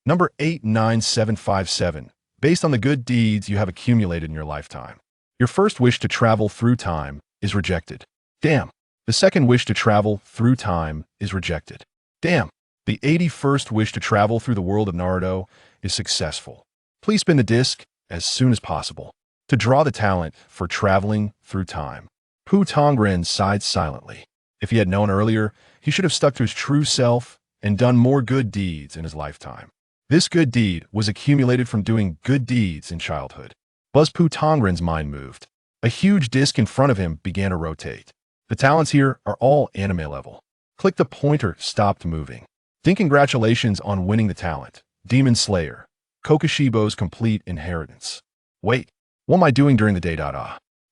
Number 89757. Based on the good deeds you have accumulated in your lifetime. Your first wish to travel through time is rejected. Damn. The second wish to travel through time is rejected. Damn. The 81st wish to travel through the world of Naruto is successful. Please spin the disc as soon as possible to draw the talent for traveling through time. Pu Tongren sighed silently. If he had known earlier, he should have stuck to his true self and done more good deeds in his lifetime. This good deed was accumulated from doing good deeds in childhood. Buzz Pu Tongren's mind moved. A huge disc in front of him began to rotate. The talents here are all anime level. Click the pointer stopped moving. Think congratulations on winning the talent. Demon Slayer. Kokushibori's complete inheritance. Wait, what am I doing during the day?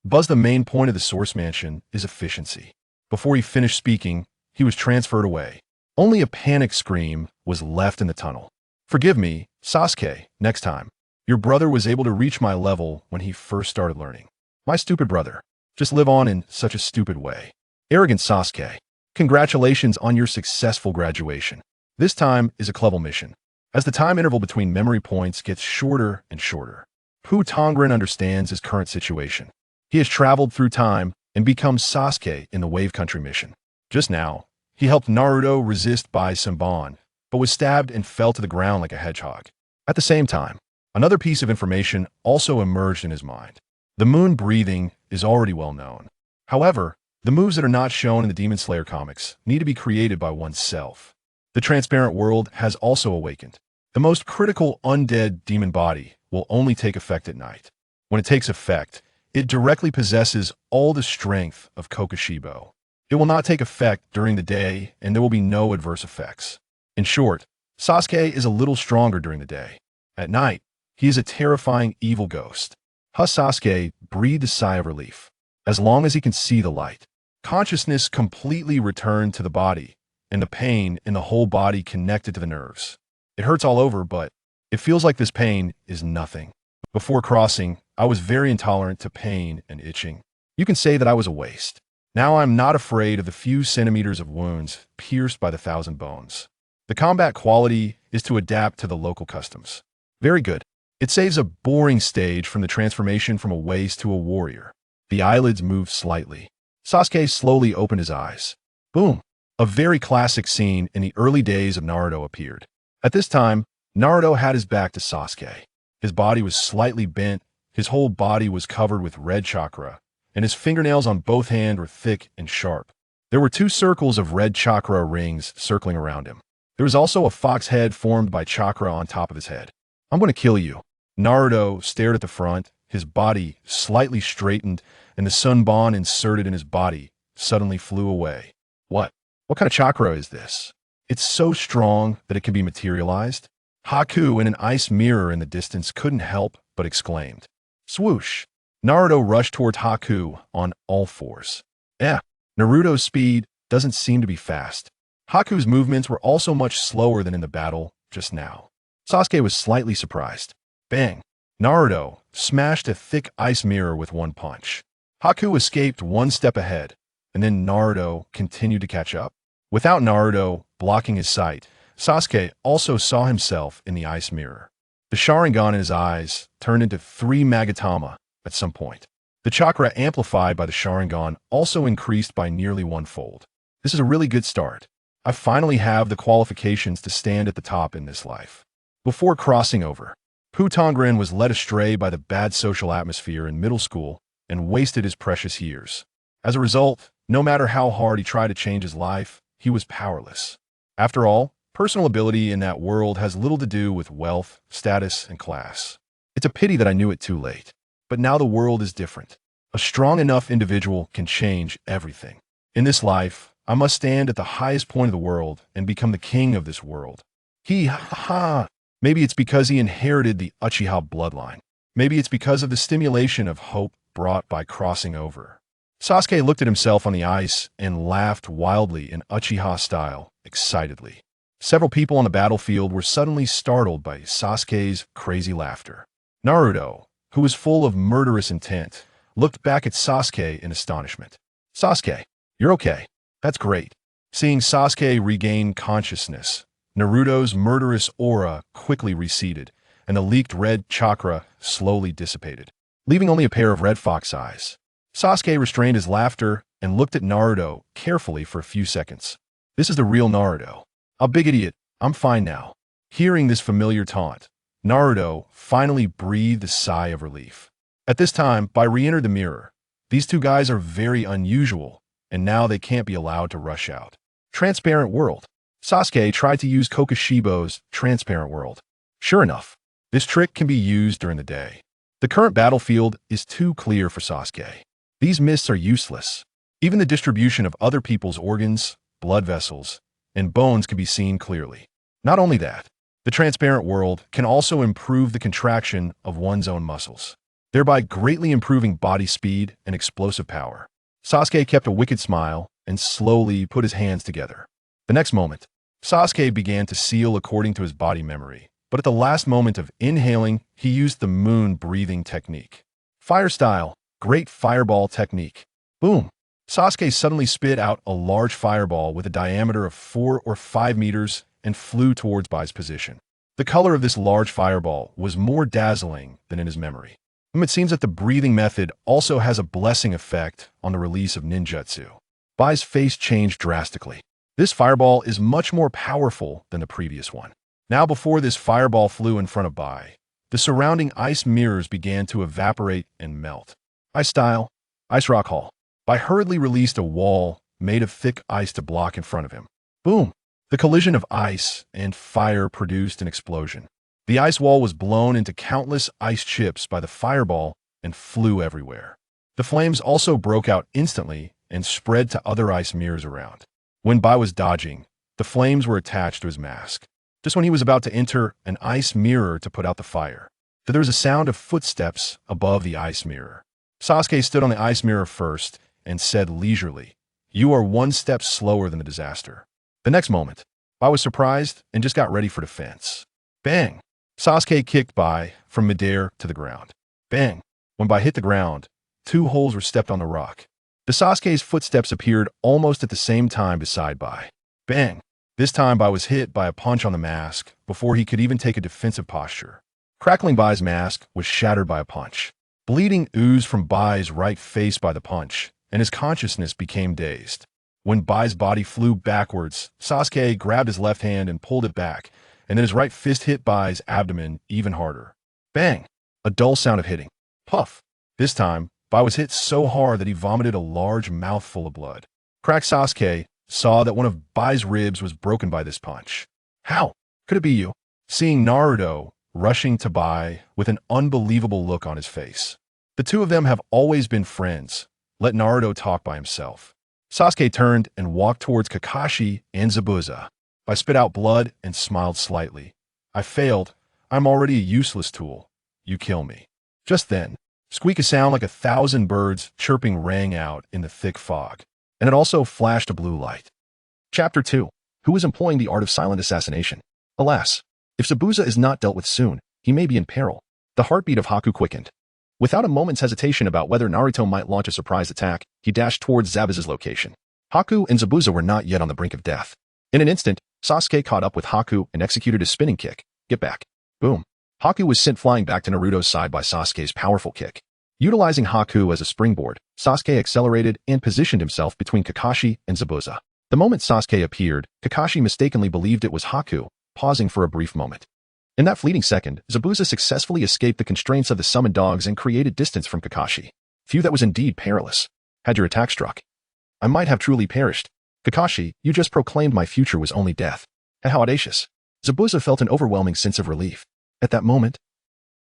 Buzz, the main point of the Source Mansion is efficiency. Before he finished speaking, he was transferred away. Only a panic scream was left in the tunnel. Forgive me, Sasuke, next time. Your brother was able to reach my level when he first started learning. My stupid brother. Just live on in such a stupid way. Arrogant Sasuke. Congratulations on your successful graduation. This time is a clever mission. As the time interval between memory points gets shorter and shorter, Pu Tongren understands his current situation. He has traveled through time and become Sasuke in the Wave Country mission. Just now, he helped Naruto resist Bai Senbon, but was stabbed and fell to the ground like a hedgehog. At the same time, another piece of information also emerged in his mind. The moon breathing is already well known. However, the moves that are not shown in the Demon Slayer comics need to be created by oneself. The transparent world has also awakened. The most critical undead demon body will only take effect at night. When it takes effect, it directly possesses all the strength of Kokushibori. It will not take effect during the day, and there will be no adverse effects. In short, Sasuke is a little stronger during the day. At night, he is a terrifying evil ghost. Sasuke breathed a sigh of relief. As long as he can see the light, consciousness completely returned to the body, and the pain in the whole body connected to the nerves. It hurts all over, but it feels like this pain is nothing. Before crossing, I was very intolerant to pain and itching. You can say that I was a waste. Now I'm not afraid of the few centimeters of wounds pierced by the 1,000 bones. The combat quality is to adapt to the local customs. Very good. It saves a boring stage from the transformation from a waste to a warrior. The eyelids moved slightly. Sasuke slowly opened his eyes. Boom! A very classic scene in the early days of Naruto appeared. At this time, Naruto had his back to Sasuke. His body was slightly bent, his whole body was covered with red chakra, and his fingernails on both hands were thick and sharp. There were 2 circles of red chakra rings circling around him. There was also a fox head formed by chakra on top of his head. I'm going to kill you. Naruto stared at the front, his body slightly straightened, and the sunbon inserted in his body suddenly flew away. What? What kind of chakra is this? It's so strong that it can be materialized. Haku in an ice mirror in the distance couldn't help but exclaimed. Swoosh! Naruto rushed towards Haku on all fours. Naruto's speed doesn't seem to be fast. Haku's movements were also much slower than in the battle just now. Sasuke was slightly surprised. Bang! Naruto smashed a thick ice mirror with one punch. Haku escaped one step ahead, and then Naruto continued to catch up. Without Naruto blocking his sight, Sasuke also saw himself in the ice mirror. The Sharingan in his eyes turned into 3 Magatama at some point. The chakra amplified by the Sharingan also increased by nearly 1-fold. This is a really good start. I finally have the qualifications to stand at the top in this life. Before crossing over, Pu Tongren was led astray by the bad social atmosphere in middle school and wasted his precious years. As a result, no matter how hard he tried to change his life, he was powerless. After all, personal ability in that world has little to do with wealth, status, and class. It's a pity that I knew it too late. But now the world is different. A strong enough individual can change everything. In this life, I must stand at the highest point of the world and become the king of this world. Maybe it's because he inherited the Uchiha bloodline. Maybe it's because of the stimulation of hope brought by crossing over. Sasuke looked at himself on the ice and laughed wildly in Uchiha style, excitedly. Several people on the battlefield were suddenly startled by Sasuke's crazy laughter. Naruto, who was full of murderous intent, looked back at Sasuke in astonishment. Sasuke, you're okay. That's great. Seeing Sasuke regain consciousness, Naruto's murderous aura quickly receded, and the leaked red chakra slowly dissipated, leaving only a pair of red fox eyes. Sasuke restrained his laughter and looked at Naruto carefully for a few seconds. This is the real Naruto. A big idiot, I'm fine now. Hearing this familiar taunt, Naruto finally breathed a sigh of relief. At this time, Bai re-entered the mirror. These two guys are very unusual, and now they can't be allowed to rush out. Transparent world. Sasuke tried to use Kokushibori's transparent world. Sure enough, this trick can be used during the day. The current battlefield is too clear for Sasuke. These mists are useless. Even the distribution of other people's organs, blood vessels, and bones can be seen clearly. Not only that, the transparent world can also improve the contraction of one's own muscles, thereby greatly improving body speed and explosive power. Sasuke kept a wicked smile and slowly put his hands together. The next moment, Sasuke began to seal according to his body memory, but at the last moment of inhaling, he used the moon breathing technique. Fire style, great fireball technique. Boom! Sasuke suddenly spit out a large fireball with a diameter of 4 or 5 meters and flew towards Bai's position. The color of this large fireball was more dazzling than in his memory. It seems that the breathing method also has a blessing effect on the release of ninjutsu. Bai's face changed drastically. This fireball is much more powerful than the previous one. Now before this fireball flew in front of Bai, the surrounding ice mirrors began to evaporate and melt. Ice style, Ice Rock Hall. Bai hurriedly released a wall made of thick ice to block in front of him. Boom! The collision of ice and fire produced an explosion. The ice wall was blown into countless ice chips by the fireball and flew everywhere. The flames also broke out instantly and spread to other ice mirrors around. When Bai was dodging, the flames were attached to his mask. Just when he was about to enter an ice mirror to put out the fire, there was a sound of footsteps above the ice mirror. Sasuke stood on the ice mirror first and said leisurely, "You are one step slower than a disaster." The next moment, Bai was surprised and just got ready for defense. Bang! Sasuke kicked Bai from midair to the ground. Bang! When Bai hit the ground, 2 holes were stepped on the rock. The Sasuke's footsteps appeared almost at the same time beside Bai. Bang! This time Bai was hit by a punch on the mask before he could even take a defensive posture. Crackling Bai's mask was shattered by a punch. Bleeding oozed from Bai's right face by the punch, and his consciousness became dazed. When Bai's body flew backwards, Sasuke grabbed his left hand and pulled it back, and then his right fist hit Bai's abdomen even harder. Bang! A dull sound of hitting. Puff! This time, Bai was hit so hard that he vomited a large mouthful of blood. Cracked Sasuke saw that one of Bai's ribs was broken by this punch. How? Could it be you? Seeing Naruto rushing to Bai with an unbelievable look on his face. The two of them have always been friends. Let Naruto talk by himself. Sasuke turned and walked towards Kakashi and Zabuza. Bai spit out blood and smiled slightly. I failed. I'm already a useless tool. You kill me. Just then, squeak a sound like 1,000 birds chirping rang out in the thick fog, and it also flashed a blue light. Chapter 2. Who is employing the art of silent assassination? Alas, if Zabuza is not dealt with soon, he may be in peril. The heartbeat of Haku quickened. Without a moment's hesitation about whether Naruto might launch a surprise attack, he dashed towards Zabuza's location. Haku and Zabuza were not yet on the brink of death. In an instant, Sasuke caught up with Haku and executed his spinning kick. Get back. Boom. Haku was sent flying back to Naruto's side by Sasuke's powerful kick. Utilizing Haku as a springboard, Sasuke accelerated and positioned himself between Kakashi and Zabuza. The moment Sasuke appeared, Kakashi mistakenly believed it was Haku, pausing for a brief moment. In that fleeting second, Zabuza successfully escaped the constraints of the summoned dogs and created distance from Kakashi. Phew, that was indeed perilous. Had your attack struck, I might have truly perished. Kakashi, you just proclaimed my future was only death. How audacious. Zabuza felt an overwhelming sense of relief. At that moment,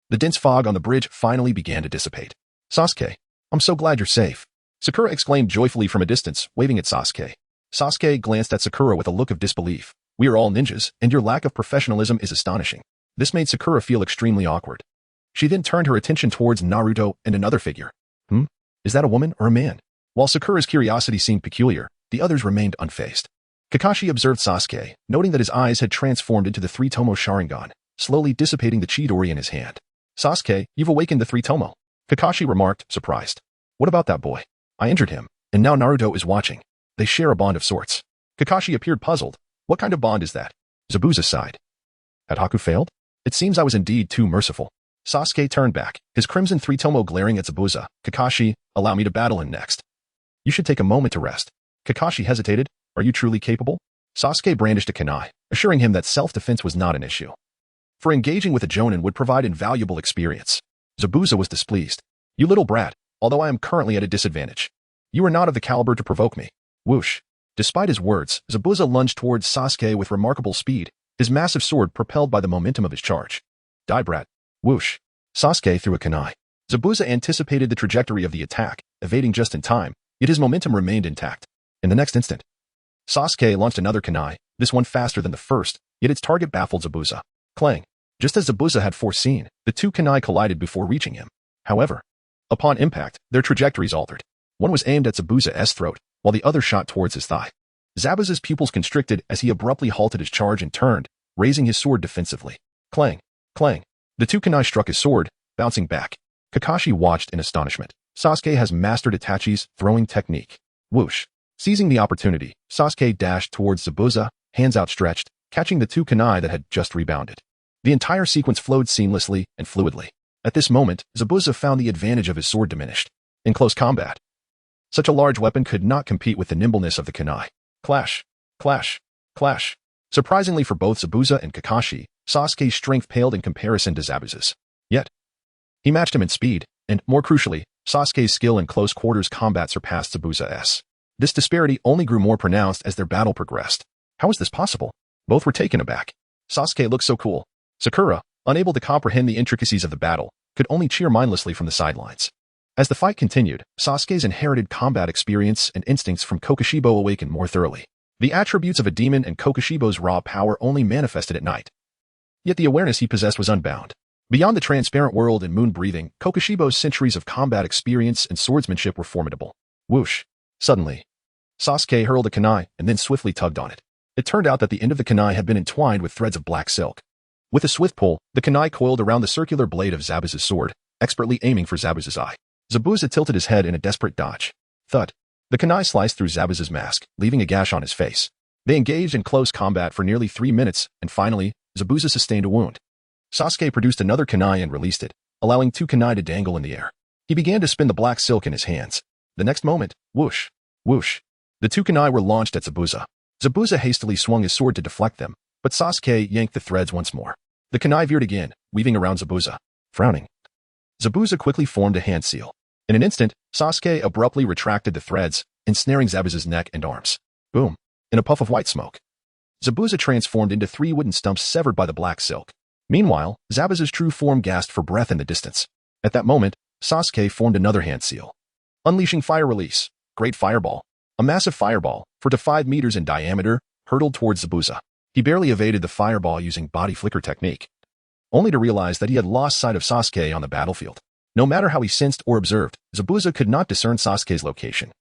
the dense fog on the bridge finally began to dissipate. Sasuke, I'm so glad you're safe. Sakura exclaimed joyfully from a distance, waving at Sasuke. Sasuke glanced at Sakura with a look of disbelief. We are all ninjas, and your lack of professionalism is astonishing. This made Sakura feel extremely awkward. She then turned her attention towards Naruto and another figure. Is that a woman or a man? While Sakura's curiosity seemed peculiar, the others remained unfazed. Kakashi observed Sasuke, noting that his eyes had transformed into the Three Tomo Sharingan, slowly dissipating the Chidori in his hand. Sasuke, you've awakened the Three Tomo. Kakashi remarked, surprised. What about that boy? I injured him, and now Naruto is watching. They share a bond of sorts. Kakashi appeared puzzled. What kind of bond is that? Zabuza sighed. Had Haku failed? It seems I was indeed too merciful. Sasuke turned back, his crimson three-tomo glaring at Zabuza. Kakashi, allow me to battle him next. You should take a moment to rest. Kakashi hesitated. Are you truly capable? Sasuke brandished a kunai, assuring him that self-defense was not an issue. For engaging with a jonin would provide invaluable experience. Zabuza was displeased. You little brat, although I am currently at a disadvantage. You are not of the caliber to provoke me. Whoosh. Despite his words, Zabuza lunged towards Sasuke with remarkable speed, his massive sword propelled by the momentum of his charge. Die, brat. Whoosh. Sasuke threw a kunai. Zabuza anticipated the trajectory of the attack, evading just in time, yet his momentum remained intact. In the next instant, Sasuke launched another kunai, this one faster than the first, yet its target baffled Zabuza. Clang. Just as Zabuza had foreseen, the two kunai collided before reaching him. However, upon impact, their trajectories altered. One was aimed at Zabuza's throat, while the other shot towards his thigh. Zabuza's pupils constricted as he abruptly halted his charge and turned, raising his sword defensively. Clang. Clang. The two kunai struck his sword, bouncing back. Kakashi watched in astonishment. Sasuke has mastered Itachi's throwing technique. Whoosh. Seizing the opportunity, Sasuke dashed towards Zabuza, hands outstretched, catching the two kunai that had just rebounded. The entire sequence flowed seamlessly and fluidly. At this moment, Zabuza found the advantage of his sword diminished. In close combat, such a large weapon could not compete with the nimbleness of the kunai. Clash. Clash. Clash. Surprisingly for both Zabuza and Kakashi, Sasuke's strength paled in comparison to Zabuza's. Yet, he matched him in speed, and, more crucially, Sasuke's skill in close quarters combat surpassed Zabuza's. This disparity only grew more pronounced as their battle progressed. How was this possible? Both were taken aback. Sasuke looked so cool. Sakura, unable to comprehend the intricacies of the battle, could only cheer mindlessly from the sidelines. As the fight continued, Sasuke's inherited combat experience and instincts from Kokushibo awakened more thoroughly. The attributes of a demon and Kokushibo's raw power only manifested at night. Yet the awareness he possessed was unbound. Beyond the transparent world and moon breathing, Kokushibo's centuries of combat experience and swordsmanship were formidable. Whoosh. Suddenly, Sasuke hurled a kunai and then swiftly tugged on it. It turned out that the end of the kunai had been entwined with threads of black silk. With a swift pull, the kunai coiled around the circular blade of Zabuza's sword, expertly aiming for Zabuza's eye. Zabuza tilted his head in a desperate dodge. Thud. The kunai sliced through Zabuza's mask, leaving a gash on his face. They engaged in close combat for nearly 3 minutes, and finally, Zabuza sustained a wound. Sasuke produced another kunai and released it, allowing two kunai to dangle in the air. He began to spin the black silk in his hands. The next moment, whoosh, whoosh. The two kunai were launched at Zabuza. Zabuza hastily swung his sword to deflect them, but Sasuke yanked the threads once more. The kunai veered again, weaving around Zabuza. Frowning, Zabuza quickly formed a hand seal. In an instant, Sasuke abruptly retracted the threads, ensnaring Zabuza's neck and arms. Boom. In a puff of white smoke, Zabuza transformed into 3 wooden stumps severed by the black silk. Meanwhile, Zabuza's true form gasped for breath in the distance. At that moment, Sasuke formed another hand seal. Unleashing fire release, great fireball. A massive fireball, 4 to 5 meters in diameter, hurtled towards Zabuza. He barely evaded the fireball using body flicker technique, only to realize that he had lost sight of Sasuke on the battlefield. No matter how he sensed or observed, Zabuza could not discern Sasuke's location.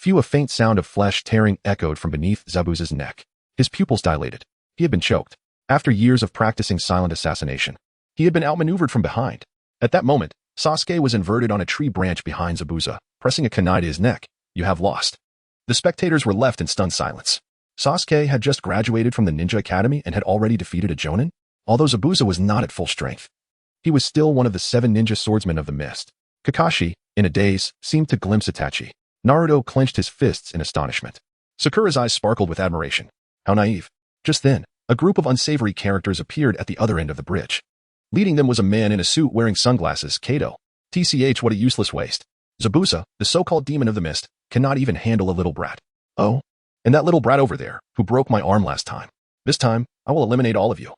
A faint sound of flesh tearing echoed from beneath Zabuza's neck. His pupils dilated. He had been choked. After years of practicing silent assassination, he had been outmaneuvered from behind. At that moment, Sasuke was inverted on a tree branch behind Zabuza, pressing a kunai to his neck. You have lost. The spectators were left in stunned silence. Sasuke had just graduated from the ninja academy and had already defeated a jonin? Although Zabuza was not at full strength, he was still one of the 7 ninja swordsmen of the mist. Kakashi, in a daze, seemed to glimpse Itachi. Naruto clenched his fists in astonishment. Sakura's eyes sparkled with admiration. How naive. Just then, a group of unsavory characters appeared at the other end of the bridge. Leading them was a man in a suit wearing sunglasses, Kato. TCH, what a useless waste. Zabuza, the so-called demon of the mist, cannot even handle a little brat. Oh, and that little brat over there, who broke my arm last time. This time, I will eliminate all of you.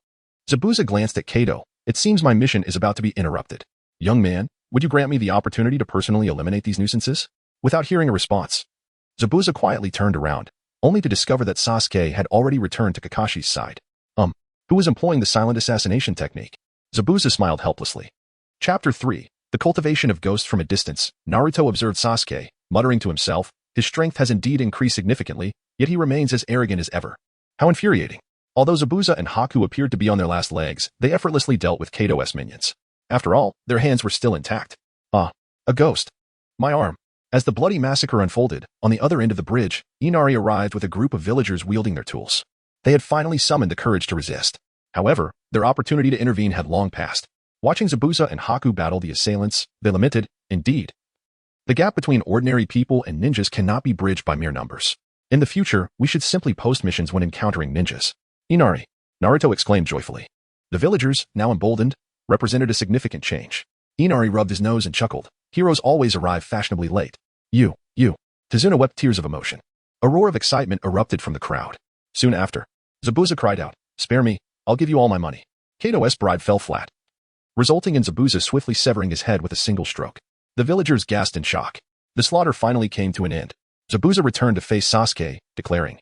Zabuza glanced at Kato. It seems my mission is about to be interrupted. Young man, would you grant me the opportunity to personally eliminate these nuisances? Without hearing a response, Zabuza quietly turned around, only to discover that Sasuke had already returned to Kakashi's side. Who was employing the silent assassination technique? Zabuza smiled helplessly. Chapter 3. The Cultivation of Ghosts from a Distance. Naruto observed Sasuke, muttering to himself, his strength has indeed increased significantly, yet he remains as arrogant as ever. How infuriating. Although Zabuza and Haku appeared to be on their last legs, they effortlessly dealt with Kato's minions. After all, their hands were still intact. A ghost. My arm. As the bloody massacre unfolded, on the other end of the bridge, Inari arrived with a group of villagers wielding their tools. They had finally summoned the courage to resist. However, their opportunity to intervene had long passed. Watching Zabuza and Haku battle the assailants, they lamented, indeed. The gap between ordinary people and ninjas cannot be bridged by mere numbers. In the future, we should simply post missions when encountering ninjas. Inari, Naruto exclaimed joyfully. The villagers, now emboldened, represented a significant change. Inari rubbed his nose and chuckled. Heroes always arrive fashionably late. You. Tazuna wept tears of emotion. A roar of excitement erupted from the crowd. Soon after, Zabuza cried out, spare me, I'll give you all my money. Kato's bride fell flat, resulting in Zabuza swiftly severing his head with a single stroke. The villagers gasped in shock. The slaughter finally came to an end. Zabuza returned to face Sasuke, declaring,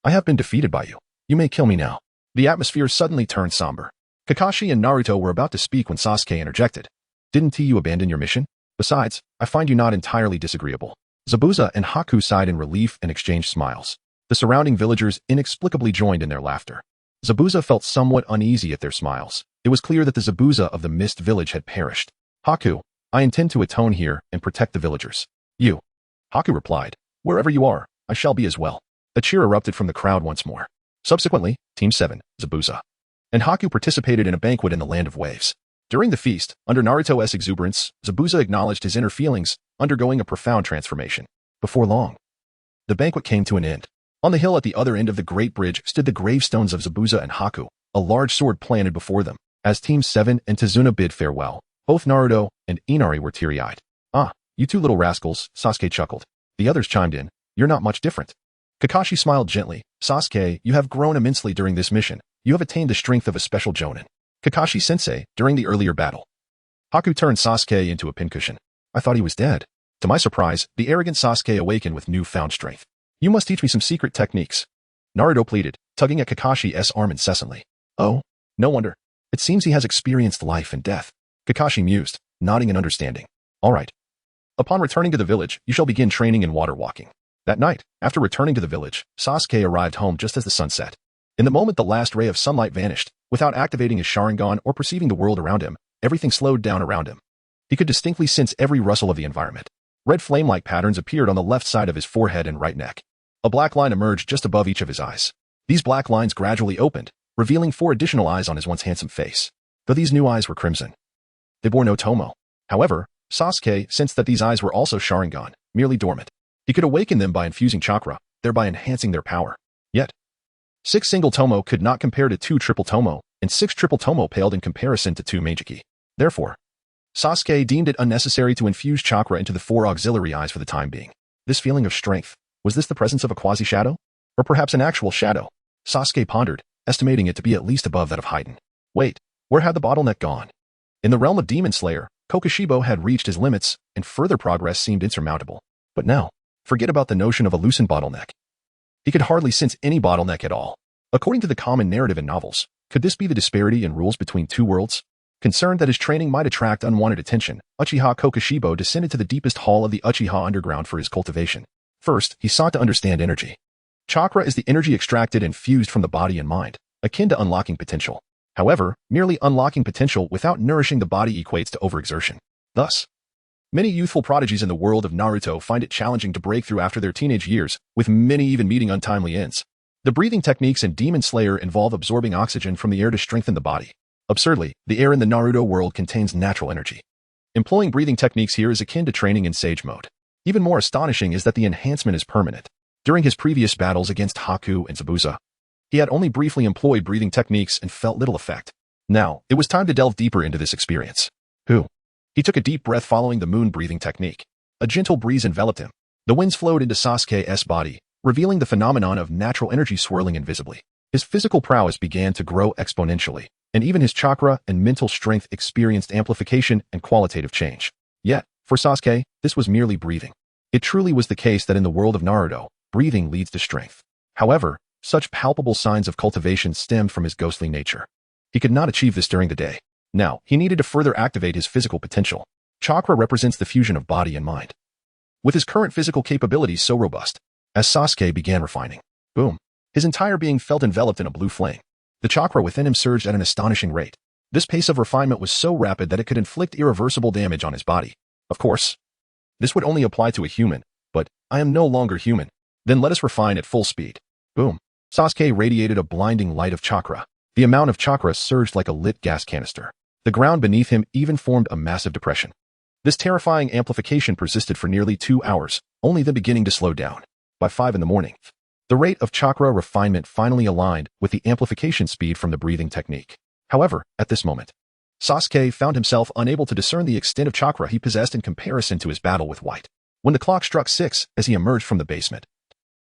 I have been defeated by you. You may kill me now. The atmosphere suddenly turned somber. Kakashi and Naruto were about to speak when Sasuke interjected. Didn't you abandon your mission? Besides, I find you not entirely disagreeable. Zabuza and Haku sighed in relief and exchanged smiles. The surrounding villagers inexplicably joined in their laughter. Zabuza felt somewhat uneasy at their smiles. It was clear that the Zabuza of the Mist Village had perished. Haku, I intend to atone here and protect the villagers. You. Haku replied, wherever you are, I shall be as well. A cheer erupted from the crowd once more. Subsequently, Team 7, Zabuza, and Haku participated in a banquet in the Land of Waves. During the feast, under Naruto's exuberance, Zabuza acknowledged his inner feelings, undergoing a profound transformation. Before long, the banquet came to an end. On the hill at the other end of the Great Bridge stood the gravestones of Zabuza and Haku, a large sword planted before them. As Team 7 and Tazuna bid farewell, both Naruto and Inari were teary-eyed. Ah, you two little rascals, Sasuke chuckled. The others chimed in, you're not much different. Kakashi smiled gently. Sasuke, you have grown immensely during this mission. You have attained the strength of a special jonin. Kakashi-sensei, during the earlier battle. Haku turned Sasuke into a pincushion. I thought he was dead. To my surprise, the arrogant Sasuke awakened with newfound strength. You must teach me some secret techniques. Naruto pleaded, tugging at Kakashi's arm incessantly. Oh, no wonder. It seems he has experienced life and death. Kakashi mused, nodding in understanding. All right. Upon returning to the village, you shall begin training in water walking. That night, after returning to the village, Sasuke arrived home just as the sun set. In the moment the last ray of sunlight vanished, without activating his Sharingan or perceiving the world around him, everything slowed down around him. He could distinctly sense every rustle of the environment. Red flame-like patterns appeared on the left side of his forehead and right neck. A black line emerged just above each of his eyes. These black lines gradually opened, revealing 4 additional eyes on his once handsome face. Though these new eyes were crimson, they bore no tomo. However, Sasuke sensed that these eyes were also Sharingan, merely dormant. He could awaken them by infusing chakra, thereby enhancing their power. Yet, 6 single tomo could not compare to 2 triple tomo, and 6 triple tomo paled in comparison to 2 Meijiki. Therefore, Sasuke deemed it unnecessary to infuse chakra into the 4 auxiliary eyes for the time being. This feeling of strength, was this the presence of a quasi-shadow? Or perhaps an actual shadow? Sasuke pondered, estimating it to be at least above that of Haiden. Wait, where had the bottleneck gone? In the realm of Demon Slayer, Kokushibori had reached his limits, and further progress seemed insurmountable. But now, forget about the notion of a loosened bottleneck. He could hardly sense any bottleneck at all. According to the common narrative in novels, could this be the disparity in rules between 2 worlds? Concerned that his training might attract unwanted attention, Uchiha Kokushibori descended to the deepest hall of the Uchiha underground for his cultivation. First, he sought to understand energy. Chakra is the energy extracted and fused from the body and mind, akin to unlocking potential. However, merely unlocking potential without nourishing the body equates to overexertion. Thus, many youthful prodigies in the world of Naruto find it challenging to break through after their teenage years, with many even meeting untimely ends. The breathing techniques in Demon Slayer involve absorbing oxygen from the air to strengthen the body. Absurdly, the air in the Naruto world contains natural energy. Employing breathing techniques here is akin to training in Sage Mode. Even more astonishing is that the enhancement is permanent. During his previous battles against Haku and Zabuza, he had only briefly employed breathing techniques and felt little effect. Now, it was time to delve deeper into this experience. He took a deep breath following the moon breathing technique. A gentle breeze enveloped him. The winds flowed into Sasuke's body, revealing the phenomenon of natural energy swirling invisibly. His physical prowess began to grow exponentially, and even his chakra and mental strength experienced amplification and qualitative change. Yet, for Sasuke, this was merely breathing. It truly was the case that in the world of Naruto, breathing leads to strength. However, such palpable signs of cultivation stemmed from his ghostly nature. He could not achieve this during the day. Now, he needed to further activate his physical potential. Chakra represents the fusion of body and mind. With his current physical capabilities so robust, as Sasuke began refining, boom, his entire being felt enveloped in a blue flame. The chakra within him surged at an astonishing rate. This pace of refinement was so rapid that it could inflict irreversible damage on his body. Of course, this would only apply to a human, but I am no longer human. Then let us refine at full speed. Boom. Sasuke radiated a blinding light of chakra. The amount of chakra surged like a lit gas canister. The ground beneath him even formed a massive depression. This terrifying amplification persisted for nearly 2 hours, only then beginning to slow down. By 5 in the morning, the rate of chakra refinement finally aligned with the amplification speed from the breathing technique. However, at this moment, Sasuke found himself unable to discern the extent of chakra he possessed in comparison to his battle with White. When the clock struck 6 as he emerged from the basement,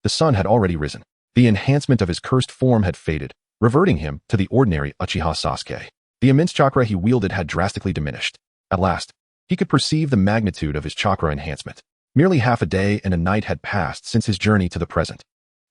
the sun had already risen. The enhancement of his cursed form had faded, reverting him to the ordinary Uchiha Sasuke. The immense chakra he wielded had drastically diminished. At last, he could perceive the magnitude of his chakra enhancement. Merely half a day and a night had passed since his journey to the present.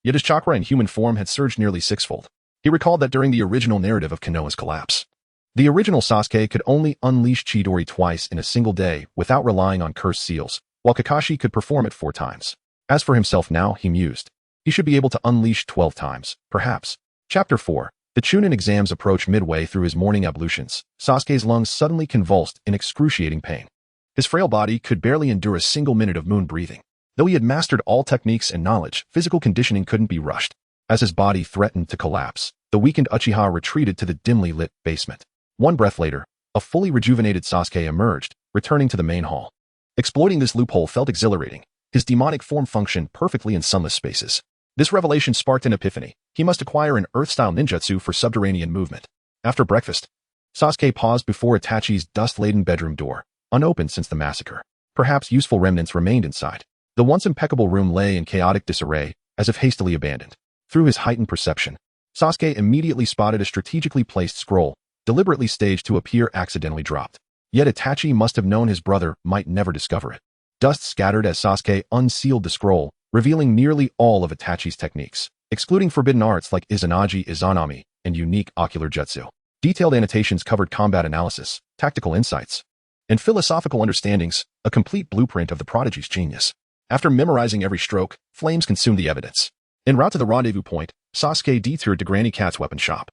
Yet his chakra in human form had surged nearly 6-fold. He recalled that during the original narrative of Konoha's collapse, the original Sasuke could only unleash Chidori twice in a single day without relying on cursed seals, while Kakashi could perform it 4 times. As for himself now, he mused, he should be able to unleash 12 times, perhaps. Chapter 4. The Chunin exams approached midway through his morning ablutions. Sasuke's lungs suddenly convulsed in excruciating pain. His frail body could barely endure a single minute of moon breathing. Though he had mastered all techniques and knowledge, physical conditioning couldn't be rushed. As his body threatened to collapse, the weakened Uchiha retreated to the dimly lit basement. One breath later, a fully rejuvenated Sasuke emerged, returning to the main hall. Exploiting this loophole felt exhilarating. His demonic form functioned perfectly in sunless spaces. This revelation sparked an epiphany. He must acquire an earth-style ninjutsu for subterranean movement. After breakfast, Sasuke paused before Itachi's dust-laden bedroom door, unopened since the massacre. Perhaps useful remnants remained inside. The once impeccable room lay in chaotic disarray, as if hastily abandoned. Through his heightened perception, Sasuke immediately spotted a strategically placed scroll, deliberately staged to appear accidentally dropped. Yet Itachi must have known his brother might never discover it. Dust scattered as Sasuke unsealed the scroll, revealing nearly all of Itachi's techniques, excluding forbidden arts like Izanagi Izanami and unique ocular jutsu. Detailed annotations covered combat analysis, tactical insights, and philosophical understandings, a complete blueprint of the prodigy's genius. After memorizing every stroke, flames consumed the evidence. En route to the rendezvous point, Sasuke detoured to Granny Cat's weapon shop.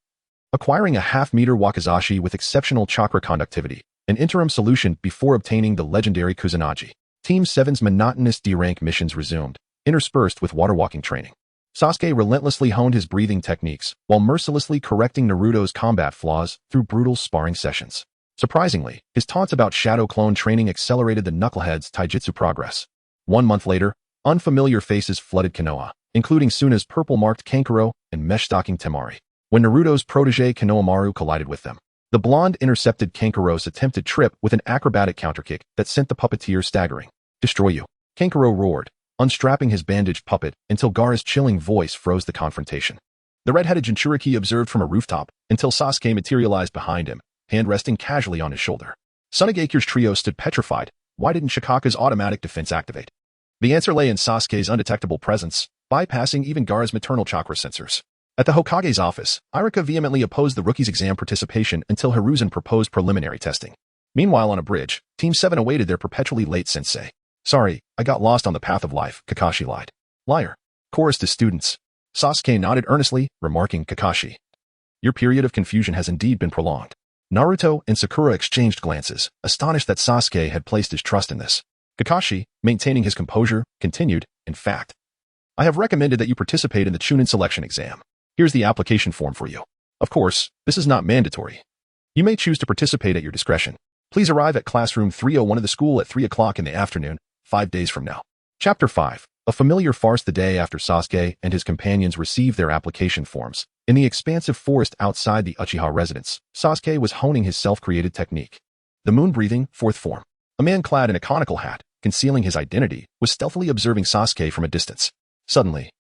Acquiring a half-meter wakizashi with exceptional chakra conductivity, an interim solution before obtaining the legendary Kusanagi. Team 7's monotonous D-rank missions resumed, interspersed with water-walking training. Sasuke relentlessly honed his breathing techniques while mercilessly correcting Naruto's combat flaws through brutal sparring sessions. Surprisingly, his taunts about shadow clone training accelerated the knucklehead's taijutsu progress. 1 month later, unfamiliar faces flooded Konoha, including Suna's purple-marked Kankuro and mesh-stalking Temari. When Naruto's protege Konohamaru collided with them, the blonde intercepted Kankuro's attempted trip with an acrobatic counterkick that sent the puppeteer staggering. "Destroy you," Kankuro roared, unstrapping his bandaged puppet until Gaara's chilling voice froze the confrontation. The red-headed Jinchuriki observed from a rooftop until Sasuke materialized behind him, hand resting casually on his shoulder. Tsunagekyu's trio stood petrified. Why didn't Shikaka's automatic defense activate? The answer lay in Sasuke's undetectable presence, bypassing even Gaara's maternal chakra sensors. At the Hokage's office, Iruka vehemently opposed the rookie's exam participation until Hiruzen proposed preliminary testing. Meanwhile, on a bridge, Team 7 awaited their perpetually late sensei. "Sorry, I got lost on the path of life," Kakashi lied. "Liar," chorused his students. Sasuke nodded earnestly, remarking, "Kakashi, your period of confusion has indeed been prolonged." Naruto and Sakura exchanged glances, astonished that Sasuke had placed his trust in this. Kakashi, maintaining his composure, continued, "In fact, I have recommended that you participate in the Chunin selection exam. Here's the application form for you. Of course, this is not mandatory. You may choose to participate at your discretion. Please arrive at classroom 301 of the school at 3 o'clock in the afternoon, 5 days from now." Chapter 5. A familiar farce. The day after Sasuke and his companions received their application forms. In the expansive forest outside the Uchiha residence, Sasuke was honing his self-created technique. The moon-breathing, fourth form. A man clad in a conical hat, concealing his identity, was stealthily observing Sasuke from a distance. Suddenly,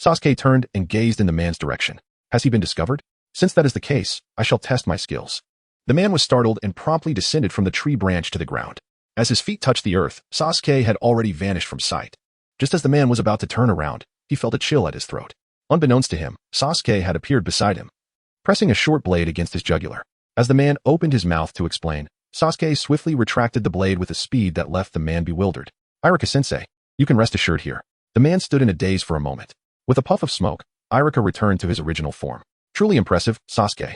Sasuke turned and gazed in the man's direction. Has he been discovered? Since that is the case, I shall test my skills. The man was startled and promptly descended from the tree branch to the ground. As his feet touched the earth, Sasuke had already vanished from sight. Just as the man was about to turn around, he felt a chill at his throat. Unbeknownst to him, Sasuke had appeared beside him, pressing a short blade against his jugular. As the man opened his mouth to explain, Sasuke swiftly retracted the blade with a speed that left the man bewildered. "Iruka-sensei, you can rest assured here." The man stood in a daze for a moment. With a puff of smoke, Iruka returned to his original form. "Truly impressive, Sasuke.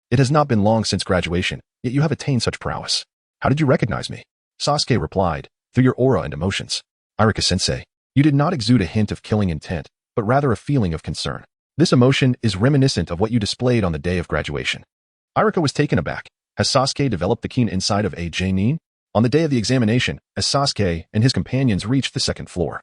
It has not been long since graduation, yet you have attained such prowess. How did you recognize me?" Sasuke replied, "Through your aura and emotions. Iruka-sensei, you did not exude a hint of killing intent, but rather a feeling of concern. This emotion is reminiscent of what you displayed on the day of graduation. Irika was taken aback. Has Sasuke developed the keen insight of a Jonin? On the day of the examination, as Sasuke and his companions reached the second floor,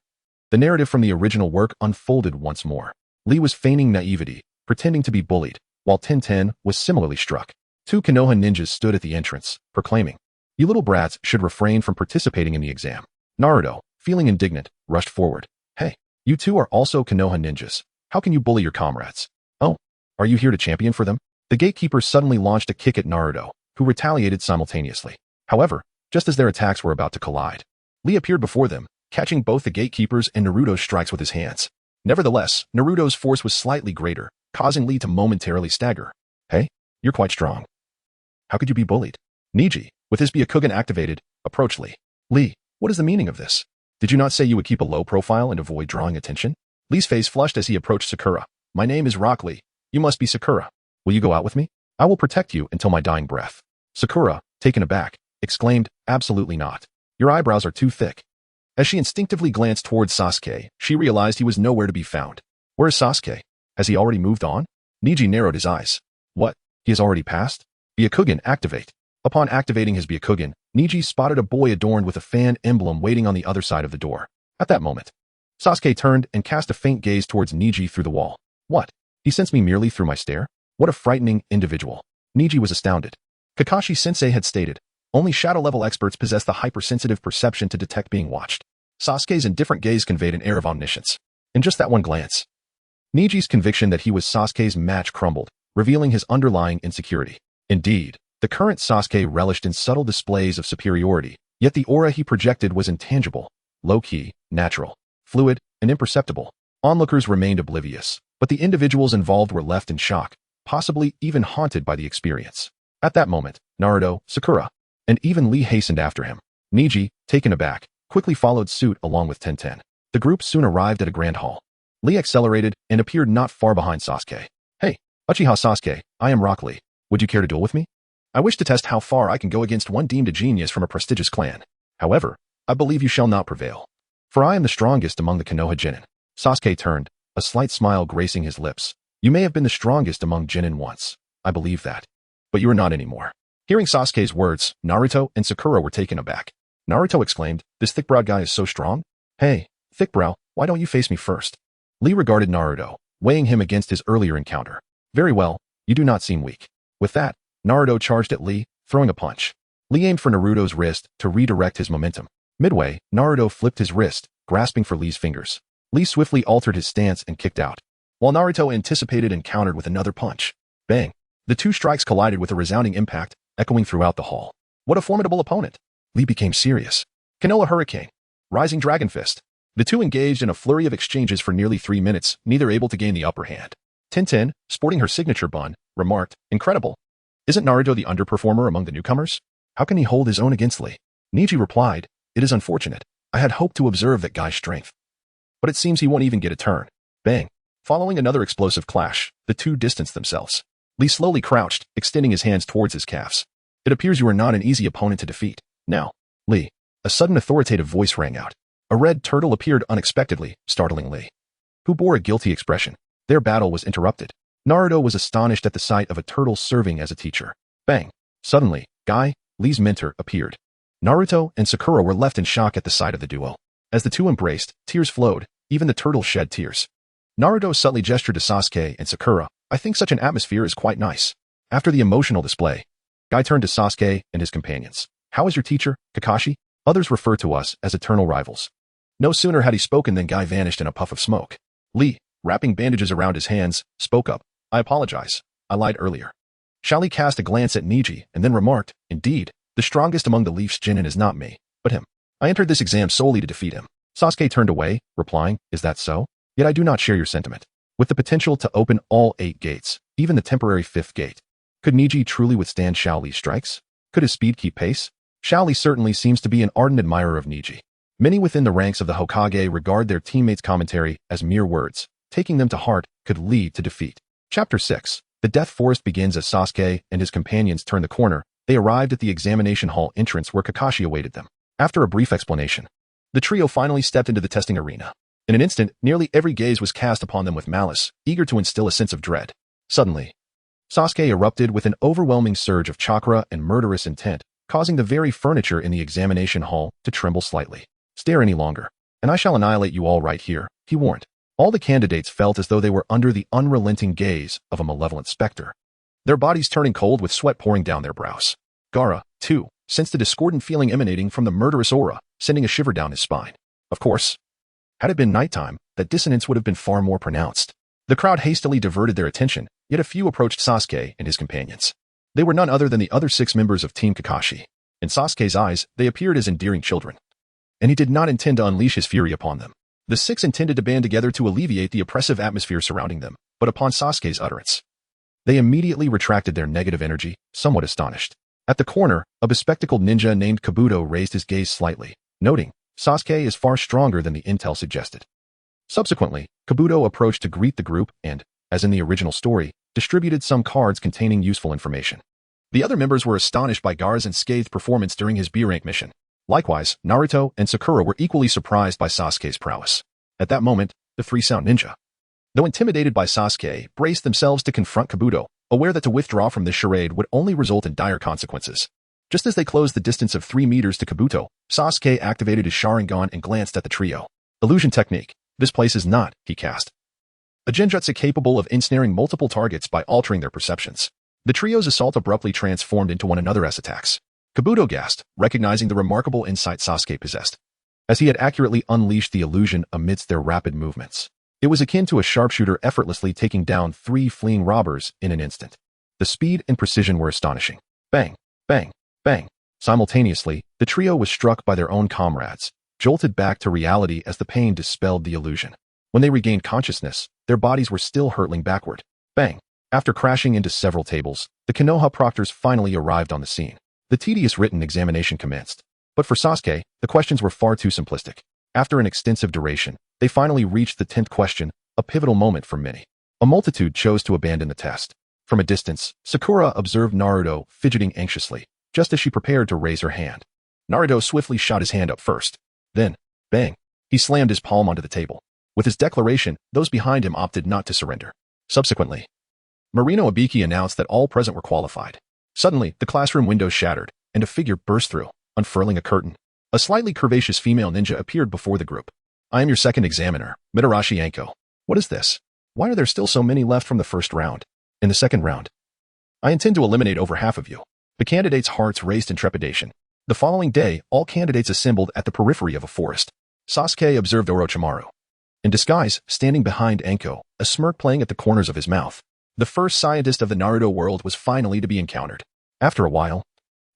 the narrative from the original work unfolded once more. Lee was feigning naivety, pretending to be bullied, while Tenten was similarly struck. Two Konoha ninjas stood at the entrance, proclaiming, "You little brats should refrain from participating in the exam." Naruto, feeling indignant, rushed forward. "Hey, you two are also Konoha ninjas. How can you bully your comrades? Oh, are you here to champion for them?" The gatekeepers suddenly launched a kick at Naruto, who retaliated simultaneously. However, just as their attacks were about to collide, Lee appeared before them, catching both the gatekeepers and Naruto's strikes with his hands. Nevertheless, Naruto's force was slightly greater, causing Lee to momentarily stagger. "Hey, you're quite strong. How could you be bullied?" Neji, with his Byakugan activated, approached Lee. "Lee, what is the meaning of this? Did you not say you would keep a low profile and avoid drawing attention?" Lee's face flushed as he approached Sakura. "My name is Rock Lee. You must be Sakura. Will you go out with me? I will protect you until my dying breath." Sakura, taken aback, exclaimed, "Absolutely not. Your eyebrows are too thick." As she instinctively glanced towards Sasuke, she realized he was nowhere to be found. Where is Sasuke? Has he already moved on? Neji narrowed his eyes. What? He has already passed? Byakugan, activate. Upon activating his Byakugan, Neji spotted a boy adorned with a fan emblem waiting on the other side of the door. At that moment, Sasuke turned and cast a faint gaze towards Neji through the wall. What? He sensed me merely through my stare? What a frightening individual. Neji was astounded. Kakashi-sensei had stated, only shadow-level experts possess the hypersensitive perception to detect being watched. Sasuke's indifferent gaze conveyed an air of omniscience. In just that one glance, Neji's conviction that he was Sasuke's match crumbled, revealing his underlying insecurity. Indeed, the current Sasuke relished in subtle displays of superiority, yet the aura he projected was intangible, low-key, natural, fluid, and imperceptible. Onlookers remained oblivious, but the individuals involved were left in shock, possibly even haunted by the experience. At that moment, Naruto, Sakura, and even Lee hastened after him. Neji, taken aback, quickly followed suit along with Tenten. The group soon arrived at a grand hall. Lee accelerated and appeared not far behind Sasuke. Hey, Uchiha Sasuke, I am Rock Lee. Would you care to duel with me? I wish to test how far I can go against one deemed a genius from a prestigious clan. However, I believe you shall not prevail. For I am the strongest among the Konoha Genin. Sasuke turned, a slight smile gracing his lips. You may have been the strongest among Genin once. I believe that. But you are not anymore. Hearing Sasuke's words, Naruto and Sakura were taken aback. Naruto exclaimed, this thick-browed guy is so strong? Hey, thick-brow, why don't you face me first? Lee regarded Naruto, weighing him against his earlier encounter. Very well, you do not seem weak. With that, Naruto charged at Lee, throwing a punch. Lee aimed for Naruto's wrist to redirect his momentum. Midway, Naruto flipped his wrist, grasping for Lee's fingers. Lee swiftly altered his stance and kicked out, while Naruto anticipated and countered with another punch. Bang! The two strikes collided with a resounding impact, echoing throughout the hall. What a formidable opponent! Lee became serious. Konoha Hurricane. Rising Dragon Fist. The two engaged in a flurry of exchanges for nearly 3 minutes, neither able to gain the upper hand. Tenten, sporting her signature bun, remarked, incredible. Isn't Naruto the underperformer among the newcomers? How can he hold his own against Lee? Neji replied, it is unfortunate. I had hoped to observe that guy's strength. But it seems he won't even get a turn. Bang. Following another explosive clash, the two distanced themselves. Lee slowly crouched, extending his hands towards his calves. It appears you are not an easy opponent to defeat. Now, Lee. A sudden authoritative voice rang out. A red turtle appeared unexpectedly, startling Lee, who bore a guilty expression. Their battle was interrupted. Naruto was astonished at the sight of a turtle serving as a teacher. Bang. Suddenly, Guy, Lee's mentor, appeared. Naruto and Sakura were left in shock at the sight of the duo. As the two embraced, tears flowed, even the turtle shed tears. Naruto subtly gestured to Sasuke and Sakura. I think such an atmosphere is quite nice. After the emotional display, Guy turned to Sasuke and his companions. How is your teacher, Kakashi? Others refer to us as eternal rivals. No sooner had he spoken than Guy vanished in a puff of smoke. Lee, wrapping bandages around his hands, spoke up. I apologize. I lied earlier. Lee cast a glance at Neji and then remarked, indeed, the strongest among the Leafs Genin is not me, but him. I entered this exam solely to defeat him. Sasuke turned away, replying, is that so? Yet I do not share your sentiment. With the potential to open all 8 gates, even the temporary 5th gate. Could Neji truly withstand Lee's strikes? Could his speed keep pace? Lee certainly seems to be an ardent admirer of Neji. Many within the ranks of the Hokage regard their teammates' commentary as mere words. Taking them to heart could lead to defeat. Chapter 6. The Death Forest begins as Sasuke and his companions turn the corner. They arrived at the examination hall entrance where Kakashi awaited them. After a brief explanation, the trio finally stepped into the testing arena. In an instant, nearly every gaze was cast upon them with malice, eager to instill a sense of dread. Suddenly, Sasuke erupted with an overwhelming surge of chakra and murderous intent, causing the very furniture in the examination hall to tremble slightly. Stare any longer, and I shall annihilate you all right here, he warned. All the candidates felt as though they were under the unrelenting gaze of a malevolent specter, their bodies turning cold with sweat pouring down their brows. Gaara, too, sensed a discordant feeling emanating from the murderous aura, sending a shiver down his spine. Of course, had it been nighttime, that dissonance would have been far more pronounced. The crowd hastily diverted their attention, yet a few approached Sasuke and his companions. They were none other than the other 6 members of Team Kakashi. In Sasuke's eyes, they appeared as endearing children, and he did not intend to unleash his fury upon them. The 6 intended to band together to alleviate the oppressive atmosphere surrounding them, but upon Sasuke's utterance, they immediately retracted their negative energy, somewhat astonished. At the corner, a bespectacled ninja named Kabuto raised his gaze slightly, noting, Sasuke is far stronger than the intel suggested. Subsequently, Kabuto approached to greet the group and, as in the original story, distributed some cards containing useful information. The other members were astonished by Gaara's unscathed performance during his B-rank mission. Likewise, Naruto and Sakura were equally surprised by Sasuke's prowess. At that moment, the 3-sound ninja, though intimidated by Sasuke, braced themselves to confront Kabuto, aware that to withdraw from this charade would only result in dire consequences. Just as they closed the distance of 3 meters to Kabuto, Sasuke activated his Sharingan and glanced at the trio. Illusion technique. This place is not, he cast, a genjutsu capable of ensnaring multiple targets by altering their perceptions. The trio's assault abruptly transformed into one another's attacks. Kabuto gasped, recognizing the remarkable insight Sasuke possessed, as he had accurately unleashed the illusion amidst their rapid movements. It was akin to a sharpshooter effortlessly taking down 3 fleeing robbers in an instant. The speed and precision were astonishing. Bang, bang, bang. Simultaneously, the trio was struck by their own comrades, jolted back to reality as the pain dispelled the illusion. When they regained consciousness, their bodies were still hurtling backward. Bang. After crashing into several tables, the Konoha proctors finally arrived on the scene. The tedious written examination commenced. But for Sasuke, the questions were far too simplistic. After an extensive duration, they finally reached the 10th question, a pivotal moment for many. A multitude chose to abandon the test. From a distance, Sakura observed Naruto fidgeting anxiously, just as she prepared to raise her hand. Naruto swiftly shot his hand up first. Then, bang, he slammed his palm onto the table. With his declaration, those behind him opted not to surrender. Subsequently, Marino Abiki announced that all present were qualified. Suddenly, the classroom window shattered, and a figure burst through, unfurling a curtain. A slightly curvaceous female ninja appeared before the group. I am your second examiner, Mitarashi Anko. What is this? Why are there still so many left from the first round? In the second round, I intend to eliminate over half of you. The candidates' hearts raced in trepidation. The following day, all candidates assembled at the periphery of a forest. Sasuke observed Orochimaru, in disguise, standing behind Anko, a smirk playing at the corners of his mouth. The first scientist of the Naruto world was finally to be encountered. After a while,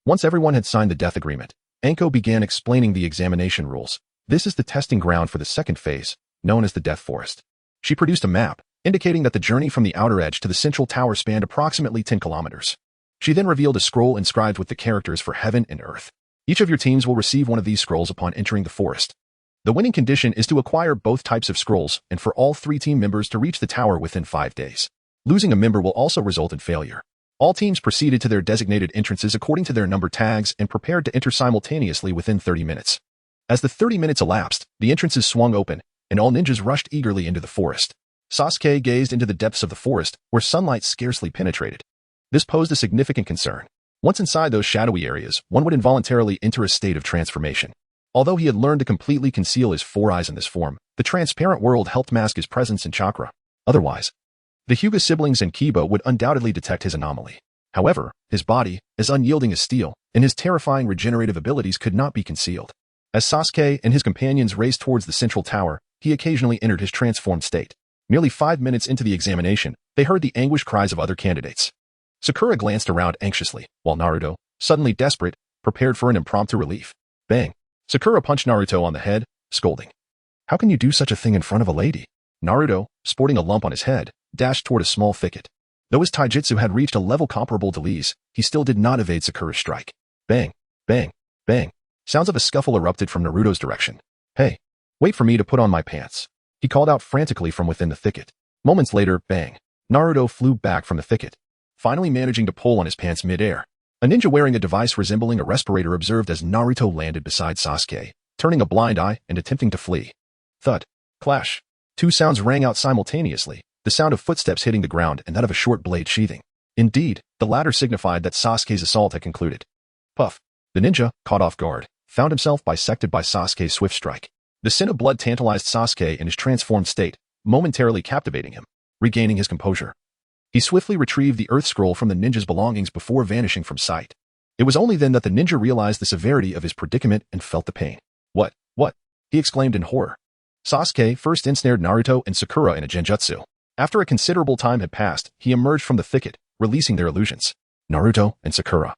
once everyone had signed the death agreement, Anko began explaining the examination rules. This is the testing ground for the second phase, known as the Death Forest. She produced a map, indicating that the journey from the outer edge to the central tower spanned approximately 10 kilometers. She then revealed a scroll inscribed with the characters for heaven and earth. Each of your teams will receive one of these scrolls upon entering the forest. The winning condition is to acquire both types of scrolls and for all 3 team members to reach the tower within 5 days. Losing a member will also result in failure. All teams proceeded to their designated entrances according to their number tags and prepared to enter simultaneously within 30 minutes. As the 30 minutes elapsed, the entrances swung open, and all ninjas rushed eagerly into the forest. Sasuke gazed into the depths of the forest, where sunlight scarcely penetrated. This posed a significant concern. Once inside those shadowy areas, one would involuntarily enter a state of transformation. Although he had learned to completely conceal his 4 eyes in this form, the transparent world helped mask his presence and chakra. Otherwise, the Hyuga siblings and Kiba would undoubtedly detect his anomaly. However, his body, as unyielding as steel, and his terrifying regenerative abilities could not be concealed. As Sasuke and his companions raced towards the central tower, he occasionally entered his transformed state. Nearly 5 minutes into the examination, they heard the anguished cries of other candidates. Sakura glanced around anxiously, while Naruto, suddenly desperate, prepared for an impromptu relief. Bang! Sakura punched Naruto on the head, scolding. How can you do such a thing in front of a lady? Naruto, sporting a lump on his head, dashed toward a small thicket. Though his taijutsu had reached a level comparable to Lee's, he still did not evade Sakura's strike. Bang! Bang! Bang! Sounds of a scuffle erupted from Naruto's direction. Hey, wait for me to put on my pants. He called out frantically from within the thicket. Moments later, bang! Naruto flew back from the thicket, finally managing to pull on his pants mid-air. A ninja wearing a device resembling a respirator observed as Naruto landed beside Sasuke, turning a blind eye and attempting to flee. Thud. Clash. Two sounds rang out simultaneously, the sound of footsteps hitting the ground and that of a short blade sheathing. Indeed, the latter signified that Sasuke's assault had concluded. Puff. The ninja, caught off guard, found himself bisected by Sasuke's swift strike. The sin of blood tantalized Sasuke in his transformed state, momentarily captivating him. Regaining his composure, he swiftly retrieved the earth scroll from the ninja's belongings before vanishing from sight. It was only then that the ninja realized the severity of his predicament and felt the pain. What? He exclaimed in horror. Sasuke first ensnared Naruto and Sakura in a genjutsu. After a considerable time had passed, he emerged from the thicket, releasing their illusions. Naruto and Sakura,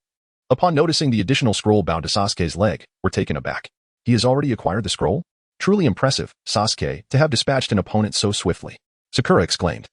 upon noticing the additional scroll bound to Sasuke's leg, were taken aback. He has already acquired the scroll? Truly impressive, Sasuke, to have dispatched an opponent so swiftly. Sakura exclaimed,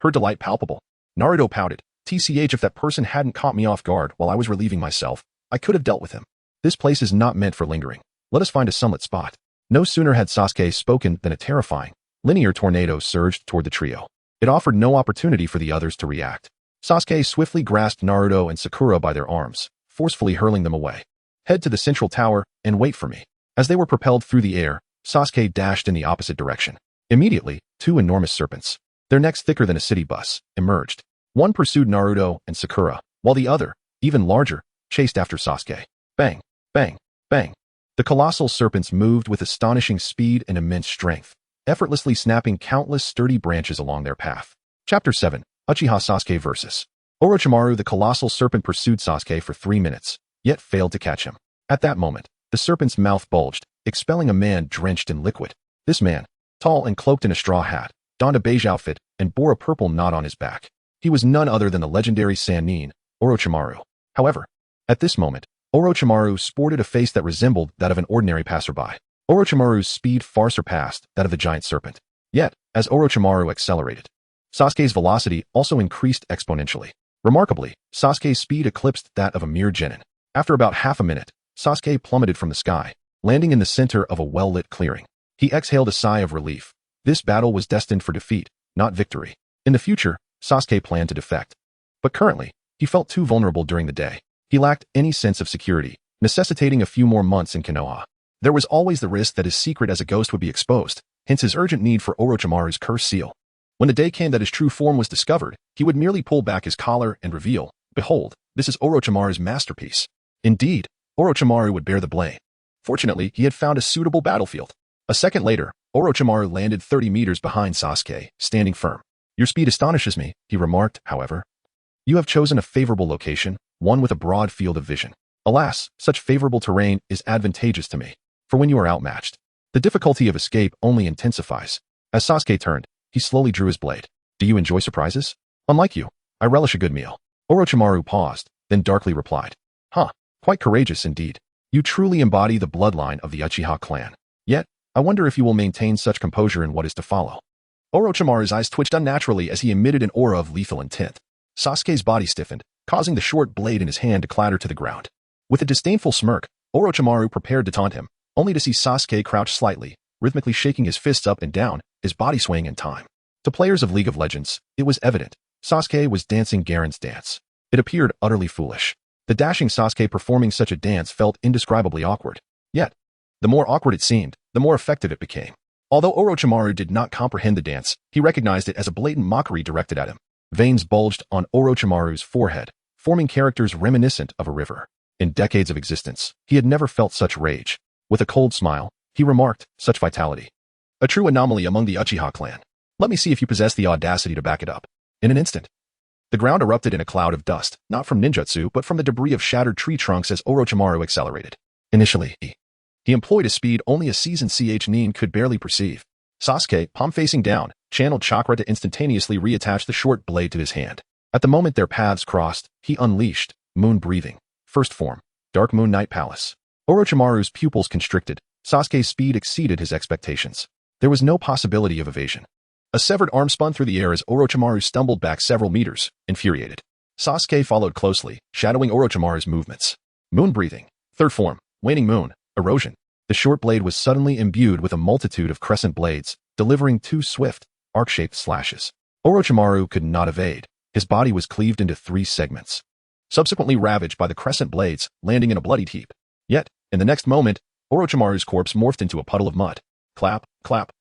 her delight palpable. Naruto pouted, TCH, if that person hadn't caught me off guard while I was relieving myself, I could have dealt with him. This place is not meant for lingering. Let us find a sunlit spot. No sooner had Sasuke spoken than a terrifying, linear tornado surged toward the trio. It offered no opportunity for the others to react. Sasuke swiftly grasped Naruto and Sakura by their arms, forcefully hurling them away. Head to the central tower and wait for me. As they were propelled through the air, Sasuke dashed in the opposite direction. Immediately, two enormous serpents, their necks thicker than a city bus, emerged. One pursued Naruto and Sakura, while the other, even larger, chased after Sasuke. Bang, bang, bang. The colossal serpents moved with astonishing speed and immense strength, effortlessly snapping countless sturdy branches along their path. Chapter 7. Uchiha Sasuke vs. Orochimaru. The colossal serpent pursued Sasuke for 3 minutes, yet failed to catch him. At that moment, the serpent's mouth bulged, expelling a man drenched in liquid. This man, tall and cloaked in a straw hat, donned a beige outfit, and bore a purple knot on his back. He was none other than the legendary Sannin, Orochimaru. However, at this moment, Orochimaru sported a face that resembled that of an ordinary passerby. Orochimaru's speed far surpassed that of the giant serpent. Yet, as Orochimaru accelerated, Sasuke's velocity also increased exponentially. Remarkably, Sasuke's speed eclipsed that of a mere genin. After about half a minute, Sasuke plummeted from the sky, landing in the center of a well-lit clearing. He exhaled a sigh of relief. This battle was destined for defeat, not victory. In the future, Sasuke planned to defect. But currently, he felt too vulnerable during the day. He lacked any sense of security, necessitating a few more months in Konoha. There was always the risk that his secret as a ghost would be exposed, hence his urgent need for Orochimaru's cursed seal. When the day came that his true form was discovered, he would merely pull back his collar and reveal, behold, this is Orochimaru's masterpiece. Indeed, Orochimaru would bear the blame. Fortunately, he had found a suitable battlefield. A second later, Orochimaru landed 30 meters behind Sasuke, standing firm. Your speed astonishes me, he remarked, however. You have chosen a favorable location, one with a broad field of vision. Alas, such favorable terrain is advantageous to me, for when you are outmatched, the difficulty of escape only intensifies. As Sasuke turned, he slowly drew his blade. Do you enjoy surprises? Unlike you, I relish a good meal. Orochimaru paused, then darkly replied. Quite courageous indeed. You truly embody the bloodline of the Uchiha clan. Yet, I wonder if you will maintain such composure in what is to follow. Orochimaru's eyes twitched unnaturally as he emitted an aura of lethal intent. Sasuke's body stiffened, causing the short blade in his hand to clatter to the ground. With a disdainful smirk, Orochimaru prepared to taunt him, only to see Sasuke crouch slightly, rhythmically shaking his fists up and down, his body swaying in time. To players of League of Legends, it was evident. Sasuke was dancing Garen's dance. It appeared utterly foolish. The dashing Sasuke performing such a dance felt indescribably awkward. Yet, the more awkward it seemed, the more effective it became. Although Orochimaru did not comprehend the dance, he recognized it as a blatant mockery directed at him. Veins bulged on Orochimaru's forehead, forming characters reminiscent of a river. In decades of existence, he had never felt such rage. With a cold smile, he remarked, such vitality. A true anomaly among the Uchiha clan. Let me see if you possess the audacity to back it up. In an instant, the ground erupted in a cloud of dust, not from ninjutsu but from the debris of shattered tree trunks as Orochimaru accelerated. Initially, he employed a speed only a seasoned Nin could barely perceive. Sasuke, palm facing down, channeled chakra to instantaneously reattach the short blade to his hand. At the moment their paths crossed, he unleashed, moon breathing, first form, Dark Moon Night Palace. Orochimaru's pupils constricted. Sasuke's speed exceeded his expectations. There was no possibility of evasion. A severed arm spun through the air as Orochimaru stumbled back several meters, infuriated. Sasuke followed closely, shadowing Orochimaru's movements. Moon breathing, third form, waning moon, erosion. The short blade was suddenly imbued with a multitude of crescent blades, delivering 2 swift, arc-shaped slashes. Orochimaru could not evade. His body was cleaved into 3 segments, subsequently ravaged by the crescent blades, landing in a bloodied heap. Yet, in the next moment, Orochimaru's corpse morphed into a puddle of mud. Clap, clap,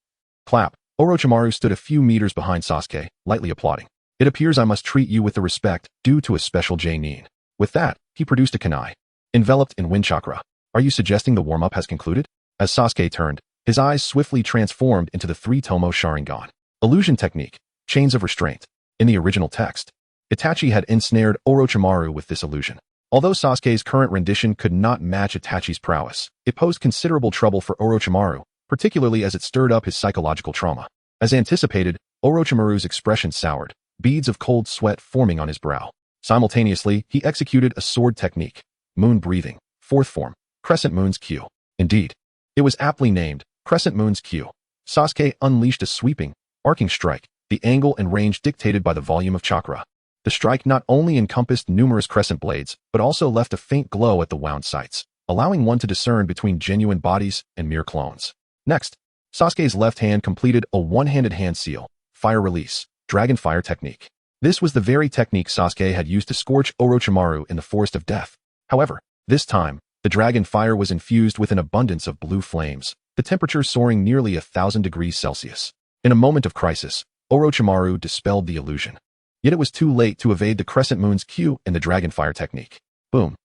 Clap. Orochimaru stood a few meters behind Sasuke, lightly applauding. It appears I must treat you with the respect due to a special J-nin. With that, he produced a kunai. Enveloped in wind chakra. Are you suggesting the warm-up has concluded? As Sasuke turned, his eyes swiftly transformed into the three-tomo Sharingan. Illusion technique. Chains of restraint. In the original text, Itachi had ensnared Orochimaru with this illusion. Although Sasuke's current rendition could not match Itachi's prowess, it posed considerable trouble for Orochimaru, particularly as it stirred up his psychological trauma. As anticipated, Orochimaru's expression soured, beads of cold sweat forming on his brow. Simultaneously, he executed a sword technique. Moon breathing. Fourth form. Crescent Moon's Q. Indeed. It was aptly named, Crescent Moon's Q. Sasuke unleashed a sweeping, arcing strike, the angle and range dictated by the volume of chakra. The strike not only encompassed numerous crescent blades, but also left a faint glow at the wound sites, allowing one to discern between genuine bodies and mere clones. Next, Sasuke's left hand completed a one-handed hand seal, fire release, dragon fire technique. This was the very technique Sasuke had used to scorch Orochimaru in the Forest of Death. However, this time, the dragon fire was infused with an abundance of blue flames, the temperature soaring nearly 1,000 degrees Celsius. In a moment of crisis, Orochimaru dispelled the illusion. Yet it was too late to evade the Crescent Moon's Q and the dragon fire technique. Boom.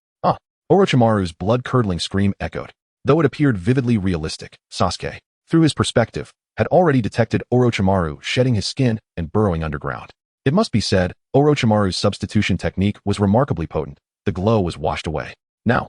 Orochimaru's blood-curdling scream echoed. Though it appeared vividly realistic, Sasuke, through his perspective, had already detected Orochimaru shedding his skin and burrowing underground. It must be said, Orochimaru's substitution technique was remarkably potent. The glow was washed away. Now,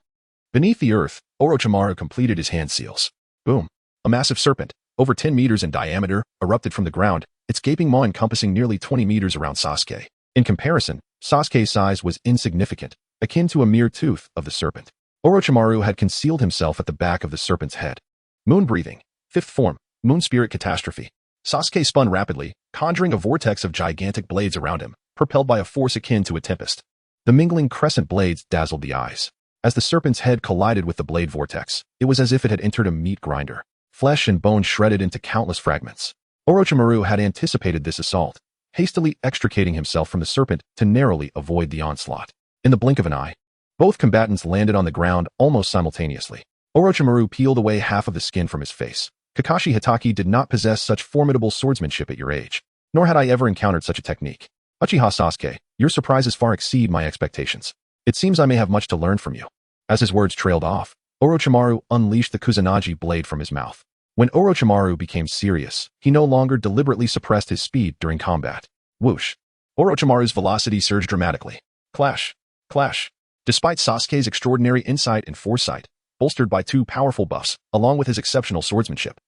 beneath the earth, Orochimaru completed his hand seals. Boom. A massive serpent, over 10 meters in diameter, erupted from the ground, its gaping maw encompassing nearly 20 meters around Sasuke. In comparison, Sasuke's size was insignificant, akin to a mere tooth of the serpent. Orochimaru had concealed himself at the back of the serpent's head. Moon breathing. Fifth form. Moon spirit catastrophe. Sasuke spun rapidly, conjuring a vortex of gigantic blades around him, propelled by a force akin to a tempest. The mingling crescent blades dazzled the eyes. As the serpent's head collided with the blade vortex, it was as if it had entered a meat grinder. Flesh and bone shredded into countless fragments. Orochimaru had anticipated this assault, hastily extricating himself from the serpent to narrowly avoid the onslaught. In the blink of an eye, both combatants landed on the ground almost simultaneously. Orochimaru peeled away half of the skin from his face. Kakashi Hatake did not possess such formidable swordsmanship at your age, nor had I ever encountered such a technique. Uchiha Sasuke, your surprises far exceed my expectations. It seems I may have much to learn from you. As his words trailed off, Orochimaru unleashed the Kusanagi blade from his mouth. When Orochimaru became serious, he no longer deliberately suppressed his speed during combat. Whoosh. Orochimaru's velocity surged dramatically. Clash. Clash. Despite Sasuke's extraordinary insight and foresight, bolstered by two powerful buffs, along with his exceptional swordsmanship,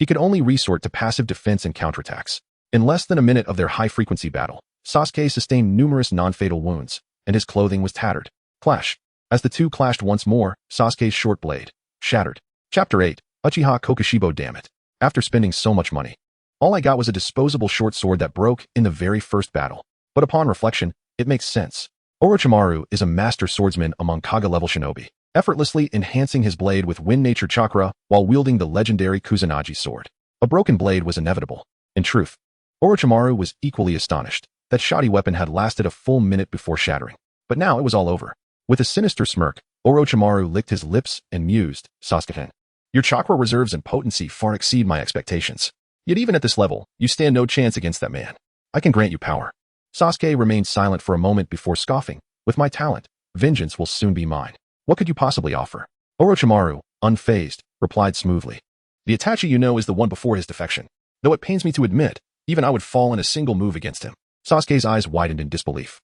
he could only resort to passive defense and counterattacks. In less than a minute of their high-frequency battle, Sasuke sustained numerous non-fatal wounds, and his clothing was tattered. Clash. As the two clashed once more, Sasuke's short blade shattered. Chapter 8. Uchiha Kokushibori, damn it. After spending so much money, all I got was a disposable short sword that broke in the very first battle. But upon reflection, it makes sense. Orochimaru is a master swordsman among Kaga-level shinobi, effortlessly enhancing his blade with wind nature chakra while wielding the legendary Kusanagi sword. A broken blade was inevitable. In truth, Orochimaru was equally astonished. That shoddy weapon had lasted a full minute before shattering. But now it was all over. With a sinister smirk, Orochimaru licked his lips and mused, Sasuke, your chakra reserves and potency far exceed my expectations. Yet even at this level, you stand no chance against that man. I can grant you power. Sasuke remained silent for a moment before scoffing. With my talent, vengeance will soon be mine. What could you possibly offer? Orochimaru, unfazed, replied smoothly. The Itachi you know is the one before his defection. Though it pains me to admit, even I would fall in a single move against him. Sasuke's eyes widened in disbelief.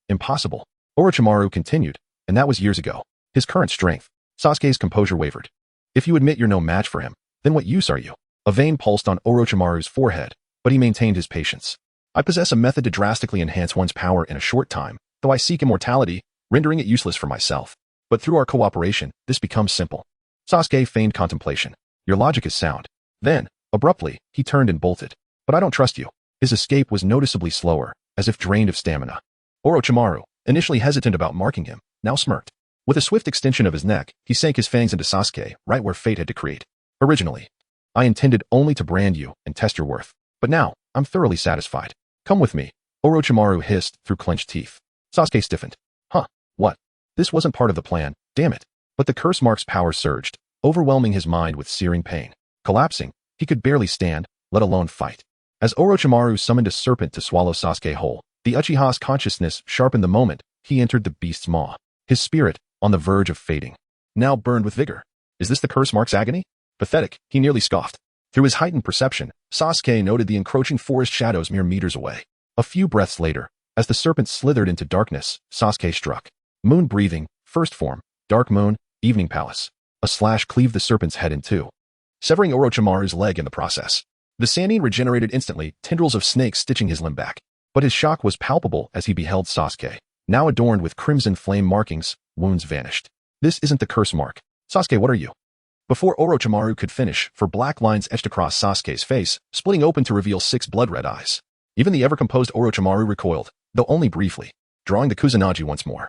Impossible. Orochimaru continued, and that was years ago. His current strength. Sasuke's composure wavered. If you admit you're no match for him, then what use are you? A vein pulsed on Orochimaru's forehead, but he maintained his patience. I possess a method to drastically enhance one's power in a short time, though I seek immortality, rendering it useless for myself. But through our cooperation, this becomes simple. Sasuke feigned contemplation. Your logic is sound. Then, abruptly, he turned and bolted. But I don't trust you. His escape was noticeably slower, as if drained of stamina. Orochimaru, initially hesitant about marking him, now smirked. With a swift extension of his neck, he sank his fangs into Sasuke, right where fate had decreed. Originally, I intended only to brand you and test your worth. But now, I'm thoroughly satisfied. Come with me, Orochimaru hissed through clenched teeth. Sasuke stiffened. What? This wasn't part of the plan, damn it. But the curse mark's power surged, overwhelming his mind with searing pain. Collapsing, he could barely stand, let alone fight. As Orochimaru summoned a serpent to swallow Sasuke whole, the Uchiha's consciousness sharpened the moment he entered the beast's maw. His spirit, on the verge of fading, now burned with vigor. Is this the curse mark's agony? Pathetic, he nearly scoffed. Through his heightened perception, Sasuke noted the encroaching forest shadows mere meters away. A few breaths later, as the serpent slithered into darkness, Sasuke struck. Moon breathing, first form, dark moon, evening palace. A slash cleaved the serpent's head in two, severing Orochimaru's leg in the process. The Sannin regenerated instantly, tendrils of snakes stitching his limb back. But his shock was palpable as he beheld Sasuke, now adorned with crimson flame markings. Wounds vanished. This isn't the curse mark. Sasuke, what are you? Before Orochimaru could finish, for black lines etched across Sasuke's face, splitting open to reveal 6 blood-red eyes. Even the ever-composed Orochimaru recoiled, though only briefly, drawing the Kusanagi once more.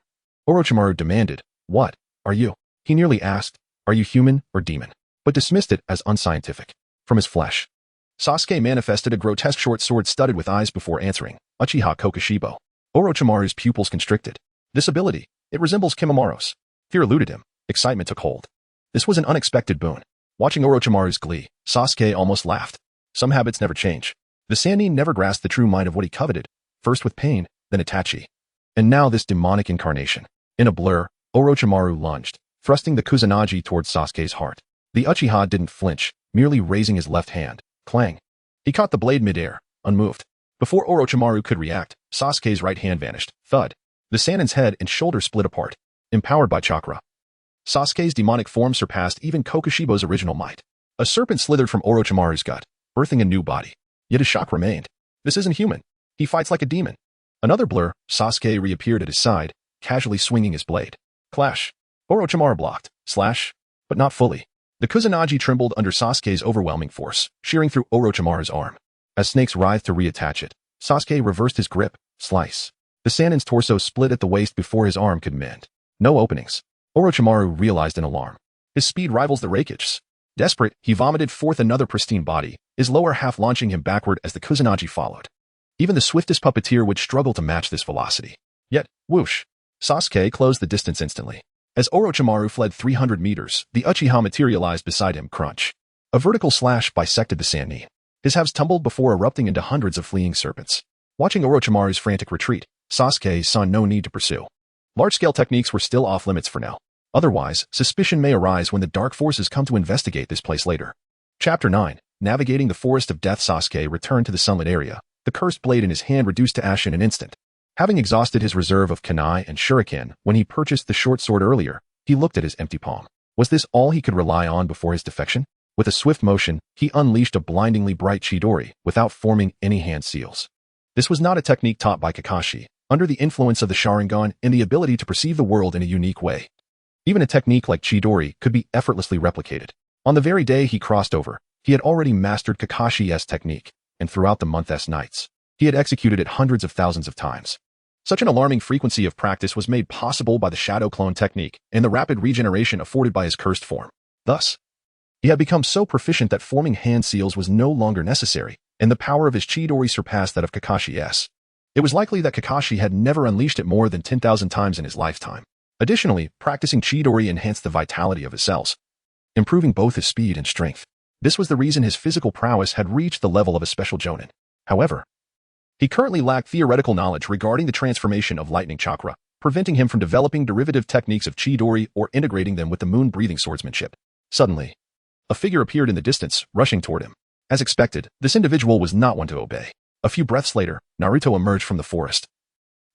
Orochimaru demanded, "What are you?" He nearly asked, "Are you human or demon?" but dismissed it as unscientific. From his flesh, Sasuke manifested a grotesque short sword studded with eyes before answering, Uchiha Kokushibori. Orochimaru's pupils constricted. This ability, it resembles Kimimura's. Fear eluded him. Excitement took hold. This was an unexpected boon. Watching Orochimaru's glee, Sasuke almost laughed. Some habits never change. The Sannin never grasped the true mind of what he coveted, first with pain, then Itachi. And now this demonic incarnation. In a blur, Orochimaru lunged, thrusting the Kusanagi towards Sasuke's heart. The Uchiha didn't flinch, merely raising his left hand. Clang. He caught the blade midair, unmoved. Before Orochimaru could react, Sasuke's right hand vanished. Thud. The Sannin's head and shoulder split apart, empowered by chakra. Sasuke's demonic form surpassed even Kokushibori's original might. A serpent slithered from Orochimaru's gut, birthing a new body. Yet his shock remained. This isn't human. He fights like a demon. Another blur, Sasuke reappeared at his side, casually swinging his blade. Clash. Orochimaru blocked. Slash. But not fully. The Kusanagi trembled under Sasuke's overwhelming force, shearing through Orochimaru's arm. As snakes writhed to reattach it, Sasuke reversed his grip. Slice. The Sannin's torso split at the waist before his arm could mend. No openings. Orochimaru realized in alarm. His speed rivals the Raikage. Desperate, he vomited forth another pristine body, his lower half launching him backward as the Kusanagi followed. Even the swiftest puppeteer would struggle to match this velocity. Yet, whoosh. Sasuke closed the distance instantly. As Orochimaru fled 300 meters, the Uchiha materialized beside him. Crunch. A vertical slash bisected the Sannin. His halves tumbled before erupting into hundreds of fleeing serpents. Watching Orochimaru's frantic retreat, Sasuke saw no need to pursue. Large-scale techniques were still off-limits for now. Otherwise, suspicion may arise when the dark forces come to investigate this place later. Chapter 9. Navigating the Forest of Death. Sasuke returned to the sunlit area, the cursed blade in his hand reduced to ash in an instant. Having exhausted his reserve of kunai and shuriken when he purchased the short sword earlier, he looked at his empty palm. Was this all he could rely on before his defection? With a swift motion, he unleashed a blindingly bright Chidori without forming any hand seals. This was not a technique taught by Kakashi, under the influence of the Sharingan and the ability to perceive the world in a unique way. Even a technique like Chidori could be effortlessly replicated. On the very day he crossed over, he had already mastered Kakashi's technique, and throughout the month's nights, he had executed it hundreds of thousands of times. Such an alarming frequency of practice was made possible by the shadow clone technique and the rapid regeneration afforded by his cursed form. Thus, he had become so proficient that forming hand seals was no longer necessary, and the power of his Chidori surpassed that of Kakashi's. It was likely that Kakashi had never unleashed it more than 10,000 times in his lifetime. Additionally, practicing Chidori enhanced the vitality of his cells, improving both his speed and strength. This was the reason his physical prowess had reached the level of a special jonin. However, he currently lacked theoretical knowledge regarding the transformation of lightning chakra, preventing him from developing derivative techniques of Chidori or integrating them with the moon-breathing swordsmanship. Suddenly, a figure appeared in the distance, rushing toward him. As expected, this individual was not one to obey. A few breaths later, Naruto emerged from the forest,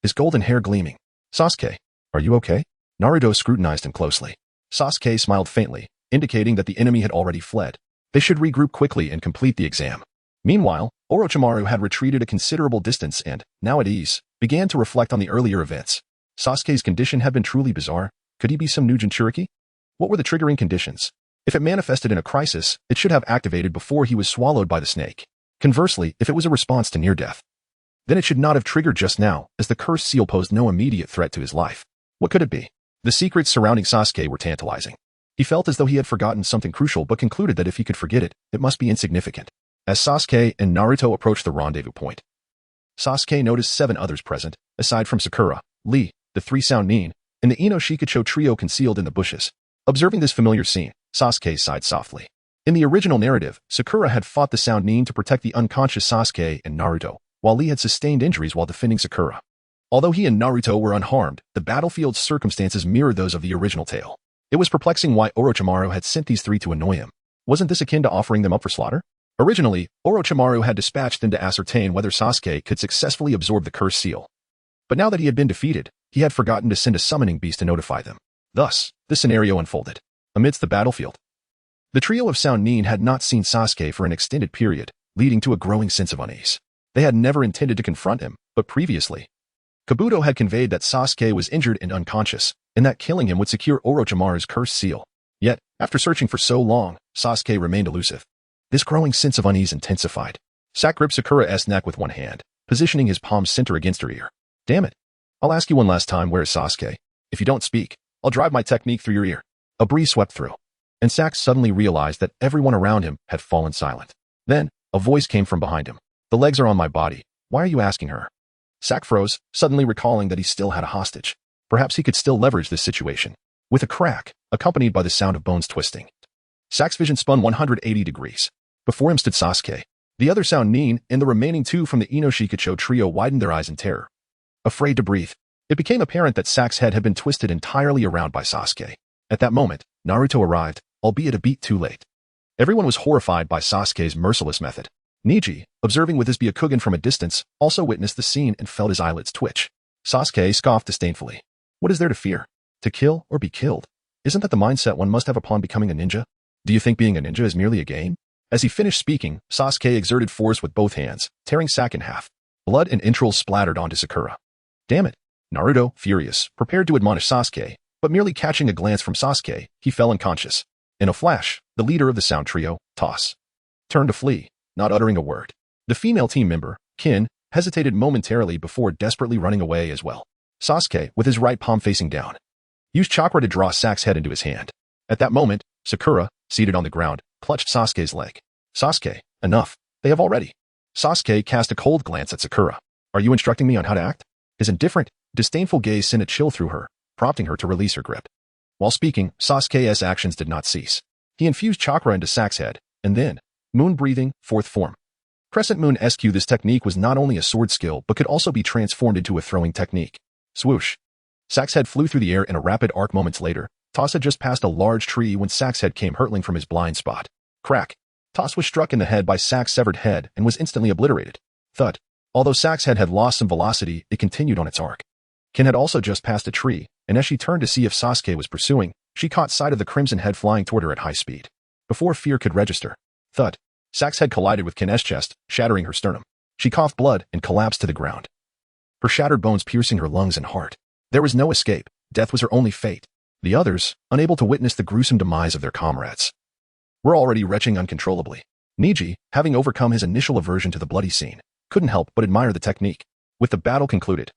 his golden hair gleaming. "Sasuke, are you okay?" Naruto scrutinized him closely. Sasuke smiled faintly, indicating that the enemy had already fled. They should regroup quickly and complete the exam. Meanwhile, Orochimaru had retreated a considerable distance and, now at ease, began to reflect on the earlier events. Sasuke's condition had been truly bizarre. Could he be some new Jinchuriki? What were the triggering conditions? If it manifested in a crisis, it should have activated before he was swallowed by the snake. Conversely, if it was a response to near death, then it should not have triggered just now, as the cursed seal posed no immediate threat to his life. What could it be? The secrets surrounding Sasuke were tantalizing. He felt as though he had forgotten something crucial but concluded that if he could forget it, it must be insignificant. As Sasuke and Naruto approached the rendezvous point, Sasuke noticed 7 others present, aside from Sakura, Lee, the 3 Sannin, and the Ino Shikacho trio concealed in the bushes. Observing this familiar scene, Sasuke sighed softly. In the original narrative, Sakura had fought the Sound Nin to protect the unconscious Sasuke and Naruto, while Lee had sustained injuries while defending Sakura. Although he and Naruto were unharmed, the battlefield's circumstances mirrored those of the original tale. It was perplexing why Orochimaru had sent these three to annoy him. Wasn't this akin to offering them up for slaughter? Originally, Orochimaru had dispatched them to ascertain whether Sasuke could successfully absorb the cursed seal. But now that he had been defeated, he had forgotten to send a summoning beast to notify them. Thus, this scenario unfolded. Amidst the battlefield, the trio of Sound Nin had not seen Sasuke for an extended period, leading to a growing sense of unease. They had never intended to confront him, but previously, Kabuto had conveyed that Sasuke was injured and unconscious, and that killing him would secure Orochimaru's cursed seal. Yet, after searching for so long, Sasuke remained elusive. This growing sense of unease intensified. Sak gripped Sakura's neck with one hand, positioning his palm center against her ear. Damn it. I'll ask you one last time, where is Sasuke? If you don't speak, I'll drive my technique through your ear. A breeze swept through, and Sak suddenly realized that everyone around him had fallen silent. Then, a voice came from behind him. The legs are on my body. Why are you asking her? Sak froze, suddenly recalling that he still had a hostage. Perhaps he could still leverage this situation. With a crack, accompanied by the sound of bones twisting, Sak's vision spun 180 degrees. Before him stood Sasuke. The other Sound Nin and the remaining two from the Inoshikacho trio widened their eyes in terror. Afraid to breathe, it became apparent that Sak's head had been twisted entirely around by Sasuke. At that moment, Naruto arrived, albeit a beat too late. Everyone was horrified by Sasuke's merciless method. Niji, observing with his Byakugan from a distance, also witnessed the scene and felt his eyelids twitch. Sasuke scoffed disdainfully. What is there to fear? To kill or be killed? Isn't that the mindset one must have upon becoming a ninja? Do you think being a ninja is merely a game? As he finished speaking, Sasuke exerted force with both hands, tearing Sak in half. Blood and entrails splattered onto Sakura. Damn it! Naruto, furious, prepared to admonish Sasuke, but merely catching a glance from Sasuke, he fell unconscious. In a flash, the leader of the Sound Trio, Toss, turned to flee, not uttering a word. The female team member, Kin, hesitated momentarily before desperately running away as well. Sasuke, with his right palm facing down, used chakra to draw Sak's head into his hand. At that moment, Sakura, seated on the ground, clutched Sasuke's leg. Sasuke, enough. They have already. Sasuke cast a cold glance at Sakura. Are you instructing me on how to act? His indifferent, disdainful gaze sent a chill through her, prompting her to release her grip. While speaking, Sasuke's actions did not cease. He infused chakra into Sak's head, and then, moon breathing, fourth form. Crescent Moon SQ. This technique was not only a sword skill but could also be transformed into a throwing technique. Swoosh. Sak's head flew through the air in a rapid arc. Moments later, Toss had just passed a large tree when Sak's head came hurtling from his blind spot. Crack. Toss was struck in the head by Sak's severed head and was instantly obliterated. Thud. Although Sak's head had lost some velocity, it continued on its arc. Kin had also just passed a tree, and as she turned to see if Sasuke was pursuing, she caught sight of the crimson head flying toward her at high speed. Before fear could register, thud. Sak's head collided with Kin's chest, shattering her sternum. She coughed blood and collapsed to the ground, her shattered bones piercing her lungs and heart. There was no escape. Death was her only fate. The others, unable to witness the gruesome demise of their comrades, were already retching uncontrollably. Niji, having overcome his initial aversion to the bloody scene, couldn't help but admire the technique. With the battle concluded,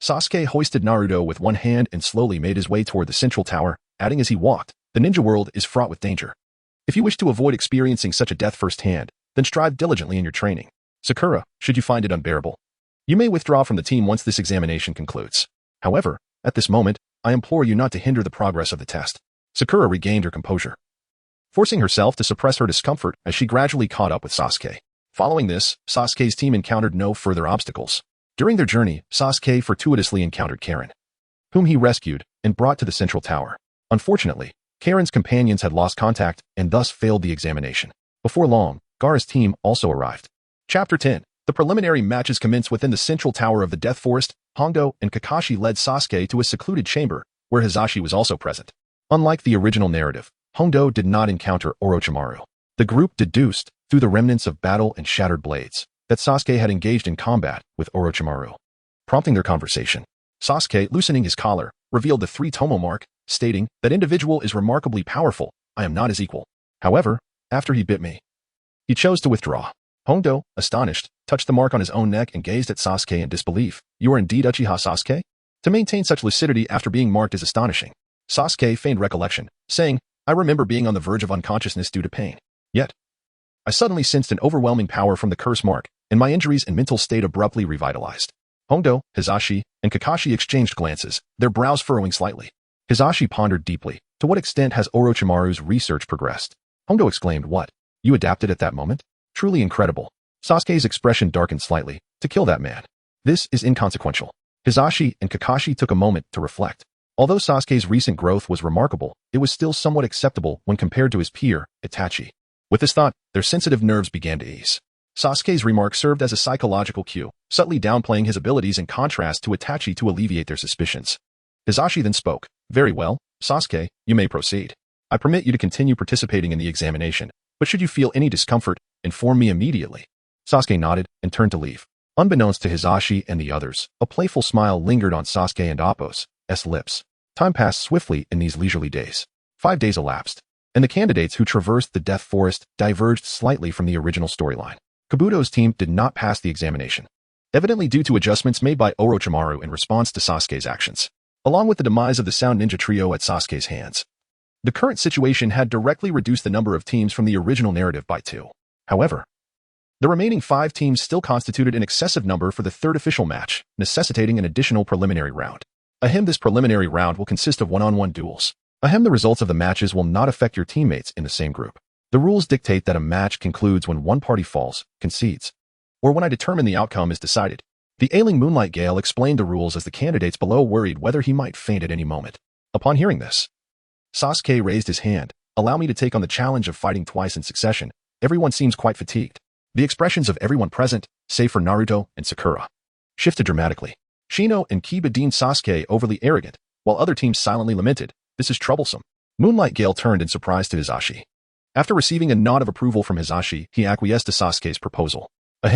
Sasuke hoisted Naruto with one hand and slowly made his way toward the central tower, adding as he walked, the ninja world is fraught with danger. If you wish to avoid experiencing such a death firsthand, then strive diligently in your training. Sakura, should you find it unbearable, you may withdraw from the team once this examination concludes. However, at this moment, I implore you not to hinder the progress of the test. Sakura regained her composure, forcing herself to suppress her discomfort as she gradually caught up with Sasuke. Following this, Sasuke's team encountered no further obstacles. During their journey, Sasuke fortuitously encountered Karen, whom he rescued and brought to the central tower. Unfortunately, Karen's companions had lost contact and thus failed the examination. Before long, Gaara's team also arrived. Chapter 10. The preliminary matches commenced within the central tower of the Death Forest. Hondo and Kakashi led Sasuke to a secluded chamber, where Hizashi was also present. Unlike the original narrative, Hondo did not encounter Orochimaru. The group deduced, through the remnants of battle and shattered blades, that Sasuke had engaged in combat with Orochimaru, prompting their conversation. Sasuke, loosening his collar, revealed the 3 tomo mark, stating, that individual is remarkably powerful, I am not his equal. However, after he bit me, he chose to withdraw. Hondo, astonished, touched the mark on his own neck and gazed at Sasuke in disbelief. You are indeed Uchiha Sasuke? To maintain such lucidity after being marked is astonishing. Sasuke feigned recollection, saying, I remember being on the verge of unconsciousness due to pain. Yet, I suddenly sensed an overwhelming power from the curse mark, and my injuries and mental state abruptly revitalized. Hondo, Hizashi, and Kakashi exchanged glances, their brows furrowing slightly. Hizashi pondered deeply. To what extent has Orochimaru's research progressed? Hondo exclaimed, "What? You adapted at that moment? Truly incredible." Sasuke's expression darkened slightly. "To kill that man. This is inconsequential." Hisashi and Kakashi took a moment to reflect. Although Sasuke's recent growth was remarkable, it was still somewhat acceptable when compared to his peer, Itachi. With this thought, their sensitive nerves began to ease. Sasuke's remark served as a psychological cue, subtly downplaying his abilities in contrast to Itachi to alleviate their suspicions. Hisashi then spoke. "Very well, Sasuke, you may proceed. I permit you to continue participating in the examination, but should you feel any discomfort, inform me immediately." Sasuke nodded and turned to leave. Unbeknownst to Hisashi and the others, a playful smile lingered on Sasuke and Appo's lips. Time passed swiftly in these leisurely days. 5 days elapsed, and the candidates who traversed the Death Forest diverged slightly from the original storyline. Kabuto's team did not pass the examination, evidently due to adjustments made by Orochimaru in response to Sasuke's actions, along with the demise of the Sound Ninja Trio at Sasuke's hands. The current situation had directly reduced the number of teams from the original narrative by 2. However, the remaining 5 teams still constituted an excessive number for the third official match, necessitating an additional preliminary round. This preliminary round will consist of one-on-one duels. The results of the matches will not affect your teammates in the same group. The rules dictate that a match concludes when one party falls, concedes, or when I determine the outcome is decided. The ailing Moonlight Gale explained the rules as the candidates below worried whether he might faint at any moment. Upon hearing this, Sasuke raised his hand. "Allow me to take on the challenge of fighting twice in succession. Everyone seems quite fatigued." The expressions of everyone present, save for Naruto and Sakura, shifted dramatically. Shino and Kiba deemed Sasuke overly arrogant, while other teams silently lamented, "This is troublesome." Moonlight Gale turned in surprise to Hisashi. After receiving a nod of approval from Hisashi, he acquiesced to Sasuke's proposal.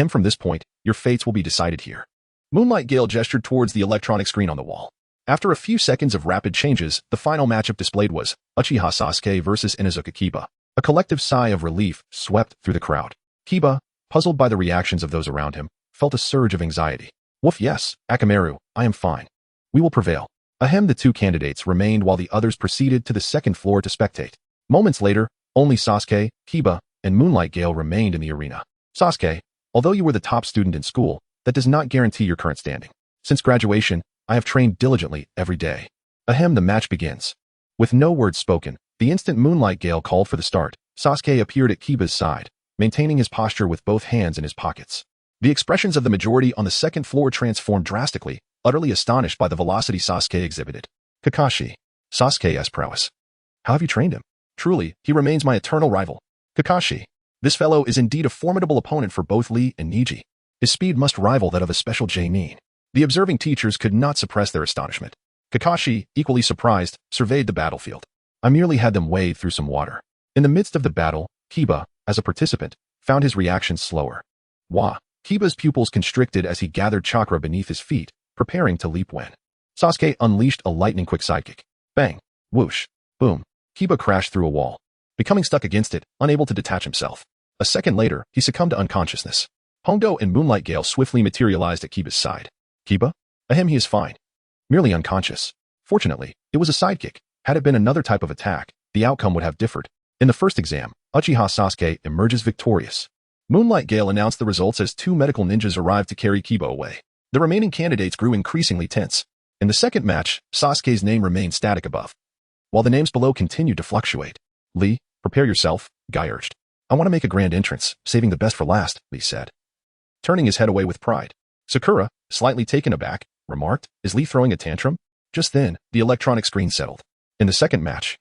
From this point, your fates will be decided here." Moonlight Gale gestured towards the electronic screen on the wall. After a few seconds of rapid changes, the final matchup displayed was Uchiha Sasuke versus Inuzuka Kiba. A collective sigh of relief swept through the crowd. Kiba, puzzled by the reactions of those around him, felt a surge of anxiety. "Woof, yes, Akamaru, I am fine. We will prevail." The 2 candidates remained while the others proceeded to the second floor to spectate. Moments later, only Sasuke, Kiba, and Moonlight Gale remained in the arena. "Sasuke, although you were the top student in school, that does not guarantee your current standing. Since graduation, I have trained diligently every day." The match begins. With no words spoken, the instant Moonlight Gale called for the start, Sasuke appeared at Kiba's side, maintaining his posture with both hands in his pockets. The expressions of the majority on the second floor transformed drastically, utterly astonished by the velocity Sasuke exhibited. "Kakashi, Sasuke's prowess. How have you trained him? Truly, he remains my eternal rival. Kakashi, this fellow is indeed a formidable opponent for both Lee and Niji. His speed must rival that of a special J-Nin." The observing teachers could not suppress their astonishment. Kakashi, equally surprised, surveyed the battlefield. "I merely had them wade through some water." In the midst of the battle, Kiba, as a participant, found his reactions slower. Wah! Kiba's pupils constricted as he gathered chakra beneath his feet, preparing to leap when Sasuke unleashed a lightning-quick sidekick. Bang! Whoosh! Boom! Kiba crashed through a wall, becoming stuck against it, unable to detach himself. A second later, he succumbed to unconsciousness. Hondo and Moonlight Gale swiftly materialized at Kiba's side. "Kiba? He is fine. Merely unconscious." Fortunately, it was a sidekick. Had it been another type of attack, the outcome would have differed. In the first exam, Uchiha Sasuke emerges victorious. Moonlight Gale announced the results as 2 medical ninjas arrived to carry Kiba away. The remaining candidates grew increasingly tense. In the second match, Sasuke's name remained static above, while the names below continued to fluctuate. "Lee, prepare yourself," Guy urged. "I want to make a grand entrance, saving the best for last," Lee said, turning his head away with pride. Sakura, slightly taken aback, remarked, "Is Lee throwing a tantrum?" Just then, the electronic screen settled. In the second match,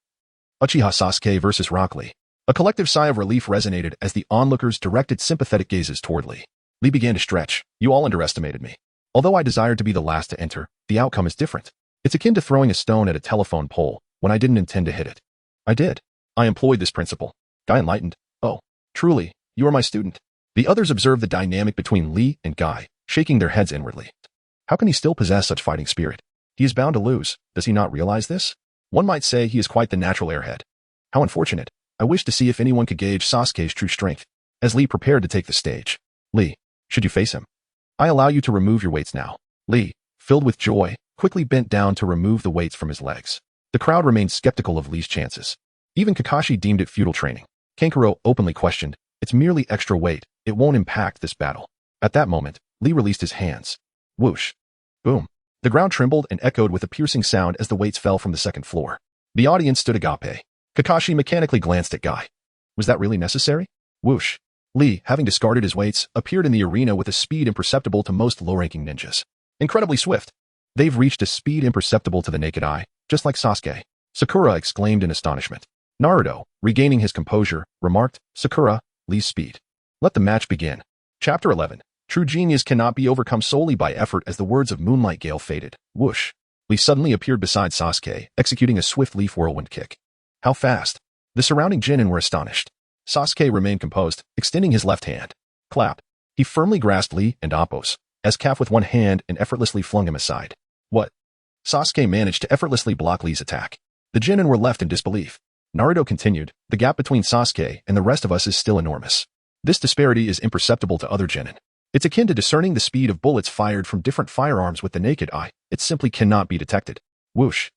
Uchiha Sasuke versus Rock Lee. A collective sigh of relief resonated as the onlookers directed sympathetic gazes toward Lee. Lee began to stretch. "You all underestimated me. Although I desired to be the last to enter, the outcome is different. It's akin to throwing a stone at a telephone pole when I didn't intend to hit it. I did. I employed this principle." Guy enlightened. "Oh, truly, you are my student." The others observed the dynamic between Lee and Guy, shaking their heads inwardly. How can he still possess such fighting spirit? He is bound to lose. Does he not realize this? One might say he is quite the natural airhead. How unfortunate. I wish to see if anyone could gauge Sasuke's true strength. As Lee prepared to take the stage. "Lee, should you face him? I allow you to remove your weights now." Lee, filled with joy, quickly bent down to remove the weights from his legs. The crowd remained skeptical of Lee's chances. Even Kakashi deemed it futile training. Kankuro openly questioned, "It's merely extra weight. It won't impact this battle." At that moment, Lee released his hands. Whoosh. Boom. The ground trembled and echoed with a piercing sound as the weights fell from the second floor. The audience stood agape. Kakashi mechanically glanced at Guy. Was that really necessary? Whoosh. Lee, having discarded his weights, appeared in the arena with a speed imperceptible to most low-ranking ninjas. Incredibly swift. They've reached a speed imperceptible to the naked eye, just like Sasuke. Sakura exclaimed in astonishment. Naruto, regaining his composure, remarked, Sakura, Lee's speed. Let the match begin. Chapter 11. True genius cannot be overcome solely by effort as the words of Moonlight Gale faded. Whoosh. Lee suddenly appeared beside Sasuke, executing a swift leaf whirlwind kick. How fast? The surrounding genin were astonished. Sasuke remained composed, extending his left hand. Clap. He firmly grasped Lee and Appos, as calf with one hand and effortlessly flung him aside. What? Sasuke managed to effortlessly block Lee's attack. The genin were left in disbelief. Naruto continued, the gap between Sasuke and the rest of us is still enormous. This disparity is imperceptible to other genin. It's akin to discerning the speed of bullets fired from different firearms with the naked eye. It simply cannot be detected. Whoosh.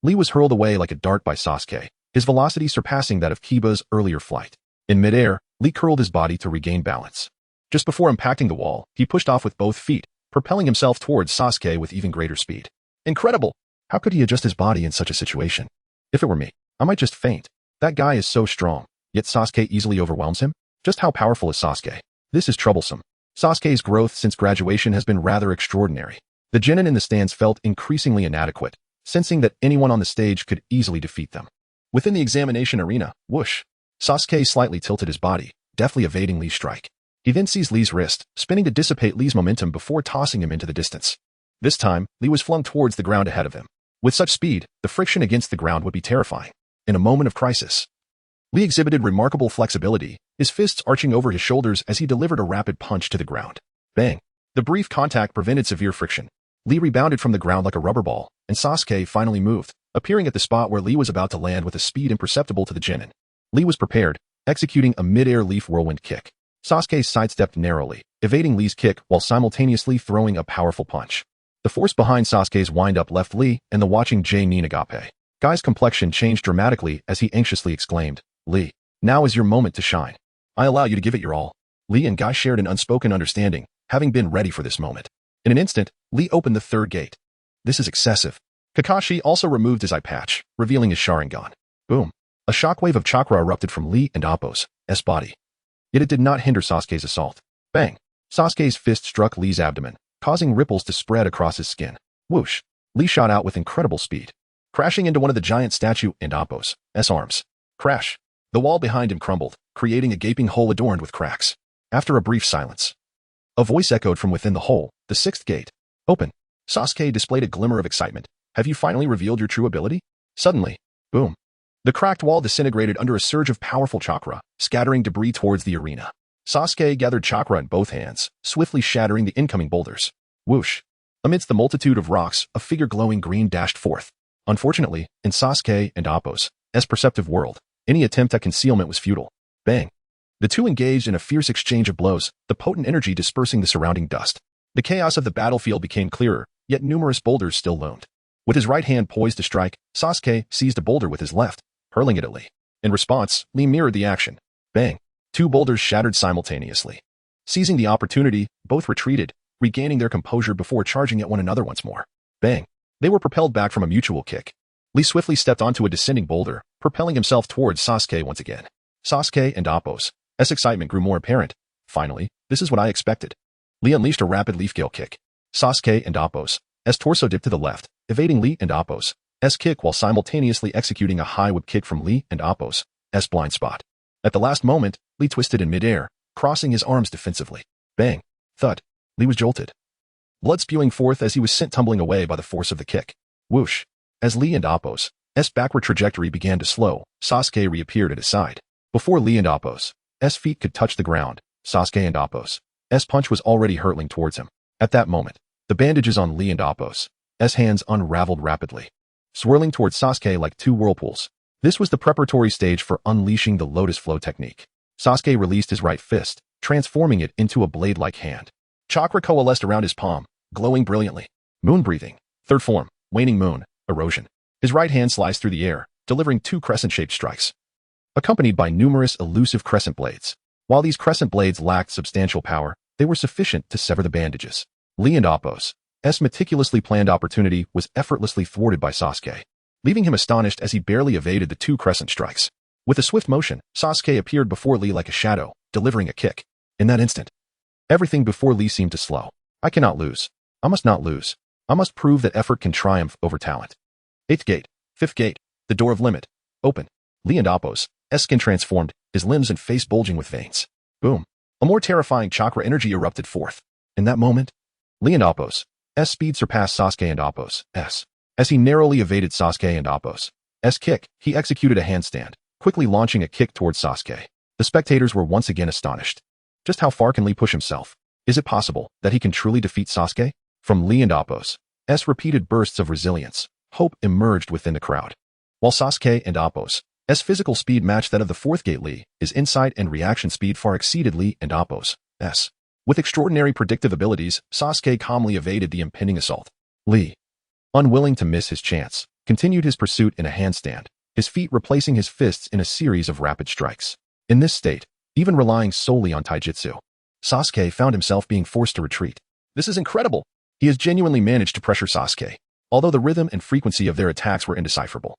Lee was hurled away like a dart by Sasuke, his velocity surpassing that of Kiba's earlier flight. In midair, Lee curled his body to regain balance. Just before impacting the wall, he pushed off with both feet, propelling himself towards Sasuke with even greater speed. Incredible! How could he adjust his body in such a situation? If it were me, I might just faint. That guy is so strong, yet Sasuke easily overwhelms him? Just how powerful is Sasuke? This is troublesome. Sasuke's growth since graduation has been rather extraordinary. The genin in the stands felt increasingly inadequate, sensing that anyone on the stage could easily defeat them. Within the examination arena, whoosh, Sasuke slightly tilted his body, deftly evading Lee's strike. He then seized Lee's wrist, spinning to dissipate Lee's momentum before tossing him into the distance. This time, Lee was flung towards the ground ahead of him. With such speed, the friction against the ground would be terrifying. In a moment of crisis, Lee exhibited remarkable flexibility, his fists arching over his shoulders as he delivered a rapid punch to the ground. Bang! The brief contact prevented severe friction. Lee rebounded from the ground like a rubber ball, and Sasuke finally moved, appearing at the spot where Lee was about to land with a speed imperceptible to the genin. Lee was prepared, executing a mid-air leaf whirlwind kick. Sasuke sidestepped narrowly, evading Lee's kick while simultaneously throwing a powerful punch. The force behind Sasuke's wind-up left Lee and the watching J Ninagape. Guy's complexion changed dramatically as he anxiously exclaimed, Lee, now is your moment to shine. I allow you to give it your all. Lee and Guy shared an unspoken understanding, having been ready for this moment. In an instant, Lee opened the third gate. This is excessive. Kakashi also removed his eye patch, revealing his Sharingan. Boom. A shockwave of chakra erupted from Lee and Appo's body. Yet it did not hinder Sasuke's assault. Bang! Sasuke's fist struck Lee's abdomen, causing ripples to spread across his skin. Whoosh! Lee shot out with incredible speed, crashing into one of the giant statue and Appo's arms. Crash! The wall behind him crumbled, creating a gaping hole adorned with cracks. After a brief silence, a voice echoed from within the hole, the sixth gate. Open! Sasuke displayed a glimmer of excitement. Have you finally revealed your true ability? Suddenly, boom! The cracked wall disintegrated under a surge of powerful chakra, scattering debris towards the arena. Sasuke gathered chakra in both hands, swiftly shattering the incoming boulders. Whoosh! Amidst the multitude of rocks, a figure glowing green dashed forth. Unfortunately, in Sasuke and Appo's perceptive world, any attempt at concealment was futile. Bang! The two engaged in a fierce exchange of blows, the potent energy dispersing the surrounding dust. The chaos of the battlefield became clearer, yet numerous boulders still loomed. With his right hand poised to strike, Sasuke seized a boulder with his left, hurling it at Lee. In response, Lee mirrored the action. Bang! Two boulders shattered simultaneously. Seizing the opportunity, both retreated, regaining their composure before charging at one another once more. Bang! They were propelled back from a mutual kick. Lee swiftly stepped onto a descending boulder, propelling himself towards Sasuke once again. Sasuke and Appo's excitement grew more apparent. Finally, this is what I expected. Lee unleashed a rapid leaf gale kick. Sasuke and Appo's torso dipped to the left, evading Lee and Appo's kick while simultaneously executing a high whip kick from Lee and Appo's blind spot. At the last moment, Lee twisted in midair, crossing his arms defensively. Bang! Thud! Lee was jolted, blood spewing forth as he was sent tumbling away by the force of the kick. Whoosh! As Lee and Appo's backward trajectory began to slow, Sasuke reappeared at his side. Before Lee and Appo's feet could touch the ground, Sasuke and Appo's punch was already hurtling towards him. At that moment, the bandages on Lee and Appo's hands unraveled rapidly, swirling towards Sasuke like two whirlpools. This was the preparatory stage for unleashing the Lotus Flow technique. Sasuke released his right fist, transforming it into a blade-like hand. Chakra coalesced around his palm, glowing brilliantly. Moon breathing. Third form. Waning moon. Erosion. His right hand sliced through the air, delivering two crescent-shaped strikes, accompanied by numerous elusive crescent blades. While these crescent blades lacked substantial power, they were sufficient to sever the bandages. Lee and Appo's meticulously planned opportunity was effortlessly thwarted by Sasuke, leaving him astonished as he barely evaded the two crescent strikes. With a swift motion, Sasuke appeared before Lee like a shadow, delivering a kick. In that instant, everything before Lee seemed to slow. I cannot lose. I must not lose. I must prove that effort can triumph over talent. 8th gate, 5th gate, the door of limit. Open. Lee and Appo's skin transformed, his limbs and face bulging with veins. Boom. A more terrifying chakra energy erupted forth. In that moment, Lee and Appo's speed surpassed Sasuke and Appo's. As he narrowly evaded Sasuke and Appo's kick, he executed a handstand, quickly launching a kick towards Sasuke. The spectators were once again astonished. Just how far can Lee push himself? Is it possible that he can truly defeat Sasuke? From Lee and Appo's repeated bursts of resilience, hope emerged within the crowd. While Sasuke and Appo's physical speed matched that of the 4th gate, Lee's insight and reaction speed far exceeded Lee and Appo's. With extraordinary predictive abilities, Sasuke calmly evaded the impending assault. Lee, unwilling to miss his chance, continued his pursuit in a handstand, his feet replacing his fists in a series of rapid strikes. In this state, even relying solely on taijutsu, Sasuke found himself being forced to retreat. This is incredible! He has genuinely managed to pressure Sasuke, although the rhythm and frequency of their attacks were indecipherable.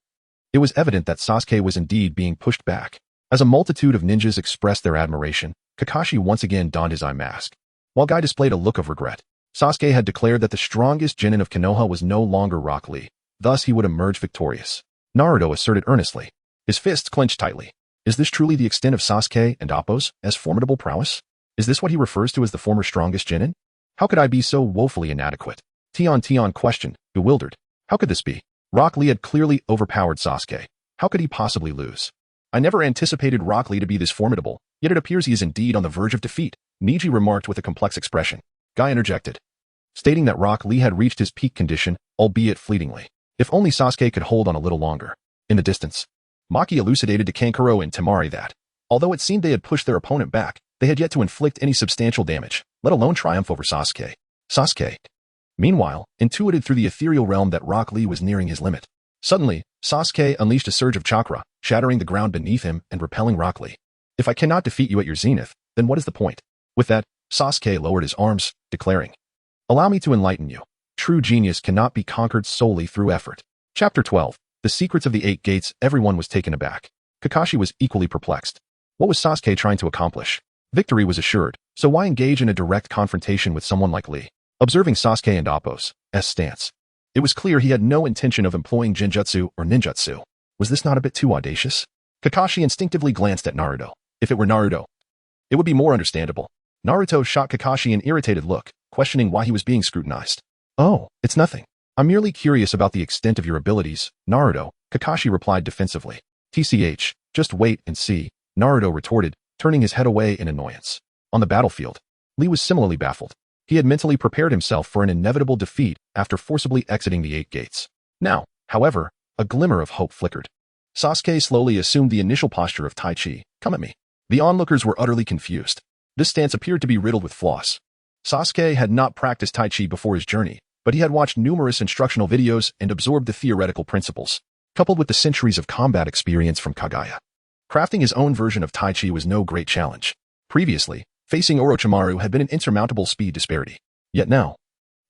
It was evident that Sasuke was indeed being pushed back. As a multitude of ninjas expressed their admiration, Kakashi once again donned his eye mask. While Guy displayed a look of regret, Sasuke had declared that the strongest genin of Konoha was no longer Rock Lee, thus he would emerge victorious. Naruto asserted earnestly, his fists clenched tightly. Is this truly the extent of Sasuke and Appo's formidable prowess? Is this what he refers to as the former strongest genin? How could I be so woefully inadequate? Tion questioned, bewildered. How could this be? Rock Lee had clearly overpowered Sasuke. How could he possibly lose? I never anticipated Rock Lee to be this formidable, yet it appears he is indeed on the verge of defeat, Neji remarked with a complex expression. Guy interjected, stating that Rock Lee had reached his peak condition, albeit fleetingly. If only Sasuke could hold on a little longer. In the distance, Maki elucidated to Kankuro and Temari that, although it seemed they had pushed their opponent back, they had yet to inflict any substantial damage, let alone triumph over Sasuke. Sasuke, meanwhile, intuited through the ethereal realm that Rock Lee was nearing his limit. Suddenly, Sasuke unleashed a surge of chakra, shattering the ground beneath him and repelling Rock Lee. If I cannot defeat you at your zenith, then what is the point? With that, Sasuke lowered his arms, declaring, allow me to enlighten you. True genius cannot be conquered solely through effort. Chapter 12. The Secrets of the 8 Gates. Everyone was taken aback. Kakashi was equally perplexed. What was Sasuke trying to accomplish? Victory was assured, so why engage in a direct confrontation with someone like Lee? Observing Sasuke and Appo's stance, it was clear he had no intention of employing genjutsu or ninjutsu. Was this not a bit too audacious? Kakashi instinctively glanced at Naruto. If it were Naruto, it would be more understandable. Naruto shot Kakashi an irritated look, questioning why he was being scrutinized. Oh, it's nothing. I'm merely curious about the extent of your abilities, Naruto, Kakashi replied defensively. TCH, just wait and see, Naruto retorted, turning his head away in annoyance. On the battlefield, Lee was similarly baffled. He had mentally prepared himself for an inevitable defeat after forcibly exiting the 8 gates. Now, however, a glimmer of hope flickered. Sasuke slowly assumed the initial posture of Tai Chi. Come at me. The onlookers were utterly confused. This stance appeared to be riddled with flaws. Sasuke had not practiced Tai Chi before his journey, but he had watched numerous instructional videos and absorbed the theoretical principles, coupled with the centuries of combat experience from Kagaya. Crafting his own version of Tai Chi was no great challenge. Previously, facing Orochimaru had been an insurmountable speed disparity. Yet now,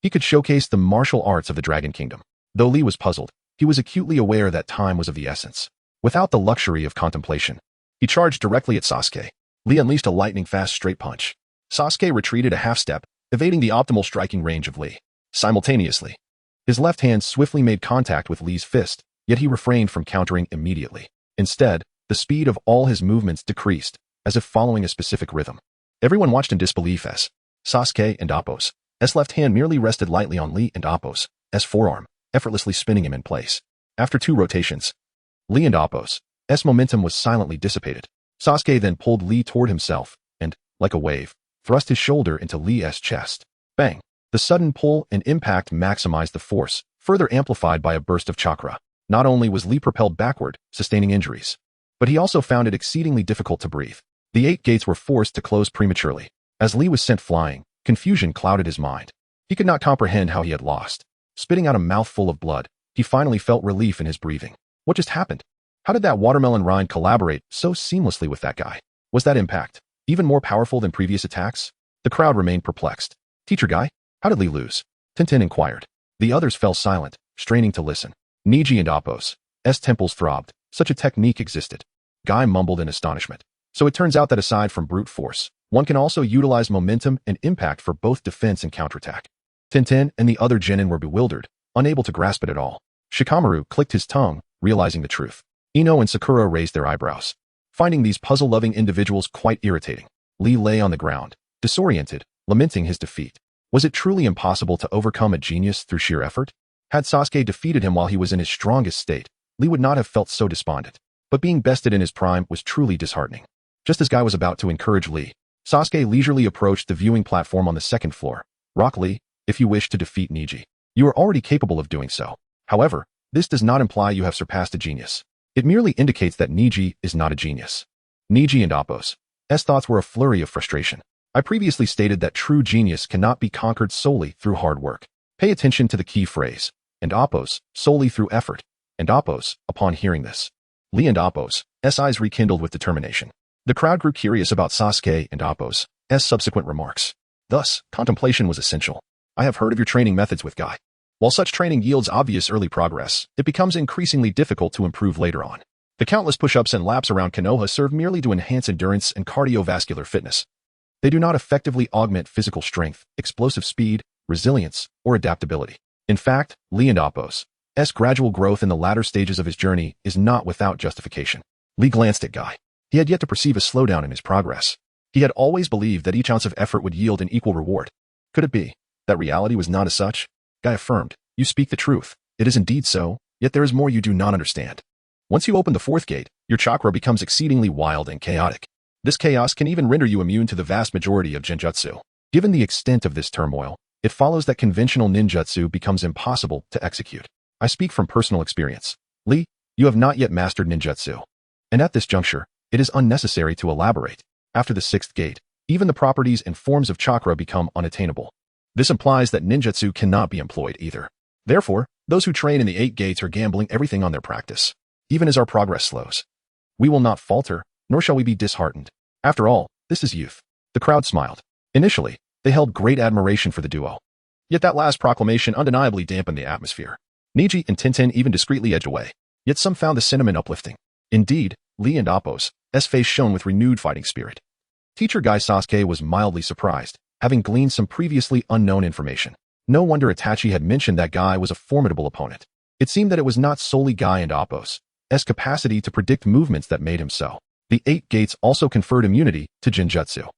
he could showcase the martial arts of the Dragon Kingdom. Though Lee was puzzled, he was acutely aware that time was of the essence. Without the luxury of contemplation, he charged directly at Sasuke. Lee unleashed a lightning-fast straight punch. Sasuke retreated a half-step, evading the optimal striking range of Lee. Simultaneously, his left hand swiftly made contact with Lee's fist, yet he refrained from countering immediately. Instead, the speed of all his movements decreased, as if following a specific rhythm. Everyone watched in disbelief as Sasuke and Appo's left hand merely rested lightly on Lee and Appo's forearm, effortlessly spinning him in place. After 2 rotations, Lee and Appo's momentum was silently dissipated. Sasuke then pulled Lee toward himself and, like a wave, thrust his shoulder into Lee's chest. Bang! The sudden pull and impact maximized the force, further amplified by a burst of chakra. Not only was Lee propelled backward, sustaining injuries, but he also found it exceedingly difficult to breathe. The 8 gates were forced to close prematurely. As Lee was sent flying, confusion clouded his mind. He could not comprehend how he had lost. Spitting out a mouthful of blood, he finally felt relief in his breathing. What just happened? How did that watermelon rind collaborate so seamlessly with that guy? Was that impact even more powerful than previous attacks? The crowd remained perplexed. Teacher Guy, how did Lee lose? Tintin inquired. The others fell silent, straining to listen. Neji and Appo's temples throbbed. Such a technique existed. Guy mumbled in astonishment. So it turns out that aside from brute force, one can also utilize momentum and impact for both defense and counterattack. Tintin and the other genin were bewildered, unable to grasp it at all. Shikamaru clicked his tongue, realizing the truth. Ino and Sakura raised their eyebrows, finding these puzzle-loving individuals quite irritating. Lee lay on the ground, disoriented, lamenting his defeat. Was it truly impossible to overcome a genius through sheer effort? Had Sasuke defeated him while he was in his strongest state, Lee would not have felt so despondent. But being bested in his prime was truly disheartening. Just as Guy was about to encourage Lee, Sasuke leisurely approached the viewing platform on the second floor. Rock Lee, if you wish to defeat Niji, you are already capable of doing so. However, this does not imply you have surpassed a genius. It merely indicates that Niji is not a genius. Niji and Appo's thoughts were a flurry of frustration. I previously stated that true genius cannot be conquered solely through hard work. Pay attention to the key phrase, and Appo's solely through effort. And Appo's, upon hearing this, Lee and Appo's eyes rekindled with determination. The crowd grew curious about Sasuke and Appo's subsequent remarks. Thus, contemplation was essential. I have heard of your training methods with Guy. While such training yields obvious early progress, it becomes increasingly difficult to improve later on. The countless push-ups and laps around Konoha serve merely to enhance endurance and cardiovascular fitness. They do not effectively augment physical strength, explosive speed, resilience, or adaptability. In fact, Lee and Appo's gradual growth in the latter stages of his journey is not without justification. Lee glanced at Guy. He had yet to perceive a slowdown in his progress. He had always believed that each ounce of effort would yield an equal reward. Could it be that reality was not as such? Guy affirmed, you speak the truth. It is indeed so, yet there is more you do not understand. Once you open the fourth gate, your chakra becomes exceedingly wild and chaotic. This chaos can even render you immune to the vast majority of genjutsu. Given the extent of this turmoil, it follows that conventional ninjutsu becomes impossible to execute. I speak from personal experience. Lee, you have not yet mastered ninjutsu. And at this juncture, it is unnecessary to elaborate. After the sixth gate, even the properties and forms of chakra become unattainable. This implies that ninjutsu cannot be employed either. Therefore, those who train in the 8 gates are gambling everything on their practice. Even as our progress slows, we will not falter, nor shall we be disheartened. After all, this is youth. The crowd smiled. Initially, they held great admiration for the duo. Yet that last proclamation undeniably dampened the atmosphere. Niji and Tintin even discreetly edged away. Yet some found the sentiment uplifting. Indeed, Lee and Appo's face shone with renewed fighting spirit. Teacher Guy Sasuke was mildly surprised, having gleaned some previously unknown information. No wonder Itachi had mentioned that Guy was a formidable opponent. It seemed that it was not solely Guy and Appo's capacity to predict movements that made him so. The 8 gates also conferred immunity to genjutsu.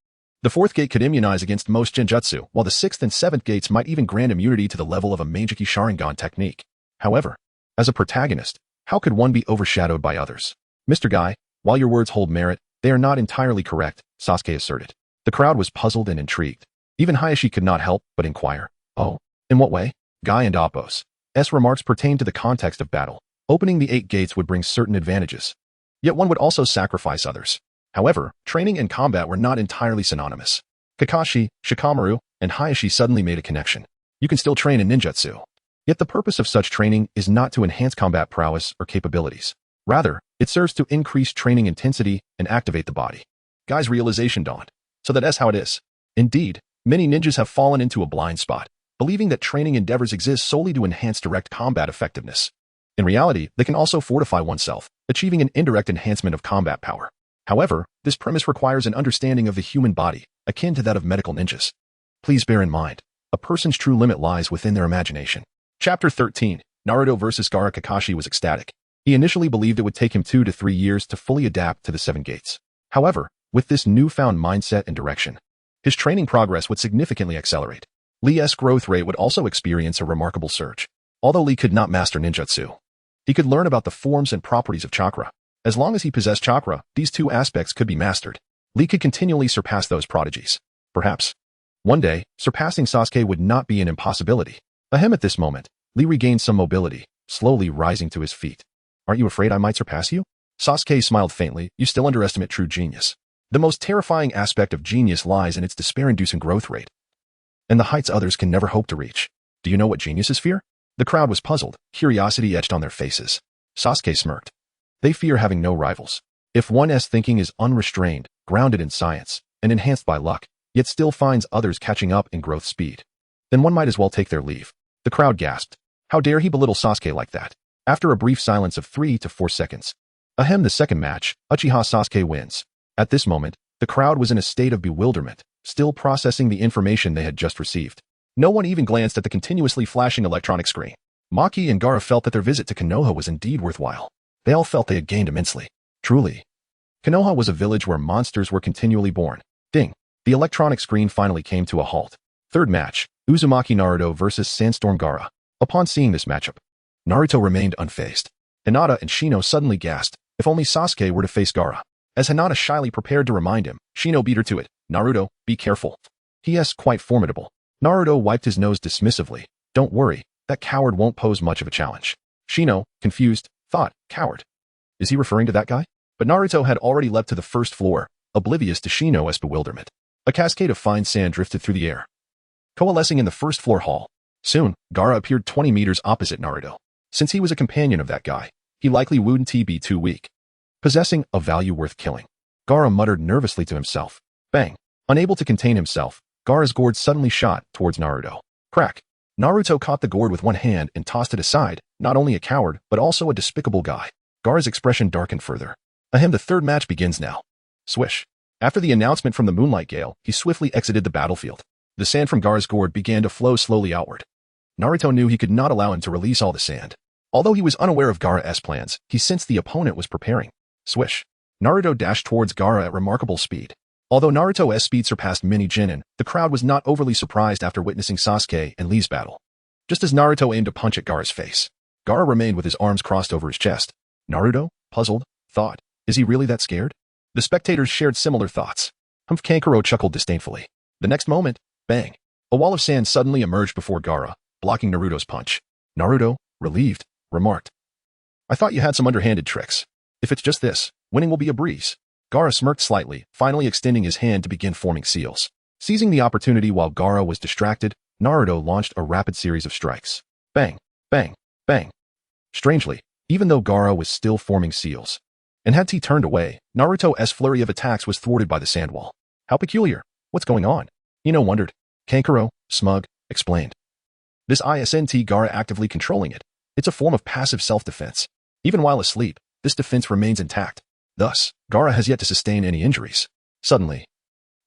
The 4th gate could immunize against most genjutsu, while the 6th and 7th gates might even grant immunity to the level of a Meijiki Sharingan technique. However, as a protagonist, how could one be overshadowed by others? Mr. Guy, while your words hold merit, they are not entirely correct, Sasuke asserted. The crowd was puzzled and intrigued. Even Hayashi could not help but inquire. Oh, in what way? Guy and Appo's remarks pertained to the context of battle. Opening the 8 gates would bring certain advantages. Yet one would also sacrifice others. However, training and combat were not entirely synonymous. Kakashi, Shikamaru, and Hayashi suddenly made a connection. You can still train in ninjutsu. Yet the purpose of such training is not to enhance combat prowess or capabilities. Rather, it serves to increase training intensity and activate the body. Guy's realization dawned. So that's how it is. Indeed, many ninjas have fallen into a blind spot, believing that training endeavors exist solely to enhance direct combat effectiveness. In reality, they can also fortify oneself, achieving an indirect enhancement of combat power. However, this premise requires an understanding of the human body, akin to that of medical ninjas. Please bear in mind, a person's true limit lies within their imagination. Chapter 13, Naruto vs. Gaara. Kakashi was ecstatic. He initially believed it would take him 2 to 3 years to fully adapt to the 7 gates. However, with this newfound mindset and direction, his training progress would significantly accelerate. Lee's growth rate would also experience a remarkable surge. Although Lee could not master ninjutsu, he could learn about the forms and properties of chakra. As long as he possessed chakra, these 2 aspects could be mastered. Lee could continually surpass those prodigies. Perhaps, one day, surpassing Sasuke would not be an impossibility. Ahem, at this moment, Lee regained some mobility, slowly rising to his feet. Aren't you afraid I might surpass you? Sasuke smiled faintly. You still underestimate true genius. The most terrifying aspect of genius lies in its despair-inducing growth rate, and the heights others can never hope to reach. Do you know what geniuses fear? The crowd was puzzled, curiosity etched on their faces. Sasuke smirked. They fear having no rivals. If one's thinking is unrestrained, grounded in science, and enhanced by luck, yet still finds others catching up in growth speed, then one might as well take their leave. The crowd gasped. How dare he belittle Sasuke like that? After a brief silence of 3 to 4 seconds, Ahem, the second match, Uchiha Sasuke wins. At this moment, the crowd was in a state of bewilderment, still processing the information they had just received. No one even glanced at the continuously flashing electronic screen. Maki and Gaara felt that their visit to Konoha was indeed worthwhile. They all felt they had gained immensely. Truly. Konoha was a village where monsters were continually born. Ding. The electronic screen finally came to a halt. Third match, Uzumaki Naruto versus Sandstorm Gaara. Upon seeing this matchup, Naruto remained unfazed. Hinata and Shino suddenly gasped, if only Sasuke were to face Gaara. As Hinata shyly prepared to remind him, Shino beat her to it. Naruto, be careful. He is quite formidable. Naruto wiped his nose dismissively. Don't worry, that coward won't pose much of a challenge. Shino, confused, thought, coward. Is he referring to that guy? But Naruto had already leapt to the first floor, oblivious to Shino's bewilderment. A cascade of fine sand drifted through the air, coalescing in the first floor hall. Soon, Gaara appeared 20 meters opposite Naruto. Since he was a companion of that guy, he likely wouldn't be too weak, possessing a value worth killing. Gaara muttered nervously to himself. Bang! Unable to contain himself, Gaara's gourd suddenly shot towards Naruto. Crack! Naruto caught the gourd with one hand and tossed it aside, not only a coward, but also a despicable guy. Gaara's expression darkened further. Ahem, the third match begins now. Swish. After the announcement from the Moonlight Gale, he swiftly exited the battlefield. The sand from Gaara's gourd began to flow slowly outward. Naruto knew he could not allow him to release all the sand. Although he was unaware of Gaara's plans, he sensed the opponent was preparing. Swish. Naruto dashed towards Gaara at remarkable speed. Although Naruto's speed surpassed many genin, the crowd was not overly surprised after witnessing Sasuke and Lee's battle. Just as Naruto aimed a punch at Gaara's face, Gaara remained with his arms crossed over his chest. Naruto, puzzled, thought, is he really that scared? The spectators shared similar thoughts. Kankuro chuckled disdainfully. The next moment, bang! A wall of sand suddenly emerged before Gaara, blocking Naruto's punch. Naruto, relieved, remarked, I thought you had some underhanded tricks. If it's just this, winning will be a breeze. Gaara smirked slightly, finally extending his hand to begin forming seals. Seizing the opportunity while Gaara was distracted, Naruto launched a rapid series of strikes. Bang, bang, bang. Strangely, even though Gaara was still forming seals, and had he turned away, Naruto's flurry of attacks was thwarted by the sand wall. How peculiar. What's going on? Ino wondered. Kankuro, smug, explained. This isn't Gaara actively controlling it. It's a form of passive self-defense. Even while asleep, this defense remains intact. Thus, Gaara has yet to sustain any injuries. Suddenly,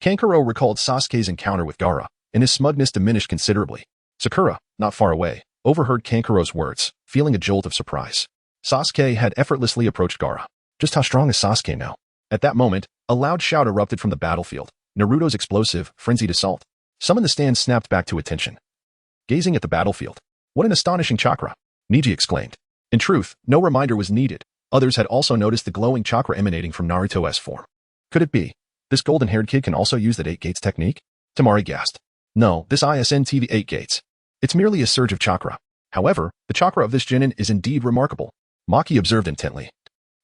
Kankuro recalled Sasuke's encounter with Gaara, and his smugness diminished considerably. Sakura, not far away, overheard Kankuro's words, feeling a jolt of surprise. Sasuke had effortlessly approached Gaara. Just how strong is Sasuke now? At that moment, a loud shout erupted from the battlefield. Naruto's explosive, frenzied assault. Some in the stands snapped back to attention, gazing at the battlefield. What an astonishing chakra! Niji exclaimed. In truth, no reminder was needed. Others had also noticed the glowing chakra emanating from Naruto's form. Could it be? This golden-haired kid can also use that 8 gates technique? Temari gasped. No, this isn't the 8 gates. It's merely a surge of chakra. However, the chakra of this genin is indeed remarkable. Maki observed intently,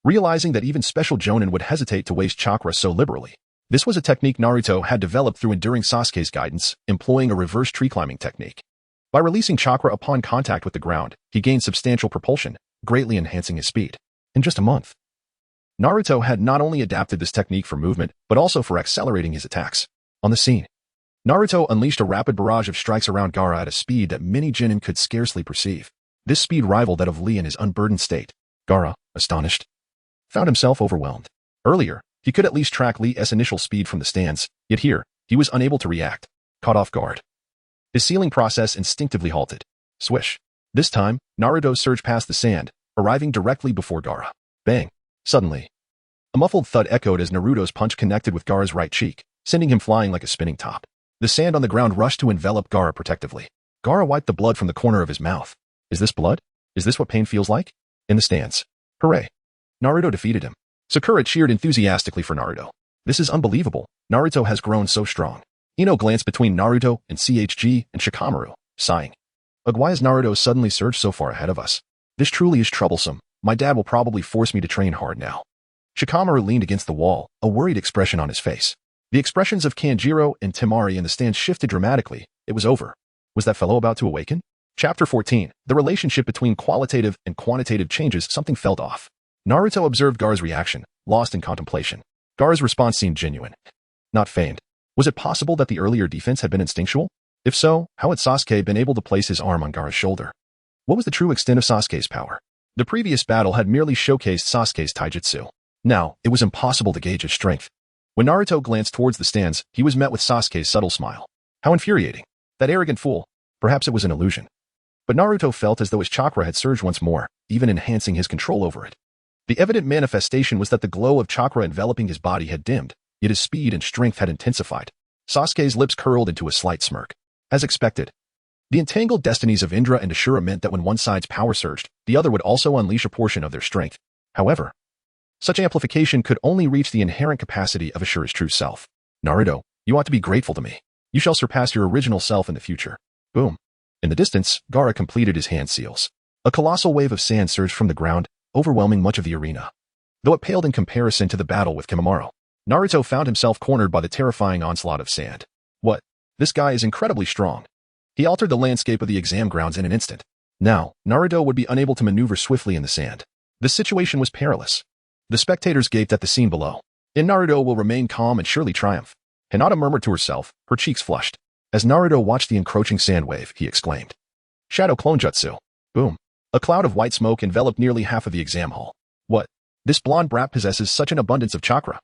realizing that even special jonin would hesitate to waste chakra so liberally. This was a technique Naruto had developed through enduring Sasuke's guidance, employing a reverse tree climbing technique. By releasing chakra upon contact with the ground, he gained substantial propulsion, greatly enhancing his speed. In just a month, Naruto had not only adapted this technique for movement, but also for accelerating his attacks. On the scene, Naruto unleashed a rapid barrage of strikes around Gaara at a speed that many genin could scarcely perceive. This speed rivaled that of Lee in his unburdened state. Gaara, astonished, found himself overwhelmed. Earlier, he could at least track Lee's initial speed from the stands, yet here, he was unable to react, caught off guard. His sealing process instinctively halted. Swish. This time, Naruto surged past the sand, arriving directly before Gaara. Bang. Suddenly, a muffled thud echoed as Naruto's punch connected with Gaara's right cheek, sending him flying like a spinning top. The sand on the ground rushed to envelop Gaara protectively. Gaara wiped the blood from the corner of his mouth. Is this blood? Is this what pain feels like? In the stands. Hooray. Naruto defeated him. Sakura cheered enthusiastically for Naruto. This is unbelievable. Naruto has grown so strong. Ino glanced between Naruto and CHG and Shikamaru, sighing. Ugh, why has Naruto suddenly surged so far ahead of us? This truly is troublesome. My dad will probably force me to train hard now. Shikamaru leaned against the wall, a worried expression on his face. The expressions of Kanjiro and Temari in the stand shifted dramatically. It was over. Was that fellow about to awaken? Chapter 14. The relationship between qualitative and quantitative changes. Something felt off. Naruto observed Gaara's reaction, lost in contemplation. Gaara's response seemed genuine, not feigned. Was it possible that the earlier defense had been instinctual? If so, how had Sasuke been able to place his arm on Gaara's shoulder? What was the true extent of Sasuke's power? The previous battle had merely showcased Sasuke's taijutsu. Now, it was impossible to gauge his strength. When Naruto glanced towards the stands, he was met with Sasuke's subtle smile. How infuriating. That arrogant fool. Perhaps it was an illusion. But Naruto felt as though his chakra had surged once more, even enhancing his control over it. The evident manifestation was that the glow of chakra enveloping his body had dimmed, yet his speed and strength had intensified. Sasuke's lips curled into a slight smirk. As expected, the entangled destinies of Indra and Ashura meant that when one side's power surged, the other would also unleash a portion of their strength. However, such amplification could only reach the inherent capacity of Ashura's true self. Naruto, you ought to be grateful to me. You shall surpass your original self in the future. Boom. In the distance, Gaara completed his hand seals. A colossal wave of sand surged from the ground, overwhelming much of the arena. Though it paled in comparison to the battle with Kimimaro, Naruto found himself cornered by the terrifying onslaught of sand. What? This guy is incredibly strong. He altered the landscape of the exam grounds in an instant. Now, Naruto would be unable to maneuver swiftly in the sand. The situation was perilous. The spectators gaped at the scene below. And Naruto will remain calm and surely triumph. Hinata murmured to herself, her cheeks flushed. As Naruto watched the encroaching sand wave, he exclaimed, "Shadow Clone Jutsu." Boom. A cloud of white smoke enveloped nearly half of the exam hall. What? This blonde brat possesses such an abundance of chakra.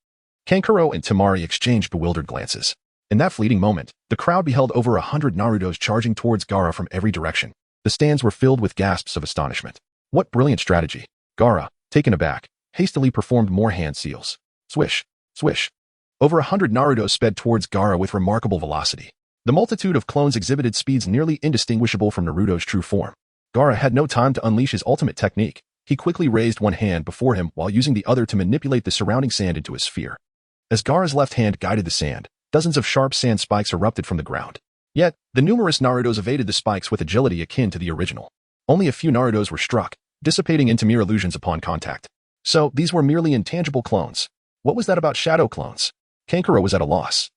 Kankuro and Temari exchanged bewildered glances. In that fleeting moment, the crowd beheld over 100 Narutos charging towards Gaara from every direction. The stands were filled with gasps of astonishment. What brilliant strategy. Gaara, taken aback, hastily performed more hand seals. Swish, swish. Over 100 Narutos sped towards Gaara with remarkable velocity. The multitude of clones exhibited speeds nearly indistinguishable from Naruto's true form. Gaara had no time to unleash his ultimate technique. He quickly raised one hand before him while using the other to manipulate the surrounding sand into a sphere. As Gaara's left hand guided the sand, dozens of sharp sand spikes erupted from the ground. Yet, the numerous Narutos evaded the spikes with agility akin to the original. Only a few Narutos were struck, dissipating into mere illusions upon contact. So, these were merely intangible clones. What was that about shadow clones? Kankuro was at a loss.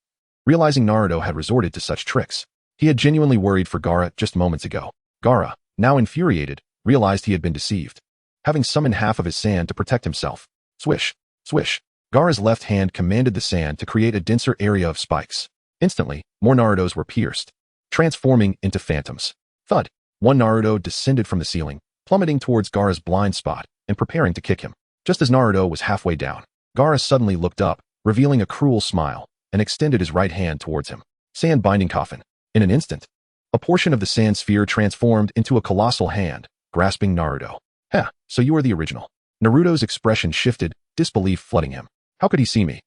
Realizing Naruto had resorted to such tricks, he had genuinely worried for Gaara just moments ago. Gaara, now infuriated, realized he had been deceived. Having summoned half of his sand to protect himself. Swish, swish. Gaara's left hand commanded the sand to create a denser area of spikes. Instantly, more Narutos were pierced, transforming into phantoms. Thud. One Naruto descended from the ceiling, plummeting towards Gaara's blind spot and preparing to kick him. Just as Naruto was halfway down, Gaara suddenly looked up, revealing a cruel smile, and extended his right hand towards him. Sand binding coffin. In an instant, a portion of the sand sphere transformed into a colossal hand, grasping Naruto. "Heh, so you are the original." Naruto's expression shifted, disbelief flooding him. "How could he see me?"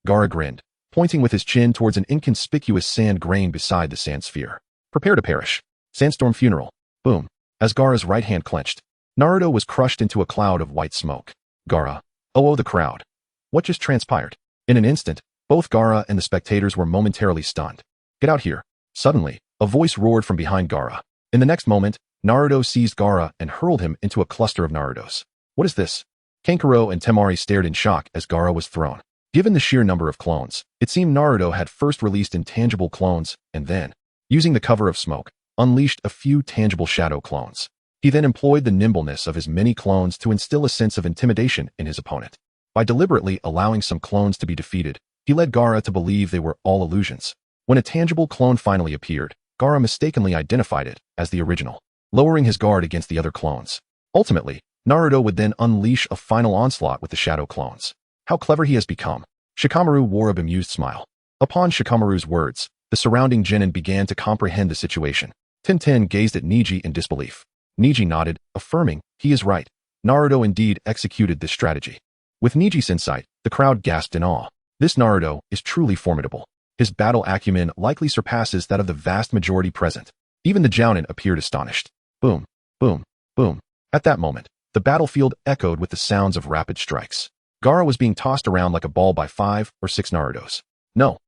Gaara grinned, pointing with his chin towards an inconspicuous sand grain beside the sand sphere. "Prepare to perish." Sandstorm funeral. Boom. As Gaara's right hand clenched, Naruto was crushed into a cloud of white smoke. Gaara. Oh, the crowd. What just transpired? In an instant, both Gaara and the spectators were momentarily stunned. "Get out here." Suddenly, a voice roared from behind Gaara. In the next moment, Naruto seized Gaara and hurled him into a cluster of Narutos. "What is this?" Kankuro and Temari stared in shock as Gaara was thrown. Given the sheer number of clones, it seemed Naruto had first released intangible clones and then, using the cover of smoke, unleashed a few tangible shadow clones. He then employed the nimbleness of his many clones to instill a sense of intimidation in his opponent. By deliberately allowing some clones to be defeated, he led Gaara to believe they were all illusions. When a tangible clone finally appeared, Gaara mistakenly identified it as the original, lowering his guard against the other clones. Ultimately, Naruto would then unleash a final onslaught with the shadow clones. How clever he has become. Shikamaru wore a bemused smile. Upon Shikamaru's words, the surrounding genin began to comprehend the situation. Tintin gazed at Niji in disbelief. Niji nodded, affirming, he is right. Naruto indeed executed this strategy. With Niji's insight, the crowd gasped in awe. This Naruto is truly formidable. His battle acumen likely surpasses that of the vast majority present. Even the Jounin appeared astonished. Boom, boom, boom. At that moment, the battlefield echoed with the sounds of rapid strikes. Gaara was being tossed around like a ball by 5 or 6 Narutos. No.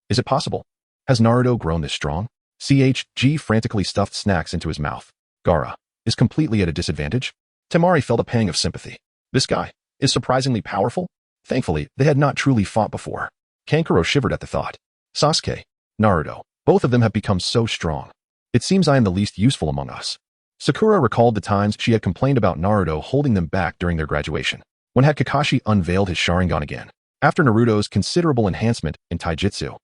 Is it possible? Has Naruto grown this strong? CHG frantically stuffed snacks into his mouth. Gaara is completely at a disadvantage? Temari felt a pang of sympathy. This guy is surprisingly powerful? Thankfully, they had not truly fought before. Kankuro shivered at the thought. Sasuke, Naruto, both of them have become so strong. It seems I am the least useful among us. Sakura recalled the times she had complained about Naruto holding them back during their graduation. When had Kakashi unveiled his Sharingan again? After Naruto's considerable enhancement in taijutsu,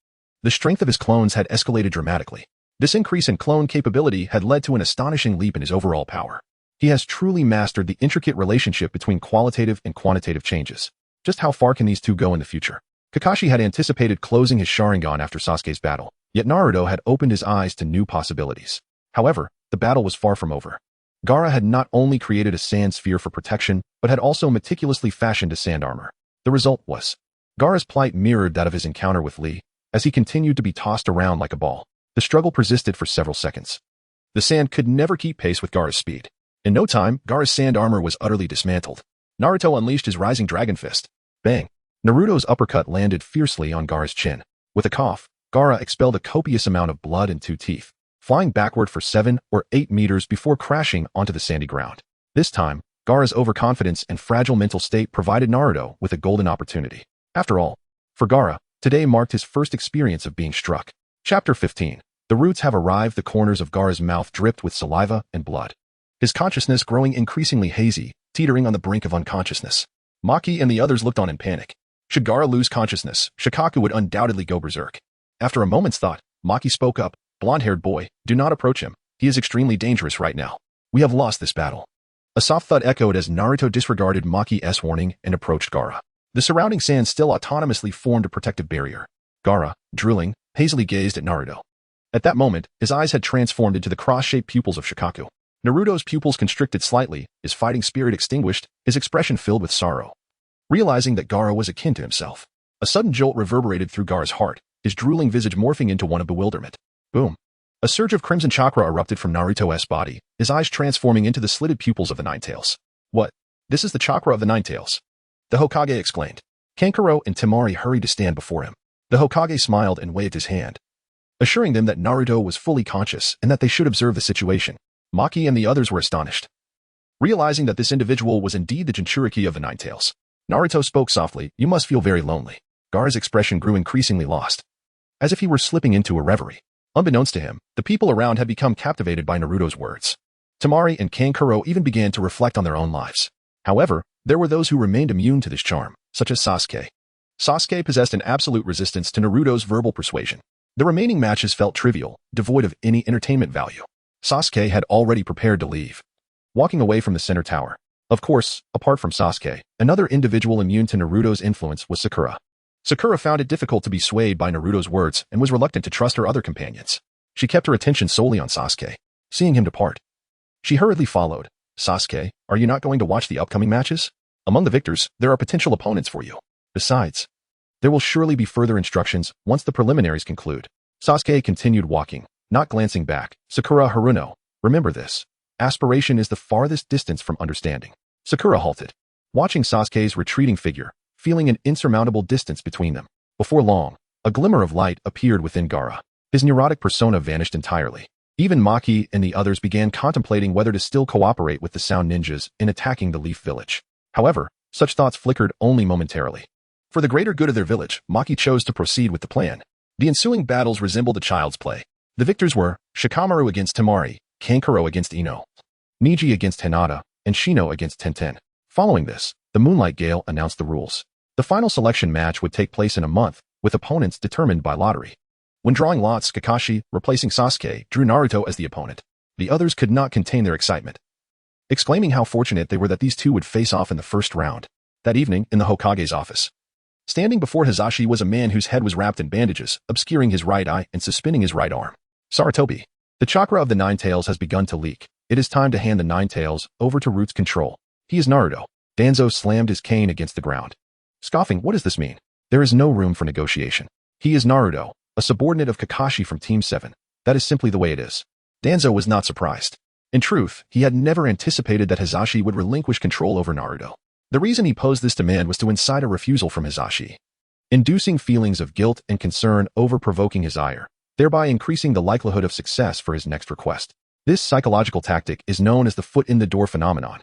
the strength of his clones had escalated dramatically. This increase in clone capability had led to an astonishing leap in his overall power. He has truly mastered the intricate relationship between qualitative and quantitative changes. Just how far can these two go in the future? Kakashi had anticipated closing his Sharingan after Sasuke's battle, yet Naruto had opened his eyes to new possibilities. However, the battle was far from over. Gaara had not only created a sand sphere for protection, but had also meticulously fashioned a sand armor. The result was, Gaara's plight mirrored that of his encounter with Lee, as he continued to be tossed around like a ball. The struggle persisted for several seconds. The sand could never keep pace with Gaara's speed. In no time, Gaara's sand armor was utterly dismantled. Naruto unleashed his rising dragon fist. Bang! Naruto's uppercut landed fiercely on Gaara's chin. With a cough, Gaara expelled a copious amount of blood and 2 teeth, flying backward for 7 or 8 meters before crashing onto the sandy ground. This time, Gaara's overconfidence and fragile mental state provided Naruto with a golden opportunity. After all, for Gaara, today marked his first experience of being struck. Chapter 15. The roots have arrived. The corners of Gaara's mouth dripped with saliva and blood. His consciousness growing increasingly hazy, teetering on the brink of unconsciousness. Maki and the others looked on in panic. Should Gaara lose consciousness, Shikaku would undoubtedly go berserk. After a moment's thought, Maki spoke up. Blonde-haired boy, do not approach him. He is extremely dangerous right now. We have lost this battle. A soft thud echoed as Naruto disregarded Maki's warning and approached Gaara. The surrounding sand still autonomously formed a protective barrier. Gaara, drooling, hazily gazed at Naruto. At that moment, his eyes had transformed into the cross-shaped pupils of Shikaku. Naruto's pupils constricted slightly, his fighting spirit extinguished, his expression filled with sorrow. Realizing that Gaara was akin to himself, a sudden jolt reverberated through Gaara's heart, his drooling visage morphing into one of bewilderment. Boom. A surge of crimson chakra erupted from Naruto's body, his eyes transforming into the slitted pupils of the Nine Tails. What? This is the chakra of the Nine Tails. The Hokage explained. Kankuro and Temari hurried to stand before him. The Hokage smiled and waved his hand, assuring them that Naruto was fully conscious and that they should observe the situation. Maki and the others were astonished. Realizing that this individual was indeed the Jinchuriki of the Nine Tails, Naruto spoke softly. You must feel very lonely. Gaara's expression grew increasingly lost, as if he were slipping into a reverie. Unbeknownst to him, the people around had become captivated by Naruto's words. Temari and Kankuro even began to reflect on their own lives. However, there were those who remained immune to this charm, such as Sasuke. Sasuke possessed an absolute resistance to Naruto's verbal persuasion. The remaining matches felt trivial, devoid of any entertainment value. Sasuke had already prepared to leave, walking away from the center tower. Of course, apart from Sasuke, another individual immune to Naruto's influence was Sakura. Sakura found it difficult to be swayed by Naruto's words and was reluctant to trust her other companions. She kept her attention solely on Sasuke. Seeing him depart, she hurriedly followed. Sasuke, are you not going to watch the upcoming matches? Among the victors, there are potential opponents for you. Besides, there will surely be further instructions once the preliminaries conclude. Sasuke continued walking, not glancing back. Sakura Haruno, remember this. Aspiration is the farthest distance from understanding. Sakura halted, watching Sasuke's retreating figure, feeling an insurmountable distance between them. Before long, a glimmer of light appeared within Gaara. His neurotic persona vanished entirely. Even Maki and the others began contemplating whether to still cooperate with the Sound Ninjas in attacking the Leaf Village. However, such thoughts flickered only momentarily. For the greater good of their village, Maki chose to proceed with the plan. The ensuing battles resembled a child's play. The victors were Shikamaru against Temari, Kankuro against Ino, Niji against Hinata, and Shino against Tenten. Following this, the Moonlight Gale announced the rules. The final selection match would take place in a month, with opponents determined by lottery. When drawing lots, Kakashi, replacing Sasuke, drew Naruto as the opponent. The others could not contain their excitement, exclaiming how fortunate they were that these two would face off in the first round. That evening, in the Hokage's office, standing before Hizashi was a man whose head was wrapped in bandages, obscuring his right eye and suspending his right arm. Sarutobi. The chakra of the Nine Tails has begun to leak. It is time to hand the Nine Tails over to Root's control. He is Naruto. Danzo slammed his cane against the ground, scoffing. What does this mean? There is no room for negotiation. He is Naruto, a subordinate of Kakashi from Team 7. That is simply the way it is. Danzo was not surprised. In truth, he had never anticipated that Hizashi would relinquish control over Naruto. The reason he posed this demand was to incite a refusal from Hizashi, inducing feelings of guilt and concern over provoking his ire, thereby increasing the likelihood of success for his next request. This psychological tactic is known as the foot-in-the-door phenomenon.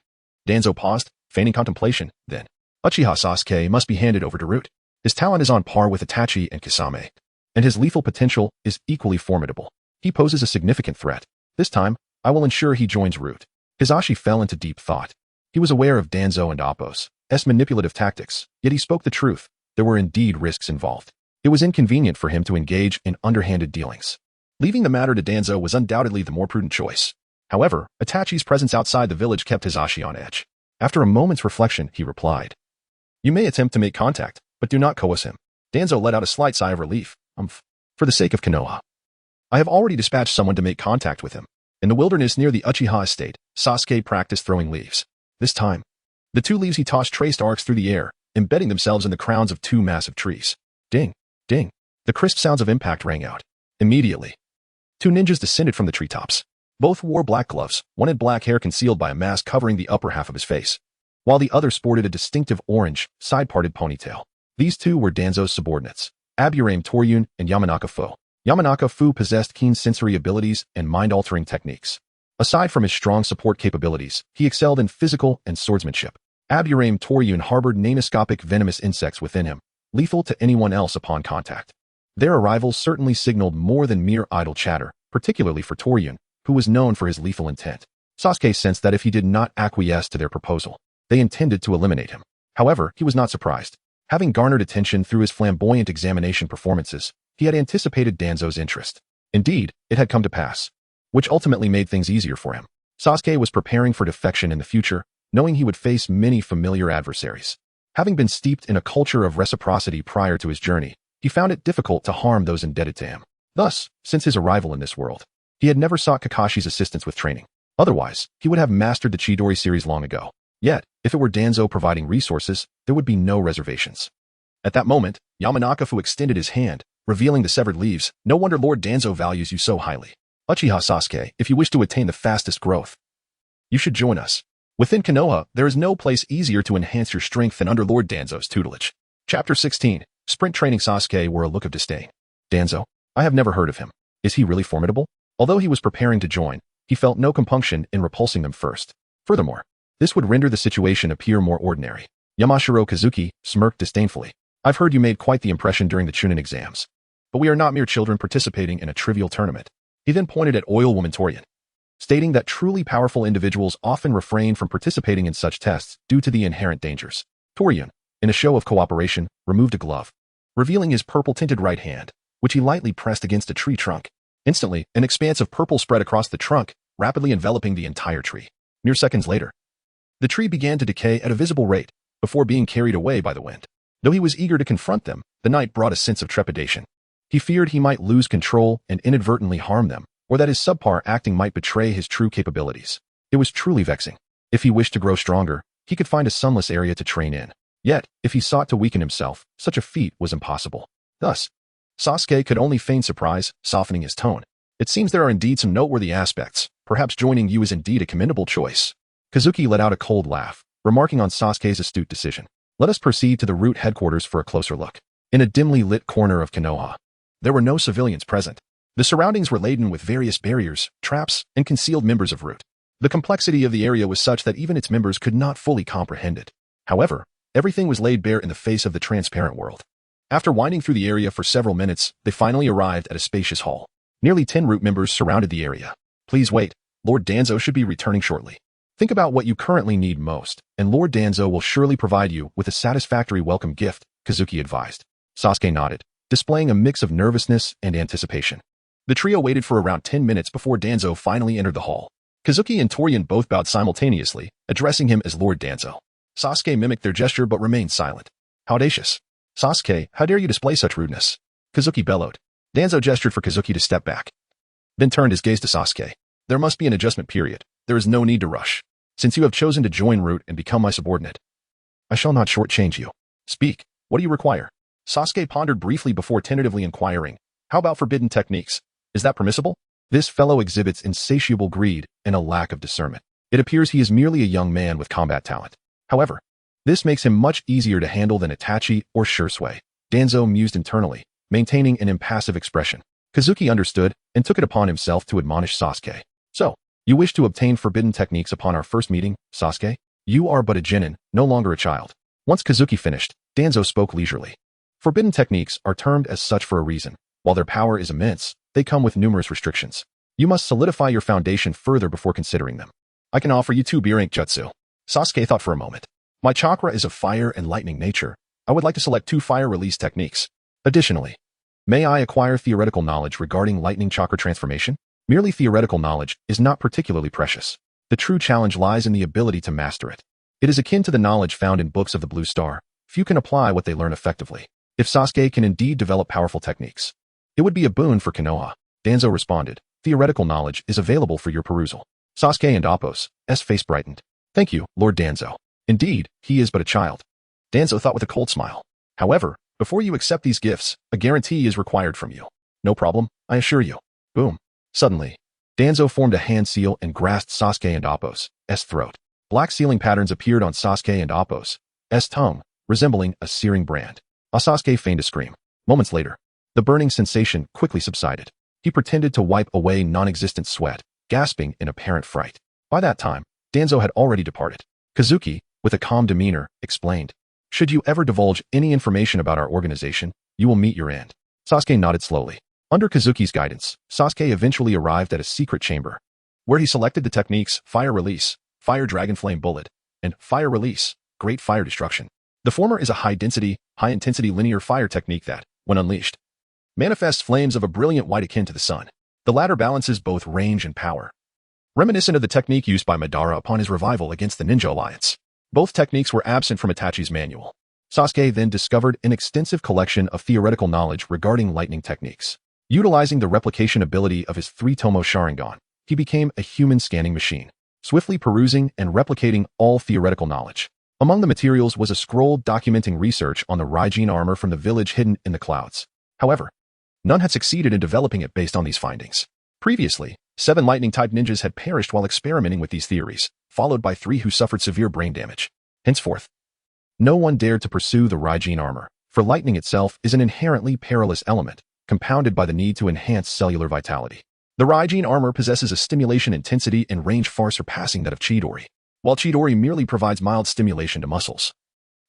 Danzo paused, feigning contemplation, then. Uchiha Sasuke must be handed over to Root. His talent is on par with Itachi and Kisame, and his lethal potential is equally formidable. He poses a significant threat. This time, I will ensure he joins Root. Hizashi fell into deep thought. He was aware of Danzo and Appo's manipulative tactics, yet he spoke the truth. There were indeed risks involved. It was inconvenient for him to engage in underhanded dealings. Leaving the matter to Danzo was undoubtedly the more prudent choice. However, Itachi's presence outside the village kept Hisashi on edge. After a moment's reflection, he replied, "You may attempt to make contact, but do not coerce him." Danzo let out a slight sigh of relief. For the sake of Konoha. I have already dispatched someone to make contact with him. In the wilderness near the Uchiha estate, Sasuke practiced throwing leaves. This time, the 2 leaves he tossed traced arcs through the air, embedding themselves in the crowns of 2 massive trees. Ding, ding. The crisp sounds of impact rang out. Immediately, 2 ninjas descended from the treetops. Both wore black gloves, one had black hair concealed by a mask covering the upper half of his face, while the other sported a distinctive orange, side-parted ponytail. These 2 were Danzo's subordinates, Aburame Toryun and Yamanaka Fu. Yamanaka Fu possessed keen sensory abilities and mind-altering techniques. Aside from his strong support capabilities, he excelled in physical and swordsmanship. Aburame Toryun harbored nanoscopic venomous insects within him, lethal to anyone else upon contact. Their arrival certainly signaled more than mere idle chatter, particularly for Toryun, who was known for his lethal intent. Sasuke sensed that if he did not acquiesce to their proposal, they intended to eliminate him. However, he was not surprised. Having garnered attention through his flamboyant examination performances, he had anticipated Danzo's interest. Indeed, it had come to pass, which ultimately made things easier for him. Sasuke was preparing for defection in the future, knowing he would face many familiar adversaries. Having been steeped in a culture of reciprocity prior to his journey, he found it difficult to harm those indebted to him. Thus, since his arrival in this world, he had never sought Kakashi's assistance with training. Otherwise, he would have mastered the Chidori series long ago. Yet, if it were Danzo providing resources, there would be no reservations. At that moment, Yamanaka Fu extended his hand, revealing the severed leaves. "No wonder Lord Danzo values you so highly. Uchiha Sasuke, if you wish to attain the fastest growth, you should join us. Within Konoha, there is no place easier to enhance your strength than under Lord Danzo's tutelage." Chapter 16. Sprint Training. Sasuke wore a look of disdain. "Danzo? I have never heard of him. Is he really formidable?" Although he was preparing to join, he felt no compunction in repulsing them first. Furthermore, this would render the situation appear more ordinary. Yamashiro Kazuki smirked disdainfully. "I've heard you made quite the impression during the Chunin exams. But we are not mere children participating in a trivial tournament." He then pointed at Oil Woman Torian, stating that truly powerful individuals often refrain from participating in such tests due to the inherent dangers. Torian, in a show of cooperation, removed a glove, revealing his purple-tinted right hand, which he lightly pressed against a tree trunk. Instantly, an expanse of purple spread across the trunk, rapidly enveloping the entire tree. Mere seconds later, the tree began to decay at a visible rate, before being carried away by the wind. Though he was eager to confront them, the knight brought a sense of trepidation. He feared he might lose control and inadvertently harm them, or that his subpar acting might betray his true capabilities. It was truly vexing. If he wished to grow stronger, he could find a sunless area to train in. Yet, if he sought to weaken himself, such a feat was impossible. Thus, Sasuke could only feign surprise, softening his tone. "It seems there are indeed some noteworthy aspects. Perhaps joining you is indeed a commendable choice." Kazuki let out a cold laugh, remarking on Sasuke's astute decision. "Let us proceed to the root headquarters for a closer look." In a dimly lit corner of Konoha, there were no civilians present. The surroundings were laden with various barriers, traps, and concealed members of Root. The complexity of the area was such that even its members could not fully comprehend it. However, everything was laid bare in the face of the transparent world. After winding through the area for several minutes, they finally arrived at a spacious hall. Nearly 10 Root members surrounded the area. "Please wait. Lord Danzo should be returning shortly. Think about what you currently need most, and Lord Danzo will surely provide you with a satisfactory welcome gift," Kazuki advised. Sasuke nodded, displaying a mix of nervousness and anticipation. The trio waited for around 10 minutes before Danzo finally entered the hall. Kazuki and Torian both bowed simultaneously, addressing him as Lord Danzo. Sasuke mimicked their gesture but remained silent. "How audacious. Sasuke, how dare you display such rudeness?" Kazuki bellowed. Danzo gestured for Kazuki to step back, then turned his gaze to Sasuke. "There must be an adjustment period. There is no need to rush. Since you have chosen to join Root and become my subordinate, I shall not shortchange you. Speak, what do you require?" Sasuke pondered briefly before tentatively inquiring, "How about forbidden techniques? Is that permissible?" This fellow exhibits insatiable greed and a lack of discernment. It appears he is merely a young man with combat talent. However, this makes him much easier to handle than Itachi or Shursui. Danzo mused internally, maintaining an impassive expression. Kazuki understood and took it upon himself to admonish Sasuke. "So, you wish to obtain forbidden techniques upon our first meeting, Sasuke? You are but a genin, no longer a child." Once Kazuki finished, Danzo spoke leisurely. "Forbidden techniques are termed as such for a reason. While their power is immense, they come with numerous restrictions. You must solidify your foundation further before considering them. I can offer you 2 B-rank jutsu." Sasuke thought for a moment. "My chakra is of fire and lightning nature. I would like to select 2 fire release techniques. Additionally, may I acquire theoretical knowledge regarding lightning chakra transformation?" Merely theoretical knowledge is not particularly precious. The true challenge lies in the ability to master it. It is akin to the knowledge found in books of the Blue Star. Few can apply what they learn effectively. If Sasuke can indeed develop powerful techniques, it would be a boon for Konoha. Danzo responded, theoretical knowledge is available for your perusal. Sasuke and Appo's face brightened. Thank you, Lord Danzo. Indeed, he is but a child. Danzo thought with a cold smile. However, before you accept these gifts, a guarantee is required from you. No problem, I assure you. Boom. Suddenly, Danzo formed a hand seal and grasped Sasuke and Appo's throat. Black sealing patterns appeared on Sasuke and Appo's tongue, resembling a searing brand. Sasuke feigned a scream. Moments later, the burning sensation quickly subsided. He pretended to wipe away non-existent sweat, gasping in apparent fright. By that time, Danzo had already departed. Kazuki, with a calm demeanor, explained, should you ever divulge any information about our organization, you will meet your end. Sasuke nodded slowly. Under Kazuki's guidance, Sasuke eventually arrived at a secret chamber, where he selected the techniques Fire Release, Fire Dragon Flame Bullet, and Fire Release, Great Fire Destruction. The former is a high-density, high-intensity linear fire technique that, when unleashed, manifests flames of a brilliant white akin to the sun. The latter balances both range and power, reminiscent of the technique used by Madara upon his revival against the Ninja Alliance. Both techniques were absent from Itachi's manual. Sasuke then discovered an extensive collection of theoretical knowledge regarding lightning techniques. Utilizing the replication ability of his three-tomo Sharingan, he became a human scanning machine, swiftly perusing and replicating all theoretical knowledge. Among the materials was a scroll documenting research on the Raijin armor from the village hidden in the clouds. However, none had succeeded in developing it based on these findings. Previously, 7 lightning-type ninjas had perished while experimenting with these theories, followed by 3 who suffered severe brain damage. Henceforth, no one dared to pursue the Raijin armor, for lightning itself is an inherently perilous element, compounded by the need to enhance cellular vitality. The Raijin armor possesses a stimulation intensity and range far surpassing that of Chidori, while Chidori merely provides mild stimulation to muscles.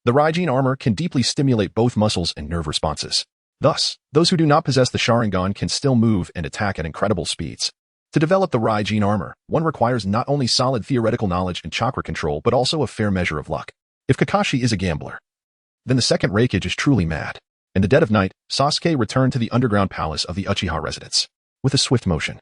The Raijin armor can deeply stimulate both muscles and nerve responses. Thus, those who do not possess the Sharingan can still move and attack at incredible speeds. To develop the Raijin armor, one requires not only solid theoretical knowledge and chakra control but also a fair measure of luck. If Kakashi is a gambler, then the second Raikage is truly mad. In the dead of night, Sasuke returned to the underground palace of the Uchiha residence. With a swift motion,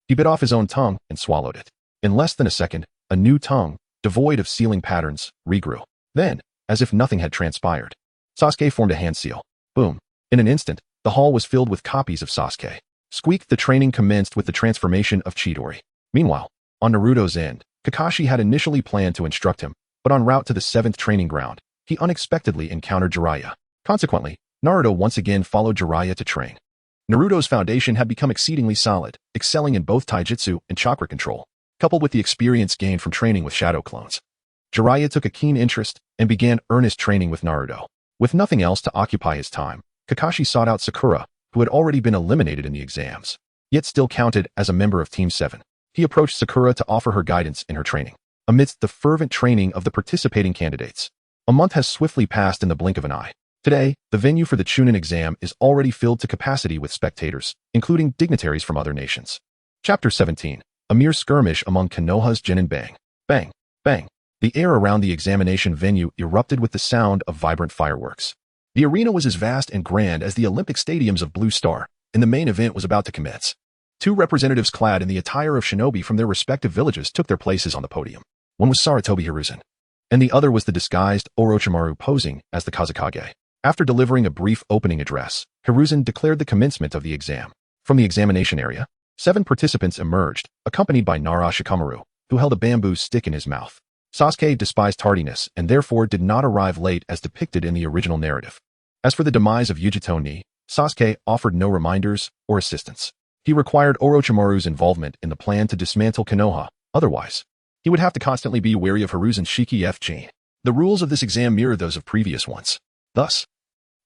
he bit off his own tongue and swallowed it. In less than a second, a new tongue, devoid of sealing patterns, regrew. Then, as if nothing had transpired, Sasuke formed a hand seal. Boom. In an instant, the hall was filled with copies of Sasuke. Squeak. The training commenced with the transformation of Chidori. Meanwhile, on Naruto's end, Kakashi had initially planned to instruct him, but en route to the 7th training ground, he unexpectedly encountered Jiraiya. Consequently, Naruto once again followed Jiraiya to train. Naruto's foundation had become exceedingly solid, excelling in both taijutsu and chakra control, coupled with the experience gained from training with shadow clones. Jiraiya took a keen interest and began earnest training with Naruto. With nothing else to occupy his time, Kakashi sought out Sakura, who had already been eliminated in the exams, yet still counted as a member of Team 7. He approached Sakura to offer her guidance in her training. Amidst the fervent training of the participating candidates, a month has swiftly passed in the blink of an eye. Today, the venue for the Chunin exam is already filled to capacity with spectators, including dignitaries from other nations. Chapter 17. A mere skirmish among Konoha's genin. Bang, bang, bang. The air around the examination venue erupted with the sound of vibrant fireworks. The arena was as vast and grand as the Olympic stadiums of Blue Star, and the main event was about to commence. 2 representatives clad in the attire of shinobi from their respective villages took their places on the podium. One was Sarutobi Hiruzen, and the other was the disguised Orochimaru posing as the Kazekage. After delivering a brief opening address, Hiruzen declared the commencement of the exam. From the examination area, 7 participants emerged, accompanied by Nara Shikamaru, who held a bamboo stick in his mouth. Sasuke despised tardiness and therefore did not arrive late as depicted in the original narrative. As for the demise of Yujito-ni, Sasuke offered no reminders or assistance. He required Orochimaru's involvement in the plan to dismantle Konoha, otherwise, he would have to constantly be wary of Hiruzen's Shiki F-chain. The rules of this exam mirror those of previous ones. Thus,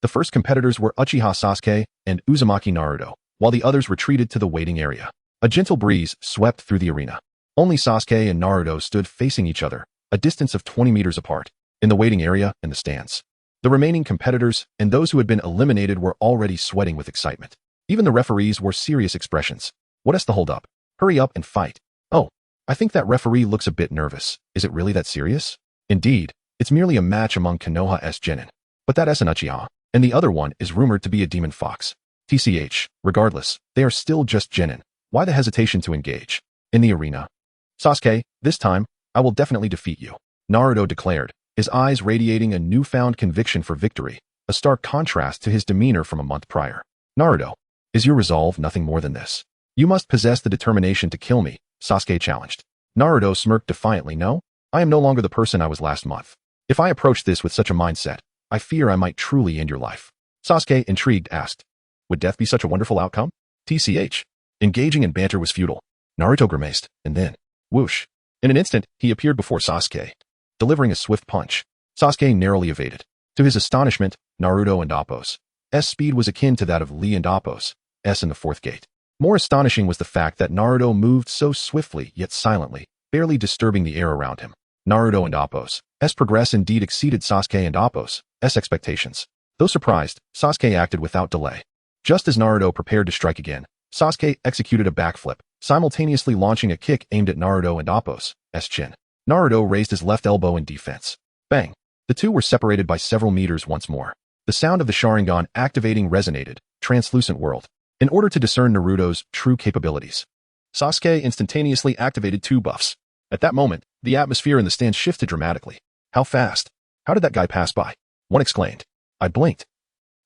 the first competitors were Uchiha Sasuke and Uzumaki Naruto, while the others retreated to the waiting area. A gentle breeze swept through the arena. Only Sasuke and Naruto stood facing each other, a distance of 20 meters apart, in the waiting area and the stands. The remaining competitors and those who had been eliminated were already sweating with excitement. Even the referees wore serious expressions. What is the hold-up? Hurry up and fight. Oh, I think that referee looks a bit nervous. Is it really that serious? Indeed, it's merely a match among Konoha's genin. But that is an Uchiha, and the other one is rumored to be a demon fox. TCH, regardless, they are still just genin. Why the hesitation to engage? In the arena. Sasuke, this time, I will definitely defeat you, Naruto declared, his eyes radiating a newfound conviction for victory, a stark contrast to his demeanor from a month prior. Naruto, is your resolve nothing more than this? You must possess the determination to kill me, Sasuke challenged. Naruto smirked defiantly. No, I am no longer the person I was last month. If I approach this with such a mindset, I fear I might truly end your life. Sasuke, intrigued, asked, would death be such a wonderful outcome? TCH. Engaging in banter was futile. Naruto grimaced, and then, whoosh. In an instant, he appeared before Sasuke, delivering a swift punch. Sasuke narrowly evaded. To his astonishment, Naruto and Appo's speed was akin to that of Lee and Appo's in the fourth gate. More astonishing was the fact that Naruto moved so swiftly yet silently, barely disturbing the air around him. Naruto and Appo's progress indeed exceeded Sasuke and Appo's expectations. Though surprised, Sasuke acted without delay. Just as Naruto prepared to strike again, Sasuke executed a backflip, simultaneously launching a kick aimed at Naruto and Appo's chin. Naruto raised his left elbow in defense. Bang! The two were separated by several meters once more. The sound of the Sharingan activating resonated, translucent world. In order to discern Naruto's true capabilities, Sasuke instantaneously activated two buffs. At that moment, the atmosphere in the stand shifted dramatically. How fast? How did that guy pass by? One exclaimed. I blinked.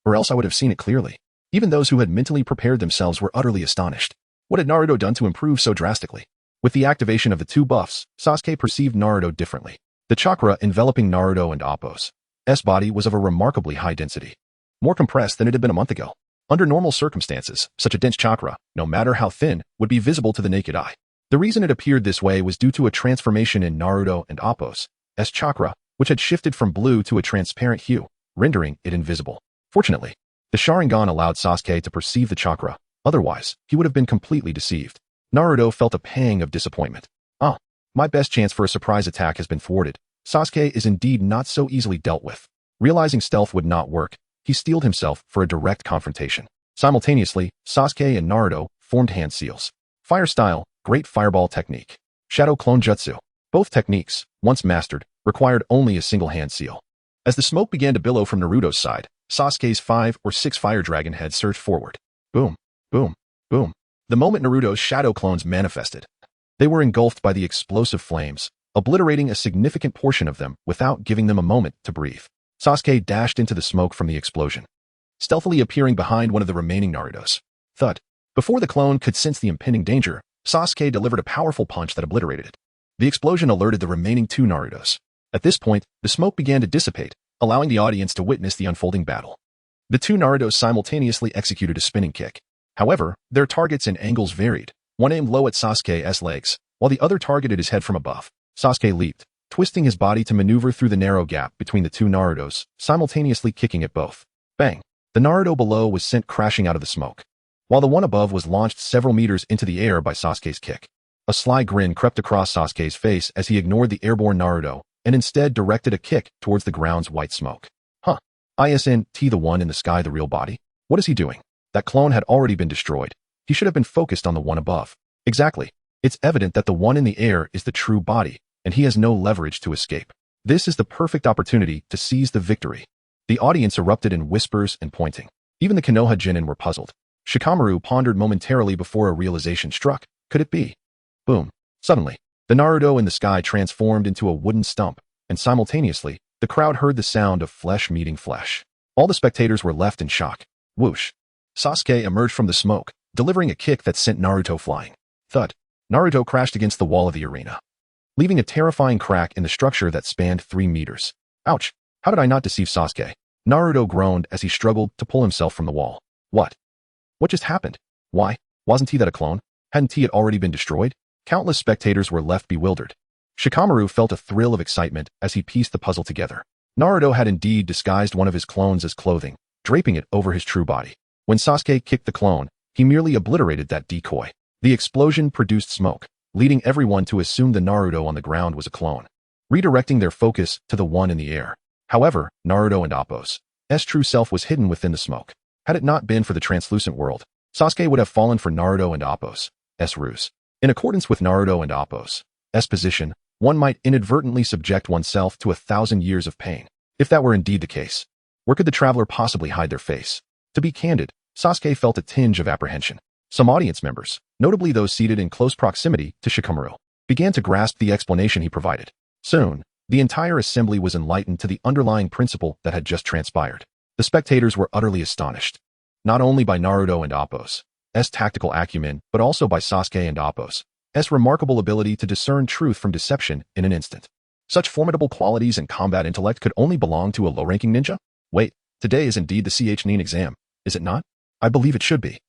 Or else I would have seen it clearly. Even those who had mentally prepared themselves were utterly astonished. What had Naruto done to improve so drastically? With the activation of the two buffs, Sasuke perceived Naruto differently. The chakra enveloping Naruto and Appo's body was of a remarkably high density, more compressed than it had been a month ago. Under normal circumstances, such a dense chakra, no matter how thin, would be visible to the naked eye. The reason it appeared this way was due to a transformation in Naruto and Appo's chakra, which had shifted from blue to a transparent hue, rendering it invisible. Fortunately, the Sharingan allowed Sasuke to perceive the chakra, otherwise, he would have been completely deceived. Naruto felt a pang of disappointment. My best chance for a surprise attack has been thwarted. Sasuke is indeed not so easily dealt with. Realizing stealth would not work, he steeled himself for a direct confrontation. Simultaneously, Sasuke and Naruto formed hand seals. Fire style, great fireball technique. Shadow clone jutsu. Both techniques, once mastered, required only a single hand seal. As the smoke began to billow from Naruto's side, Sasuke's 5 or 6 fire dragon heads surged forward. Boom, boom, boom. The moment Naruto's shadow clones manifested, they were engulfed by the explosive flames, obliterating a significant portion of them without giving them a moment to breathe. Sasuke dashed into the smoke from the explosion, stealthily appearing behind one of the remaining Narutos. Thud. Before the clone could sense the impending danger, Sasuke delivered a powerful punch that obliterated it. The explosion alerted the remaining 2 Narutos. At this point, the smoke began to dissipate, allowing the audience to witness the unfolding battle. The 2 Narutos simultaneously executed a spinning kick. However, their targets and angles varied. One aimed low at Sasuke's legs, while the other targeted his head from above. Sasuke leaped, twisting his body to maneuver through the narrow gap between the 2 Narutos, simultaneously kicking at both. Bang! The Naruto below was sent crashing out of the smoke, while the one above was launched several meters into the air by Sasuke's kick. A sly grin crept across Sasuke's face as he ignored the airborne Naruto and instead directed a kick towards the ground's white smoke. Isn't the one in the sky the real body? What is he doing? That clone had already been destroyed. He should have been focused on the one above. Exactly. It's evident that the one in the air is the true body, and he has no leverage to escape. This is the perfect opportunity to seize the victory. The audience erupted in whispers and pointing. Even the Konoha genin were puzzled. Shikamaru pondered momentarily before a realization struck. Could it be? Boom. Suddenly, the Naruto in the sky transformed into a wooden stump, and simultaneously, the crowd heard the sound of flesh meeting flesh. All the spectators were left in shock. Whoosh. Sasuke emerged from the smoke, delivering a kick that sent Naruto flying. Thud. Naruto crashed against the wall of the arena, leaving a terrifying crack in the structure that spanned 3 meters. Ouch. How did I not deceive Sasuke? Naruto groaned as he struggled to pull himself from the wall. What? What just happened? Why? Wasn't he that a clone? Hadn't he already been destroyed? Countless spectators were left bewildered. Shikamaru felt a thrill of excitement as he pieced the puzzle together. Naruto had indeed disguised one of his clones as clothing, draping it over his true body. When Sasuke kicked the clone, he merely obliterated that decoy. The explosion produced smoke, leading everyone to assume the Naruto on the ground was a clone, redirecting their focus to the one in the air. However, Naruto and Appo's true self was hidden within the smoke. Had it not been for the translucent world, Sasuke would have fallen for Naruto and Appo's ruse. In accordance with Naruto and Appo's position, one might inadvertently subject oneself to 1,000 years of pain. If that were indeed the case, where could the traveler possibly hide their face? To be candid, Sasuke felt a tinge of apprehension. Some audience members, notably those seated in close proximity to Shikamaru, began to grasp the explanation he provided. Soon, the entire assembly was enlightened to the underlying principle that had just transpired. The spectators were utterly astonished, not only by Naruto and Appo's tactical acumen, but also by Sasuke and Appo's remarkable ability to discern truth from deception in an instant. Such formidable qualities and combat intellect could only belong to a low-ranking ninja? Wait, today is indeed the CH9 exam, is it not? I believe it should be.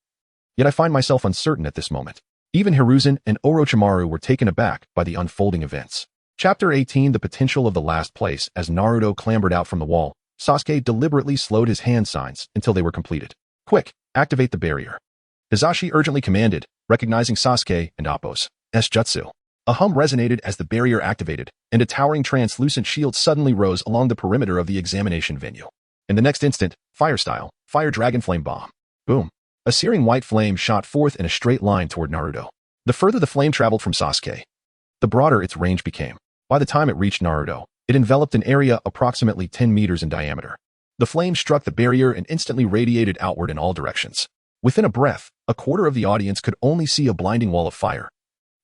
Yet I find myself uncertain at this moment. Even Hiruzen and Orochimaru were taken aback by the unfolding events. Chapter 18 The Potential of the Last Place. As Naruto clambered out from the wall, Sasuke deliberately slowed his hand signs until they were completed. Quick, activate the barrier. Hisashi urgently commanded, recognizing Sasuke and Appo's jutsu. A hum resonated as the barrier activated, and a towering translucent shield suddenly rose along the perimeter of the examination venue. In the next instant, fire-style, fire dragon flame bomb. Boom. A searing white flame shot forth in a straight line toward Naruto. The further the flame traveled from Sasuke, the broader its range became. By the time it reached Naruto, it enveloped an area approximately 10 meters in diameter. The flame struck the barrier and instantly radiated outward in all directions. Within a breath, a quarter of the audience could only see a blinding wall of fire,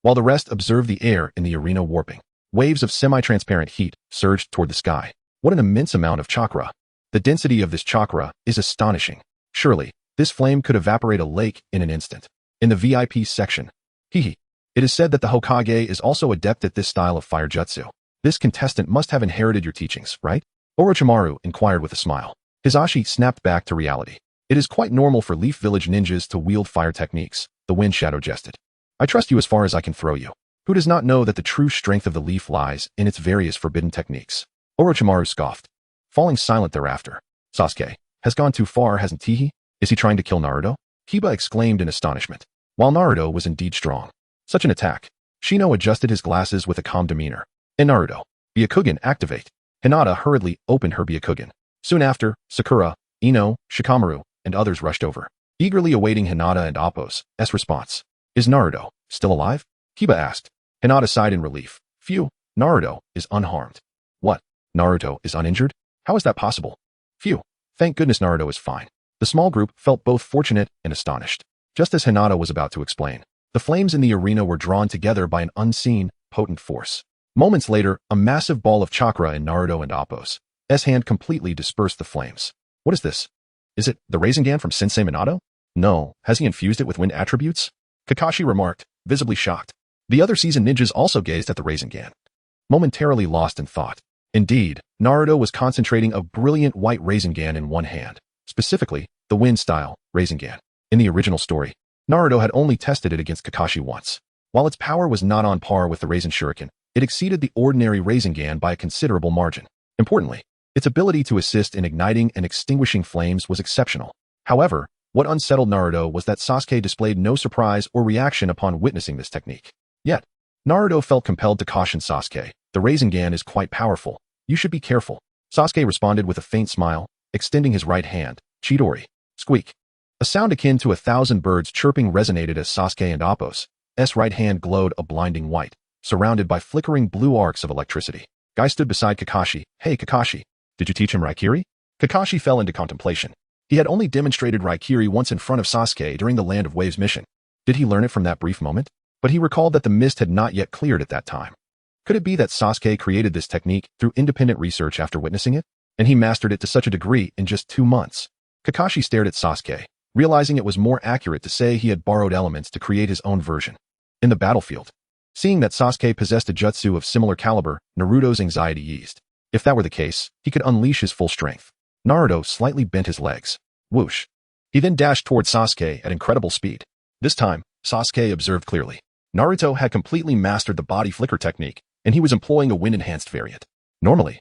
while the rest observed the air in the arena warping. Waves of semi-transparent heat surged toward the sky. What an immense amount of chakra! The density of this chakra is astonishing. Surely, this flame could evaporate a lake in an instant. In the VIP section, it is said that the Hokage is also adept at this style of fire jutsu. This contestant must have inherited your teachings, right? Orochimaru inquired with a smile. Hisashi snapped back to reality. It is quite normal for Leaf Village ninjas to wield fire techniques, the Wind Shadow jested. I trust you as far as I can throw you. Who does not know that the true strength of the leaf lies in its various forbidden techniques? Orochimaru scoffed, falling silent thereafter. Sasuke has gone too far, hasn't he? Is he trying to kill Naruto? Kiba exclaimed in astonishment. While Naruto was indeed strong, such an attack. Shino adjusted his glasses with a calm demeanor. And Naruto, Byakugan activate. Hinata hurriedly opened her Byakugan. Soon after, Sakura, Ino, Shikamaru, and others rushed over, eagerly awaiting Hinata and Appo's response. Is Naruto still alive? Kiba asked. Hinata sighed in relief. Phew, Naruto is unharmed. What? Naruto is uninjured? How is that possible? Phew, thank goodness Naruto is fine. The small group felt both fortunate and astonished. Just as Hinata was about to explain, the flames in the arena were drawn together by an unseen, potent force. Moments later, a massive ball of chakra in Naruto and Appo's hand completely dispersed the flames. What is this? Is it the Rasengan from Sensei Minato? No, has he infused it with wind attributes? Kakashi remarked, visibly shocked. The other seasoned ninjas also gazed at the Rasengan, momentarily lost in thought. Indeed, Naruto was concentrating a brilliant white Rasengan in one hand, specifically, the wind-style Rasengan. In the original story, Naruto had only tested it against Kakashi once. While its power was not on par with the Rasen Shuriken, it exceeded the ordinary Rasengan by a considerable margin. Importantly, its ability to assist in igniting and extinguishing flames was exceptional. However, what unsettled Naruto was that Sasuke displayed no surprise or reaction upon witnessing this technique. Yet, Naruto felt compelled to caution Sasuke. The Rasengan is quite powerful. You should be careful. Sasuke responded with a faint smile, extending his right hand. Chidori. Squeak. A sound akin to 1,000 birds chirping resonated as Sasuke and Appo's right hand glowed a blinding white, surrounded by flickering blue arcs of electricity. Guy stood beside Kakashi. Hey Kakashi, did you teach him Raikiri? Kakashi fell into contemplation. He had only demonstrated Raikiri once in front of Sasuke during the Land of Waves mission. Did he learn it from that brief moment? But he recalled that the mist had not yet cleared at that time. Could it be that Sasuke created this technique through independent research after witnessing it? And he mastered it to such a degree in just 2 months. Kakashi stared at Sasuke, realizing it was more accurate to say he had borrowed elements to create his own version. In the battlefield, seeing that Sasuke possessed a jutsu of similar caliber, Naruto's anxiety eased. If that were the case, he could unleash his full strength. Naruto slightly bent his legs. Whoosh. He then dashed toward Sasuke at incredible speed. This time, Sasuke observed clearly. Naruto had completely mastered the body flicker technique, and he was employing a wind-enhanced variant. Normally,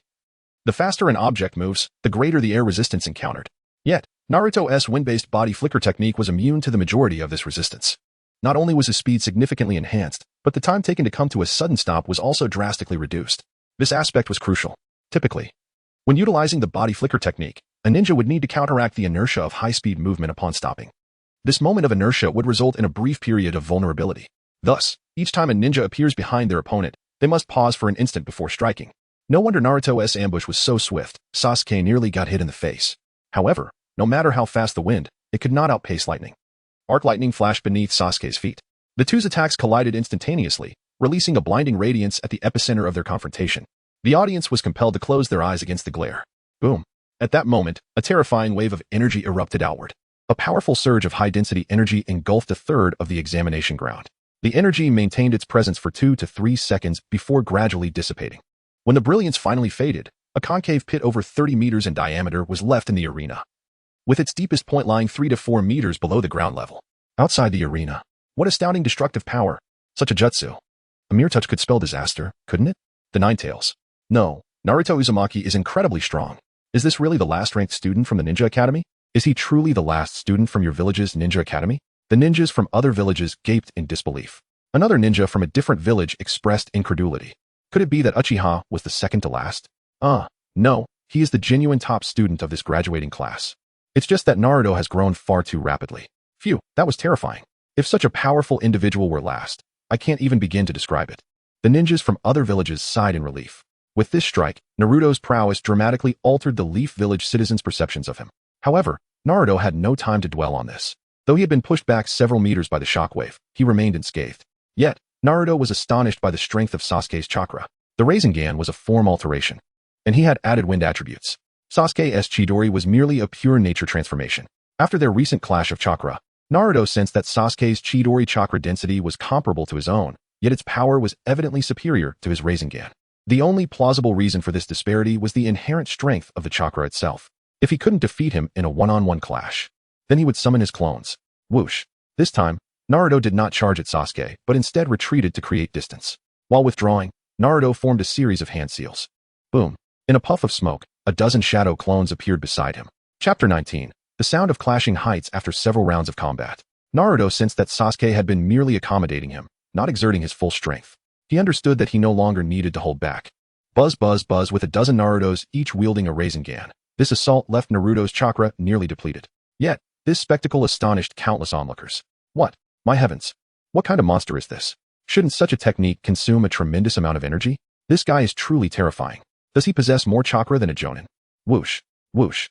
the faster an object moves, the greater the air resistance encountered. Yet, Naruto's wind-based body flicker technique was immune to the majority of this resistance. Not only was his speed significantly enhanced, but the time taken to come to a sudden stop was also drastically reduced. This aspect was crucial. Typically, when utilizing the body flicker technique, a ninja would need to counteract the inertia of high-speed movement upon stopping. This moment of inertia would result in a brief period of vulnerability. Thus, each time a ninja appears behind their opponent, they must pause for an instant before striking. No wonder Naruto's ambush was so swift. Sasuke nearly got hit in the face. However, no matter how fast the wind, it could not outpace lightning. Arc lightning flashed beneath Sasuke's feet. The two's attacks collided instantaneously, releasing a blinding radiance at the epicenter of their confrontation. The audience was compelled to close their eyes against the glare. Boom. At that moment, a terrifying wave of energy erupted outward. A powerful surge of high-density energy engulfed a third of the examination ground. The energy maintained its presence for 2 to 3 seconds before gradually dissipating. When the brilliance finally faded, a concave pit over 30 meters in diameter was left in the arena, with its deepest point lying 3 to 4 meters below the ground level. Outside the arena, what astounding destructive power! Such a jutsu. A mere touch could spell disaster, couldn't it? The Nine Tails. No, Naruto Uzumaki is incredibly strong. Is this really the last ranked student from the Ninja Academy? Is he truly the last student from your village's Ninja Academy? The ninjas from other villages gaped in disbelief. Another ninja from a different village expressed incredulity. Could it be that Uchiha was the second to last? No, he is the genuine top student of this graduating class. It's just that Naruto has grown far too rapidly. Phew, that was terrifying. If such a powerful individual were last, I can't even begin to describe it. The ninjas from other villages sighed in relief. With this strike, Naruto's prowess dramatically altered the Leaf Village citizens' perceptions of him. However, Naruto had no time to dwell on this. Though he had been pushed back several meters by the shockwave, he remained unscathed. Yet, Naruto was astonished by the strength of Sasuke's chakra. The Rasengan was a form alteration, and he had added wind attributes. Sasuke's Chidori was merely a pure nature transformation. After their recent clash of chakra, Naruto sensed that Sasuke's Chidori chakra density was comparable to his own, yet its power was evidently superior to his Rasengan. The only plausible reason for this disparity was the inherent strength of the chakra itself. If he couldn't defeat him in a one-on-one clash, then he would summon his clones. Whoosh. This time, Naruto did not charge at Sasuke, but instead retreated to create distance. While withdrawing, Naruto formed a series of hand seals. Boom. In a puff of smoke, a dozen shadow clones appeared beside him. Chapter 19. The sound of clashing heights after several rounds of combat. Naruto sensed that Sasuke had been merely accommodating him, not exerting his full strength. He understood that he no longer needed to hold back. Buzz, buzz, buzz with a dozen Narutos each wielding a Rasengan. This assault left Naruto's chakra nearly depleted. Yet, this spectacle astonished countless onlookers. What? My heavens. What kind of monster is this? Shouldn't such a technique consume a tremendous amount of energy? This guy is truly terrifying. Does he possess more chakra than a Jonin? Whoosh. Whoosh.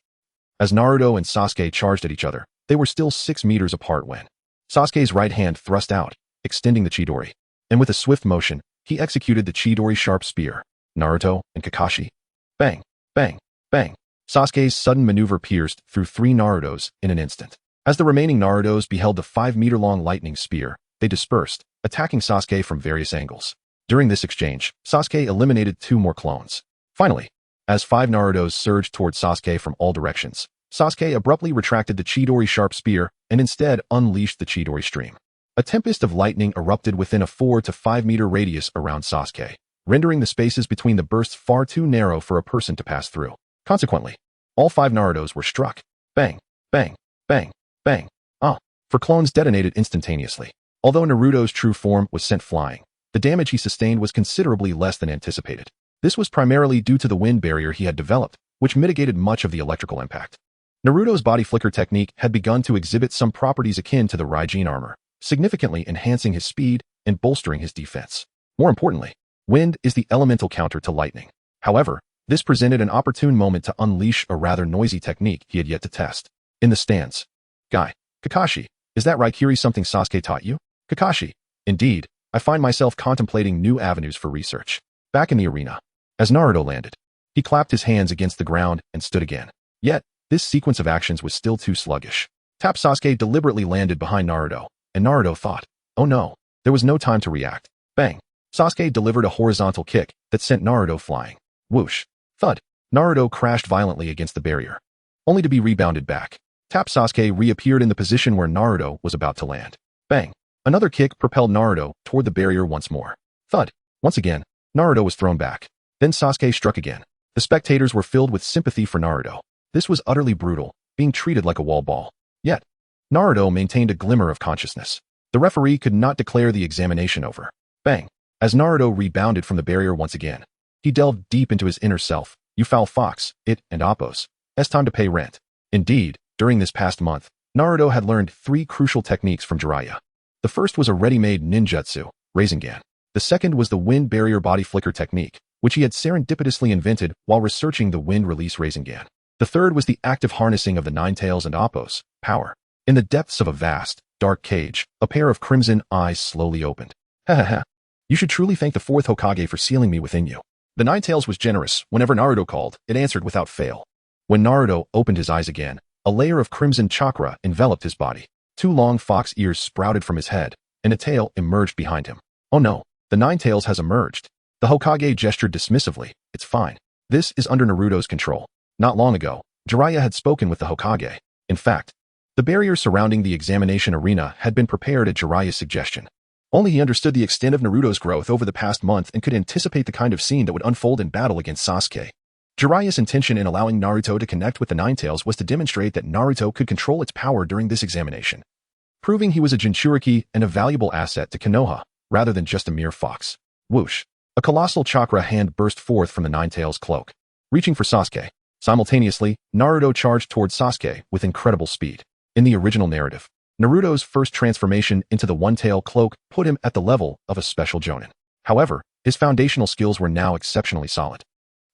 As Naruto and Sasuke charged at each other, they were still 6 meters apart when Sasuke's right hand thrust out, extending the Chidori. And with a swift motion, he executed the Chidori sharp spear. Naruto and Kakashi. Bang, bang, bang. Sasuke's sudden maneuver pierced through 3 Narutos in an instant. As the remaining Narutos beheld the 5-meter-long lightning spear, they dispersed, attacking Sasuke from various angles. During this exchange, Sasuke eliminated 2 more clones. Finally, as 5 Narutos surged toward Sasuke from all directions, Sasuke abruptly retracted the Chidori sharp spear and instead unleashed the Chidori stream. A tempest of lightning erupted within a 4 to 5 meter radius around Sasuke, rendering the spaces between the bursts far too narrow for a person to pass through. Consequently, all 5 Narutos were struck. Bang, bang, bang, bang. For clones detonated instantaneously. Although Naruto's true form was sent flying, the damage he sustained was considerably less than anticipated. This was primarily due to the wind barrier he had developed, which mitigated much of the electrical impact. Naruto's body flicker technique had begun to exhibit some properties akin to the Raijin armor, significantly enhancing his speed and bolstering his defense. More importantly, wind is the elemental counter to lightning. However, this presented an opportune moment to unleash a rather noisy technique he had yet to test. In the stands. Guy. Kakashi, is that Raikiri something Sasuke taught you? Kakashi. Indeed, I find myself contemplating new avenues for research. Back in the arena. As Naruto landed, he clapped his hands against the ground and stood again. Yet, this sequence of actions was still too sluggish. Tap Sasuke deliberately landed behind Naruto, and Naruto thought, oh no, there was no time to react. Bang. Sasuke delivered a horizontal kick that sent Naruto flying. Whoosh. Thud. Naruto crashed violently against the barrier, only to be rebounded back. Tap Sasuke reappeared in the position where Naruto was about to land. Bang. Another kick propelled Naruto toward the barrier once more. Thud. Once again, Naruto was thrown back. Then Sasuke struck again. The spectators were filled with sympathy for Naruto. This was utterly brutal, being treated like a wall ball. Yet, Naruto maintained a glimmer of consciousness. The referee could not declare the examination over. Bang. As Naruto rebounded from the barrier once again, he delved deep into his inner self. You foul fox, it and Appos. It's time to pay rent. Indeed, during this past month, Naruto had learned 3 crucial techniques from Jiraiya. The first was a ready-made ninjutsu, Rasengan. The second was the wind barrier body flicker technique, which he had serendipitously invented while researching the wind release Rasengan. The third was the active harnessing of the Nine Tails and Appos, power. In the depths of a vast, dark cage, a pair of crimson eyes slowly opened. Ha ha ha. You should truly thank the fourth Hokage for sealing me within you. The Ninetales was generous. Whenever Naruto called, it answered without fail. When Naruto opened his eyes again, a layer of crimson chakra enveloped his body. 2 long fox ears sprouted from his head, and a tail emerged behind him. Oh no, the Ninetales has emerged. The Hokage gestured dismissively. It's fine. This is under Naruto's control. Not long ago, Jiraiya had spoken with the Hokage. In fact, the barrier surrounding the examination arena had been prepared at Jiraiya's suggestion. Only he understood the extent of Naruto's growth over the past month and could anticipate the kind of scene that would unfold in battle against Sasuke. Jiraiya's intention in allowing Naruto to connect with the Ninetales was to demonstrate that Naruto could control its power during this examination, proving he was a Jinchuriki and a valuable asset to Konoha, rather than just a mere fox. Whoosh! A colossal chakra hand burst forth from the Ninetales' cloak, reaching for Sasuke. Simultaneously, Naruto charged towards Sasuke with incredible speed. In the original narrative, Naruto's first transformation into the one-tail cloak put him at the level of a special Jonin. However, his foundational skills were now exceptionally solid.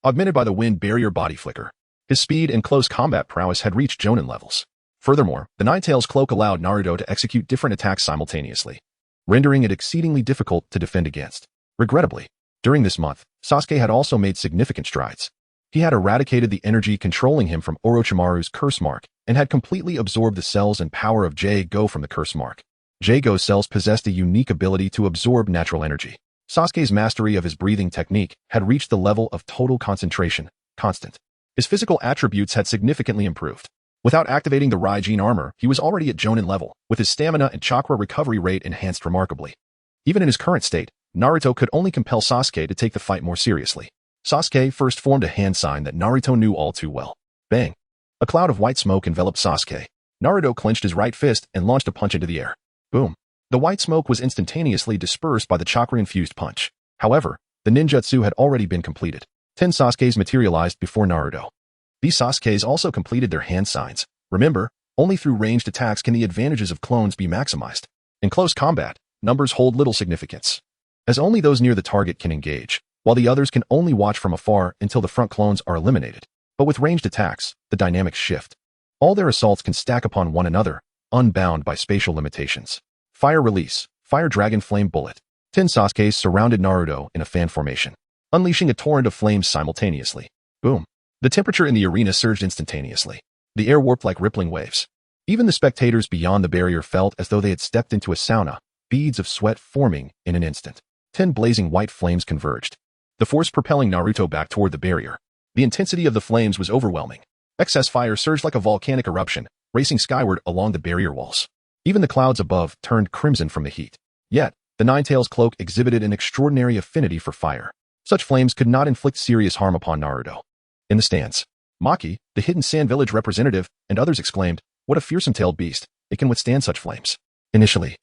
Augmented by the wind barrier body flicker, his speed and close combat prowess had reached Jonin levels. Furthermore, the Ninetales' cloak allowed Naruto to execute different attacks simultaneously, rendering it exceedingly difficult to defend against. Regrettably, during this month, Sasuke had also made significant strides. He had eradicated the energy controlling him from Orochimaru's curse mark and had completely absorbed the cells and power of J-Go from the curse mark. J-Go's cells possessed a unique ability to absorb natural energy. Sasuke's mastery of his breathing technique had reached the level of total concentration, constant. His physical attributes had significantly improved. Without activating the Raijin armor, he was already at Jonin level, with his stamina and chakra recovery rate enhanced remarkably. Even in his current state, Naruto could only compel Sasuke to take the fight more seriously. Sasuke first formed a hand sign that Naruto knew all too well. Bang! A cloud of white smoke enveloped Sasuke. Naruto clenched his right fist and launched a punch into the air. Boom! The white smoke was instantaneously dispersed by the chakra-infused punch. However, the ninjutsu had already been completed. 10 Sasukes materialized before Naruto. These Sasukes also completed their hand signs. Remember, only through ranged attacks can the advantages of clones be maximized. In close combat, numbers hold little significance, as only those near the target can engage, while the others can only watch from afar until the front clones are eliminated. But with ranged attacks, the dynamics shift. All their assaults can stack upon one another, unbound by spatial limitations. Fire release, Fire Dragon Flame Bullet. 10 Sasukes surrounded Naruto in a fan formation, unleashing a torrent of flames simultaneously. Boom. The temperature in the arena surged instantaneously. The air warped like rippling waves. Even the spectators beyond the barrier felt as though they had stepped into a sauna, beads of sweat forming in an instant. 10 blazing white flames converged, the force propelling Naruto back toward the barrier. The intensity of the flames was overwhelming. Excess fire surged like a volcanic eruption, racing skyward along the barrier walls. Even the clouds above turned crimson from the heat. Yet, the Ninetales' cloak exhibited an extraordinary affinity for fire. Such flames could not inflict serious harm upon Naruto. In the stands, Maki, the hidden Sand Village representative, and others exclaimed, "What a fearsome-tailed beast! It can withstand such flames." Initially,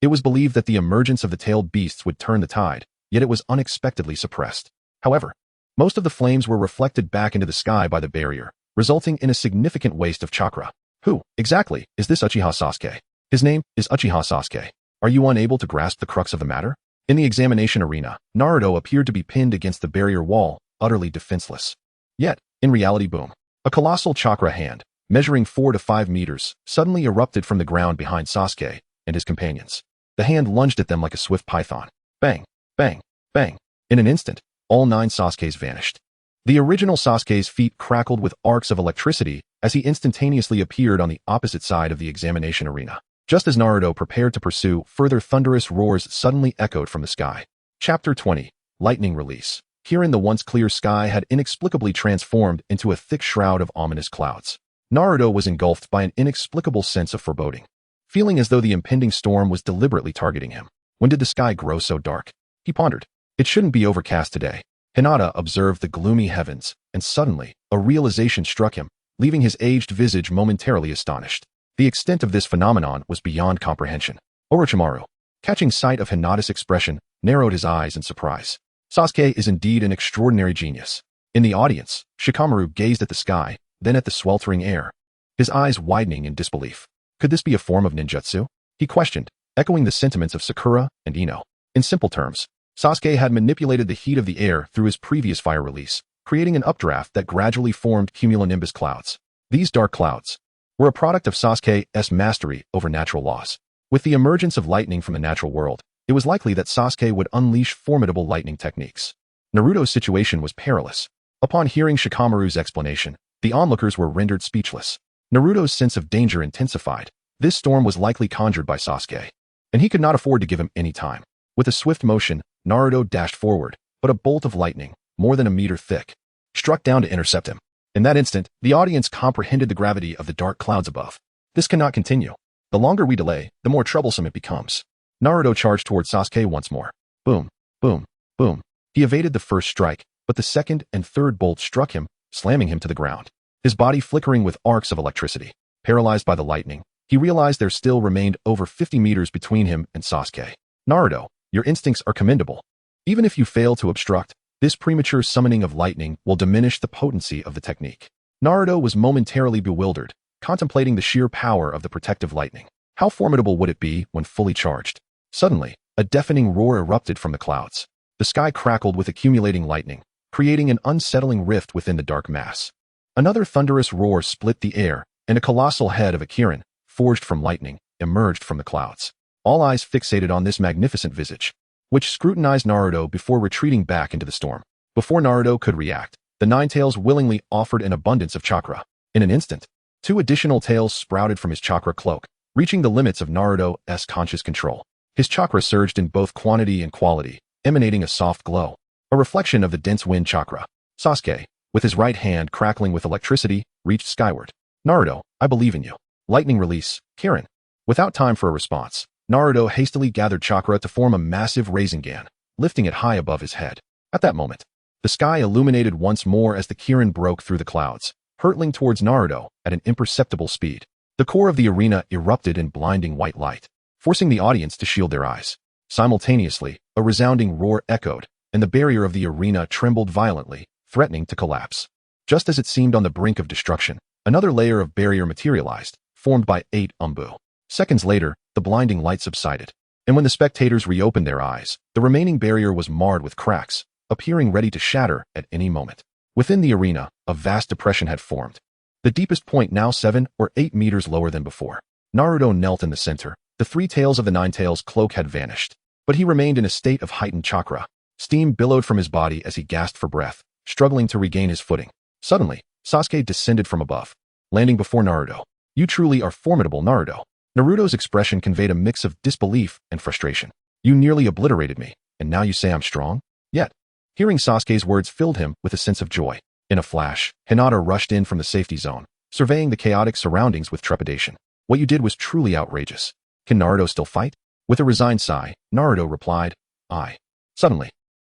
it was believed that the emergence of the tailed beasts would turn the tide, yet it was unexpectedly suppressed. However, most of the flames were reflected back into the sky by the barrier, resulting in a significant waste of chakra. Who, exactly, is this Uchiha Sasuke? His name is Uchiha Sasuke. Are you unable to grasp the crux of the matter? In the examination arena, Naruto appeared to be pinned against the barrier wall, utterly defenseless. Yet, in reality, boom. A colossal chakra hand, measuring 4 to 5 meters, suddenly erupted from the ground behind Sasuke and his companions. The hand lunged at them like a swift python. Bang, bang, bang. In an instant, all 9 Sasukes vanished. The original Sasuke's feet crackled with arcs of electricity as he instantaneously appeared on the opposite side of the examination arena. Just as Naruto prepared to pursue, further thunderous roars suddenly echoed from the sky. Chapter 20. Lightning Release. Herein the once clear sky had inexplicably transformed into a thick shroud of ominous clouds. Naruto was engulfed by an inexplicable sense of foreboding, feeling as though the impending storm was deliberately targeting him. When did the sky grow so dark? He pondered. It shouldn't be overcast today. Hinata observed the gloomy heavens, and suddenly, a realization struck him, leaving his aged visage momentarily astonished. The extent of this phenomenon was beyond comprehension. Orochimaru, catching sight of Hinata's expression, narrowed his eyes in surprise. Sasuke is indeed an extraordinary genius. In the audience, Shikamaru gazed at the sky, then at the sweltering air, his eyes widening in disbelief. Could this be a form of ninjutsu? He questioned, echoing the sentiments of Sakura and Ino. In simple terms, Sasuke had manipulated the heat of the air through his previous fire release, creating an updraft that gradually formed cumulonimbus clouds. These dark clouds were a product of Sasuke's mastery over natural laws. With the emergence of lightning from the natural world, it was likely that Sasuke would unleash formidable lightning techniques. Naruto's situation was perilous. Upon hearing Shikamaru's explanation, the onlookers were rendered speechless. Naruto's sense of danger intensified. This storm was likely conjured by Sasuke, and he could not afford to give him any time. With a swift motion, Naruto dashed forward, but a bolt of lightning, more than a meter thick, struck down to intercept him. In that instant, the audience comprehended the gravity of the dark clouds above. This cannot continue. The longer we delay, the more troublesome it becomes. Naruto charged towards Sasuke once more. Boom, boom, boom. He evaded the first strike, but the second and third bolts struck him, slamming him to the ground. His body flickering with arcs of electricity. Paralyzed by the lightning, he realized there still remained over 50 meters between him and Sasuke. Naruto, your instincts are commendable. Even if you fail to obstruct, this premature summoning of lightning will diminish the potency of the technique. Naruto was momentarily bewildered, contemplating the sheer power of the protective lightning. How formidable would it be when fully charged? Suddenly, a deafening roar erupted from the clouds. The sky crackled with accumulating lightning, creating an unsettling rift within the dark mass. Another thunderous roar split the air, and a colossal head of a Kirin, forged from lightning, emerged from the clouds. All eyes fixated on this magnificent visage, which scrutinized Naruto before retreating back into the storm. Before Naruto could react, the Nine Tails willingly offered an abundance of chakra. In an instant, 2 additional tails sprouted from his chakra cloak, reaching the limits of Naruto's conscious control. His chakra surged in both quantity and quality, emanating a soft glow, a reflection of the dense wind chakra. Sasuke, with his right hand crackling with electricity, reached skyward. Naruto, I believe in you. Lightning release, Kirin. Without time for a response, Naruto hastily gathered chakra to form a massive Rasengan, lifting it high above his head. At that moment, the sky illuminated once more as the Kirin broke through the clouds, hurtling towards Naruto at an imperceptible speed. The core of the arena erupted in blinding white light, forcing the audience to shield their eyes. Simultaneously, a resounding roar echoed, and the barrier of the arena trembled violently, threatening to collapse. Just as it seemed on the brink of destruction, another layer of barrier materialized, formed by 8 umbu. Seconds later, the blinding light subsided, and when the spectators reopened their eyes, the remaining barrier was marred with cracks, appearing ready to shatter at any moment. Within the arena, a vast depression had formed, the deepest point now 7 or 8 meters lower than before. Naruto knelt in the center. The 3 tails of the Nine Tails cloak had vanished, but he remained in a state of heightened chakra. Steam billowed from his body as he gasped for breath, struggling to regain his footing. Suddenly, Sasuke descended from above, landing before Naruto. You truly are formidable, Naruto. Naruto's expression conveyed a mix of disbelief and frustration. You nearly obliterated me, and now you say I'm strong? Yet, hearing Sasuke's words filled him with a sense of joy. In a flash, Hinata rushed in from the safety zone, surveying the chaotic surroundings with trepidation. What you did was truly outrageous. Can Naruto still fight? With a resigned sigh, Naruto replied, I. Suddenly,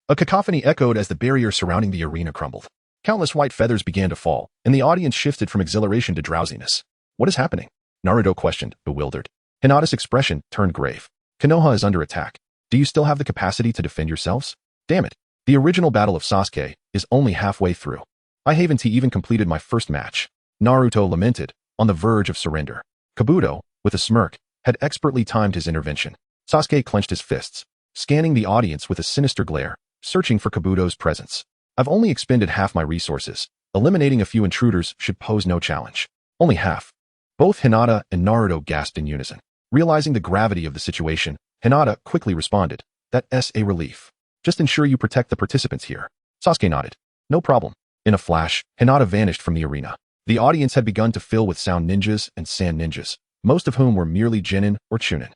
a cacophony echoed as the barrier surrounding the arena crumbled. Countless white feathers began to fall, and the audience shifted from exhilaration to drowsiness. What is happening? Naruto questioned, bewildered. Hinata's expression turned grave. Konoha is under attack. Do you still have the capacity to defend yourselves? Damn it. The original battle of Sasuke is only halfway through. I haven't even completed my first match. Naruto lamented, on the verge of surrender. Kabuto, with a smirk, had expertly timed his intervention. Sasuke clenched his fists, scanning the audience with a sinister glare, searching for Kabuto's presence. I've only expended half my resources. Eliminating a few intruders should pose no challenge. Only half. Both Hinata and Naruto gasped in unison. Realizing the gravity of the situation, Hinata quickly responded, That's a relief. Just ensure you protect the participants here. Sasuke nodded. No problem. In a flash, Hinata vanished from the arena. The audience had begun to fill with sound ninjas and sand ninjas, most of whom were merely Genin or Chunin.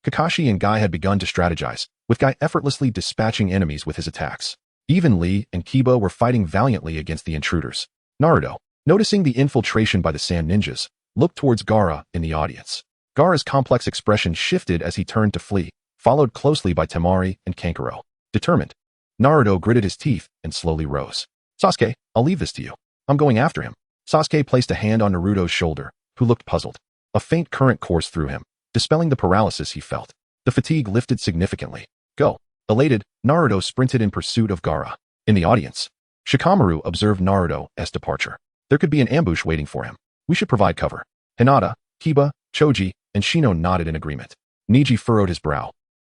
Kakashi and Guy had begun to strategize, with Guy effortlessly dispatching enemies with his attacks. Even Lee and Kiba were fighting valiantly against the intruders. Naruto, noticing the infiltration by the sand ninjas, looked towards Gaara in the audience. Gaara's complex expression shifted as he turned to flee, followed closely by Temari and Kankuro. Determined, Naruto gritted his teeth and slowly rose. Sasuke, I'll leave this to you. I'm going after him. Sasuke placed a hand on Naruto's shoulder, who looked puzzled. A faint current coursed through him, dispelling the paralysis he felt. The fatigue lifted significantly. Go. Elated, Naruto sprinted in pursuit of Gaara. In the audience, Shikamaru observed Naruto's departure. There could be an ambush waiting for him. We should provide cover. Hinata, Kiba, Choji, and Shino nodded in agreement. Neji furrowed his brow,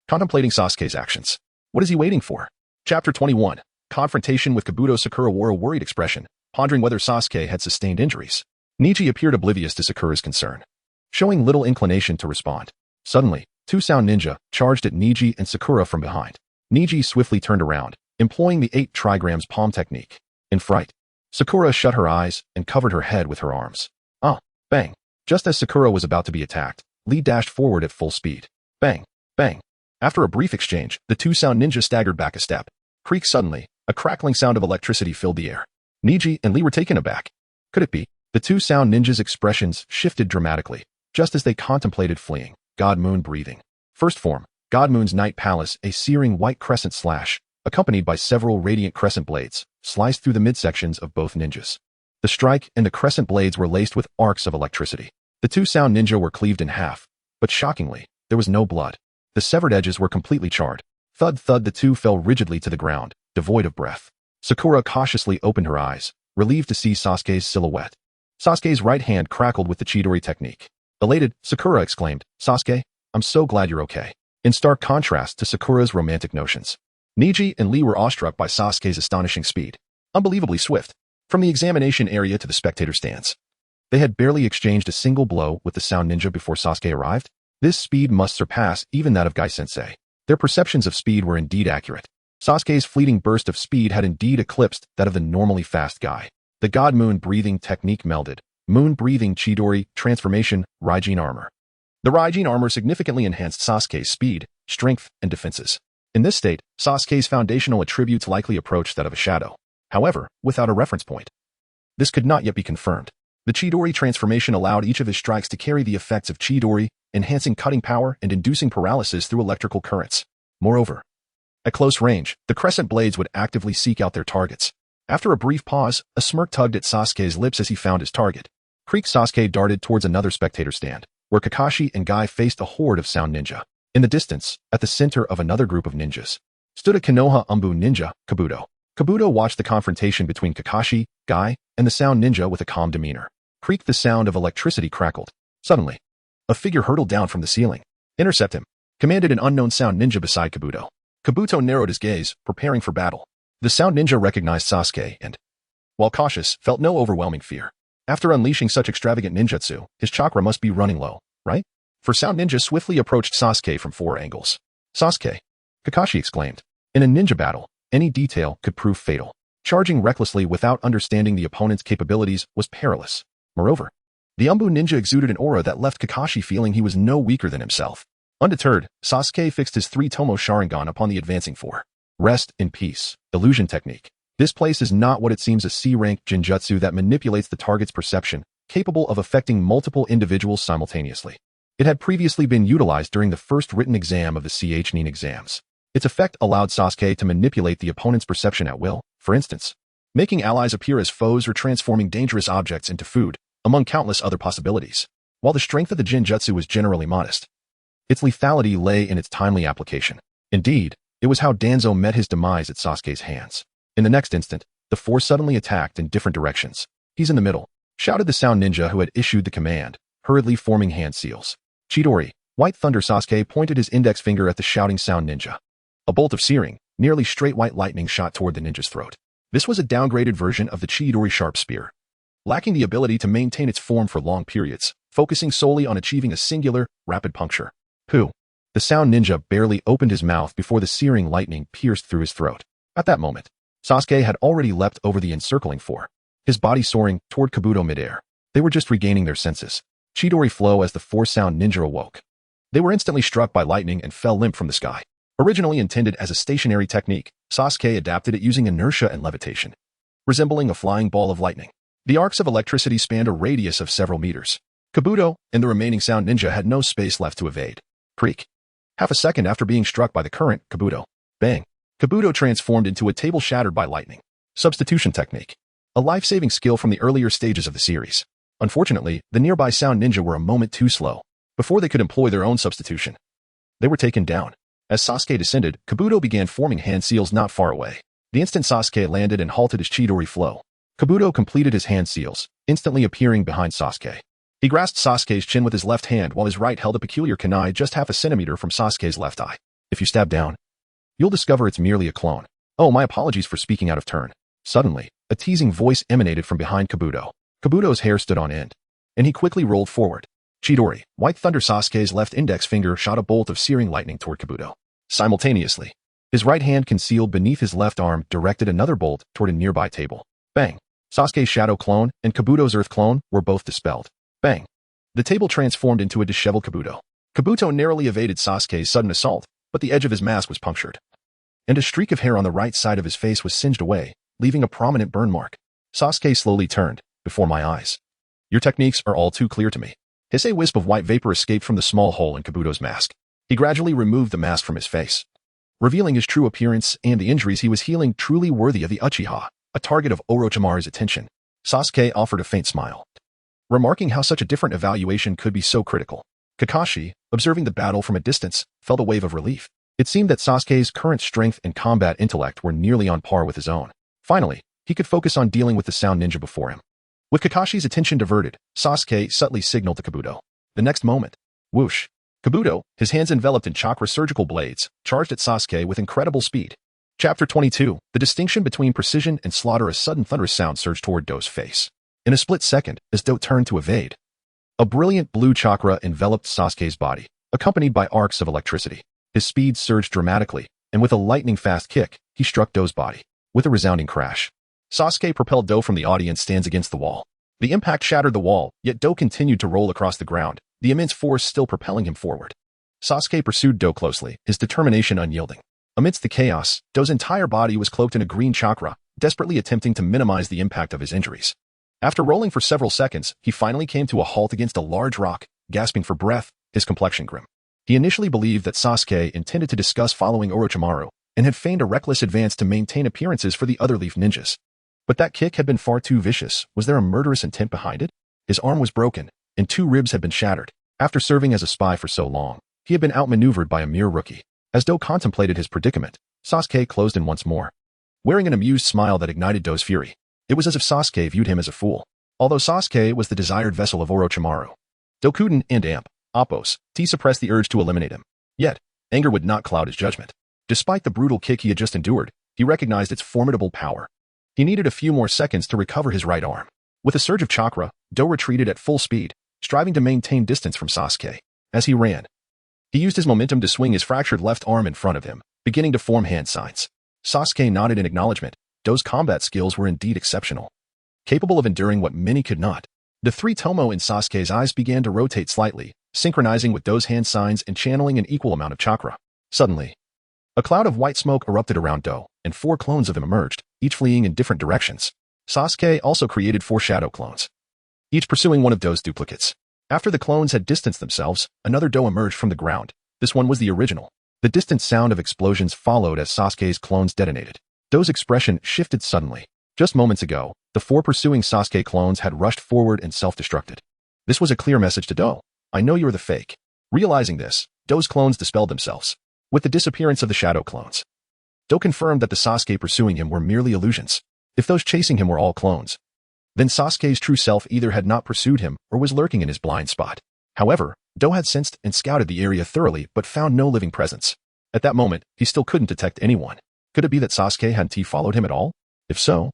contemplating Sasuke's actions. What is he waiting for? Chapter 21. Confrontation with Kabuto. Sakura wore a worried expression, pondering whether Sasuke had sustained injuries. Neji appeared oblivious to Sakura's concern, showing little inclination to respond. Suddenly, Two sound ninja charged at Niji and Sakura from behind. Niji swiftly turned around, employing the 8 trigrams palm technique. In fright, Sakura shut her eyes and covered her head with her arms. Ah! Bang! Just as Sakura was about to be attacked, Lee dashed forward at full speed. Bang! Bang! After a brief exchange, the two sound ninja staggered back a step. Creak suddenly, a crackling sound of electricity filled the air. Niji and Lee were taken aback. Could it be? The two sound ninjas' expressions shifted dramatically, just as they contemplated fleeing. God Moon breathing. First form, God Moon's Night Palace, a searing white crescent slash, accompanied by several radiant crescent blades, sliced through the midsections of both ninjas. The strike and the crescent blades were laced with arcs of electricity. The two sound ninja were cleaved in half, but shockingly, there was no blood. The severed edges were completely charred. Thud thud, the two fell rigidly to the ground, devoid of breath. Sakura cautiously opened her eyes, relieved to see Sasuke's silhouette. Sasuke's right hand crackled with the Chidori technique. Elated, Sakura exclaimed, "Sasuke, I'm so glad you're okay." In stark contrast to Sakura's romantic notions, Niji and Lee were awestruck by Sasuke's astonishing speed. Unbelievably swift. From the examination area to the spectator stands, they had barely exchanged a single blow with the sound ninja before Sasuke arrived. This speed must surpass even that of Gai-sensei. Their perceptions of speed were indeed accurate. Sasuke's fleeting burst of speed had indeed eclipsed that of the normally fast guy. The God Moon breathing technique melded. Moon breathing Chidori transformation Raijin armor. The Raijin armor significantly enhanced Sasuke's speed, strength, and defenses. In this state, Sasuke's foundational attributes likely approached that of a shadow. However, without a reference point. This could not yet be confirmed. The Chidori transformation allowed each of his strikes to carry the effects of Chidori, enhancing cutting power and inducing paralysis through electrical currents. Moreover, at close range, the crescent blades would actively seek out their targets. After a brief pause, a smirk tugged at Sasuke's lips as he found his target. Creak. Sasuke darted towards another spectator stand, where Kakashi and Guy faced a horde of sound ninja. In the distance, at the center of another group of ninjas, stood a Konoha Umbu ninja, Kabuto. Kabuto watched the confrontation between Kakashi, Guy, and the sound ninja with a calm demeanor. Creak. The sound of electricity crackled. Suddenly, a figure hurtled down from the ceiling. "Intercept him," commanded an unknown sound ninja beside Kabuto. Kabuto narrowed his gaze, preparing for battle. The sound ninja recognized Sasuke and, while cautious, felt no overwhelming fear. After unleashing such extravagant ninjutsu, his chakra must be running low, right? For sound ninja swiftly approached Sasuke from 4 angles. "Sasuke!" Kakashi exclaimed. In a ninja battle, any detail could prove fatal. Charging recklessly without understanding the opponent's capabilities was perilous. Moreover, the Umbu ninja exuded an aura that left Kakashi feeling he was no weaker than himself. Undeterred, Sasuke fixed his 3-tomo Sharingan upon the advancing 4. Rest in peace. Illusion technique. This place is not what it seems, a C-rank genjutsu that manipulates the target's perception, capable of affecting multiple individuals simultaneously. It had previously been utilized during the first written exam of the CH-9 exams. Its effect allowed Sasuke to manipulate the opponent's perception at will, for instance, making allies appear as foes or transforming dangerous objects into food, among countless other possibilities. While the strength of the genjutsu was generally modest, its lethality lay in its timely application. Indeed, it was how Danzo met his demise at Sasuke's hands. In the next instant, the 4 suddenly attacked in different directions. "He's in the middle," shouted the sound ninja who had issued the command, hurriedly forming hand seals. "Chidori, White Thunder!" Sasuke pointed his index finger at the shouting sound ninja. A bolt of searing, nearly straight white lightning shot toward the ninja's throat. This was a downgraded version of the Chidori sharp spear, lacking the ability to maintain its form for long periods, focusing solely on achieving a singular, rapid puncture. "Who?" The sound ninja barely opened his mouth before the searing lightning pierced through his throat. At that moment, Sasuke had already leapt over the encircling 4, his body soaring toward Kabuto midair. They were just regaining their senses. Chidori flow as the 4 sound ninja awoke. They were instantly struck by lightning and fell limp from the sky. Originally intended as a stationary technique, Sasuke adapted it using inertia and levitation, resembling a flying ball of lightning. The arcs of electricity spanned a radius of several meters. Kabuto and the remaining sound ninja had no space left to evade. Creak. Half a second after being struck by the current, Kabuto. Bang. Kabuto transformed into a table shattered by lightning. Substitution technique. A life-saving skill from the earlier stages of the series. Unfortunately, the nearby sound ninja were a moment too slow. Before they could employ their own substitution, they were taken down. As Sasuke descended, Kabuto began forming hand seals not far away. The instant Sasuke landed and halted his Chidori flow, Kabuto completed his hand seals, instantly appearing behind Sasuke. He grasped Sasuke's chin with his left hand while his right held a peculiar kunai just half a centimeter from Sasuke's left eye. "If you stab down, you'll discover it's merely a clone." "Oh, my apologies for speaking out of turn." Suddenly, a teasing voice emanated from behind Kabuto. Kabuto's hair stood on end, and he quickly rolled forward. Chidori, White Thunder. Sasuke's left index finger shot a bolt of searing lightning toward Kabuto. Simultaneously, his right hand concealed beneath his left arm directed another bolt toward a nearby table. Bang! Sasuke's shadow clone and Kabuto's earth clone were both dispelled. Bang! The table transformed into a disheveled Kabuto. Kabuto narrowly evaded Sasuke's sudden assault, but the edge of his mask was punctured, and a streak of hair on the right side of his face was singed away, leaving a prominent burn mark. Sasuke slowly turned, before my eyes. Your techniques are all too clear to me. A wisp of white vapor escaped from the small hole in Kabuto's mask. He gradually removed the mask from his face, revealing his true appearance and the injuries he was healing, truly worthy of the Uchiha, a target of Orochimaru's attention. Sasuke offered a faint smile, remarking how such a different evaluation could be so critical. Kakashi, observing the battle from a distance, felt a wave of relief. It seemed that Sasuke's current strength and combat intellect were nearly on par with his own. Finally, he could focus on dealing with the sound ninja before him. With Kakashi's attention diverted, Sasuke subtly signaled to Kabuto. The next moment, whoosh! Kabuto, his hands enveloped in chakra surgical blades, charged at Sasuke with incredible speed. Chapter 22, The Distinction Between Precision and Slaughter. A sudden thunderous sound surged toward Do's face. In a split second, as Do turned to evade, a brilliant blue chakra enveloped Sasuke's body, accompanied by arcs of electricity. His speed surged dramatically, and with a lightning-fast kick, he struck Do's body. With a resounding crash, Sasuke propelled Do from the audience stands against the wall. The impact shattered the wall, yet Do continued to roll across the ground, the immense force still propelling him forward. Sasuke pursued Do closely, his determination unyielding. Amidst the chaos, Do's entire body was cloaked in a green chakra, desperately attempting to minimize the impact of his injuries. After rolling for several seconds, he finally came to a halt against a large rock, gasping for breath, his complexion grim. He initially believed that Sasuke intended to discuss following Orochimaru, and had feigned a reckless advance to maintain appearances for the other Leaf ninjas. But that kick had been far too vicious. Was there a murderous intent behind it? His arm was broken, and 2 ribs had been shattered. After serving as a spy for so long, he had been outmaneuvered by a mere rookie. As Do contemplated his predicament, Sasuke closed in once more, wearing an amused smile that ignited Do's fury. It was as if Sasuke viewed him as a fool. Although Sasuke was the desired vessel of Orochimaru, Dokuden and Amp, Oppos, T suppressed the urge to eliminate him. Yet, anger would not cloud his judgment. Despite the brutal kick he had just endured, he recognized its formidable power. He needed a few more seconds to recover his right arm. With a surge of chakra, Do retreated at full speed, striving to maintain distance from Sasuke. As he ran, he used his momentum to swing his fractured left arm in front of him, beginning to form hand signs. Sasuke nodded in acknowledgement. Do's combat skills were indeed exceptional, capable of enduring what many could not. The 3 tomo in Sasuke's eyes began to rotate slightly, synchronizing with Do's hand signs and channeling an equal amount of chakra. Suddenly, a cloud of white smoke erupted around Do, and 4 clones of him emerged, each fleeing in different directions. Sasuke also created 4 shadow clones, each pursuing one of Do's duplicates. After the clones had distanced themselves, another Do emerged from the ground. This one was the original. The distant sound of explosions followed as Sasuke's clones detonated. Do's expression shifted suddenly. Just moments ago, the 4 pursuing Sasuke clones had rushed forward and self-destructed. This was a clear message to Do. I know you're the fake. Realizing this, Do's clones dispelled themselves. With the disappearance of the shadow clones, Do confirmed that the Sasuke pursuing him were merely illusions. If those chasing him were all clones, then Sasuke's true self either had not pursued him or was lurking in his blind spot. However, Do had sensed and scouted the area thoroughly but found no living presence. At that moment, he still couldn't detect anyone. Could it be that Sasuke hadn't followed him at all? If so,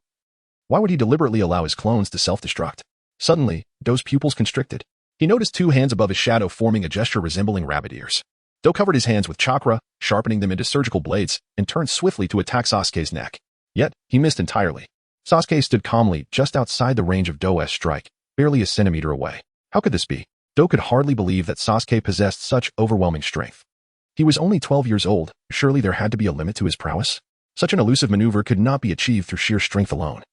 why would he deliberately allow his clones to self-destruct? Suddenly, Do's pupils constricted. He noticed 2 hands above his shadow forming a gesture resembling rabbit ears. Do covered his hands with chakra, sharpening them into surgical blades, and turned swiftly to attack Sasuke's neck. Yet, he missed entirely. Sasuke stood calmly just outside the range of Do's strike, barely a centimeter away. How could this be? Do could hardly believe that Sasuke possessed such overwhelming strength. He was only 12 years old, surely there had to be a limit to his prowess? Such an elusive maneuver could not be achieved through sheer strength alone.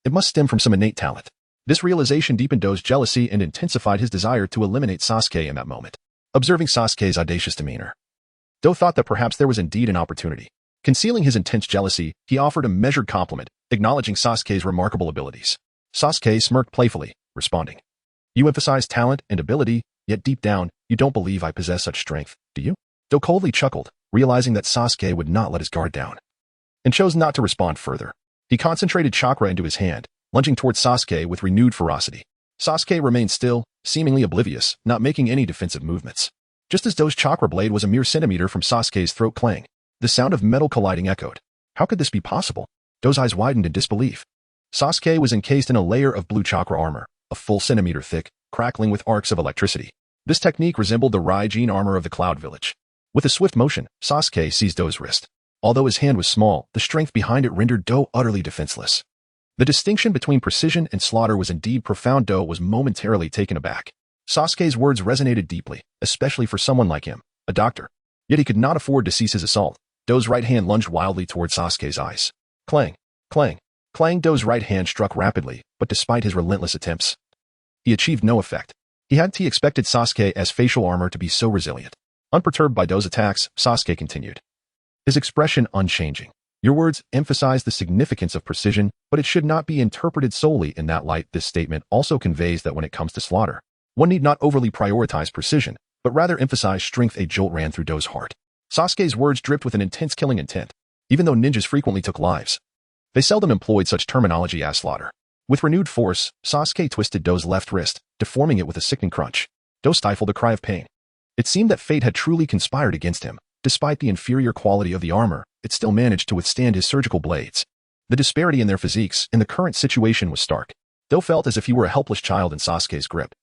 It must stem from some innate talent. This realization deepened Do's jealousy and intensified his desire to eliminate Sasuke in that moment. Observing Sasuke's audacious demeanor, Do thought that perhaps there was indeed an opportunity. Concealing his intense jealousy, he offered a measured compliment, acknowledging Sasuke's remarkable abilities. Sasuke smirked playfully, responding, "You emphasize talent and ability, yet deep down, you don't believe I possess such strength, do you?" Do coldly chuckled, realizing that Sasuke would not let his guard down, and chose not to respond further. He concentrated chakra into his hand, lunging towards Sasuke with renewed ferocity. Sasuke remained still, seemingly oblivious, not making any defensive movements. Just as Do's chakra blade was a mere centimeter from Sasuke's throat clang, the sound of metal colliding echoed. How could this be possible? Do's eyes widened in disbelief. Sasuke was encased in a layer of blue chakra armor, a full centimeter thick, crackling with arcs of electricity. This technique resembled the Raijin armor of the Cloud Village. With a swift motion, Sasuke seized Do's wrist. Although his hand was small, the strength behind it rendered Do utterly defenseless. The distinction between precision and slaughter was indeed profound. Do was momentarily taken aback. Sasuke's words resonated deeply, especially for someone like him, a doctor. Yet he could not afford to cease his assault. Do's right hand lunged wildly toward Sasuke's eyes. Clang, clang, clang. Do's right hand struck rapidly, but despite his relentless attempts, he achieved no effect. He hadn't expected Sasuke's facial armor to be so resilient. Unperturbed by Do's attacks, Sasuke continued, his expression unchanging. Your words emphasize the significance of precision, but it should not be interpreted solely in that light. This statement also conveys that when it comes to slaughter, one need not overly prioritize precision, but rather emphasize strength. A jolt ran through Do's heart. Sasuke's words dripped with an intense killing intent. Even though ninjas frequently took lives, they seldom employed such terminology as slaughter. With renewed force, Sasuke twisted Do's left wrist, deforming it with a sickening crunch. Do stifled a cry of pain. It seemed that fate had truly conspired against him. Despite the inferior quality of the armor, it still managed to withstand his surgical blades. The disparity in their physiques in the current situation was stark. Do felt as if he were a helpless child in Sasuke's grip.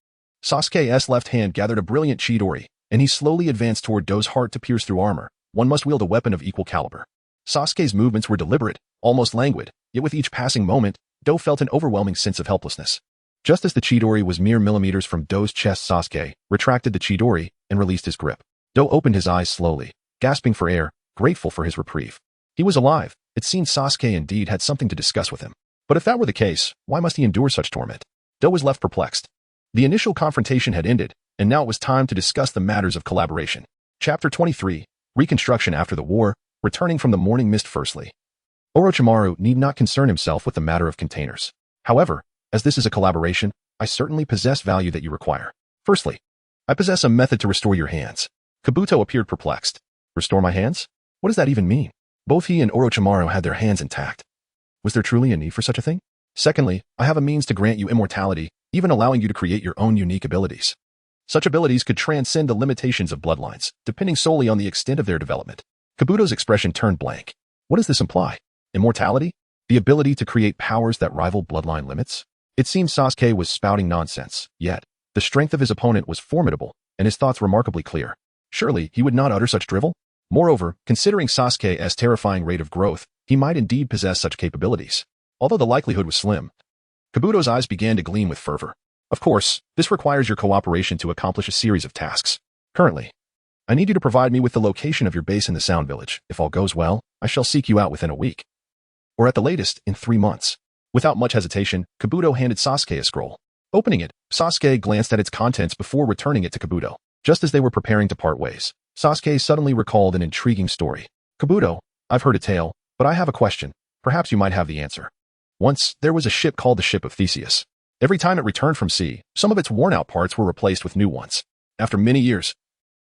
Sasuke's left hand gathered a brilliant chidori, and he slowly advanced toward Do's heart to pierce through armor. One must wield a weapon of equal caliber. Sasuke's movements were deliberate, almost languid, yet with each passing moment, Do felt an overwhelming sense of helplessness. Just as the chidori was mere millimeters from Do's chest, Sasuke retracted the chidori and released his grip. Do opened his eyes slowly, gasping for air, grateful for his reprieve. He was alive. It seemed Sasuke indeed had something to discuss with him. But if that were the case, why must he endure such torment? Do was left perplexed. The initial confrontation had ended, and now it was time to discuss the matters of collaboration. Chapter 23, Reconstruction after the war, returning from the morning mist. Firstly, Orochimaru need not concern himself with the matter of containers. However, as this is a collaboration, I certainly possess value that you require. Firstly, I possess a method to restore your hands. Kabuto appeared perplexed. Restore my hands? What does that even mean? Both he and Orochimaru had their hands intact. Was there truly a need for such a thing? Secondly, I have a means to grant you immortality, even allowing you to create your own unique abilities. Such abilities could transcend the limitations of bloodlines, depending solely on the extent of their development. Kabuto's expression turned blank. What does this imply? Immortality? The ability to create powers that rival bloodline limits? It seemed Sasuke was spouting nonsense, yet the strength of his opponent was formidable, and his thoughts remarkably clear. Surely he would not utter such drivel? Moreover, considering Sasuke's terrifying rate of growth, he might indeed possess such capabilities. Although the likelihood was slim, Kabuto's eyes began to gleam with fervor. Of course, this requires your cooperation to accomplish a series of tasks. Currently, I need you to provide me with the location of your base in the Sound Village. If all goes well, I shall seek you out within a week. Or at the latest, in 3 months. Without much hesitation, Kabuto handed Sasuke a scroll. Opening it, Sasuke glanced at its contents before returning it to Kabuto. Just as they were preparing to part ways, Sasuke suddenly recalled an intriguing story. Kabuto, I've heard a tale, but I have a question. Perhaps you might have the answer. Once, there was a ship called the Ship of Theseus. Every time it returned from sea, some of its worn-out parts were replaced with new ones. After many years,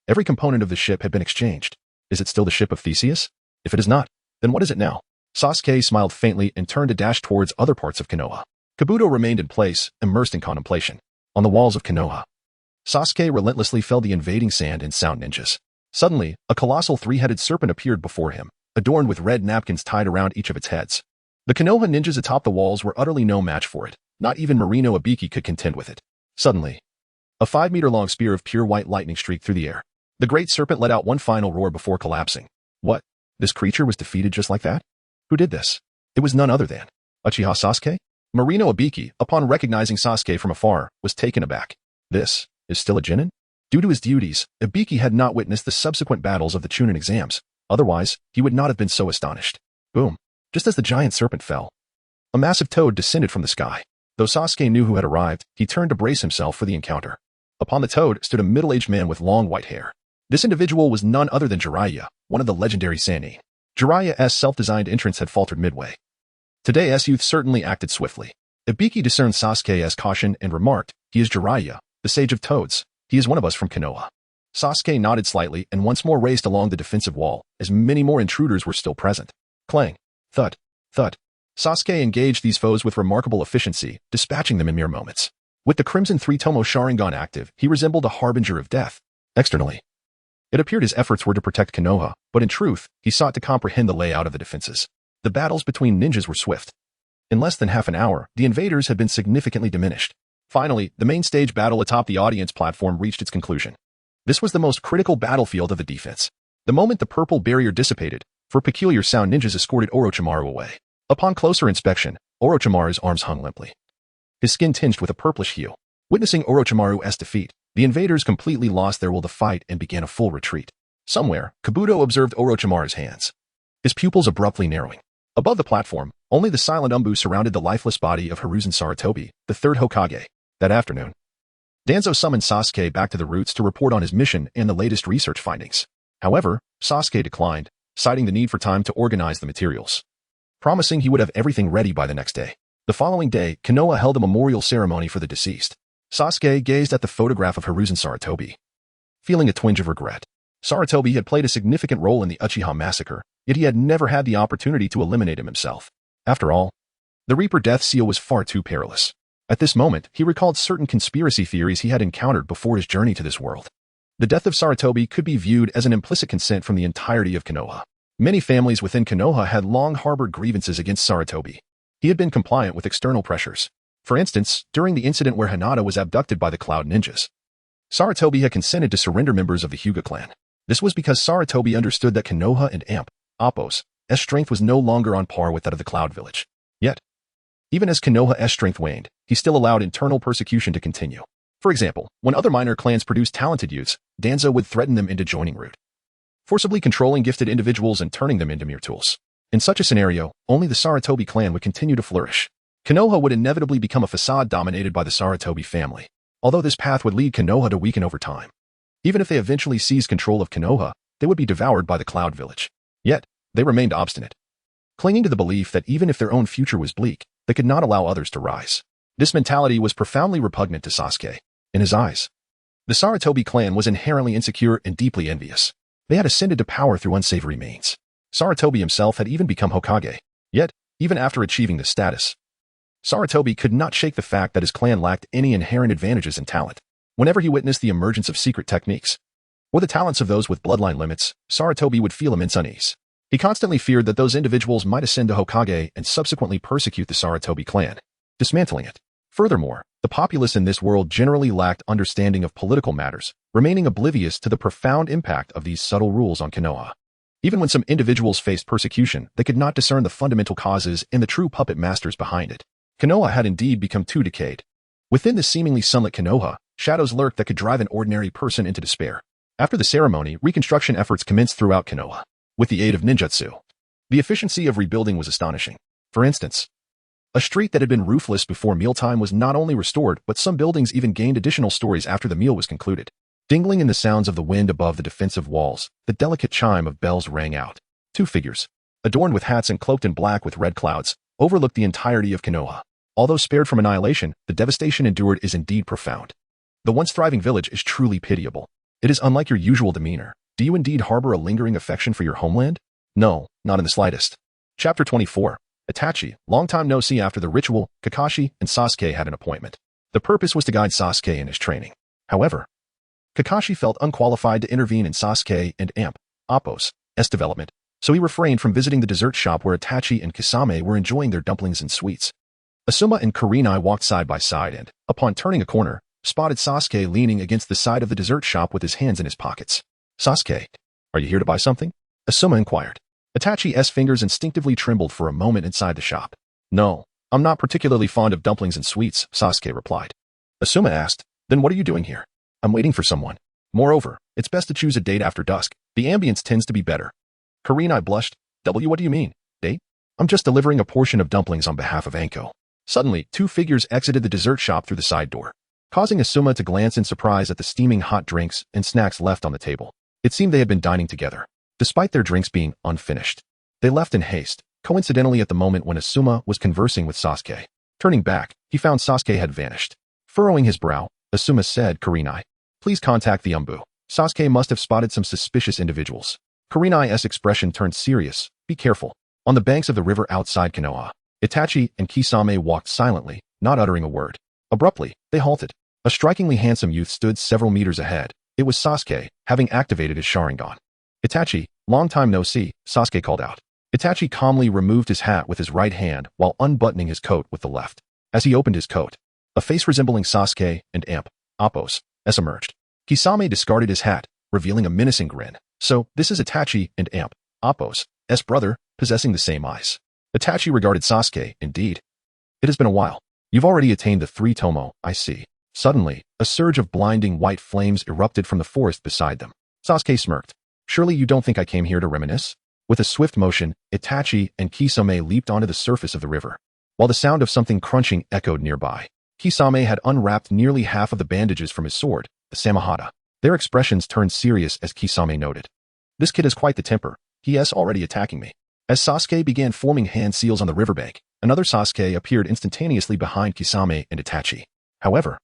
every component of the ship had been exchanged. Is it still the Ship of Theseus? If it is not, then what is it now? Sasuke smiled faintly and turned to dash towards other parts of Konoha. Kabuto remained in place, immersed in contemplation. On the walls of Konoha, Sasuke relentlessly felled the invading sand and sound ninjas. Suddenly, a colossal three-headed serpent appeared before him, adorned with red napkins tied around each of its heads. The Konoha ninjas atop the walls were utterly no match for it. Not even Marino Ibiki could contend with it. Suddenly, a 5-meter-long spear of pure white lightning streaked through the air. The great serpent let out one final roar before collapsing. What? This creature was defeated just like that? Who did this? It was none other than Uchiha Sasuke? Marino Ibiki, upon recognizing Sasuke from afar, was taken aback. This is still a Genin? Due to his duties, Ibiki had not witnessed the subsequent battles of the Chunin exams. Otherwise, he would not have been so astonished. Boom. Just as the giant serpent fell, a massive toad descended from the sky. Though Sasuke knew who had arrived, he turned to brace himself for the encounter. Upon the toad stood a middle-aged man with long white hair. This individual was none other than Jiraiya, one of the legendary Sannin. Jiraiya's self-designed entrance had faltered midway. Today's youth certainly acted swiftly. Ibiki discerned Sasuke's caution and remarked, "He is Jiraiya, the sage of toads. He is one of us from Konoha." Sasuke nodded slightly and once more raced along the defensive wall, as many more intruders were still present. Clang, thud, thud. Sasuke engaged these foes with remarkable efficiency, dispatching them in mere moments. With the Crimson Three-Tomo Sharingan active, he resembled a harbinger of death. Externally, it appeared his efforts were to protect Konoha, but in truth, he sought to comprehend the layout of the defenses. The battles between ninjas were swift. In less than half an hour, the invaders had been significantly diminished. Finally, the main stage battle atop the audience platform reached its conclusion. This was the most critical battlefield of the defense. The moment the purple barrier dissipated, four peculiar sound ninjas escorted Orochimaru away. Upon closer inspection, Orochimaru's arms hung limply, his skin tinged with a purplish hue. Witnessing Orochimaru's defeat, the invaders completely lost their will to fight and began a full retreat. Somewhere, Kabuto observed Orochimaru's hands, his pupils abruptly narrowing. Above the platform, only the silent Umbu surrounded the lifeless body of Hiruzen Sarutobi, the third Hokage. That afternoon, Danzo summoned Sasuke back to the roots to report on his mission and the latest research findings. However, Sasuke declined, citing the need for time to organize the materials, promising he would have everything ready by the next day. The following day, Konoha held a memorial ceremony for the deceased. Sasuke gazed at the photograph of Hiruzen Sarutobi, feeling a twinge of regret. Sarutobi had played a significant role in the Uchiha massacre, yet he had never had the opportunity to eliminate him himself. After all, the Reaper death seal was far too perilous. At this moment, he recalled certain conspiracy theories he had encountered before his journey to this world. The death of Sarutobi could be viewed as an implicit consent from the entirety of Konoha. Many families within Konoha had long harbored grievances against Sarutobi. He had been compliant with external pressures. For instance, during the incident where Hinata was abducted by the Cloud Ninjas, Sarutobi had consented to surrender members of the Hyuga clan. This was because Sarutobi understood that Konoha and Appo's strength was no longer on par with that of the Cloud Village. Yet, even as Konoha's strength waned, he still allowed internal persecution to continue. For example, when other minor clans produced talented youths, Danzo would threaten them into joining Root, forcibly controlling gifted individuals and turning them into mere tools. In such a scenario, only the Sarutobi clan would continue to flourish. Konoha would inevitably become a facade dominated by the Sarutobi family, although this path would lead Konoha to weaken over time. Even if they eventually seized control of Konoha, they would be devoured by the Cloud Village. Yet, they remained obstinate, clinging to the belief that even if their own future was bleak, they could not allow others to rise. This mentality was profoundly repugnant to Sasuke. In his eyes, the Sarutobi clan was inherently insecure and deeply envious. They had ascended to power through unsavory means. Sarutobi himself had even become Hokage. Yet, even after achieving this status, Sarutobi could not shake the fact that his clan lacked any inherent advantages in talent. Whenever he witnessed the emergence of secret techniques, or the talents of those with bloodline limits, Sarutobi would feel immense unease. He constantly feared that those individuals might ascend to Hokage and subsequently persecute the Sarutobi clan, dismantling it. Furthermore, the populace in this world generally lacked understanding of political matters, remaining oblivious to the profound impact of these subtle rules on Konoha. Even when some individuals faced persecution, they could not discern the fundamental causes and the true puppet masters behind it. Konoha had indeed become too decayed. Within the seemingly sunlit Konoha, shadows lurked that could drive an ordinary person into despair. After the ceremony, reconstruction efforts commenced throughout Konoha. With the aid of ninjutsu, the efficiency of rebuilding was astonishing. For instance, a street that had been roofless before mealtime was not only restored, but some buildings even gained additional stories after the meal was concluded. Dingling in the sounds of the wind above the defensive walls, the delicate chime of bells rang out. Two figures, adorned with hats and cloaked in black with red clouds, overlooked the entirety of Konoha. Although spared from annihilation, the devastation endured is indeed profound. The once thriving village is truly pitiable. It is unlike your usual demeanor. Do you indeed harbor a lingering affection for your homeland? No, not in the slightest. Chapter 24. Itachi, long time no see. After the ritual, Kakashi and Sasuke had an appointment. The purpose was to guide Sasuke in his training. However, Kakashi felt unqualified to intervene in Sasuke and Appo's development, so he refrained from visiting the dessert shop where Itachi and Kisame were enjoying their dumplings and sweets. Asuma and Kurenai walked side by side and, upon turning a corner, spotted Sasuke leaning against the side of the dessert shop with his hands in his pockets. Sasuke, are you here to buy something? Asuma inquired. Itachi's fingers instinctively trembled for a moment inside the shop. No, I'm not particularly fond of dumplings and sweets, Sasuke replied. Asuma asked, then what are you doing here? I'm waiting for someone. Moreover, it's best to choose a date after dusk. The ambience tends to be better. Kurenai blushed. What do you mean? Date? I'm just delivering a portion of dumplings on behalf of Anko. Suddenly, two figures exited the dessert shop through the side door, causing Asuma to glance in surprise at the steaming hot drinks and snacks left on the table. It seemed they had been dining together, despite their drinks being unfinished. They left in haste, coincidentally at the moment when Asuma was conversing with Sasuke. Turning back, he found Sasuke had vanished. Furrowing his brow, Asuma said, Kurenai, please contact the Umbu. Sasuke must have spotted some suspicious individuals. Kurenai's expression turned serious. Be careful. On the banks of the river outside Konoha, Itachi and Kisame walked silently, not uttering a word. Abruptly, they halted. A strikingly handsome youth stood several meters ahead. It was Sasuke, having activated his Sharingan. Itachi, long time no see, Sasuke called out. Itachi calmly removed his hat with his right hand while unbuttoning his coat with the left. As he opened his coat, A face resembling Sasuke and Amp, Appos, S emerged. Kisame discarded his hat, revealing a menacing grin. So, this is Itachi and Amp, Appos, S brother, possessing the same eyes. Itachi regarded Sasuke, indeed. It has been a while. You've already attained the 3 Tomo, I see. Suddenly, a surge of blinding white flames erupted from the forest beside them. Sasuke smirked. Surely you don't think I came here to reminisce? With a swift motion, Itachi and Kisame leaped onto the surface of the river, while the sound of something crunching echoed nearby. Kisame had unwrapped nearly half of the bandages from his sword, the Samahata. Their expressions turned serious as Kisame noted. This kid has quite the temper. He is already attacking me. As Sasuke began forming hand seals on the riverbank, another Sasuke appeared instantaneously behind Kisame and Itachi. However,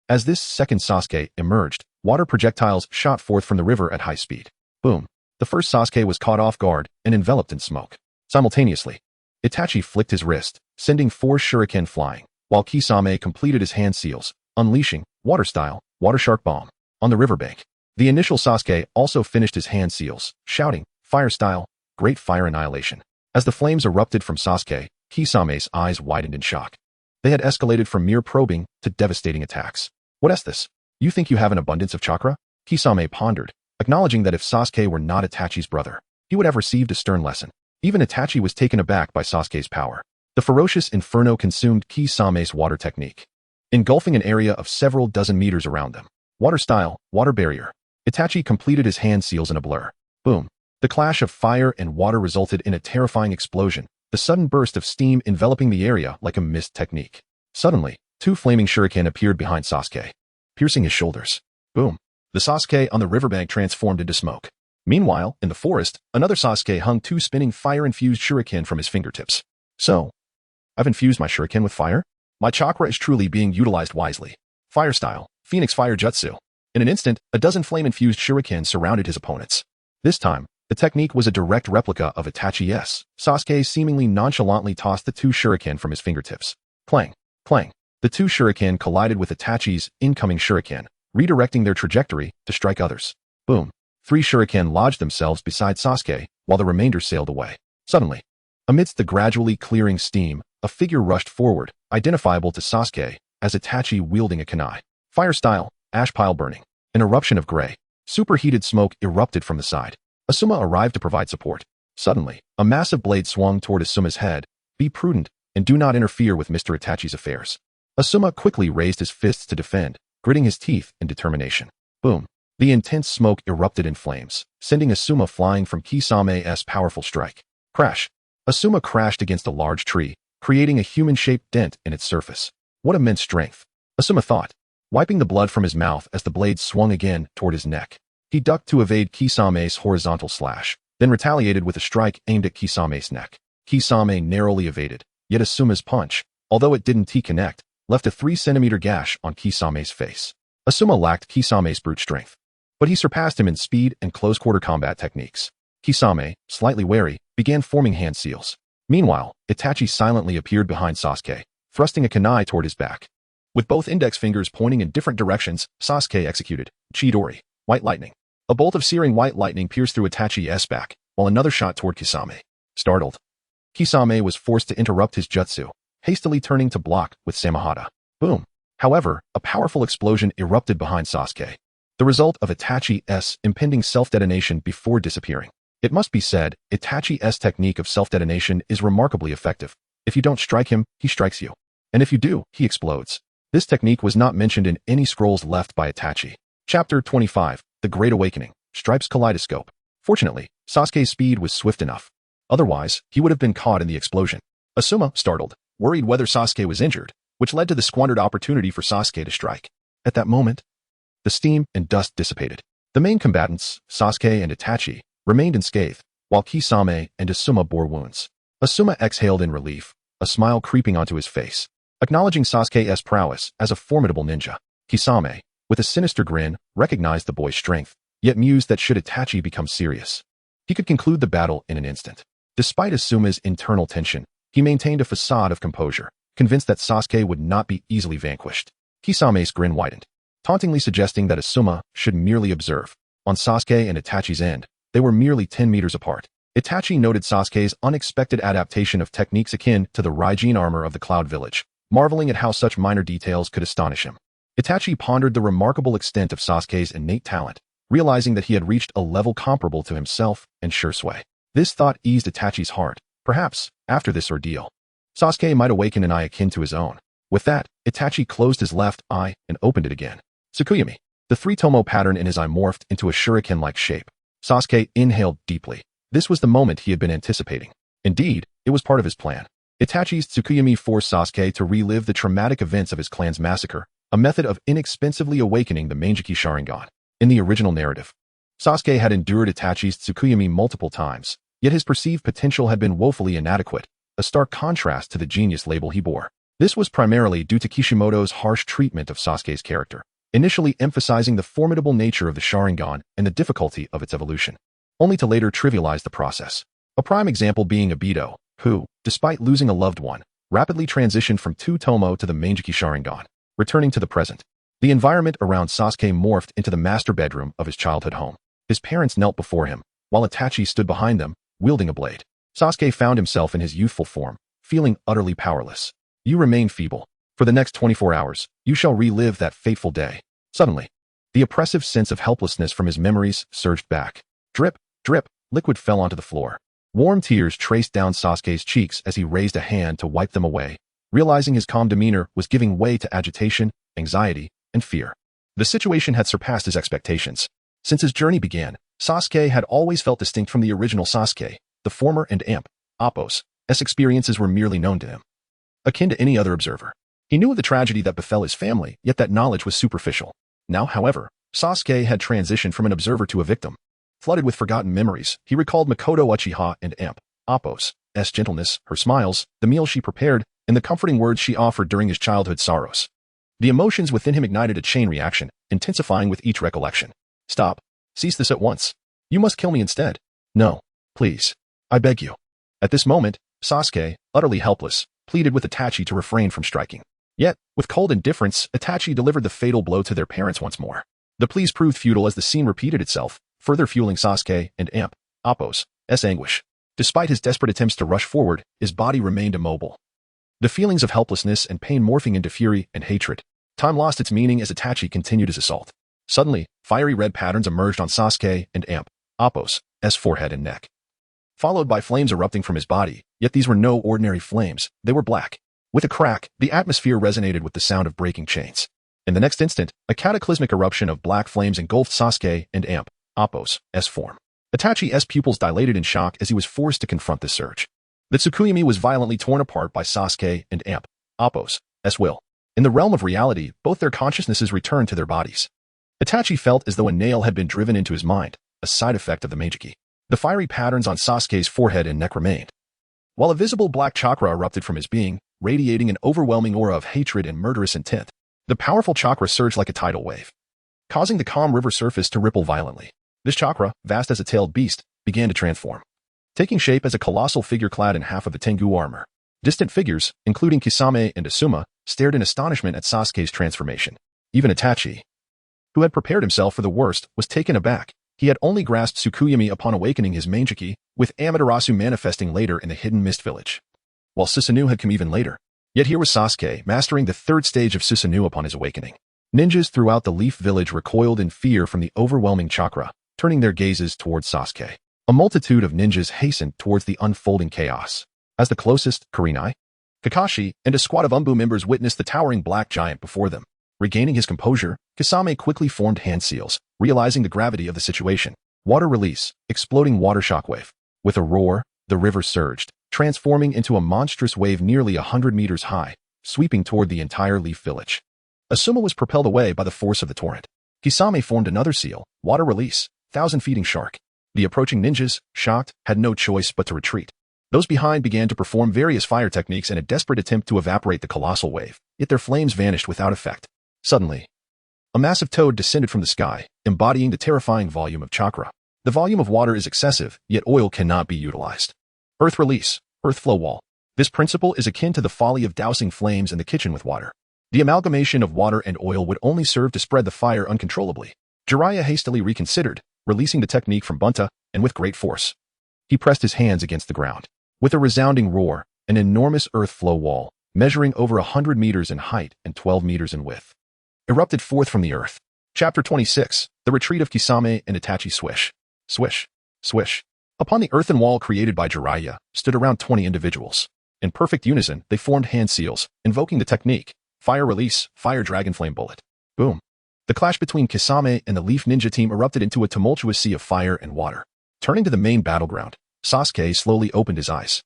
as this second Sasuke emerged, water projectiles shot forth from the river at high speed. Boom. The first Sasuke was caught off guard and enveloped in smoke. Simultaneously, Itachi flicked his wrist, sending 4 shuriken flying, while Kisame completed his hand seals, unleashing, water-style, water shark bomb, on the riverbank. The initial Sasuke also finished his hand seals, shouting, fire-style, great fire annihilation. As the flames erupted from Sasuke, Kisame's eyes widened in shock. They had escalated from mere probing to devastating attacks. What is this? You think you have an abundance of chakra? Kisame pondered, acknowledging that if Sasuke were not Itachi's brother, he would have received a stern lesson. Even Itachi was taken aback by Sasuke's power. The ferocious inferno consumed Kisame's water technique, engulfing an area of several dozen meters around them. Water-style, water barrier. Itachi completed his hand seals in a blur. Boom. The clash of fire and water resulted in a terrifying explosion, the sudden burst of steam enveloping the area like a mist technique. Suddenly, 2 flaming shuriken appeared behind Sasuke, piercing his shoulders. Boom. The Sasuke on the riverbank transformed into smoke. Meanwhile, in the forest, another Sasuke hung 2 spinning fire-infused shuriken from his fingertips. So, I've infused my shuriken with fire? My chakra is truly being utilized wisely. Fire-style, Phoenix Fire Jutsu. In an instant, a dozen flame-infused shuriken surrounded his opponents. This time, the technique was a direct replica of Itachi's. Sasuke seemingly nonchalantly tossed the 2 shuriken from his fingertips. Clang, clang. The 2 shuriken collided with Itachi's incoming shuriken, redirecting their trajectory to strike others. Boom. 3 shuriken lodged themselves beside Sasuke, while the remainder sailed away. Suddenly, amidst the gradually clearing steam, a figure rushed forward, identifiable to Sasuke as Itachi wielding a kunai. Fire-style, ash pile burning. An eruption of gray, superheated smoke erupted from the side. Asuma arrived to provide support. Suddenly, a massive blade swung toward Asuma's head. Be prudent, and do not interfere with Mr. Itachi's affairs. Asuma quickly raised his fists to defend, gritting his teeth in determination. Boom. The intense smoke erupted in flames, sending Asuma flying from Kisame's powerful strike. Crash. Asuma crashed against a large tree, creating a human-shaped dent in its surface. What immense strength, Asuma thought, wiping the blood from his mouth as the blade swung again toward his neck. He ducked to evade Kisame's horizontal slash, then retaliated with a strike aimed at Kisame's neck. Kisame narrowly evaded, yet Asuma's punch, although it didn't T-connect, left a 3-centimeter gash on Kisame's face. Asuma lacked Kisame's brute strength, but he surpassed him in speed and close-quarter combat techniques. Kisame, slightly wary, began forming hand seals. Meanwhile, Itachi silently appeared behind Sasuke, thrusting a kunai toward his back. With both index fingers pointing in different directions, Sasuke executed Chidori, white lightning. A bolt of searing white lightning pierced through Itachi's back, while another shot toward Kisame. Startled, Kisame was forced to interrupt his jutsu, hastily turning to block with Samahata. Boom. However, a powerful explosion erupted behind Sasuke, the result of Itachi's impending self-detonation before disappearing. It must be said, Itachi's technique of self-detonation is remarkably effective. If you don't strike him, he strikes you. And if you do, he explodes. This technique was not mentioned in any scrolls left by Itachi. Chapter 25, The Great Awakening, Stripes Kaleidoscope. Fortunately, Sasuke's speed was swift enough. Otherwise, he would have been caught in the explosion. Asuma, startled, worried whether Sasuke was injured, which led to the squandered opportunity for Sasuke to strike. At that moment, the steam and dust dissipated. The main combatants, Sasuke and Itachi, remained unscathed, while Kisame and Asuma bore wounds. Asuma exhaled in relief, a smile creeping onto his face, acknowledging Sasuke's prowess as a formidable ninja. Kisame, with a sinister grin, recognized the boy's strength, yet mused that should Itachi become serious, he could conclude the battle in an instant. Despite Asuma's internal tension, he maintained a facade of composure, convinced that Sasuke would not be easily vanquished. Kisame's grin widened, tauntingly suggesting that Asuma should merely observe. On Sasuke and Itachi's end, they were merely 10 meters apart. Itachi noted Sasuke's unexpected adaptation of techniques akin to the Raijin armor of the Cloud Village, marveling at how such minor details could astonish him. Itachi pondered the remarkable extent of Sasuke's innate talent, realizing that he had reached a level comparable to himself and Shursui. This thought eased Itachi's heart. Perhaps, after this ordeal, Sasuke might awaken an eye akin to his own. With that, Itachi closed his left eye and opened it again. Tsukuyami. The three-tomo pattern in his eye morphed into a shuriken-like shape. Sasuke inhaled deeply. This was the moment he had been anticipating. Indeed, it was part of his plan. Itachi's Tsukuyami forced Sasuke to relive the traumatic events of his clan's massacre, a method of inexpensively awakening the Mangekyou Sharingan. In the original narrative, Sasuke had endured Itachi's Tsukuyami multiple times, yet his perceived potential had been woefully inadequate, a stark contrast to the genius label he bore. This was primarily due to Kishimoto's harsh treatment of Sasuke's character, initially emphasizing the formidable nature of the Sharingan and the difficulty of its evolution, only to later trivialize the process. A prime example being Obito, who, despite losing a loved one, rapidly transitioned from two-tomo to the Mangekyou Sharingan. Returning to the present, the environment around Sasuke morphed into the master bedroom of his childhood home. His parents knelt before him, while Itachi stood behind them, wielding a blade. Sasuke found himself in his youthful form, feeling utterly powerless. You remain feeble. For the next 24 hours, you shall relive that fateful day. Suddenly, the oppressive sense of helplessness from his memories surged back. Drip, drip, liquid fell onto the floor. Warm tears traced down Sasuke's cheeks as he raised a hand to wipe them away, realizing his calm demeanor was giving way to agitation, anxiety, and fear. The situation had surpassed his expectations. Since his journey began, Sasuke had always felt distinct from the original Sasuke. The former and Appos' experiences were merely known to him, akin to any other observer. He knew of the tragedy that befell his family, yet that knowledge was superficial. Now, however, Sasuke had transitioned from an observer to a victim. Flooded with forgotten memories, he recalled Makoto Uchiha and Appos' gentleness, her smiles, the meal she prepared, and the comforting words she offered during his childhood sorrows. The emotions within him ignited a chain reaction, intensifying with each recollection. Stop. Cease this at once. You must kill me instead. No. Please. I beg you. At this moment, Sasuke, utterly helpless, pleaded with Itachi to refrain from striking. Yet, with cold indifference, Itachi delivered the fatal blow to their parents once more. The pleas proved futile as the scene repeated itself, further fueling Sasuke and Appos' anguish. Despite his desperate attempts to rush forward, his body remained immobile. The feelings of helplessness and pain morphing into fury and hatred. Time lost its meaning as Itachi continued his assault. Suddenly, fiery red patterns emerged on Sasuke and Appos' forehead and neck, followed by flames erupting from his body, yet these were no ordinary flames, they were black. With a crack, the atmosphere resonated with the sound of breaking chains. In the next instant, a cataclysmic eruption of black flames engulfed Sasuke and Appos' form. Itachi's pupils dilated in shock as he was forced to confront this surge. The Tsukuyami was violently torn apart by Sasuke and Appos' will. In the realm of reality, both their consciousnesses returned to their bodies. Itachi felt as though a nail had been driven into his mind, a side effect of the Mangekyou. The fiery patterns on Sasuke's forehead and neck remained, while a visible black chakra erupted from his being, radiating an overwhelming aura of hatred and murderous intent. The powerful chakra surged like a tidal wave, causing the calm river surface to ripple violently. This chakra, vast as a tailed beast, began to transform, taking shape as a colossal figure clad in half of the Tengu armor. Distant figures, including Kisame and Asuma, stared in astonishment at Sasuke's transformation. Even Itachi, who had prepared himself for the worst, was taken aback. He had only grasped Tsukuyami upon awakening his Mangekyou, with Amaterasu manifesting later in the hidden mist village, while Susanoo had come even later. Yet here was Sasuke, mastering the third stage of Susanoo upon his awakening. Ninjas throughout the Leaf Village recoiled in fear from the overwhelming chakra, turning their gazes towards Sasuke. A multitude of ninjas hastened towards the unfolding chaos. As the closest, Kurenai, Kakashi, and a squad of Umbu members witnessed the towering black giant before them. Regaining his composure, Kisame quickly formed hand seals, realizing the gravity of the situation. Water release, exploding water shockwave. With a roar, the river surged, transforming into a monstrous wave nearly 100 meters high, sweeping toward the entire Leaf Village. Asuma was propelled away by the force of the torrent. Kisame formed another seal, water release, 1,000-feeting shark. The approaching ninjas, shocked, had no choice but to retreat. Those behind began to perform various fire techniques in a desperate attempt to evaporate the colossal wave, yet their flames vanished without effect. Suddenly, a massive toad descended from the sky, embodying the terrifying volume of chakra. The volume of water is excessive, yet oil cannot be utilized. Earth release, earth flow wall. This principle is akin to the folly of dousing flames in the kitchen with water. The amalgamation of water and oil would only serve to spread the fire uncontrollably. Jiraiya hastily reconsidered, releasing the technique from Bunta, and with great force, he pressed his hands against the ground. With a resounding roar, an enormous earth flow wall, measuring over 100 meters in height and 12 meters in width, erupted forth from the earth. Chapter 26, The Retreat of Kisame and Itachi. Swish, swish, swish. Upon the earthen wall created by Jiraiya stood around 20 individuals. In perfect unison, they formed hand seals, invoking the technique, Fire Release, Fire Dragon Flame Bullet. Boom. The clash between Kisame and the Leaf Ninja team erupted into a tumultuous sea of fire and water. Turning to the main battleground, Sasuke slowly opened his eyes.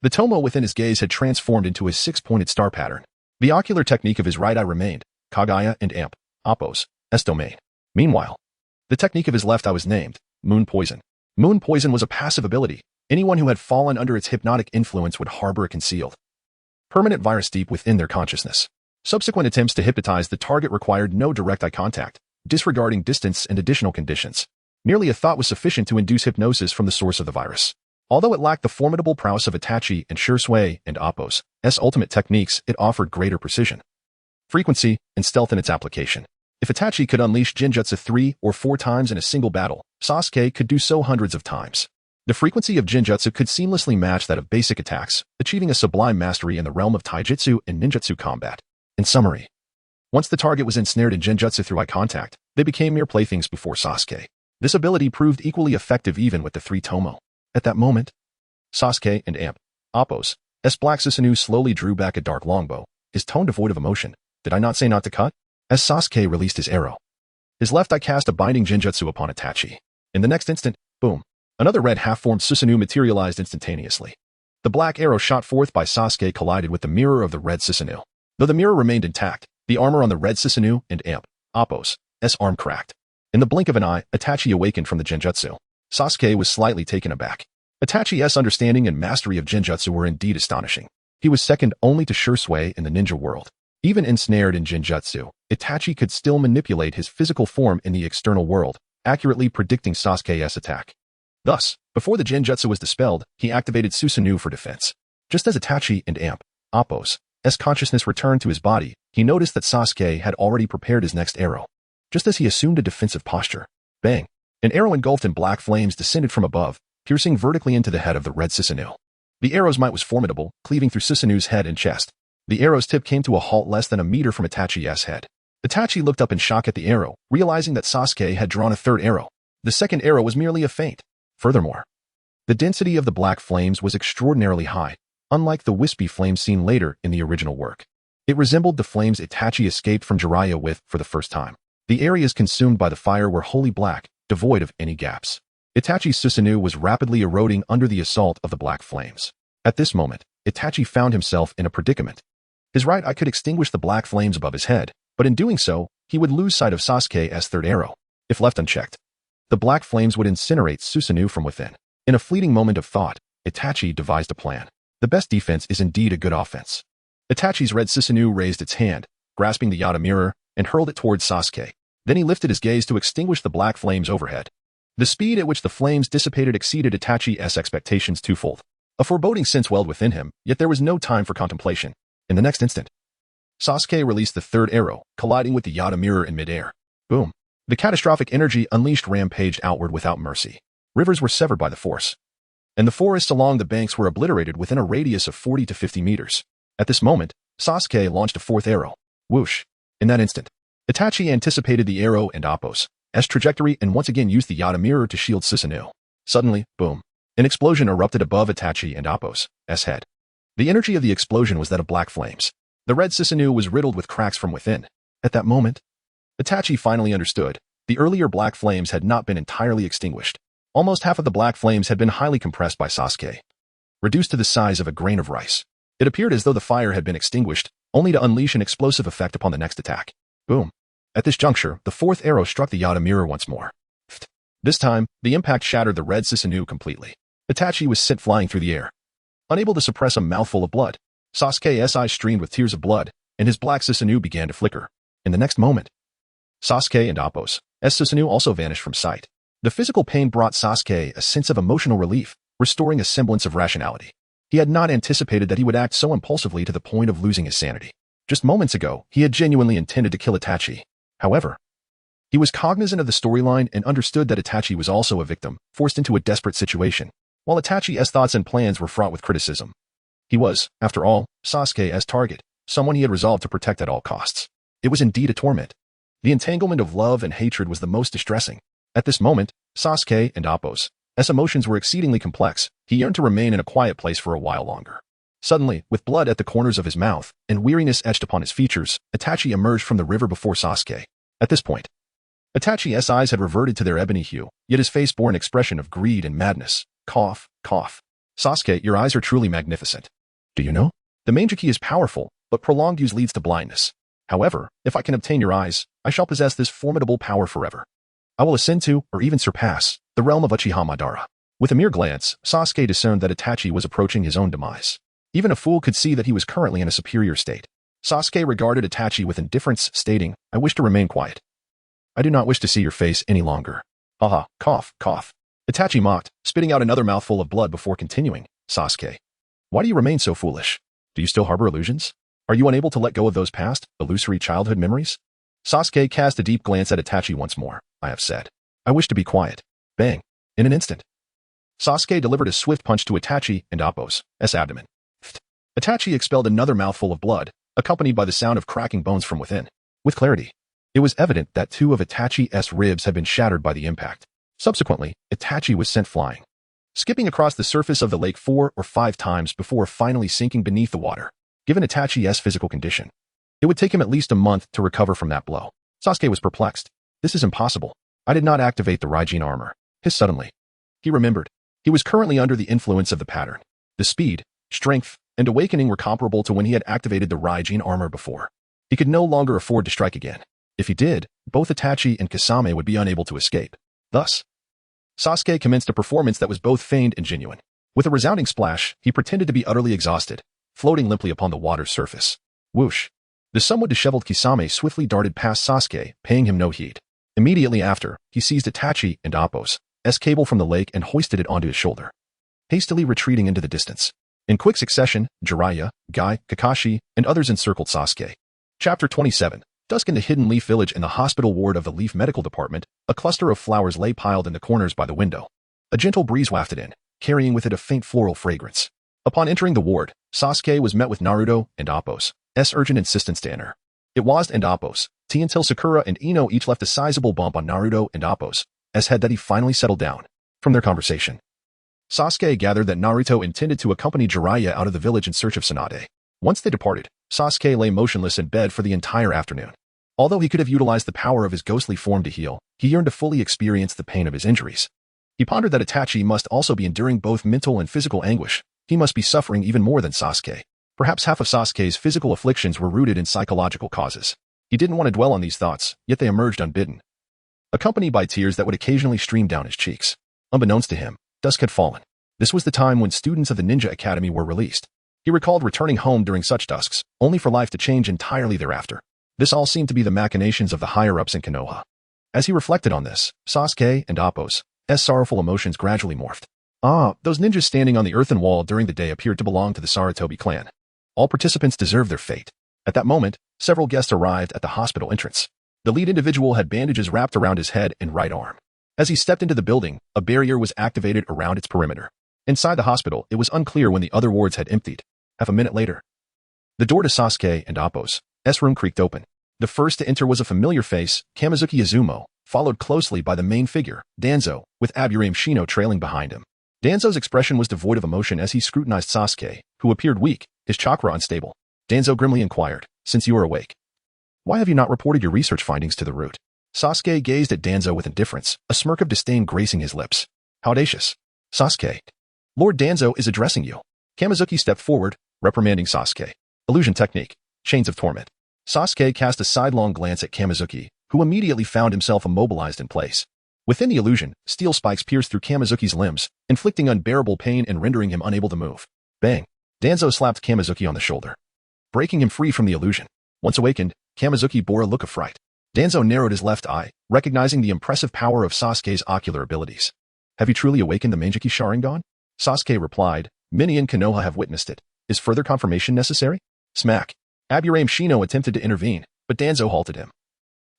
The tomo within his gaze had transformed into a 6-pointed star pattern. The ocular technique of his right eye remained, Kagaya and Amp, Appo's, S domain. Meanwhile, the technique of his left eye was named, Moon Poison. Moon Poison was a passive ability. Anyone who had fallen under its hypnotic influence would harbor a concealed, permanent virus deep within their consciousness. Subsequent attempts to hypnotize the target required no direct eye contact, disregarding distance and additional conditions. Merely a thought was sufficient to induce hypnosis from the source of the virus. Although it lacked the formidable prowess of Itachi and Shursui and Appo's ultimate techniques, it offered greater precision, frequency, and stealth in its application. If Itachi could unleash Jinjutsu 3 or 4 times in a single battle, Sasuke could do so hundreds of times. The frequency of Jinjutsu could seamlessly match that of basic attacks, achieving a sublime mastery in the realm of Taijutsu and Ninjutsu combat. In summary, once the target was ensnared in Jinjutsu through eye contact, they became mere playthings before Sasuke. This ability proved equally effective even with the 3 tomo. At that moment, Sasuke and Amp, Appo's Black Susanoo slowly drew back a dark longbow, his tone devoid of emotion. Did I not say not to cut? As Sasuke released his arrow, his left eye cast a binding Jinjutsu upon Itachi. In the next instant, boom, another red half-formed Susanoo materialized instantaneously. The black arrow shot forth by Sasuke collided with the mirror of the red Susanoo. Though the mirror remained intact, the armor on the red Susanoo and Amp, Appo's arm cracked. In the blink of an eye, Itachi awakened from the Jinjutsu. Sasuke was slightly taken aback. Itachi's understanding and mastery of Jinjutsu were indeed astonishing. He was second only to Shursui in the ninja world. Even ensnared in Jinjutsu, Itachi could still manipulate his physical form in the external world, accurately predicting Sasuke's attack. Thus, before the Jinjutsu was dispelled, he activated Susanoo for defense. Just as Itachi and Amp, Appo's consciousness returned to his body, he noticed that Sasuke had already prepared his next arrow. Just as he assumed a defensive posture, bang! An arrow engulfed in black flames descended from above, piercing vertically into the head of the red Susanoo. The arrow's might was formidable, cleaving through Susanoo's head and chest. The arrow's tip came to a halt less than a meter from Itachi's head. Itachi looked up in shock at the arrow, realizing that Sasuke had drawn a third arrow. The second arrow was merely a feint. Furthermore, the density of the black flames was extraordinarily high, unlike the wispy flames seen later in the original work. It resembled the flames Itachi escaped from Jiraiya with for the first time. The areas consumed by the fire were wholly black, devoid of any gaps. Itachi's Susanoo was rapidly eroding under the assault of the black flames. At this moment, Itachi found himself in a predicament. His right eye could extinguish the black flames above his head, but in doing so, he would lose sight of Sasuke's third arrow. If left unchecked, the black flames would incinerate Susanoo from within. In a fleeting moment of thought, Itachi devised a plan. The best defense is indeed a good offense. Itachi's red Susanoo raised its hand, grasping the Yata mirror, and hurled it towards Sasuke. Then he lifted his gaze to extinguish the black flames overhead. The speed at which the flames dissipated exceeded Itachi's expectations twofold. A foreboding sense welled within him, yet there was no time for contemplation. In the next instant, Sasuke released the third arrow, colliding with the Yata mirror in midair. Boom. The catastrophic energy unleashed rampaged outward without mercy. Rivers were severed by the force, and the forests along the banks were obliterated within a radius of 40 to 50 meters. At this moment, Sasuke launched a fourth arrow. Whoosh. In that instant, Itachi anticipated the arrow and Appo's trajectory and once again used the Yata mirror to shield Susanoo. Suddenly, boom. An explosion erupted above Itachi and Appo's head. The energy of the explosion was that of black flames. The red Susanoo was riddled with cracks from within. At that moment, Itachi finally understood. The earlier black flames had not been entirely extinguished. Almost half of the black flames had been highly compressed by Sasuke, reduced to the size of a grain of rice. It appeared as though the fire had been extinguished, only to unleash an explosive effect upon the next attack. Boom. At this juncture, the fourth arrow struck the Yata mirror once more. This time, the impact shattered the red Susanoo completely. Itachi was sent flying through the air, unable to suppress a mouthful of blood. Sasuke's eyes streamed with tears of blood, and his black Susanoo began to flicker. In the next moment, Sasuke and Appo's Susanoo also vanished from sight. The physical pain brought Sasuke a sense of emotional relief, restoring a semblance of rationality. He had not anticipated that he would act so impulsively to the point of losing his sanity. Just moments ago, he had genuinely intended to kill Itachi. However, he was cognizant of the storyline and understood that Itachi was also a victim, forced into a desperate situation. While Itachi's thoughts and plans were fraught with criticism, He was, after all, Sasuke's target, someone he had resolved to protect at all costs. It was indeed a torment. The entanglement of love and hatred was the most distressing. At this moment, Sasuke and Appo's emotions were exceedingly complex. He yearned to remain in a quiet place for a while longer. Suddenly, with blood at the corners of his mouth and weariness etched upon his features, Itachi emerged from the river before Sasuke. At this point, Itachi's eyes had reverted to their ebony hue, yet his face bore an expression of greed and madness. Cough, cough. Sasuke, your eyes are truly magnificent. Do you know? The Mangekyou is powerful, but prolonged use leads to blindness. However, if I can obtain your eyes, I shall possess this formidable power forever. I will ascend to, or even surpass, the realm of Uchiha Madara. With a mere glance, Sasuke discerned that Itachi was approaching his own demise. Even a fool could see that he was currently in a superior state. Sasuke regarded Itachi with indifference, stating, I wish to remain quiet. I do not wish to see your face any longer. Haha, cough, cough. Itachi mocked, spitting out another mouthful of blood before continuing. Sasuke, why do you remain so foolish? Do you still harbor illusions? Are you unable to let go of those past, illusory childhood memories? Sasuke cast a deep glance at Itachi once more. I have said. I wish to be quiet. Bang. In an instant. Sasuke delivered a swift punch to Itachi and Appo's abdomen. Itachi expelled another mouthful of blood, accompanied by the sound of cracking bones from within. With clarity, it was evident that two of Itachi's ribs had been shattered by the impact. Subsequently, Itachi was sent flying, skipping across the surface of the lake 4 or 5 times before finally sinking beneath the water. Given Itachi's physical condition, it would take him at least a month to recover from that blow. Sasuke was perplexed. This is impossible. I did not activate the Raijin armor. Hissed suddenly. He remembered. He was currently under the influence of the pattern. The speed, strength, and awakening were comparable to when he had activated the Raijin armor before. He could no longer afford to strike again. If he did, both Itachi and Kisame would be unable to escape. Thus, Sasuke commenced a performance that was both feigned and genuine. With a resounding splash, he pretended to be utterly exhausted, floating limply upon the water's surface. Whoosh! The somewhat disheveled Kisame swiftly darted past Sasuke, paying him no heed. Immediately after, he seized Itachi and Appo's cable from the lake and hoisted it onto his shoulder, hastily retreating into the distance. In quick succession, Jiraiya, Guy, Kakashi, and others encircled Sasuke. Chapter 27. Dusk in the Hidden Leaf Village. In the hospital ward of the Leaf Medical Department, a cluster of flowers lay piled in the corners by the window. A gentle breeze wafted in, carrying with it a faint floral fragrance. Upon entering the ward, Sasuke was met with Naruto and Appo's urgent insistence to enter. It was and Appo's until Sakura and Ino each left a sizable bump on Naruto and Appo's head that he finally settled down. From their conversation, Sasuke gathered that Naruto intended to accompany Jiraiya out of the village in search of Tsunade. Once they departed, Sasuke lay motionless in bed for the entire afternoon. Although he could have utilized the power of his ghostly form to heal, he yearned to fully experience the pain of his injuries. He pondered that Itachi must also be enduring both mental and physical anguish. He must be suffering even more than Sasuke. Perhaps half of Sasuke's physical afflictions were rooted in psychological causes. He didn't want to dwell on these thoughts, yet they emerged unbidden, accompanied by tears that would occasionally stream down his cheeks. Unbeknownst to him, dusk had fallen. This was the time when students of the Ninja Academy were released. He recalled returning home during such dusks, only for life to change entirely thereafter. This all seemed to be the machinations of the higher-ups in Konoha. As he reflected on this, Sasuke and Appo's sorrowful emotions gradually morphed. Those ninjas standing on the earthen wall during the day appeared to belong to the Sarutobi clan. All participants deserved their fate. At that moment, several guests arrived at the hospital entrance. The lead individual had bandages wrapped around his head and right arm. As he stepped into the building, a barrier was activated around its perimeter. Inside the hospital, it was unclear when the other wards had emptied. Half a minute later, the door to Sasuke and Appo's room creaked open. The first to enter was a familiar face, Kamizuki Izumo, followed closely by the main figure, Danzo, with Aburame Shino trailing behind him. Danzo's expression was devoid of emotion as he scrutinized Sasuke, who appeared weak, his chakra unstable. Danzo grimly inquired, since you are awake, why have you not reported your research findings to the root? Sasuke gazed at Danzo with indifference, a smirk of disdain gracing his lips. How audacious. Sasuke. Lord Danzo is addressing you. Kamizuki stepped forward, reprimanding Sasuke. Illusion technique. Chains of torment. Sasuke cast a sidelong glance at Kamizuki, who immediately found himself immobilized in place. Within the illusion, steel spikes pierced through Kamizuki's limbs, inflicting unbearable pain and rendering him unable to move. Bang! Danzo slapped Kamizuki on the shoulder, breaking him free from the illusion. Once awakened, Kamizuki bore a look of fright. Danzo narrowed his left eye, recognizing the impressive power of Sasuke's ocular abilities. Have you truly awakened the Mangekyou Sharingan? Sasuke replied, many in Konoha have witnessed it. Is further confirmation necessary? Smack. Aburame Shino attempted to intervene, but Danzo halted him,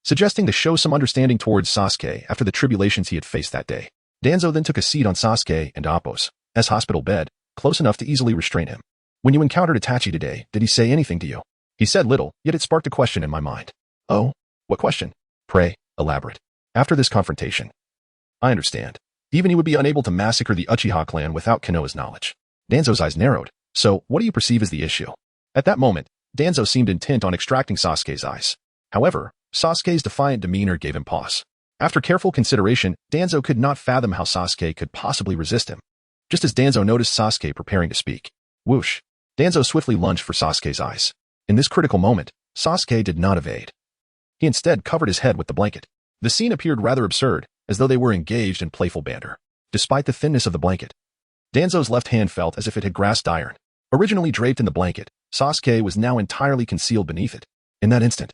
suggesting to show some understanding towards Sasuke after the tribulations he had faced that day. Danzo then took a seat on Sasuke and Appo's hospital bed, close enough to easily restrain him. When you encountered Itachi today, did he say anything to you? He said little, yet it sparked a question in my mind. Oh, what question? Pray, elaborate. After this confrontation, I understand. Even he would be unable to massacre the Uchiha clan without Konoha's knowledge. Danzo's eyes narrowed. So, what do you perceive as the issue? At that moment, Danzo seemed intent on extracting Sasuke's eyes. However, Sasuke's defiant demeanor gave him pause. After careful consideration, Danzo could not fathom how Sasuke could possibly resist him. Just as Danzo noticed Sasuke preparing to speak. Whoosh! Danzo swiftly lunged for Sasuke's eyes. In this critical moment, Sasuke did not evade. He instead covered his head with the blanket. The scene appeared rather absurd, as though they were engaged in playful banter. Despite the thinness of the blanket, Danzo's left hand felt as if it had grasped iron. Originally draped in the blanket, Sasuke was now entirely concealed beneath it. In that instant,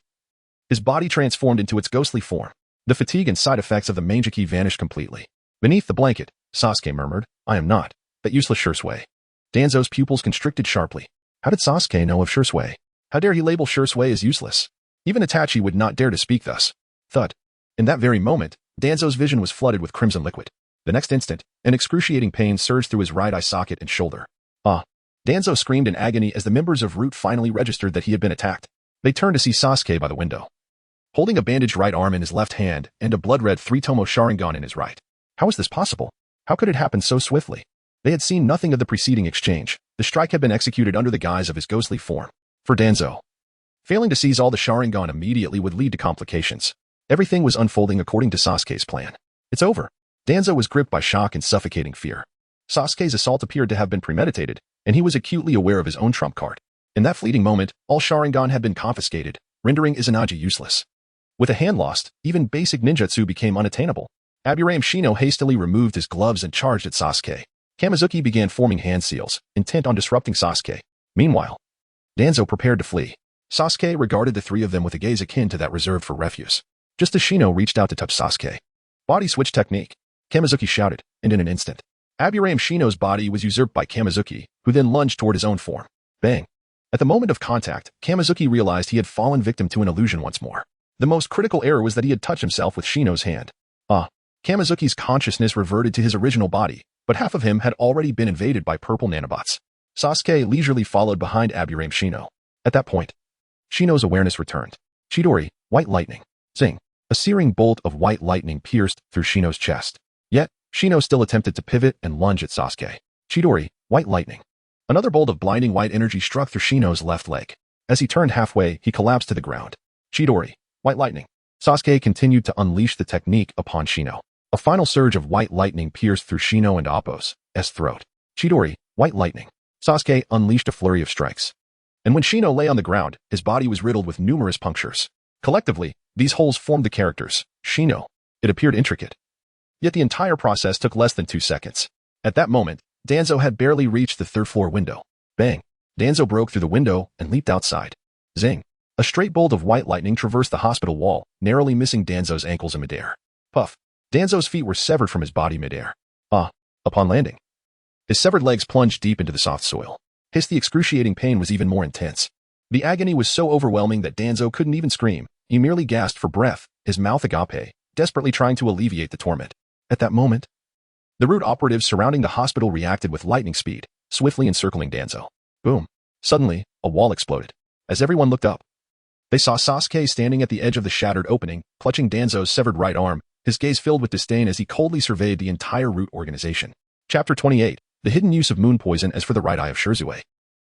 his body transformed into its ghostly form. The fatigue and side effects of the Manjiki vanished completely. Beneath the blanket, Sasuke murmured, I am not that useless Shursui. Danzo's pupils constricted sharply. How did Sasuke know of Shursui? How dare he label Shursui as useless? Even Itachi would not dare to speak thus. Thud. In that very moment, Danzo's vision was flooded with crimson liquid. The next instant, an excruciating pain surged through his right eye socket and shoulder. Ah! Danzo screamed in agony as the members of Root finally registered that he had been attacked. They turned to see Sasuke by the window, holding a bandaged right arm in his left hand and a blood-red three-tomo Sharingan in his right. How was this possible? How could it happen so swiftly? They had seen nothing of the preceding exchange. The strike had been executed under the guise of his ghostly form. For Danzo, failing to seize all the Sharingan immediately would lead to complications. Everything was unfolding according to Sasuke's plan. It's over. Danzo was gripped by shock and suffocating fear. Sasuke's assault appeared to have been premeditated, and he was acutely aware of his own trump card. In that fleeting moment, all Sharingan had been confiscated, rendering Izanagi useless. With a hand lost, even basic ninjutsu became unattainable. Aburame Shino hastily removed his gloves and charged at Sasuke. Kamizuki began forming hand seals, intent on disrupting Sasuke. Meanwhile, Danzo prepared to flee. Sasuke regarded the three of them with a gaze akin to that reserved for refuse. Just as Shino reached out to touch Sasuke. Body switch technique. Kamizuki shouted, and in an instant, Aburame Shino's body was usurped by Kamizuki, who then lunged toward his own form. Bang! At the moment of contact, Kamizuki realized he had fallen victim to an illusion once more. The most critical error was that he had touched himself with Shino's hand. Kamizuki's consciousness reverted to his original body, but half of him had already been invaded by purple nanobots. Sasuke leisurely followed behind Aburame Shino. At that point, Shino's awareness returned. Chidori, white lightning. Zing. A searing bolt of white lightning pierced through Shino's chest. Yet, Shino still attempted to pivot and lunge at Sasuke. Chidori, white lightning. Another bolt of blinding white energy struck through Shino's left leg. As he turned halfway, he collapsed to the ground. Chidori, white lightning. Sasuke continued to unleash the technique upon Shino. A final surge of white lightning pierced through Shino and Appo's throat. Chidori, white lightning. Sasuke unleashed a flurry of strikes. And when Shino lay on the ground, his body was riddled with numerous punctures. Collectively, these holes formed the characters, Shino. It appeared intricate. Yet the entire process took less than 2 seconds. At that moment, Danzo had barely reached the third-floor window. Bang! Danzo broke through the window and leaped outside. Zing! A straight bolt of white lightning traversed the hospital wall, narrowly missing Danzo's ankles in midair. Puff! Danzo's feet were severed from his body midair. Upon landing, his severed legs plunged deep into the soft soil. The excruciating pain was even more intense. The agony was so overwhelming that Danzo couldn't even scream. He merely gasped for breath, his mouth agape, desperately trying to alleviate the torment. At that moment, the Root operatives surrounding the hospital reacted with lightning speed, swiftly encircling Danzo. Boom. Suddenly, a wall exploded. As everyone looked up, they saw Sasuke standing at the edge of the shattered opening, clutching Danzo's severed right arm, his gaze filled with disdain as he coldly surveyed the entire Root organization. Chapter 28. The hidden use of moon poison as for the right eye of Shursui.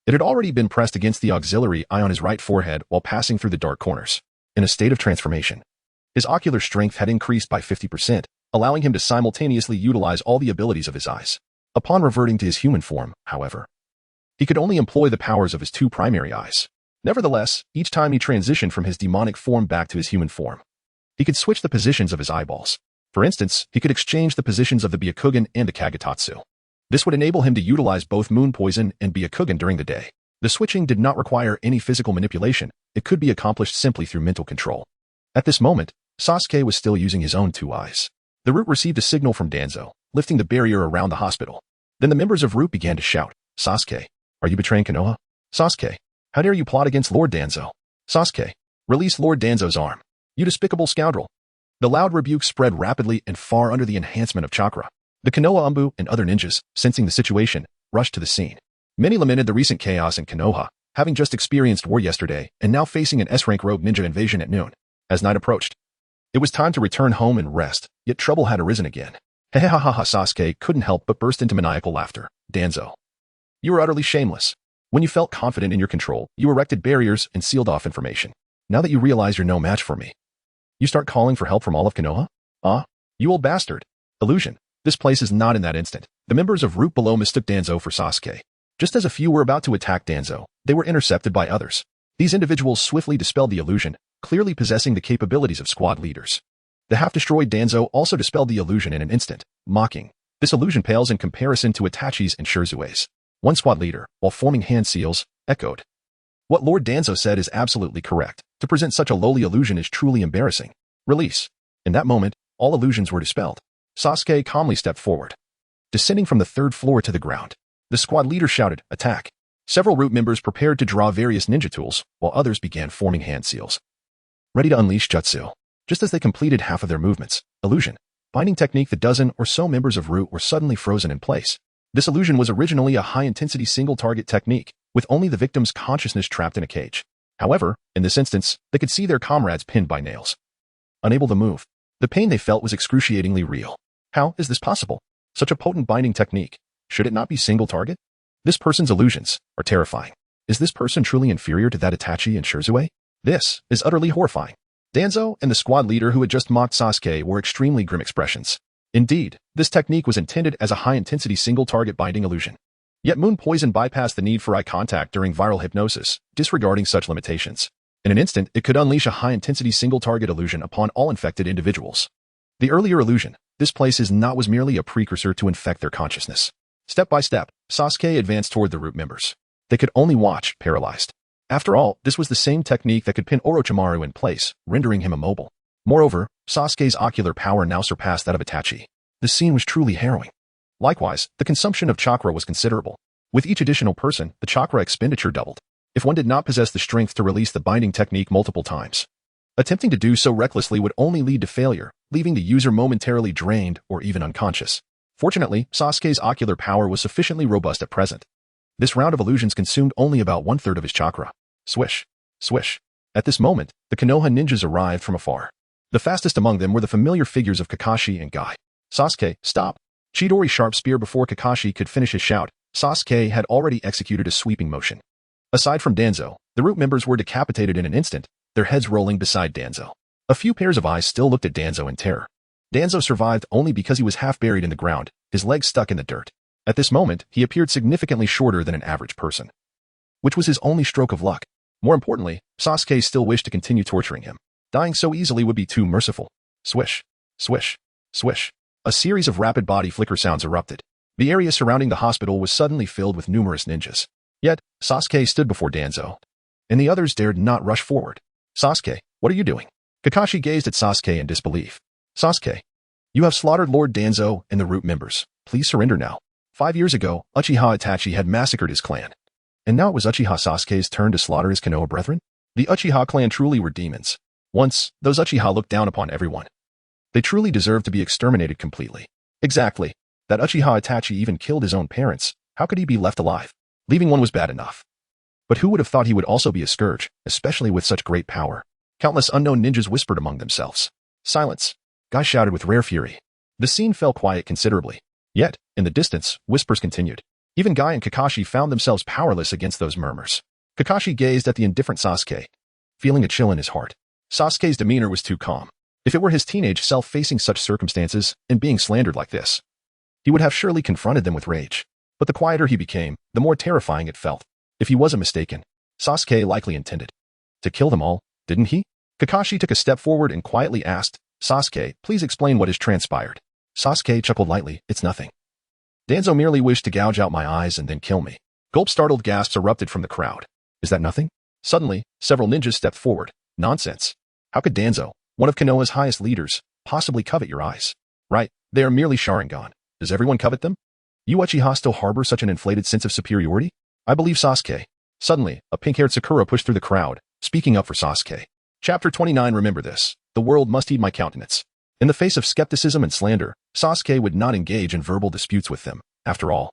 It had already been pressed against the auxiliary eye on his right forehead while passing through the dark corners. In a state of transformation, his ocular strength had increased by 50%, allowing him to simultaneously utilize all the abilities of his eyes. Upon reverting to his human form, however, he could only employ the powers of his 2 primary eyes. Nevertheless, each time he transitioned from his demonic form back to his human form, he could switch the positions of his eyeballs. For instance, he could exchange the positions of the Byakugan and the Kagetatsu. This would enable him to utilize both moon poison and Byakugan during the day. The switching did not require any physical manipulation. It could be accomplished simply through mental control. At this moment, Sasuke was still using his own 2 eyes. The Root received a signal from Danzo, lifting the barrier around the hospital. Then the members of Root began to shout, Sasuke, are you betraying Konoha? Sasuke, how dare you plot against Lord Danzo? Sasuke, release Lord Danzo's arm. You despicable scoundrel. The loud rebuke spread rapidly and far under the enhancement of chakra. The Konoha Umbu and other ninjas, sensing the situation, rushed to the scene. Many lamented the recent chaos in Konoha, having just experienced war yesterday and now facing an S-rank rogue ninja invasion at noon. As night approached, it was time to return home and rest, yet trouble had arisen again. Hehehaha. Sasuke couldn't help but burst into maniacal laughter. Danzo, you were utterly shameless. When you felt confident in your control, you erected barriers and sealed off information. Now that you realize you're no match for me, you start calling for help from all of Konoha? Ah, you old bastard. Illusion. This place is not in that instant. The members of Route Below mistook Danzo for Sasuke. Just as a few were about to attack Danzo, they were intercepted by others. These individuals swiftly dispelled the illusion, clearly possessing the capabilities of squad leaders. The half-destroyed Danzo also dispelled the illusion in an instant, mocking. This illusion pales in comparison to Itachi's and Shirzue's. One squad leader, while forming hand seals, echoed. What Lord Danzo said is absolutely correct. To present such a lowly illusion is truly embarrassing. Release. In that moment, all illusions were dispelled. Sasuke calmly stepped forward, descending from the third floor to the ground. The squad leader shouted, "Attack!" Several Root members prepared to draw various ninja tools, while others began forming hand seals, ready to unleash jutsu. Just as they completed half of their movements, illusion, binding technique, the dozen or so members of Root were suddenly frozen in place. This illusion was originally a high-intensity single-target technique, with only the victim's consciousness trapped in a cage. However, in this instance, they could see their comrades pinned by nails, unable to move. The pain they felt was excruciatingly real. How is this possible? Such a potent binding technique. Should it not be single target? This person's illusions are terrifying. Is this person truly inferior to that Itachi and Shirzue? This is utterly horrifying. Danzo and the squad leader who had just mocked Sasuke wore extremely grim expressions. Indeed, this technique was intended as a high-intensity single-target binding illusion. Yet Moon Poison bypassed the need for eye contact during viral hypnosis, disregarding such limitations. In an instant, it could unleash a high-intensity single-target illusion upon all infected individuals. The earlier illusion, this place is not, was merely a precursor to infect their consciousness. Step by step, Sasuke advanced toward the Root members. They could only watch, paralyzed. After all, this was the same technique that could pin Orochimaru in place, rendering him immobile. Moreover, Sasuke's ocular power now surpassed that of Itachi. The scene was truly harrowing. Likewise, the consumption of chakra was considerable. With each additional person, the chakra expenditure doubled. If one did not possess the strength to release the binding technique multiple times, attempting to do so recklessly would only lead to failure, leaving the user momentarily drained or even unconscious. Fortunately, Sasuke's ocular power was sufficiently robust at present. This round of illusions consumed only about 1/3 of his chakra. Swish, swish. At this moment, the Konoha ninjas arrived from afar. The fastest among them were the familiar figures of Kakashi and Guy. Sasuke, stop! Chidori's sharp spear. Before Kakashi could finish his shout, Sasuke had already executed a sweeping motion. Aside from Danzo, the Root members were decapitated in an instant, their heads rolling beside Danzo. A few pairs of eyes still looked at Danzo in terror. Danzo survived only because he was half buried in the ground, his legs stuck in the dirt. At this moment, he appeared significantly shorter than an average person, which was his only stroke of luck. More importantly, Sasuke still wished to continue torturing him. Dying so easily would be too merciful. Swish, swish, swish. A series of rapid body flicker sounds erupted. The area surrounding the hospital was suddenly filled with numerous ninjas. Yet, Sasuke stood before Danzo, and the others dared not rush forward. Sasuke, what are you doing? Kakashi gazed at Sasuke in disbelief. Sasuke, you have slaughtered Lord Danzo and the Root members. Please surrender now. 5 years ago, Uchiha Itachi had massacred his clan. And now it was Uchiha Sasuke's turn to slaughter his Konoha brethren? The Uchiha clan truly were demons. Once, those Uchiha looked down upon everyone. They truly deserved to be exterminated completely. Exactly. That Uchiha Itachi even killed his own parents. How could he be left alive? Leaving one was bad enough. But who would have thought he would also be a scourge, especially with such great power? Countless unknown ninjas whispered among themselves. Silence. Guy shouted with rare fury. The scene fell quiet considerably. Yet, in the distance, whispers continued. Even Guy and Kakashi found themselves powerless against those murmurs. Kakashi gazed at the indifferent Sasuke, feeling a chill in his heart. Sasuke's demeanor was too calm. If it were his teenage self facing such circumstances and being slandered like this, he would have surely confronted them with rage. But the quieter he became, the more terrifying it felt. If he wasn't mistaken, Sasuke likely intended to kill them all, didn't he? Kakashi took a step forward and quietly asked, Sasuke, please explain what has transpired. Sasuke chuckled lightly, it's nothing. Danzo merely wished to gouge out my eyes and then kill me. Gulp startled gasps erupted from the crowd. Is that nothing? Suddenly, several ninjas stepped forward. Nonsense. How could Danzo, one of Konoha's highest leaders, possibly covet your eyes? Right, they are merely Sharingan. Does everyone covet them? You Uchiha still harbor such an inflated sense of superiority? I believe Sasuke. Suddenly, a pink-haired Sakura pushed through the crowd, speaking up for Sasuke. Chapter 29. Remember this. The world must heed my countenance. In the face of skepticism and slander, Sasuke would not engage in verbal disputes with them. After all,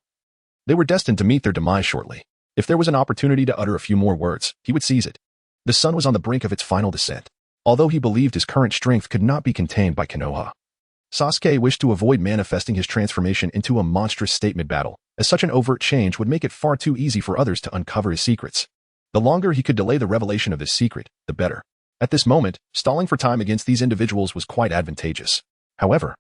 They were destined to meet their demise shortly. If there was an opportunity to utter a few more words, he would seize it. The sun was on the brink of its final descent. Although he believed his current strength could not be contained by Konoha, Sasuke wished to avoid manifesting his transformation into a monstrous state mid-battle, as such an overt change would make it far too easy for others to uncover his secrets. The longer he could delay the revelation of this secret, the better. At this moment, stalling for time against these individuals was quite advantageous. However,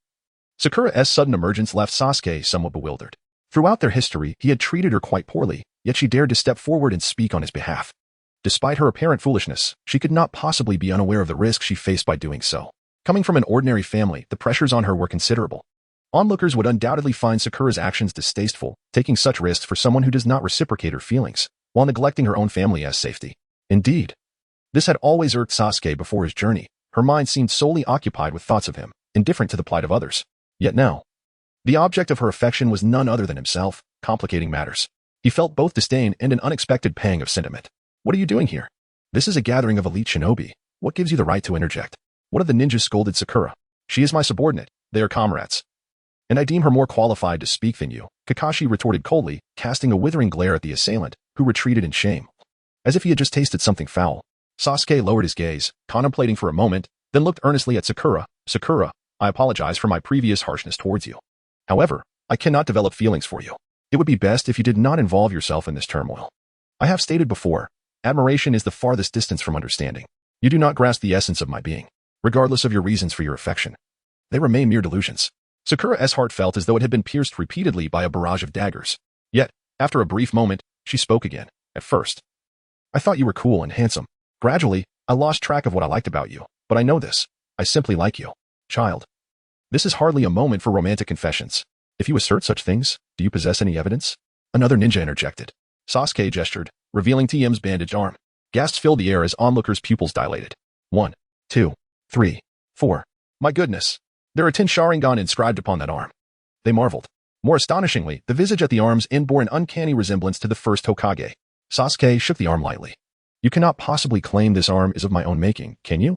Sakura's sudden emergence left Sasuke somewhat bewildered. Throughout their history, he had treated her quite poorly, yet she dared to step forward and speak on his behalf. Despite her apparent foolishness, she could not possibly be unaware of the risk she faced by doing so. Coming from an ordinary family, the pressures on her were considerable. Onlookers would undoubtedly find Sakura's actions distasteful, taking such risks for someone who does not reciprocate her feelings, while neglecting her own family as safety. Indeed, this had always irked Sasuke before his journey. Her mind seemed solely occupied with thoughts of him, indifferent to the plight of others. Yet now, the object of her affection was none other than himself, complicating matters. He felt both disdain and an unexpected pang of sentiment. What are you doing here? This is a gathering of elite shinobi. What gives you the right to interject? One of the ninjas scolded Sakura. She is my subordinate. They are comrades. And I deem her more qualified to speak than you, Kakashi retorted coldly, casting a withering glare at the assailant, who retreated in shame. As if he had just tasted something foul, Sasuke lowered his gaze, contemplating for a moment, then looked earnestly at Sakura. Sakura, I apologize for my previous harshness towards you. However, I cannot develop feelings for you. It would be best if you did not involve yourself in this turmoil. I have stated before, admiration is the farthest distance from understanding. You do not grasp the essence of my being, regardless of your reasons for your affection. They remain mere delusions. Sakura's heart felt as though it had been pierced repeatedly by a barrage of daggers. Yet, after a brief moment, she spoke again. At first, I thought you were cool and handsome. Gradually, I lost track of what I liked about you, but I know this. I simply like you. Child. This is hardly a moment for romantic confessions. If you assert such things, do you possess any evidence? Another ninja interjected. Sasuke gestured, revealing TM's bandaged arm. Gasps filled the air as onlookers' pupils dilated. 1, 2, 3, 4. My goodness. There are 10 Sharingan inscribed upon that arm. They marveled. More astonishingly, the visage at the arm's end bore an uncanny resemblance to the first Hokage. Sasuke shook the arm lightly. You cannot possibly claim this arm is of my own making, can you?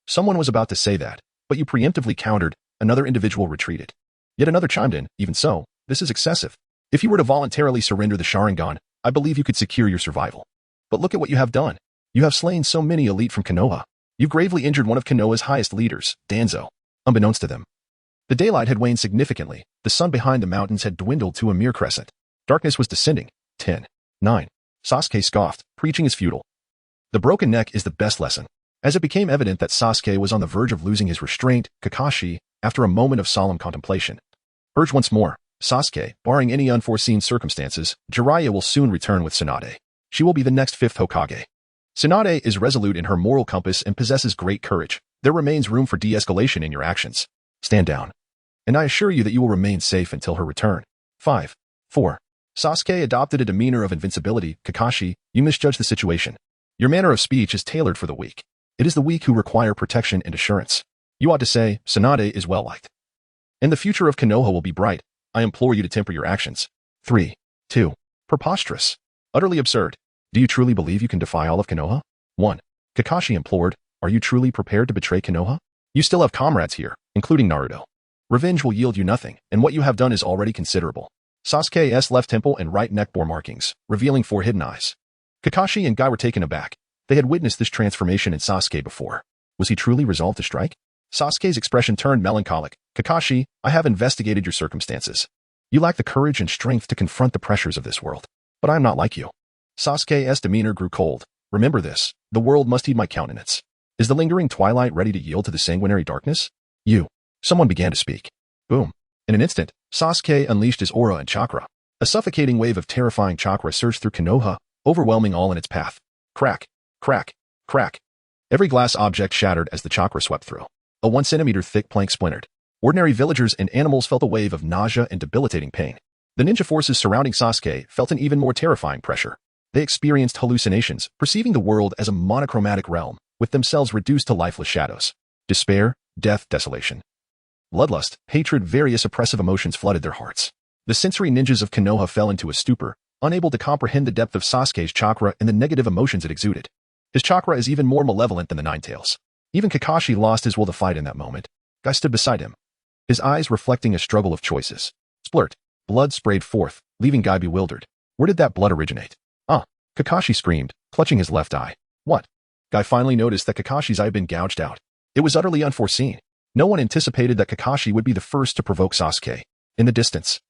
Someone was about to say that, but you preemptively countered. Another individual retreated. Yet another chimed in. Even so, this is excessive. If you were to voluntarily surrender the Sharingan, I believe you could secure your survival. But look at what you have done. You have slain so many elite from Konoha. You gravely injured one of Konoha's highest leaders, Danzo. Unbeknownst to them, the daylight had waned significantly. The sun behind the mountains had dwindled to a mere crescent. Darkness was descending. 10, 9. Sasuke scoffed. Preaching is futile. The broken neck is the best lesson. As it became evident that Sasuke was on the verge of losing his restraint, Kakashi, after a moment of solemn contemplation, urged once more, Sasuke, barring any unforeseen circumstances, Jiraiya will soon return with Tsunade. She will be the next 5th Hokage. Tsunade is resolute in her moral compass and possesses great courage. There remains room for de-escalation in your actions. Stand down. And I assure you that you will remain safe until her return. 5, 4. Sasuke adopted a demeanor of invincibility. Kakashi, you misjudge the situation. Your manner of speech is tailored for the weak. It is the weak who require protection and assurance. You ought to say, Tsunade is well liked. And the future of Konoha will be bright. I implore you to temper your actions. 3, 2. Preposterous. Utterly absurd. Do you truly believe you can defy all of Konoha? 1. Kakashi implored, are you truly prepared to betray Konoha? You still have comrades here, including Naruto. Revenge will yield you nothing, and what you have done is already considerable. Sasuke's left temple and right neck bore markings, revealing 4 hidden eyes. Kakashi and Guy were taken aback. They had witnessed this transformation in Sasuke before. Was he truly resolved to strike? Sasuke's expression turned melancholic. Kakashi, I have investigated your circumstances. You lack the courage and strength to confront the pressures of this world. But I am not like you. Sasuke's demeanor grew cold. Remember this, the world must heed my countenance. Is the lingering twilight ready to yield to the sanguinary darkness? Someone began to speak. Boom. In an instant, Sasuke unleashed his aura and chakra. A suffocating wave of terrifying chakra surged through Konoha, overwhelming all in its path. Crack, crack, crack. Every glass object shattered as the chakra swept through. A 1 centimeter thick plank splintered. Ordinary villagers and animals felt a wave of nausea and debilitating pain. The ninja forces surrounding Sasuke felt an even more terrifying pressure. They experienced hallucinations, perceiving the world as a monochromatic realm, with themselves reduced to lifeless shadows. Despair, death, desolation. Bloodlust, hatred, various oppressive emotions flooded their hearts. The sensory ninjas of Konoha fell into a stupor, unable to comprehend the depth of Sasuke's chakra and the negative emotions it exuded. His chakra is even more malevolent than the Nine Tails. Even Kakashi lost his will to fight in that moment. Guy stood beside him, his eyes reflecting a struggle of choices. Splurt. Blood sprayed forth, leaving Guy bewildered. Where did that blood originate? Ah! Kakashi screamed, clutching his left eye. What? Guy finally noticed that Kakashi's eye had been gouged out. It was utterly unforeseen. No one anticipated that Kakashi would be the first to provoke Sasuke. In the distance,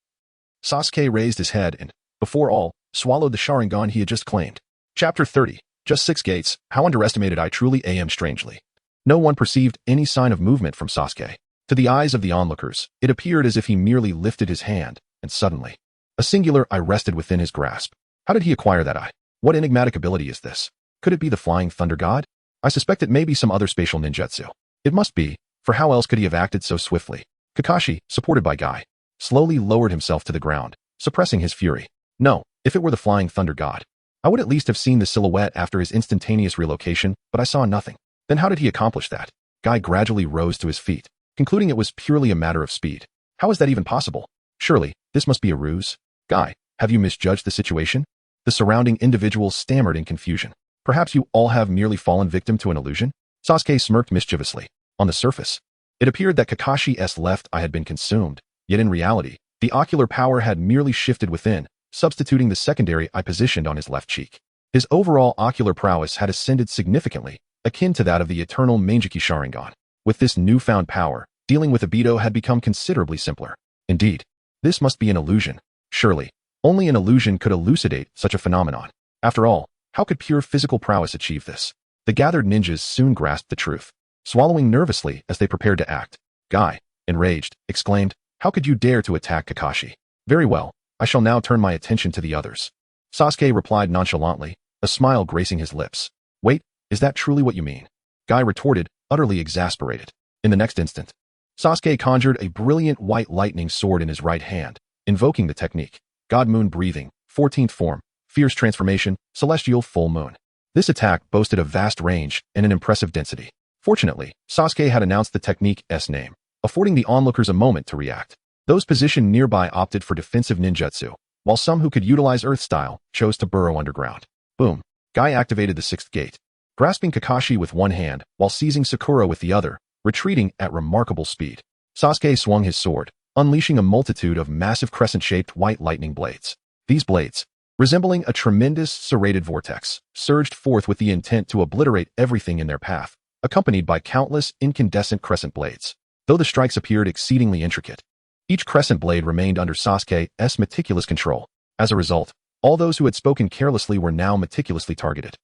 Sasuke raised his head and, before all, swallowed the Sharingan he had just claimed. Chapter 30. Just 6 gates. How underestimated I truly am strangely. No one perceived any sign of movement from Sasuke. To the eyes of the onlookers, it appeared as if he merely lifted his hand, and suddenly, a singular eye rested within his grasp. How did he acquire that eye? What enigmatic ability is this? Could it be the Flying Thunder God? I suspect it may be some other spatial ninjutsu. It must be, for how else could he have acted so swiftly? Kakashi, supported by Guy, slowly lowered himself to the ground, suppressing his fury. No, if it were the Flying Thunder God, I would at least have seen the silhouette after his instantaneous relocation, but I saw nothing. Then how did he accomplish that? Guy gradually rose to his feet, concluding it was purely a matter of speed. How is that even possible? Surely, this must be a ruse. Guy, have you misjudged the situation? The surrounding individuals stammered in confusion. Perhaps you all have merely fallen victim to an illusion? Sasuke smirked mischievously. On the surface, it appeared that Kakashi's left eye had been consumed, yet in reality, the ocular power had merely shifted within, substituting the secondary eye positioned on his left cheek. His overall ocular prowess had ascended significantly, akin to that of the eternal Manjiki Sharingan. With this newfound power, dealing with Obito had become considerably simpler. Indeed, this must be an illusion. Surely, only an illusion could elucidate such a phenomenon. After all, how could pure physical prowess achieve this? The gathered ninjas soon grasped the truth, swallowing nervously as they prepared to act. Guy, enraged, exclaimed, "How could you dare to attack Kakashi? Very well, I shall now turn my attention to the others." Sasuke replied nonchalantly, a smile gracing his lips. "Wait, is that truly what you mean?" Guy retorted, utterly exasperated. In the next instant, Sasuke conjured a brilliant white lightning sword in his right hand, invoking the technique. God Moon Breathing, 14th form, Fierce Transformation, Celestial Full Moon. This attack boasted a vast range and an impressive density. Fortunately, Sasuke had announced the technique's name, affording the onlookers a moment to react. Those positioned nearby opted for defensive ninjutsu, while some who could utilize Earth Style chose to burrow underground. Boom. Guy activated the 6th gate, grasping Kakashi with one hand while seizing Sakura with the other, retreating at remarkable speed. Sasuke swung his sword, unleashing a multitude of massive crescent-shaped white lightning blades. These blades, resembling a tremendous serrated vortex, surged forth with the intent to obliterate everything in their path, accompanied by countless incandescent crescent blades. Though the strikes appeared exceedingly intricate, each crescent blade remained under Sasuke's meticulous control. As a result, all those who had spoken carelessly were now meticulously targeted.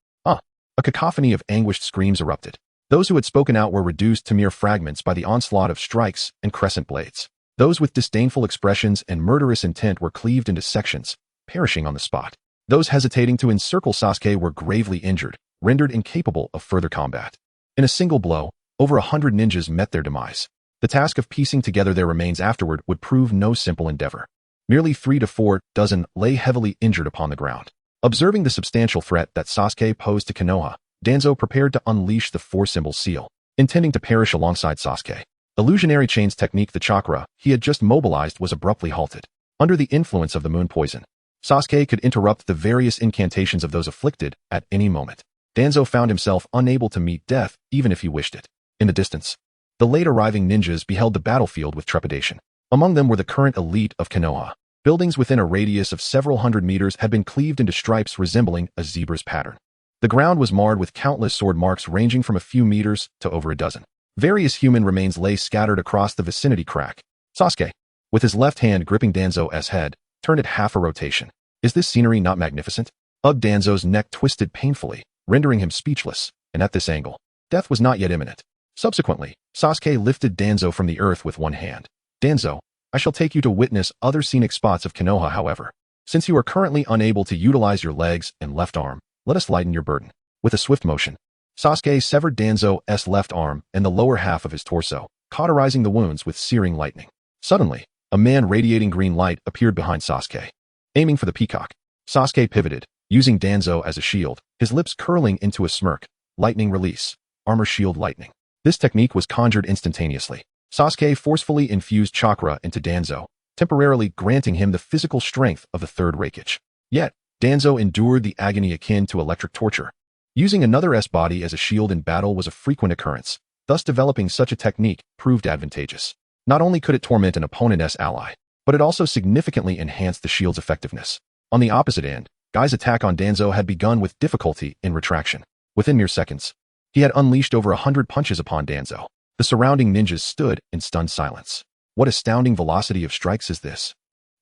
A cacophony of anguished screams erupted. Those who had spoken out were reduced to mere fragments by the onslaught of strikes and crescent blades. Those with disdainful expressions and murderous intent were cleaved into sections, perishing on the spot. Those hesitating to encircle Sasuke were gravely injured, rendered incapable of further combat. In a single blow, over 100 ninjas met their demise. The task of piecing together their remains afterward would prove no simple endeavor. Merely 3 to 4 dozen lay heavily injured upon the ground. Observing the substantial threat that Sasuke posed to Konoha, Danzo prepared to unleash the 4-symbol seal, intending to perish alongside Sasuke. Illusionary chains technique, the chakra he had just mobilized, was abruptly halted. Under the influence of the moon poison, Sasuke could interrupt the various incantations of those afflicted at any moment. Danzo found himself unable to meet death even if he wished it. In the distance, the late-arriving ninjas beheld the battlefield with trepidation. Among them were the current elite of Konoha. Buildings within a radius of several hundred meters had been cleaved into stripes resembling a zebra's pattern. The ground was marred with countless sword marks ranging from a few meters to over a dozen. Various human remains lay scattered across the vicinity. Crack. Sasuke, with his left hand gripping Danzo's head, turned it half a rotation. Is this scenery not magnificent? Danzo's neck twisted painfully, rendering him speechless, and at this angle, death was not yet imminent. Subsequently, Sasuke lifted Danzo from the earth with one hand. Danzo, I shall take you to witness other scenic spots of Konoha, however. Since you are currently unable to utilize your legs and left arm, let us lighten your burden. With a swift motion, Sasuke severed Danzo's left arm and the lower half of his torso, cauterizing the wounds with searing lightning. Suddenly, a man radiating green light appeared behind Sasuke. Aiming for the peacock, Sasuke pivoted, using Danzo as a shield, his lips curling into a smirk. Lightning release. Armor shield lightning. This technique was conjured instantaneously. Sasuke forcefully infused chakra into Danzo, temporarily granting him the physical strength of the third Raikage. Yet, Danzo endured the agony akin to electric torture. Using another's body as a shield in battle was a frequent occurrence, thus developing such a technique proved advantageous. Not only could it torment an opponent's ally, but it also significantly enhanced the shield's effectiveness. On the opposite end, Guy's attack on Danzo had begun with difficulty in retraction. Within mere seconds, he had unleashed over 100 punches upon Danzo. The surrounding ninjas stood in stunned silence. What astounding velocity of strikes is this?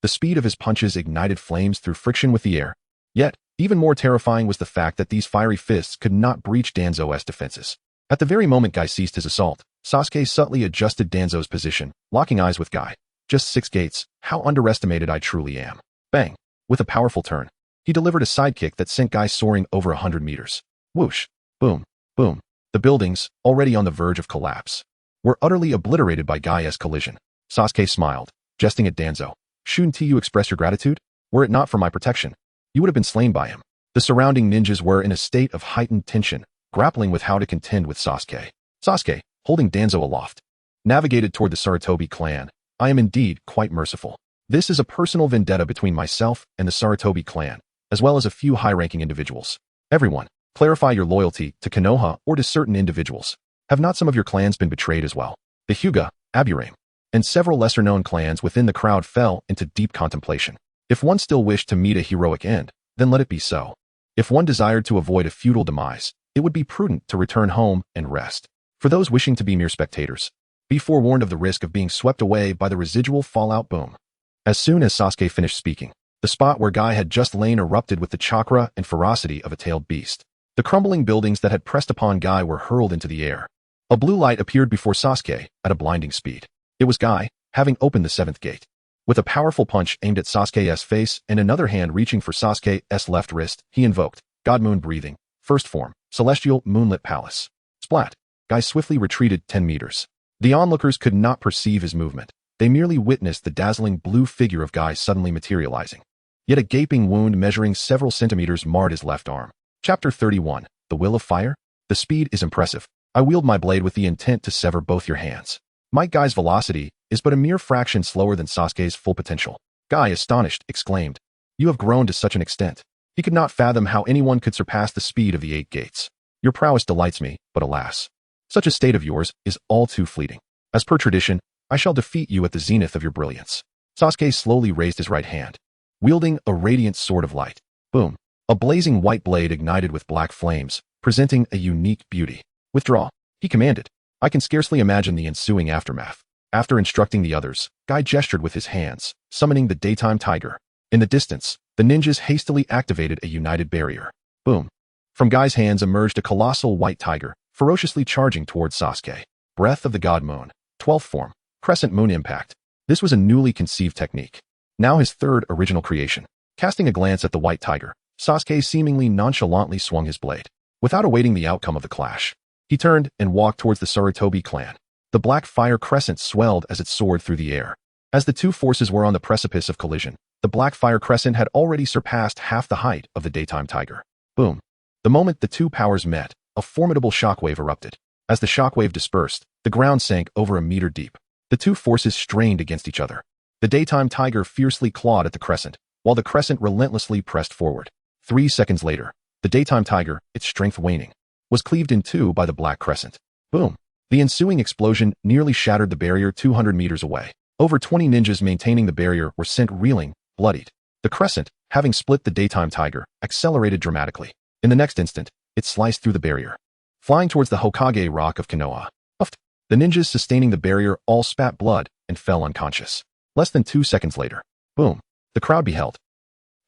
The speed of his punches ignited flames through friction with the air. Yet, even more terrifying was the fact that these fiery fists could not breach Danzo's defenses. At the very moment Guy ceased his assault, Sasuke subtly adjusted Danzo's position, locking eyes with Guy. Just 6 gates, how underestimated I truly am. Bang! With a powerful turn, he delivered a sidekick that sent Guy soaring over 100 meters. Whoosh! Boom! Boom! The buildings, already on the verge of collapse, were utterly obliterated by Guy's collision. Sasuke smiled, jesting at Danzo. Shouldn't you express your gratitude? Were it not for my protection, you would have been slain by him. The surrounding ninjas were in a state of heightened tension, grappling with how to contend with Sasuke. Sasuke, holding Danzo aloft, navigated toward the Sarutobi clan. I am indeed quite merciful. This is a personal vendetta between myself and the Sarutobi clan, as well as a few high-ranking individuals. Everyone, clarify your loyalty to Konoha or to certain individuals. Have not some of your clans been betrayed as well? The Hyuga, Aburame, and several lesser-known clans within the crowd fell into deep contemplation. If one still wished to meet a heroic end, then let it be so. If one desired to avoid a futile demise, it would be prudent to return home and rest. For those wishing to be mere spectators, be forewarned of the risk of being swept away by the residual fallout boom. As soon as Sasuke finished speaking, the spot where Guy had just lain erupted with the chakra and ferocity of a tailed beast. The crumbling buildings that had pressed upon Guy were hurled into the air. A blue light appeared before Sasuke at a blinding speed. It was Guy, having opened the 7th gate. With a powerful punch aimed at Sasuke's face and another hand reaching for Sasuke's left wrist, he invoked God Moon Breathing, First Form, Celestial Moonlit Palace. Splat! Guy swiftly retreated 10 meters. The onlookers could not perceive his movement. They merely witnessed the dazzling blue figure of Guy suddenly materializing. Yet a gaping wound measuring several centimeters marred his left arm. Chapter 31, The Will of Fire? The speed is impressive. I wield my blade with the intent to sever both your hands. My Guy's velocity is but a mere fraction slower than Sasuke's full potential. Guy, astonished, exclaimed, You have grown to such an extent. He could not fathom how anyone could surpass the speed of the 8 gates. Your prowess delights me, but alas, such a state of yours is all too fleeting. As per tradition, I shall defeat you at the zenith of your brilliance. Sasuke slowly raised his right hand, wielding a radiant sword of light. Boom! A blazing white blade ignited with black flames, presenting a unique beauty. Withdraw, he commanded. I can scarcely imagine the ensuing aftermath. After instructing the others, Guy gestured with his hands, summoning the daytime tiger. In the distance, the ninjas hastily activated a united barrier. Boom! From Guy's hands emerged a colossal white tiger, ferociously charging towards Sasuke. Breath of the God Moon, 12th form, Crescent Moon Impact. This was a newly conceived technique. Now his third original creation. Casting a glance at the white tiger, Sasuke seemingly nonchalantly swung his blade. Without awaiting the outcome of the clash, he turned and walked towards the Sarutobi clan. The black fire crescent swelled as it soared through the air. As the two forces were on the precipice of collision, the black fire crescent had already surpassed half the height of the daytime tiger. Boom! The moment the two powers met, a formidable shockwave erupted. As the shockwave dispersed, the ground sank over a meter deep. The two forces strained against each other. The daytime tiger fiercely clawed at the crescent, while the crescent relentlessly pressed forward. 3 seconds later, the daytime tiger, its strength waning, was cleaved in two by the black crescent. Boom! The ensuing explosion nearly shattered the barrier 200 meters away. Over 20 ninjas maintaining the barrier were sent reeling, bloodied. The crescent, having split the daytime tiger, accelerated dramatically. In the next instant, it sliced through the barrier, flying towards the Hokage rock of Konoha. Uffed! The ninjas sustaining the barrier all spat blood and fell unconscious. Less than 2 seconds later, boom! The crowd beheld.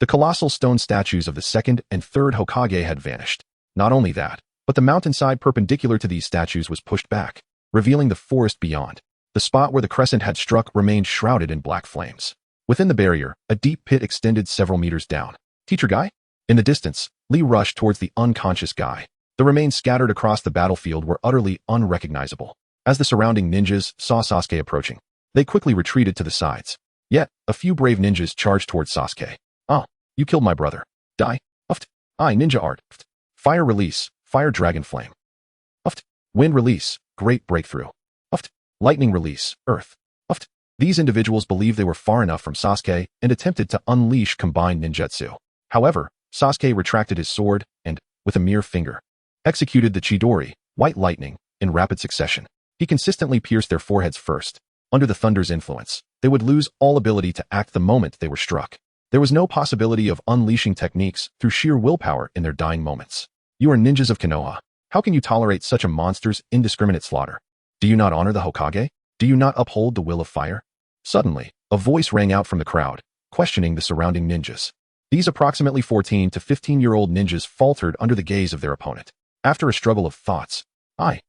The colossal stone statues of the 2nd and 3rd Hokage had vanished. Not only that, but the mountainside perpendicular to these statues was pushed back, revealing the forest beyond. The spot where the crescent had struck remained shrouded in black flames. Within the barrier, a deep pit extended several meters down. Teacher Guy? In the distance, Lee rushed towards the unconscious Guy. The remains scattered across the battlefield were utterly unrecognizable. As the surrounding ninjas saw Sasuke approaching, they quickly retreated to the sides. Yet, a few brave ninjas charged towards Sasuke. Ah, you killed my brother. Die. Uft. I ninja art. Uft. Fire release. Fire Dragon Flame. Uft. Wind release. Great breakthrough. Uft. Lightning release. Earth. Uft. These individuals believed they were far enough from Sasuke and attempted to unleash combined ninjutsu. However, Sasuke retracted his sword and, with a mere finger, executed the Chidori, White Lightning, in rapid succession. He consistently pierced their foreheads first. Under the thunder's influence, they would lose all ability to act the moment they were struck. There was no possibility of unleashing techniques through sheer willpower in their dying moments. You are ninjas of Konoha. How can you tolerate such a monster's indiscriminate slaughter? Do you not honor the Hokage? Do you not uphold the will of fire? Suddenly, a voice rang out from the crowd, questioning the surrounding ninjas. These approximately 14 to 15-year-old ninjas faltered under the gaze of their opponent. After a struggle of thoughts, I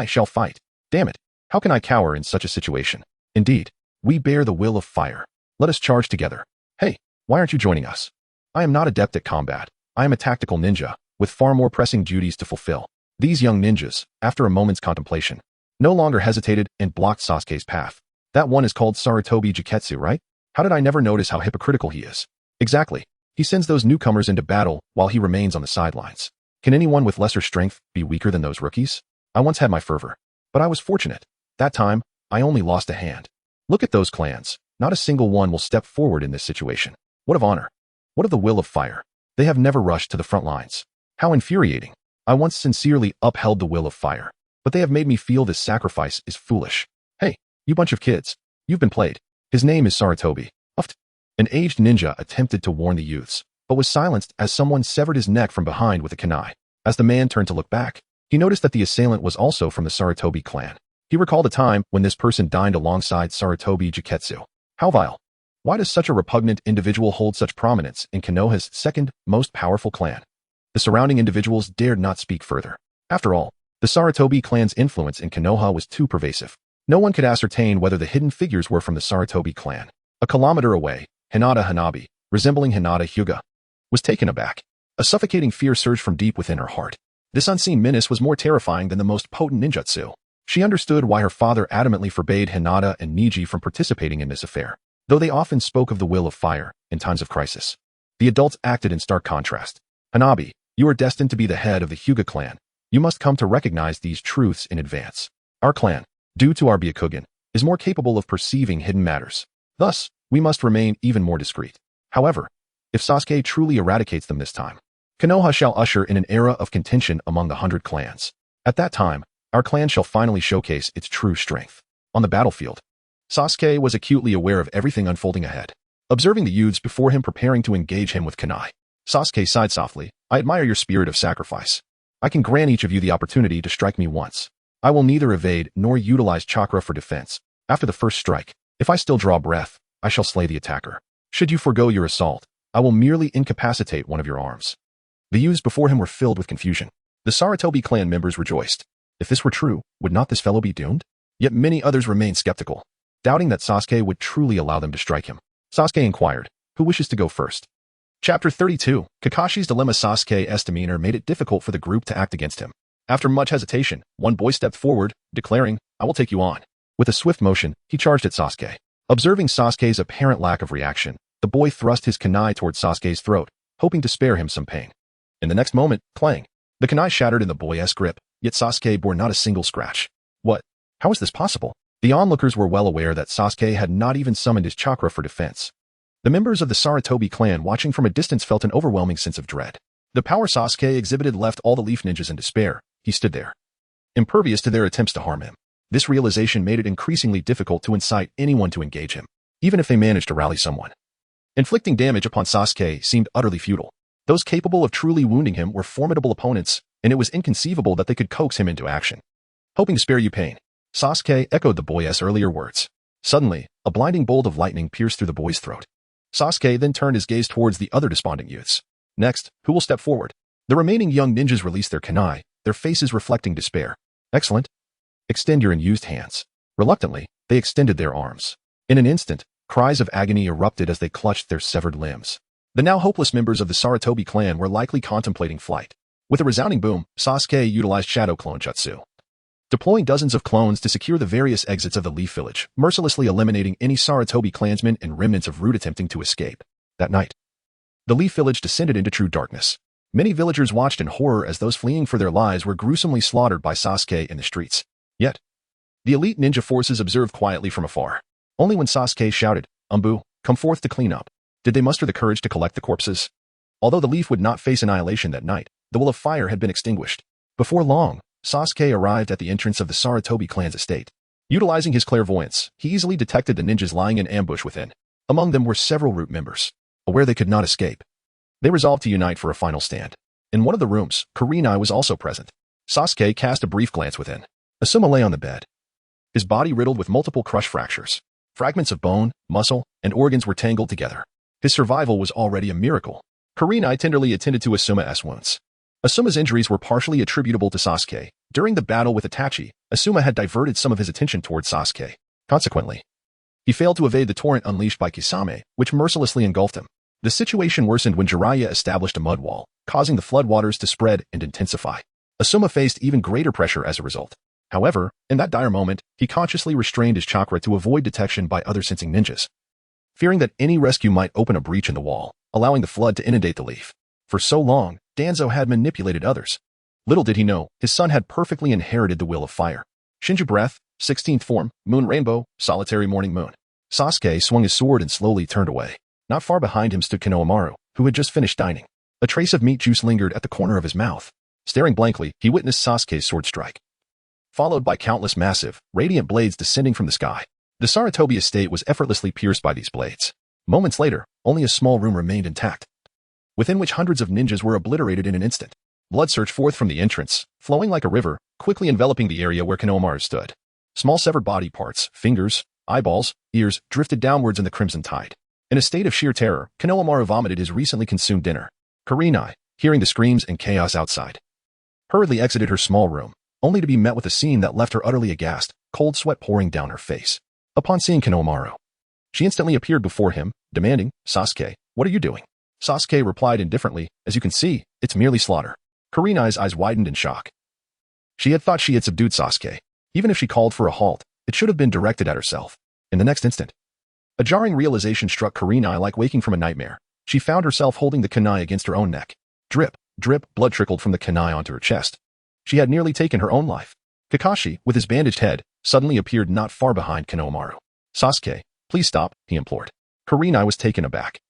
shall fight. Damn it, how can I cower in such a situation? Indeed, we bear the will of fire. Let us charge together. Hey, why aren't you joining us? I am not adept at combat. I am a tactical ninja, with far more pressing duties to fulfill. These young ninjas, after a moment's contemplation, no longer hesitated and blocked Sasuke's path. That one is called Sarutobi Jiketsu, right? How did I never notice how hypocritical he is? Exactly. He sends those newcomers into battle while he remains on the sidelines. Can anyone with lesser strength be weaker than those rookies? I once had my fervor, but I was fortunate. That time, I only lost a hand. Look at those clans. Not a single one will step forward in this situation. What of honor? What of the will of fire? They have never rushed to the front lines. How infuriating. I once sincerely upheld the will of fire, but they have made me feel this sacrifice is foolish. Hey, you bunch of kids. You've been played. His name is Sarutobi. Uft. An aged ninja attempted to warn the youths, but was silenced as someone severed his neck from behind with a kunai. As the man turned to look back, he noticed that the assailant was also from the Sarutobi clan. He recalled a time when this person dined alongside Sarutobi Jiketsu. How vile. Why does such a repugnant individual hold such prominence in Konoha's second most powerful clan? The surrounding individuals dared not speak further. After all, the Sarutobi clan's influence in Konoha was too pervasive. No one could ascertain whether the hidden figures were from the Sarutobi clan. A kilometer away, Hinata Hanabi, resembling Hinata Hyuga, was taken aback. A suffocating fear surged from deep within her heart. This unseen menace was more terrifying than the most potent ninjutsu. She understood why her father adamantly forbade Hinata and Niji from participating in this affair, though they often spoke of the will of fire in times of crisis. The adults acted in stark contrast. Hanabi, you are destined to be the head of the Hyuga clan. You must come to recognize these truths in advance. Our clan, due to our Byakugan, is more capable of perceiving hidden matters. Thus, we must remain even more discreet. However, if Sasuke truly eradicates them this time, Konoha shall usher in an era of contention among the 100 clans. At that time, our clan shall finally showcase its true strength. On the battlefield, Sasuke was acutely aware of everything unfolding ahead. Observing the youths before him preparing to engage him with kunai, Sasuke sighed softly. I admire your spirit of sacrifice. I can grant each of you the opportunity to strike me once. I will neither evade nor utilize chakra for defense. After the first strike, if I still draw breath, I shall slay the attacker. Should you forego your assault, I will merely incapacitate one of your arms. The youths before him were filled with confusion. The Sarutobi clan members rejoiced. If this were true, would not this fellow be doomed? Yet many others remained skeptical, doubting that Sasuke would truly allow them to strike him. Sasuke inquired, who wishes to go first? Chapter 32. Kakashi's dilemma. Sasuke's demeanor made it difficult for the group to act against him. After much hesitation, one boy stepped forward, declaring, I will take you on. With a swift motion, he charged at Sasuke. Observing Sasuke's apparent lack of reaction, the boy thrust his kunai towards Sasuke's throat, hoping to spare him some pain. In the next moment, clang, the kunai shattered in the boy's grip, yet Sasuke bore not a single scratch. What? How is this possible? The onlookers were well aware that Sasuke had not even summoned his chakra for defense. The members of the Sarutobi clan watching from a distance felt an overwhelming sense of dread. The power Sasuke exhibited left all the leaf ninjas in despair. He stood there, impervious to their attempts to harm him. This realization made it increasingly difficult to incite anyone to engage him, even if they managed to rally someone. Inflicting damage upon Sasuke seemed utterly futile. Those capable of truly wounding him were formidable opponents, and it was inconceivable that they could coax him into action. Hoping to spare you pain, Sasuke echoed the boy's earlier words. Suddenly, a blinding bolt of lightning pierced through the boy's throat. Sasuke then turned his gaze towards the other despondent youths. Next, who will step forward? The remaining young ninjas released their kunai, their faces reflecting despair. Excellent. Extend your unused hands. Reluctantly, they extended their arms. In an instant, cries of agony erupted as they clutched their severed limbs. The now hopeless members of the Sarutobi clan were likely contemplating flight. With a resounding boom, Sasuke utilized shadow clone jutsu, deploying dozens of clones to secure the various exits of the Leaf Village, mercilessly eliminating any Sarutobi clansmen and remnants of Root attempting to escape. That night, the Leaf Village descended into true darkness. Many villagers watched in horror as those fleeing for their lives were gruesomely slaughtered by Sasuke in the streets. Yet, the elite ninja forces observed quietly from afar. Only when Sasuke shouted, Umbu, come forth to clean up, did they muster the courage to collect the corpses. Although the Leaf would not face annihilation that night, the will of fire had been extinguished. Before long, Sasuke arrived at the entrance of the Sarutobi clan's estate. Utilizing his clairvoyance, he easily detected the ninjas lying in ambush within. Among them were several root members. Aware they could not escape, they resolved to unite for a final stand. In one of the rooms, Kurenai was also present. Sasuke cast a brief glance within. Asuma lay on the bed, his body riddled with multiple crush fractures. Fragments of bone, muscle, and organs were tangled together. His survival was already a miracle. Kurenai tenderly attended to Asuma's wounds. Asuma's injuries were partially attributable to Sasuke. During the battle with Itachi, Asuma had diverted some of his attention towards Sasuke. Consequently, he failed to evade the torrent unleashed by Kisame, which mercilessly engulfed him. The situation worsened when Jiraiya established a mud wall, causing the floodwaters to spread and intensify. Asuma faced even greater pressure as a result. However, in that dire moment, he consciously restrained his chakra to avoid detection by other sensing ninjas, fearing that any rescue might open a breach in the wall, allowing the flood to inundate the leaf. For so long, Danzo had manipulated others. Little did he know, his son had perfectly inherited the will of fire. Shinju Breath, 16th form, Moon Rainbow, Solitary Morning Moon. Sasuke swung his sword and slowly turned away. Not far behind him stood Konohamaru, who had just finished dining. A trace of meat juice lingered at the corner of his mouth. Staring blankly, he witnessed Sasuke's sword strike, followed by countless massive, radiant blades descending from the sky. The Sarutobi estate was effortlessly pierced by these blades. Moments later, only a small room remained intact, within which hundreds of ninjas were obliterated in an instant. Blood surged forth from the entrance, flowing like a river, quickly enveloping the area where Konohamaru stood. Small severed body parts, fingers, eyeballs, ears, drifted downwards in the crimson tide. In a state of sheer terror, Konohamaru vomited his recently consumed dinner. Kurenai, hearing the screams and chaos outside, hurriedly exited her small room, only to be met with a scene that left her utterly aghast, cold sweat pouring down her face. Upon seeing Konohamaru, she instantly appeared before him, demanding, "Sasuke, what are you doing?" Sasuke replied indifferently, "As you can see, it's merely slaughter." Kurenai's eyes widened in shock. She had thought she had subdued Sasuke. Even if she called for a halt, it should have been directed at herself. In the next instant, a jarring realization struck Kurenai like waking from a nightmare. She found herself holding the kunai against her own neck. Drip, drip, blood trickled from the kunai onto her chest. She had nearly taken her own life. Kakashi, with his bandaged head, suddenly appeared not far behind Konohamaru. "Sasuke, please stop," he implored. Kurenai was taken aback.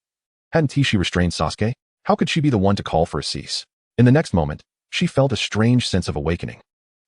Hadn't Tishi restrained Sasuke? How could she be the one to call for a cease? In the next moment, she felt a strange sense of awakening.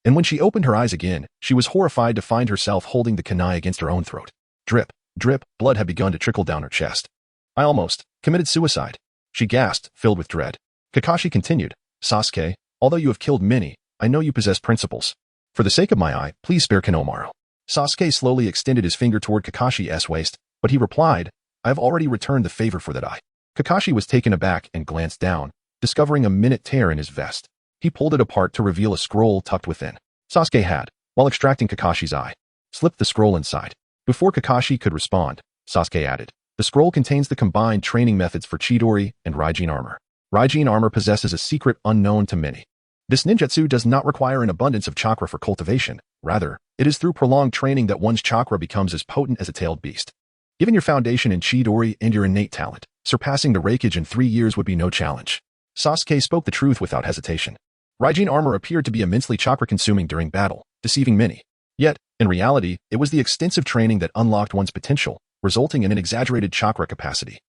And when she opened her eyes again, she was horrified to find herself holding the kunai against her own throat. Drip, drip, blood had begun to trickle down her chest. "I almost committed suicide," she gasped, filled with dread. Kakashi continued, "Sasuke, although you have killed many, I know you possess principles. For the sake of my eye, please spare Konohamaru." Sasuke slowly extended his finger toward Kakashi's waist, but he replied, "I have already returned the favor for that eye." Kakashi was taken aback and glanced down, discovering a minute tear in his vest. He pulled it apart to reveal a scroll tucked within. Sasuke had, while extracting Kakashi's eye, slipped the scroll inside. Before Kakashi could respond, Sasuke added, "The scroll contains the combined training methods for Chidori and Raijin armor. Raijin armor possesses a secret unknown to many. This ninjutsu does not require an abundance of chakra for cultivation. Rather, it is through prolonged training that one's chakra becomes as potent as a tailed beast. Given your foundation in Chidori and your innate talent, surpassing the Raikage in 3 years would be no challenge." Sasuke spoke the truth without hesitation. Raijin armor appeared to be immensely chakra-consuming during battle, deceiving many. Yet, in reality, it was the extensive training that unlocked one's potential, resulting in an exaggerated chakra capacity.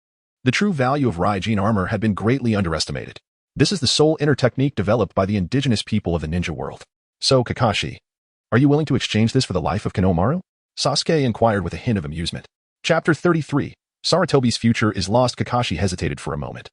The true value of Raijin armor had been greatly underestimated. This is the sole inner technique developed by the indigenous people of the ninja world. "So, Kakashi, are you willing to exchange this for the life of Konohamaru?" Sasuke inquired with a hint of amusement. Chapter 33. Sarutobi's future is lost. Kakashi hesitated for a moment.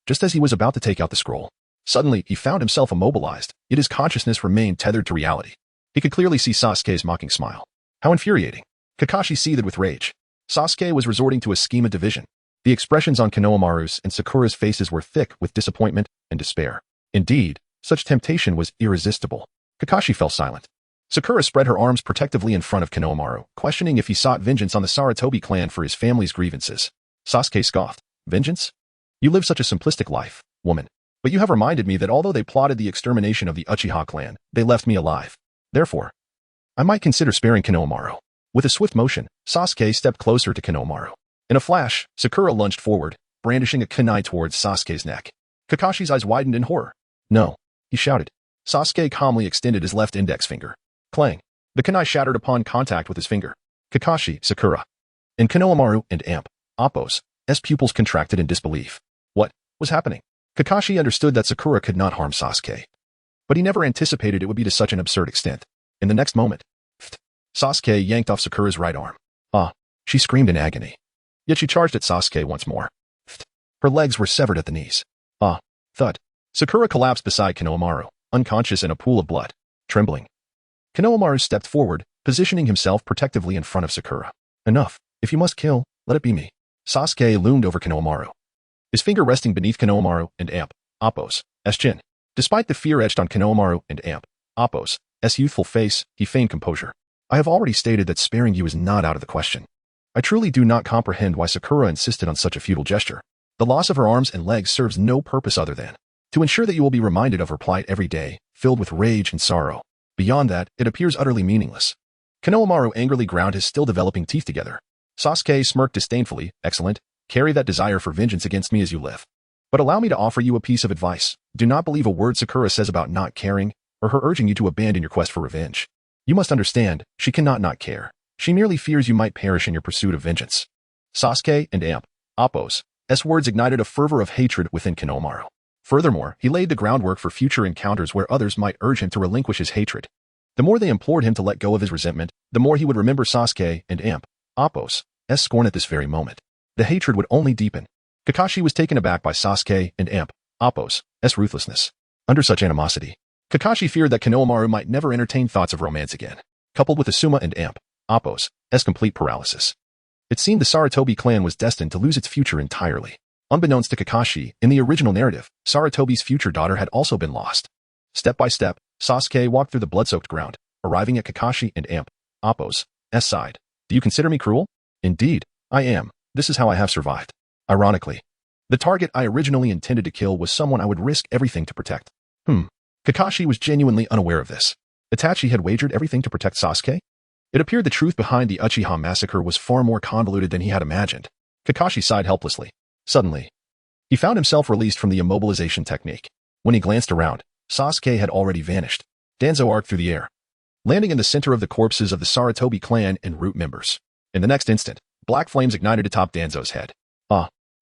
Just as he was about to take out the scroll, suddenly he found himself immobilized, yet his consciousness remained tethered to reality. He could clearly see Sasuke's mocking smile. How infuriating. Kakashi seethed with rage. Sasuke was resorting to a scheme of division. The expressions on Konohamaru's and Sakura's faces were thick with disappointment and despair. Indeed, such temptation was irresistible. Kakashi fell silent. Sakura spread her arms protectively in front of Konohamaru, questioning if he sought vengeance on the Sarutobi clan for his family's grievances. Sasuke scoffed. "Vengeance? You live such a simplistic life, woman. But you have reminded me that although they plotted the extermination of the Uchiha clan, they left me alive. Therefore, I might consider sparing Konohamaru." With a swift motion, Sasuke stepped closer to Konohamaru. In a flash, Sakura lunged forward, brandishing a kunai towards Sasuke's neck. Kakashi's eyes widened in horror. "No," he shouted. Sasuke calmly extended his left index finger. Clang. The kunai shattered upon contact with his finger. Kakashi, Sakura, and Konohamaru and Appo's pupils contracted in disbelief. What was happening? Kakashi understood that Sakura could not harm Sasuke, but he never anticipated it would be to such an absurd extent. In the next moment, Sasuke yanked off Sakura's right arm. Ah, she screamed in agony. Yet she charged at Sasuke once more. Her legs were severed at the knees. Ah, thud. Sakura collapsed beside Konohamaru, unconscious in a pool of blood, trembling. Konohamaru stepped forward, positioning himself protectively in front of Sakura. Enough. If you must kill, let it be me. Sasuke loomed over Konohamaru, his finger resting beneath Konohamaru and Appo's chin. Despite the fear etched on Konohamaru and Appo's youthful face, he feigned composure. I have already stated that sparing you is not out of the question. I truly do not comprehend why Sakura insisted on such a futile gesture. The loss of her arms and legs serves no purpose other than to ensure that you will be reminded of her plight every day, filled with rage and sorrow. Beyond that, it appears utterly meaningless. Konohamaru angrily ground his still developing teeth together. Sasuke smirked disdainfully. Excellent. Carry that desire for vengeance against me as you live. But allow me to offer you a piece of advice. Do not believe a word Sakura says about not caring, or her urging you to abandon your quest for revenge. You must understand, she cannot not care. She merely fears you might perish in your pursuit of vengeance. Sasuke and Appo's words ignited a fervor of hatred within Konohamaru. Furthermore, he laid the groundwork for future encounters where others might urge him to relinquish his hatred. The more they implored him to let go of his resentment, the more he would remember Sasuke and Appo's scorn at this very moment. The hatred would only deepen. Kakashi was taken aback by Sasuke and Appo's ruthlessness. Under such animosity, Kakashi feared that Konohamaru might never entertain thoughts of romance again, coupled with Asuma and Appo's complete paralysis. It seemed the Sarutobi clan was destined to lose its future entirely. Unbeknownst to Kakashi, in the original narrative, Sarutobi's future daughter had also been lost. Step by step, Sasuke walked through the blood-soaked ground, arriving at Kakashi and Appo's side. Do you consider me cruel? Indeed, I am. This is how I have survived. Ironically, the target I originally intended to kill was someone I would risk everything to protect. Kakashi was genuinely unaware of this. Itachi had wagered everything to protect Sasuke? It appeared the truth behind the Uchiha massacre was far more convoluted than he had imagined. Kakashi sighed helplessly. Suddenly, he found himself released from the immobilization technique. When he glanced around, Sasuke had already vanished. Danzo arced through the air, landing in the center of the corpses of the Sarutobi clan and root members. In the next instant, black flames ignited atop Danzo's head.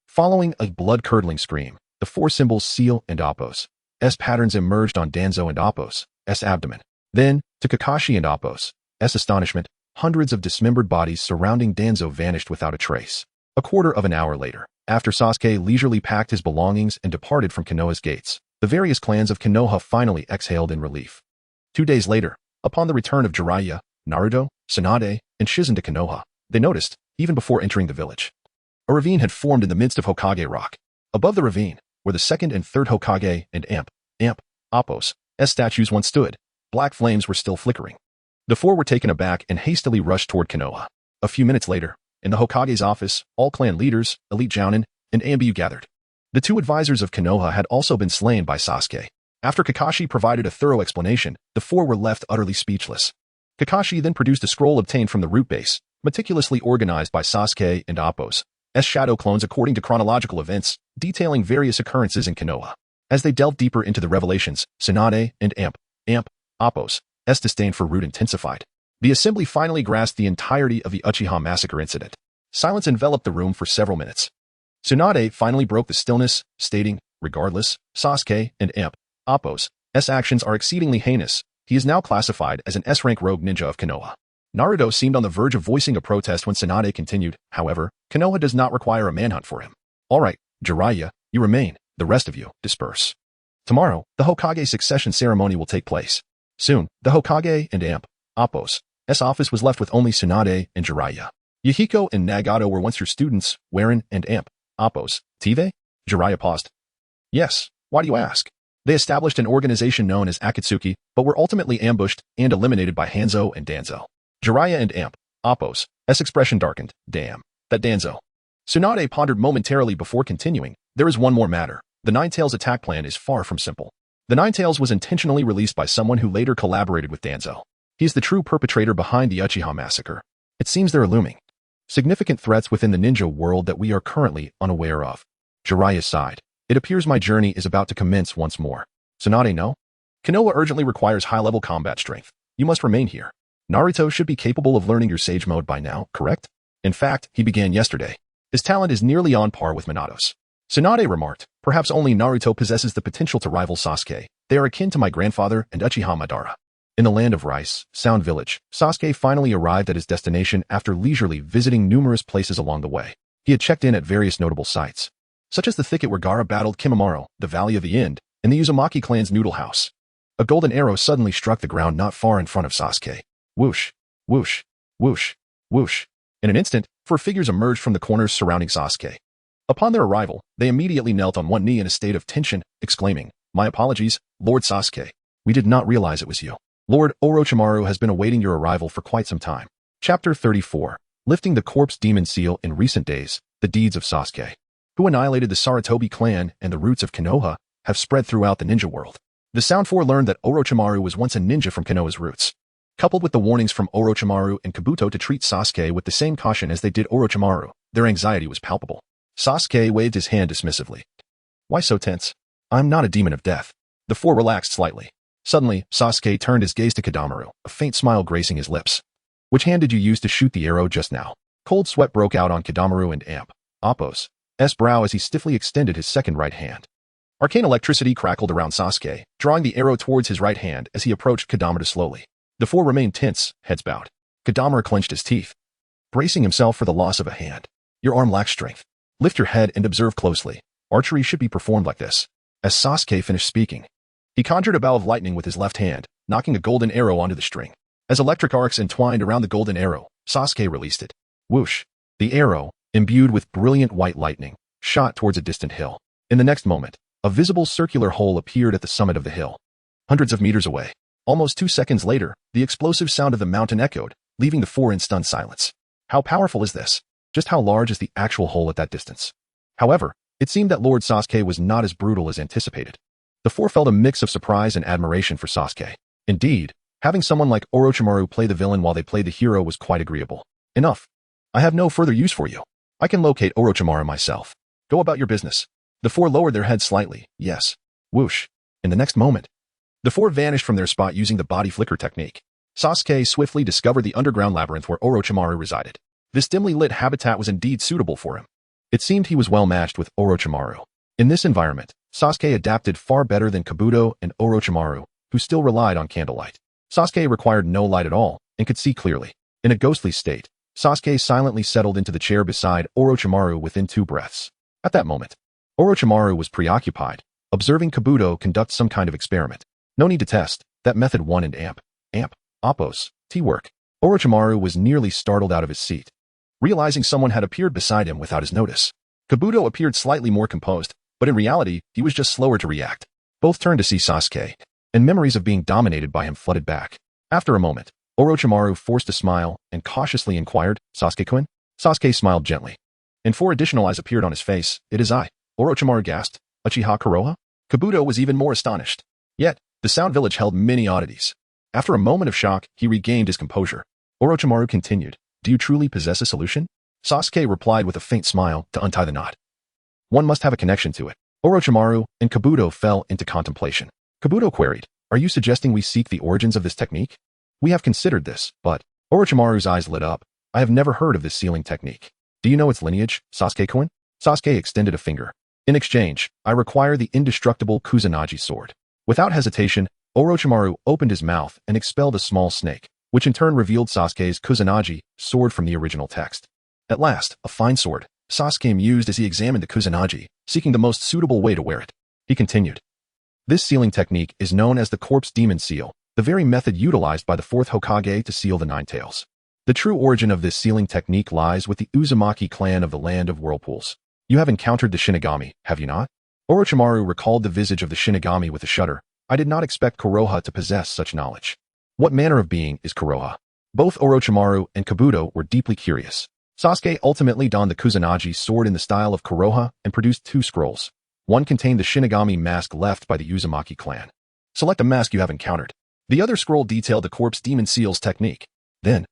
Following a blood-curdling scream, the four symbols Seal and Appo's patterns emerged on Danzo and Appo's abdomen. Then, to Kakashi and Appo's astonishment, hundreds of dismembered bodies surrounding Danzo vanished without a trace. A quarter of an hour later, after Sasuke leisurely packed his belongings and departed from Konoha's gates, the various clans of Konoha finally exhaled in relief. 2 days later, upon the return of Jiraiya, Naruto, Tsunade, and Shizen to Konoha, they noticed, even before entering the village, a ravine had formed in the midst of Hokage Rock. Above the ravine, where the second and third Hokage and Appo's statues once stood, black flames were still flickering. The four were taken aback and hastily rushed toward Konoha. A few minutes later, in the Hokage's office, all clan leaders, elite jounin, and Ambu gathered. The two advisors of Konoha had also been slain by Sasuke. After Kakashi provided a thorough explanation, the four were left utterly speechless. Kakashi then produced a scroll obtained from the root base, meticulously organized by Sasuke and Appo's shadow clones according to chronological events, detailing various occurrences in Konoha. As they delved deeper into the revelations, Tsunade and Appo's disdain for root intensified. The assembly finally grasped the entirety of the Uchiha massacre incident. Silence enveloped the room for several minutes. Tsunade finally broke the stillness, stating, regardless, Sasuke and Appo's actions are exceedingly heinous. He is now classified as an S-rank rogue ninja of Konoha. Naruto seemed on the verge of voicing a protest when Tsunade continued, however, Konoha does not require a manhunt for him. All right, Jiraiya, you remain. The rest of you, disperse. Tomorrow, the Hokage succession ceremony will take place. Soon, the Hokage and Appo's office was left with only Tsunade and Jiraiya. Yahiko and Nagato were once your students, Wherein and Appo's Tive? Jiraiya paused. Yes, why do you ask? They established an organization known as Akatsuki, but were ultimately ambushed and eliminated by Hanzo and Danzo. Jiraiya and Appo's expression darkened. Damn, that Danzo. Tsunade pondered momentarily before continuing. There is one more matter. The Ninetales attack plan is far from simple. The Ninetales was intentionally released by someone who later collaborated with Danzo. He is the true perpetrator behind the Uchiha massacre. It seems there are looming significant threats within the ninja world that we are currently unaware of. Jiraiya sighed. It appears my journey is about to commence once more. Tsunade, no? Konoha urgently requires high-level combat strength. You must remain here. Naruto should be capable of learning your sage mode by now, correct? In fact, he began yesterday. His talent is nearly on par with Minato's. Tsunade remarked, perhaps only Naruto possesses the potential to rival Sasuke. They are akin to my grandfather and Uchiha Madara. In the land of rice, Sound Village, Sasuke finally arrived at his destination after leisurely visiting numerous places along the way. He had checked in at various notable sites, such as the thicket where Gaara battled Kimimaro, the Valley of the Ind, and the Uzumaki clan's noodle house. A golden arrow suddenly struck the ground not far in front of Sasuke. Whoosh, whoosh, whoosh, whoosh. In an instant, 4 figures emerged from the corners surrounding Sasuke. Upon their arrival, they immediately knelt on one knee in a state of tension, exclaiming, "My apologies, Lord Sasuke. We did not realize it was you. Lord Orochimaru has been awaiting your arrival for quite some time." Chapter 34. Lifting the Corpse Demon Seal in recent days, the deeds of Sasuke, who annihilated the Sarutobi clan and the roots of Konoha, have spread throughout the ninja world. The Sound Four learned that Orochimaru was once a ninja from Konoha's roots. Coupled with the warnings from Orochimaru and Kabuto to treat Sasuke with the same caution as they did Orochimaru, their anxiety was palpable. Sasuke waved his hand dismissively. "Why so tense? I'm not a demon of death." The 4 relaxed slightly. Suddenly, Sasuke turned his gaze to Kodomaru, a faint smile gracing his lips. "Which hand did you use to shoot the arrow just now?" Cold sweat broke out on Kodomaru and Appo's brow as he stiffly extended his second right hand. Arcane electricity crackled around Sasuke, drawing the arrow towards his right hand as he approached Kodomaru slowly. The 4 remained tense, heads bowed. Kodomaru clenched his teeth, bracing himself for the loss of a hand. "Your arm lacks strength. Lift your head and observe closely. Archery should be performed like this." As Sasuke finished speaking, he conjured a bow of lightning with his left hand, knocking a golden arrow onto the string. As electric arcs entwined around the golden arrow, Sasuke released it. Whoosh! The arrow, imbued with brilliant white lightning, shot towards a distant hill. In the next moment, a visible circular hole appeared at the summit of the hill, hundreds of meters away. Almost 2 seconds later, the explosive sound of the mountain echoed, leaving the 4 in stunned silence. How powerful is this? Just how large is the actual hole at that distance? However, it seemed that Lord Sasuke was not as brutal as anticipated. The 4 felt a mix of surprise and admiration for Sasuke. Indeed, having someone like Orochimaru play the villain while they played the hero was quite agreeable. "Enough. I have no further use for you. I can locate Orochimaru myself. Go about your business." The 4 lowered their heads slightly. Yes. Whoosh. In the next moment, the 4 vanished from their spot using the body flicker technique. Sasuke swiftly discovered the underground labyrinth where Orochimaru resided. This dimly lit habitat was indeed suitable for him. It seemed he was well matched with Orochimaru. In this environment, Sasuke adapted far better than Kabuto and Orochimaru, who still relied on candlelight. Sasuke required no light at all and could see clearly. In a ghostly state, Sasuke silently settled into the chair beside Orochimaru within 2 breaths. At that moment, Orochimaru was preoccupied, observing Kabuto conduct some kind of experiment. No need to test. That method won and Appo's work. Orochimaru was nearly startled out of his seat, realizing someone had appeared beside him without his notice. Kabuto appeared slightly more composed, but in reality, he was just slower to react. Both turned to see Sasuke, and memories of being dominated by him flooded back. After a moment, Orochimaru forced a smile and cautiously inquired, "Sasuke-kun?" Sasuke smiled gently, and 4 additional eyes appeared on his face. "It is I." Orochimaru gasped. "Uchiha Kuroha?" Kabuto was even more astonished. Yet, the Sound Village held many oddities. After a moment of shock, he regained his composure. Orochimaru continued, "Do you truly possess a solution?" Sasuke replied with a faint smile to untie the knot. "One must have a connection to it." Orochimaru and Kabuto fell into contemplation. Kabuto queried, "Are you suggesting we seek the origins of this technique?" "We have considered this, but..." Orochimaru's eyes lit up. "I have never heard of this sealing technique. Do you know its lineage, Sasuke-kun?" Sasuke extended a finger. "In exchange, I require the indestructible Kusanagi sword." Without hesitation, Orochimaru opened his mouth and expelled a small snake, which in turn revealed Sasuke's Kusanagi sword from the original text. At last, a fine sword, Sasuke mused as he examined the Kusanagi, seeking the most suitable way to wear it. He continued, "This sealing technique is known as the Corpse Demon Seal, the very method utilized by the 4th Hokage to seal the Nine Tails. The true origin of this sealing technique lies with the Uzumaki clan of the Land of Whirlpools. You have encountered the Shinigami, have you not?" Orochimaru recalled the visage of the Shinigami with a shudder. "I did not expect Kuroha to possess such knowledge. What manner of being is Kuroha?" Both Orochimaru and Kabuto were deeply curious. Sasuke ultimately donned the Kusanagi sword in the style of Kuroha and produced 2 scrolls. One contained the Shinigami mask left by the Uzumaki clan. Select a mask you have encountered. The other scroll detailed the Corpse Demon Seal's technique. Then,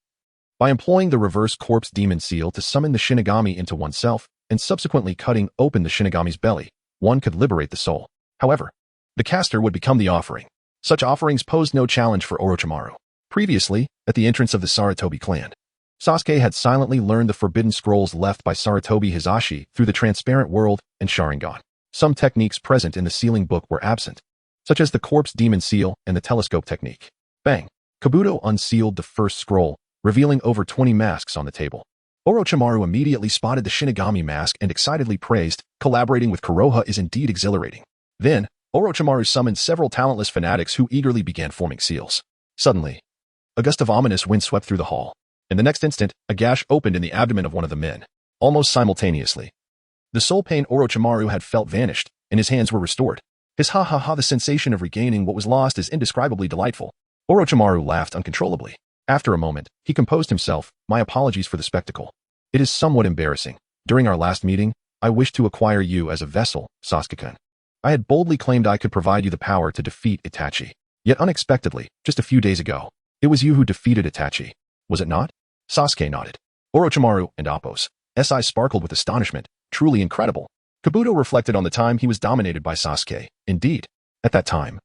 by employing the reverse Corpse Demon Seal to summon the Shinigami into oneself, and subsequently cutting open the Shinigami's belly, one could liberate the soul. However, the caster would become the offering. Such offerings posed no challenge for Orochimaru. Previously, at the entrance of the Sarutobi clan, Sasuke had silently learned the forbidden scrolls left by Sarutobi Hisashi through the Transparent World and Sharingan. Some techniques present in the sealing book were absent, such as the Corpse Demon Seal and the Telescope technique. Bang! Kabuto unsealed the first scroll, revealing over 20 masks on the table. Orochimaru immediately spotted the Shinigami mask and excitedly praised, "Collaborating with Kuroha is indeed exhilarating." Then, Orochimaru summoned several talentless fanatics who eagerly began forming seals. Suddenly, a gust of ominous wind swept through the hall. In the next instant, a gash opened in the abdomen of one of the men. Almost simultaneously, the soul pain Orochimaru had felt vanished, and his hands were restored. His ha-ha-ha, the sensation of regaining what was lost is indescribably delightful. Orochimaru laughed uncontrollably. After a moment, he composed himself, "My apologies for the spectacle. It is somewhat embarrassing. During our last meeting, I wished to acquire you as a vessel, Sasuke-kun. I had boldly claimed I could provide you the power to defeat Itachi. Yet unexpectedly, just a few days ago, it was you who defeated Itachi. Was it not?" Sasuke nodded. Orochimaru and Appo's eyes sparkled with astonishment. Truly incredible. Kabuto reflected on the time he was dominated by Sasuke. Indeed, at that time,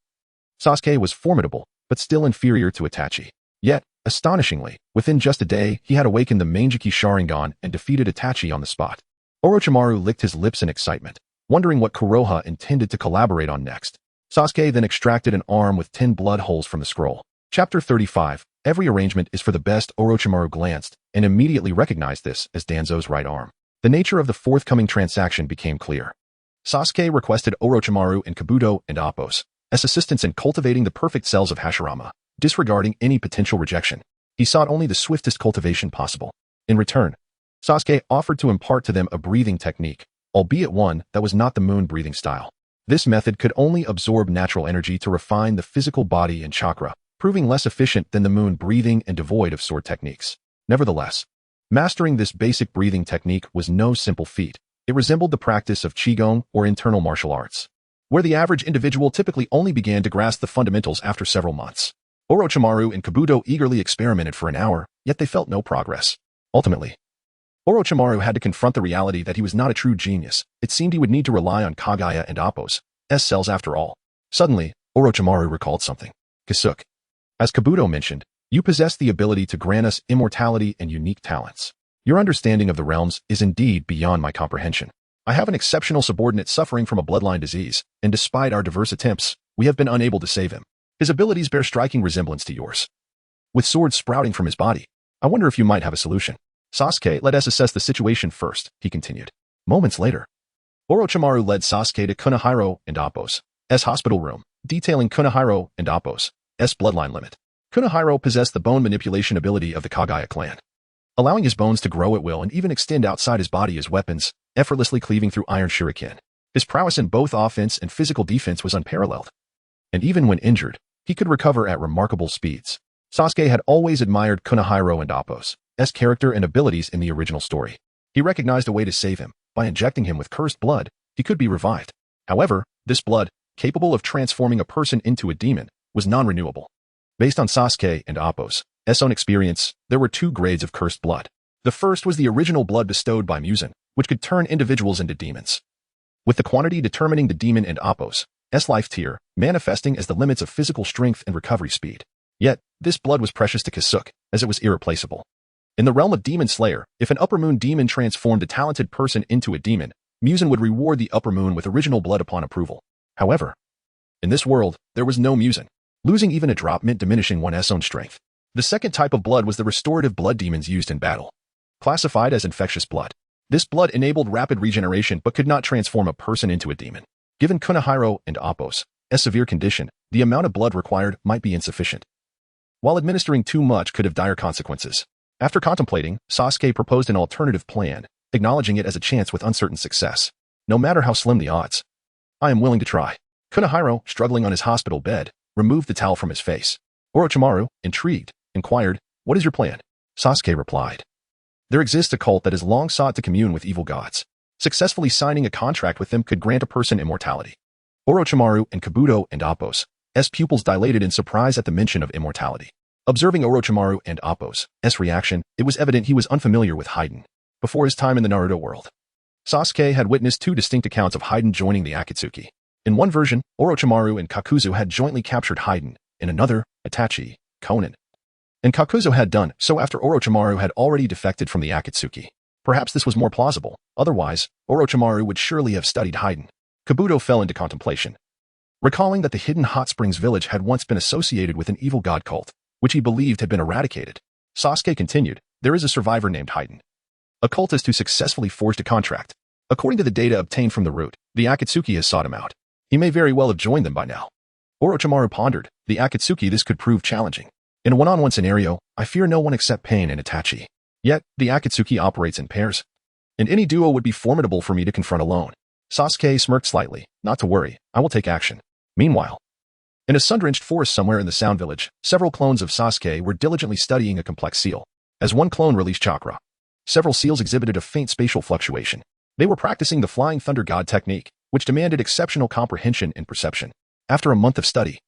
Sasuke was formidable, but still inferior to Itachi. Yet, astonishingly, within just a day, he had awakened the Mangekyou Sharingan and defeated Itachi on the spot. Orochimaru licked his lips in excitement, wondering what Kuroha intended to collaborate on next. Sasuke then extracted an arm with 10 blood holes from the scroll. Chapter 35. Every arrangement is for the best. Orochimaru glanced and immediately recognized this as Danzo's right arm. The nature of the forthcoming transaction became clear. Sasuke requested Orochimaru and Kabuto and Appo's assistance in cultivating the perfect cells of Hashirama, disregarding any potential rejection. He sought only the swiftest cultivation possible. In return, Sasuke offered to impart to them a breathing technique, albeit one that was not the moon breathing style. This method could only absorb natural energy to refine the physical body and chakra, proving less efficient than the moon breathing and devoid of sword techniques. Nevertheless, mastering this basic breathing technique was no simple feat. It resembled the practice of Qigong or internal martial arts, where the average individual typically only began to grasp the fundamentals after several months. Orochimaru and Kabuto eagerly experimented for an hour, yet they felt no progress. Ultimately, Orochimaru had to confront the reality that he was not a true genius. It seemed he would need to rely on Kagaya and Appo's cells after all. Suddenly, Orochimaru recalled something. "Sasuke, as Kabuto mentioned, you possess the ability to grant us immortality and unique talents. Your understanding of the realms is indeed beyond my comprehension. I have an exceptional subordinate suffering from a bloodline disease, and despite our diverse attempts, we have been unable to save him. His abilities bear striking resemblance to yours, with swords sprouting from his body. I wonder if you might have a solution." "Sasuke, let us assess the situation first," he continued. Moments later, Orochimaru led Sasuke to Kunihiro and Appo's hospital room, detailing Kunihiro and Appo's bloodline limit. Kunihiro possessed the bone manipulation ability of the Kagaya clan, allowing his bones to grow at will and even extend outside his body as weapons, effortlessly cleaving through iron shuriken. His prowess in both offense and physical defense was unparalleled, and even when injured, he could recover at remarkable speeds. Sasuke had always admired Kunihiro and Appo's character and abilities in the original story. He recognized a way to save him. By injecting him with cursed blood, he could be revived. However, this blood, capable of transforming a person into a demon, was non-renewable. Based on Sasuke and Appo's own experience, there were 2 grades of cursed blood. The first was the original blood bestowed by Muzan, which could turn individuals into demons, with the quantity determining the demon and Appo's life tier, manifesting as the limits of physical strength and recovery speed. Yet, this blood was precious to Sasuke, as it was irreplaceable. In the realm of Demon Slayer, if an Upper Moon demon transformed a talented person into a demon, Muzan would reward the Upper Moon with original blood upon approval. However, in this world, there was no Muzan. Losing even a drop meant diminishing one's own strength. The second type of blood was the restorative blood demons used in battle, classified as infectious blood. This blood enabled rapid regeneration but could not transform a person into a demon. Given Kunihiro and Appo's severe condition, the amount of blood required might be insufficient, while administering too much could have dire consequences. After contemplating, Sasuke proposed an alternative plan, acknowledging it as a chance with uncertain success. "No matter how slim the odds, I am willing to try." Kunihiro, struggling on his hospital bed, removed the towel from his face. Orochimaru, intrigued, inquired, "What is your plan?" Sasuke replied, "There exists a cult that has long sought to commune with evil gods. Successfully signing a contract with them could grant a person immortality." Orochimaru and Kabuto and Appo's pupils dilated in surprise at the mention of immortality. Observing Orochimaru and Appo's reaction, it was evident he was unfamiliar with Haiden. Before his time in the Naruto world, Sasuke had witnessed 2 distinct accounts of Haiden joining the Akatsuki. In one version, Orochimaru and Kakuzu had jointly captured Haiden. In another, Itachi, Konan, and Kakuzu had done so after Orochimaru had already defected from the Akatsuki. Perhaps this was more plausible. Otherwise, Orochimaru would surely have studied Haiden. Kabuto fell into contemplation. recalling that the hidden hot springs village had once been associated with an evil god cult, which he believed had been eradicated. Sasuke continued, there is a survivor named Haiden, a cultist who successfully forged a contract. According to the data obtained from the root, the Akatsuki has sought him out. He may very well have joined them by now. Orochimaru pondered, the Akatsuki, this could prove challenging. In a one-on-one scenario, I fear no one except Pain and Itachi. Yet, the Akatsuki operates in pairs, and any duo would be formidable for me to confront alone. Sasuke smirked slightly. Not to worry, I will take action. Meanwhile, in a sun-drenched forest somewhere in the Sound Village, several clones of Sasuke were diligently studying a complex seal. As one clone released chakra, several seals exhibited a faint spatial fluctuation. They were practicing the Flying Thunder God technique, which demanded exceptional comprehension and perception. After a month of study,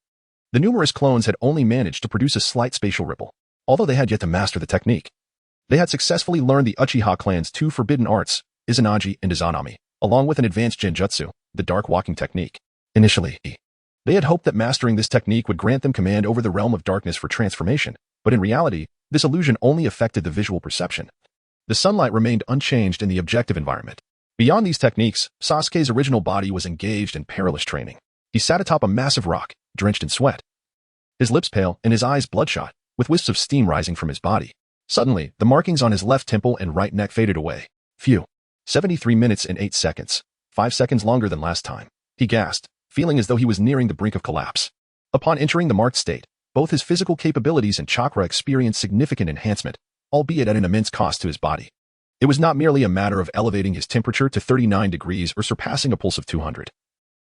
the numerous clones had only managed to produce a slight spatial ripple, although they had yet to master the technique. They had successfully learned the Uchiha clan's two forbidden arts, Izanagi and Izanami, along with an advanced Genjutsu, the dark walking technique. Initially, they had hoped that mastering this technique would grant them command over the realm of darkness for transformation, but in reality, this illusion only affected the visual perception. The sunlight remained unchanged in the objective environment. Beyond these techniques, Sasuke's original body was engaged in perilous training. He sat atop a massive rock, drenched in sweat, his lips pale and his eyes bloodshot, with wisps of steam rising from his body. Suddenly, the markings on his left temple and right neck faded away. Phew. 73 minutes and 8 seconds. 5 seconds longer than last time. He gasped, feeling as though he was nearing the brink of collapse. Upon entering the marked state, both his physical capabilities and chakra experienced significant enhancement, albeit at an immense cost to his body. It was not merely a matter of elevating his temperature to 39 degrees or surpassing a pulse of 200.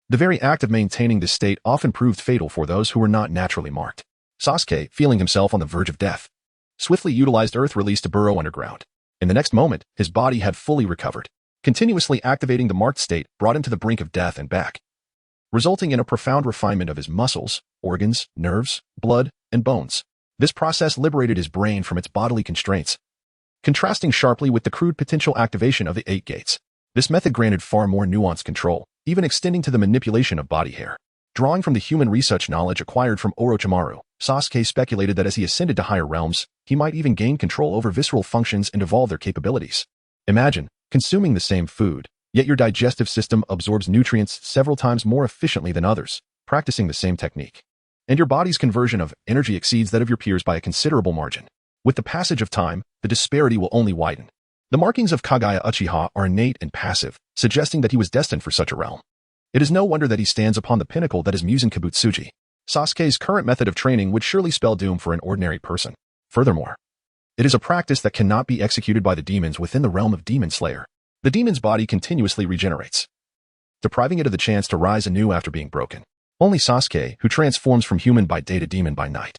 The very act of maintaining this state often proved fatal for those who were not naturally marked. Sasuke, feeling himself on the verge of death, swiftly utilized earth release to burrow underground. In the next moment, his body had fully recovered. Continuously activating the marked state brought him to the brink of death and back, resulting in a profound refinement of his muscles, organs, nerves, blood, and bones. This process liberated his brain from its bodily constraints, contrasting sharply with the crude potential activation of the 8 gates. This method granted far more nuanced control, even extending to the manipulation of body hair. Drawing from the human research knowledge acquired from Orochimaru, Sasuke speculated that as he ascended to higher realms, he might even gain control over visceral functions and evolve their capabilities. Imagine consuming the same food, yet your digestive system absorbs nutrients several times more efficiently than others, practicing the same technique. And your body's conversion of energy exceeds that of your peers by a considerable margin. With the passage of time, the disparity will only widen. The markings of Kagaya Uchiha are innate and passive, suggesting that he was destined for such a realm. It is no wonder that he stands upon the pinnacle that is Musen Kibutsuji. Sasuke's current method of training would surely spell doom for an ordinary person. Furthermore, it is a practice that cannot be executed by the demons within the realm of Demon Slayer. The demon's body continuously regenerates, depriving it of the chance to rise anew after being broken. Only Sasuke, who transforms from human by day to demon by night,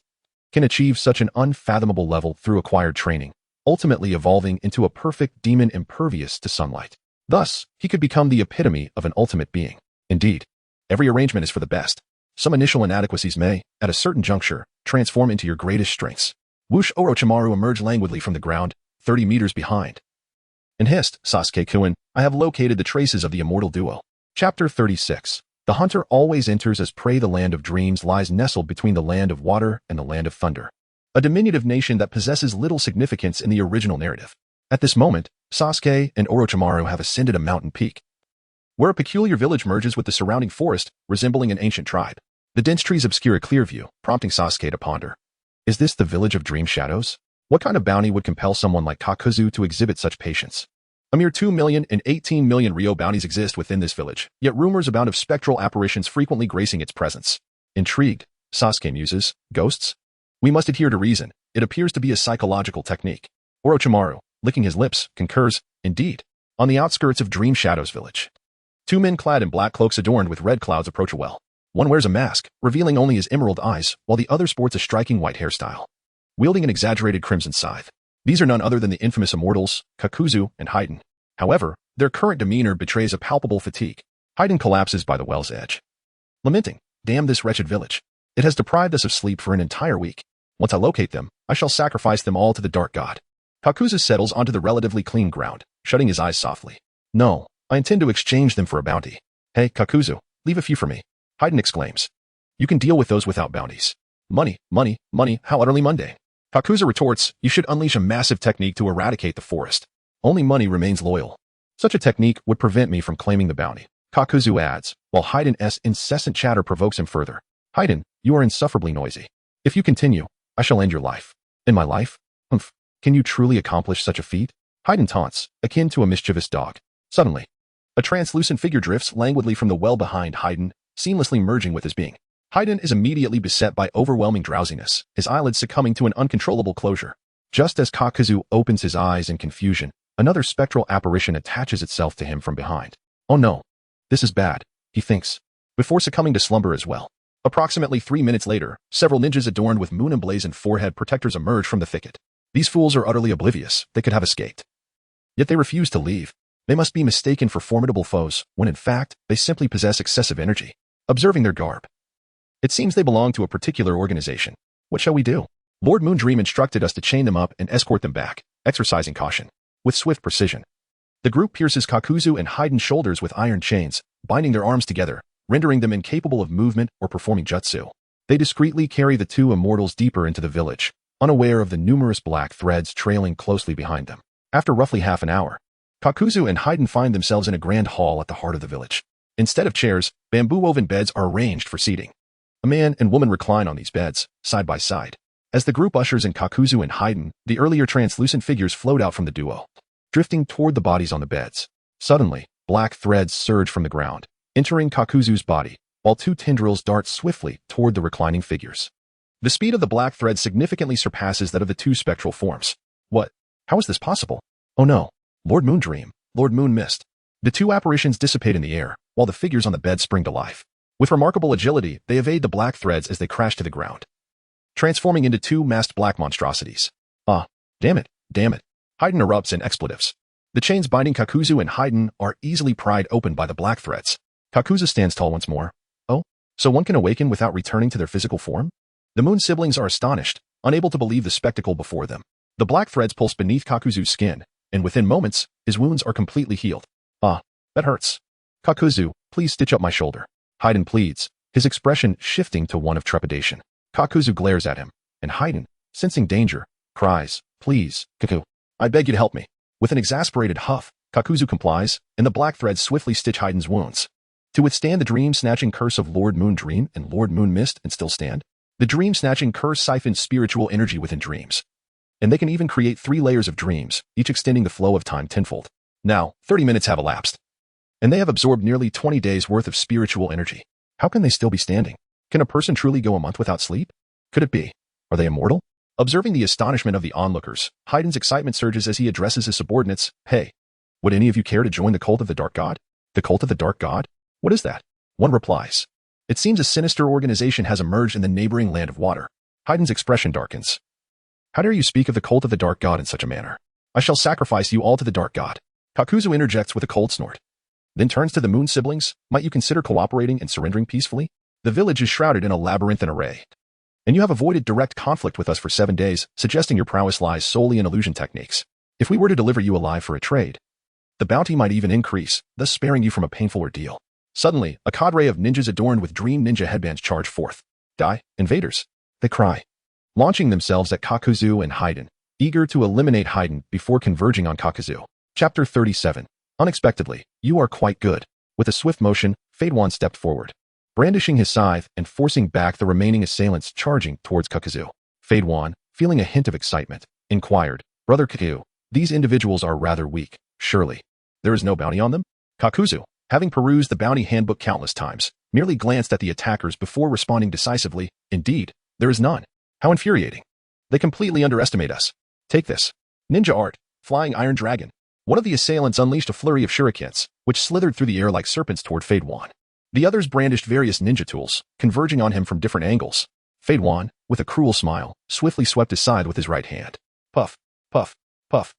can achieve such an unfathomable level through acquired training, ultimately evolving into a perfect demon impervious to sunlight. Thus, he could become the epitome of an ultimate being. Indeed, every arrangement is for the best. Some initial inadequacies may, at a certain juncture, transform into your greatest strengths. Whoosh! Orochimaru emerged languidly from the ground, 30 meters behind, and hissed, Sasuke-kun, I have located the traces of the immortal duo. Chapter 36. The hunter always enters as prey. The land of dreams lies nestled between the land of water and the land of thunder, a diminutive nation that possesses little significance in the original narrative. At this moment, Sasuke and Orochimaru have ascended a mountain peak, where a peculiar village merges with the surrounding forest, resembling an ancient tribe. The dense trees obscure a clear view, prompting Sasuke to ponder. Is this the village of dream shadows? What kind of bounty would compel someone like Kakuzu to exhibit such patience? A mere 2 million and 18 million Ryo bounties exist within this village, yet rumors abound of spectral apparitions frequently gracing its presence. Intrigued, Sasuke muses, ghosts? We must adhere to reason. It appears to be a psychological technique. Orochimaru, licking his lips, concurs, indeed. On the outskirts of Dream Shadows village, 2 men clad in black cloaks adorned with red clouds approach a well. One wears a mask, revealing only his emerald eyes, while the other sports a striking white hairstyle, wielding an exaggerated crimson scythe. These are none other than the infamous immortals, Kakuzu and Haiden. However, their current demeanor betrays a palpable fatigue. Haiden collapses by the well's edge, lamenting, damn this wretched village. It has deprived us of sleep for an entire week. Once I locate them, I shall sacrifice them all to the dark god. Kakuzu settles onto the relatively clean ground, shutting his eyes softly. No, I intend to exchange them for a bounty. Hey, Kakuzu, leave a few for me. Haiden exclaims. You can deal with those without bounties. Money, money, money, how utterly mundane. Kakuzu retorts, you should unleash a massive technique to eradicate the forest. Only money remains loyal. Such a technique would prevent me from claiming the bounty. Kakuzu adds, while Hayden's incessant chatter provokes him further. Hayden, you are insufferably noisy. If you continue, I shall end your life. In my life? Humph. Can you truly accomplish such a feat? Hayden taunts, akin to a mischievous dog. Suddenly, a translucent figure drifts languidly from the well behind Hayden, seamlessly merging with his being. Hayden is immediately beset by overwhelming drowsiness, his eyelids succumbing to an uncontrollable closure. Just as Kakuzu opens his eyes in confusion, another spectral apparition attaches itself to him from behind. Oh no. This is bad, he thinks, before succumbing to slumber as well. Approximately 3 minutes later, several ninjas adorned with moon-emblazoned forehead protectors emerge from the thicket. These fools are utterly oblivious they could have escaped. Yet they refuse to leave. They must be mistaken for formidable foes, when in fact, they simply possess excessive energy. Observing their garb, it seems they belong to a particular organization. What shall we do? Lord Moondream instructed us to chain them up and escort them back, exercising caution. With swift precision, the group pierces Kakuzu and Hayden's shoulders with iron chains, binding their arms together, rendering them incapable of movement or performing jutsu. They discreetly carry the two immortals deeper into the village, unaware of the numerous black threads trailing closely behind them. After roughly half an hour, Kakuzu and Hayden find themselves in a grand hall at the heart of the village. Instead of chairs, bamboo-woven beds are arranged for seating. A man and woman recline on these beds, side by side. As the group ushers in Kakuzu and Hayden, the earlier translucent figures float out from the duo, drifting toward the bodies on the beds. Suddenly, black threads surge from the ground, entering Kakuzu's body, while two tendrils dart swiftly toward the reclining figures. The speed of the black thread significantly surpasses that of the two spectral forms. What? How is this possible? Oh no. Lord Moondream, Lord Moon Mist. The two apparitions dissipate in the air, while the figures on the bed spring to life. With remarkable agility, they evade the black threads as they crash to the ground, transforming into two masked black monstrosities. Ah, damn it, damn it. Hayden erupts in expletives. The chains binding Kakuzu and Hayden are easily pried open by the black threads. Kakuzu stands tall once more. Oh, so one can awaken without returning to their physical form? The Moon siblings are astonished, unable to believe the spectacle before them. The black threads pulse beneath Kakuzu's skin, and within moments, his wounds are completely healed. Ah, that hurts. Kakuzu, please stitch up my shoulder. Hayden pleads, his expression shifting to one of trepidation. Kakuzu glares at him, and Hayden, sensing danger, cries, please, Kaku, I beg you to help me. With an exasperated huff, Kakuzu complies, and the black threads swiftly stitch Hayden's wounds. To withstand the dream-snatching curse of Lord Moondream and Lord Moon Mist and still stand, the dream-snatching curse siphons spiritual energy within dreams. And they can even create 3 layers of dreams, each extending the flow of time tenfold. Now, 30 minutes have elapsed, and they have absorbed nearly 20 days' worth of spiritual energy. How can they still be standing? Can a person truly go a month without sleep? Could it be? Are they immortal? Observing the astonishment of the onlookers, Hayden's excitement surges as he addresses his subordinates. Hey, would any of you care to join the cult of the Dark God? The cult of the Dark God? What is that? One replies. It seems a sinister organization has emerged in the neighboring land of water. Hayden's expression darkens. How dare you speak of the cult of the Dark God in such a manner? I shall sacrifice you all to the Dark God. Kakuzu interjects with a cold snort, then turns to the Moon siblings. Might you consider cooperating and surrendering peacefully? The village is shrouded in a labyrinthine array, and you have avoided direct conflict with us for 7 days, suggesting your prowess lies solely in illusion techniques. If we were to deliver you alive for a trade, the bounty might even increase, thus sparing you from a painful ordeal. Suddenly, a cadre of ninjas adorned with dream ninja headbands charge forth. Die, invaders! They cry, launching themselves at Kakuzu and Hayden, eager to eliminate Hayden before converging on Kakuzu. Chapter 37. Unexpectedly, you are quite good. With a swift motion, Fadewan stepped forward, brandishing his scythe and forcing back the remaining assailants charging towards Kakuzu. Fadewan, feeling a hint of excitement, inquired, Brother Kaku, these individuals are rather weak, surely. There is no bounty on them? Kakuzu, having perused the bounty handbook countless times, merely glanced at the attackers before responding decisively, indeed, there is none. How infuriating. They completely underestimate us. Take this. Ninja art, flying iron dragon. One of the assailants unleashed a flurry of shurikens, which slithered through the air like serpents toward Fadewan. The others brandished various ninja tools, converging on him from different angles. Fadewan, with a cruel smile, swiftly swept aside with his right hand. Puff, puff, puff.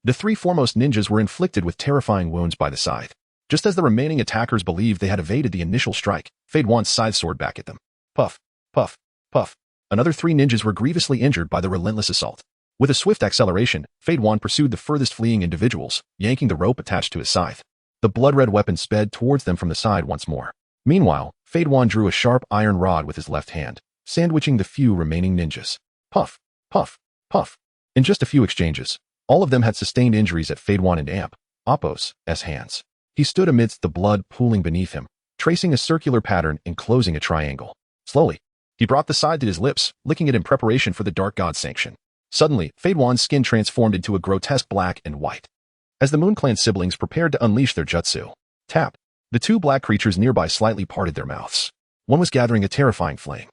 The 3 foremost ninjas were inflicted with terrifying wounds by the scythe. Just as the remaining attackers believed they had evaded the initial strike, Fadewan's scythe soared back at them. Puff, puff, puff. Another 3 ninjas were grievously injured by the relentless assault. With a swift acceleration, Fadewan pursued the furthest fleeing individuals, yanking the rope attached to his scythe. The blood-red weapon sped towards them from the side once more. Meanwhile, Fadewan drew a sharp iron rod with his left hand, sandwiching the few remaining ninjas. Puff, puff, puff. In just a few exchanges, all of them had sustained injuries at Fadewan and Amp's hands. He stood amidst the blood pooling beneath him, tracing a circular pattern and closing a triangle. Slowly, he brought the side to his lips, licking it in preparation for the Dark God's sanction. Suddenly, Fade Wan's skin transformed into a grotesque black and white. As the Moon Clan siblings prepared to unleash their jutsu, tap, the two black creatures nearby slightly parted their mouths. One was gathering a terrifying flame,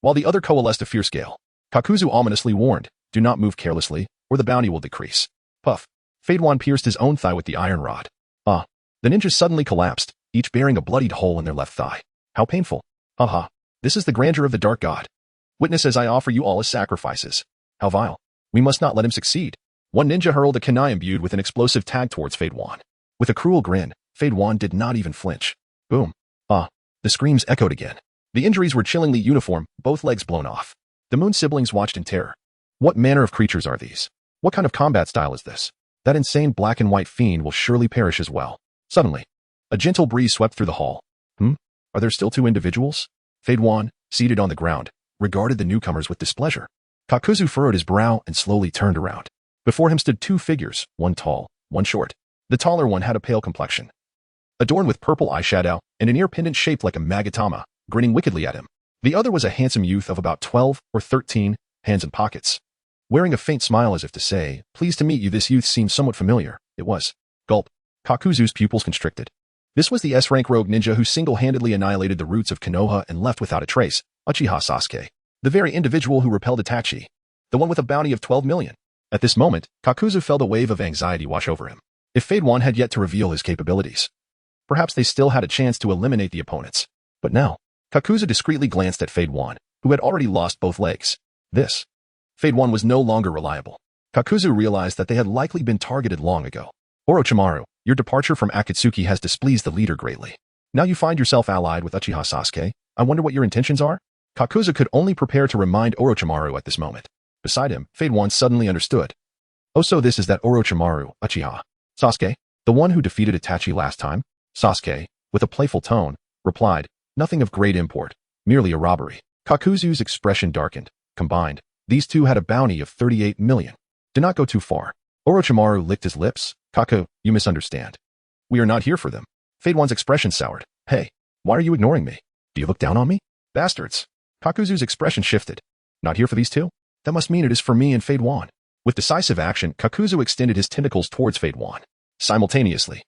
while the other coalesced a fierce gale. Kakuzu ominously warned, "Do not move carelessly, or the bounty will decrease." Puff. Fade Wan pierced his own thigh with the iron rod. The ninjas suddenly collapsed, each bearing a bloodied hole in their left thigh. How painful. Haha. This is the grandeur of the Dark God. Witness as I offer you all as sacrifices. How vile. We must not let him succeed. One ninja hurled a kunai imbued with an explosive tag towards Fade Wan. With a cruel grin, Fade Wan did not even flinch. Boom. The screams echoed again. The injuries were chillingly uniform, both legs blown off. The Moon siblings watched in terror. What manner of creatures are these? What kind of combat style is this? That insane black and white fiend will surely perish as well. Suddenly, a gentle breeze swept through the hall. Are there still two individuals? Fade Wan, seated on the ground, regarded the newcomers with displeasure. Kakuzu furrowed his brow and slowly turned around. Before him stood two figures, one tall, one short. The taller one had a pale complexion, adorned with purple eyeshadow and an ear pendant shaped like a magatama, grinning wickedly at him. The other was a handsome youth of about 12 or 13, hands in pockets, wearing a faint smile as if to say, "Pleased to meet you." This youth seemed somewhat familiar. It was. Gulp. Kakuzu's pupils constricted. This was the S-rank rogue ninja who single-handedly annihilated the roots of Konoha and left without a trace, Uchiha Sasuke. The very individual who repelled Itachi. The one with a bounty of 12 million. At this moment, Kakuzu felt a wave of anxiety wash over him. If Fade Wan had yet to reveal his capabilities, perhaps they still had a chance to eliminate the opponents. But now, Kakuzu discreetly glanced at Fade Wan, who had already lost both legs. Fade Wan was no longer reliable. Kakuzu realized that they had likely been targeted long ago. Orochimaru, your departure from Akatsuki has displeased the leader greatly. Now you find yourself allied with Uchiha Sasuke. I wonder what your intentions are? Kakuzu could only prepare to remind Orochimaru at this moment. Beside him, Fade Wan suddenly understood. Oh, so this is that Orochimaru, Uchiha Sasuke, the one who defeated Itachi last time? Sasuke, with a playful tone, replied, "Nothing of great import, merely a robbery." Kakuzu's expression darkened. Combined, these two had a bounty of 38 million. Do not go too far. Orochimaru licked his lips. Kaku, you misunderstand. We are not here for them. Fade Wan's expression soured. Hey, why are you ignoring me? Do you look down on me? Bastards. Kakuzu's expression shifted. Not here for these two? That must mean it is for me and Fade Wan. With decisive action, Kakuzu extended his tentacles towards Fade Wan. Simultaneously,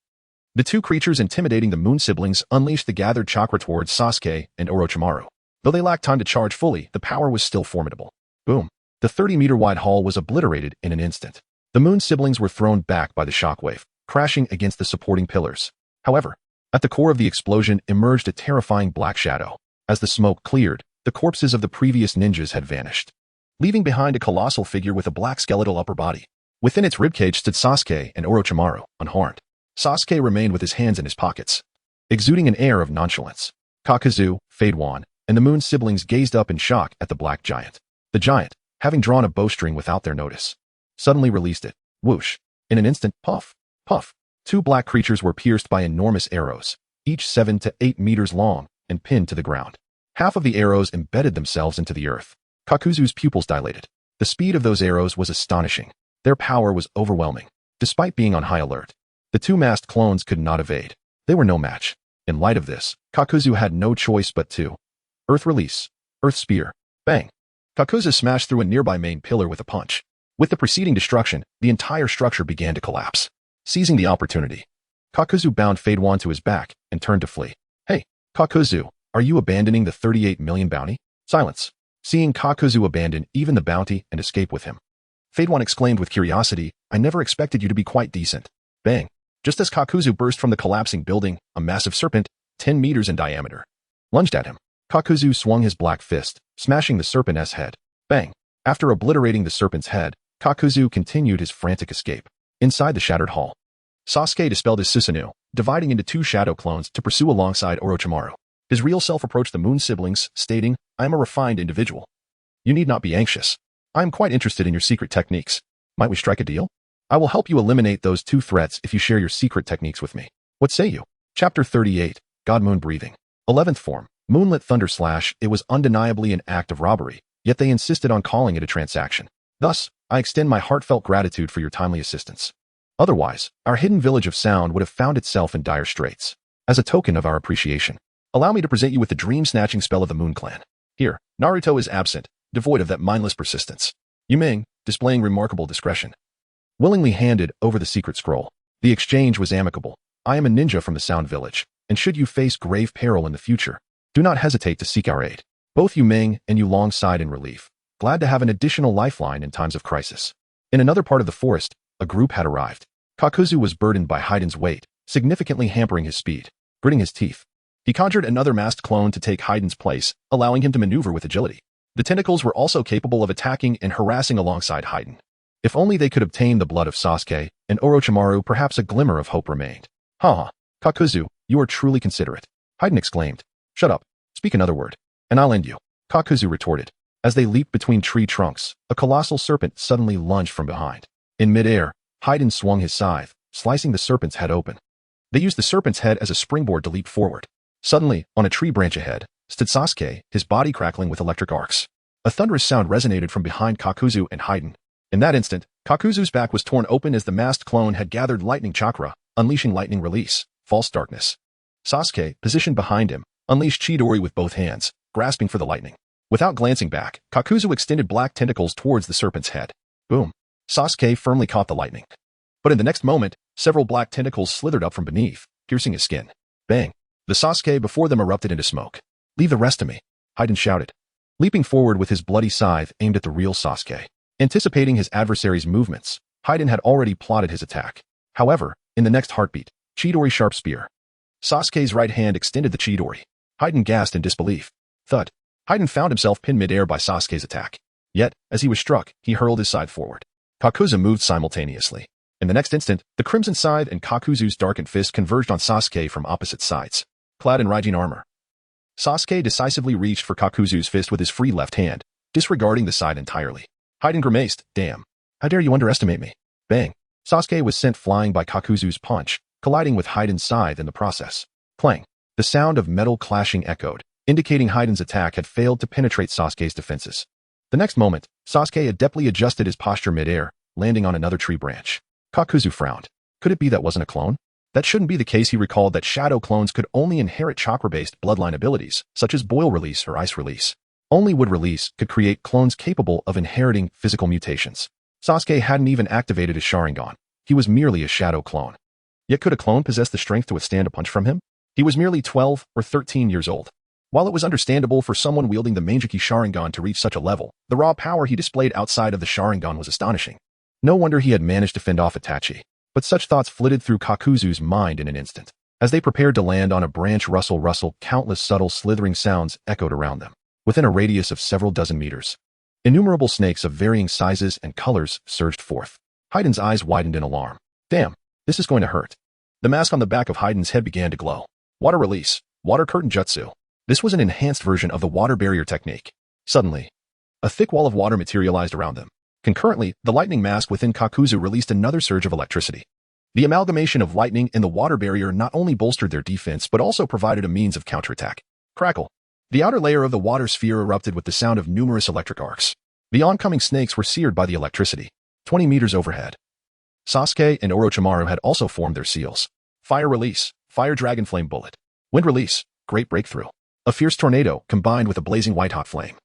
the two creatures intimidating the Moon siblings unleashed the gathered chakra towards Sasuke and Orochimaru. Though they lacked time to charge fully, the power was still formidable. Boom. The 30-meter-wide hall was obliterated in an instant. The Moon siblings were thrown back by the shockwave, crashing against the supporting pillars. However, at the core of the explosion emerged a terrifying black shadow. As the smoke cleared, the corpses of the previous ninjas had vanished, leaving behind a colossal figure with a black skeletal upper body. Within its ribcage stood Sasuke and Orochimaru, unharmed. Sasuke remained with his hands in his pockets, exuding an air of nonchalance. Kakuzu, Fade Wan, and the Moon siblings gazed up in shock at the black giant. The giant, having drawn a bowstring without their notice, suddenly released it. Whoosh. In an instant, puff, puff. Two black creatures were pierced by enormous arrows, each 7 to 8 meters long, and pinned to the ground. Half of the arrows embedded themselves into the earth. Kakuzu's pupils dilated. The speed of those arrows was astonishing. Their power was overwhelming. Despite being on high alert, the two masked clones could not evade. They were no match. In light of this, Kakuzu had no choice but to Earth Release. Earth Spear. Bang. Kakuzu smashed through a nearby main pillar with a punch. With the preceding destruction, the entire structure began to collapse. Seizing the opportunity, Kakuzu bound Fade Wan to his back and turned to flee. Hey, Kakuzu, are you abandoning the 38 million bounty? Silence. Seeing Kakuzu abandon even the bounty and escape with him, Fade Wan exclaimed with curiosity, I never expected you to be quite decent. Bang. Just as Kakuzu burst from the collapsing building, a massive serpent, 10 meters in diameter, lunged at him. Kakuzu swung his black fist, smashing the serpent's head. Bang. After obliterating the serpent's head, Kakuzu continued his frantic escape. Inside the shattered hall, Sasuke dispelled his Susanoo, dividing into two shadow clones to pursue alongside Orochimaru. His real self approached the Moon siblings, stating, I am a refined individual. You need not be anxious. I am quite interested in your secret techniques. Might we strike a deal? I will help you eliminate those two threats if you share your secret techniques with me. What say you? Chapter 38, God Moon Breathing. 11th form, Moonlit Thunder Slash. It was undeniably an act of robbery, yet they insisted on calling it a transaction. Thus, I extend my heartfelt gratitude for your timely assistance. Otherwise, our hidden village of sound would have found itself in dire straits. As a token of our appreciation, Allow me to present you with the dream-snatching spell of the Moon Clan. Here, Naruto is absent, devoid of that mindless persistence. Yu Ming, displaying remarkable discretion, willingly handed over the secret scroll. The exchange was amicable. I am a ninja from the Sound Village, and should you face grave peril in the future, do not hesitate to seek our aid. Both Yu Ming and Yu Long sighed in relief, glad to have an additional lifeline in times of crisis. In another part of the forest, a group had arrived. Kakuzu was burdened by Haiden's weight, significantly hampering his speed. Gritting his teeth, he conjured another masked clone to take Haiden's place, allowing him to maneuver with agility. The tentacles were also capable of attacking and harassing alongside Haiden. If only they could obtain the blood of Sasuke and Orochimaru, perhaps a glimmer of hope remained. Ha! Kakuzu, you are truly considerate. Haiden exclaimed. Shut up. Speak another word, and I'll end you. Kakuzu retorted. As they leaped between tree trunks, a colossal serpent suddenly lunged from behind. In midair, Haiden swung his scythe, slicing the serpent's head open. They used the serpent's head as a springboard to leap forward. Suddenly, on a tree branch ahead, stood Sasuke, his body crackling with electric arcs. A thunderous sound resonated from behind Kakuzu and Haiden. In that instant, Kakuzu's back was torn open as the masked clone had gathered lightning chakra, unleashing lightning release, false darkness. Sasuke, positioned behind him, unleashed Chidori with both hands, grasping for the lightning. Without glancing back, Kakuzu extended black tentacles towards the serpent's head. Boom. Sasuke firmly caught the lightning. But in the next moment, several black tentacles slithered up from beneath, piercing his skin. Bang. The Sasuke before them erupted into smoke. Leave the rest to me, Haiden shouted, leaping forward with his bloody scythe aimed at the real Sasuke. Anticipating his adversary's movements, Haiden had already plotted his attack. However, in the next heartbeat, Chidori sharp spear. Sasuke's right hand extended the Chidori. Haiden gasped in disbelief. Thud. Haiden found himself pinned midair by Sasuke's attack. Yet, as he was struck, he hurled his scythe forward. Kakuzu moved simultaneously. In the next instant, the crimson scythe and Kakuzu's darkened fist converged on Sasuke from opposite sides. Clad in Raijin armor, Sasuke decisively reached for Kakuzu's fist with his free left hand, disregarding the scythe entirely. Haiden grimaced, damn. How dare you underestimate me? Bang. Sasuke was sent flying by Kakuzu's punch, colliding with Haiden's scythe in the process. Clang. The sound of metal clashing echoed, indicating Haiden's attack had failed to penetrate Sasuke's defenses. The next moment, Sasuke adeptly adjusted his posture midair, landing on another tree branch. Kakuzu frowned. Could it be that wasn't a clone? That shouldn't be the case. He recalled that shadow clones could only inherit chakra-based bloodline abilities, such as boil release or ice release. Only wood release could create clones capable of inheriting physical mutations. Sasuke hadn't even activated his Sharingan. He was merely a shadow clone. Yet could a clone possess the strength to withstand a punch from him? He was merely 12 or 13 years old. While it was understandable for someone wielding the Manjiki Sharingan to reach such a level, the raw power he displayed outside of the Sharingan was astonishing. No wonder he had managed to fend off Itachi. But such thoughts flitted through Kakuzu's mind in an instant. As they prepared to land on a branch, rustle, countless subtle slithering sounds echoed around them. Within a radius of several dozen meters, innumerable snakes of varying sizes and colors surged forth. Haiden's eyes widened in alarm. Damn, this is going to hurt. The mask on the back of Haiden's head began to glow. Water release, water curtain jutsu. This was an enhanced version of the water barrier technique. Suddenly, a thick wall of water materialized around them. Concurrently, the lightning mask within Kakuzu released another surge of electricity. The amalgamation of lightning and the water barrier not only bolstered their defense but also provided a means of counterattack. Crackle. The outer layer of the water sphere erupted with the sound of numerous electric arcs. The oncoming snakes were seared by the electricity. 20 meters overhead, Sasuke and Orochimaru had also formed their seals. Fire release, fire dragon flame bullet. Wind release, great breakthrough. A fierce tornado combined with a blazing white-hot flame.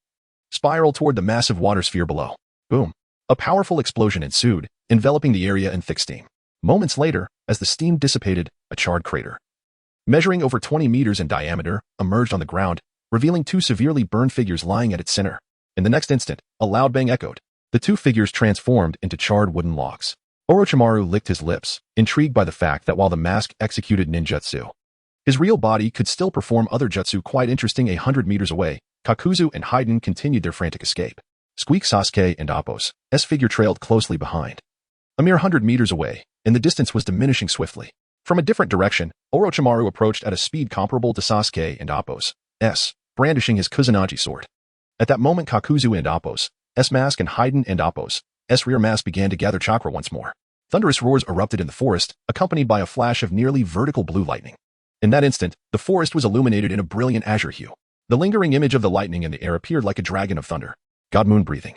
Spiral toward the massive water sphere below. Boom. A powerful explosion ensued, enveloping the area in thick steam. Moments later, as the steam dissipated, a charred crater, measuring over 20 meters in diameter, emerged on the ground, revealing two severely burned figures lying at its center. In the next instant, a loud bang echoed. The two figures transformed into charred wooden logs. Orochimaru licked his lips, intrigued by the fact that while the mask executed ninjutsu, his real body could still perform other jutsu quite interesting. 100 meters away, Kakuzu and Haiden continued their frantic escape. Squeak. Sasuke and Appo's figure trailed closely behind. A mere 100 meters away, and the distance was diminishing swiftly. From a different direction, Orochimaru approached at a speed comparable to Sasuke and Appo's, brandishing his Kusanagi sword. At that moment, Kakuzu and Appo's mask and Haiden and Appo's rear mask began to gather chakra once more. Thunderous roars erupted in the forest, accompanied by a flash of nearly vertical blue lightning. In that instant, the forest was illuminated in a brilliant azure hue. The lingering image of the lightning in the air appeared like a dragon of thunder. God Moon breathing.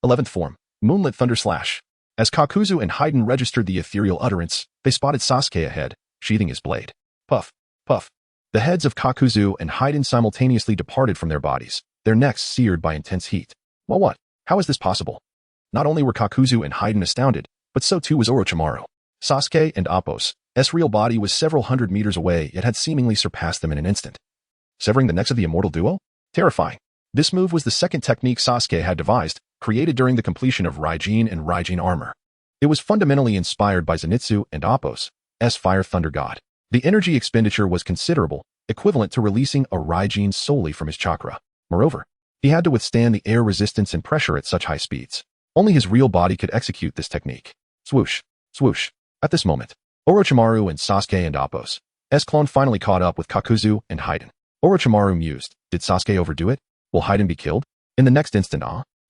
11th form, Moonlit Thunder Slash. As Kakuzu and Haiden registered the ethereal utterance, they spotted Sasuke ahead, sheathing his blade. Puff, puff. The heads of Kakuzu and Haiden simultaneously departed from their bodies, their necks seared by intense heat. Well, what? How is this possible? Not only were Kakuzu and Haiden astounded, but so too was Orochimaru. Sasuke and Appo's real body was several hundred meters away, yet had seemingly surpassed them in an instant. Severing the necks of the immortal duo? Terrifying. This move was the second technique Sasuke had devised, created during the completion of Raijin and Raijin armor. It was fundamentally inspired by Zenitsu and Appo's Fire Thunder God. The energy expenditure was considerable, equivalent to releasing a Raijin solely from his chakra. Moreover, he had to withstand the air resistance and pressure at such high speeds. Only his real body could execute this technique. Swoosh, swoosh. At this moment, Orochimaru and Sasuke and Appo's clone finally caught up with Kakuzu and Haiden. Orochimaru mused, did Sasuke overdo it? Will Haiden be killed? In the next instant,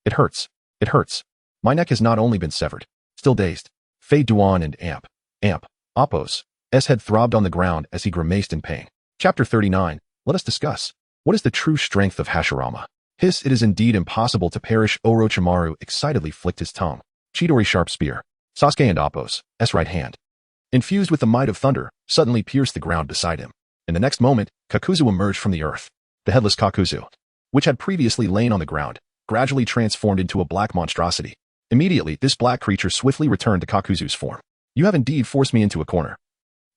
it hurts. It hurts. My neck has not only been severed, still dazed. Fei Duan and Appo's head throbbed on the ground as he grimaced in pain. Chapter 39, let us discuss. What is the true strength of Hashirama? Hiss, it is indeed impossible to perish. Orochimaru excitedly flicked his tongue. Chidori sharp spear. Sasuke and Appo's right hand, infused with the might of thunder, suddenly pierced the ground beside him. In the next moment, Kakuzu emerged from the earth. The headless Kakuzu, which had previously lain on the ground, gradually transformed into a black monstrosity. Immediately, this black creature swiftly returned to Kakuzu's form. You have indeed forced me into a corner.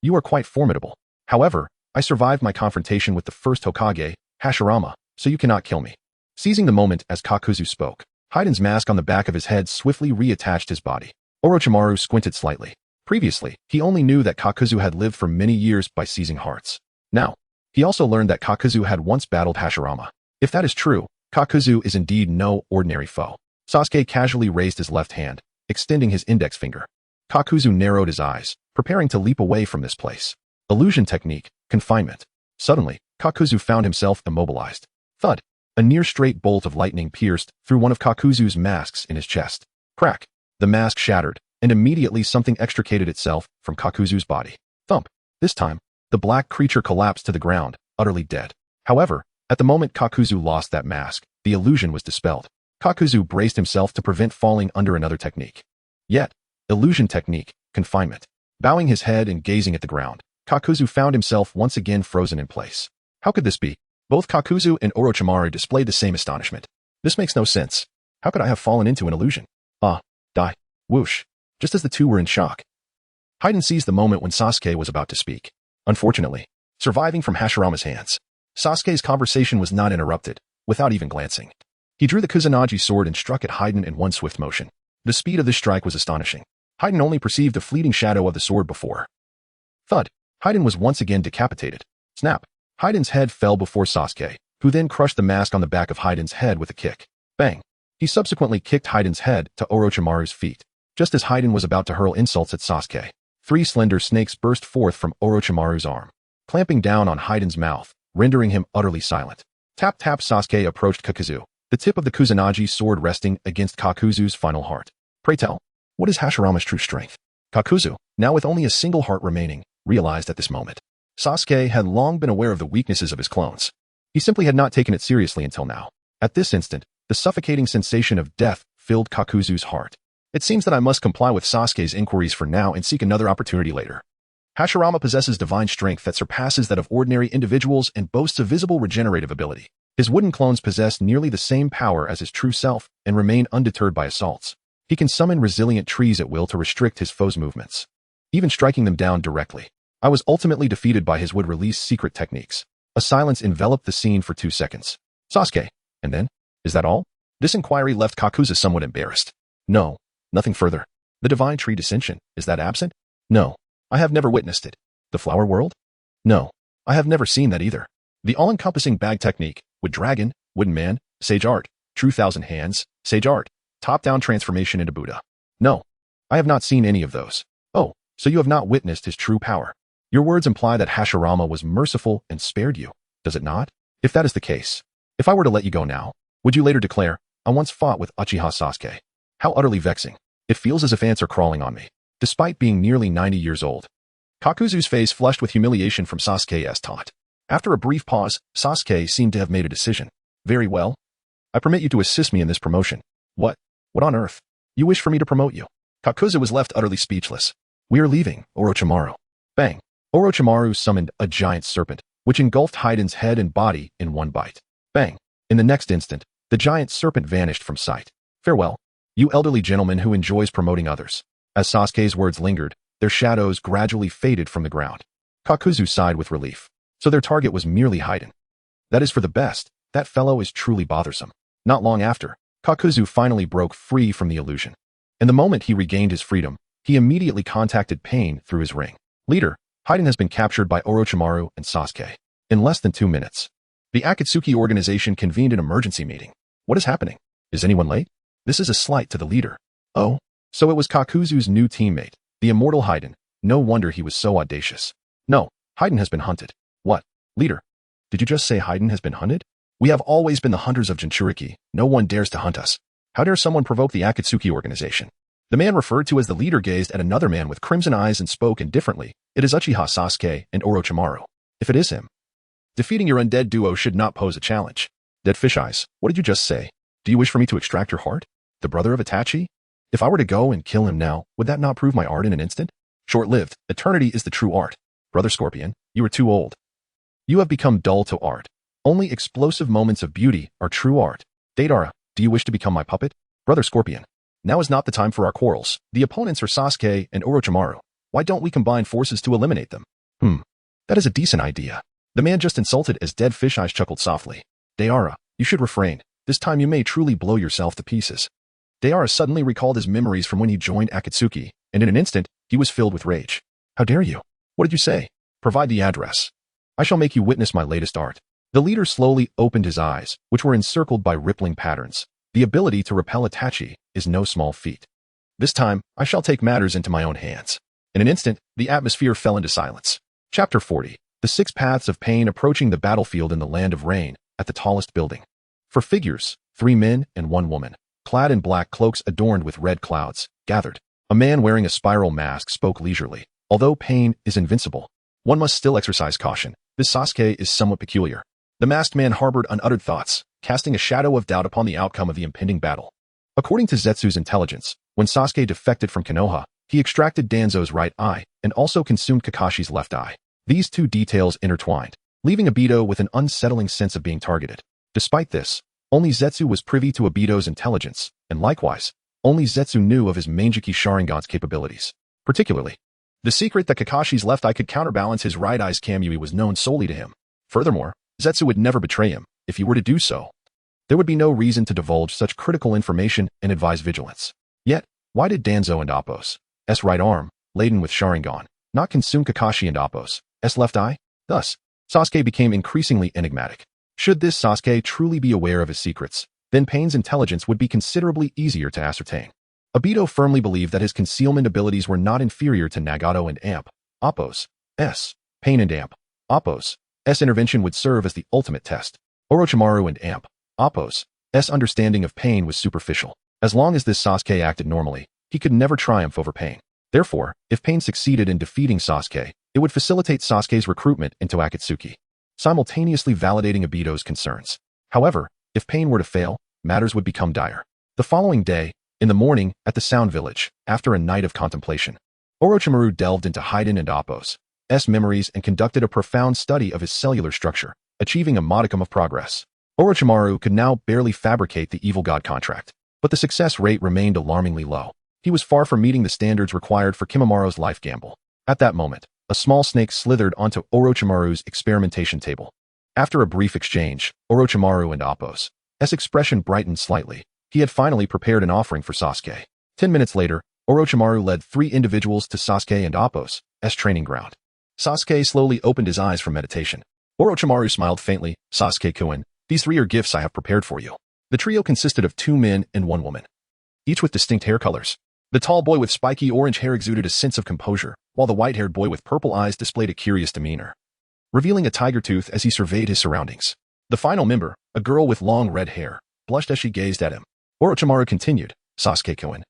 You are quite formidable. However, I survived my confrontation with the first Hokage, Hashirama, so you cannot kill me. Seizing the moment as Kakuzu spoke, Haiden's mask on the back of his head swiftly reattached his body. Orochimaru squinted slightly. Previously, he only knew that Kakuzu had lived for many years by seizing hearts. Now, he also learned that Kakuzu had once battled Hashirama. If that is true, Kakuzu is indeed no ordinary foe. Sasuke casually raised his left hand, extending his index finger. Kakuzu narrowed his eyes, preparing to leap away from this place. Illusion technique, confinement. Suddenly, Kakuzu found himself immobilized. Thud. A near-straight bolt of lightning pierced through one of Kakuzu's masks in his chest. Crack. The mask shattered, and immediately something extricated itself from Kakuzu's body. Thump. This time, the black creature collapsed to the ground, utterly dead. However, at the moment Kakuzu lost that mask, the illusion was dispelled. Kakuzu braced himself to prevent falling under another technique. Yet, illusion technique, confinement. Bowing his head and gazing at the ground, Kakuzu found himself once again frozen in place. How could this be? Both Kakuzu and Orochimaru displayed the same astonishment. This makes no sense. How could I have fallen into an illusion? Die. Whoosh. Just as the two were in shock. Haiden seized the moment when Sasuke was about to speak. Unfortunately, surviving from Hashirama's hands, Sasuke's conversation was not interrupted, without even glancing. He drew the Kusanagi sword and struck at Haiden in one swift motion. The speed of this strike was astonishing. Haiden only perceived a fleeting shadow of the sword before. Thud. Haiden was once again decapitated. Snap. Haiden's head fell before Sasuke, who then crushed the mask on the back of Haiden's head with a kick. Bang. He subsequently kicked Haiden's head to Orochimaru's feet. Just as Haiden was about to hurl insults at Sasuke, 3 slender snakes burst forth from Orochimaru's arm, clamping down on Haiden's mouth, rendering him utterly silent. Tap tap. Sasuke approached Kakuzu, the tip of the Kusanagi sword resting against Kakuzu's final heart. Pray tell, what is Hashirama's true strength? Kakuzu, now with only a single heart remaining, realized at this moment. Sasuke had long been aware of the weaknesses of his clones. He simply had not taken it seriously until now. At this instant, the suffocating sensation of death filled Kakuzu's heart. It seems that I must comply with Sasuke's inquiries for now and seek another opportunity later. Hashirama possesses divine strength that surpasses that of ordinary individuals and boasts a visible regenerative ability. His wooden clones possess nearly the same power as his true self and remain undeterred by assaults. He can summon resilient trees at will to restrict his foes' movements, even striking them down directly. I was ultimately defeated by his would-release secret techniques. A silence enveloped the scene for 2 seconds. Sasuke, and then? Is that all? This inquiry left Kakuzu somewhat embarrassed. No, nothing further. The divine tree dissension, is that absent? No, I have never witnessed it. The flower world? No, I have never seen that either. The all-encompassing bag technique, wood dragon, wooden man, sage art, true thousand hands, sage art, top-down transformation into Buddha. No, I have not seen any of those. Oh, so you have not witnessed his true power. Your words imply that Hashirama was merciful and spared you, does it not? If that is the case, if I were to let you go now, would you later declare, I once fought with Uchiha Sasuke? How utterly vexing. It feels as if ants are crawling on me, despite being nearly 90 years old. Kakuzu's face flushed with humiliation from Sasuke's taunt. After a brief pause, Sasuke seemed to have made a decision. Very well. I permit you to assist me in this promotion. What? What on earth? You wish for me to promote you? Kakuzu was left utterly speechless. We are leaving, Orochimaru. Bang. Orochimaru summoned a giant serpent, which engulfed Hayden's head and body in one bite. Bang! In the next instant, the giant serpent vanished from sight. Farewell, you elderly gentleman who enjoys promoting others. As Sasuke's words lingered, their shadows gradually faded from the ground. Kakuzu sighed with relief. So their target was merely Hayden. That is for the best. That fellow is truly bothersome. Not long after, Kakuzu finally broke free from the illusion. In the moment he regained his freedom, he immediately contacted Pain through his ring. Leader, Hayden has been captured by Orochimaru and Sasuke. In less than 2 minutes, the Akatsuki organization convened an emergency meeting. What is happening? Is anyone late? This is a slight to the leader. Oh, so it was Kakuzu's new teammate, the immortal Hayden. No wonder he was so audacious. No, Hayden has been hunted. What? Leader, did you just say Hayden has been hunted? We have always been the hunters of Jinchuriki. No one dares to hunt us. How dare someone provoke the Akatsuki organization? The man referred to as the leader gazed at another man with crimson eyes and spoke indifferently. It is Uchiha Sasuke and Orochimaru. If it is him, defeating your undead duo should not pose a challenge. Dead fish eyes, what did you just say? Do you wish for me to extract your heart? The brother of Itachi? If I were to go and kill him now, would that not prove my art in an instant? Short-lived, eternity is the true art. Brother Scorpion, you are too old. You have become dull to art. Only explosive moments of beauty are true art. Deidara, do you wish to become my puppet? Brother Scorpion, now is not the time for our quarrels. The opponents are Sasuke and Orochimaru. Why don't we combine forces to eliminate them? That is a decent idea. The man just insulted as dead fish eyes chuckled softly. Deidara, you should refrain. This time you may truly blow yourself to pieces. Deidara suddenly recalled his memories from when he joined Akatsuki, and in an instant, he was filled with rage. How dare you? What did you say? Provide the address. I shall make you witness my latest art. The leader slowly opened his eyes, which were encircled by rippling patterns. The ability to repel Itachi is no small feat. This time, I shall take matters into my own hands. In an instant, the atmosphere fell into silence. Chapter 40. The 6 Paths of Pain approaching the battlefield in the land of rain, at the tallest building. For figures, 3 men and 1 woman, clad in black cloaks adorned with red clouds, gathered. A man wearing a spiral mask spoke leisurely. Although pain is invincible, one must still exercise caution. This Sasuke is somewhat peculiar. The masked man harbored unuttered thoughts, casting a shadow of doubt upon the outcome of the impending battle. According to Zetsu's intelligence, when Sasuke defected from Konoha, he extracted Danzo's right eye and also consumed Kakashi's left eye. These 2 details intertwined, leaving Obito with an unsettling sense of being targeted. Despite this, only Zetsu was privy to Obito's intelligence, and likewise, only Zetsu knew of his Manjiki Sharingan's capabilities. Particularly, the secret that Kakashi's left eye could counterbalance his right eye's Kamui was known solely to him. Furthermore, Zetsu would never betray him. If he were to do so, there would be no reason to divulge such critical information and advise vigilance. Yet, why did Danzo and Appo's right arm, laden with Sharingan, not consume Kakashi and Appo's left eye? Thus, Sasuke became increasingly enigmatic. Should this Sasuke truly be aware of his secrets, then Pain's intelligence would be considerably easier to ascertain. Obito firmly believed that his concealment abilities were not inferior to Nagato and Appo's Pain and Appo's intervention would serve as the ultimate test. Orochimaru and Appo's understanding of Pain was superficial. As long as this Sasuke acted normally, he could never triumph over Pain. Therefore, if Pain succeeded in defeating Sasuke, it would facilitate Sasuke's recruitment into Akatsuki, simultaneously validating Obito's concerns. However, if Pain were to fail, matters would become dire. The following day, in the morning, at the Sound Village, after a night of contemplation, Orochimaru delved into Hayden and Appo's memories and conducted a profound study of his cellular structure, achieving a modicum of progress. Orochimaru could now barely fabricate the evil god contract, but the success rate remained alarmingly low. He was far from meeting the standards required for Kimimura's life gamble. At that moment, a small snake slithered onto Orochimaru's experimentation table. After a brief exchange, Orochimaru and Appo's expression brightened slightly. He had finally prepared an offering for Sasuke. 10 minutes later, Orochimaru led 3 individuals to Sasuke and Appo's training ground. Sasuke slowly opened his eyes from meditation. Orochimaru smiled faintly. Sasuke-kun, these 3 are gifts I have prepared for you. The trio consisted of 2 men and 1 woman, each with distinct hair colors. The tall boy with spiky orange hair exuded a sense of composure, while the white-haired boy with purple eyes displayed a curious demeanor, revealing a tiger tooth as he surveyed his surroundings. The final member, a girl with long red hair, blushed as she gazed at him. Orochimaru continued, Sasuke-kun,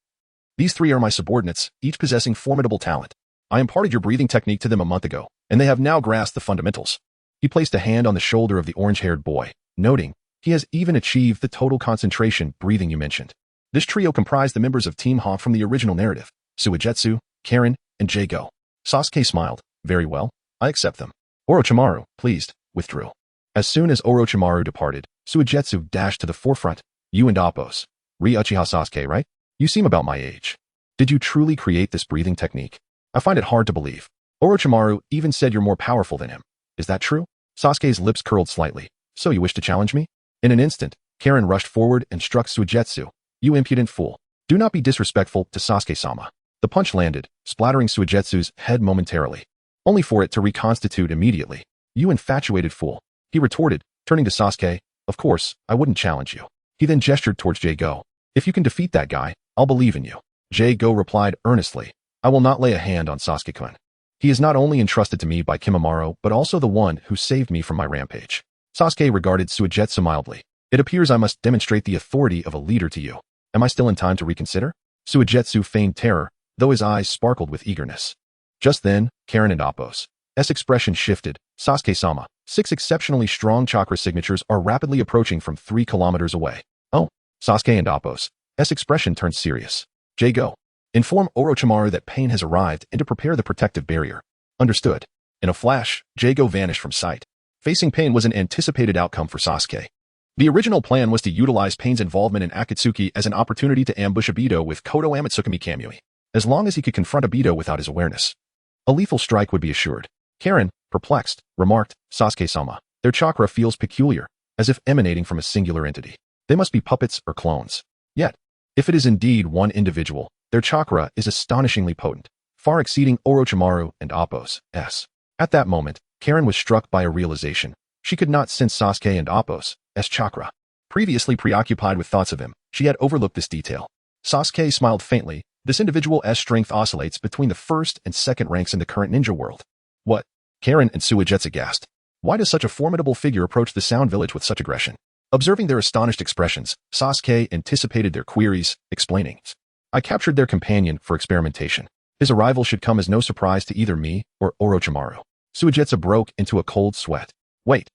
these 3 are my subordinates, each possessing formidable talent. I imparted your breathing technique to them a month ago, and they have now grasped the fundamentals. He placed a hand on the shoulder of the orange-haired boy, noting, he has even achieved the total concentration breathing you mentioned. This trio comprised the members of Team Ha from the original narrative, Suigetsu, Karen, and Jago. Sasuke smiled. Very well, I accept them. Orochimaru, pleased, withdrew. As soon as Orochimaru departed, Suigetsu dashed to the forefront. You and Appos. Uchiha Sasuke, right? You seem about my age. Did you truly create this breathing technique? I find it hard to believe. Orochimaru even said you're more powerful than him. Is that true? Sasuke's lips curled slightly. So you wish to challenge me? In an instant, Karen rushed forward and struck Suigetsu. You impudent fool. Do not be disrespectful to Sasuke-sama. The punch landed, splattering Suigetsu's head momentarily, only for it to reconstitute immediately. You infatuated fool. He retorted, turning to Sasuke. Of course, I wouldn't challenge you. He then gestured towards J-Go. If you can defeat that guy, I'll believe in you. J-Go replied earnestly. I will not lay a hand on Sasuke-kun. He is not only entrusted to me by Kimimaro, but also the one who saved me from my rampage. Sasuke regarded Suigetsu mildly. It appears I must demonstrate the authority of a leader to you. Am I still in time to reconsider? Suigetsu feigned terror, though his eyes sparkled with eagerness. Just then, Karen and Appos' expression shifted. Sasuke-sama, 6 exceptionally strong chakra signatures are rapidly approaching from 3 kilometers away. Oh, Sasuke and Appos' expression turned serious. J-Go. Inform Orochimaru that pain has arrived and to prepare the protective barrier. Understood. In a flash, J-Go vanished from sight. Facing pain was an anticipated outcome for Sasuke. The original plan was to utilize Pain's involvement in Akatsuki as an opportunity to ambush Obito with Kodo Amatsukami Kamui, as long as he could confront Obito without his awareness. A lethal strike would be assured. Karen, perplexed, remarked, Sasuke-sama, their chakra feels peculiar, as if emanating from a singular entity. They must be puppets or clones. Yet, if it is indeed one individual, their chakra is astonishingly potent, far exceeding Orochimaru and Appos'. At that moment, Karen was struck by a realization. She could not sense Sasuke and Appos' chakra. Previously preoccupied with thoughts of him, she had overlooked this detail. Sasuke smiled faintly. This individual's strength oscillates between the first and second ranks in the current ninja world. What? Karen and Suigetsu gasped. Why does such a formidable figure approach the Sound Village with such aggression? Observing their astonished expressions, Sasuke anticipated their queries, explaining. I captured their companion for experimentation. His arrival should come as no surprise to either me or Orochimaru. Suigetsu broke into a cold sweat. Wait,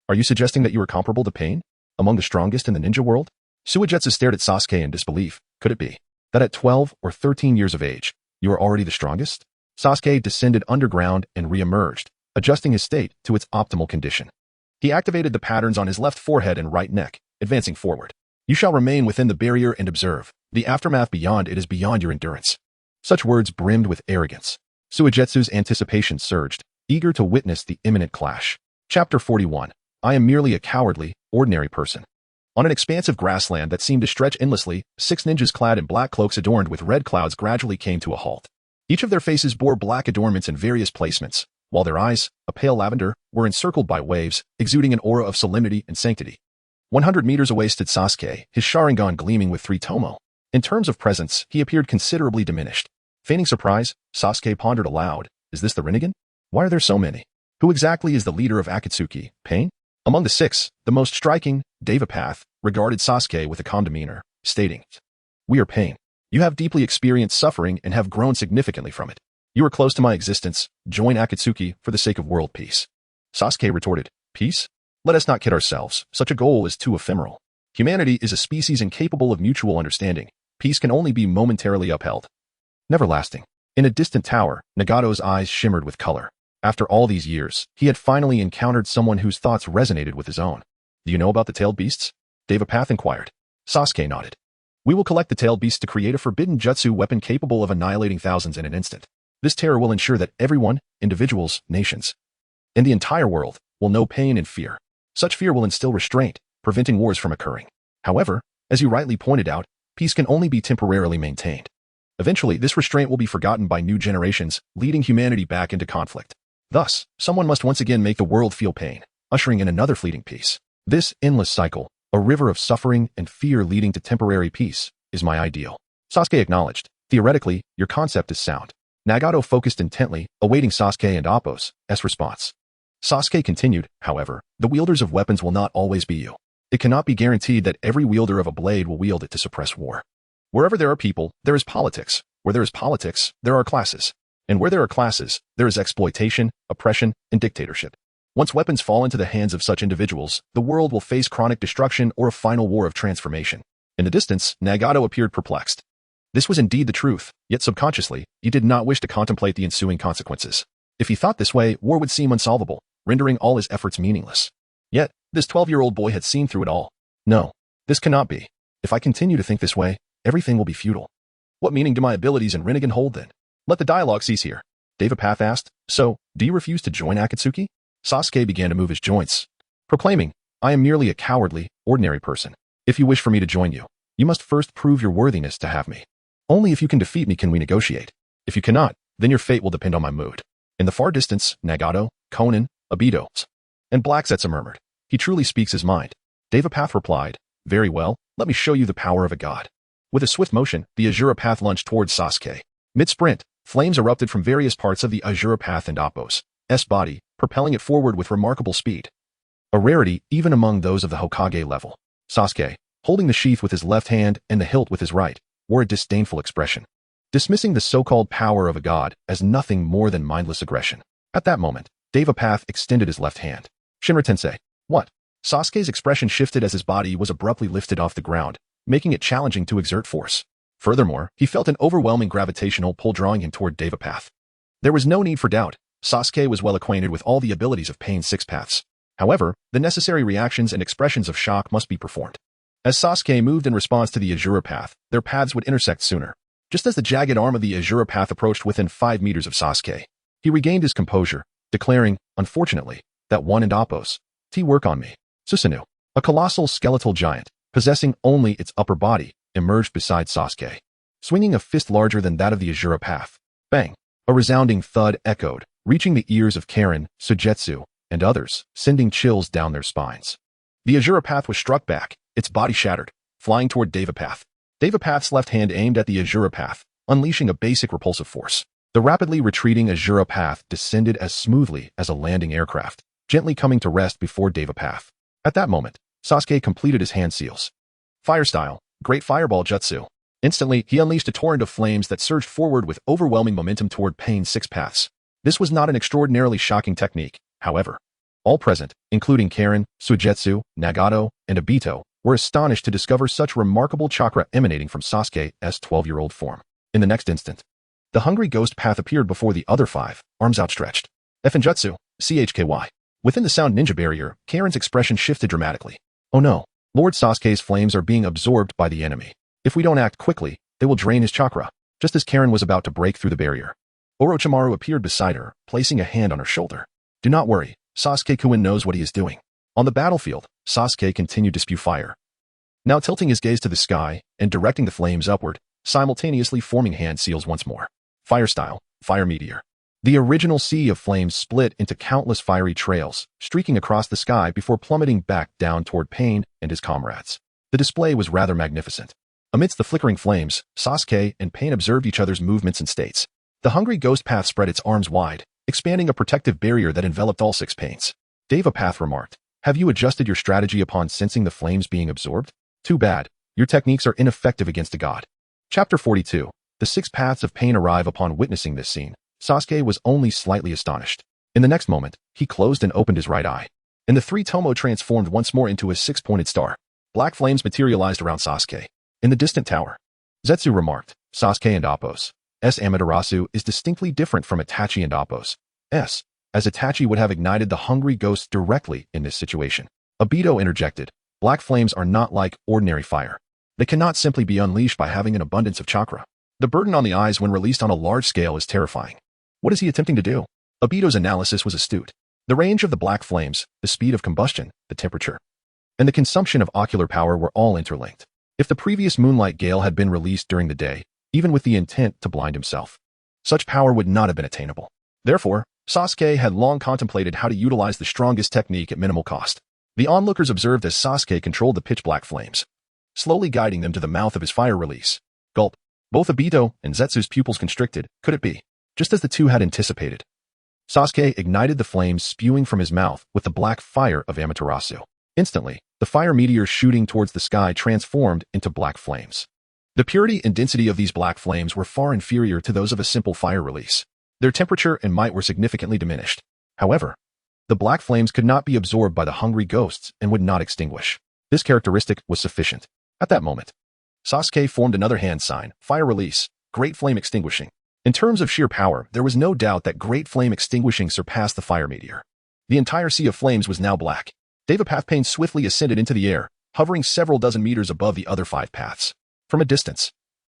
are you suggesting that you are comparable to Pain? Among the strongest in the ninja world? Suigetsu stared at Sasuke in disbelief. Could it be that at 12 or 13 years of age, you are already the strongest? Sasuke descended underground and re-emerged, adjusting his state to its optimal condition. He activated the patterns on his left forehead and right neck, advancing forward. You shall remain within the barrier and observe. The aftermath beyond it is beyond your endurance. Such words brimmed with arrogance. Suigetsu's anticipation surged, eager to witness the imminent clash. Chapter 41. I am merely a cowardly, ordinary person. On an expansive grassland that seemed to stretch endlessly, 6 ninjas clad in black cloaks adorned with red clouds gradually came to a halt. Each of their faces bore black adornments in various placements, while their eyes, a pale lavender, were encircled by waves, exuding an aura of solemnity and sanctity. 100 meters away stood Sasuke, his Sharingan gleaming with 3 tomo. In terms of presence, he appeared considerably diminished. Feigning surprise, Sasuke pondered aloud, is this the Rinnegan? Why are there so many? Who exactly is the leader of Akatsuki, Pain? Among the 6, the most striking, Devapath, regarded Sasuke with a calm demeanor, stating, We are Pain. You have deeply experienced suffering and have grown significantly from it. You are close to my existence. Join Akatsuki for the sake of world peace. Sasuke retorted, Peace? Let us not kid ourselves. Such a goal is too ephemeral. Humanity is a species incapable of mutual understanding. Peace can only be momentarily upheld. Never lasting. In a distant tower, Nagato's eyes shimmered with color. After all these years, he had finally encountered someone whose thoughts resonated with his own. Do you know about the tailed beasts? Devapath inquired. Sasuke nodded. We will collect the tailed beasts to create a forbidden jutsu weapon capable of annihilating thousands in an instant. This terror will ensure that everyone, individuals, nations, and the entire world, will know pain and fear. Such fear will instill restraint, preventing wars from occurring. However, as you rightly pointed out, peace can only be temporarily maintained. Eventually, this restraint will be forgotten by new generations, leading humanity back into conflict. Thus, someone must once again make the world feel pain, ushering in another fleeting peace. This endless cycle, a river of suffering and fear leading to temporary peace, is my ideal. Sasuke acknowledged. Theoretically, your concept is sound. Nagato focused intently, awaiting Sasuke and Appos' response. Sasuke continued, however, the wielders of weapons will not always be you. It cannot be guaranteed that every wielder of a blade will wield it to suppress war. Wherever there are people, there is politics. Where there is politics, there are classes. And where there are classes, there is exploitation, oppression, and dictatorship. Once weapons fall into the hands of such individuals, the world will face chronic destruction or a final war of transformation. In the distance, Nagato appeared perplexed. This was indeed the truth, yet subconsciously, he did not wish to contemplate the ensuing consequences. If he thought this way, war would seem unsolvable. rendering all his efforts meaningless. Yet, this 12-year-old boy had seen through it all. No, this cannot be. If I continue to think this way, everything will be futile. What meaning do my abilities in Rinnegan hold then? Let the dialogue cease here. Devapath asked, so, do you refuse to join Akatsuki? Sasuke began to move his joints, proclaiming, I am merely a cowardly, ordinary person. If you wish for me to join you, you must first prove your worthiness to have me. Only if you can defeat me can we negotiate. If you cannot, then your fate will depend on my mood. In the far distance, Nagato, Konan, Obito, and Black Zetsu murmured, he truly speaks his mind. Devapath replied, very well, let me show you the power of a god. With a swift motion, the Azura Path lunged towards Sasuke. Mid-sprint, flames erupted from various parts of the Azura Path and Appo's body, propelling it forward with remarkable speed. A rarity even among those of the Hokage level. Sasuke, holding the sheath with his left hand and the hilt with his right, wore a disdainful expression, dismissing the so-called power of a god as nothing more than mindless aggression. At that moment, Devapath extended his left hand. Shinra Tensei. What? Sasuke's expression shifted as his body was abruptly lifted off the ground, making it challenging to exert force. Furthermore, he felt an overwhelming gravitational pull drawing him toward Devapath. There was no need for doubt. Sasuke was well acquainted with all the abilities of Pain's 6 paths. However, the necessary reactions and expressions of shock must be performed. As Sasuke moved in response to the Azura Path, their paths would intersect sooner. Just as the jagged arm of the Azura Path approached within 5 meters of Sasuke, he regained his composure, declaring, unfortunately, that one and Appo's work on me. Susanoo, a colossal skeletal giant, possessing only its upper body, emerged beside Sasuke, swinging a fist larger than that of the Azura Path. Bang! A resounding thud echoed, reaching the ears of Karen, Sujetsu, and others, sending chills down their spines. The Azura Path was struck back, its body shattered, flying toward Devapath. Devapath's left hand aimed at the Azura Path, unleashing a basic repulsive force. The rapidly retreating Azura Path descended as smoothly as a landing aircraft, gently coming to rest before Devapath. At that moment, Sasuke completed his hand seals. Fire style, Great Fireball Jutsu. Instantly, he unleashed a torrent of flames that surged forward with overwhelming momentum toward Pain's 6 paths. This was not an extraordinarily shocking technique, however. All present, including Karen, Sujetsu, Nagato, and Obito, were astonished to discover such remarkable chakra emanating from Sasuke's 12-year-old form. In the next instant, the hungry ghost path appeared before the other 5, arms outstretched. Jutsu, CHKY. Within the sound ninja barrier, Karen's expression shifted dramatically. Oh no, Lord Sasuke's flames are being absorbed by the enemy. If we don't act quickly, they will drain his chakra. Just as Karen was about to break through the barrier, Orochimaru appeared beside her, placing a hand on her shoulder. Do not worry, Sasuke-kun knows what he is doing. On the battlefield, Sasuke continued to spew fire, now tilting his gaze to the sky and directing the flames upward, simultaneously forming hand seals once more. Fire style, Fire Meteor. The original sea of flames split into countless fiery trails, streaking across the sky before plummeting back down toward Pain and his comrades. The display was rather magnificent. Amidst the flickering flames, Sasuke and Pain observed each other's movements and states. The hungry ghost path spread its arms wide, expanding a protective barrier that enveloped all 6 Pains. Devapath remarked, have you adjusted your strategy upon sensing the flames being absorbed? Too bad, your techniques are ineffective against a god. Chapter 42. The 6 paths of Pain arrive. Upon witnessing this scene, Sasuke was only slightly astonished. In the next moment, he closed and opened his right eye, and the 3 Tomo transformed once more into a 6-pointed star. Black flames materialized around Sasuke. In the distant tower, Zetsu remarked, Sasuke and Appo's Amaterasu is distinctly different from Itachi and Appo's as Itachi would have ignited the hungry ghosts directly in this situation. Obito interjected, black flames are not like ordinary fire. They cannot simply be unleashed by having an abundance of chakra. The burden on the eyes when released on a large scale is terrifying. What is he attempting to do? Obito's analysis was astute. The range of the black flames, the speed of combustion, the temperature, and the consumption of ocular power were all interlinked. If the previous moonlight gale had been released during the day, even with the intent to blind himself, such power would not have been attainable. Therefore, Sasuke had long contemplated how to utilize the strongest technique at minimal cost. The onlookers observed as Sasuke controlled the pitch-black flames, slowly guiding them to the mouth of his fire release. Gulp. Both Obito and Zetsu's pupils constricted. Could it be? Just as the two had anticipated, Sasuke ignited the flames spewing from his mouth with the black fire of Amaterasu. Instantly, the fire meteor shooting towards the sky transformed into black flames. The purity and density of these black flames were far inferior to those of a simple fire release. Their temperature and might were significantly diminished. However, the black flames could not be absorbed by the hungry ghosts and would not extinguish. This characteristic was sufficient. At that moment, Sasuke formed another hand sign, Fire Release, Great Flame Extinguishing. In terms of sheer power, there was no doubt that Great Flame Extinguishing surpassed the Fire Meteor. The entire sea of flames was now black. Devapath Pain swiftly ascended into the air, hovering several dozen meters above the other 5 paths. From a distance,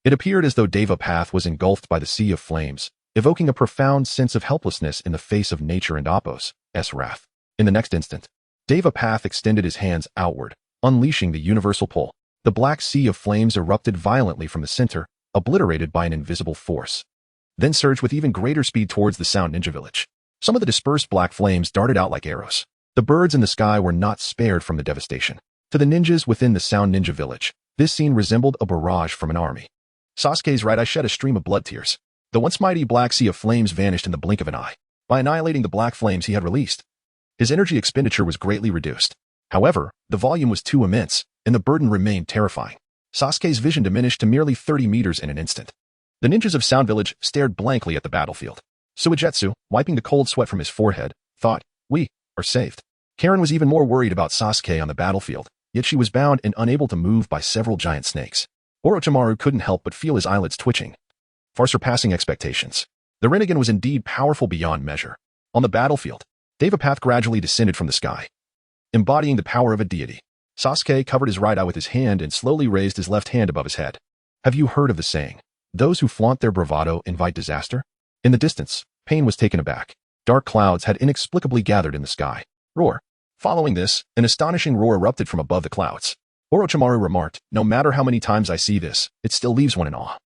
it appeared as though Devapath was engulfed by the sea of flames, evoking a profound sense of helplessness in the face of nature and Apos' wrath. In the next instant, Devapath extended his hands outward, unleashing the universal pull. The black sea of flames erupted violently from the center, obliterated by an invisible force, then surged with even greater speed towards the Sound Ninja village. Some of the dispersed black flames darted out like arrows. The birds in the sky were not spared from the devastation. To the ninjas within the Sound Ninja village, this scene resembled a barrage from an army. Sasuke's right eye shed a stream of blood tears. The once mighty black sea of flames vanished in the blink of an eye. By annihilating the black flames he had released, his energy expenditure was greatly reduced. However, the volume was too immense, and the burden remained terrifying. Sasuke's vision diminished to merely 30 meters in an instant. The ninjas of Sound Village stared blankly at the battlefield. Suigetsu, wiping the cold sweat from his forehead, thought, "We are saved." Karen was even more worried about Sasuke on the battlefield, yet she was bound and unable to move by several giant snakes. Orochimaru couldn't help but feel his eyelids twitching, far surpassing expectations. The Rinnegan was indeed powerful beyond measure. On the battlefield, Devapath gradually descended from the sky, embodying the power of a deity. Sasuke covered his right eye with his hand and slowly raised his left hand above his head. Have you heard of the saying, "Those who flaunt their bravado invite disaster"? In the distance, Pain was taken aback. Dark clouds had inexplicably gathered in the sky. Roar. Following this, an astonishing roar erupted from above the clouds. Orochimaru remarked, "No matter how many times I see this, it still leaves one in awe."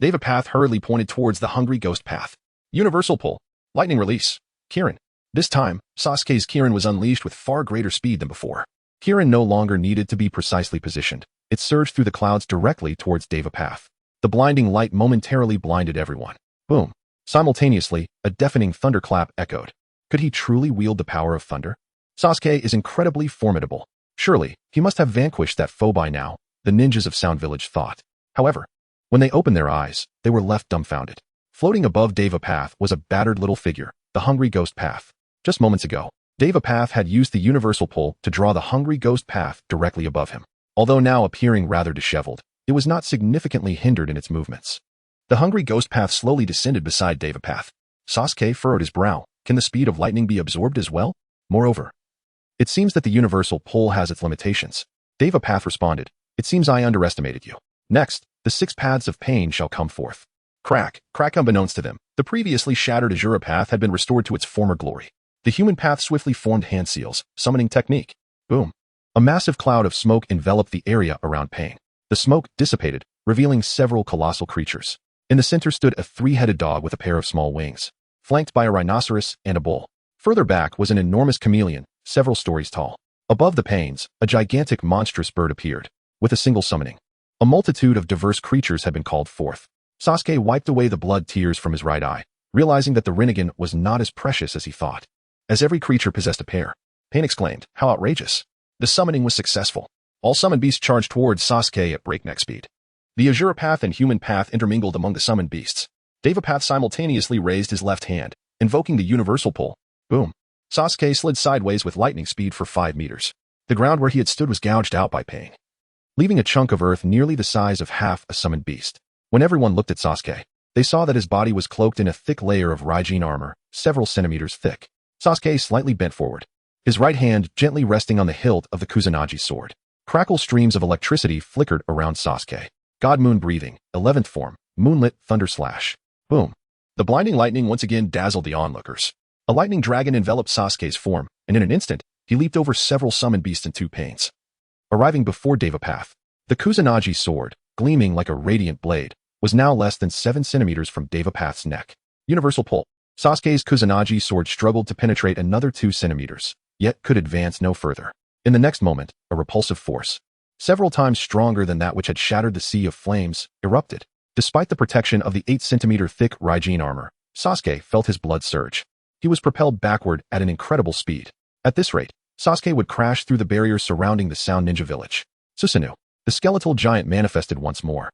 Devapath hurriedly pointed towards the hungry ghost path. Universal pull. Lightning release. Kirin. This time, Sasuke's Kirin was unleashed with far greater speed than before. Kirin no longer needed to be precisely positioned. It surged through the clouds directly towards Devapath. The blinding light momentarily blinded everyone. Boom. Simultaneously, a deafening thunderclap echoed. Could he truly wield the power of thunder? Sasuke is incredibly formidable. Surely, he must have vanquished that foe by now, the ninjas of Sound Village thought. However, when they opened their eyes, they were left dumbfounded. Floating above Devapath was a battered little figure, the hungry ghost path. Just moments ago, Devapath had used the universal pull to draw the hungry ghost path directly above him. Although now appearing rather disheveled, it was not significantly hindered in its movements. The hungry ghost path slowly descended beside Devapath. Sasuke furrowed his brow. Can the speed of lightning be absorbed as well? Moreover, it seems that the universal pull has its limitations. Devapath responded, "It seems I underestimated you. Next, the 6 paths of pain shall come forth." Crack. Unbeknownst to them, the previously shattered Azura path had been restored to its former glory. The human path swiftly formed hand seals, summoning technique. Boom. A massive cloud of smoke enveloped the area around Pain. The smoke dissipated, revealing several colossal creatures. In the center stood a 3-headed dog with a pair of small wings, flanked by a rhinoceros and a bull. Further back was an enormous chameleon, several stories tall. Above the Pains, a gigantic monstrous bird appeared, with a single summoning. A multitude of diverse creatures had been called forth. Sasuke wiped away the blood tears from his right eye, realizing that the Rinnegan was not as precious as he thought. As every creature possessed a pair, Pain exclaimed, "How outrageous." The summoning was successful. All summoned beasts charged towards Sasuke at breakneck speed. The Azura path and human path intermingled among the summoned beasts. Devapath simultaneously raised his left hand, invoking the universal pull. Boom. Sasuke slid sideways with lightning speed for 5 meters. The ground where he had stood was gouged out by Pain, leaving a chunk of earth nearly the size of half a summoned beast. When everyone looked at Sasuke, they saw that his body was cloaked in a thick layer of Raijin armor, several centimeters thick. Sasuke slightly bent forward, his right hand gently resting on the hilt of the Kusanagi sword. Crackle streams of electricity flickered around Sasuke. God Moon breathing, 11th form, moonlit thunder slash. Boom. The blinding lightning once again dazzled the onlookers. A lightning dragon enveloped Sasuke's form, and in an instant, he leaped over several summoned beasts and 2 Pains. Arriving before Devapath, the Kusanagi sword, gleaming like a radiant blade, was now less than 7 centimeters from Devapath's neck. Universal pull. Sasuke's Kusanagi sword struggled to penetrate another 2 centimeters, yet could advance no further. In the next moment, a repulsive force, several times stronger than that which had shattered the sea of flames, erupted. Despite the protection of the 8-centimeter thick Raijin armor, Sasuke felt his blood surge. He was propelled backward at an incredible speed. At this rate, Sasuke would crash through the barriers surrounding the Sound Ninja village. Susanoo, the skeletal giant, manifested once more,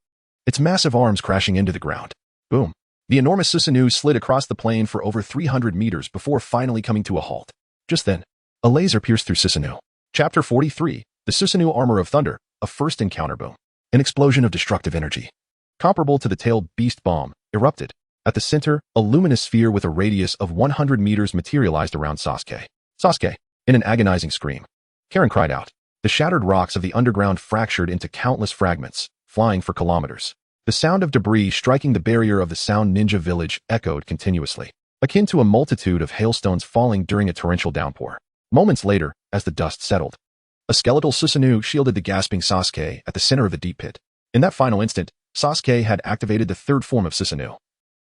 its massive arms crashing into the ground. Boom. The enormous Susanoo slid across the plain for over 300 meters before finally coming to a halt. Just then, a laser pierced through Susanoo. Chapter 43, The Susanoo Armor of Thunder, a first encounter. Boom. An explosion of destructive energy, comparable to the tailed beast bomb, erupted. At the center, a luminous sphere with a radius of 100 meters materialized around Sasuke. Sasuke! In an agonizing scream, Karen cried out. The shattered rocks of the underground fractured into countless fragments, flying for kilometers. The sound of debris striking the barrier of the Sound Ninja village echoed continuously, akin to a multitude of hailstones falling during a torrential downpour. Moments later, as the dust settled, a skeletal Susanoo shielded the gasping Sasuke at the center of the deep pit. In that final instant, Sasuke had activated the third form of Susanoo,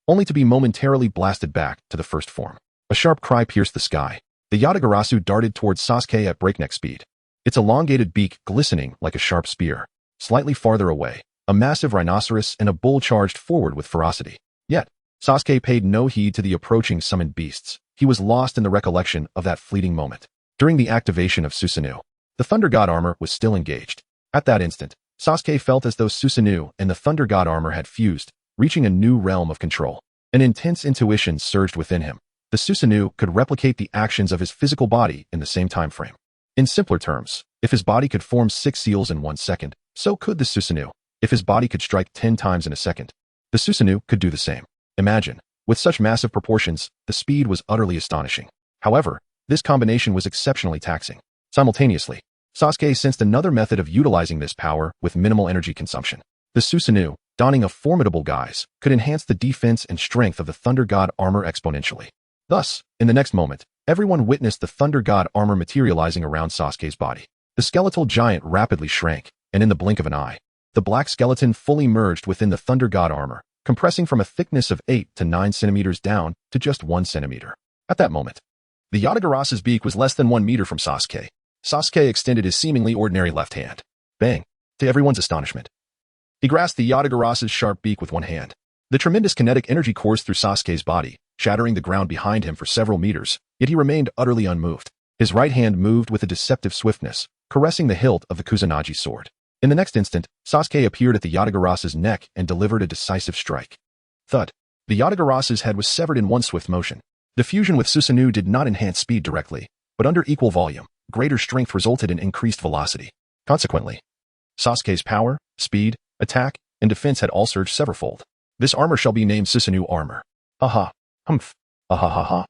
only to be momentarily blasted back to the first form. A sharp cry pierced the sky. The Yatagarasu darted towards Sasuke at breakneck speed, its elongated beak glistening like a sharp spear. Slightly farther away, a massive rhinoceros and a bull charged forward with ferocity. Yet, Sasuke paid no heed to the approaching summoned beasts. He was lost in the recollection of that fleeting moment. During the activation of Susanoo, the Thunder God armor was still engaged. At that instant, Sasuke felt as though Susanoo and the Thunder God armor had fused, reaching a new realm of control. An intense intuition surged within him. The Susanoo could replicate the actions of his physical body in the same time frame. In simpler terms, if his body could form 6 seals in 1 second, so could the Susanoo. If his body could strike 10 times in a second, the Susanoo could do the same. Imagine, with such massive proportions, the speed was utterly astonishing. However, this combination was exceptionally taxing. Simultaneously, Sasuke sensed another method of utilizing this power with minimal energy consumption. The Susanoo, donning a formidable guise, could enhance the defense and strength of the Thunder God armor exponentially. Thus, in the next moment, everyone witnessed the Thunder God armor materializing around Sasuke's body. The skeletal giant rapidly shrank, and in the blink of an eye, the black skeleton fully merged within the Thunder God armor, compressing from a thickness of 8 to 9 centimeters down to just 1 centimeter. At that moment, the Yatagarasu's beak was less than 1 meter from Sasuke. Sasuke extended his seemingly ordinary left hand. Bang! To everyone's astonishment, he grasped the Yatagarasu's sharp beak with one hand. The tremendous kinetic energy coursed through Sasuke's body, shattering the ground behind him for several meters, yet he remained utterly unmoved. His right hand moved with a deceptive swiftness, caressing the hilt of the Kusanagi sword. In the next instant, Sasuke appeared at the Yatagarasu's neck and delivered a decisive strike. Thud! The Yatagarasu's head was severed in one swift motion. The fusion with Susanoo did not enhance speed directly, but under equal volume, greater strength resulted in increased velocity. Consequently, Sasuke's power, speed, attack, and defense had all surged severalfold. This armor shall be named Susanoo armor. Aha! Humph! Ahahaha!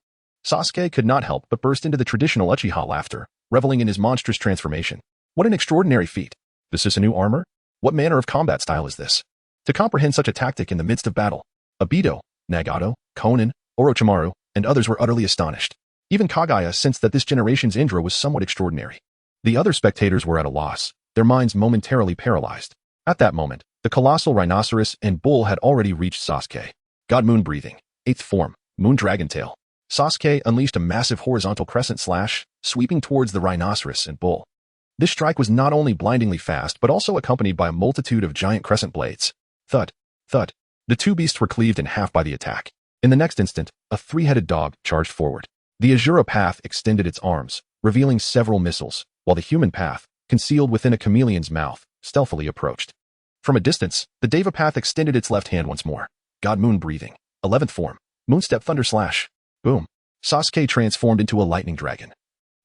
Sasuke could not help but burst into the traditional Uchiha laughter, reveling in his monstrous transformation. What an extraordinary feat! The Susanoo armor? What manner of combat style is this? To comprehend such a tactic in the midst of battle, Obito, Nagato, Konan, Orochimaru, and others were utterly astonished. Even Kagaya sensed that this generation's Indra was somewhat extraordinary. The other spectators were at a loss, their minds momentarily paralyzed. At that moment, the colossal rhinoceros and bull had already reached Sasuke. God Moon breathing, 8th form, Moon Dragon Tail. Sasuke unleashed a massive horizontal crescent slash, sweeping towards the rhinoceros and bull. This strike was not only blindingly fast but also accompanied by a multitude of giant crescent blades. Thud! Thud! The two beasts were cleaved in half by the attack. In the next instant, a 3-headed dog charged forward. The Azura path extended its arms, revealing several missiles, while the human path, concealed within a chameleon's mouth, stealthily approached. From a distance, the Deva path extended its left hand once more. God Moon breathing, 11th form, Moonstep Thunder Slash. Boom! Sasuke transformed into a lightning dragon,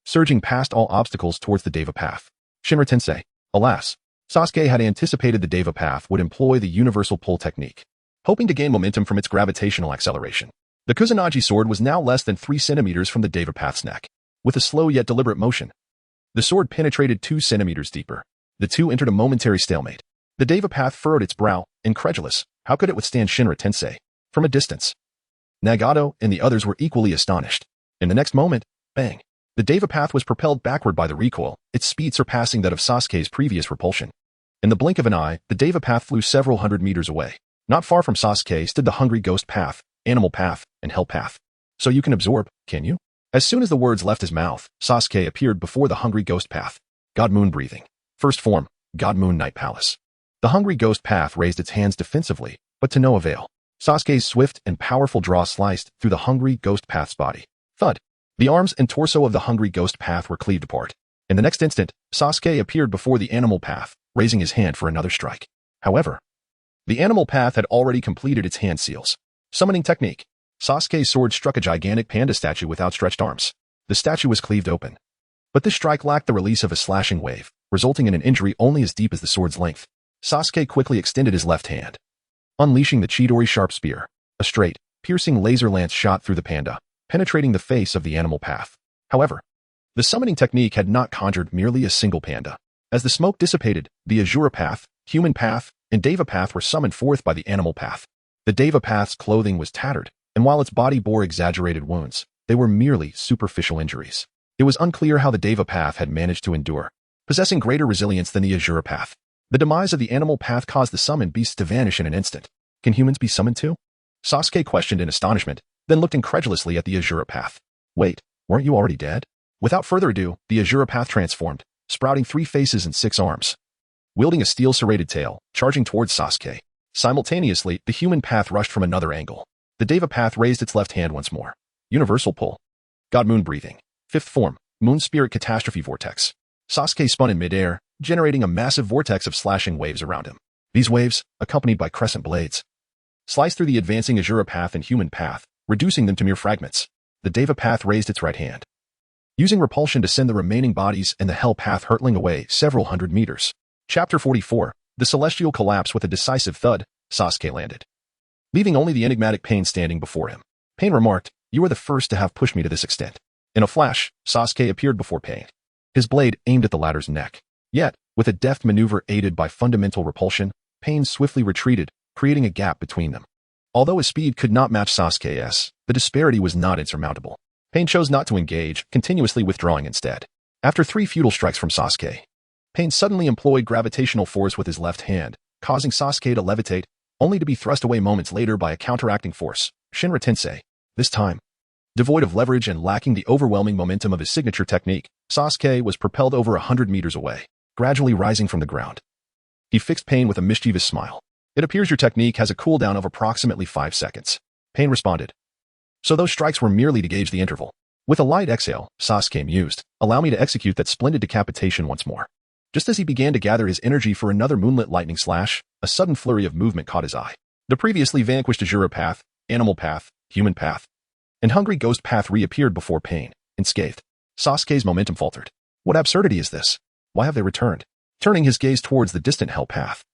surging past all obstacles towards the Deva path. Shinra Tensei. Alas, Sasuke had anticipated the Deva path would employ the universal pull technique, hoping to gain momentum from its gravitational acceleration. The Kusanagi sword was now less than 3 centimeters from the Deva path's neck. With a slow yet deliberate motion, the sword penetrated 2 centimeters deeper. The two entered a momentary stalemate. The Deva path furrowed its brow, incredulous. How could it withstand Shinra Tensei? From a distance, Nagato and the others were equally astonished. In the next moment, bang! The Deva path was propelled backward by the recoil, its speed surpassing that of Sasuke's previous repulsion. In the blink of an eye, the Deva path flew several hundred meters away. Not far from Sasuke stood the Hungry Ghost path, Animal path, and Hell path. So you can absorb, can you? As soon as the words left his mouth, Sasuke appeared before the Hungry Ghost path. God Moon breathing. First form, God Moon Night Palace. The Hungry Ghost path raised its hands defensively, but to no avail. Sasuke's swift and powerful draw sliced through the Hungry Ghost path's body. Thud! The arms and torso of the Hungry Ghost path were cleaved apart. In the next instant, Sasuke appeared before the Animal path, raising his hand for another strike. However, the Animal path had already completed its hand seals. Summoning technique. Sasuke's sword struck a gigantic panda statue with outstretched arms. The statue was cleaved open. But this strike lacked the release of a slashing wave, resulting in an injury only as deep as the sword's length. Sasuke quickly extended his left hand, unleashing the Chidori Sharp Spear. A straight, piercing laser lance shot through the panda, penetrating the face of the Animal path. However, The summoning technique had not conjured merely a single panda. As the smoke dissipated, the Asura path, human path, and Deva path were summoned forth by the animal path. The Deva path's clothing was tattered, and while its body bore exaggerated wounds, they were merely superficial injuries. It was unclear how the Deva path had managed to endure, possessing greater resilience than the Asura path. The demise of the animal path caused the summoned beasts to vanish in an instant. Can humans be summoned too? Sasuke questioned in astonishment, then looked incredulously at the Asura path. Wait, weren't you already dead? Without further ado, the Asura path transformed, sprouting 3 faces and 6 arms. Wielding a steel serrated tail, charging towards Sasuke. Simultaneously, the human path rushed from another angle. The Deva path raised its left hand once more. Universal pull. God Moon breathing. 5th form, Moon Spirit Catastrophe Vortex. Sasuke spun in midair, generating a massive vortex of slashing waves around him. These waves, accompanied by crescent blades, sliced through the advancing Asura path and human path, reducing them to mere fragments. The Deva path raised its right hand, using repulsion to send the remaining bodies and the hell path hurtling away several hundred meters. Chapter 44, The Celestial Collapse. With a decisive thud, Sasuke landed, leaving only the enigmatic Pain standing before him. Pain remarked, "You are the first to have pushed me to this extent." In a flash, Sasuke appeared before Pain, his blade aimed at the latter's neck. Yet, with a deft maneuver aided by fundamental repulsion, Pain swiftly retreated, creating a gap between them. Although his speed could not match Sasuke's, the disparity was not insurmountable. Pain chose not to engage, continuously withdrawing instead. After 3 futile strikes from Sasuke, Pain suddenly employed gravitational force with his left hand, causing Sasuke to levitate, only to be thrust away moments later by a counteracting force, Shinra Tensei. This time, devoid of leverage and lacking the overwhelming momentum of his signature technique, Sasuke was propelled over 100 meters away, gradually rising from the ground. He fixed Pain with a mischievous smile. "It appears your technique has a cooldown of approximately 5 seconds. Pain responded. "So those strikes were merely to gauge the interval." With a light exhale, Sasuke mused, "Allow me to execute that splendid decapitation once more." Just as he began to gather his energy for another moonlit lightning slash, a sudden flurry of movement caught his eye. The previously vanquished Asura path, animal path, human path, and hungry ghost path reappeared before Pain, unscathed. Sasuke's momentum faltered. What absurdity is this? Why have they returned? Turning his gaze towards the distant hell path,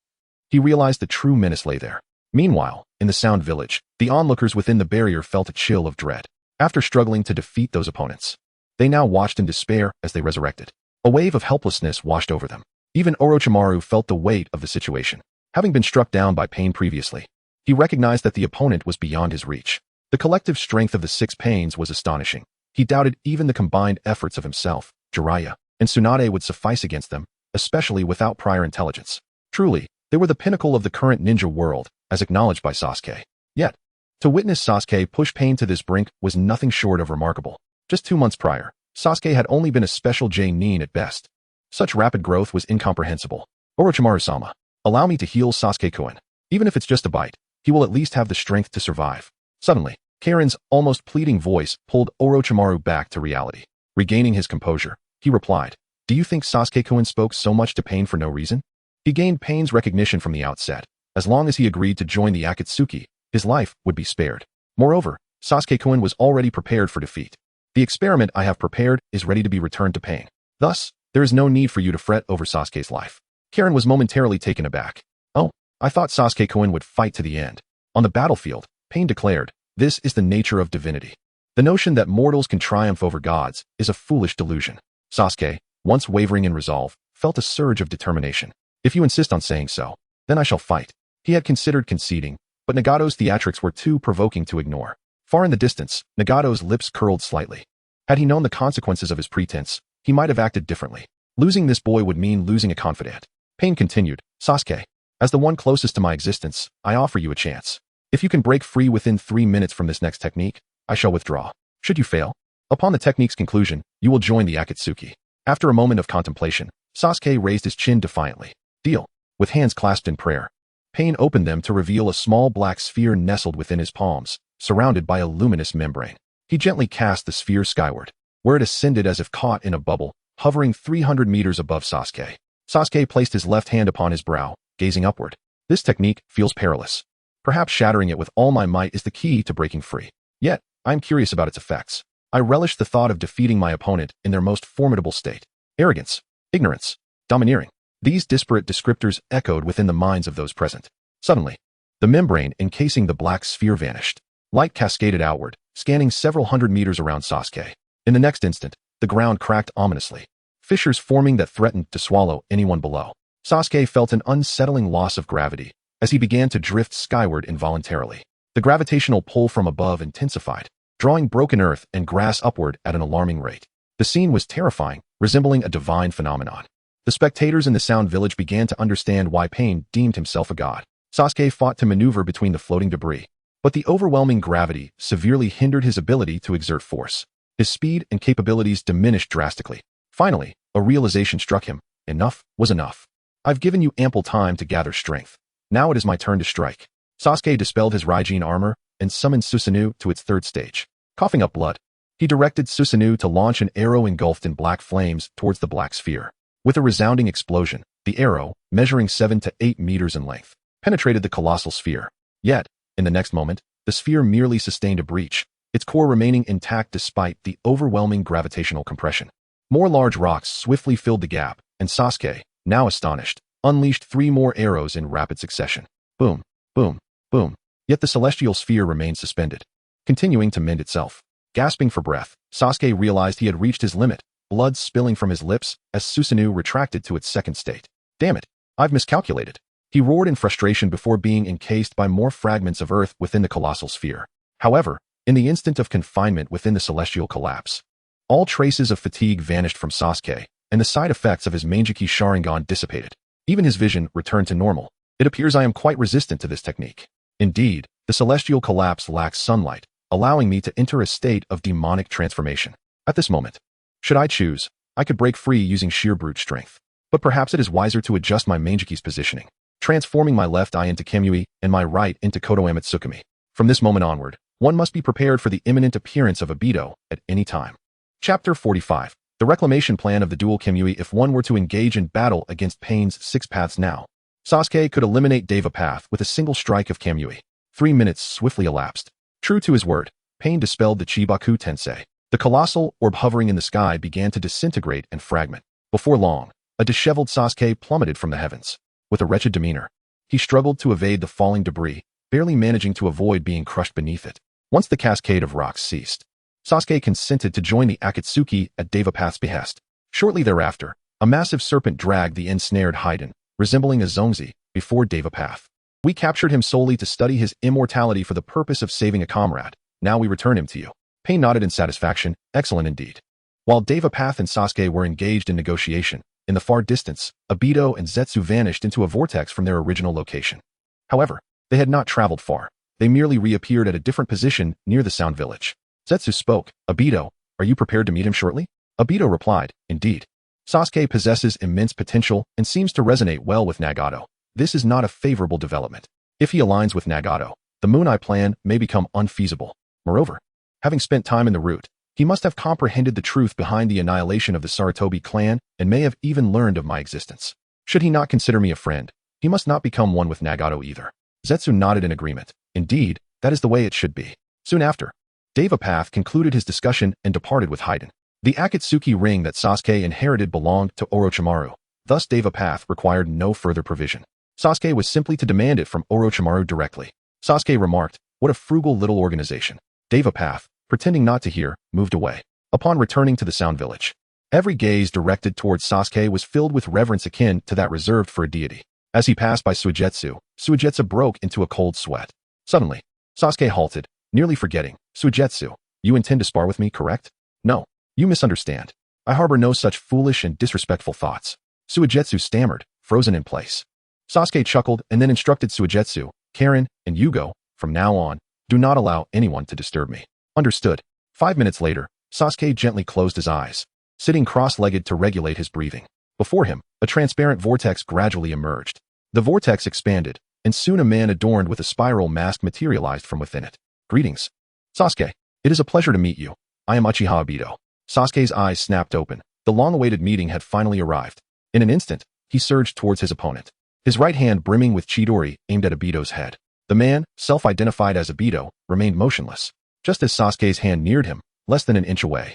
he realized the true menace lay there. Meanwhile, in the Sound Village, the onlookers within the barrier felt a chill of dread. After struggling to defeat those opponents, they now watched in despair as they resurrected. A wave of helplessness washed over them. Even Orochimaru felt the weight of the situation. Having been struck down by Pain previously, he recognized that the opponent was beyond his reach. The collective strength of the 6 Pains was astonishing. He doubted even the combined efforts of himself, Jiraiya, and Tsunade would suffice against them, especially without prior intelligence. Truly, they were the pinnacle of the current ninja world, as acknowledged by Sasuke. Yet, to witness Sasuke push Pain to this brink was nothing short of remarkable. Just 2 months prior, Sasuke had only been a special J-nin at best. Such rapid growth was incomprehensible. "Orochimaru-sama, allow me to heal Sasuke-kun. Even if it's just a bite, he will at least have the strength to survive." Suddenly, Karen's almost pleading voice pulled Orochimaru back to reality. Regaining his composure, he replied, "Do you think Sasuke-kun spoke so much to Pain for no reason?" He gained Pain's recognition from the outset. As long as he agreed to join the Akatsuki, his life would be spared. Moreover, Sasuke-kun was already prepared for defeat. "The experiment I have prepared is ready to be returned to Pain. Thus, there is no need for you to fret over Sasuke's life." Karen was momentarily taken aback. "Oh, I thought Sasuke-kun would fight to the end." On the battlefield, Pain declared, "This is the nature of divinity. The notion that mortals can triumph over gods is a foolish delusion." Sasuke, once wavering in resolve, felt a surge of determination. "If you insist on saying so, then I shall fight." He had considered conceding, but Nagato's theatrics were too provoking to ignore. Far in the distance, Nagato's lips curled slightly. Had he known the consequences of his pretense, he might have acted differently. Losing this boy would mean losing a confidant. Pain continued, "Sasuke, as the one closest to my existence, I offer you a chance. If you can break free within 3 minutes from this next technique, I shall withdraw. Should you fail, upon the technique's conclusion, you will join the Akatsuki." After a moment of contemplation, Sasuke raised his chin defiantly. "Deal." With hands clasped in prayer, Pain opened them to reveal a small black sphere nestled within his palms, surrounded by a luminous membrane. He gently cast the sphere skyward, where it ascended as if caught in a bubble, hovering 300 meters above Sasuke. Sasuke placed his left hand upon his brow, gazing upward. "This technique feels perilous. Perhaps shattering it with all my might is the key to breaking free. Yet, I am curious about its effects. I relish the thought of defeating my opponent in their most formidable state. Arrogance, ignorance, domineering. These disparate descriptors echoed within the minds of those present. Suddenly, the membrane encasing the black sphere vanished. Light cascaded outward, scanning several hundred meters around Sasuke. In the next instant, The ground cracked ominously, fissures forming that threatened to swallow anyone below. Sasuke felt an unsettling loss of gravity as he began to drift skyward involuntarily. The gravitational pull from above intensified, drawing broken earth and grass upward at an alarming rate. The scene was terrifying, resembling a divine phenomenon. The spectators in the Sound Village began to understand why Pain deemed himself a god. Sasuke fought to maneuver between the floating debris, but the overwhelming gravity severely hindered his ability to exert force. His speed and capabilities diminished drastically. Finally, a realization struck him. Enough was enough. I've given you ample time to gather strength. Now it is my turn to strike. Sasuke dispelled his Raijin armor and summoned Susanoo to its third stage. Coughing up blood, he directed Susanoo to launch an arrow engulfed in black flames towards the black sphere. With a resounding explosion, the arrow, measuring 7 to 8 meters in length, penetrated the colossal sphere. Yet, in the next moment, the sphere merely sustained a breach, its core remaining intact despite the overwhelming gravitational compression. More large rocks swiftly filled the gap, and Sasuke, now astonished, unleashed 3 more arrows in rapid succession. Boom, boom, boom. Yet the celestial sphere remained suspended, continuing to mend itself. Gasping for breath, Sasuke realized he had reached his limit, blood spilling from his lips as Susanoo retracted to its second state. Damn it, I've miscalculated. He roared in frustration before being encased by more fragments of earth within the colossal sphere. However, in the instant of confinement within the celestial collapse, all traces of fatigue vanished from Sasuke, and the side effects of his Manjiki Sharingan dissipated. Even his vision returned to normal. It appears I am quite resistant to this technique. Indeed, the celestial collapse lacks sunlight, allowing me to enter a state of demonic transformation. At this moment, should I choose, I could break free using sheer brute strength. But perhaps it is wiser to adjust my Manjiki's positioning, transforming my left eye into Kamui and my right into Kotoame Tsukumi. From this moment onward, one must be prepared for the imminent appearance of Obito at any time. Chapter 45. The Reclamation Plan of the Dual Kamui. If one were to engage in battle against Pain's 6 paths now, Sasuke could eliminate Deva Path with a single strike of Kamui. 3 minutes swiftly elapsed. True to his word, Pain dispelled the Chibaku Tensei. The colossal orb hovering in the sky began to disintegrate and fragment. Before long, a disheveled Sasuke plummeted from the heavens. With a wretched demeanor, he struggled to evade the falling debris, barely managing to avoid being crushed beneath it. Once the cascade of rocks ceased, Sasuke consented to join the Akatsuki at Devapath's behest. Shortly thereafter, a massive serpent dragged the ensnared Haiden, resembling a Zongzi, before Devapath. We captured him solely to study his immortality for the purpose of saving a comrade. Now we return him to you. Pain nodded in satisfaction. Excellent indeed. While Devapath and Sasuke were engaged in negotiation, in the far distance, Obito and Zetsu vanished into a vortex from their original location. However, they had not traveled far. They merely reappeared at a different position near the Sound Village. Zetsu spoke. Obito, are you prepared to meet him shortly? Obito replied, indeed. Sasuke possesses immense potential and seems to resonate well with Nagato. This is not a favorable development. If he aligns with Nagato, the Moon Eye plan may become unfeasible. Moreover, having spent time in the route, he must have comprehended the truth behind the annihilation of the Sarutobi clan and may have even learned of my existence. Should he not consider me a friend, he must not become one with Nagato either. Zetsu nodded in agreement. Indeed, that is the way it should be. Soon after, Devapath concluded his discussion and departed with Haiden. The Akatsuki ring that Sasuke inherited belonged to Orochimaru. Thus Devapath required no further provision. Sasuke was simply to demand it from Orochimaru directly. Sasuke remarked, what a frugal little organization. Devapath, pretending not to hear, moved away. Upon returning to the Sound Village, every gaze directed towards Sasuke was filled with reverence akin to that reserved for a deity. As he passed by Suigetsu broke into a cold sweat. Suddenly, Sasuke halted, nearly forgetting. Suigetsu, you intend to spar with me, correct? No, you misunderstand. I harbor no such foolish and disrespectful thoughts. Suigetsu stammered, frozen in place. Sasuke chuckled and then instructed Suigetsu, Karen, and Yugo, from now on, do not allow anyone to disturb me. Understood. 5 minutes later, Sasuke gently closed his eyes, sitting cross-legged to regulate his breathing. Before him, a transparent vortex gradually emerged. The vortex expanded, and soon a man adorned with a spiral mask materialized from within it. Greetings. Sasuke, it is a pleasure to meet you. I am Uchiha Obito. Sasuke's eyes snapped open. The long-awaited meeting had finally arrived. In an instant, he surged towards his opponent. His right hand brimming with Chidori aimed at Obito's head. The man, self-identified as Obito, remained motionless, just as Sasuke's hand neared him, less than an inch away.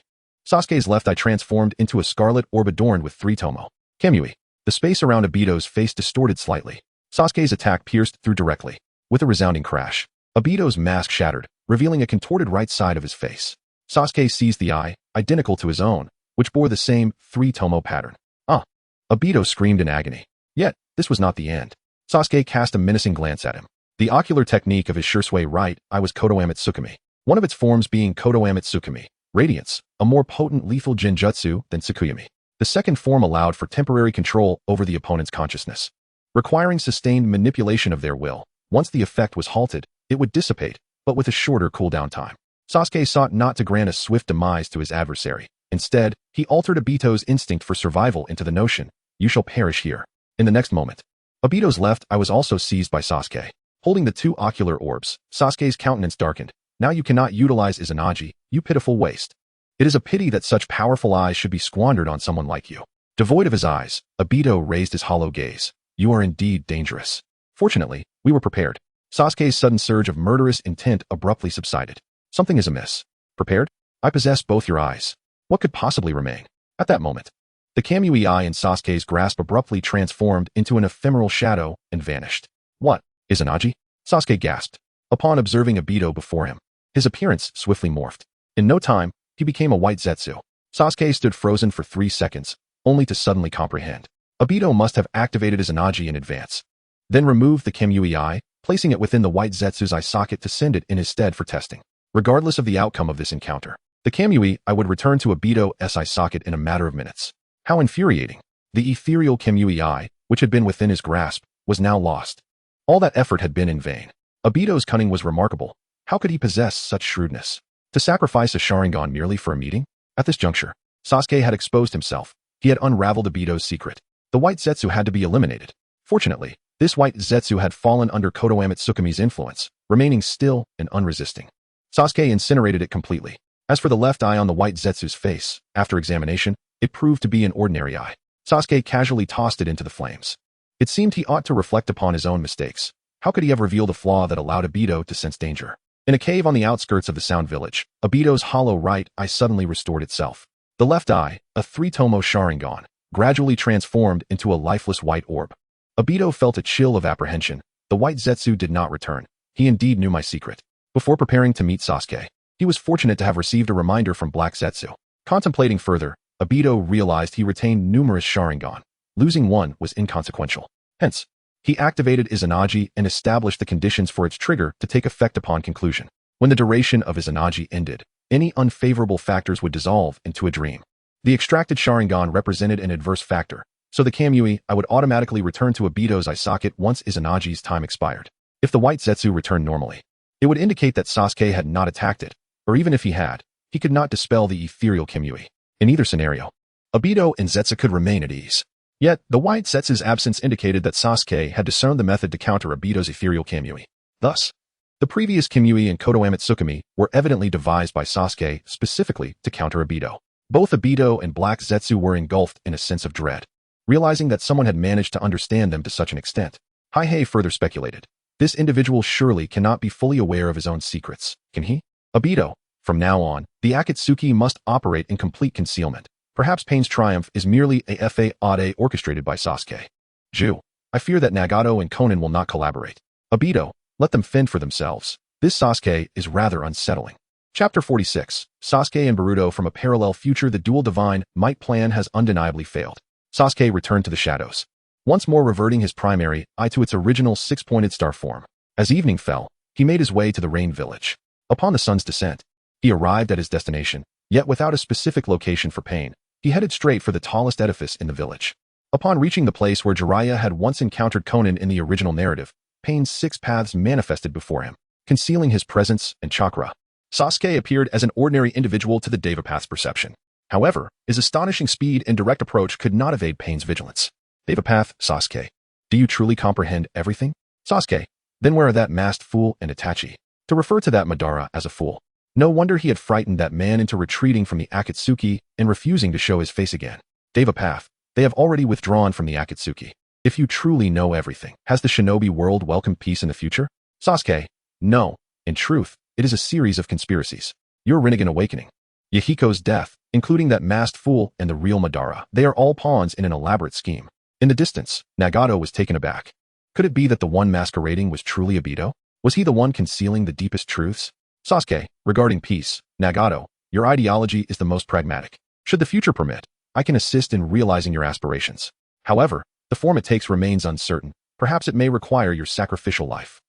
Sasuke's left eye transformed into a scarlet orb adorned with 3 tomo. Kamui. The space around Obito's face distorted slightly. Sasuke's attack pierced through directly. With a resounding crash, Obito's mask shattered, revealing a contorted right side of his face. Sasuke seized the eye, identical to his own, which bore the same three-tomo pattern. Ah! Obito screamed in agony. Yet, this was not the end. Sasuke cast a menacing glance at him. The ocular technique of his Shursui right eye was Kodoamatsukami, one of its forms being Kodoamatsukami, Radiance, a more potent lethal genjutsu than Tsukuyami. The second form allowed for temporary control over the opponent's consciousness, requiring sustained manipulation of their will. Once the effect was halted, it would dissipate, but with a shorter cooldown time. Sasuke sought not to grant a swift demise to his adversary. Instead, he altered Obito's instinct for survival into the notion, "You shall perish here." In the next moment, Obito's left eye was also seized by Sasuke. Holding the two ocular orbs, Sasuke's countenance darkened. "Now you cannot utilize Izanagi, you pitiful waste. It is a pity that such powerful eyes should be squandered on someone like you." Devoid of his eyes, Obito raised his hollow gaze. "You are indeed dangerous." Fortunately, we were prepared. Sasuke's sudden surge of murderous intent abruptly subsided. "Something is amiss." "Prepared? I possess both your eyes. What could possibly remain?" At that moment, the Kamui eye in Sasuke's grasp abruptly transformed into an ephemeral shadow and vanished. "What? Izanagi?" Sasuke gasped, upon observing Obito before him. His appearance swiftly morphed. In no time, he became a white Zetsu. Sasuke stood frozen for 3 seconds, only to suddenly comprehend. Obito must have activated Izanagi in advance. Then removed the Kamui eye, placing it within the white Zetsu's eye socket to send it in his stead for testing. Regardless of the outcome of this encounter, the Kamui eye would return to Obito's eye socket in a matter of minutes. How infuriating! The ethereal Kamui eye, which had been within his grasp, was now lost. All that effort had been in vain. Obito's cunning was remarkable. How could he possess such shrewdness? To sacrifice a Sharingan merely for a meeting? At this juncture, Sasuke had exposed himself. He had unraveled Obito's secret. The white Zetsu had to be eliminated. Fortunately, this white Zetsu had fallen under Kodoamatsukami's influence, remaining still and unresisting. Sasuke incinerated it completely. As for the left eye on the white Zetsu's face, after examination, it proved to be an ordinary eye. Sasuke casually tossed it into the flames. It seemed he ought to reflect upon his own mistakes. How could he have revealed a flaw that allowed Obito to sense danger? In a cave on the outskirts of the Sound Village, Obito's hollow right eye suddenly restored itself. The left eye, a three-tomo Sharingan, gradually transformed into a lifeless white orb. Obito felt a chill of apprehension. The white Zetsu did not return. He indeed knew my secret. Before preparing to meet Sasuke, he was fortunate to have received a reminder from Black Zetsu. Contemplating further, Obito realized he retained numerous Sharingan. Losing one was inconsequential. Hence, he activated Izanagi and established the conditions for its trigger to take effect upon conclusion. When the duration of Izanagi ended, any unfavorable factors would dissolve into a dream. The extracted Sharingan represented an adverse factor, so the Kamui eye would automatically return to Obito's eye socket once Izanagi's time expired. If the white Zetsu returned normally, it would indicate that Sasuke had not attacked it, or even if he had, he could not dispel the ethereal Kamui. In either scenario, Obito and Zetsu could remain at ease. Yet, the white Zetsu's absence indicated that Sasuke had discerned the method to counter Obito's ethereal Kamui. Thus, the previous Kamui and Kodoamatsukami were evidently devised by Sasuke specifically to counter Obito. Both Obito and Black Zetsu were engulfed in a sense of dread. Realizing that someone had managed to understand them to such an extent, Haihei further speculated. This individual surely cannot be fully aware of his own secrets, can he? Obito, from now on, the Akatsuki must operate in complete concealment. Perhaps Pain's triumph is merely a fade orchestrated by Sasuke. Ju, I fear that Nagato and Konan will not collaborate. Obito, let them fend for themselves. This Sasuke is rather unsettling. Chapter 46, Sasuke and Boruto from a parallel future. The dual divine might plan has undeniably failed. Sasuke returned to the shadows, once more reverting his primary eye to its original six-pointed star form. As evening fell, he made his way to the Rain Village. Upon the sun's descent, he arrived at his destination, yet without a specific location for Pain. He headed straight for the tallest edifice in the village. Upon reaching the place where Jiraiya had once encountered Konan in the original narrative, Pain's 6 paths manifested before him, concealing his presence and chakra. Sasuke appeared as an ordinary individual to the Devapath's perception. However, his astonishing speed and direct approach could not evade Pain's vigilance. Devapath, Sasuke, do you truly comprehend everything? Sasuke, then where are that masked fool and Itachi? To refer to that Madara as a fool. No wonder he had frightened that man into retreating from the Akatsuki and refusing to show his face again. Devapath, they have already withdrawn from the Akatsuki. If you truly know everything, has the shinobi world welcomed peace in the future? Sasuke, no. In truth, it is a series of conspiracies. Your Rinnegan awakening, Yahiko's death, including that masked fool and the real Madara, they are all pawns in an elaborate scheme. In the distance, Nagato was taken aback. Could it be that the one masquerading was truly Obito? Was he the one concealing the deepest truths? Sasuke, regarding peace, Nagato, your ideology is the most pragmatic. Should the future permit, I can assist in realizing your aspirations. However, the form it takes remains uncertain. Perhaps it may require your sacrificial life.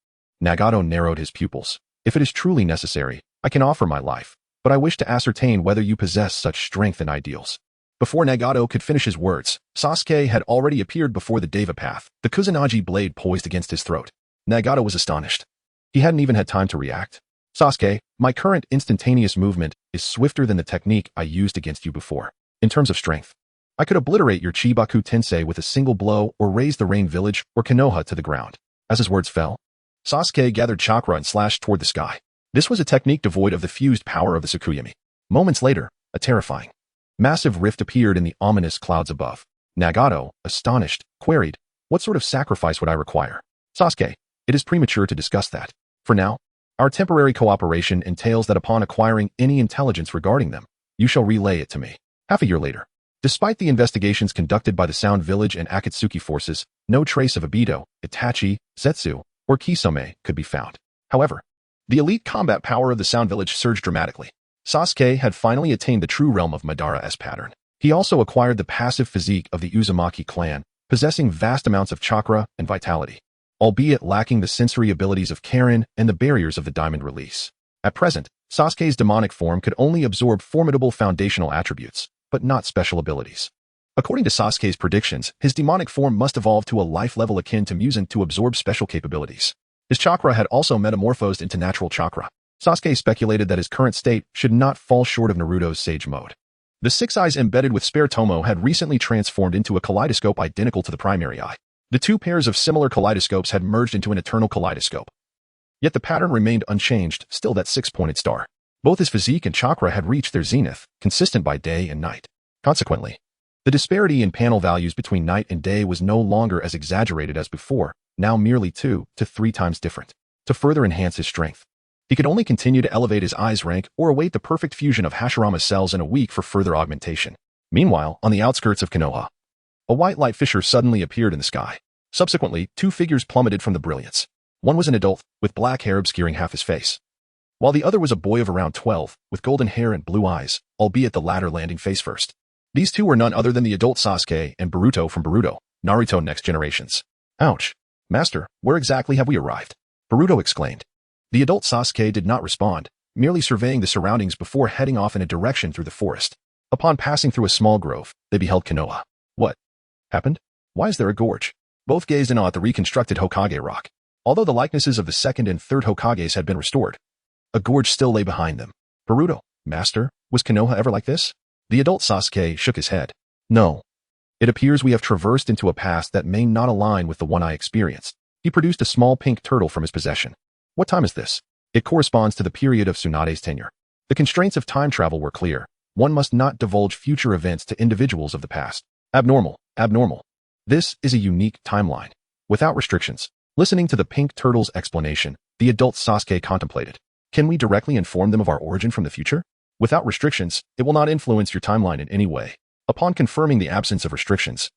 Nagato narrowed his pupils. If it is truly necessary, I can offer my life, but I wish to ascertain whether you possess such strength and ideals. Before Nagato could finish his words, Sasuke had already appeared before the Deva path, the Kusanagi blade poised against his throat. Nagato was astonished. He hadn't even had time to react. Sasuke, my current instantaneous movement is swifter than the technique I used against you before. In terms of strength, I could obliterate your Chibaku Tensei with a single blow or raise the Rain Village or Konoha to the ground. As his words fell, Sasuke gathered chakra and slashed toward the sky. This was a technique devoid of the fused power of the Tsukuyomi. Moments later, a terrifying, massive rift appeared in the ominous clouds above. Nagato, astonished, queried, "What sort of sacrifice would I require?" Sasuke, it is premature to discuss that. For now, our temporary cooperation entails that upon acquiring any intelligence regarding them, you shall relay it to me. Half a year later, despite the investigations conducted by the Sound Village and Akatsuki forces, no trace of Obito, Itachi, Zetsu, or Kisame could be found. However, the elite combat power of the Sound Village surged dramatically. Sasuke had finally attained the true realm of Madara's pattern. He also acquired the passive physique of the Uzumaki clan, possessing vast amounts of chakra and vitality, albeit lacking the sensory abilities of Karin and the barriers of the diamond release. At present, Sasuke's demonic form could only absorb formidable foundational attributes, but not special abilities. According to Sasuke's predictions, his demonic form must evolve to a life level akin to Muzan to absorb special capabilities. His chakra had also metamorphosed into natural chakra. Sasuke speculated that his current state should not fall short of Naruto's Sage Mode. The six eyes embedded with spare Tomo had recently transformed into a kaleidoscope identical to the primary eye. The two pairs of similar kaleidoscopes had merged into an eternal kaleidoscope. Yet the pattern remained unchanged, still that six-pointed star. Both his physique and chakra had reached their zenith, consistent by day and night. Consequently, the disparity in panel values between night and day was no longer as exaggerated as before, now merely 2 to 3 times different. To further enhance his strength, he could only continue to elevate his eyes rank or await the perfect fusion of Hashirama cells in a week for further augmentation. Meanwhile, on the outskirts of Konoha, a white light fissure suddenly appeared in the sky. Subsequently, two figures plummeted from the brilliance. One was an adult, with black hair obscuring half his face, while the other was a boy of around 12, with golden hair and blue eyes, albeit the latter landing face first. These two were none other than the adult Sasuke and Boruto from Boruto, Naruto Next Generations. Ouch. Master, where exactly have we arrived? Boruto exclaimed. The adult Sasuke did not respond, merely surveying the surroundings before heading off in a direction through the forest. Upon passing through a small grove, they beheld Konoha. What happened? Why is there a gorge? Both gazed in awe at the reconstructed Hokage rock. Although the likenesses of the second and third Hokages had been restored, a gorge still lay behind them. Boruto, Master, was Konoha ever like this? The adult Sasuke shook his head. No. It appears we have traversed into a past that may not align with the one I experienced. He produced a small pink turtle from his possession. What time is this? It corresponds to the period of Tsunade's tenure. The constraints of time travel were clear. One must not divulge future events to individuals of the past. Abnormal. This is a unique timeline. Without restrictions. Listening to the pink turtle's explanation, the adult Sasuke contemplated. Can we directly inform them of our origin from the future? Without restrictions, it will not influence your timeline in any way. Upon confirming the absence of restrictions,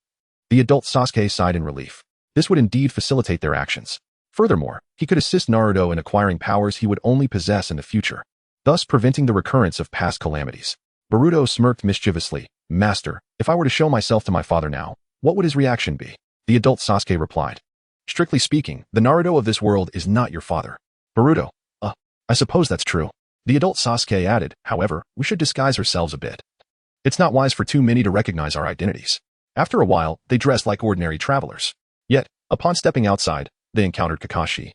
the adult Sasuke sighed in relief. This would indeed facilitate their actions. Furthermore, he could assist Naruto in acquiring powers he would only possess in the future, thus preventing the recurrence of past calamities. Boruto smirked mischievously. Master, if I were to show myself to my father now, what would his reaction be? The adult Sasuke replied. Strictly speaking, the Naruto of this world is not your father. Boruto, I suppose that's true. The adult Sasuke added, however, we should disguise ourselves a bit. It's not wise for too many to recognize our identities. After a while, they dressed like ordinary travelers. Yet, upon stepping outside, they encountered Kakashi,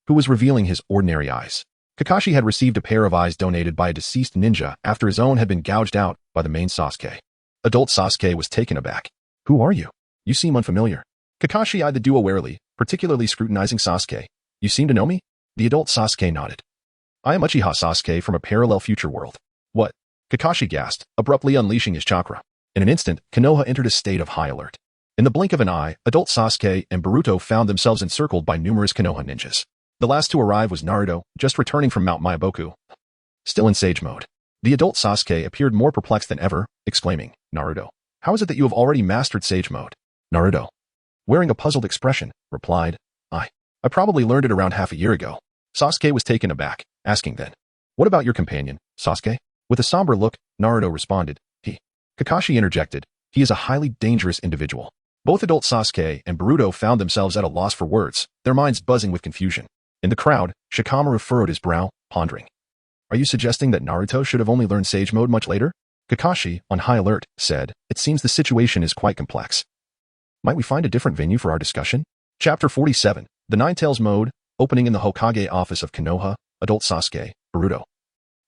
who was revealing his ordinary eyes. Kakashi had received a pair of eyes donated by a deceased ninja after his own had been gouged out by the main Sasuke. Adult Sasuke was taken aback. Who are you? You seem unfamiliar. Kakashi eyed the duo warily, particularly scrutinizing Sasuke. You seem to know me? The adult Sasuke nodded. I am Uchiha Sasuke from a parallel future world. What? Kakashi gasped, abruptly unleashing his chakra. In an instant, Konoha entered a state of high alert. In the blink of an eye, adult Sasuke and Boruto found themselves encircled by numerous Konoha ninjas. The last to arrive was Naruto, just returning from Mount Myaboku, still in Sage Mode. The adult Sasuke appeared more perplexed than ever, exclaiming, Naruto, how is it that you have already mastered Sage Mode? Naruto, wearing a puzzled expression, replied, I probably learned it around half a year ago. Sasuke was taken aback, asking then, what about your companion, Sasuke? With a somber look, Naruto responded, Kakashi interjected. He is a highly dangerous individual. Both adult Sasuke and Boruto found themselves at a loss for words, their minds buzzing with confusion. In the crowd, Shikamaru furrowed his brow, pondering. Are you suggesting that Naruto should have only learned Sage Mode much later? Kakashi, on high alert, said, It seems the situation is quite complex. Might we find a different venue for our discussion? Chapter 47, The Ninetales Mode, opening in the Hokage office of Konoha, adult Sasuke, Boruto.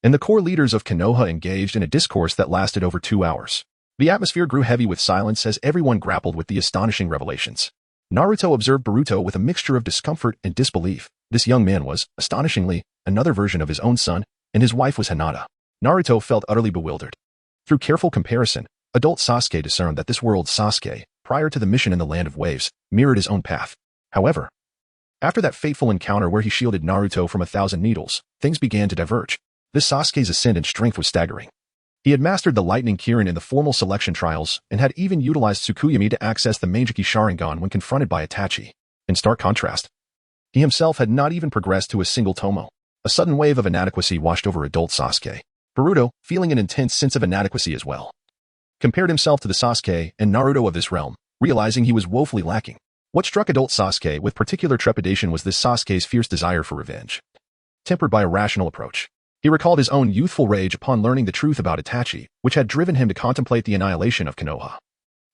And the core leaders of Konoha engaged in a discourse that lasted over 2 hours. The atmosphere grew heavy with silence as everyone grappled with the astonishing revelations. Naruto observed Boruto with a mixture of discomfort and disbelief. This young man was, astonishingly, another version of his own son, and his wife was Hinata. Naruto felt utterly bewildered. Through careful comparison, adult Sasuke discerned that this world's Sasuke, prior to the mission in the Land of Waves, mirrored his own path. However, after that fateful encounter where he shielded Naruto from 1,000 needles, things began to diverge. This Sasuke's ascent in strength was staggering. He had mastered the Lightning Kirin in the formal selection trials and had even utilized Tsukuyomi to access the Meijiki Sharingan when confronted by Itachi. In stark contrast, he himself had not even progressed to a single tomo. A sudden wave of inadequacy washed over adult Sasuke. Boruto, feeling an intense sense of inadequacy as well, compared himself to the Sasuke and Naruto of this realm, realizing he was woefully lacking. What struck adult Sasuke with particular trepidation was this Sasuke's fierce desire for revenge, tempered by a rational approach. He recalled his own youthful rage upon learning the truth about Itachi, which had driven him to contemplate the annihilation of Konoha,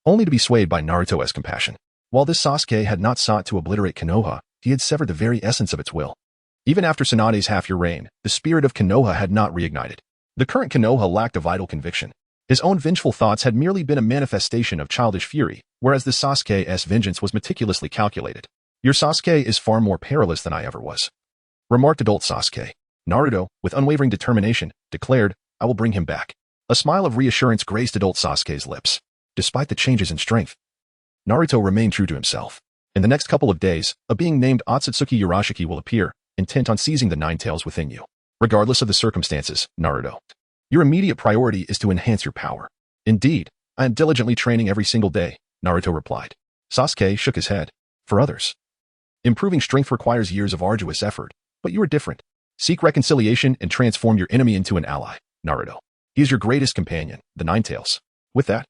only to be swayed by Naruto's compassion. While this Sasuke had not sought to obliterate Konoha, he had severed the very essence of its will. Even after Tsunade's half-year reign, the spirit of Konoha had not reignited. The current Konoha lacked a vital conviction. His own vengeful thoughts had merely been a manifestation of childish fury, whereas the Sasuke's vengeance was meticulously calculated. Your Sasuke is far more perilous than I ever was, remarked adult Sasuke. Naruto, with unwavering determination, declared, I will bring him back. A smile of reassurance graced adult Sasuke's lips. Despite the changes in strength, Naruto remained true to himself. In the next couple of days, a being named Otsutsuki Urashiki will appear, intent on seizing the Ninetales within you. Regardless of the circumstances, Naruto, your immediate priority is to enhance your power. Indeed, I am diligently training every single day, Naruto replied. Sasuke shook his head. For others, improving strength requires years of arduous effort, but you are different. Seek reconciliation and transform your enemy into an ally, Naruto. He is your greatest companion, the Ninetales. With that,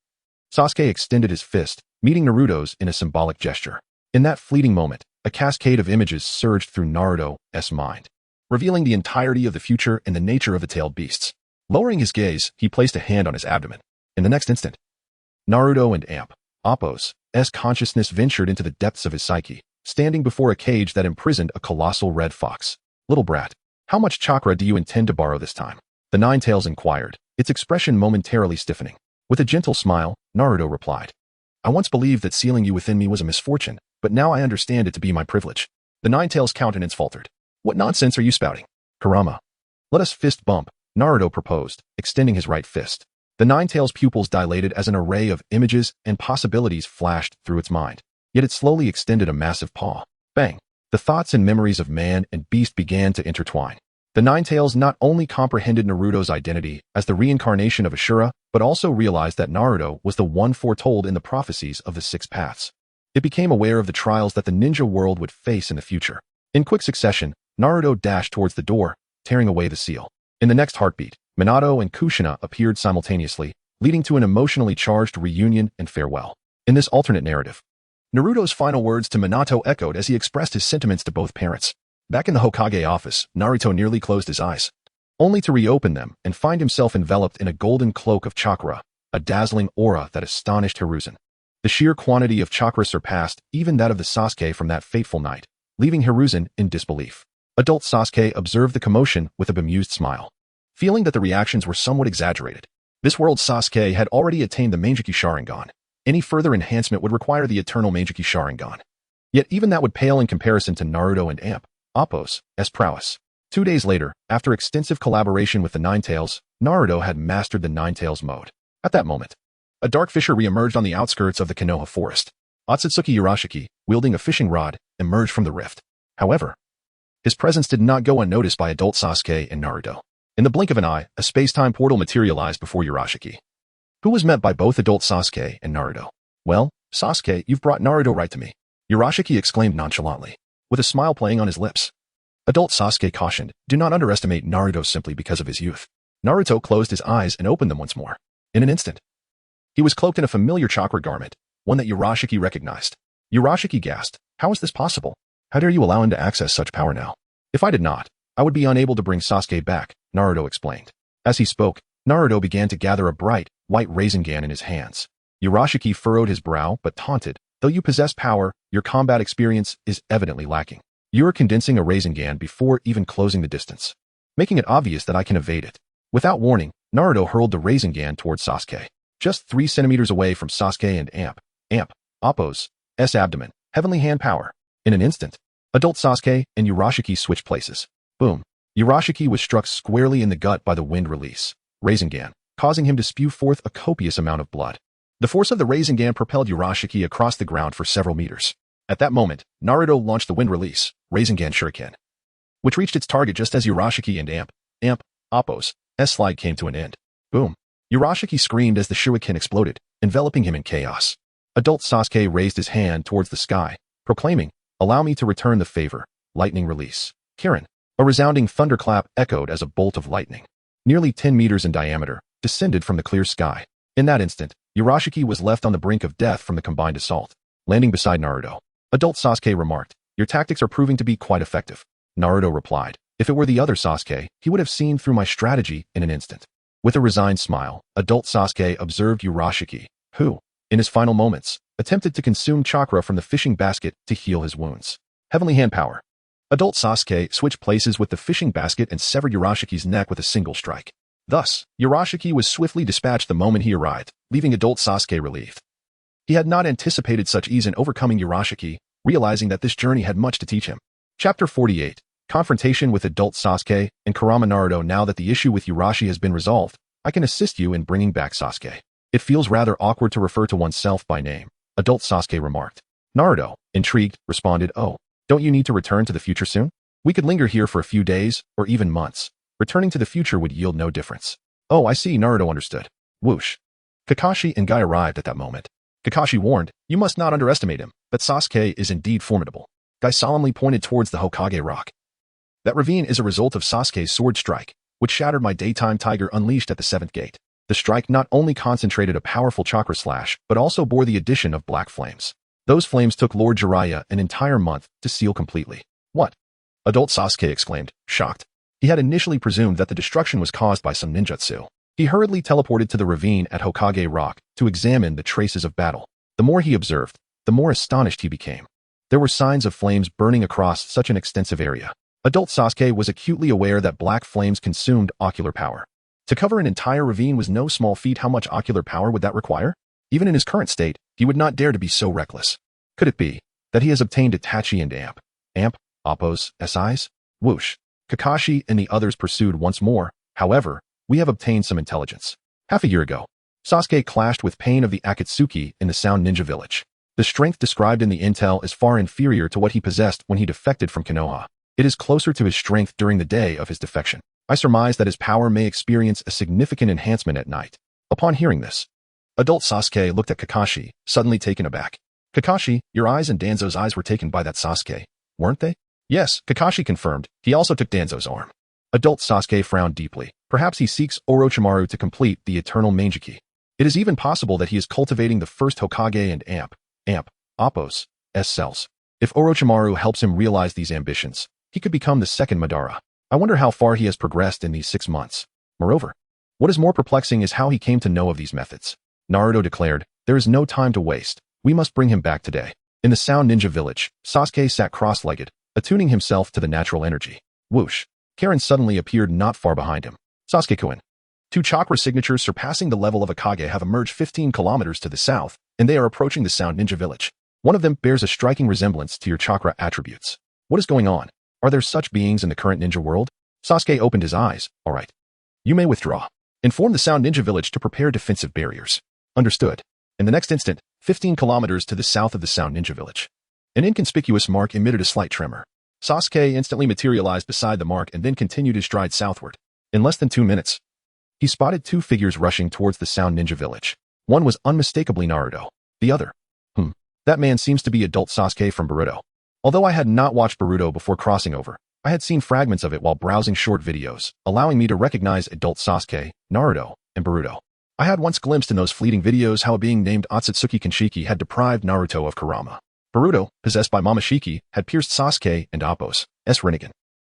Sasuke extended his fist, meeting Naruto's in a symbolic gesture. In that fleeting moment, a cascade of images surged through Naruto's mind, revealing the entirety of the future and the nature of the tailed beasts. Lowering his gaze, he placed a hand on his abdomen. In the next instant, Naruto and Appo's consciousness ventured into the depths of his psyche, standing before a cage that imprisoned a colossal red fox. Little brat, how much chakra do you intend to borrow this time? The Ninetales inquired, its expression momentarily stiffening. With a gentle smile, Naruto replied, I once believed that sealing you within me was a misfortune, but now I understand it to be my privilege. The Ninetales' countenance faltered. What nonsense are you spouting? Kurama. Let us fist bump, Naruto proposed, extending his right fist. The Ninetales' pupils dilated as an array of images and possibilities flashed through its mind. Yet it slowly extended a massive paw. Bang! The thoughts and memories of man and beast began to intertwine. The Ninetales not only comprehended Naruto's identity as the reincarnation of Ashura, but also realized that Naruto was the one foretold in the prophecies of the Six Paths. It became aware of the trials that the ninja world would face in the future. In quick succession, Naruto dashed towards the door, tearing away the seal. In the next heartbeat, Minato and Kushina appeared simultaneously, leading to an emotionally charged reunion and farewell. In this alternate narrative, Naruto's final words to Minato echoed as he expressed his sentiments to both parents. Back in the Hokage office, Naruto nearly closed his eyes, only to reopen them and find himself enveloped in a golden cloak of chakra, a dazzling aura that astonished Hiruzen. The sheer quantity of chakra surpassed even that of the Sasuke from that fateful night, leaving Hiruzen in disbelief. Adult Sasuke observed the commotion with a bemused smile, feeling that the reactions were somewhat exaggerated. This world's Sasuke had already attained the Meijiki Sharingan. Any further enhancement would require the eternal Meijiki Sharingan. Yet even that would pale in comparison to Naruto and Appo's prowess. 2 days later, after extensive collaboration with the Ninetales, Naruto had mastered the Ninetales mode. At that moment, a dark fissure re-emerged on the outskirts of the Konoha forest. Otsutsuki Urashiki, wielding a fishing rod, emerged from the rift. However, his presence did not go unnoticed by adult Sasuke and Naruto. In the blink of an eye, a space-time portal materialized before Urashiki, who was met by both adult Sasuke and Naruto. Well, Sasuke, you've brought Naruto right to me, Urashiki exclaimed nonchalantly, with a smile playing on his lips. Adult Sasuke cautioned, do not underestimate Naruto simply because of his youth. Naruto closed his eyes and opened them once more. In an instant, He was cloaked in a familiar chakra garment, one that Urashiki recognized. Urashiki gasped, "How is this possible? How dare you allow him to access such power now?" "If I did not, I would be unable to bring Sasuke back," Naruto explained. As he spoke, Naruto began to gather a bright, white Rasengan in his hands. Urashiki furrowed his brow but taunted, "Though you possess power, your combat experience is evidently lacking. You are condensing a Rasengan before even closing the distance, making it obvious that I can evade it." Without warning, Naruto hurled the Rasengan toward Sasuke. Just 3 centimeters away from Sasuke and Appo's abdomen, heavenly hand power. In an instant, adult Sasuke and Urashiki switched places. Boom. Urashiki was struck squarely in the gut by the wind release Rasengan, causing him to spew forth a copious amount of blood. The force of the Rasengan propelled Urashiki across the ground for several meters. At that moment, Naruto launched the wind release Rasengan Shuriken, which reached its target just as Urashiki and Appo's slide came to an end. Boom. Urashiki screamed as the shuriken exploded, enveloping him in chaos. Adult Sasuke raised his hand towards the sky, proclaiming, "Allow me to return the favor." Lightning release. Kirin. A resounding thunderclap echoed as a bolt of lightning, nearly 10 meters in diameter, descended from the clear sky. In that instant, Urashiki was left on the brink of death from the combined assault, landing beside Naruto. Adult Sasuke remarked, "Your tactics are proving to be quite effective." Naruto replied, "If it were the other Sasuke, he would have seen through my strategy in an instant." With a resigned smile, adult Sasuke observed Urashiki, who, in his final moments, attempted to consume chakra from the fishing basket to heal his wounds. Heavenly hand power. Adult Sasuke switched places with the fishing basket and severed Urashiki's neck with a single strike. Thus, Urashiki was swiftly dispatched the moment he arrived, leaving adult Sasuke relieved. He had not anticipated such ease in overcoming Urashiki, realizing that this journey had much to teach him. Chapter 48. Confrontation with adult Sasuke and Kurama. Naruto. Now that the issue with Urashi has been resolved, I can assist you in bringing back Sasuke. It feels rather awkward to refer to oneself by name, adult Sasuke remarked. Naruto, intrigued, responded, "Oh, don't you need to return to the future soon? We could linger here for a few days, or even months. Returning to the future would yield no difference." "Oh, I see." Naruto understood. Whoosh. Kakashi and Guy arrived at that moment. Kakashi warned, "You must not underestimate him, but Sasuke is indeed formidable." Guy solemnly pointed towards the Hokage rock. "That ravine is a result of Sasuke's sword strike, which shattered my daytime tiger unleashed at the 7th gate. The strike not only concentrated a powerful chakra slash, but also bore the addition of black flames. Those flames took Lord Jiraiya an entire month to seal completely." "What?" adult Sasuke exclaimed, shocked. He had initially presumed that the destruction was caused by some ninjutsu. He hurriedly teleported to the ravine at Hokage Rock to examine the traces of battle. The more he observed, the more astonished he became. There were signs of flames burning across such an extensive area. Adult Sasuke was acutely aware that black flames consumed ocular power. To cover an entire ravine was no small feat. How much ocular power would that require? Even in his current state, he would not dare to be so reckless. Could it be that he has obtained Itachi and Appo's eyes? Whoosh. Kakashi and the others pursued once more. "However, we have obtained some intelligence. Half a year ago, Sasuke clashed with Pain of the Akatsuki in the Sound Ninja Village. The strength described in the intel is far inferior to what he possessed when he defected from Konoha. It is closer to his strength during the day of his defection. I surmise that his power may experience a significant enhancement at night." Upon hearing this, adult Sasuke looked at Kakashi, suddenly taken aback. "Kakashi, your eyes and Danzo's eyes were taken by that Sasuke, weren't they?" "Yes," Kakashi confirmed. "He also took Danzo's arm." Adult Sasuke frowned deeply. Perhaps he seeks Orochimaru to complete the eternal Manjiki. It is even possible that he is cultivating the first Hokage and Appo's cells. If Orochimaru helps him realize these ambitions, he could become the second Madara. I wonder how far he has progressed in these 6 months. Moreover, what is more perplexing is how he came to know of these methods. Naruto declared, "There is no time to waste. We must bring him back today." In the Sound Ninja Village, Sasuke sat cross-legged, attuning himself to the natural energy. Whoosh. Karin suddenly appeared not far behind him. "Sasuke-kun." 2 chakra signatures surpassing the level of a Kage have emerged 15 kilometers to the south, and they are approaching the Sound Ninja Village. One of them bears a striking resemblance to your chakra attributes. What is going on? Are there such beings in the current ninja world? Sasuke opened his eyes. "All right. You may withdraw. Inform the Sound Ninja Village to prepare defensive barriers." "Understood." In the next instant, 15 kilometers to the south of the Sound Ninja Village, an inconspicuous mark emitted a slight tremor. Sasuke instantly materialized beside the mark and then continued his stride southward. In less than 2 minutes, he spotted 2 figures rushing towards the Sound Ninja Village. One was unmistakably Naruto. The other, that man seems to be adult Sasuke from Boruto. Although I had not watched Boruto before crossing over, I had seen fragments of it while browsing short videos, allowing me to recognize adult Sasuke, Naruto, and Boruto. I had once glimpsed in those fleeting videos how a being named Otsutsuki Kinshiki had deprived Naruto of Kurama. Boruto, possessed by Momoshiki, had pierced Sasuke and Appo's Rinnegan.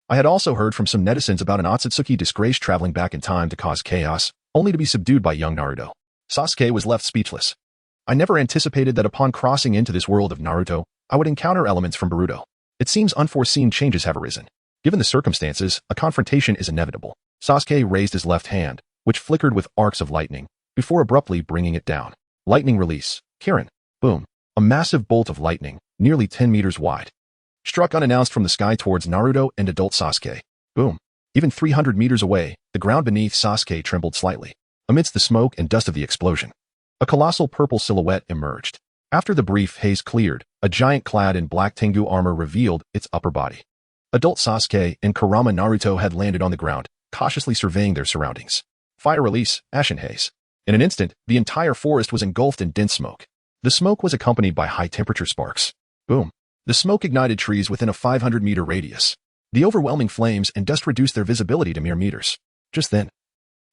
I had also heard from some netizens about an Otsutsuki disgrace traveling back in time to cause chaos, only to be subdued by young Naruto. Sasuke was left speechless. I never anticipated that upon crossing into this world of Naruto, I would encounter elements from Boruto. It seems unforeseen changes have arisen. Given the circumstances, a confrontation is inevitable. Sasuke raised his left hand, which flickered with arcs of lightning, before abruptly bringing it down. Lightning release. Kirin. Boom. A massive bolt of lightning, nearly 10 meters wide, struck unannounced from the sky towards Naruto and adult Sasuke. Boom. Even 300 meters away, the ground beneath Sasuke trembled slightly. Amidst the smoke and dust of the explosion, a colossal purple silhouette emerged. After the brief haze cleared, a giant clad in black Tengu armor revealed its upper body. Adult Sasuke and Kurama Naruto had landed on the ground, cautiously surveying their surroundings. Fire release, ashen haze. In an instant, the entire forest was engulfed in dense smoke. The smoke was accompanied by high-temperature sparks. Boom. The smoke ignited trees within a 500-meter radius. The overwhelming flames and dust reduced their visibility to mere meters. Just then,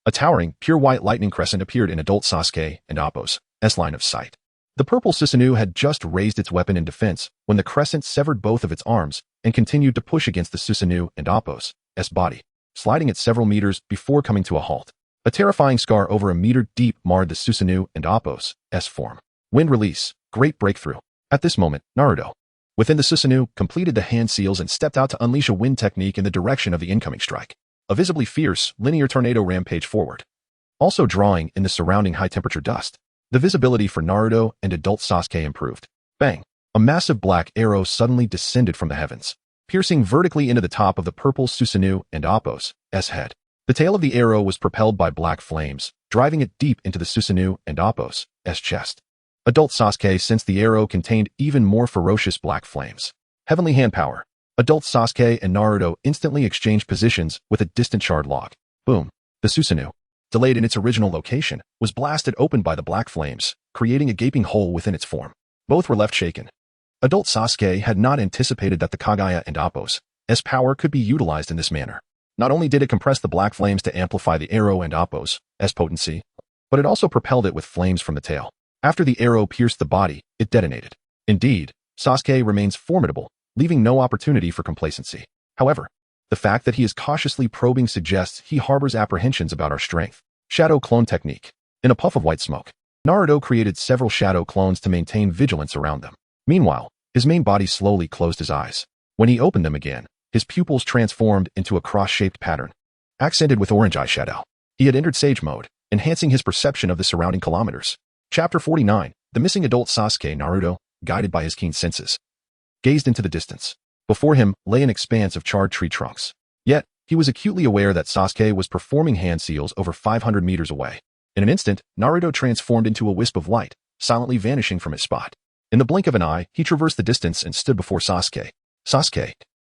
a towering, pure white lightning crescent appeared in adult Sasuke and Appo's line of sight. The purple Susanoo had just raised its weapon in defense when the crescent severed both of its arms and continued to push against the Susanoo and Appo's body, sliding it several meters before coming to a halt. A terrifying scar over a meter deep marred the Susanoo and Appo's form. Wind release, great breakthrough. At this moment, Naruto, within the Susanoo, completed the hand seals and stepped out to unleash a wind technique in the direction of the incoming strike. A visibly fierce, linear tornado rampage forward, also drawing in the surrounding high-temperature dust. The visibility for Naruto and adult Sasuke improved. Bang! A massive black arrow suddenly descended from the heavens, piercing vertically into the top of the purple Susanoo and Appo's head. The tail of the arrow was propelled by black flames, driving it deep into the Susanoo and Appo's chest. Adult Sasuke sensed the arrow contained even more ferocious black flames. Heavenly hand power. Adult Sasuke and Naruto instantly exchanged positions with a distant charred log. Boom. The Susanoo, delayed in its original location, was blasted open by the black flames, creating a gaping hole within its form. Both were left shaken. Adult Sasuke had not anticipated that the Kaguya and Appo's power could be utilized in this manner. Not only did it compress the black flames to amplify the arrow and Appo's potency, but it also propelled it with flames from the tail. After the arrow pierced the body, it detonated. Indeed, Sasuke remains formidable, leaving no opportunity for complacency. However, the fact that he is cautiously probing suggests he harbors apprehensions about our strength. Shadow clone technique. In a puff of white smoke, Naruto created several shadow clones to maintain vigilance around them. Meanwhile, his main body slowly closed his eyes. When he opened them again, his pupils transformed into a cross-shaped pattern, accented with orange eyeshadow. He had entered Sage mode, enhancing his perception of the surrounding kilometers. Chapter 49. The missing adult Sasuke. Naruto, guided by his keen senses, gazed into the distance. Before him lay an expanse of charred tree trunks. Yet, he was acutely aware that Sasuke was performing hand seals over 500 meters away. In an instant, Naruto transformed into a wisp of light, silently vanishing from his spot. In the blink of an eye, he traversed the distance and stood before Sasuke. Sasuke,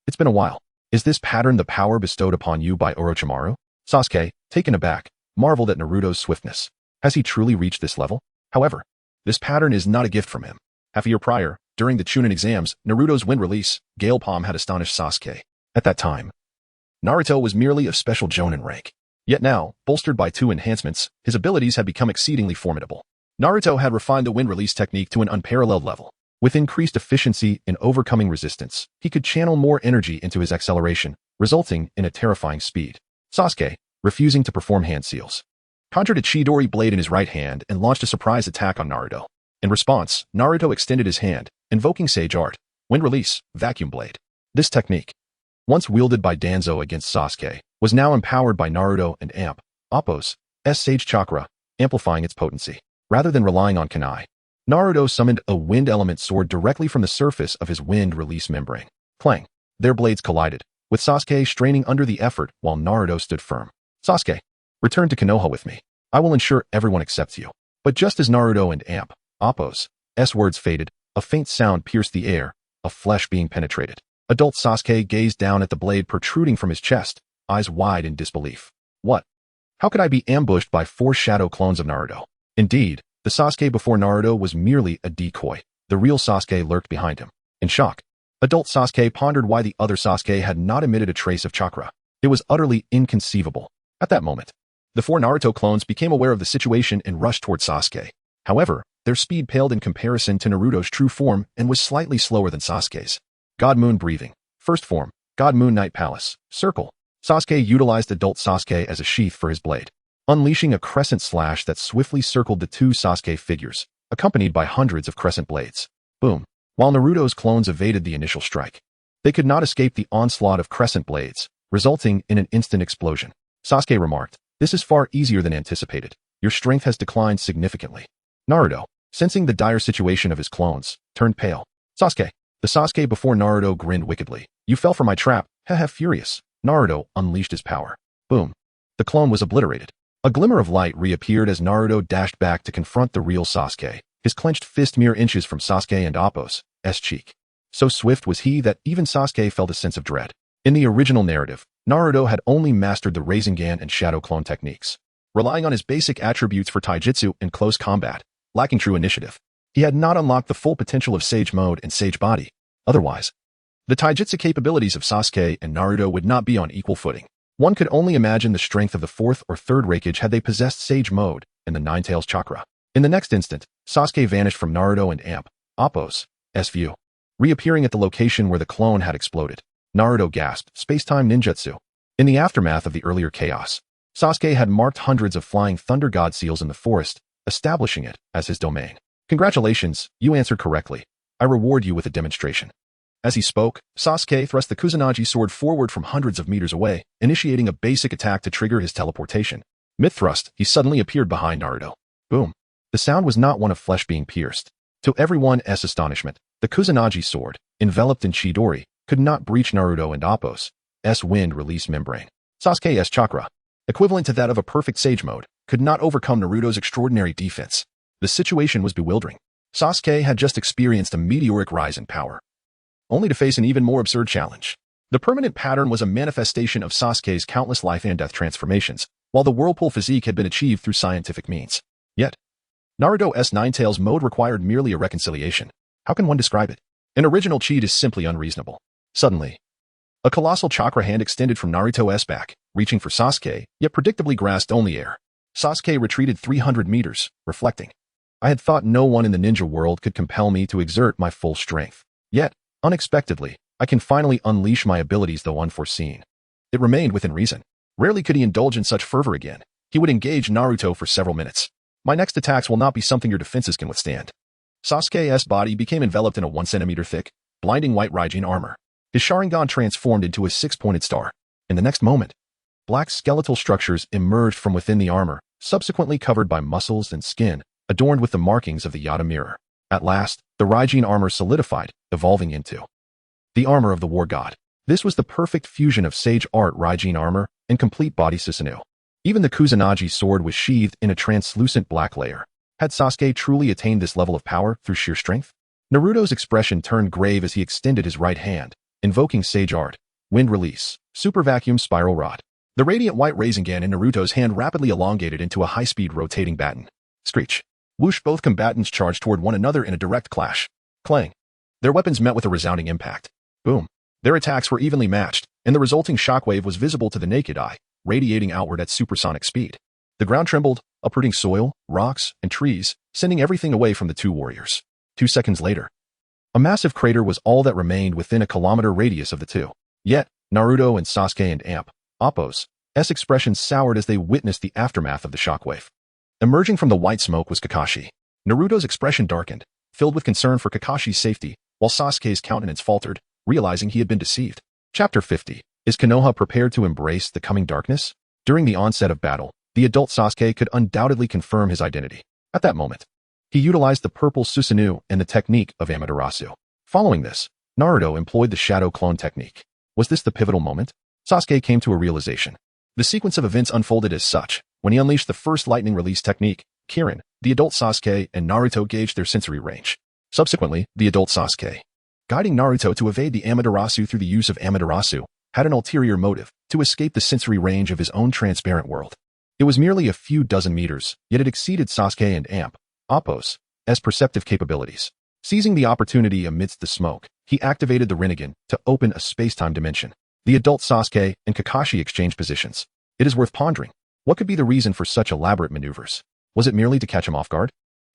it's been a while. Is this pattern the power bestowed upon you by Orochimaru? Sasuke, taken aback, marveled at Naruto's swiftness. Has he truly reached this level? However, this pattern is not a gift from him. Half a year prior, during the Chunin exams, Naruto's wind release, Gale Palm, had astonished Sasuke. At that time, Naruto was merely of special Jonin rank. Yet now, bolstered by 2 enhancements, his abilities had become exceedingly formidable. Naruto had refined the wind release technique to an unparalleled level. With increased efficiency in overcoming resistance, he could channel more energy into his acceleration, resulting in a terrifying speed. Sasuke, refusing to perform hand seals, conjured a Chidori blade in his right hand and launched a surprise attack on Naruto. In response, Naruto extended his hand, invoking Sage Art, Wind Release, Vacuum Blade. This technique, once wielded by Danzo against Sasuke, was now empowered by Naruto and Appo's Sage Chakra, amplifying its potency. Rather than relying on Kunai, Naruto summoned a wind element sword directly from the surface of his wind release membrane. Clang! Their blades collided, with Sasuke straining under the effort while Naruto stood firm. Sasuke, return to Konoha with me. I will ensure everyone accepts you. But just as Naruto and Appo's words faded, a faint sound pierced the air, of flesh being penetrated. Adult Sasuke gazed down at the blade protruding from his chest, eyes wide in disbelief. What? How could I be ambushed by 4 shadow clones of Naruto? Indeed, the Sasuke before Naruto was merely a decoy. The real Sasuke lurked behind him. In shock, adult Sasuke pondered why the other Sasuke had not emitted a trace of chakra. It was utterly inconceivable. At that moment, The four Naruto clones became aware of the situation and rushed toward Sasuke. However, their speed paled in comparison to Naruto's true form and was slightly slower than Sasuke's. God Moon breathing. First form, God Moon Night Palace. Circle. Sasuke utilized adult Sasuke as a sheath for his blade, unleashing a crescent slash that swiftly circled the two Sasuke figures, accompanied by hundreds of crescent blades. Boom. While Naruto's clones evaded the initial strike, they could not escape the onslaught of crescent blades, resulting in an instant explosion. Sasuke remarked, "This is far easier than anticipated. Your strength has declined significantly." Naruto, sensing the dire situation of his clones, turned pale. "Sasuke." The Sasuke before Naruto grinned wickedly. "You fell for my trap." Haha, furious. Naruto unleashed his power. Boom. The clone was obliterated. A glimmer of light reappeared as Naruto dashed back to confront the real Sasuke, his clenched fist mere inches from Sasuke and Appo's cheek. So swift was he that even Sasuke felt a sense of dread. In the original narrative, Naruto had only mastered the Rasengan and Shadow Clone techniques, relying on his basic attributes for taijutsu and close combat, lacking true initiative. He had not unlocked the full potential of Sage Mode and Sage Body. Otherwise, the taijutsu capabilities of Sasuke and Naruto would not be on equal footing. One could only imagine the strength of the fourth or third Raikage had they possessed Sage Mode and the Nine Tails Chakra. In the next instant, Sasuke vanished from Naruto and Appo's view, reappearing at the location where the clone had exploded. Naruto gasped, "Space-time ninjutsu." In the aftermath of the earlier chaos, Sasuke had marked hundreds of flying thunder god seals in the forest, establishing it as his domain. "Congratulations, you answered correctly. I reward you with a demonstration." As he spoke, Sasuke thrust the Kusanagi sword forward from hundreds of meters away, initiating a basic attack to trigger his teleportation. Mid-thrust, he suddenly appeared behind Naruto. Boom. The sound was not one of flesh being pierced. To everyone's astonishment, the Kusanagi sword, enveloped in Chidori, could not breach Naruto and Appo's wind release membrane. Sasuke's chakra, equivalent to that of a perfect Sage Mode, could not overcome Naruto's extraordinary defense. The situation was bewildering. Sasuke had just experienced a meteoric rise in power, only to face an even more absurd challenge. The permanent pattern was a manifestation of Sasuke's countless life and death transformations, while the whirlpool physique had been achieved through scientific means. Yet, Naruto's Nine Tails mode required merely a reconciliation. How can one describe it? An original cheat is simply unreasonable. Suddenly, a colossal chakra hand extended from Naruto's back, reaching for Sasuke, yet predictably grasped only air. Sasuke retreated 300 meters, reflecting, "I had thought no one in the ninja world could compel me to exert my full strength. Yet, unexpectedly, I can finally unleash my abilities though unforeseen." It remained within reason. Rarely could he indulge in such fervor again. He would engage Naruto for several minutes. "My next attacks will not be something your defenses can withstand." Sasuke's body became enveloped in a 1 centimeter thick, blinding white Raijin armor. His Sharingan transformed into a 6-pointed star. In the next moment, black skeletal structures emerged from within the armor, subsequently covered by muscles and skin, adorned with the markings of the Yata mirror. At last, the Raijin armor solidified, evolving into the armor of the war god. This was the perfect fusion of Sage Art Raijin armor and complete body Susanoo. Even the Kusanagi sword was sheathed in a translucent black layer. Had Sasuke truly attained this level of power through sheer strength? Naruto's expression turned grave as he extended his right hand, invoking Sage Art, Wind Release, Super Vacuum Spiral Rod. The radiant white Rasengan in Naruto's hand rapidly elongated into a high-speed rotating baton. Screech. Whoosh! Both combatants charged toward one another in a direct clash. Clang. Their weapons met with a resounding impact. Boom. Their attacks were evenly matched, and the resulting shockwave was visible to the naked eye, radiating outward at supersonic speed. The ground trembled, uprooting soil, rocks, and trees, sending everything away from the two warriors. 2 seconds later, a massive crater was all that remained within a kilometer radius of the two. Yet, Naruto and Sasuke and Appo's expressions soured as they witnessed the aftermath of the shockwave. Emerging from the white smoke was Kakashi. Naruto's expression darkened, filled with concern for Kakashi's safety, while Sasuke's countenance faltered, realizing he had been deceived. Chapter 50. Is Konoha prepared to embrace the coming darkness? During the onset of battle, the adult Sasuke could undoubtedly confirm his identity. At that moment, he utilized the purple Susanoo and the technique of Amaterasu. Following this, Naruto employed the Shadow Clone technique. Was this the pivotal moment? Sasuke came to a realization. The sequence of events unfolded as such. When he unleashed the first lightning release technique, Kirin, the adult Sasuke, and Naruto gauged their sensory range. Subsequently, the adult Sasuke, guiding Naruto to evade the Amaterasu through the use of Amaterasu, had an ulterior motive, to escape the sensory range of his own transparent world. It was merely a few dozen meters, yet it exceeded Sasuke and Appo's perceptive capabilities. Seizing the opportunity amidst the smoke, he activated the Rinnegan to open a space-time dimension. The adult Sasuke and Kakashi exchanged positions. It is worth pondering. What could be the reason for such elaborate maneuvers? Was it merely to catch him off guard?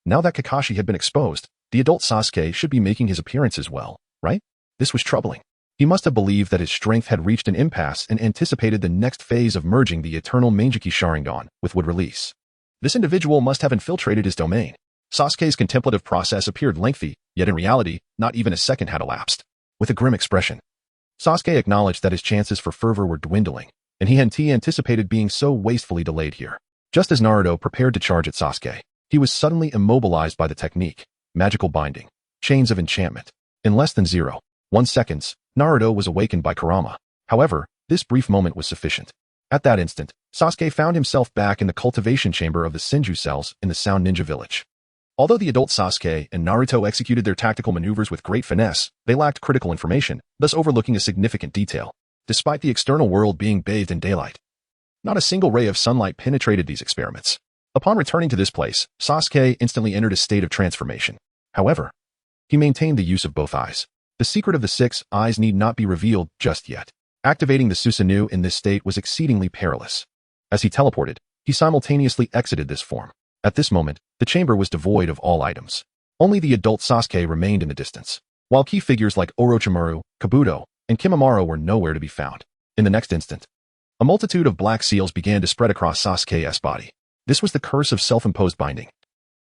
Now that Kakashi had been exposed, the adult Sasuke should be making his appearance as well, right? This was troubling. He must have believed that his strength had reached an impasse and anticipated the next phase of merging the eternal Mangekyou Sharingan with would release. This individual must have infiltrated his domain. Sasuke's contemplative process appeared lengthy, yet in reality, not even a second had elapsed. With a grim expression, Sasuke acknowledged that his chances for fervor were dwindling, and he anticipated being so wastefully delayed here. Just as Naruto prepared to charge at Sasuke, he was suddenly immobilized by the technique, magical binding, chains of enchantment. In less than 0.1 seconds, Naruto was awakened by Kurama. However, this brief moment was sufficient. At that instant, Sasuke found himself back in the cultivation chamber of the Senju cells in the Sound Ninja Village. Although the adult Sasuke and Naruto executed their tactical maneuvers with great finesse, they lacked critical information, thus overlooking a significant detail. Despite the external world being bathed in daylight, not a single ray of sunlight penetrated these experiments. Upon returning to this place, Sasuke instantly entered a state of transformation. However, he maintained the use of both eyes. The secret of the 6 eyes need not be revealed just yet. Activating the Susanoo in this state was exceedingly perilous. As he teleported, he simultaneously exited this form. At this moment, the chamber was devoid of all items. Only the adult Sasuke remained in the distance, while key figures like Orochimaru, Kabuto, and Kimimaro were nowhere to be found. In the next instant, a multitude of black seals began to spread across Sasuke's body. This was the curse of self-imposed binding,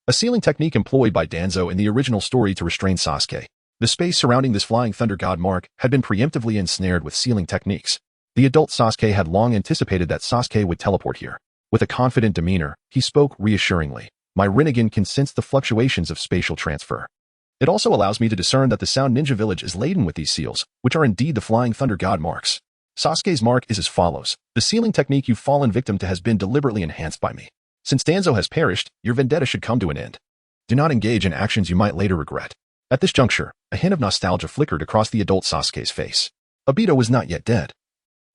a sealing technique employed by Danzo in the original story to restrain Sasuke. The space surrounding this flying thunder god mark had been preemptively ensnared with sealing techniques. The adult Sasuke had long anticipated that Sasuke would teleport here. With a confident demeanor, he spoke reassuringly. My Rinnegan can sense the fluctuations of spatial transfer. It also allows me to discern that the Sound Ninja Village is laden with these seals, which are indeed the flying thunder god marks. Sasuke's mark is as follows. The sealing technique you've fallen victim to has been deliberately enhanced by me. Since Danzo has perished, your vendetta should come to an end. Do not engage in actions you might later regret. At this juncture, a hint of nostalgia flickered across the adult Sasuke's face. Obito was not yet dead,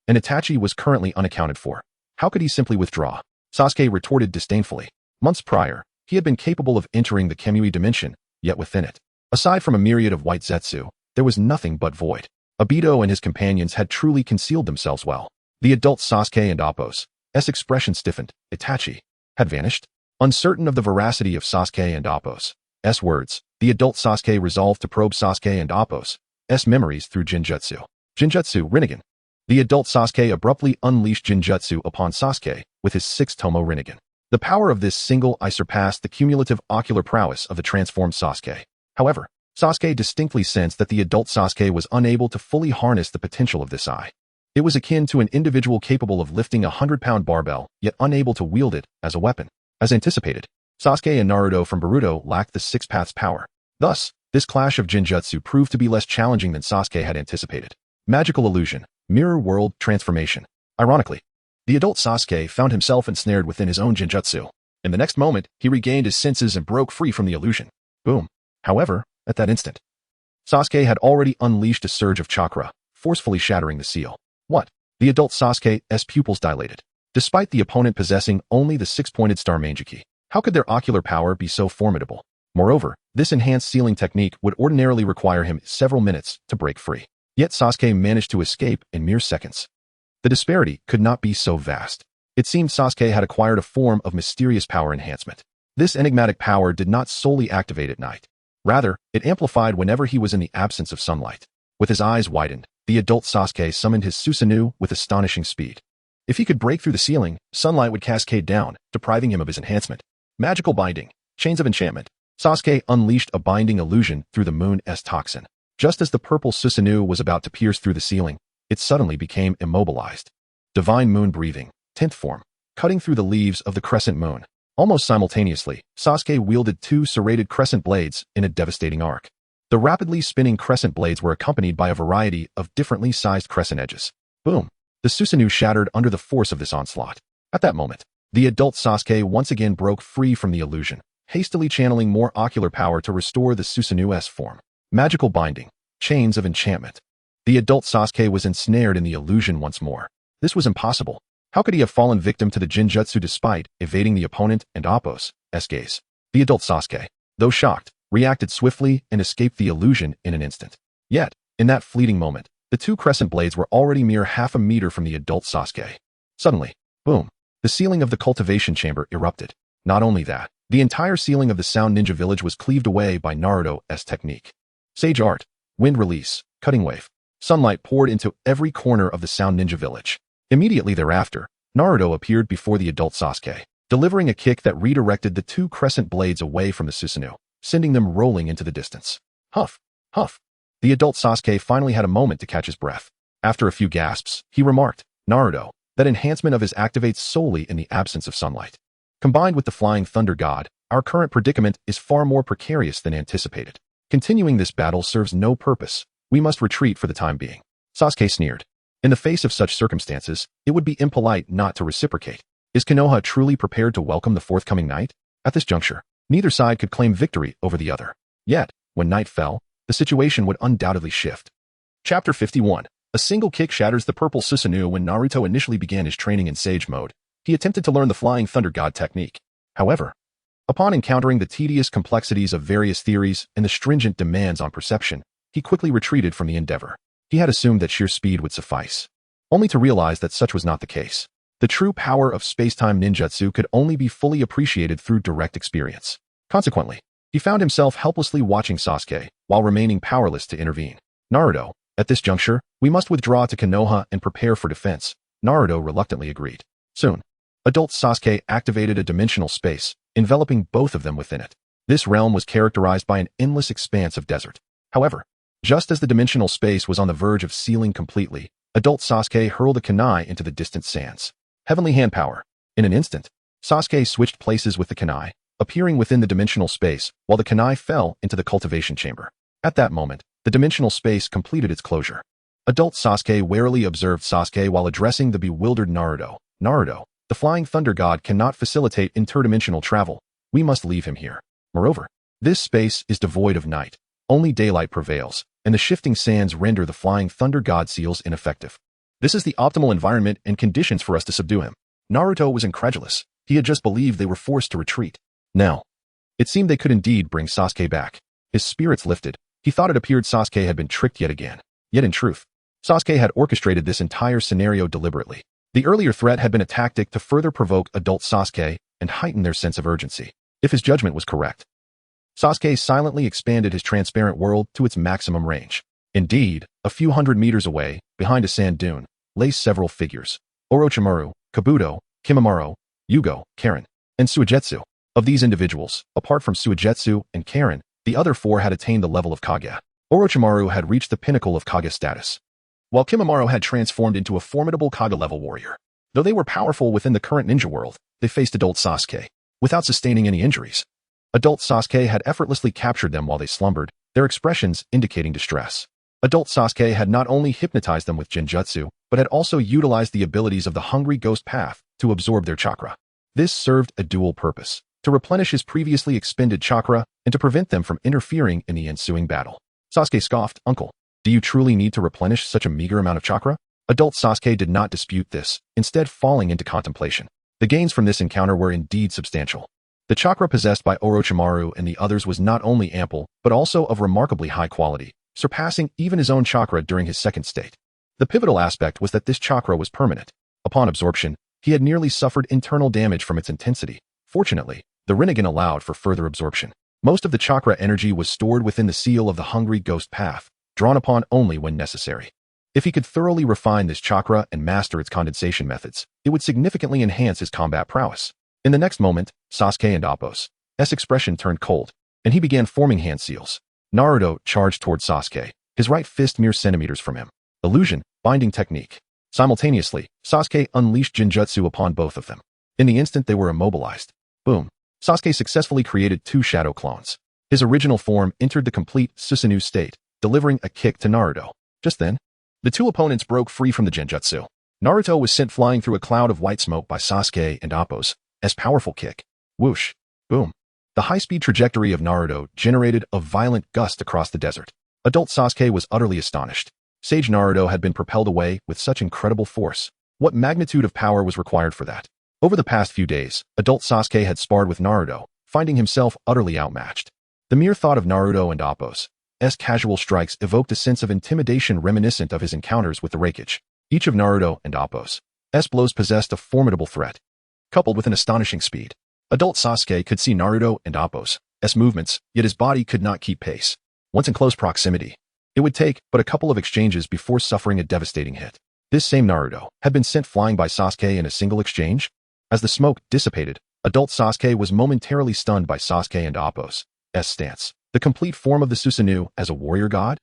and Itachi was currently unaccounted for. How could he simply withdraw? Sasuke retorted disdainfully. Months prior, he had been capable of entering the Kemui dimension, yet within it, aside from a myriad of white Zetsu, there was nothing but void. Obito and his companions had truly concealed themselves well. The adult Sasuke and Appo's expression stiffened. Itachi had vanished. Uncertain of the veracity of Sasuke and Appo's words, the adult Sasuke resolved to probe Sasuke and Appo's memories through Jinjutsu. Jinjutsu Rinnegan. The adult Sasuke abruptly unleashed Jinjutsu upon Sasuke with his 6th Tomo Rinnegan. The power of this single eye surpassed the cumulative ocular prowess of the transformed Sasuke. However, Sasuke distinctly sensed that the adult Sasuke was unable to fully harness the potential of this eye. It was akin to an individual capable of lifting a 100-pound barbell, yet unable to wield it as a weapon. As anticipated, Sasuke and Naruto from Boruto lacked the 6 paths power. Thus, this clash of Jinjutsu proved to be less challenging than Sasuke had anticipated. Magical illusion, mirror world transformation. Ironically, the adult Sasuke found himself ensnared within his own Jinjutsu. In the next moment, he regained his senses and broke free from the illusion. Boom. However, at that instant, Sasuke had already unleashed a surge of chakra, forcefully shattering the seal. What? The adult Sasuke's pupils dilated. Despite the opponent possessing only the 6-pointed star Mangekyou, how could their ocular power be so formidable? Moreover, this enhanced sealing technique would ordinarily require him several minutes to break free. Yet Sasuke managed to escape in mere seconds. The disparity could not be so vast. It seemed Sasuke had acquired a form of mysterious power enhancement. This enigmatic power did not solely activate at night. Rather, it amplified whenever he was in the absence of sunlight. With his eyes widened, the adult Sasuke summoned his Susanoo with astonishing speed. If he could break through the ceiling, sunlight would cascade down, depriving him of his enhancement. Magical binding, chains of enchantment. Sasuke unleashed a binding illusion through the moon's toxin. Just as the purple Susanoo was about to pierce through the ceiling, it suddenly became immobilized. Divine moon breathing, 10th form, cutting through the leaves of the crescent moon. Almost simultaneously, Sasuke wielded 2 serrated crescent blades in a devastating arc. The rapidly spinning crescent blades were accompanied by a variety of differently sized crescent edges. Boom! The Susanoo shattered under the force of this onslaught. At that moment, the adult Sasuke once again broke free from the illusion, hastily channeling more ocular power to restore the Susanoo's form. Magical binding, chains of enchantment. The adult Sasuke was ensnared in the illusion once more. This was impossible. How could he have fallen victim to the Jinjutsu despite evading the opponent and Appo's gaze? The adult Sasuke, though shocked, reacted swiftly and escaped the illusion in an instant. Yet, in that fleeting moment, the 2 crescent blades were already mere half a meter from the adult Sasuke. Suddenly, boom, the ceiling of the cultivation chamber erupted. Not only that, the entire ceiling of the Sound Ninja Village was cleaved away by Naruto's technique. Sage art, wind release, cutting wave. Sunlight poured into every corner of the Sound Ninja Village. Immediately thereafter, Naruto appeared before the adult Sasuke, delivering a kick that redirected the two crescent blades away from the Susanoo, sending them rolling into the distance. Huff, huff. The adult Sasuke finally had a moment to catch his breath. After a few gasps, he remarked, Naruto, that enhancement of his activates solely in the absence of sunlight. Combined with the flying thunder god, our current predicament is far more precarious than anticipated. Continuing this battle serves no purpose. We must retreat for the time being. Sasuke sneered. In the face of such circumstances, it would be impolite not to reciprocate. Is Konoha truly prepared to welcome the forthcoming night? At this juncture, neither side could claim victory over the other. Yet, when night fell, the situation would undoubtedly shift. Chapter 51. A single kick shatters the purple Susanoo. When Naruto initially began his training in Sage mode, he attempted to learn the Flying Thunder God technique. However, upon encountering the tedious complexities of various theories and the stringent demands on perception, he quickly retreated from the endeavor. He had assumed that sheer speed would suffice, only to realize that such was not the case. The true power of space-time ninjutsu could only be fully appreciated through direct experience. Consequently, he found himself helplessly watching Sasuke, while remaining powerless to intervene. Naruto, at this juncture, we must withdraw to Konoha and prepare for defense. Naruto reluctantly agreed. Soon, adult Sasuke activated a dimensional space, enveloping both of them within it. This realm was characterized by an endless expanse of desert. However, just as the dimensional space was on the verge of sealing completely, adult Sasuke hurled a kunai into the distant sands. Heavenly hand power. In an instant, Sasuke switched places with the kunai, appearing within the dimensional space, while the kunai fell into the cultivation chamber. At that moment, the dimensional space completed its closure. Adult Sasuke warily observed Sasuke while addressing the bewildered Naruto. Naruto, the Flying Thunder God cannot facilitate interdimensional travel. We must leave him here. Moreover, this space is devoid of night. Only daylight prevails, and the shifting sands render the Flying Thunder God seals ineffective. This is the optimal environment and conditions for us to subdue him. Naruto was incredulous. He had just believed they were forced to retreat. Now, it seemed they could indeed bring Sasuke back. His spirits lifted. He thought it appeared Sasuke had been tricked yet again. Yet in truth, Sasuke had orchestrated this entire scenario deliberately. The earlier threat had been a tactic to further provoke adult Sasuke and heighten their sense of urgency. If his judgment was correct, Sasuke silently expanded his transparent world to its maximum range. Indeed, a few hundred meters away, behind a sand dune, lay several figures. Orochimaru, Kabuto, Kimimaro, Yugo, Karen, and Suigetsu. Of these individuals, apart from Suigetsu and Karen, the other four had attained the level of Kage. Orochimaru had reached the pinnacle of Kage status, while Kimimaro had transformed into a formidable Kage-level warrior. Though they were powerful within the current ninja world, they faced adult Sasuke, without sustaining any injuries. Adult Sasuke had effortlessly captured them while they slumbered, their expressions indicating distress. Adult Sasuke had not only hypnotized them with Genjutsu, but had also utilized the abilities of the Hungry Ghost Path to absorb their chakra. This served a dual purpose: to replenish his previously expended chakra and to prevent them from interfering in the ensuing battle. Sasuke scoffed, "Uncle, do you truly need to replenish such a meager amount of chakra?" Adult Sasuke did not dispute this, instead falling into contemplation. The gains from this encounter were indeed substantial. The chakra possessed by Orochimaru and the others was not only ample, but also of remarkably high quality, surpassing even his own chakra during his second state. The pivotal aspect was that this chakra was permanent. Upon absorption, he had nearly suffered internal damage from its intensity. Fortunately, the Rinnegan allowed for further absorption. Most of the chakra energy was stored within the seal of the Hungry Ghost Path, drawn upon only when necessary. If he could thoroughly refine this chakra and master its condensation methods, it would significantly enhance his combat prowess. In the next moment, Sasuke and Appo's expression turned cold, and he began forming hand seals. Naruto charged toward Sasuke, his right fist mere centimeters from him. Illusion, binding technique. Simultaneously, Sasuke unleashed Genjutsu upon both of them. In the instant they were immobilized. Boom. Sasuke successfully created two shadow clones. His original form entered the complete Susanoo state, delivering a kick to Naruto. Just then, the two opponents broke free from the Genjutsu. Naruto was sent flying through a cloud of white smoke by Sasuke and Appo's powerful kick. Whoosh. Boom. The high-speed trajectory of Naruto generated a violent gust across the desert. Adult Sasuke was utterly astonished. Sage Naruto had been propelled away with such incredible force. What magnitude of power was required for that? Over the past few days, adult Sasuke had sparred with Naruto, finding himself utterly outmatched. The mere thought of Naruto and Appo's casual strikes evoked a sense of intimidation reminiscent of his encounters with the Raikage. Each of Naruto and Appo's blows possessed a formidable threat. coupled with an astonishing speed. Adult Sasuke could see Naruto and Appo's movements, yet his body could not keep pace. Once in close proximity, it would take but a couple of exchanges before suffering a devastating hit. This same Naruto had been sent flying by Sasuke in a single exchange. As the smoke dissipated, adult Sasuke was momentarily stunned by Sasuke and Appo's stance. The complete form of the Susanoo as a warrior god?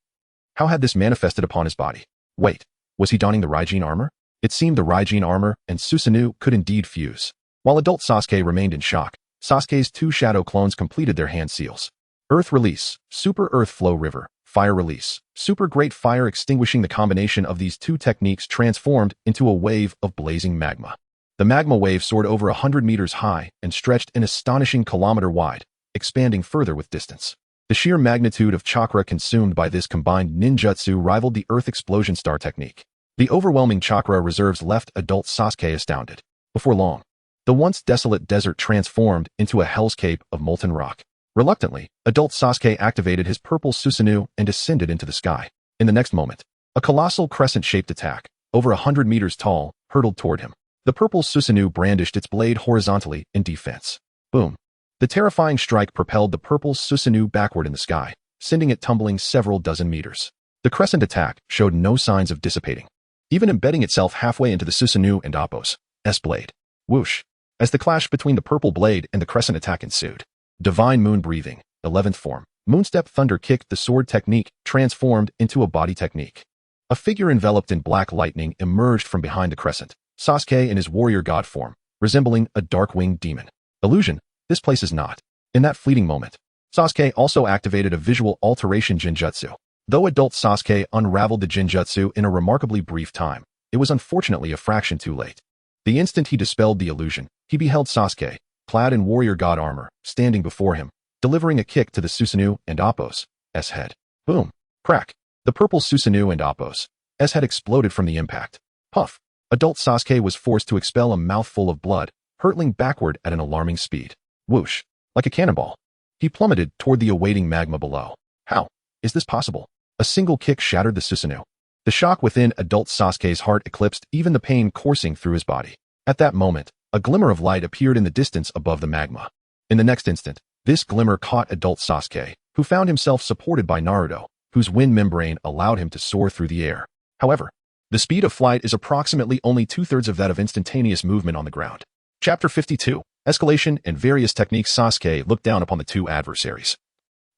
How had this manifested upon his body? Wait, was he donning the Raijin armor? It seemed the Raijin armor and Susanoo could indeed fuse. While adult Sasuke remained in shock, Sasuke's two shadow clones completed their hand seals. Earth Release, Super Earth Flow River, Fire Release, Super Great Fire. Extinguishing the combination of these two techniques transformed into a wave of blazing magma. The magma wave soared over 100 meters high and stretched an astonishing kilometer wide, expanding further with distance. The sheer magnitude of chakra consumed by this combined ninjutsu rivaled the Earth Explosion Star technique. The overwhelming chakra reserves left adult Sasuke astounded. Before long, the once desolate desert transformed into a hellscape of molten rock. Reluctantly, adult Sasuke activated his purple Susanoo and ascended into the sky. In the next moment, a colossal crescent-shaped attack, over 100 meters tall, hurtled toward him. The purple Susanoo brandished its blade horizontally in defense. Boom. The terrifying strike propelled the purple Susanoo backward in the sky, sending it tumbling several dozen meters. The crescent attack showed no signs of dissipating, even embedding itself halfway into the Susanoo and Appo's blade. Whoosh. As the clash between the purple blade and the crescent attack ensued, Divine Moon Breathing, 11th form, Moonstep Thunder Kick. The sword technique transformed into a body technique. A figure enveloped in black lightning emerged from behind the crescent, Sasuke in his warrior god form, resembling a dark-winged demon. Illusion, this place is not. In that fleeting moment, Sasuke also activated a visual alteration Jinjutsu. Though adult Sasuke unraveled the Jinjutsu in a remarkably brief time, it was unfortunately a fraction too late. The instant he dispelled the illusion, he beheld Sasuke, clad in warrior god armor, standing before him, delivering a kick to the Susanoo and Appo's head. Boom. Crack. The purple Susanoo and Appo's head exploded from the impact. Puff. Adult Sasuke was forced to expel a mouthful of blood, hurtling backward at an alarming speed. Whoosh. Like a cannonball, he plummeted toward the awaiting magma below. How is this possible? A single kick shattered the Susanoo. The shock within adult Sasuke's heart eclipsed even the pain coursing through his body. At that moment, a glimmer of light appeared in the distance above the magma. In the next instant, this glimmer caught adult Sasuke, who found himself supported by Naruto, whose wind membrane allowed him to soar through the air. However, the speed of flight is approximately only 2/3 of that of instantaneous movement on the ground. Chapter 52. Escalation and Various Techniques. Sasuke looked down upon the two adversaries,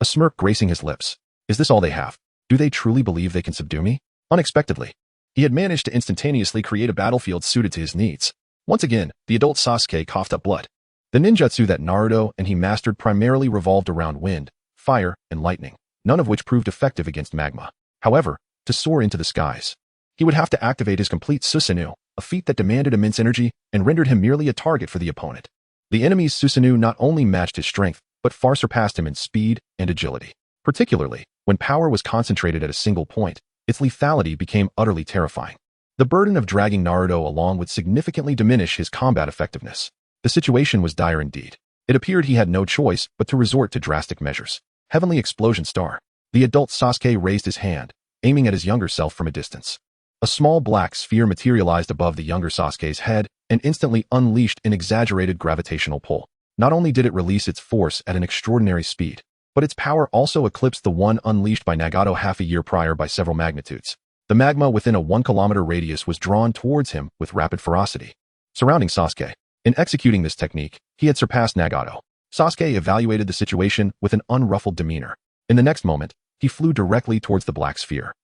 a smirk gracing his lips. Is this all they have? Do they truly believe they can subdue me? Unexpectedly, he had managed to instantaneously create a battlefield suited to his needs. Once again, the adult Sasuke coughed up blood. The ninjutsu that Naruto and he mastered primarily revolved around wind, fire, and lightning, none of which proved effective against magma. However, to soar into the skies, he would have to activate his complete Susanoo, a feat that demanded immense energy and rendered him merely a target for the opponent. The enemy's Susanoo not only matched his strength, but far surpassed him in speed and agility. Particularly, when power was concentrated at a single point, its lethality became utterly terrifying. The burden of dragging Naruto along would significantly diminish his combat effectiveness. The situation was dire indeed. It appeared he had no choice but to resort to drastic measures. Heavenly Explosion Star. The adult Sasuke raised his hand, aiming at his younger self from a distance. A small black sphere materialized above the younger Sasuke's head and instantly unleashed an exaggerated gravitational pull. Not only did it release its force at an extraordinary speed, but its power also eclipsed the one unleashed by Nagato half a year prior by several magnitudes. The magma within a 1-kilometer radius was drawn towards him with rapid ferocity, surrounding Sasuke. In executing this technique, he had surpassed Nagato. Sasuke evaluated the situation with an unruffled demeanor. In the next moment, he flew directly towards the black sphere,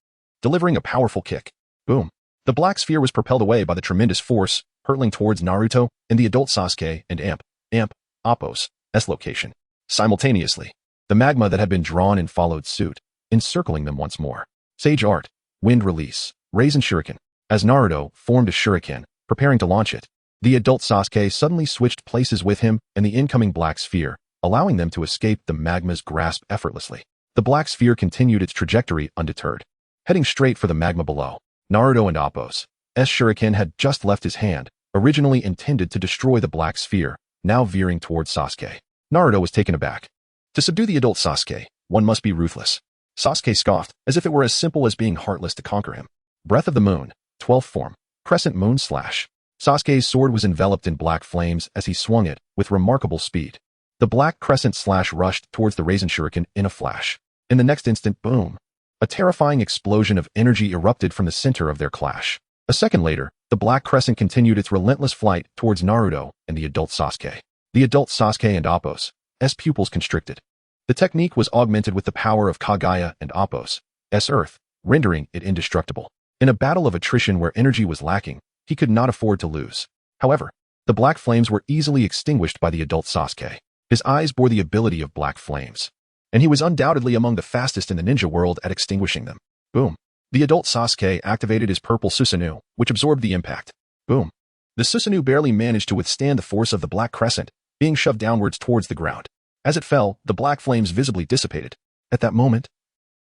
delivering a powerful kick. Boom. The black sphere was propelled away by the tremendous force, hurtling towards Naruto and the adult Sasuke and Appo's location. Simultaneously, the magma that had been drawn in followed suit, encircling them once more. Sage Art. Wind Release. Raisin Shuriken. As Naruto formed a shuriken, preparing to launch it, the adult Sasuke suddenly switched places with him and the incoming black sphere, allowing them to escape the magma's grasp effortlessly. The black sphere continued its trajectory undeterred, heading straight for the magma below. Naruto and Appo's shuriken had just left his hand, originally intended to destroy the black sphere, now veering towards Sasuke. Naruto was taken aback. To subdue the adult Sasuke, one must be ruthless. Sasuke scoffed, as if it were as simple as being heartless to conquer him. Breath of the Moon, 12th form, Crescent Moon Slash. Sasuke's sword was enveloped in black flames as he swung it with remarkable speed. The black crescent slash rushed towards the Raisin Shuriken in a flash. In the next instant, boom! A terrifying explosion of energy erupted from the center of their clash. A second later, the black crescent continued its relentless flight towards Naruto and the adult Sasuke. The adult Sasuke and Appo's pupils constricted. The technique was augmented with the power of Kagaya and Appo's earth, rendering it indestructible. In a battle of attrition where energy was lacking, he could not afford to lose. However, the black flames were easily extinguished by the adult Sasuke. His eyes bore the ability of black flames, and he was undoubtedly among the fastest in the ninja world at extinguishing them. Boom. The adult Sasuke activated his purple Susanoo, which absorbed the impact. Boom. The Susanoo barely managed to withstand the force of the black crescent, being shoved downwards towards the ground. As it fell, the black flames visibly dissipated. At that moment,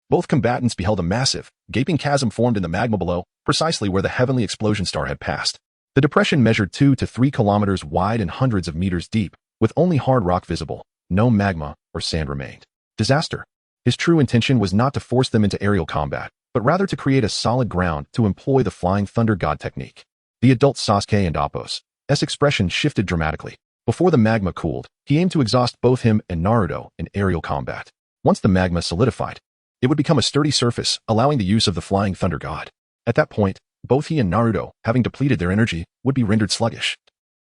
both combatants beheld a massive, gaping chasm formed in the magma below, precisely where the heavenly explosion star had passed. The depression measured 2 to 3 kilometers wide and hundreds of meters deep, with only hard rock visible. No magma or sand remained. Disaster. His true intention was not to force them into aerial combat, but rather to create a solid ground to employ the Flying Thunder God technique. The adult Sasuke and Appo's expression shifted dramatically. Before the magma cooled, he aimed to exhaust both him and Naruto in aerial combat. Once the magma solidified, it would become a sturdy surface, allowing the use of the Flying Thunder God. At that point, both he and Naruto, having depleted their energy, would be rendered sluggish,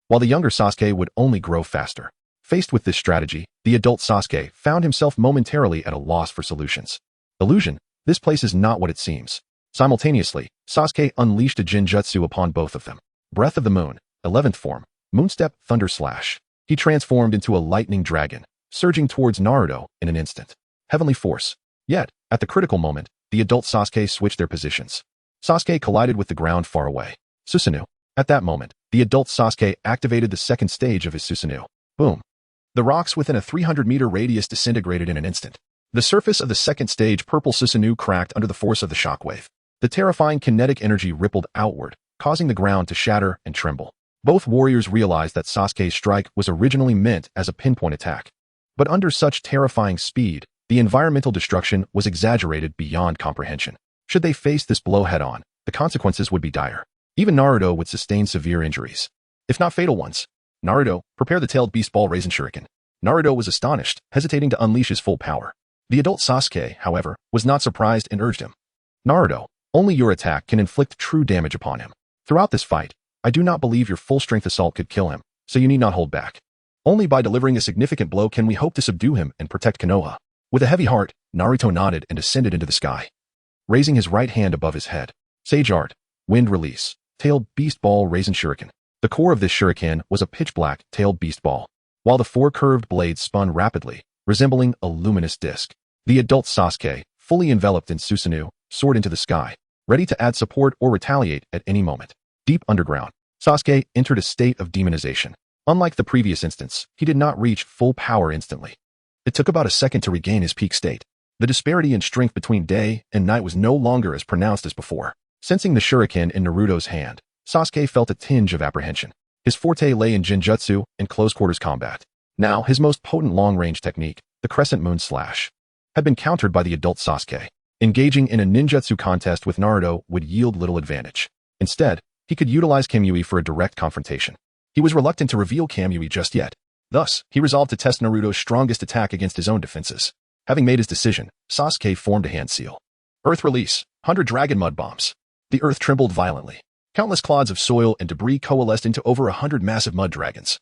while the younger Sasuke would only grow faster. Faced with this strategy, the adult Sasuke found himself momentarily at a loss for solutions. Illusion. This place is not what it seems. Simultaneously, Sasuke unleashed a Jinjutsu upon both of them. Breath of the Moon, 11th form, Moonstep, Thunder Slash. He transformed into a lightning dragon, surging towards Naruto in an instant. Heavenly Force. Yet, at the critical moment, the adult Sasuke switched their positions. Sasuke collided with the ground far away. Susanoo. At that moment, the adult Sasuke activated the second stage of his Susanoo. Boom. The rocks within a 300-meter radius disintegrated in an instant. The surface of the second stage purple Susanoo cracked under the force of the shockwave. The terrifying kinetic energy rippled outward, causing the ground to shatter and tremble. Both warriors realized that Sasuke's strike was originally meant as a pinpoint attack. But under such terrifying speed, the environmental destruction was exaggerated beyond comprehension. Should they face this blow head-on, the consequences would be dire. Even Naruto would sustain severe injuries, if not fatal ones. Naruto, prepare the tailed beast ball Raisin Shuriken. Naruto was astonished, hesitating to unleash his full power. The adult Sasuke, however, was not surprised and urged him. Naruto, only your attack can inflict true damage upon him. Throughout this fight, I do not believe your full-strength assault could kill him, so you need not hold back. Only by delivering a significant blow can we hope to subdue him and protect Konoha. With a heavy heart, Naruto nodded and ascended into the sky, raising his right hand above his head. Sage Art, Wind Release, Tailed Beast Ball Raisin Shuriken. The core of this shuriken was a pitch-black, tailed beast ball, while the 4 curved blades spun rapidly, resembling a luminous disc. The adult Sasuke, fully enveloped in Susanoo, soared into the sky, ready to add support or retaliate at any moment. Deep underground, Sasuke entered a state of demonization. Unlike the previous instance, he did not reach full power instantly. It took about a second to regain his peak state. The disparity in strength between day and night was no longer as pronounced as before. Sensing the shuriken in Naruto's hand, Sasuke felt a tinge of apprehension. His forte lay in Jinjutsu and close-quarters combat. Now, his most potent long-range technique, the Crescent Moon Slash, had been countered by the adult Sasuke. Engaging in a ninjutsu contest with Naruto would yield little advantage. Instead, he could utilize Kamui for a direct confrontation. He was reluctant to reveal Kamui just yet. Thus, he resolved to test Naruto's strongest attack against his own defenses. Having made his decision, Sasuke formed a hand seal. Earth Release, 100 Dragon Mud Bombs. The earth trembled violently. Countless clods of soil and debris coalesced into over 100 massive mud dragons,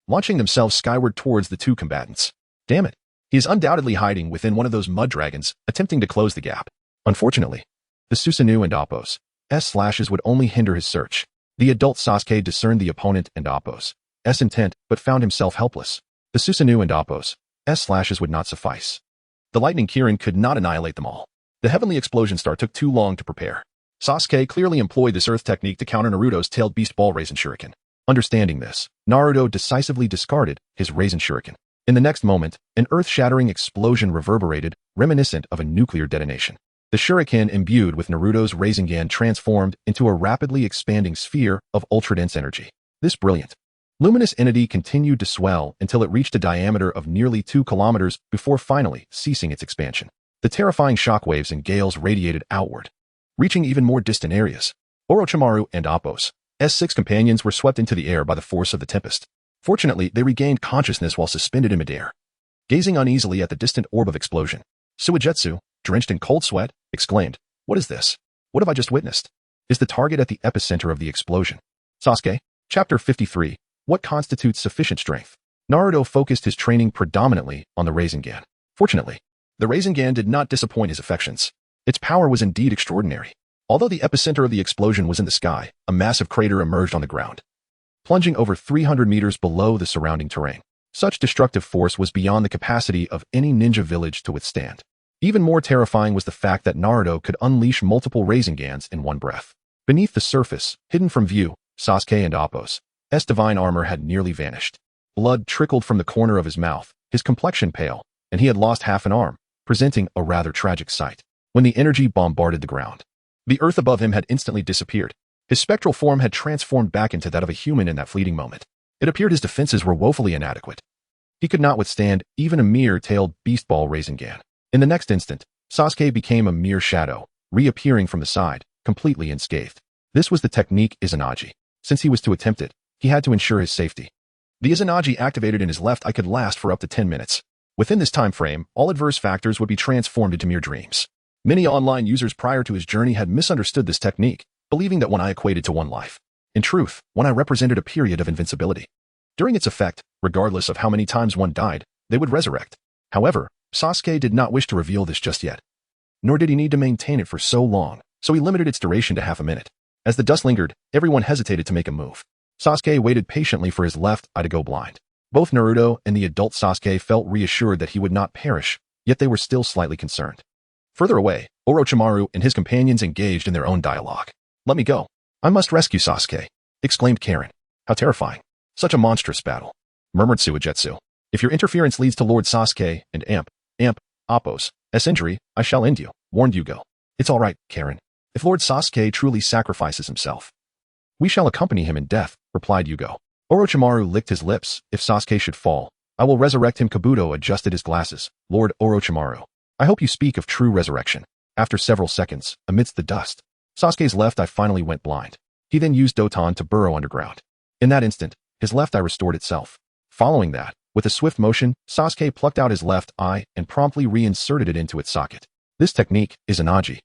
launching themselves skyward towards the two combatants. Damn it. He is undoubtedly hiding within one of those mud dragons, attempting to close the gap. Unfortunately, the Susanoo and Appo's slashes would only hinder his search. The adult Sasuke discerned the opponent and Appo's intent, but found himself helpless. The Susanoo and Appo's slashes would not suffice. The lightning Kirin could not annihilate them all. The heavenly explosion star took too long to prepare. Sasuke clearly employed this earth technique to counter Naruto's tailed beast ball Raisin Shuriken. Understanding this, Naruto decisively discarded his Raisin Shuriken. In the next moment, an earth-shattering explosion reverberated, reminiscent of a nuclear detonation. The shuriken imbued with Naruto's Rasengan transformed into a rapidly expanding sphere of ultra-dense energy. This brilliant, luminous entity continued to swell until it reached a diameter of nearly 2 kilometers before finally ceasing its expansion. The terrifying shockwaves and gales radiated outward, reaching even more distant areas. Orochimaru and Appo's six companions were swept into the air by the force of the tempest. Fortunately, they regained consciousness while suspended in midair, gazing uneasily at the distant orb of explosion. Suigetsu, drenched in cold sweat, exclaimed, "What is this? What have I just witnessed? Is the target at the epicenter of the explosion?" Sasuke, Chapter 53, What constitutes sufficient strength? Naruto focused his training predominantly on the Rasengan. Fortunately, the Rasengan did not disappoint his affections. Its power was indeed extraordinary. Although the epicenter of the explosion was in the sky, a massive crater emerged on the ground, plunging over 300 meters below the surrounding terrain. Such destructive force was beyond the capacity of any ninja village to withstand. Even more terrifying was the fact that Naruto could unleash multiple Rasengans in one breath. Beneath the surface, hidden from view, Sasuke and Appo's divine armor had nearly vanished. Blood trickled from the corner of his mouth, his complexion pale, and he had lost half an arm, presenting a rather tragic sight. When the energy bombarded the ground, the earth above him had instantly disappeared. His spectral form had transformed back into that of a human in that fleeting moment. It appeared his defenses were woefully inadequate. He could not withstand even a mere-tailed beastball Rasengan. In the next instant, Sasuke became a mere shadow, reappearing from the side, completely unscathed. This was the technique Izanagi. Since he was to attempt it, he had to ensure his safety. The Izanagi activated in his left eye could last for up to 10 minutes. Within this time frame, all adverse factors would be transformed into mere dreams. Many online users prior to his journey had misunderstood this technique, believing that one eye equated to one life. In truth, one eye represented a period of invincibility. During its effect, regardless of how many times one died, they would resurrect. However, Sasuke did not wish to reveal this just yet. Nor did he need to maintain it for so long, so he limited its duration to half a minute. As the dust lingered, everyone hesitated to make a move. Sasuke waited patiently for his left eye to go blind. Both Naruto and the adult Sasuke felt reassured that he would not perish, yet they were still slightly concerned. Further away, Orochimaru and his companions engaged in their own dialogue. "Let me go. I must rescue Sasuke," exclaimed Karen. "How terrifying. Such a monstrous battle," murmured Suigetsu. "If your interference leads to Lord Sasuke and Appo's injury, I shall end you," warned Yugo. "It's all right, Karen. If Lord Sasuke truly sacrifices himself, we shall accompany him in death," replied Yugo. Orochimaru licked his lips. "If Sasuke should fall, I will resurrect him." Kabuto adjusted his glasses. "Lord Orochimaru, I hope you speak of true resurrection." After several seconds, amidst the dust, Sasuke's left eye finally went blind. He then used Doton to burrow underground. In that instant, his left eye restored itself. Following that, with a swift motion, Sasuke plucked out his left eye and promptly reinserted it into its socket. This technique, Izanagi,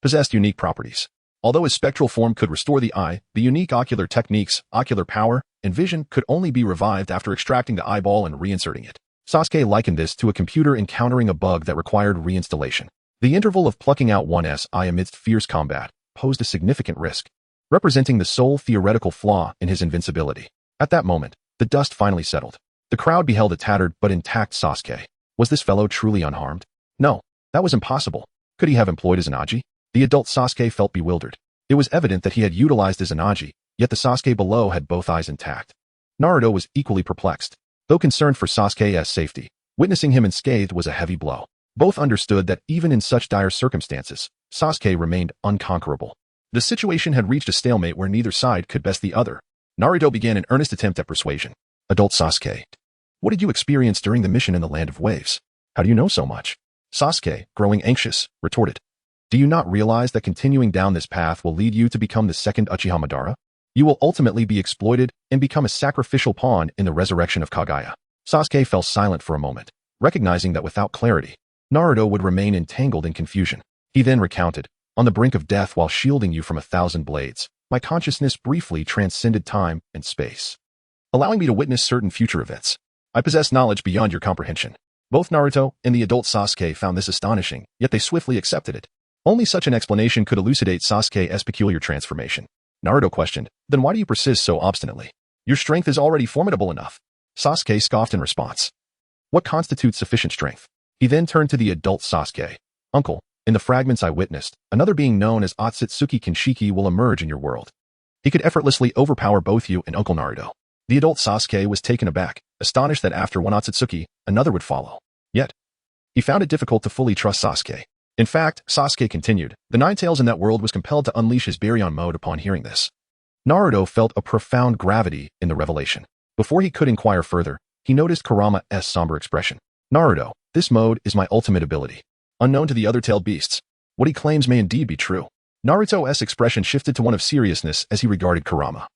possessed unique properties. Although his spectral form could restore the eye, the unique ocular techniques, ocular power, and vision could only be revived after extracting the eyeball and reinserting it. Sasuke likened this to a computer encountering a bug that required reinstallation. The interval of plucking out one's eye amidst fierce combat posed a significant risk, representing the sole theoretical flaw in his invincibility. At that moment, the dust finally settled. The crowd beheld a tattered but intact Sasuke. Was this fellow truly unharmed? No, that was impossible. Could he have employed Izanagi? The adult Sasuke felt bewildered. It was evident that he had utilized Izanagi, yet the Sasuke below had both eyes intact. Naruto was equally perplexed. Though concerned for Sasuke's safety, witnessing him unscathed was a heavy blow. Both understood that even in such dire circumstances, Sasuke remained unconquerable. The situation had reached a stalemate where neither side could best the other. Naruto began an earnest attempt at persuasion. "Adult Sasuke, what did you experience during the mission in the Land of Waves? How do you know so much?" Sasuke, growing anxious, retorted. "Do you not realize that continuing down this path will lead you to become the second Uchiha Madara? You will ultimately be exploited and become a sacrificial pawn in the resurrection of Kaguya." Sasuke fell silent for a moment, recognizing that without clarity, Naruto would remain entangled in confusion. He then recounted, "On the brink of death while shielding you from 1,000 blades, my consciousness briefly transcended time and space, allowing me to witness certain future events. I possess knowledge beyond your comprehension." Both Naruto and the adult Sasuke found this astonishing, yet they swiftly accepted it. Only such an explanation could elucidate Sasuke's peculiar transformation. Naruto questioned, "Then why do you persist so obstinately? Your strength is already formidable enough." Sasuke scoffed in response. "What constitutes sufficient strength?" He then turned to the adult Sasuke. "Uncle, in the fragments I witnessed, another being known as Otsutsuki Kinshiki will emerge in your world. He could effortlessly overpower both you and Uncle Naruto." The adult Sasuke was taken aback, astonished that after one Otsutsuki, another would follow. Yet, he found it difficult to fully trust Sasuke. In fact, Sasuke continued, "The Ninetales in that world was compelled to unleash his Baryon mode upon hearing this." Naruto felt a profound gravity in the revelation. Before he could inquire further, he noticed Kurama's somber expression. "Naruto, this mode is my ultimate ability, unknown to the other tailed beasts. What he claims may indeed be true." Naruto's expression shifted to one of seriousness as he regarded Kurama.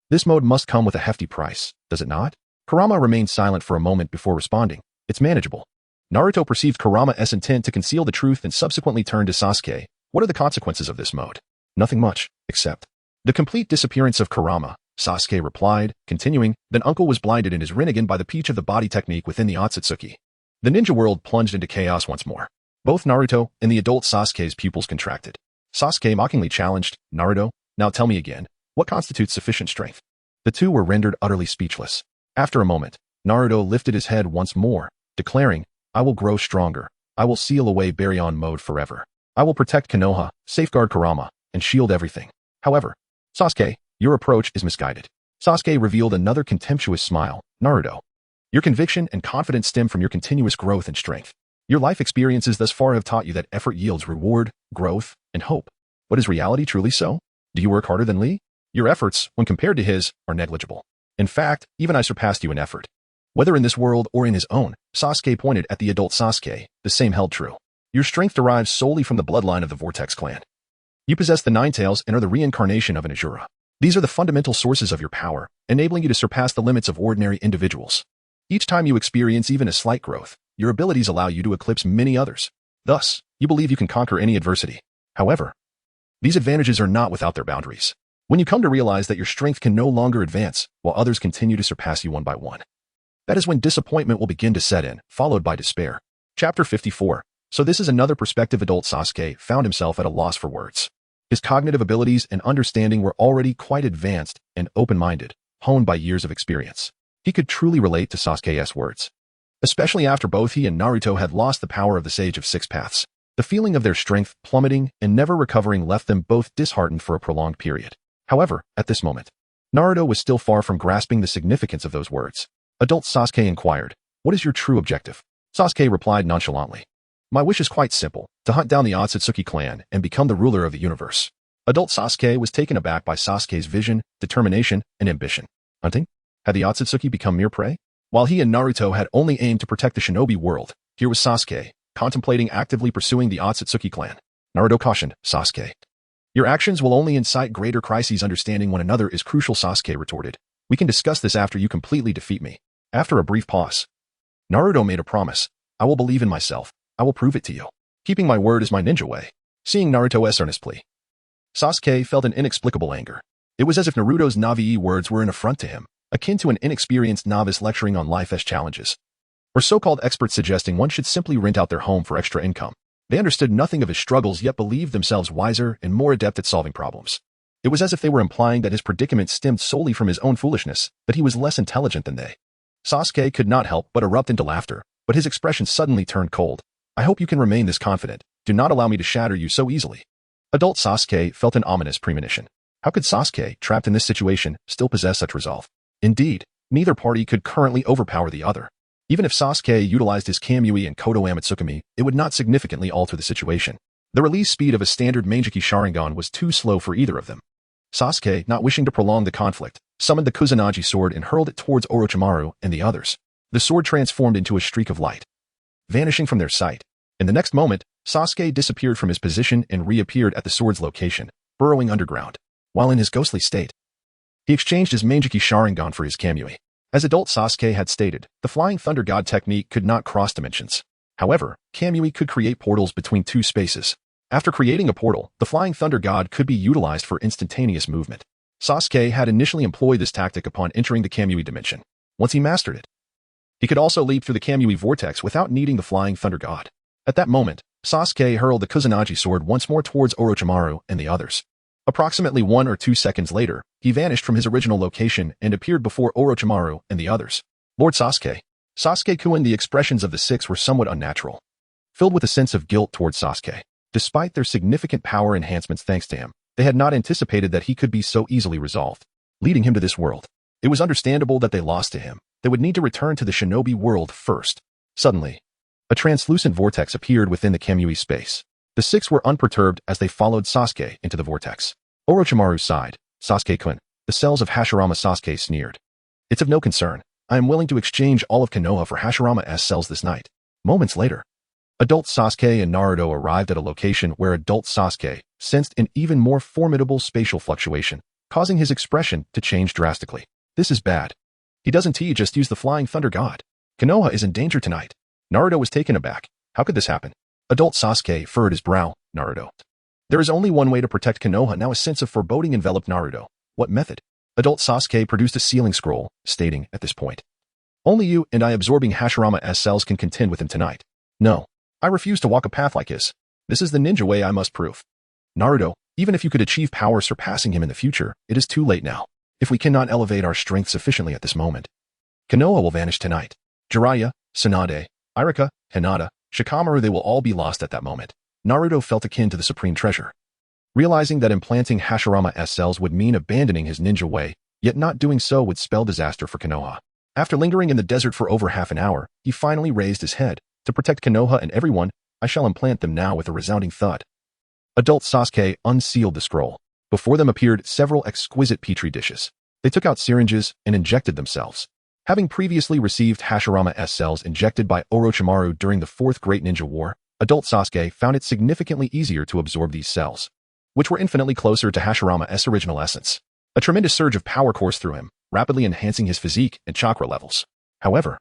This mode must come with a hefty price, does it not? Kurama remained silent for a moment before responding. It's manageable. Naruto perceived Kurama's intent to conceal the truth and subsequently turned to Sasuke. What are the consequences of this mode? Nothing much, except the complete disappearance of Kurama, Sasuke replied, continuing, then Uncle was blinded in his Rinnegan by the peach of the body technique within the Otsutsuki. The ninja world plunged into chaos once more. Both Naruto and the adult Sasuke's pupils contracted. Sasuke mockingly challenged, Naruto, now tell me again, what constitutes sufficient strength? The two were rendered utterly speechless. After a moment, Naruto lifted his head once more, declaring, I will grow stronger. I will seal away Baryon mode forever. I will protect Konoha, safeguard Kurama, and shield everything. However, Sasuke, your approach is misguided. Sasuke revealed another contemptuous smile. Naruto, your conviction and confidence stem from your continuous growth and strength. Your life experiences thus far have taught you that effort yields reward, growth, and hope. But is reality truly so? Do you work harder than Lee? Your efforts, when compared to his, are negligible. In fact, even I surpassed you in effort. Whether in this world or in his own, Sasuke pointed at the adult Sasuke, the same held true. Your strength derives solely from the bloodline of the Vortex clan. You possess the Nine Tails and are the reincarnation of an Asura. These are the fundamental sources of your power, enabling you to surpass the limits of ordinary individuals. Each time you experience even a slight growth, your abilities allow you to eclipse many others. Thus, you believe you can conquer any adversity. However, these advantages are not without their boundaries. When you come to realize that your strength can no longer advance, while others continue to surpass you one by one, that is when disappointment will begin to set in, followed by despair. Chapter 54. So this is another perspective. Adult Sasuke found himself at a loss for words. His cognitive abilities and understanding were already quite advanced and open-minded, honed by years of experience. He could truly relate to Sasuke's words. Especially after both he and Naruto had lost the power of the Sage of Six Paths. The feeling of their strength plummeting and never recovering left them both disheartened for a prolonged period. However, at this moment, Naruto was still far from grasping the significance of those words. Adult Sasuke inquired, what is your true objective? Sasuke replied nonchalantly, my wish is quite simple, to hunt down the Otsutsuki clan and become the ruler of the universe. Adult Sasuke was taken aback by Sasuke's vision, determination, and ambition. Hunting? Had the Otsutsuki become mere prey? While he and Naruto had only aimed to protect the shinobi world, here was Sasuke, contemplating actively pursuing the Otsutsuki clan. Naruto cautioned, Sasuke, your actions will only incite greater crises. Understanding one another is crucial. Sasuke retorted, we can discuss this after you completely defeat me. After a brief pause, Naruto made a promise. I will believe in myself. I will prove it to you. Keeping my word is my ninja way. Seeing Naruto's earnest plea, Sasuke felt an inexplicable anger. It was as if Naruto's Navi words were an affront to him, akin to an inexperienced novice lecturing on life's challenges, or so-called experts suggesting one should simply rent out their home for extra income. They understood nothing of his struggles yet believed themselves wiser and more adept at solving problems. It was as if they were implying that his predicament stemmed solely from his own foolishness, that he was less intelligent than they. Sasuke could not help but erupt into laughter, but his expression suddenly turned cold. I hope you can remain this confident. Do not allow me to shatter you so easily. Adult Sasuke felt an ominous premonition. How could Sasuke, trapped in this situation, still possess such resolve? Indeed, neither party could currently overpower the other. Even if Sasuke utilized his Kamui and Kodo Amatsukami, it would not significantly alter the situation. The release speed of a standard Manjiki Sharingan was too slow for either of them. Sasuke, not wishing to prolong the conflict, summoned the Kusanagi sword and hurled it towards Orochimaru and the others. The sword transformed into a streak of light, vanishing from their sight. In the next moment, Sasuke disappeared from his position and reappeared at the sword's location, burrowing underground. While in his ghostly state, he exchanged his Manjiki Sharingan for his Kamui. As adult Sasuke had stated, the Flying Thunder God technique could not cross dimensions. However, Kamui could create portals between two spaces. After creating a portal, the Flying Thunder God could be utilized for instantaneous movement. Sasuke had initially employed this tactic upon entering the Kamui dimension. Once he mastered it, he could also leap through the Kamui vortex without needing the Flying Thunder God. At that moment, Sasuke hurled the Kusanagi sword once more towards Orochimaru and the others. Approximately 1 or 2 seconds later, he vanished from his original location and appeared before Orochimaru and the others. Lord Sasuke. Sasuke-kun. The expressions of the six were somewhat unnatural, filled with a sense of guilt towards Sasuke. Despite their significant power enhancements thanks to him, they had not anticipated that he could be so easily resolved, leading him to this world. It was understandable that they lost to him. They would need to return to the shinobi world first. Suddenly, a translucent vortex appeared within the Kamui space. The six were unperturbed as they followed Sasuke into the vortex. Orochimaru sighed. Sasuke-kun. The cells of Hashirama. Sasuke sneered. It's of no concern. I am willing to exchange all of Konoha for Hashirama's cells this night. Moments later, adult Sasuke and Naruto arrived at a location where adult Sasuke sensed an even more formidable spatial fluctuation. causing his expression to change drastically. This is bad. He doesn't just use the Flying Thunder God. Konoha is in danger tonight. Naruto was taken aback. How could this happen? Adult Sasuke furrowed his brow. Naruto. There is only one way to protect Konoha. Now a sense of foreboding enveloped Naruto. What method? Adult Sasuke produced a sealing scroll, stating at this point, only you and I absorbing Hashirama's cells can contend with him tonight. No. I refuse to walk a path like his. This is the ninja way I must prove. Naruto, even if you could achieve power surpassing him in the future, it is too late now. If we cannot elevate our strength sufficiently at this moment, Konoha will vanish tonight. Jiraiya, Tsunade, Iruka, Hinata, Shikamaru, they will all be lost at that moment. Naruto felt akin to the supreme treasure. Realizing that implanting Hashirama's cells would mean abandoning his ninja way, yet not doing so would spell disaster for Konoha. After lingering in the desert for over half an hour, he finally raised his head. To protect Konoha and everyone, I shall implant them now with a resounding thud. Adult Sasuke unsealed the scroll. Before them appeared several exquisite petri dishes. They took out syringes and injected themselves. Having previously received Hashirama's cells injected by Orochimaru during the Fourth Great Ninja War, adult Sasuke found it significantly easier to absorb these cells, which were infinitely closer to Hashirama's original essence. A tremendous surge of power coursed through him, rapidly enhancing his physique and chakra levels. However,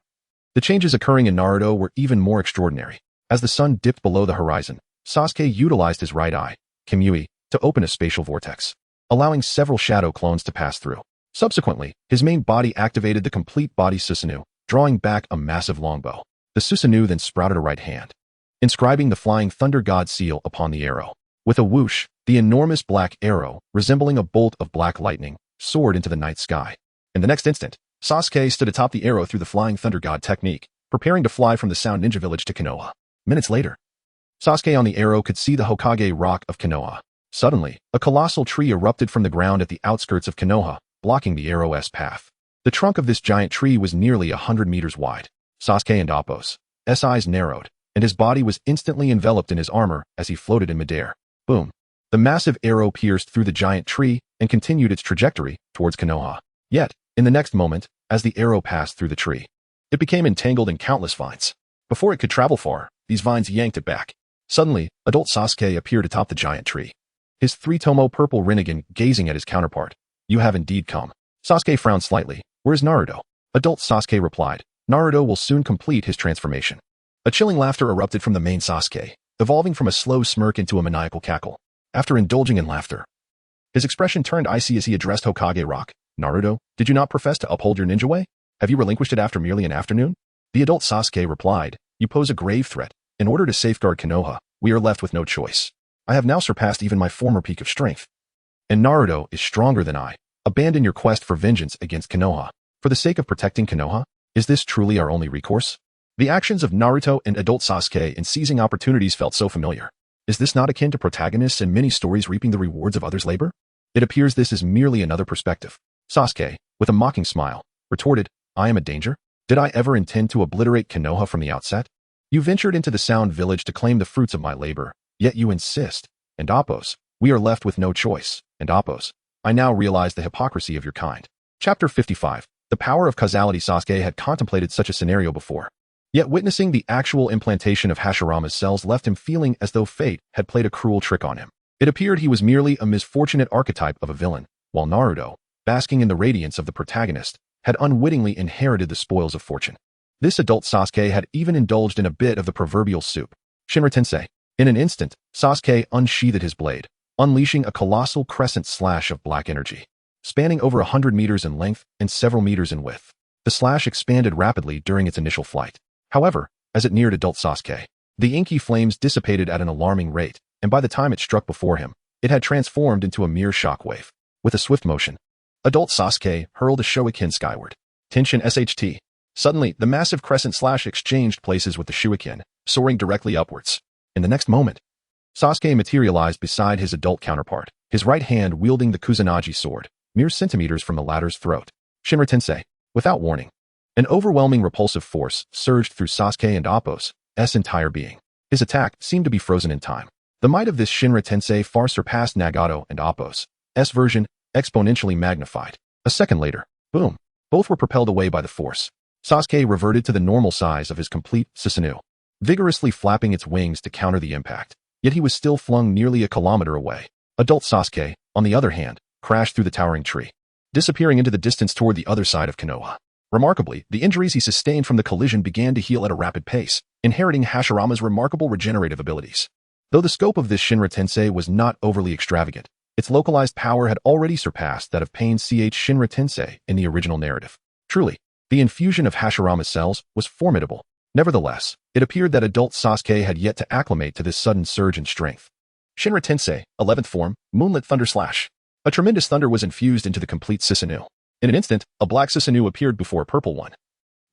the changes occurring in Naruto were even more extraordinary. As the sun dipped below the horizon, Sasuke utilized his right eye, Kimui, to open a spatial vortex, allowing several shadow clones to pass through. Subsequently, his main body activated the complete body Susanoo, drawing back a massive longbow. The Susanoo then sprouted a right hand, inscribing the Flying Thunder God seal upon the arrow. With a whoosh, the enormous black arrow, resembling a bolt of black lightning, soared into the night sky. In the next instant, Sasuke stood atop the arrow through the Flying Thunder God technique, preparing to fly from the Sound Ninja Village to Konoha. Minutes later, Sasuke on the arrow could see the Hokage rock of Konoha. Suddenly, a colossal tree erupted from the ground at the outskirts of Konoha, blocking the arrow's path. The trunk of this giant tree was nearly 100 meters wide. Sasuke and Appo's eyes narrowed, and his body was instantly enveloped in his armor as he floated in midair. Boom. The massive arrow pierced through the giant tree and continued its trajectory towards Konoha. Yet, in the next moment, as the arrow passed through the tree, it became entangled in countless vines. Before it could travel far, these vines yanked it back. Suddenly, adult Sasuke appeared atop the giant tree, his three-tomo purple Rinnegan gazing at his counterpart. You have indeed come. Sasuke frowned slightly. Where's Naruto? Adult Sasuke replied. Naruto will soon complete his transformation. A chilling laughter erupted from the main Sasuke, evolving from a slow smirk into a maniacal cackle. After indulging in laughter, his expression turned icy as he addressed Hokage Rock. Naruto, did you not profess to uphold your ninja way? Have you relinquished it after merely an afternoon? The adult Sasuke replied, you pose a grave threat. In order to safeguard Konoha, we are left with no choice. I have now surpassed even my former peak of strength. And Naruto is stronger than I. Abandon your quest for vengeance against Konoha. For the sake of protecting Konoha, is this truly our only recourse? The actions of Naruto and adult Sasuke in seizing opportunities felt so familiar. Is this not akin to protagonists in many stories reaping the rewards of others' labor? It appears this is merely another perspective. Sasuke, with a mocking smile, retorted, I am a danger? Did I ever intend to obliterate Konoha from the outset? You ventured into the Sound Village to claim the fruits of my labor, yet you insist. And Appo's, we are left with no choice. And Appo's, I now realize the hypocrisy of your kind. Chapter 55. The power of causality. Sasuke had contemplated such a scenario before. Yet witnessing the actual implantation of Hashirama's cells left him feeling as though fate had played a cruel trick on him. It appeared he was merely a misfortunate archetype of a villain, while Naruto, basking in the radiance of the protagonist, had unwittingly inherited the spoils of fortune. This adult Sasuke had even indulged in a bit of the proverbial soup. Shinra Tensei. In an instant, Sasuke unsheathed his blade, unleashing a colossal crescent slash of black energy, spanning over 100 meters in length and several meters in width. The slash expanded rapidly during its initial flight. However, as it neared adult Sasuke, the inky flames dissipated at an alarming rate, and by the time it struck before him, it had transformed into a mere shockwave. With a swift motion, adult Sasuke hurled a shuriken skyward. Tenshin SHT. Suddenly, the massive crescent slash exchanged places with the shuriken, soaring directly upwards. In the next moment, Sasuke materialized beside his adult counterpart, his right hand wielding the Kusanagi sword, mere centimeters from the latter's throat. Shinra Tensei. Without warning, an overwhelming repulsive force surged through Sasuke and Appo's entire being. His attack seemed to be frozen in time. The might of this Shinra Tensei far surpassed Nagato and Appo's version, exponentially magnified. A second later, boom, both were propelled away by the force. Sasuke reverted to the normal size of his complete Susanoo, vigorously flapping its wings to counter the impact. Yet he was still flung nearly a kilometer away. Adult Sasuke, on the other hand, crashed through the towering tree, disappearing into the distance toward the other side of Konoha. Remarkably, the injuries he sustained from the collision began to heal at a rapid pace, inheriting Hashirama's remarkable regenerative abilities. Though the scope of this Shinra Tensei was not overly extravagant, its localized power had already surpassed that of Pain's Shinra Tensei in the original narrative. Truly, the infusion of Hashirama's cells was formidable. Nevertheless, it appeared that adult Sasuke had yet to acclimate to this sudden surge in strength. Shinra Tensei, 11th form, Moonlit Thunder Slash. A tremendous thunder was infused into the complete Susanoo. In an instant, a black Susanoo appeared before a purple one.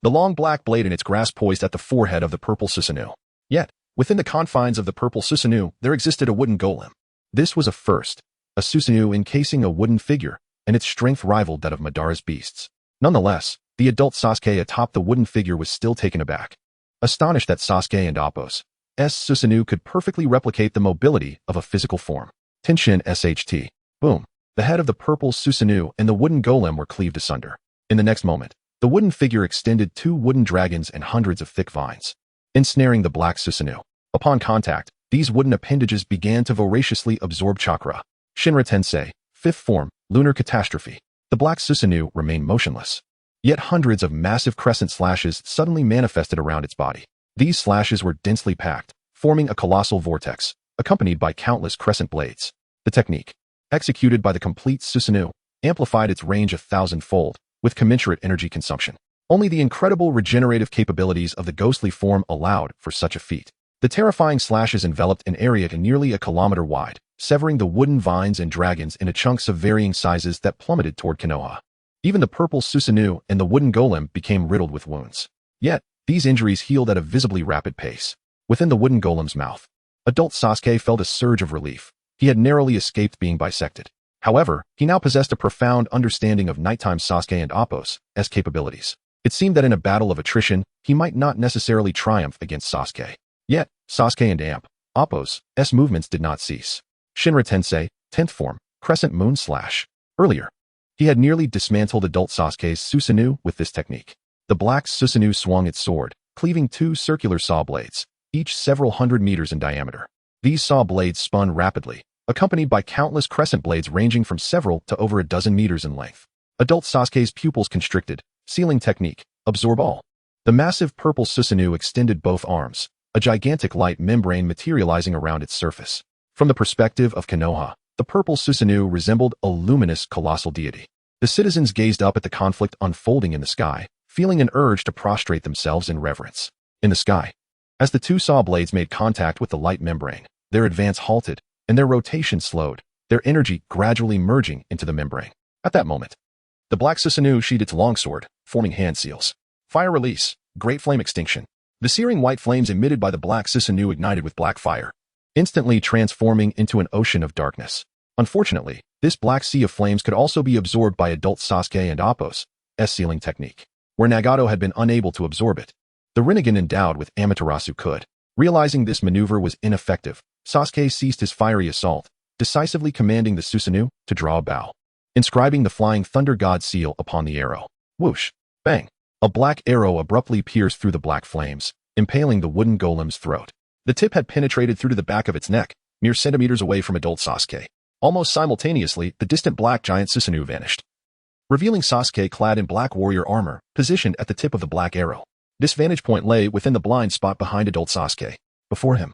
The long black blade in its grasp poised at the forehead of the purple Susanoo. Yet, within the confines of the purple Susanoo, there existed a wooden golem. This was a first, a Susanoo encasing a wooden figure, and its strength rivaled that of Madara's beasts. Nonetheless, the adult Sasuke atop the wooden figure was still taken aback, astonished that Sasuke and Appo's Susanoo could perfectly replicate the mobility of a physical form. Tenshin SHT. Boom. The head of the purple Susanoo and the wooden golem were cleaved asunder. In the next moment, the wooden figure extended 2 wooden dragons and hundreds of thick vines, ensnaring the black Susanoo. Upon contact, these wooden appendages began to voraciously absorb chakra. Shinra Tensei, 5th form, Lunar Catastrophe. The black Susanoo remained motionless. Yet hundreds of massive crescent slashes suddenly manifested around its body. These slashes were densely packed, forming a colossal vortex, accompanied by countless crescent blades. The technique, executed by the complete Susanoo, amplified its range 1,000-fold, with commensurate energy consumption. Only the incredible regenerative capabilities of the ghostly form allowed for such a feat. The terrifying slashes enveloped an area nearly a kilometer wide, severing the wooden vines and dragons into chunks of varying sizes that plummeted toward Konoha. Even the purple Susanoo and the wooden golem became riddled with wounds. Yet, these injuries healed at a visibly rapid pace. Within the wooden golem's mouth, adult Sasuke felt a surge of relief. He had narrowly escaped being bisected. However, he now possessed a profound understanding of nighttime Sasuke and Appo's capabilities. It seemed that in a battle of attrition, he might not necessarily triumph against Sasuke. Yet, Sasuke and Appo's movements did not cease. Shinra Tensei, 10th form, Crescent Moon Slash. Earlier, he had nearly dismantled adult Sasuke's Susanoo with this technique. The black Susanoo swung its sword, cleaving 2 circular saw blades, each several hundred meters in diameter. These saw blades spun rapidly, accompanied by countless crescent blades ranging from several to over a dozen meters in length. Adult Sasuke's pupils constricted, sealing technique, absorb all. The massive purple Susanoo extended both arms, a gigantic light membrane materializing around its surface. From the perspective of Konoha, the purple Susanoo resembled a luminous colossal deity. The citizens gazed up at the conflict unfolding in the sky, feeling an urge to prostrate themselves in reverence. In the sky, as the 2 saw blades made contact with the light membrane, their advance halted, and their rotation slowed, their energy gradually merging into the membrane. At that moment, the black Susanoo sheathed its longsword, forming hand seals. Fire release, great flame extinction. The searing white flames emitted by the black Susanoo ignited with black fire, instantly transforming into an ocean of darkness. Unfortunately, this black sea of flames could also be absorbed by adult Sasuke and Appo's sealing technique, where Nagato had been unable to absorb it. The Rinnegan endowed with Amaterasu could. Realizing this maneuver was ineffective, Sasuke ceased his fiery assault, decisively commanding the Susanoo to draw a bow, inscribing the flying thunder god seal upon the arrow. Whoosh! Bang! A black arrow abruptly pierced through the black flames, impaling the wooden golem's throat. The tip had penetrated through to the back of its neck, mere centimeters away from adult Sasuke. Almost simultaneously, the distant black giant Susanoo vanished, revealing Sasuke clad in black warrior armor, positioned at the tip of the black arrow. This vantage point lay within the blind spot behind adult Sasuke. Before him,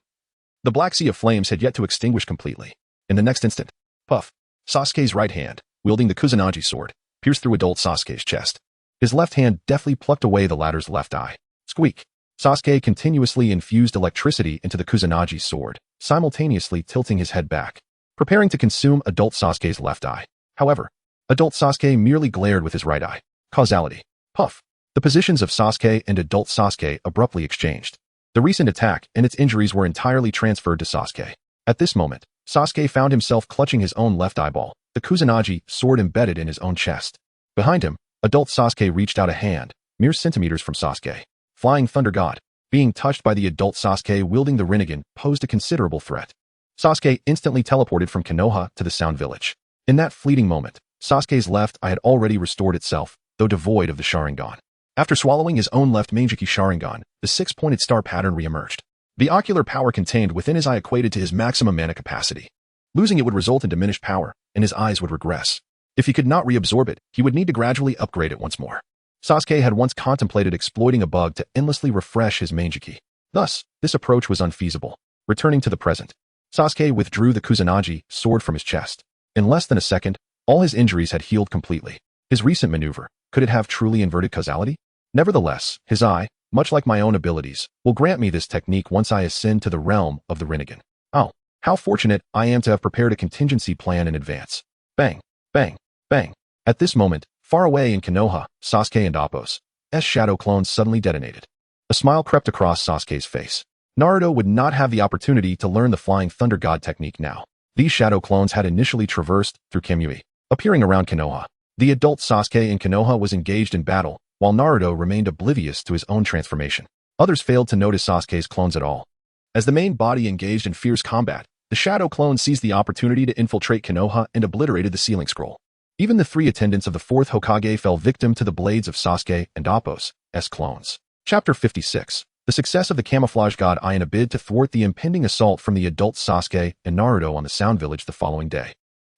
the black sea of flames had yet to extinguish completely. In the next instant, puff, Sasuke's right hand, wielding the Kusanagi sword, pierced through adult Sasuke's chest. His left hand deftly plucked away the latter's left eye. Squeak! Sasuke continuously infused electricity into the Kusanagi sword, simultaneously tilting his head back, preparing to consume adult Sasuke's left eye. However, adult Sasuke merely glared with his right eye. Causality. Puff! The positions of Sasuke and adult Sasuke abruptly exchanged. The recent attack and its injuries were entirely transferred to Sasuke. At this moment, Sasuke found himself clutching his own left eyeball, the Kusanagi sword embedded in his own chest. Behind him, adult Sasuke reached out a hand, mere centimeters from Sasuke. Flying Thunder God, being touched by the adult Sasuke wielding the Rinnegan, posed a considerable threat. Sasuke instantly teleported from Konoha to the Sound Village. In that fleeting moment, Sasuke's left eye had already restored itself, though devoid of the Sharingan. After swallowing his own left Manjiki Sharingan, the 6-pointed star pattern re-emerged. The ocular power contained within his eye equated to his maximum mana capacity. Losing it would result in diminished power, and his eyes would regress. If he could not reabsorb it, he would need to gradually upgrade it once more. Sasuke had once contemplated exploiting a bug to endlessly refresh his Manjiki. Thus, this approach was unfeasible. Returning to the present, Sasuke withdrew the Kusanagi sword from his chest. In less than a second, all his injuries had healed completely. His recent maneuver, could it have truly inverted causality? Nevertheless, his eye, much like my own abilities, will grant me this technique once I ascend to the realm of the Rinnegan. Oh, how fortunate I am to have prepared a contingency plan in advance. Bang, bang, bang. At this moment, far away in Konoha, Sasuke and Appo's shadow clones suddenly detonated. A smile crept across Sasuke's face. Naruto would not have the opportunity to learn the Flying Thunder God technique now. These shadow clones had initially traversed through Kamui, appearing around Konoha. The adult Sasuke in Konoha was engaged in battle, while Naruto remained oblivious to his own transformation. Others failed to notice Sasuke's clones at all. As the main body engaged in fierce combat, the shadow clones seized the opportunity to infiltrate Konoha and obliterated the sealing scroll. Even the 3 attendants of the 4th Hokage fell victim to the blades of Sasuke and Appo's clones. Chapter 56. The success of the camouflage god Eye in a bid to thwart the impending assault from the adult Sasuke and Naruto on the Sound Village the following day.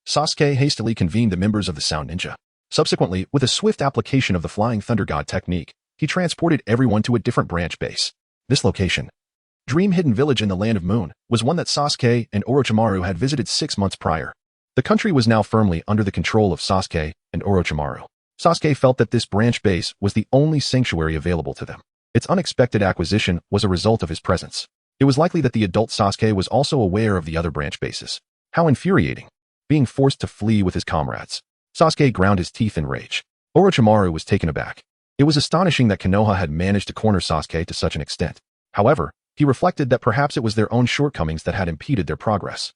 Sasuke hastily convened the members of the Sound Ninja. Subsequently, with a swift application of the Flying Thunder God technique, he transported everyone to a different branch base. This location, Dream Hidden Village in the Land of Moon, was one that Sasuke and Orochimaru had visited 6 months prior. The country was now firmly under the control of Sasuke and Orochimaru. Sasuke felt that this branch base was the only sanctuary available to them. Its unexpected acquisition was a result of his presence. It was likely that the adult Sasuke was also aware of the other branch bases. How infuriating. Being forced to flee with his comrades. Sasuke ground his teeth in rage. Orochimaru was taken aback. It was astonishing that Konoha had managed to corner Sasuke to such an extent. However, he reflected that perhaps it was their own shortcomings that had impeded their progress.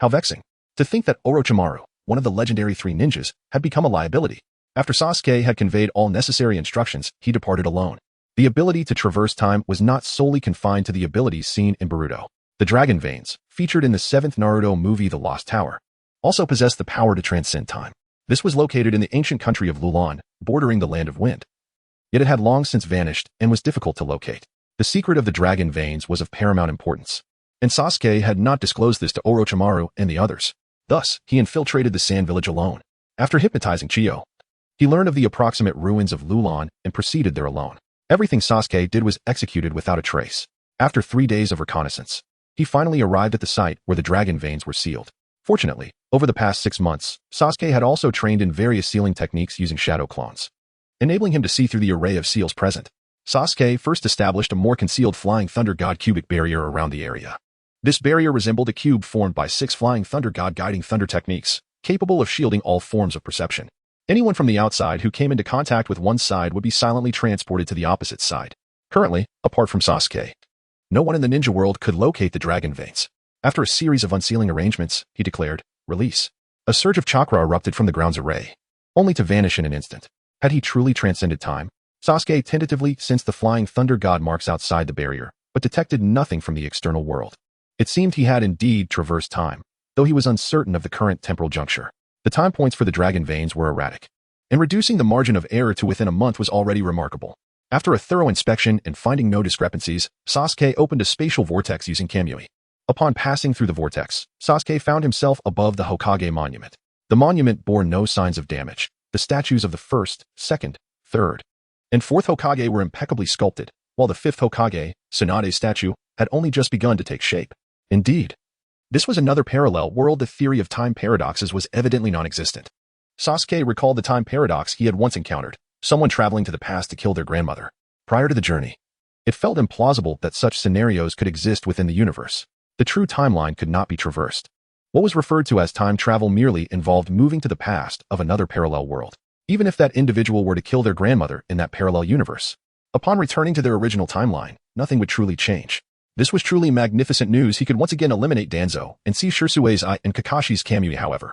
How vexing. To think that Orochimaru, one of the legendary 3 ninjas, had become a liability. After Sasuke had conveyed all necessary instructions, he departed alone. The ability to traverse time was not solely confined to the abilities seen in Boruto. The Dragon Veins, featured in the 7th Naruto movie The Lost Tower, also possessed the power to transcend time. This was located in the ancient country of Lulan, bordering the Land of Wind. Yet it had long since vanished and was difficult to locate. The secret of the Dragon Veins was of paramount importance, and Sasuke had not disclosed this to Orochimaru and the others. Thus, he infiltrated the Sand Village alone. After hypnotizing Chiyo, he learned of the approximate ruins of Lulan and proceeded there alone. Everything Sasuke did was executed without a trace. After 3 days of reconnaissance, he finally arrived at the site where the Dragon Veins were sealed. Fortunately, over the past 6 months, Sasuke had also trained in various sealing techniques using shadow clones, enabling him to see through the array of seals present. Sasuke first established a more concealed Flying Thunder God cubic barrier around the area. This barrier resembled a cube formed by 6 Flying Thunder God guiding thunder techniques, capable of shielding all forms of perception. Anyone from the outside who came into contact with one side would be silently transported to the opposite side. Currently, apart from Sasuke, no one in the ninja world could locate the Dragon Veins. After a series of unsealing arrangements, he declared, "Release." A surge of chakra erupted from the ground's array, only to vanish in an instant. Had he truly transcended time? Sasuke tentatively sensed the Flying Thunder God marks outside the barrier, but detected nothing from the external world. It seemed he had indeed traversed time, though he was uncertain of the current temporal juncture. The time points for the Dragon Veins were erratic, and reducing the margin of error to within a month was already remarkable. After a thorough inspection and finding no discrepancies, Sasuke opened a spatial vortex using Kamui. Upon passing through the vortex, Sasuke found himself above the Hokage monument. The monument bore no signs of damage. The statues of the 1st, 2nd, 3rd, and 4th Hokage were impeccably sculpted, while the 5th Hokage, Tsunade's statue, had only just begun to take shape. Indeed, this was another parallel world. The theory of time paradoxes was evidently non-existent. Sasuke recalled the time paradox he had once encountered, someone traveling to the past to kill their grandmother. Prior to the journey, it felt implausible that such scenarios could exist within the universe. The true timeline could not be traversed. What was referred to as time travel merely involved moving to the past of another parallel world, even if that individual were to kill their grandmother in that parallel universe. Upon returning to their original timeline, nothing would truly change. This was truly magnificent news. He could once again eliminate Danzo and see Shirsue's eye and Kakashi's Kamui. However,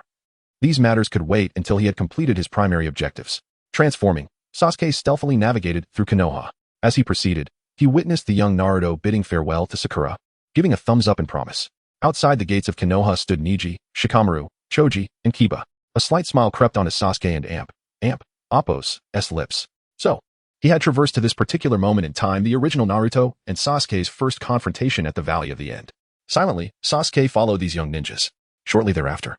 these matters could wait until he had completed his primary objectives. Transforming, Sasuke stealthily navigated through Konoha. As he proceeded, he witnessed the young Naruto bidding farewell to Sakura, giving a thumbs up and promise. Outside the gates of Konoha stood Neji, Shikamaru, Choji, and Kiba. A slight smile crept onto Sasuke and Appo's lips. So, he had traversed to this particular moment in time the original Naruto and Sasuke's first confrontation at the Valley of the End. Silently, Sasuke followed these young ninjas. Shortly thereafter,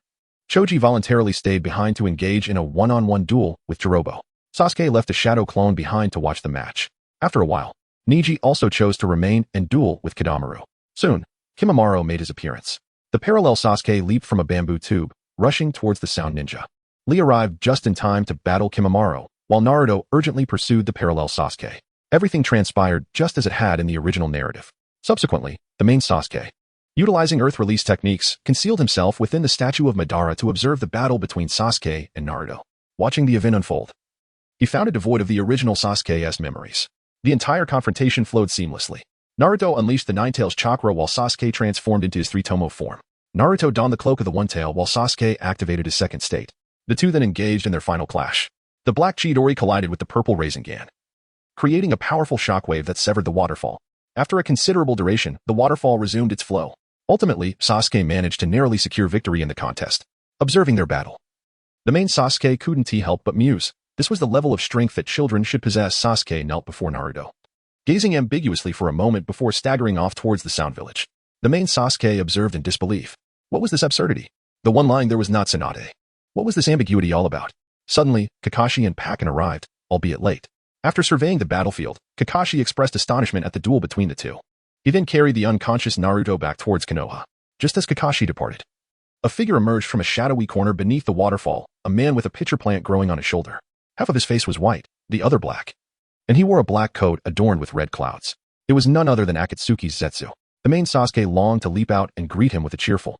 Choji voluntarily stayed behind to engage in a one-on-one duel with Jirobo. Sasuke left a shadow clone behind to watch the match. After a while, Neji also chose to remain and duel with Kidamaru. Soon, Kimimaro made his appearance. The parallel Sasuke leaped from a bamboo tube, rushing towards the sound ninja. Lee arrived just in time to battle Kimimaro, while Naruto urgently pursued the parallel Sasuke. Everything transpired just as it had in the original narrative. Subsequently, the main Sasuke, utilizing earth release techniques, concealed himself within the statue of Madara to observe the battle between Sasuke and Naruto. Watching the event unfold, he found it devoid of the original Sasuke's memories. The entire confrontation flowed seamlessly. Naruto unleashed the Nine-Tails chakra while Sasuke transformed into his three-tomo form. Naruto donned the cloak of the One-Tail while Sasuke activated his second state. The two then engaged in their final clash. The black Chidori collided with the purple Rasengan, creating a powerful shockwave that severed the waterfall. After a considerable duration, the waterfall resumed its flow. Ultimately, Sasuke managed to narrowly secure victory in the contest. Observing their battle, the main Sasuke couldn't help but muse. This was the level of strength that children should possess. Sasuke knelt before Naruto, gazing ambiguously for a moment before staggering off towards the Sound Village. The main Sasuke observed in disbelief. What was this absurdity? The one line "there was not Tsunade." What was this ambiguity all about? Suddenly, Kakashi and Pakken arrived, albeit late. After surveying the battlefield, Kakashi expressed astonishment at the duel between the two. He then carried the unconscious Naruto back towards Konoha. Just as Kakashi departed, a figure emerged from a shadowy corner beneath the waterfall, a man with a pitcher plant growing on his shoulder. Half of his face was white, the other black, and he wore a black coat adorned with red clouds. It was none other than Akatsuki's Zetsu. The main Sasuke longed to leap out and greet him with a cheerful,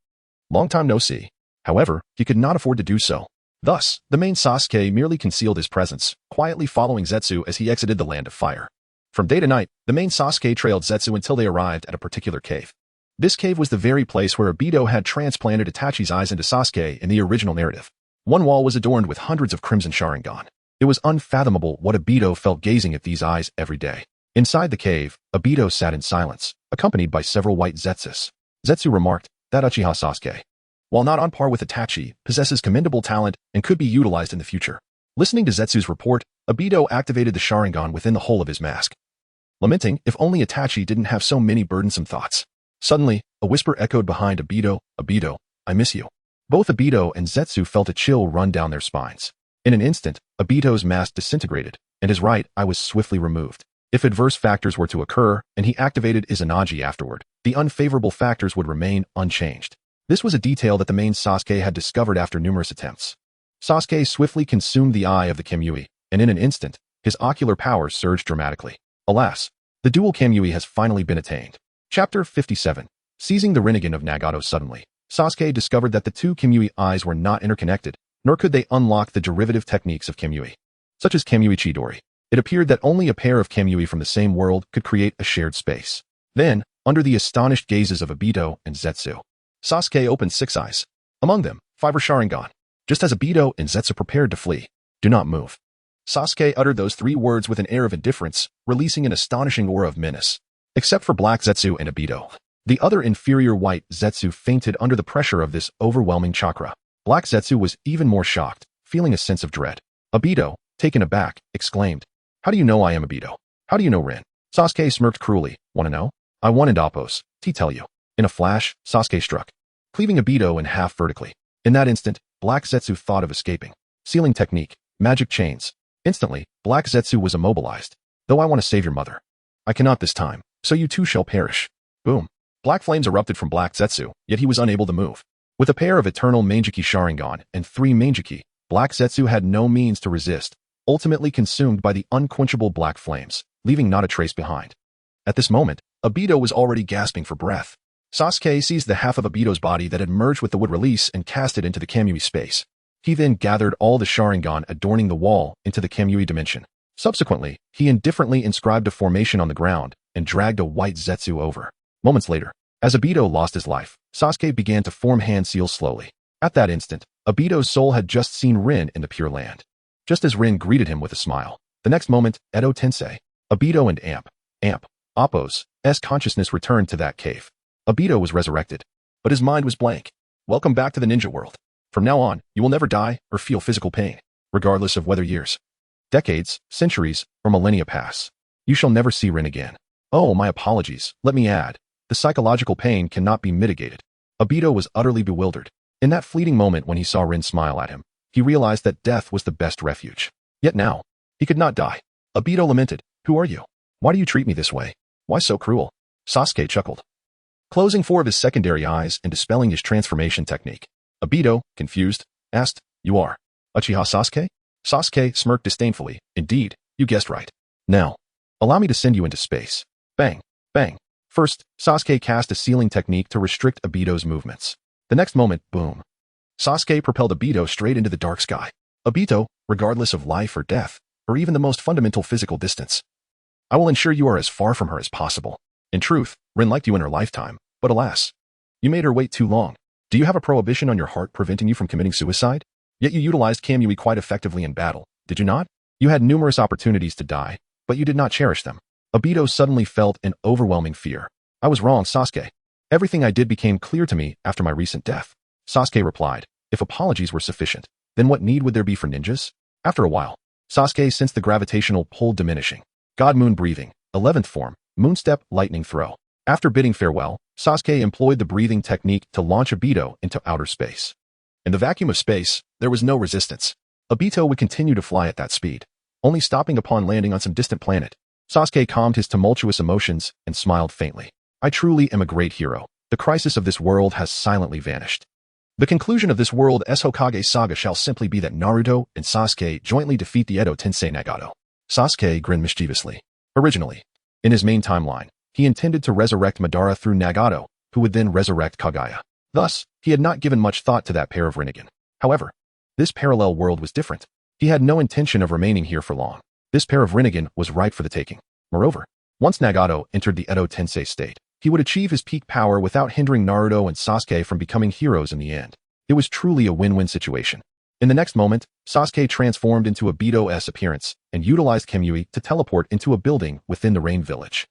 "Long time no see." However, he could not afford to do so. Thus, the main Sasuke merely concealed his presence, quietly following Zetsu as he exited the Land of Fire. From day to night, the main Sasuke trailed Zetsu until they arrived at a particular cave. This cave was the very place where Obito had transplanted Itachi's eyes into Sasuke in the original narrative. One wall was adorned with hundreds of crimson Sharingan. It was unfathomable what Obito felt gazing at these eyes every day. Inside the cave, Obito sat in silence, accompanied by several white Zetsus. Zetsu remarked, "That Uchiha Sasuke, while not on par with Itachi, possesses commendable talent and could be utilized in the future." Listening to Zetsu's report, Obito activated the Sharingan within the hole of his mask, lamenting if only Itachi didn't have so many burdensome thoughts. Suddenly, a whisper echoed behind Obito, "Obito, I miss you." Both Obito and Zetsu felt a chill run down their spines. In an instant, Obito's mask disintegrated, and his right eye was swiftly removed. If adverse factors were to occur, and he activated Izanagi afterward, the unfavorable factors would remain unchanged. This was a detail that the main Sasuke had discovered after numerous attempts. Sasuke swiftly consumed the eye of the Kamui, and in an instant, his ocular powers surged dramatically. Alas, the dual Kamui has finally been attained. Chapter 57. Seizing the Rinnegan of Nagato suddenly, Sasuke discovered that the two Kamui eyes were not interconnected, nor could they unlock the derivative techniques of Kamui, such as Kamui Chidori. It appeared that only a pair of Kamui from the same world could create a shared space. Then, under the astonished gazes of Obito and Zetsu, Sasuke opened 6 eyes. Among them, 5 were Sharingan. Just as Obito and Zetsu prepared to flee, "Do not move." Sasuke uttered those 3 words with an air of indifference, releasing an astonishing aura of menace. Except for Black Zetsu and Obito, the other inferior white Zetsu fainted under the pressure of this overwhelming chakra. Black Zetsu was even more shocked, feeling a sense of dread. Obito, taken aback, exclaimed, "How do you know I am Obito? How do you know Rin?" Sasuke smirked cruelly. "Wanna know? I won in Dappos, tell you." In a flash, Sasuke struck, cleaving Obito in half vertically. In that instant, Black Zetsu thought of escaping. Sealing technique, magic chains. Instantly, Black Zetsu was immobilized. "Though I want to save your mother, I cannot this time, so you too shall perish." Boom. Black flames erupted from Black Zetsu, yet he was unable to move. With a pair of eternal Manjiki Sharingan and 3 Manjiki, Black Zetsu had no means to resist, ultimately consumed by the unquenchable black flames, leaving not a trace behind. At this moment, Obito was already gasping for breath. Sasuke seized the half of Obito's body that had merged with the wood release and cast it into the Kamui space. He then gathered all the Sharingan adorning the wall into the Kamui dimension. Subsequently, he indifferently inscribed a formation on the ground and dragged a white Zetsu over. Moments later, as Obito lost his life, Sasuke began to form hand seals slowly. At that instant, Obito's soul had just seen Rin in the Pure Land. Just as Rin greeted him with a smile, the next moment, Edo Tensei, Obito and Appo's consciousness returned to that cave. Obito was resurrected, but his mind was blank. "Welcome back to the ninja world. From now on, you will never die or feel physical pain, regardless of whether years, decades, centuries, or millennia pass. You shall never see Rin again. Oh, my apologies, let me add, the psychological pain cannot be mitigated." Obito was utterly bewildered. In that fleeting moment when he saw Rin smile at him, he realized that death was the best refuge. Yet now, he could not die. Obito lamented, "Who are you? Why do you treat me this way? Why so cruel?" Sasuke chuckled, closing 4 of his secondary eyes and dispelling his transformation technique. Obito, confused, asked, "You are Uchiha Sasuke?" Sasuke smirked disdainfully, "Indeed, you guessed right. Now, allow me to send you into space." Bang, bang. First, Sasuke cast a sealing technique to restrict Obito's movements. The next moment, boom. Sasuke propelled Obito straight into the dark sky. Obito, regardless of life or death, or even the most fundamental physical distance, I will ensure you are as far from her as possible. In truth, Rin liked you in her lifetime, but alas, you made her wait too long. Do you have a prohibition on your heart preventing you from committing suicide? Yet you utilized Kamui quite effectively in battle, did you not? You had numerous opportunities to die, but you did not cherish them. Obito suddenly felt an overwhelming fear. I was wrong, Sasuke. Everything I did became clear to me after my recent death. Sasuke replied, if apologies were sufficient, then what need would there be for ninjas? After a while, Sasuke sensed the gravitational pull diminishing. God Moon breathing, 11th form, Moonstep lightning throw. After bidding farewell, Sasuke employed the breathing technique to launch Obito into outer space. In the vacuum of space, there was no resistance. Obito would continue to fly at that speed, only stopping upon landing on some distant planet. Sasuke calmed his tumultuous emotions and smiled faintly. I truly am a great hero. The crisis of this world has silently vanished. The conclusion of this world's Hokage saga shall simply be that Naruto and Sasuke jointly defeat the Edo Tensei Nagato. Sasuke grinned mischievously. Originally, in his main timeline, he intended to resurrect Madara through Nagato, who would then resurrect Kaguya. Thus, he had not given much thought to that pair of Rinnegan. However, this parallel world was different. He had no intention of remaining here for long. This pair of Rinnegan was ripe for the taking. Moreover, once Nagato entered the Edo Tensei state, he would achieve his peak power without hindering Naruto and Sasuke from becoming heroes in the end. It was truly a win-win situation. In the next moment, Sasuke transformed into Obito's appearance and utilized Kamui to teleport into a building within the Rain Village.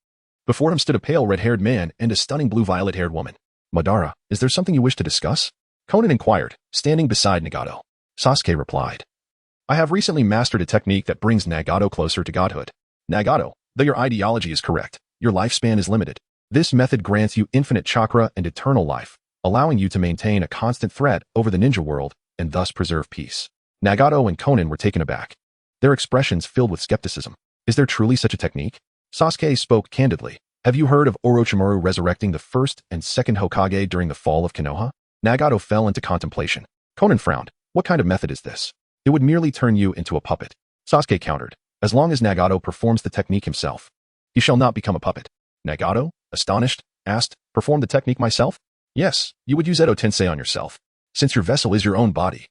Before him stood a pale red-haired man and a stunning blue-violet-haired woman. Madara, is there something you wish to discuss? Conan inquired, standing beside Nagato. Sasuke replied, I have recently mastered a technique that brings Nagato closer to godhood. Nagato, though your ideology is correct, your lifespan is limited. This method grants you infinite chakra and eternal life, allowing you to maintain a constant threat over the ninja world and thus preserve peace. Nagato and Conan were taken aback, their expressions filled with skepticism. Is there truly such a technique? Sasuke spoke candidly. Have you heard of Orochimaru resurrecting the first and second Hokage during the fall of Konoha? Nagato fell into contemplation. Conan frowned. What kind of method is this? It would merely turn you into a puppet. Sasuke countered. As long as Nagato performs the technique himself, he shall not become a puppet. Nagato, astonished, asked, perform the technique myself? Yes, you would use Edo Tensei on yourself. Since your vessel is your own body,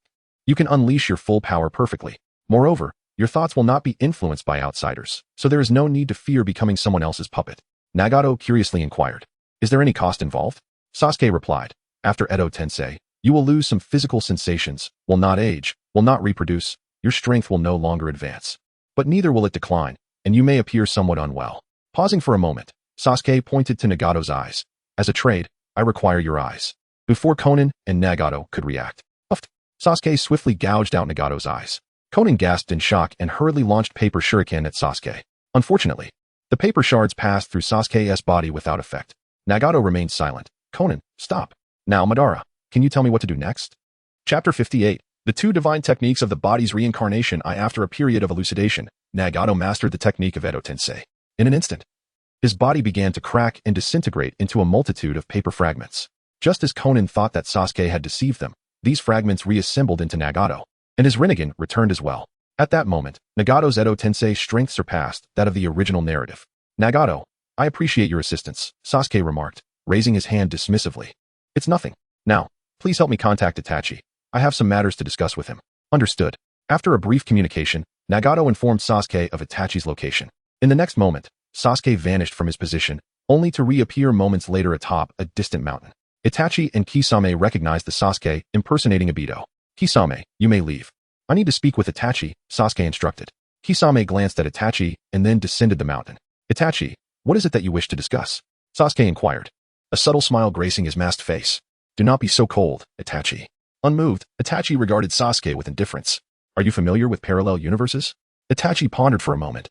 you can unleash your full power perfectly. Moreover, your thoughts will not be influenced by outsiders, so there is no need to fear becoming someone else's puppet. Nagato curiously inquired, is there any cost involved? Sasuke replied, after Edo Tensei, you will lose some physical sensations, will not age, will not reproduce, your strength will no longer advance. But neither will it decline, and you may appear somewhat unwell. Pausing for a moment, Sasuke pointed to Nagato's eyes. As a trade, I require your eyes. Before Conan and Nagato could react, Sasuke swiftly gouged out Nagato's eyes. Conan gasped in shock and hurriedly launched paper shuriken at Sasuke. Unfortunately, the paper shards passed through Sasuke's body without effect. Nagato remained silent. Conan, stop. Now Madara, can you tell me what to do next? Chapter 58. The two divine techniques of the body's reincarnation. After a period of elucidation, Nagato mastered the technique of Edo Tensei. In an instant, his body began to crack and disintegrate into a multitude of paper fragments. Just as Conan thought that Sasuke had deceived them, these fragments reassembled into Nagato, and his Rinnegan returned as well. At that moment, Nagato's Edo Tensei strength surpassed that of the original narrative. Nagato, I appreciate your assistance, Sasuke remarked, raising his hand dismissively. It's nothing. Now, please help me contact Itachi. I have some matters to discuss with him. Understood. After a brief communication, Nagato informed Sasuke of Itachi's location. In the next moment, Sasuke vanished from his position, only to reappear moments later atop a distant mountain. Itachi and Kisame recognized the Sasuke impersonating Obito. Kisame, you may leave. I need to speak with Itachi, Sasuke instructed. Kisame glanced at Itachi and then descended the mountain. Itachi, what is it that you wish to discuss? Sasuke inquired, a subtle smile gracing his masked face. Do not be so cold, Itachi. Unmoved, Itachi regarded Sasuke with indifference. Are you familiar with parallel universes? Itachi pondered for a moment,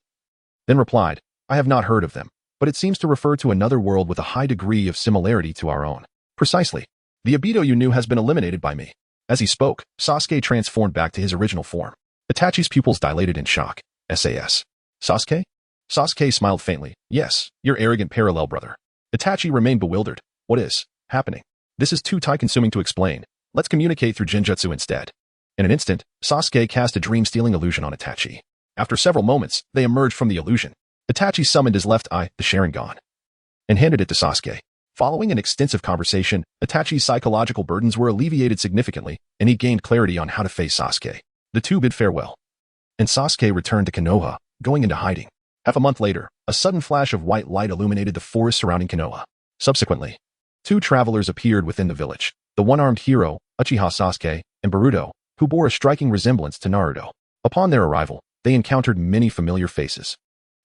then replied, I have not heard of them, but it seems to refer to another world with a high degree of similarity to our own. Precisely. The Obito you knew has been eliminated by me. As he spoke, Sasuke transformed back to his original form. Itachi's pupils dilated in shock. SAS. Sasuke? Sasuke smiled faintly. Yes, your arrogant parallel brother. Itachi remained bewildered. What is happening? This is too time-consuming to explain. Let's communicate through Genjutsu instead. In an instant, Sasuke cast a dream-stealing illusion on Itachi. After several moments, they emerged from the illusion. Itachi summoned his left eye, the Sharingan, and handed it to Sasuke. Following an extensive conversation, Itachi's psychological burdens were alleviated significantly, and he gained clarity on how to face Sasuke. The two bid farewell, and Sasuke returned to Konoha, going into hiding. Half a month later, a sudden flash of white light illuminated the forest surrounding Konoha. Subsequently, two travelers appeared within the village, the one-armed hero, Uchiha Sasuke, and Boruto, who bore a striking resemblance to Naruto. Upon their arrival, they encountered many familiar faces,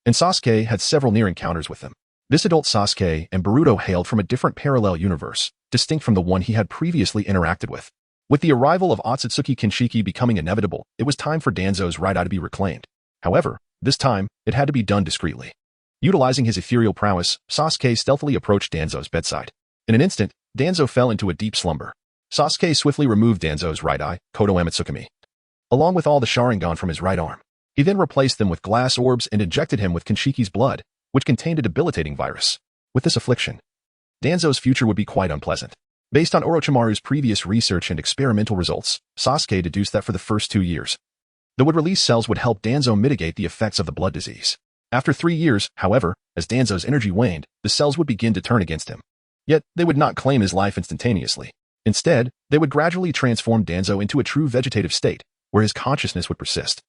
and Sasuke had several near encounters with them. This adult Sasuke and Boruto hailed from a different parallel universe, distinct from the one he had previously interacted with. With the arrival of Otsutsuki Kinshiki becoming inevitable, it was time for Danzo's right eye to be reclaimed. However, this time, it had to be done discreetly. Utilizing his ethereal prowess, Sasuke stealthily approached Danzo's bedside. In an instant, Danzo fell into a deep slumber. Sasuke swiftly removed Danzo's right eye, Kodo Amatsukami, along with all the Sharingan from his right arm. He then replaced them with glass orbs and injected him with Kinshiki's blood, which contained a debilitating virus. With this affliction, Danzo's future would be quite unpleasant. Based on Orochimaru's previous research and experimental results, Sasuke deduced that for the first 2 years, the would-release cells would help Danzo mitigate the effects of the blood disease. After 3 years, however, as Danzo's energy waned, the cells would begin to turn against him. Yet, they would not claim his life instantaneously. Instead, they would gradually transform Danzo into a true vegetative state, where his consciousness would persist.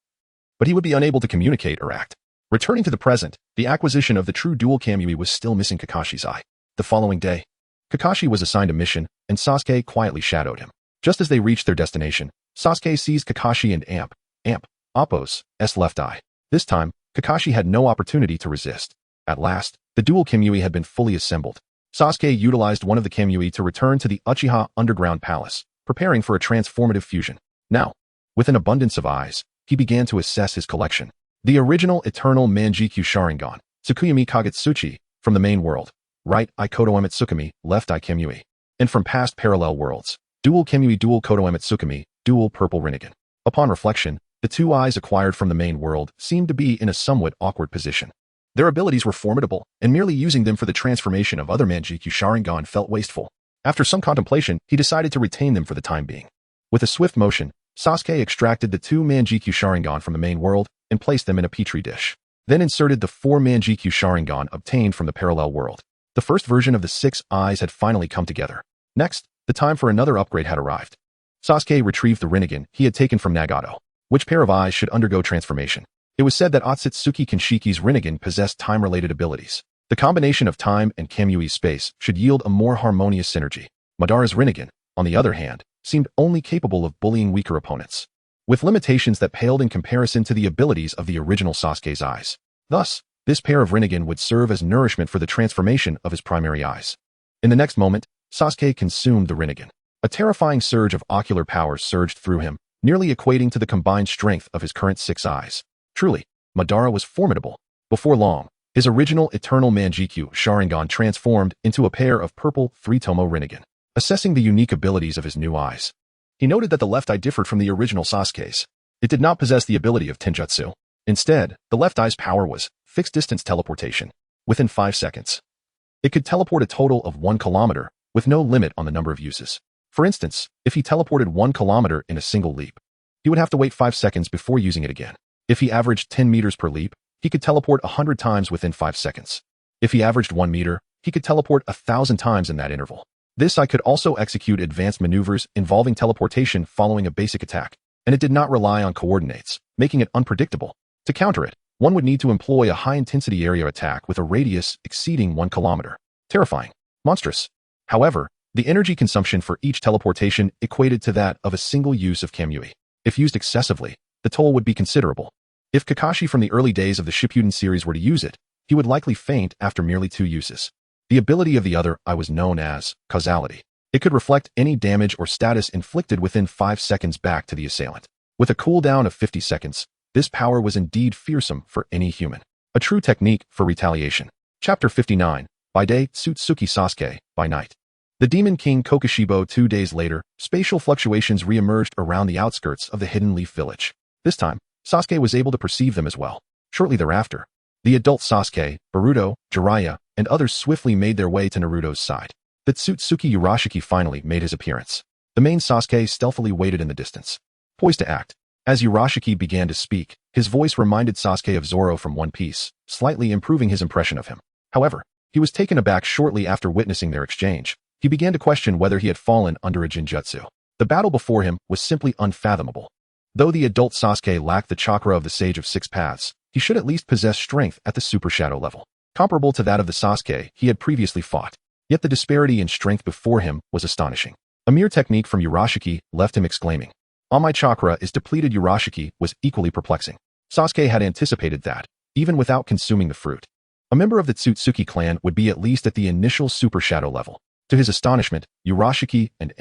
But he would be unable to communicate or act. Returning to the present, the acquisition of the true dual Kamui was still missing Kakashi's eye. The following day, Kakashi was assigned a mission, and Sasuke quietly shadowed him. Just as they reached their destination, Sasuke seized Kakashi and Appo's left eye. This time, Kakashi had no opportunity to resist. At last, the dual Kamui had been fully assembled. Sasuke utilized one of the Kamui to return to the Uchiha Underground Palace, preparing for a transformative fusion. Now, with an abundance of eyes, he began to assess his collection. The original Eternal Manjikyu Sharingan, Tsukuyami Kagetsuchi, from the main world, right eye Kodo Amatsukami, left eye Kamui, and from past parallel worlds, dual Kamui dual Kodo Amatsukami, dual purple Rinnegan. Upon reflection, the two eyes acquired from the main world seemed to be in a somewhat awkward position. Their abilities were formidable, and merely using them for the transformation of other Manjikyu Sharingan felt wasteful. After some contemplation, he decided to retain them for the time being. With a swift motion, Sasuke extracted the 2 Manjikyu Sharingan from the main world and placed them in a petri dish. Then inserted the 4 Manjikyu Sharingan obtained from the parallel world. The first version of the 6 eyes had finally come together. Next, the time for another upgrade had arrived. Sasuke retrieved the Rinnegan he had taken from Nagato. Which pair of eyes should undergo transformation? It was said that Otsutsuki Kinshiki's Rinnegan possessed time-related abilities. The combination of time and Kamui's space should yield a more harmonious synergy. Madara's Rinnegan, on the other hand, seemed only capable of bullying weaker opponents, with limitations that paled in comparison to the abilities of the original Sasuke's eyes. Thus, this pair of Rinnegan would serve as nourishment for the transformation of his primary eyes. In the next moment, Sasuke consumed the Rinnegan. A terrifying surge of ocular power surged through him, nearly equating to the combined strength of his current 6 eyes. Truly, Madara was formidable. Before long, his original Eternal Manjikyu Sharingan transformed into a pair of purple 3-tomo Rinnegan. Assessing the unique abilities of his new eyes, he noted that the left eye differed from the original Sasuke's. It did not possess the ability of Tenjutsu. Instead, the left eye's power was fixed-distance teleportation. Within 5 seconds, it could teleport a total of 1 kilometer, with no limit on the number of uses. For instance, if he teleported 1 kilometer in a single leap, he would have to wait 5 seconds before using it again. If he averaged 10 meters per leap, he could teleport 100 times within 5 seconds. If he averaged 1 meter, he could teleport 1,000 times in that interval. This eye could also execute advanced maneuvers involving teleportation following a basic attack, and it did not rely on coordinates, making it unpredictable. To counter it, one would need to employ a high-intensity area attack with a radius exceeding 1 kilometer. Terrifying. Monstrous. However, the energy consumption for each teleportation equated to that of a single use of Kamui. If used excessively, the toll would be considerable. If Kakashi from the early days of the Shippuden series were to use it, he would likely faint after merely 2 uses. The ability of the other eye was known as causality. It could reflect any damage or status inflicted within 5 seconds back to the assailant. With a cooldown of 50 seconds, this power was indeed fearsome for any human. A true technique for retaliation. Chapter 59. By day, Tsutsuki Sasuke, by night. The Demon King Kokushibori 2 days later, spatial fluctuations re-emerged around the outskirts of the Hidden Leaf Village. This time, Sasuke was able to perceive them as well. Shortly thereafter, the adult Sasuke, Naruto, Jiraiya, and others swiftly made their way to Naruto's side. The Tsutsuki Urashiki finally made his appearance. The main Sasuke stealthily waited in the distance, poised to act. As Urashiki began to speak, his voice reminded Sasuke of Zoro from One Piece, slightly improving his impression of him. However, he was taken aback shortly after witnessing their exchange. He began to question whether he had fallen under a genjutsu. The battle before him was simply unfathomable. Though the adult Sasuke lacked the chakra of the Sage of Six Paths, he should at least possess strength at the Super Shadow level, comparable to that of the Sasuke he had previously fought. Yet the disparity in strength before him was astonishing. A mere technique from Urashiki left him exclaiming, "All my chakra is depleted." Urashiki was equally perplexing. Sasuke had anticipated that, even without consuming the fruit, a member of the Tsutsuki clan would be at least at the initial Super Shadow level. To his astonishment, Urashiki and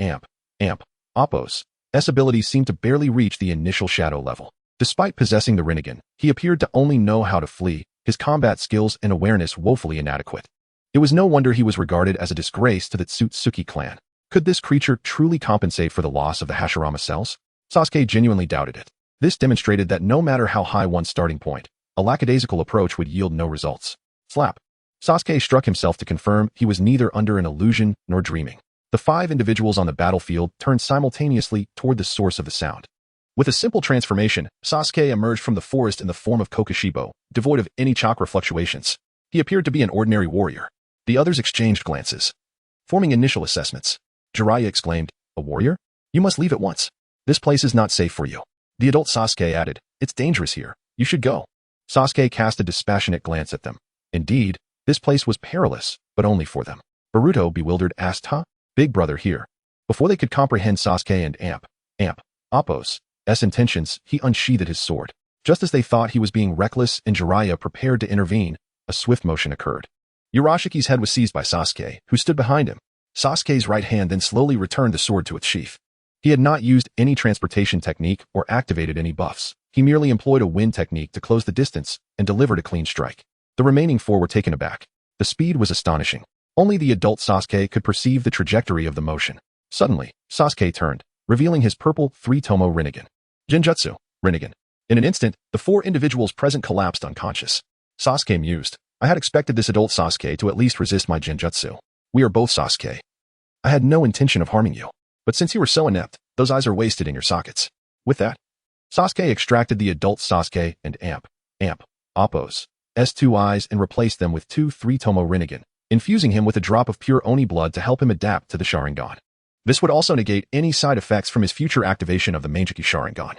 Appo's abilities seemed to barely reach the initial shadow level. Despite possessing the Rinnegan, he appeared to only know how to flee, his combat skills and awareness woefully inadequate. It was no wonder he was regarded as a disgrace to the Tsutsuki clan. Could this creature truly compensate for the loss of the Hashirama cells? Sasuke genuinely doubted it. This demonstrated that no matter how high one's starting point, a lackadaisical approach would yield no results. Slap. Sasuke struck himself to confirm he was neither under an illusion nor dreaming. The 5 individuals on the battlefield turned simultaneously toward the source of the sound. With a simple transformation, Sasuke emerged from the forest in the form of Kokushibori, devoid of any chakra fluctuations. He appeared to be an ordinary warrior. The others exchanged glances, forming initial assessments. Jiraiya exclaimed, "A warrior? You must leave at once. This place is not safe for you." The adult Sasuke added, "It's dangerous here. You should go." Sasuke cast a dispassionate glance at them. Indeed, this place was perilous, but only for them. Naruto, bewildered, asked, "Huh? Big brother here." Before they could comprehend Sasuke and Appo's intentions, he unsheathed his sword. Just as they thought he was being reckless and Jiraiya prepared to intervene, a swift motion occurred. Urashiki's head was seized by Sasuke, who stood behind him. Sasuke's right hand then slowly returned the sword to its sheath. He had not used any transportation technique or activated any buffs. He merely employed a wind technique to close the distance and delivered a clean strike. The remaining 4 were taken aback. The speed was astonishing. Only the adult Sasuke could perceive the trajectory of the motion. Suddenly, Sasuke turned, revealing his purple 3-tomo Rinnegan. Genjutsu, Rinnegan. In an instant, the 4 individuals present collapsed unconscious. Sasuke mused, "I had expected this adult Sasuke to at least resist my genjutsu. We are both Sasuke. I had no intention of harming you. But since you were so inept, those eyes are wasted in your sockets." With that, Sasuke extracted the adult Sasuke and Appo's 2 eyes and replaced them with 2 3-tomo Rinnegan, infusing him with a drop of pure Oni blood to help him adapt to the Sharingan. This would also negate any side effects from his future activation of the Mangekyou Sharingan.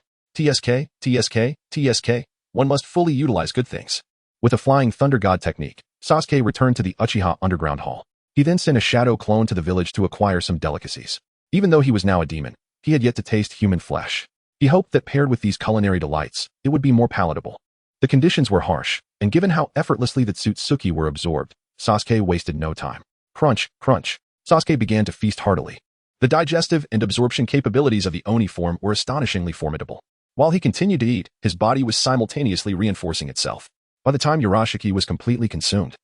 TSK, one must fully utilize good things. With a Flying Thunder God technique, Sasuke returned to the Uchiha Underground Hall. He then sent a shadow clone to the village to acquire some delicacies. Even though he was now a demon, he had yet to taste human flesh. He hoped that paired with these culinary delights, it would be more palatable. The conditions were harsh, and given how effortlessly the Tsutsuki were absorbed, Sasuke wasted no time. Crunch, crunch. Sasuke began to feast heartily. The digestive and absorption capabilities of the Oni form were astonishingly formidable. While he continued to eat, his body was simultaneously reinforcing itself. By the time Urashiki was completely consumed,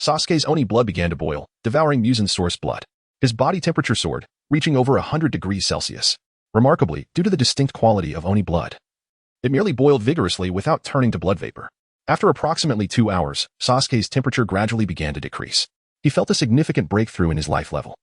Sasuke's Oni blood began to boil, devouring Muzin's source blood. His body temperature soared, reaching over 100 degrees Celsius. Remarkably, due to the distinct quality of Oni blood, it merely boiled vigorously without turning to blood vapor. After approximately 2 hours, Sasuke's temperature gradually began to decrease. He felt a significant breakthrough in his life level,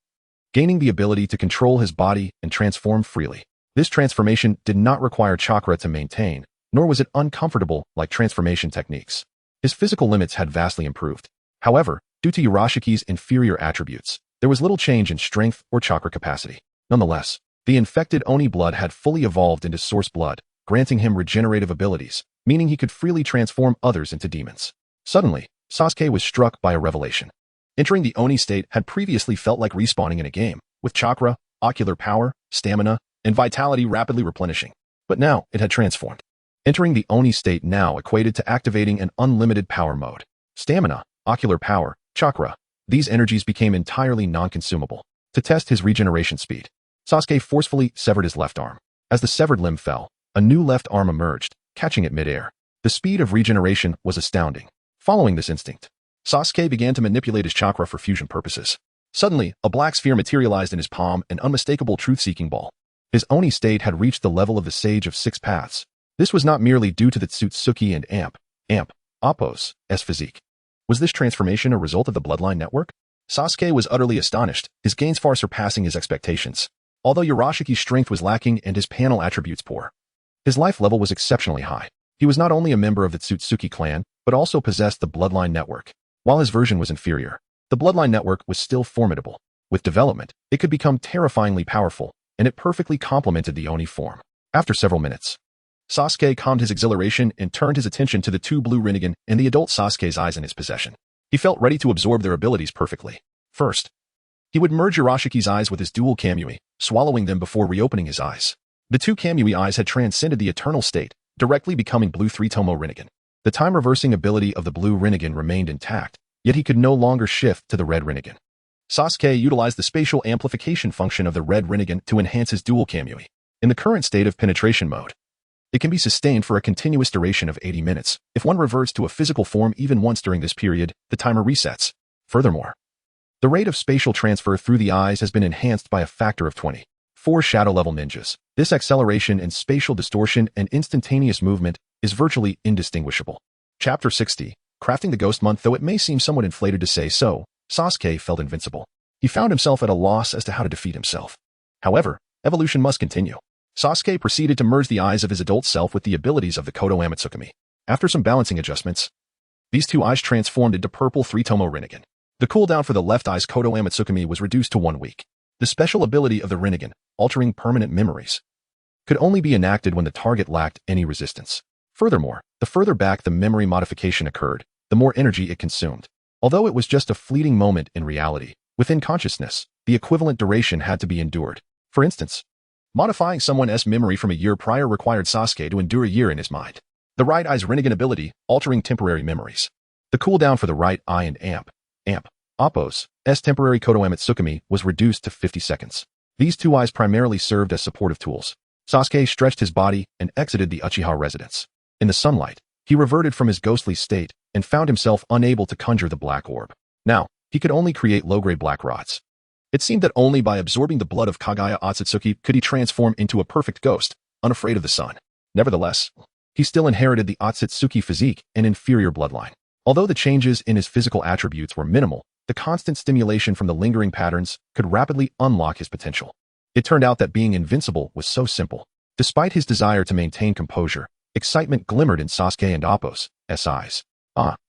gaining the ability to control his body and transform freely. This transformation did not require chakra to maintain, nor was it uncomfortable like transformation techniques. His physical limits had vastly improved. However, due to Urashiki's inferior attributes, there was little change in strength or chakra capacity. Nonetheless, the infected Oni blood had fully evolved into source blood, granting him regenerative abilities, meaning he could freely transform others into demons. Suddenly, Sasuke was struck by a revelation. Entering the Oni state had previously felt like respawning in a game, with chakra, ocular power, stamina, and vitality rapidly replenishing. But now, it had transformed. Entering the Oni state now equated to activating an unlimited power mode. Stamina, ocular power, chakra, these energies became entirely non-consumable. To test his regeneration speed, Sasuke forcefully severed his left arm. As the severed limb fell, a new left arm emerged, catching it mid-air. The speed of regeneration was astounding. Following this instinct, Sasuke began to manipulate his chakra for fusion purposes. Suddenly, a black sphere materialized in his palm, an unmistakable truth-seeking ball. His Oni state had reached the level of the Sage of Six Paths. This was not merely due to the Tsutsuki and Appo's physique. Was this transformation a result of the bloodline network? Sasuke was utterly astonished, his gains far surpassing his expectations. Although Yaroshiki's strength was lacking and his panel attributes poor, his life level was exceptionally high. He was not only a member of the Tsutsuki clan, but also possessed the bloodline network. While his version was inferior, the bloodline network was still formidable. With development, it could become terrifyingly powerful, and it perfectly complemented the Oni form. After several minutes, Sasuke calmed his exhilaration and turned his attention to the two blue Rinnegan and the adult Sasuke's eyes in his possession. He felt ready to absorb their abilities perfectly. First, he would merge Yaroshiki's eyes with his dual Kamui, swallowing them before reopening his eyes. The two Kamui eyes had transcended the eternal state, directly becoming blue three-tomo Rinnegan. The time-reversing ability of the blue Rinnegan remained intact, yet he could no longer shift to the red Rinnegan. Sasuke utilized the spatial amplification function of the red Rinnegan to enhance his dual Kamui. In the current state of penetration mode, it can be sustained for a continuous duration of 80 minutes. If one reverts to a physical form even once during this period, the timer resets. Furthermore, the rate of spatial transfer through the eyes has been enhanced by a factor of 20. For shadow-level ninjas, this acceleration in spatial distortion and instantaneous movement is virtually indistinguishable. Chapter 60. Crafting the Ghost Month. Though it may seem somewhat inflated to say so, Sasuke felt invincible. He found himself at a loss as to how to defeat himself. However, evolution must continue. Sasuke proceeded to merge the eyes of his adult self with the abilities of the Kodo Amatsukami. After some balancing adjustments, these two eyes transformed into purple three-tomo Rinnegan. The cooldown for the left eye's Kodo Amatsukami was reduced to 1 week. The special ability of the Rinnegan, altering permanent memories, could only be enacted when the target lacked any resistance. Furthermore, the further back the memory modification occurred, the more energy it consumed. Although it was just a fleeting moment in reality, within consciousness, the equivalent duration had to be endured. For instance, modifying someone's memory from a year prior required Sasuke to endure a year in his mind. The right eye's Rinnegan ability, altering temporary memories. The cooldown for the right eye and Appo's temporary Kodo Amatsukami was reduced to 50 seconds. These two eyes primarily served as supportive tools. Sasuke stretched his body and exited the Uchiha residence. In the sunlight, he reverted from his ghostly state and found himself unable to conjure the black orb. Now, he could only create low-grade black rods. It seemed that only by absorbing the blood of Kagaya Otsutsuki could he transform into a perfect ghost, unafraid of the sun. Nevertheless, he still inherited the Otsutsuki physique and inferior bloodline. Although the changes in his physical attributes were minimal, the constant stimulation from the lingering patterns could rapidly unlock his potential. It turned out that being invincible was so simple. Despite his desire to maintain composure, excitement glimmered in Sasuke and Appo's eyes.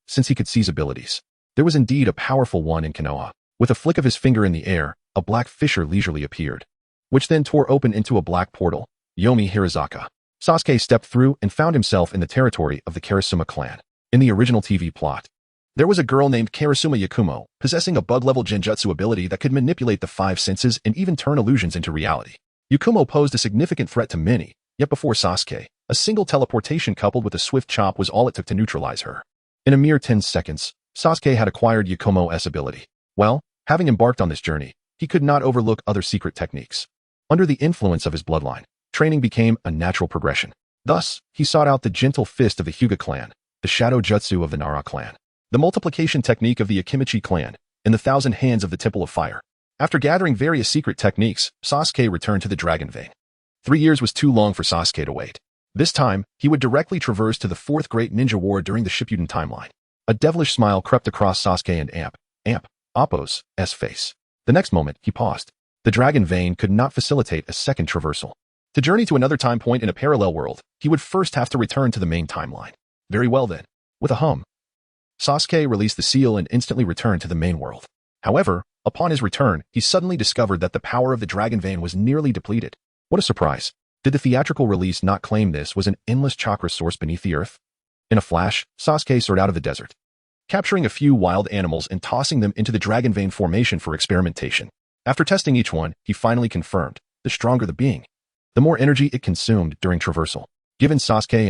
Since he could seize abilities, there was indeed a powerful one in Konoha. With a flick of his finger in the air, a black fissure leisurely appeared, which then tore open into a black portal. Yomi Hirazaka. Sasuke stepped through and found himself in the territory of the Karasuma clan. In the original TV plot, there was a girl named Karasuma Yakumo, possessing a bug-level genjutsu ability that could manipulate the 5 senses and even turn illusions into reality. Yakumo posed a significant threat to many, yet before Sasuke, a single teleportation coupled with a swift chop was all it took to neutralize her. In a mere 10 seconds, Sasuke had acquired Yakumo's ability. Well, having embarked on this journey, he could not overlook other secret techniques. Under the influence of his bloodline, training became a natural progression. Thus, he sought out the gentle fist of the Hyuga clan, the shadow jutsu of the Nara clan, the multiplication technique of the Akimichi clan, and the 1,000 hands of the Temple of Fire. After gathering various secret techniques, Sasuke returned to the Dragon Vein. 3 years was too long for Sasuke to wait. This time, he would directly traverse to the 4th Great Ninja War during the Shippuden timeline. A devilish smile crept across Sasuke and Appo's face. The next moment, he paused. The Dragon Vein could not facilitate a second traversal. To journey to another time point in a parallel world, he would first have to return to the main timeline. Very well then. With a hum, Sasuke released the seal and instantly returned to the main world. However, upon his return, he suddenly discovered that the power of the Dragon Vein was nearly depleted. What a surprise. Did the theatrical release not claim this was an endless chakra source beneath the earth? In a flash, Sasuke soared out of the desert, capturing a few wild animals and tossing them into the Dragon Vein formation for experimentation. After testing each one, he finally confirmed, the stronger the being, the more energy it consumed during traversal. Given Sasuke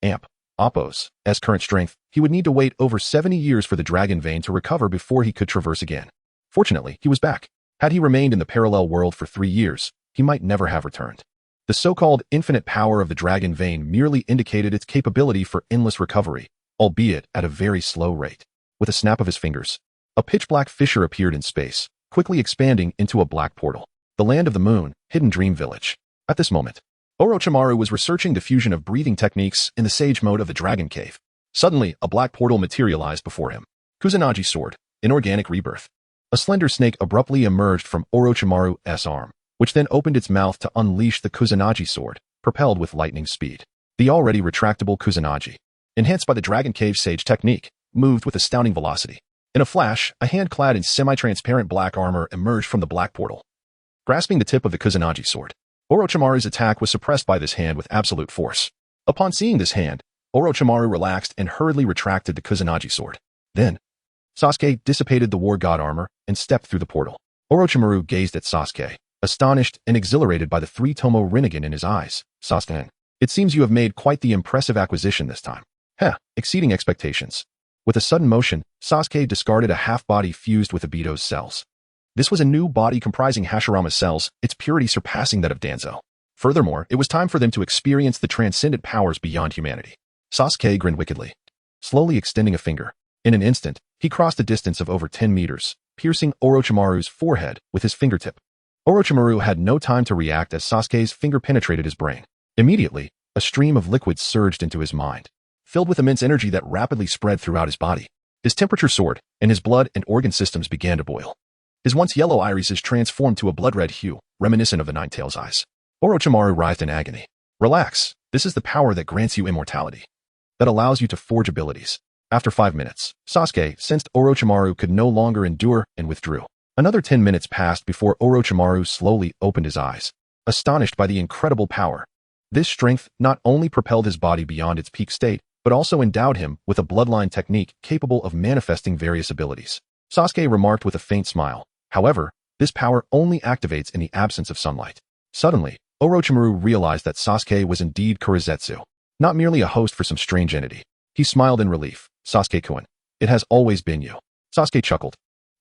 and Appo's current strength, he would need to wait over 70 years for the Dragon Vein to recover before he could traverse again. Fortunately, he was back. Had he remained in the parallel world for 3 years, he might never have returned. The so-called infinite power of the Dragon Vein merely indicated its capability for endless recovery, albeit at a very slow rate. With a snap of his fingers, a pitch-black fissure appeared in space, quickly expanding into a black portal. The land of the moon, hidden dream village. At this moment, Orochimaru was researching the fusion of breathing techniques in the sage mode of the dragon cave. Suddenly, a black portal materialized before him. Kusanagi sword, inorganic rebirth. A slender snake abruptly emerged from Orochimaru's arm, which then opened its mouth to unleash the Kusanagi sword, propelled with lightning speed. The already retractable Kusanagi, enhanced by the Dragon Cave Sage technique, moved with astounding velocity. In a flash, a hand clad in semi-transparent black armor emerged from the black portal. Grasping the tip of the Kusanagi sword, Orochimaru's attack was suppressed by this hand with absolute force. Upon seeing this hand, Orochimaru relaxed and hurriedly retracted the Kusanagi sword. Then, Sasuke dissipated the war god armor and stepped through the portal. Orochimaru gazed at Sasuke, astonished and exhilarated by the three-tomo Rinnegan in his eyes. Sasuke, it seems you have made quite the impressive acquisition this time. Exceeding expectations. With a sudden motion, Sasuke discarded a half-body fused with Obito's cells. This was a new body comprising Hashirama's cells, its purity surpassing that of Danzo. Furthermore, it was time for them to experience the transcendent powers beyond humanity. Sasuke grinned wickedly, slowly extending a finger. In an instant, he crossed a distance of over 10 meters, piercing Orochimaru's forehead with his fingertip. Orochimaru had no time to react as Sasuke's finger penetrated his brain. Immediately, a stream of liquid surged into his mind, filled with immense energy that rapidly spread throughout his body. His temperature soared, and his blood and organ systems began to boil. His once yellow irises transformed to a blood-red hue, reminiscent of the Nine-Tails' eyes. Orochimaru writhed in agony. Relax, this is the power that grants you immortality, that allows you to forge abilities. After 5 minutes, Sasuke sensed Orochimaru could no longer endure and withdrew. Another 10 minutes passed before Orochimaru slowly opened his eyes, astonished by the incredible power. This strength not only propelled his body beyond its peak state, but also endowed him with a bloodline technique capable of manifesting various abilities. Sasuke remarked with a faint smile. However, this power only activates in the absence of sunlight. Suddenly, Orochimaru realized that Sasuke was indeed Kurizetsu, not merely a host for some strange entity. He smiled in relief. Sasuke-kun, it has always been you. Sasuke chuckled,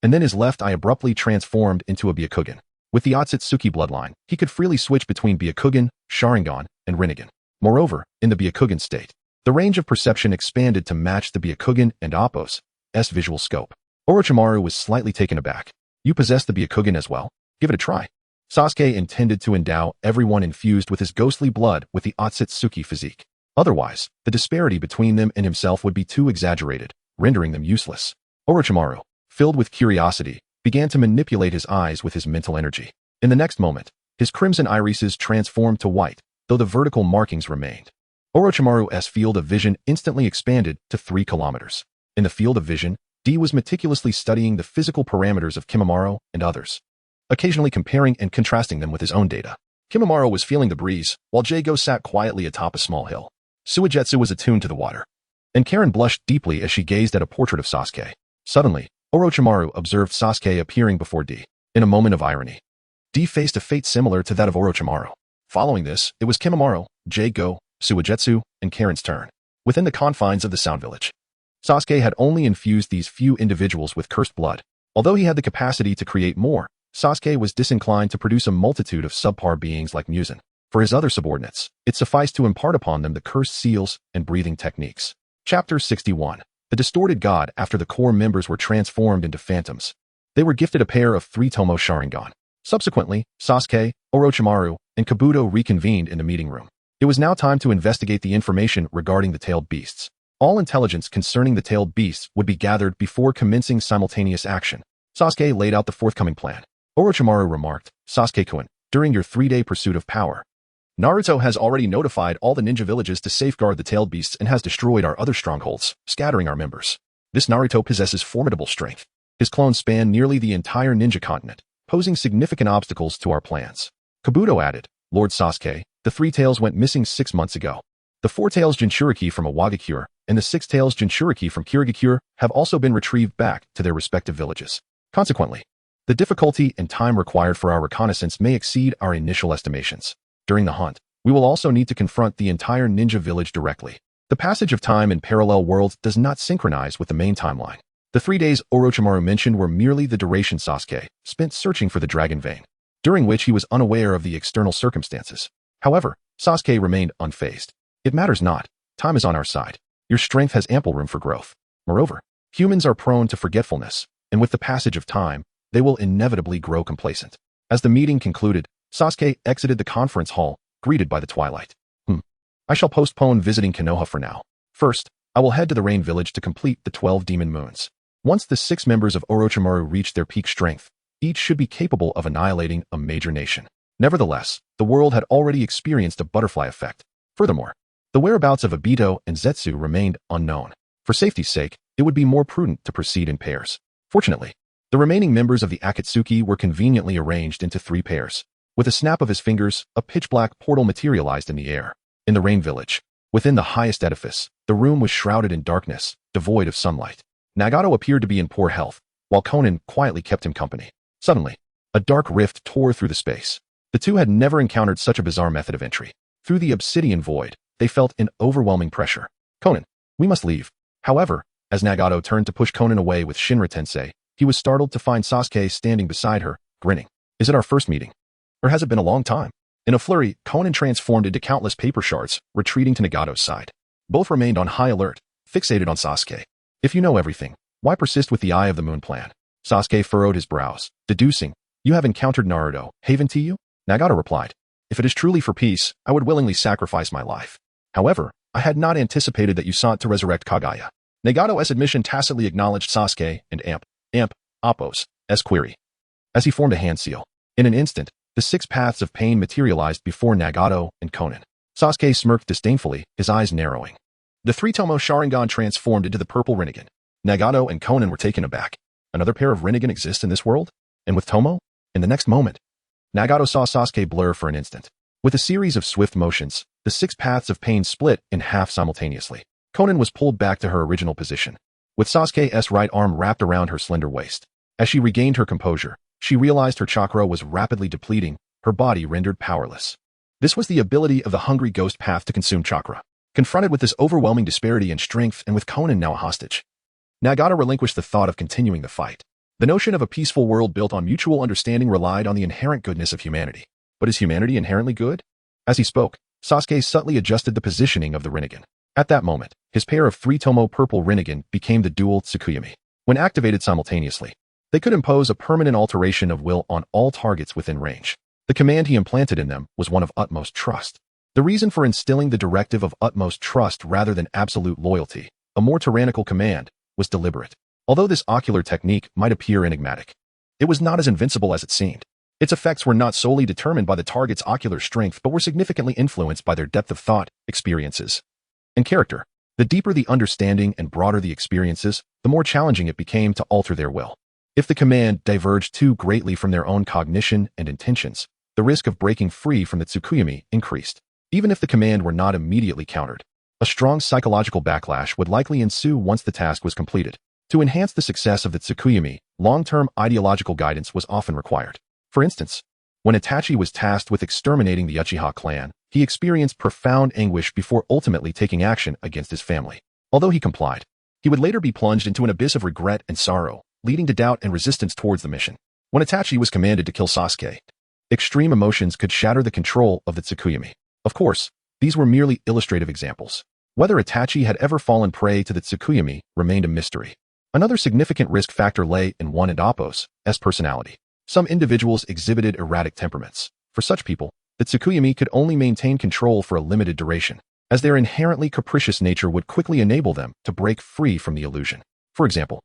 and then his left eye abruptly transformed into a Byakugan. With the Otsutsuki bloodline, he could freely switch between Byakugan, Sharingan, and Rinnegan. Moreover, in the Byakugan state, the range of perception expanded to match the Byakugan and Appo's visual scope. Orochimaru was slightly taken aback. You possess the Byakugan as well? Give it a try. Sasuke intended to endow everyone infused with his ghostly blood with the Otsutsuki physique. Otherwise, the disparity between them and himself would be too exaggerated, rendering them useless. Orochimaru, filled with curiosity, began to manipulate his eyes with his mental energy. In the next moment, his crimson irises transformed to white, though the vertical markings remained. Orochimaru's field of vision instantly expanded to 3 kilometers. In the field of vision, D was meticulously studying the physical parameters of Kimimaro and others, occasionally comparing and contrasting them with his own data. Kimimaro was feeling the breeze, while Jago sat quietly atop a small hill. Suigetsu was attuned to the water, and Karen blushed deeply as she gazed at a portrait of Sasuke. Suddenly, Orochimaru observed Sasuke appearing before D. In a moment of irony, D faced a fate similar to that of Orochimaru. Following this, it was Kimimaro, Jago, Suigetsu, and Karen's turn. Within the confines of the Sound Village, Sasuke had only infused these few individuals with cursed blood. Although he had the capacity to create more, Sasuke was disinclined to produce a multitude of subpar beings like Muzan. For his other subordinates, it sufficed to impart upon them the cursed seals and breathing techniques. Chapter 61. The Distorted God. After the core members were transformed into phantoms, they were gifted a pair of 3-tomo Sharingan. Subsequently, Sasuke, Orochimaru, and Kabuto reconvened in the meeting room. It was now time to investigate the information regarding the tailed beasts. All intelligence concerning the tailed beasts would be gathered before commencing simultaneous action. Sasuke laid out the forthcoming plan. Orochimaru remarked, Sasuke-kun, during your 3-day pursuit of power, Naruto has already notified all the ninja villages to safeguard the tailed beasts and has destroyed our other strongholds, scattering our members. This Naruto possesses formidable strength. His clones span nearly the entire ninja continent, posing significant obstacles to our plans. Kabuto added, Lord Sasuke, the 3 tails went missing 6 months ago. The 4 tails Jinchuriki from Awagakure and the 6 tails Jinchuriki from Kirigakure have also been retrieved back to their respective villages. Consequently, the difficulty and time required for our reconnaissance may exceed our initial estimations. During the hunt, we will also need to confront the entire ninja village directly. The passage of time in parallel worlds does not synchronize with the main timeline. The 3 days Orochimaru mentioned were merely the duration Sasuke spent searching for the dragon vein, during which he was unaware of the external circumstances. However, Sasuke remained unfazed. It matters not. Time is on our side. Your strength has ample room for growth. Moreover, humans are prone to forgetfulness, and with the passage of time, they will inevitably grow complacent. As the meeting concluded, Sasuke exited the conference hall, greeted by the twilight. I shall postpone visiting Konoha for now. First, I will head to the Rain Village to complete the 12 demon moons. Once the 6 members of Orochimaru reach their peak strength, each should be capable of annihilating a major nation. Nevertheless, the world had already experienced a butterfly effect. Furthermore, the whereabouts of Obito and Zetsu remained unknown. For safety's sake, it would be more prudent to proceed in pairs. Fortunately, the remaining members of the Akatsuki were conveniently arranged into 3 pairs. With a snap of his fingers, a pitch-black portal materialized in the air. In the Rain Village, within the highest edifice, the room was shrouded in darkness, devoid of sunlight. Nagato appeared to be in poor health, while Konan quietly kept him company. Suddenly, a dark rift tore through the space. The two had never encountered such a bizarre method of entry. Through the obsidian void, they felt an overwhelming pressure. Konan, we must leave. However, as Nagato turned to push Konan away with Shinra Tensei, he was startled to find Sasuke standing beside her, grinning. Is it our first meeting? Or has it been a long time? In a flurry, Konan transformed into countless paper shards, retreating to Nagato's side. Both remained on high alert, fixated on Sasuke. If you know everything, why persist with the Eye of the Moon plan? Sasuke furrowed his brows, deducing, you have encountered Naruto, haven't you? Nagato replied, if it is truly for peace, I would willingly sacrifice my life. However, I had not anticipated that you sought to resurrect Kaguya. Nagato's admission tacitly acknowledged Sasuke and Appo's query. As he formed a hand seal, in an instant, the 6 paths of pain materialized before Nagato and Konan. Sasuke smirked disdainfully, his eyes narrowing. The 3-Tomo Sharingan transformed into the purple Rinnegan. Nagato and Konan were taken aback. Another pair of Rinnegan exists in this world? And with Tomo? In the next moment, Nagato saw Sasuke blur for an instant. With a series of swift motions, the 6 paths of pain split in half simultaneously. Konan was pulled back to her original position, with Sasuke's right arm wrapped around her slender waist. As she regained her composure, she realized her chakra was rapidly depleting, her body rendered powerless. This was the ability of the hungry ghost path to consume chakra. Confronted with this overwhelming disparity in strength and with Konan now a hostage, Nagato relinquished the thought of continuing the fight. The notion of a peaceful world built on mutual understanding relied on the inherent goodness of humanity. But is humanity inherently good? As he spoke, Sasuke subtly adjusted the positioning of the Rinnegan. At that moment, his pair of 3-Tomo purple Rinnegan became the dual Tsukuyami. When activated simultaneously, they could impose a permanent alteration of will on all targets within range. The command he implanted in them was one of utmost trust. The reason for instilling the directive of utmost trust rather than absolute loyalty, a more tyrannical command, was deliberate. Although this ocular technique might appear enigmatic, it was not as invincible as it seemed. Its effects were not solely determined by the target's ocular strength but were significantly influenced by their depth of thought, experiences, and character. The deeper the understanding and broader the experiences, the more challenging it became to alter their will. If the command diverged too greatly from their own cognition and intentions, the risk of breaking free from the Tsukuyami increased. Even if the command were not immediately countered, a strong psychological backlash would likely ensue once the task was completed. To enhance the success of the Tsukuyami, long-term ideological guidance was often required. For instance, when Itachi was tasked with exterminating the Uchiha clan, he experienced profound anguish before ultimately taking action against his family. Although he complied, he would later be plunged into an abyss of regret and sorrow, leading to doubt and resistance towards the mission. When Itachi was commanded to kill Sasuke, extreme emotions could shatter the control of the Tsukuyami. Of course, these were merely illustrative examples. Whether Itachi had ever fallen prey to the Tsukuyami remained a mystery. Another significant risk factor lay in one and Appo's personality. Some individuals exhibited erratic temperaments. For such people, the Tsukuyami could only maintain control for a limited duration, as their inherently capricious nature would quickly enable them to break free from the illusion. For example,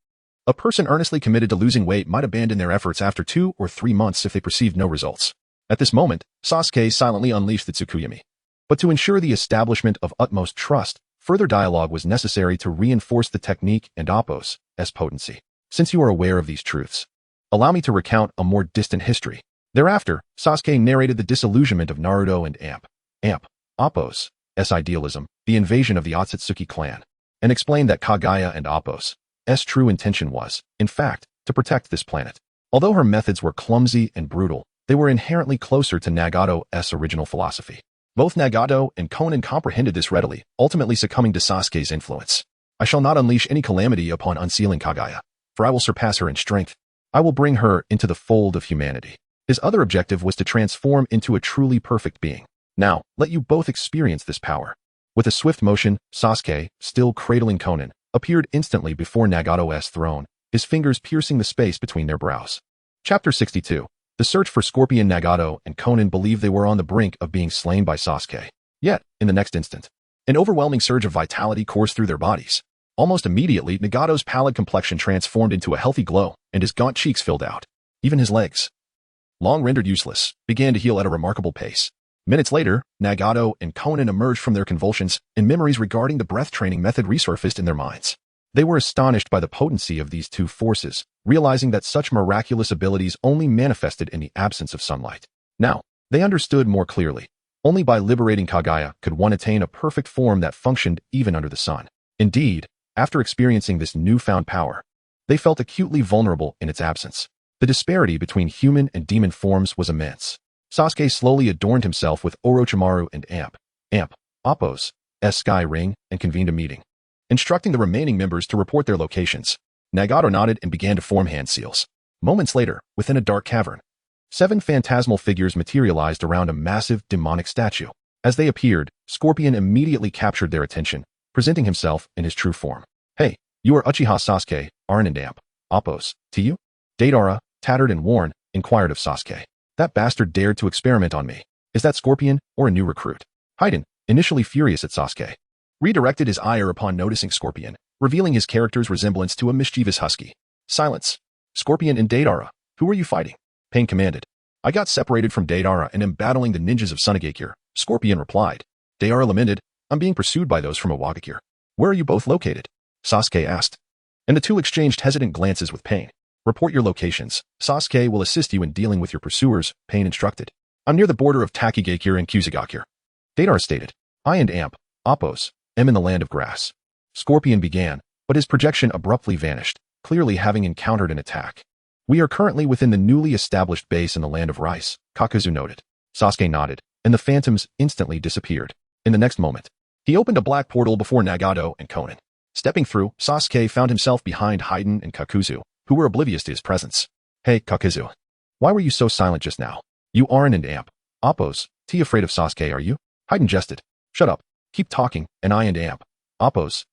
a person earnestly committed to losing weight might abandon their efforts after 2 or 3 months if they perceived no results. At this moment, Sasuke silently unleashed the Tsukuyami. But to ensure the establishment of utmost trust, further dialogue was necessary to reinforce the technique and Appo's potency. Since you are aware of these truths, allow me to recount a more distant history. Thereafter, Sasuke narrated the disillusionment of Naruto and Appo's idealism, the invasion of the Otsutsuki clan, and explained that Kaguya and Appo's true intention was, in fact, to protect this planet. Although her methods were clumsy and brutal, they were inherently closer to Nagato's original philosophy. Both Nagato and Konan comprehended this readily, ultimately succumbing to Sasuke's influence. I shall not unleash any calamity upon unsealing Kaguya, for I will surpass her in strength. I will bring her into the fold of humanity. His other objective was to transform into a truly perfect being. Now, let you both experience this power. With a swift motion, Sasuke, still cradling Konan, appeared instantly before Nagato's throne, his fingers piercing the space between their brows. Chapter 62. The search for Scorpion. Nagato and Konan believed they were on the brink of being slain by Sasuke. Yet, in the next instant, an overwhelming surge of vitality coursed through their bodies. Almost immediately, Nagato's pallid complexion transformed into a healthy glow, and his gaunt cheeks filled out. Even his legs, long rendered useless, began to heal at a remarkable pace. Minutes later, Nagato and Konan emerged from their convulsions, and memories regarding the breath training method resurfaced in their minds. They were astonished by the potency of these two forces, realizing that such miraculous abilities only manifested in the absence of sunlight. Now, they understood more clearly. Only by liberating Kaguya could one attain a perfect form that functioned even under the sun. Indeed, after experiencing this newfound power, they felt acutely vulnerable in its absence. The disparity between human and demon forms was immense. Sasuke slowly adorned himself with Orochimaru and Appo's sky ring and convened a meeting, instructing the remaining members to report their locations. Nagato nodded and began to form hand seals. Moments later, within a dark cavern, 7 phantasmal figures materialized around a massive demonic statue. As they appeared, Scorpion immediately captured their attention, presenting himself in his true form. "Hey, you are Uchiha Sasuke, Arin and Appos, to you?" Deidara, tattered and worn, inquired of Sasuke. "That bastard dared to experiment on me. Is that Scorpion or a new recruit?" Haiden, initially furious at Sasuke, redirected his ire upon noticing Scorpion, revealing his character's resemblance to a mischievous husky. "Silence. Scorpion and Deidara, who are you fighting?" Pain commanded. "I got separated from Deidara and am battling the ninjas of Sunagakure," Scorpion replied. Deidara lamented, "I'm being pursued by those from Iwagakure. Where are you both located?" Sasuke asked. And the two exchanged hesitant glances with Pain. "Report your locations. Sasuke will assist you in dealing with your pursuers," Pain instructed. "I'm near the border of Takigakure and Kusagakure," Deidara stated. "I and Appos am in the land of grass." Scorpion began, but his projection abruptly vanished, clearly having encountered an attack. "We are currently within the newly established base in the land of rice," Kakuzu noted. Sasuke nodded, and the phantoms instantly disappeared. In the next moment, he opened a black portal before Nagato and Konan. Stepping through, Sasuke found himself behind Haiden and Kakuzu, who were oblivious to his presence. "Hey, Kakuzu. Why were you so silent just now? You aren't an Appos, afraid of Sasuke, are you?" Haiden jested. "Shut up. Keep talking, and I and Appos,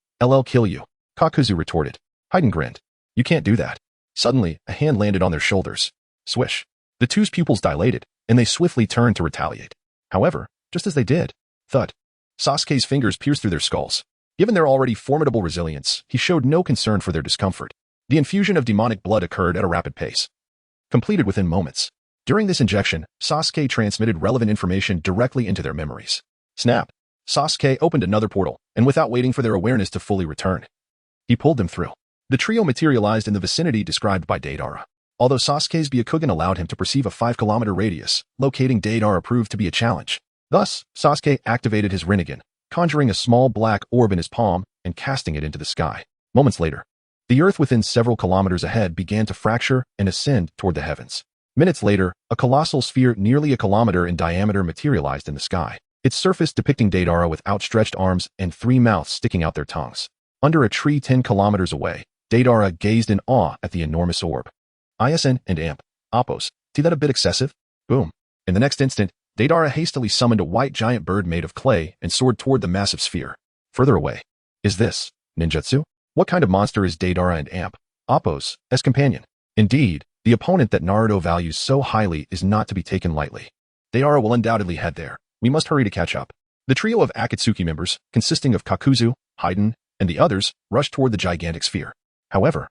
kill you," Kakuzu retorted. Haiden grinned. "You can't do that." Suddenly, a hand landed on their shoulders. Swish. The two's pupils dilated, and they swiftly turned to retaliate. However, just as they did, thud, Sasuke's fingers pierced through their skulls. Given their already formidable resilience, he showed no concern for their discomfort. The infusion of demonic blood occurred at a rapid pace, completed within moments. During this injection, Sasuke transmitted relevant information directly into their memories. Snap! Sasuke opened another portal, and without waiting for their awareness to fully return, he pulled them through. The trio materialized in the vicinity described by Deidara. Although Sasuke's Byakugan allowed him to perceive a 5-kilometer radius, locating Deidara proved to be a challenge. Thus, Sasuke activated his Rinnegan, conjuring a small black orb in his palm and casting it into the sky. Moments later, the earth within several kilometers ahead began to fracture and ascend toward the heavens. Minutes later, a colossal sphere nearly a kilometer in diameter materialized in the sky, its surface depicting Deidara with outstretched arms and 3 mouths sticking out their tongues. Under a tree 10 kilometers away, Deidara gazed in awe at the enormous orb. "ISN and Appos, see that a bit excessive?" Boom. In the next instant, Deidara hastily summoned a white giant bird made of clay and soared toward the massive sphere. Further away. "Is this ninjutsu? What kind of monster is Deidara and Appos as companion?" Indeed, the opponent that Naruto values so highly is not to be taken lightly. Deidara will undoubtedly head there. We must hurry to catch up. The trio of Akatsuki members, consisting of Kakuzu, Haiden, and the others, rushed toward the gigantic sphere. However,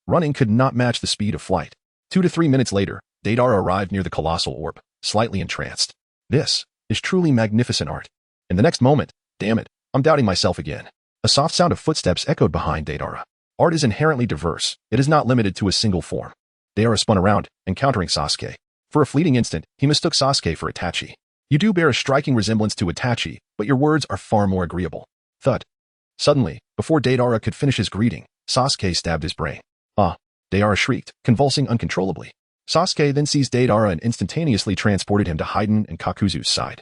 running could not match the speed of flight. 2 to 3 minutes later, Deidara arrived near the colossal orb, slightly entranced. "This is truly magnificent art." In the next moment, "Damn it, I'm doubting myself again." A soft sound of footsteps echoed behind Deidara. Art is inherently diverse. It is not limited to a single form. Deidara spun around, encountering Sasuke. For a fleeting instant, he mistook Sasuke for Itachi. "You do bear a striking resemblance to Itachi, but your words are far more agreeable." Thud. Suddenly, before Deidara could finish his greeting, Sasuke stabbed his brain. "Ah!" Deidara shrieked, convulsing uncontrollably. Sasuke then seized Deidara and instantaneously transported him to Haiden and Kakuzu's side,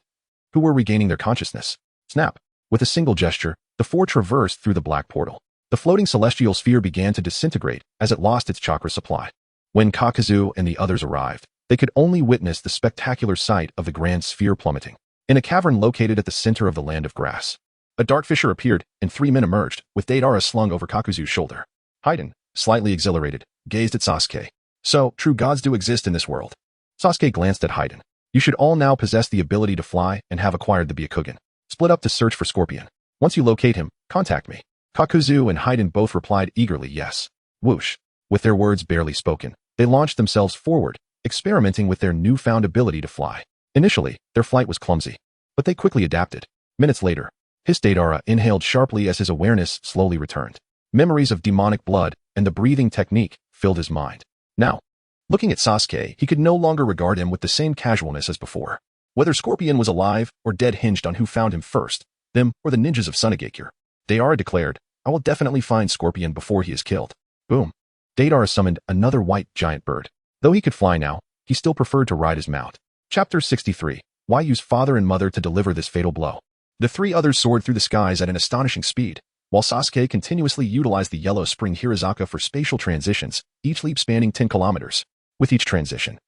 who were regaining their consciousness. Snap! With a single gesture, the four traversed through the black portal. The floating celestial sphere began to disintegrate as it lost its chakra supply. When Kakuzu and the others arrived, they could only witness the spectacular sight of the grand sphere plummeting. In a cavern located at the center of the land of grass, a dark fissure appeared, and 3 men emerged, with Deidara slung over Kakuzu's shoulder. Haiden, slightly exhilarated, gazed at Sasuke. So, true gods do exist in this world. Sasuke glanced at Haiden. You should all now possess the ability to fly and have acquired the Byakugan. Split up to search for Scorpion. Once you locate him, contact me. Kakuzu and Haiden both replied eagerly yes. Whoosh. With their words barely spoken, they launched themselves forward, experimenting with their newfound ability to fly. Initially, their flight was clumsy, but they quickly adapted. Minutes later, his Deidara inhaled sharply as his awareness slowly returned. Memories of demonic blood and the breathing technique filled his mind. Now, looking at Sasuke, he could no longer regard him with the same casualness as before. Whether Scorpion was alive or dead hinged on who found him first, them or the ninjas of Sunagakure. Deidara declared, I will definitely find Scorpion before he is killed. Boom. Deidara summoned another white giant bird. Though he could fly now, he still preferred to ride his mount. Chapter 63. Why use father and mother to deliver this fatal blow? The three others soared through the skies at an astonishing speed, while Sasuke continuously utilized the yellow spring Hirazaka for spatial transitions, each leap spanning 10 kilometers. With each transition,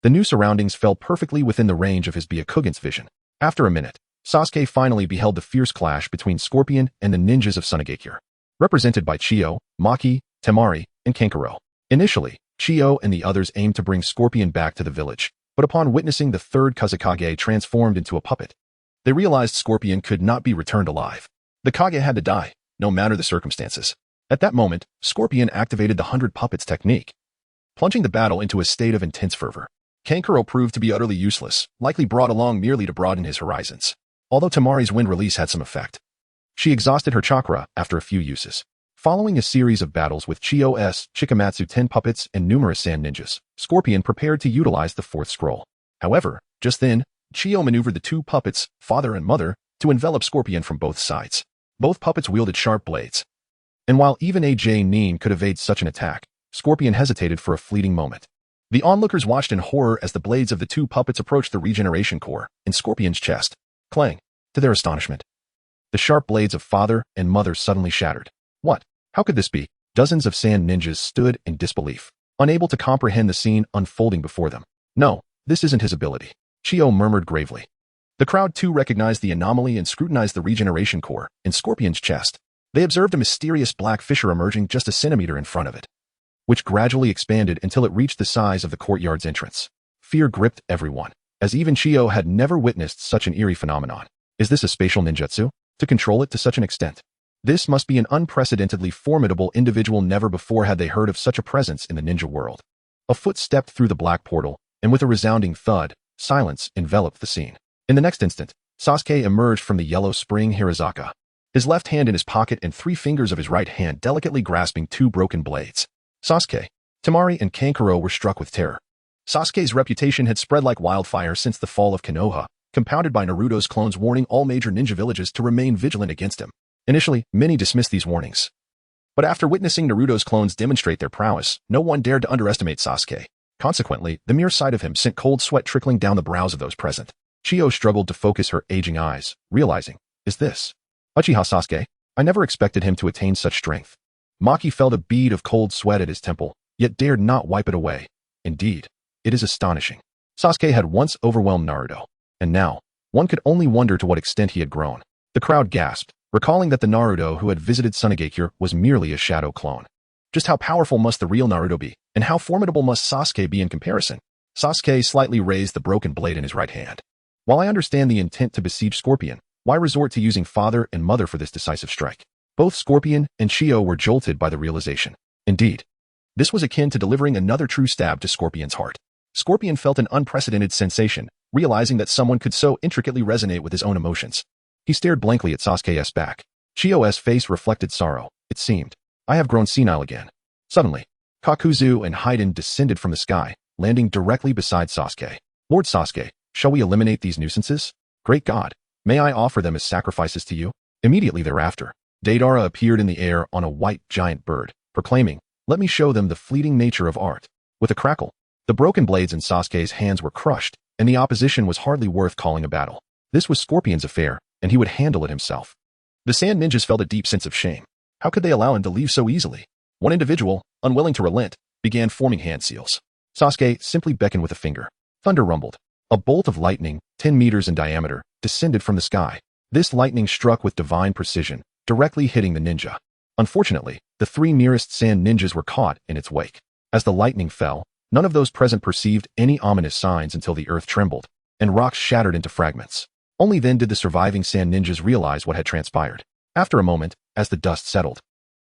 the new surroundings fell perfectly within the range of his Byakugan's vision. After a minute, Sasuke finally beheld the fierce clash between Scorpion and the ninjas of Sunagakure, represented by Chiyo, Maki, Temari, and Kankuro. Initially, Chiyo and the others aimed to bring Scorpion back to the village, but upon witnessing the third Kazekage transformed into a puppet, they realized Scorpion could not be returned alive. The Kage had to die, no matter the circumstances. At that moment, Scorpion activated the 100 Puppets technique, plunging the battle into a state of intense fervor. Kankuro proved to be utterly useless, likely brought along merely to broaden his horizons. Although Temari's wind release had some effect, she exhausted her chakra after a few uses. Following a series of battles with Chiyo's Chikamatsu 10 puppets and numerous sand ninjas, Scorpion prepared to utilize the fourth scroll. However, just then, Chiyo maneuvered the two puppets, father and mother, to envelop Scorpion from both sides. Both puppets wielded sharp blades. And while even a Nin could evade such an attack, Scorpion hesitated for a fleeting moment. The onlookers watched in horror as the blades of the two puppets approached the regeneration core in Scorpion's chest. Clang! To their astonishment, the sharp blades of father and mother suddenly shattered. What? How could this be? Dozens of sand ninjas stood in disbelief, unable to comprehend the scene unfolding before them. No, this isn't his ability, Chiyo murmured gravely. The crowd too recognized the anomaly and scrutinized the regeneration core in Scorpion's chest. They observed a mysterious black fissure emerging just a centimeter in front of it, which gradually expanded until it reached the size of the courtyard's entrance. Fear gripped everyone, as even Chiyo had never witnessed such an eerie phenomenon. Is this a spatial ninjutsu? To control it to such an extent? This must be an unprecedentedly formidable individual. Never before had they heard of such a presence in the ninja world. A foot stepped through the black portal, and with a resounding thud, silence enveloped the scene. In the next instant, Sasuke emerged from the yellow spring Hirazaka, his left hand in his pocket and 3 fingers of his right hand delicately grasping 2 broken blades. Sasuke, Temari, and Kankuro were struck with terror. Sasuke's reputation had spread like wildfire since the fall of Konoha, compounded by Naruto's clones warning all major ninja villages to remain vigilant against him. Initially, many dismissed these warnings. But after witnessing Naruto's clones demonstrate their prowess, no one dared to underestimate Sasuke. Consequently, the mere sight of him sent cold sweat trickling down the brows of those present. Chiyo struggled to focus her aging eyes, realizing, is this Uchiha Sasuke? I never expected him to attain such strength. Maki felt a bead of cold sweat at his temple, yet dared not wipe it away. Indeed, it is astonishing. Sasuke had once overwhelmed Naruto, and now, one could only wonder to what extent he had grown. The crowd gasped, recalling that the Naruto who had visited Sunagakure was merely a shadow clone. Just how powerful must the real Naruto be, and how formidable must Sasuke be in comparison? Sasuke slightly raised the broken blade in his right hand. While I understand the intent to besiege Scorpion, why resort to using father and mother for this decisive strike? Both Scorpion and Chiyo were jolted by the realization. Indeed, this was akin to delivering another true stab to Scorpion's heart. Scorpion felt an unprecedented sensation, realizing that someone could so intricately resonate with his own emotions. He stared blankly at Sasuke's back. Chiyo's face reflected sorrow, it seemed. I have grown senile again. Suddenly, Kakuzu and Haiden descended from the sky, landing directly beside Sasuke. Lord Sasuke, shall we eliminate these nuisances? Great God, may I offer them as sacrifices to you? Immediately thereafter, Deidara appeared in the air on a white giant bird, proclaiming, let me show them the fleeting nature of art. With a crackle, the broken blades in Sasuke's hands were crushed, and the opposition was hardly worth calling a battle. This was Scorpion's affair, and he would handle it himself. The sand ninjas felt a deep sense of shame. How could they allow him to leave so easily? One individual, unwilling to relent, began forming hand seals. Sasuke simply beckoned with a finger. Thunder rumbled. A bolt of lightning, 10 meters in diameter, descended from the sky. This lightning struck with divine precision, directly hitting the ninja. Unfortunately, the 3 nearest sand ninjas were caught in its wake. As the lightning fell, None of those present perceived any ominous signs until the earth trembled, and rocks shattered into fragments. Only then did the surviving sand ninjas realize what had transpired. After a moment, as the dust settled,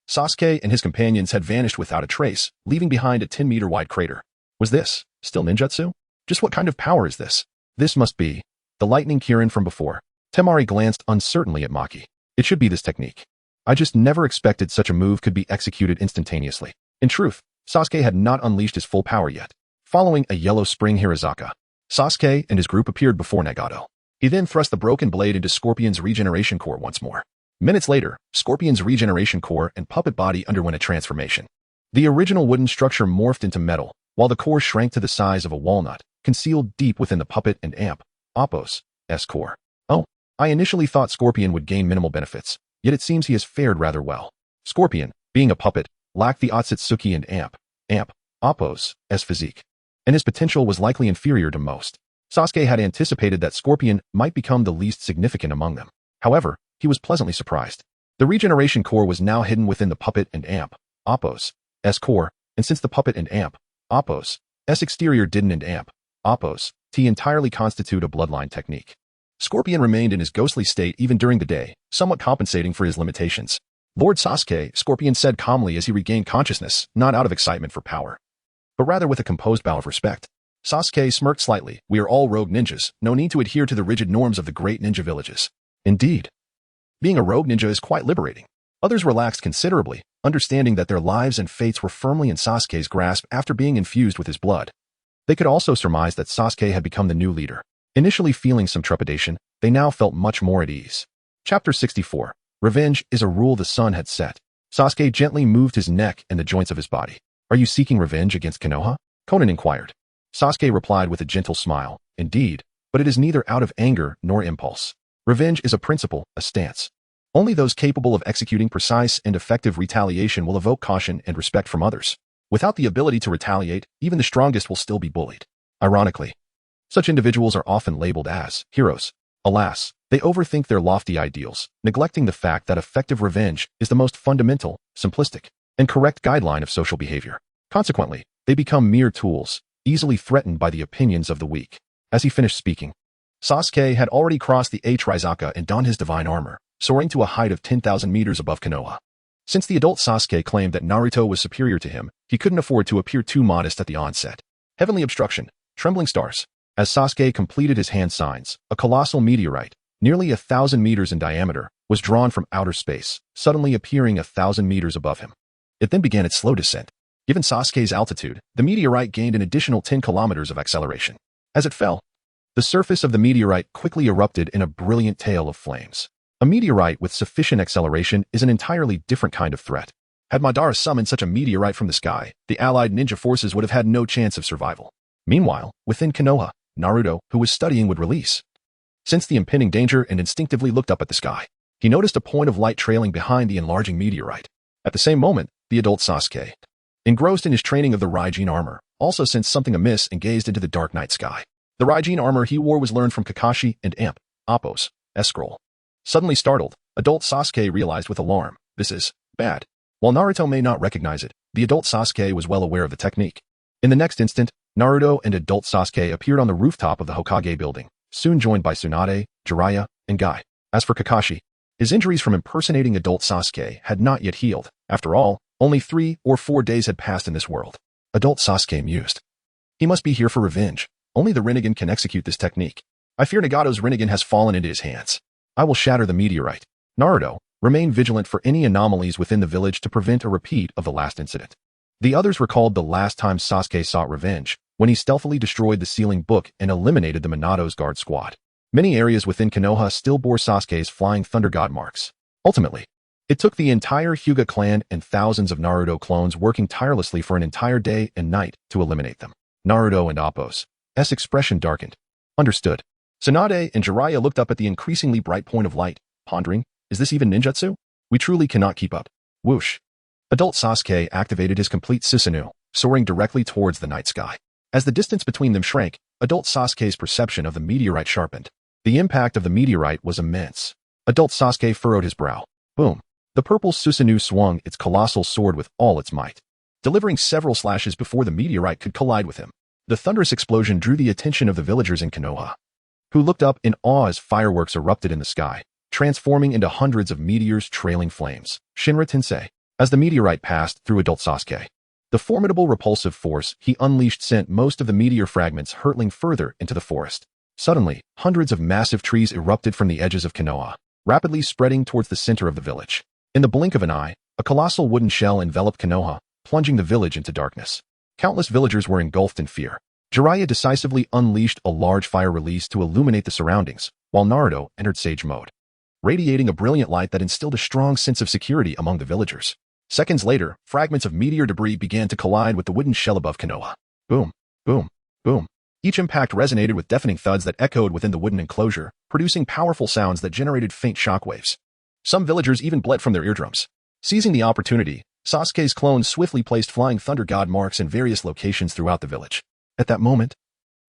Sasuke and his companions had vanished without a trace, leaving behind a 10-meter-wide crater. Was this still ninjutsu? Just what kind of power is this? This must be the lightning Kirin from before. Temari glanced uncertainly at Maki. It should be this technique. I just never expected such a move could be executed instantaneously. In truth, Sasuke had not unleashed his full power yet. Following a yellow spring Hirazaka, Sasuke and his group appeared before Nagato. He then thrust the broken blade into Scorpion's regeneration core once more. Minutes later, Scorpion's regeneration core and puppet body underwent a transformation. The original wooden structure morphed into metal, while the core shrank to the size of a walnut, concealed deep within the puppet and amp, Appo's core. Oh, I initially thought Scorpion would gain minimal benefits, yet it seems he has fared rather well. Scorpion, being a puppet, lacked the Otsutsuki and amp, Appo's physique, and his potential was likely inferior to most. Sasuke had anticipated that Scorpion might become the least significant among them. However, he was pleasantly surprised. The regeneration core was now hidden within the puppet and amp, Appo's core, and since the puppet and amp, Appo's exterior didn't and amp, Appo's entirely constitute a bloodline technique. Scorpion remained in his ghostly state even during the day, somewhat compensating for his limitations. Lord Sasuke, Scorpion said calmly as he regained consciousness, not out of excitement for power, but rather with a composed bow of respect. Sasuke smirked slightly. We are all rogue ninjas, no need to adhere to the rigid norms of the great ninja villages. Indeed, being a rogue ninja is quite liberating. Others relaxed considerably, understanding that their lives and fates were firmly in Sasuke's grasp after being infused with his blood. They could also surmise that Sasuke had become the new leader. Initially feeling some trepidation, they now felt much more at ease. Chapter 64. Revenge is a rule the sun had set. Sasuke gently moved his neck and the joints of his body. Are you seeking revenge against Konoha? Conan inquired. Sasuke replied with a gentle smile. Indeed, but it is neither out of anger nor impulse. Revenge is a principle, a stance. Only those capable of executing precise and effective retaliation will evoke caution and respect from others. Without the ability to retaliate, even the strongest will still be bullied. Ironically, such individuals are often labeled as heroes. Alas, they overthink their lofty ideals, neglecting the fact that effective revenge is the most fundamental, simplistic, and correct guideline of social behavior. Consequently, they become mere tools, easily threatened by the opinions of the weak. As he finished speaking, Sasuke had already crossed the Hirazaka and donned his divine armor, soaring to a height of 10,000 meters above Konoha. Since the adult Sasuke claimed that Naruto was superior to him, he couldn't afford to appear too modest at the onset. Heavenly obstruction, trembling stars. As Sasuke completed his hand signs, a colossal meteorite, nearly 1,000 meters in diameter, was drawn from outer space, suddenly appearing 1,000 meters above him. It then began its slow descent. Given Sasuke's altitude, the meteorite gained an additional 10 kilometers of acceleration. As it fell, the surface of the meteorite quickly erupted in a brilliant tail of flames. A meteorite with sufficient acceleration is an entirely different kind of threat. Had Madara summoned such a meteorite from the sky, the allied ninja forces would have had no chance of survival. Meanwhile, within Konoha, Naruto, who was studying, would release. Sensed the impending danger and instinctively looked up at the sky. He noticed a point of light trailing behind the enlarging meteorite. At the same moment, the adult Sasuke, engrossed in his training of the Raijin armor, also sensed something amiss and gazed into the dark night sky. The Raijin armor he wore was learned from Kakashi and Appo's scroll. Suddenly startled, adult Sasuke realized with alarm, this is bad. While Naruto may not recognize it, the adult Sasuke was well aware of the technique. In the next instant, Naruto and adult Sasuke appeared on the rooftop of the Hokage building, soon joined by Tsunade, Jiraiya, and Guy. As for Kakashi, his injuries from impersonating adult Sasuke had not yet healed. After all, only 3 or 4 days had passed in this world. Adult Sasuke mused. He must be here for revenge. Only the Rinnegan can execute this technique. I fear Nagato's Rinnegan has fallen into his hands. I will shatter the meteorite. Naruto, remain vigilant for any anomalies within the village to prevent a repeat of the last incident. The others recalled the last time Sasuke sought revenge, when he stealthily destroyed the sealing book and eliminated the Minato's guard squad. Many areas within Konoha still bore Sasuke's flying thunder god marks. Ultimately, it took the entire Hyuga clan and thousands of Naruto clones working tirelessly for an entire day and night to eliminate them. Naruto and Appo's expression darkened. Understood. Tsunade and Jiraiya looked up at the increasingly bright point of light, pondering, is this even ninjutsu? We truly cannot keep up. Whoosh. Adult Sasuke activated his complete Susanoo, soaring directly towards the night sky. As the distance between them shrank, adult Sasuke's perception of the meteorite sharpened. The impact of the meteorite was immense. Adult Sasuke furrowed his brow. Boom. The purple Susanoo swung its colossal sword with all its might. delivering several slashes before the meteorite could collide with him. The thunderous explosion drew the attention of the villagers in Konoha, who looked up in awe as fireworks erupted in the sky, transforming into hundreds of meteors trailing flames. Shinra Tensei. As the meteorite passed through adult Sasuke, the formidable repulsive force he unleashed sent most of the meteor fragments hurtling further into the forest. Suddenly, hundreds of massive trees erupted from the edges of Konoha, rapidly spreading towards the center of the village. In the blink of an eye, a colossal wooden shell enveloped Konoha, plunging the village into darkness. Countless villagers were engulfed in fear. Jiraiya decisively unleashed a large fire release to illuminate the surroundings, while Naruto entered Sage Mode, radiating a brilliant light that instilled a strong sense of security among the villagers. Seconds later, fragments of meteor debris began to collide with the wooden shell above Konoha. Boom, boom, boom. Each impact resonated with deafening thuds that echoed within the wooden enclosure, producing powerful sounds that generated faint shockwaves. Some villagers even bled from their eardrums. Seizing the opportunity, Sasuke's clones swiftly placed flying thunder god marks in various locations throughout the village. At that moment,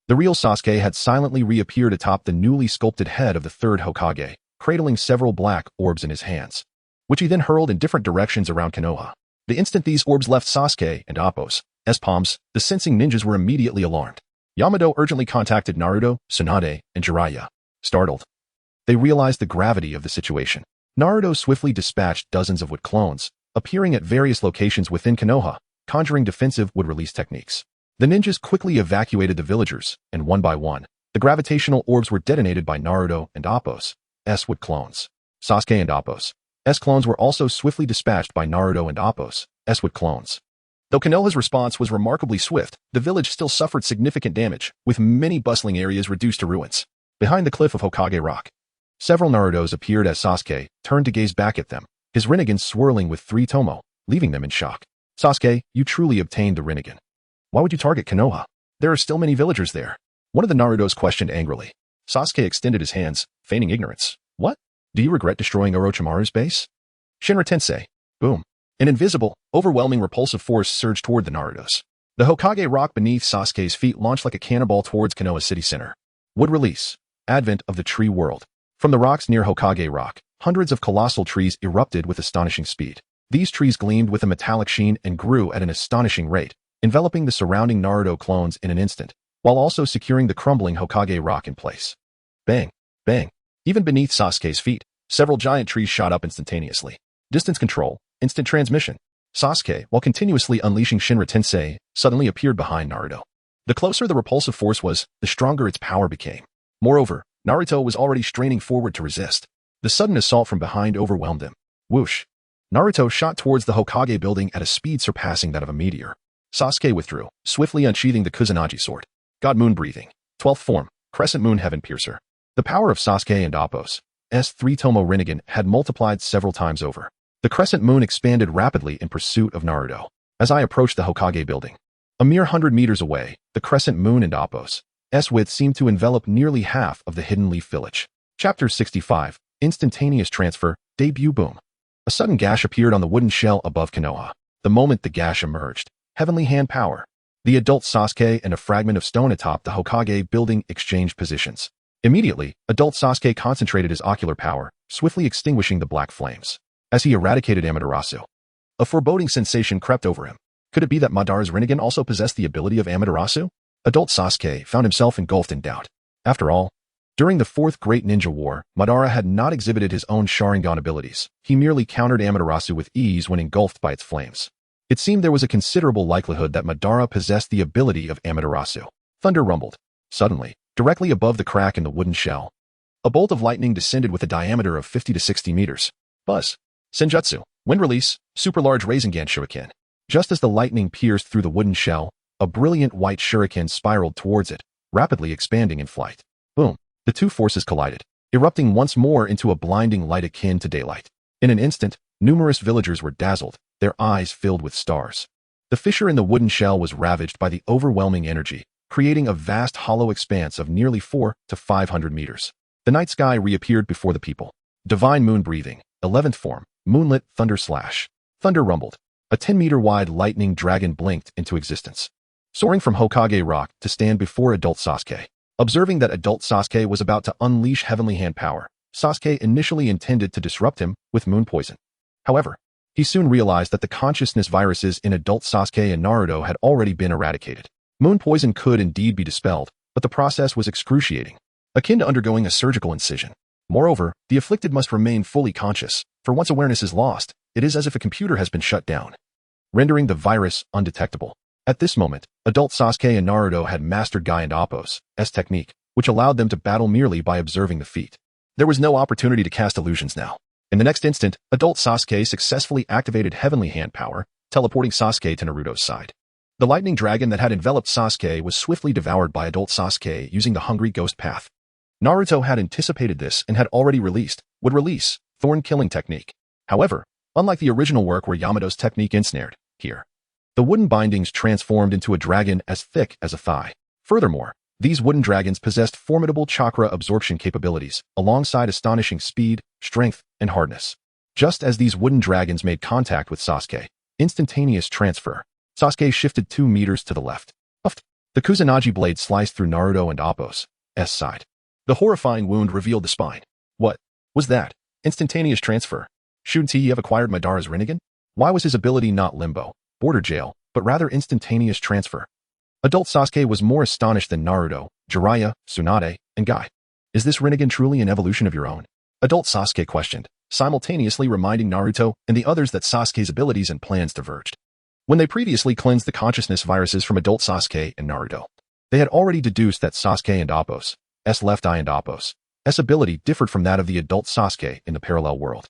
the real Sasuke had silently reappeared atop the newly sculpted head of the third Hokage, cradling several black orbs in his hands, which he then hurled in different directions around Konoha. The instant these orbs left Sasuke and Appo's palms, the sensing ninjas were immediately alarmed. Yamato urgently contacted Naruto, Tsunade, and Jiraiya. Startled, they realized the gravity of the situation. Naruto swiftly dispatched dozens of wood clones, appearing at various locations within Konoha, conjuring defensive wood release techniques. The ninjas quickly evacuated the villagers, and one by one, the gravitational orbs were detonated by Naruto and Appo's wood clones. Sasuke and Appo's clones were also swiftly dispatched by Naruto and Appo's wood clones. Though Konoha's response was remarkably swift, the village still suffered significant damage, with many bustling areas reduced to ruins. Behind the cliff of Hokage Rock, several Narutos appeared as Sasuke turned to gaze back at them, his Rinnegan swirling with 3 Tomo, leaving them in shock. Sasuke, you truly obtained the Rinnegan. Why would you target Konoha? There are still many villagers there. One of the Narutos questioned angrily. Sasuke extended his hands, feigning ignorance. What? Do you regret destroying Orochimaru's base? Shinra Tensei. Boom. An invisible, overwhelming repulsive force surged toward the Narutos. The Hokage rock beneath Sasuke's feet launched like a cannonball towards Konoha's city center. Wood release. Advent of the tree world. From the rocks near Hokage Rock, hundreds of colossal trees erupted with astonishing speed. These trees gleamed with a metallic sheen and grew at an astonishing rate, enveloping the surrounding Naruto clones in an instant, while also securing the crumbling Hokage Rock in place. Bang, bang. Even beneath Sasuke's feet, several giant trees shot up instantaneously. Distance control, instant transmission. Sasuke, while continuously unleashing Shinra Tensei, suddenly appeared behind Naruto. The closer the repulsive force was, the stronger its power became. Moreover, Naruto was already straining forward to resist. The sudden assault from behind overwhelmed him. Whoosh. Naruto shot towards the Hokage building at a speed surpassing that of a meteor. Sasuke withdrew, swiftly unsheathing the Kusanagi sword. God Moon Breathing. 12th form, Crescent Moon Heaven Piercer. The power of Sasuke and Appo's 3 Tomo Rinnegan had multiplied several times over. The Crescent Moon expanded rapidly in pursuit of Naruto. As I approached the Hokage building, a mere 100 meters away, the Crescent Moon and Appo's width seemed to envelop nearly half of the Hidden Leaf Village. Chapter 65, Instantaneous Transfer, Debut Boom. A sudden gash appeared on the wooden shell above Konoha. The moment the gash emerged, Heavenly Hand Power. The adult Sasuke and a fragment of stone atop the Hokage building exchanged positions. Immediately, adult Sasuke concentrated his ocular power, swiftly extinguishing the black flames. As he eradicated Amaterasu, a foreboding sensation crept over him. Could it be that Madara's Rinnegan also possessed the ability of Amaterasu? Adult Sasuke found himself engulfed in doubt. After all, during the Fourth Great Ninja War, Madara had not exhibited his own Sharingan abilities. He merely countered Amaterasu with ease when engulfed by its flames. It seemed there was a considerable likelihood that Madara possessed the ability of Amaterasu. Thunder rumbled. Suddenly, directly above the crack in the wooden shell, a bolt of lightning descended with a diameter of 50 to 60 meters. Buzz. Senjutsu. Wind release. Super large Rasengan Shuriken. Just as the lightning pierced through the wooden shell, a brilliant white shuriken spiraled towards it, rapidly expanding in flight. Boom. The two forces collided, erupting once more into a blinding light akin to daylight. In an instant, numerous villagers were dazzled, their eyes filled with stars. The fissure in the wooden shell was ravaged by the overwhelming energy, creating a vast hollow expanse of nearly 400 to 500 meters. The night sky reappeared before the people. Divine Moon Breathing, 11th form, Moonlit Thunder Slash. Thunder rumbled. A 10-meter-wide lightning dragon blinked into existence, soaring from Hokage Rock to stand before adult Sasuke. Observing that adult Sasuke was about to unleash Heavenly Hand Power, Sasuke initially intended to disrupt him with Moon Poison. However, He soon realized that the consciousness viruses in adult Sasuke and Naruto had already been eradicated. Moon poison could indeed be dispelled, but the process was excruciating, akin to undergoing a surgical incision. Moreover, the afflicted must remain fully conscious, for once awareness is lost, it is as if a computer has been shut down, rendering the virus undetectable. At this moment, adult Sasuke and Naruto had mastered Guy and Appo's technique, which allowed them to battle merely by observing the feat. There was no opportunity to cast illusions now. In the next instant, adult Sasuke successfully activated Heavenly Hand power, teleporting Sasuke to Naruto's side. The lightning dragon that had enveloped Sasuke was swiftly devoured by adult Sasuke using the Hungry Ghost path. Naruto had anticipated this and had already would release, Thorn Killing Technique. However, unlike the original work where Yamato's technique ensnared, here, the wooden bindings transformed into a dragon as thick as a thigh. Furthermore, these wooden dragons possessed formidable chakra absorption capabilities, alongside astonishing speed, strength, and hardness. Just as these wooden dragons made contact with Sasuke, instantaneous transfer, Sasuke shifted 2 meters to the left. The Kusanagi blade sliced through Naruto and Appo's side. The horrifying wound revealed the spine. What was that? Instantaneous transfer. Shouldn't he have acquired Madara's Rinnegan? Why was his ability not limbo, border jail, but rather instantaneous transfer? Adult Sasuke was more astonished than Naruto, Jiraiya, Tsunade, and Guy. Is this Rinnegan truly an evolution of your own? Adult Sasuke questioned, simultaneously reminding Naruto and the others that Sasuke's abilities and plans diverged. When they previously cleansed the consciousness viruses from adult Sasuke and Naruto, they had already deduced that Sasuke and Appo's left eye and Appo's ability differed from that of the adult Sasuke in the parallel world.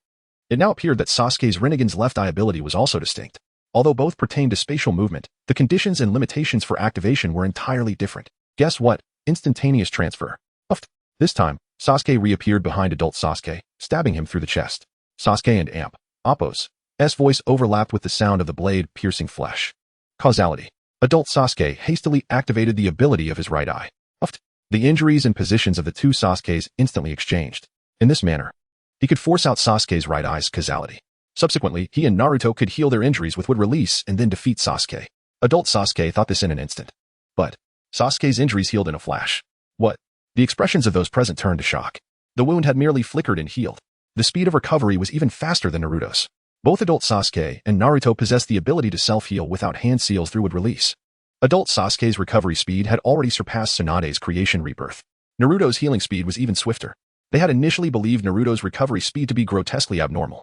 It now appeared that Sasuke's Rinnegan's left eye ability was also distinct. Although both pertained to spatial movement, the conditions and limitations for activation were entirely different. Guess what? Instantaneous transfer. This time, Sasuke reappeared behind adult Sasuke, stabbing him through the chest. Sasuke and Appo's voice overlapped with the sound of the blade piercing flesh. Causality. Adult Sasuke hastily activated the ability of his right eye. The injuries and positions of the two Sasukes instantly exchanged. In this manner, he could force out Sasuke's right eye's causality. Subsequently, he and Naruto could heal their injuries with wood release and then defeat Sasuke. Adult Sasuke thought this in an instant. But Sasuke's injuries healed in a flash. What? The expressions of those present turned to shock. The wound had merely flickered and healed. The speed of recovery was even faster than Naruto's. Both adult Sasuke and Naruto possessed the ability to self-heal without hand seals through wood release. Adult Sasuke's recovery speed had already surpassed Tsunade's creation rebirth. Naruto's healing speed was even swifter. They had initially believed Naruto's recovery speed to be grotesquely abnormal.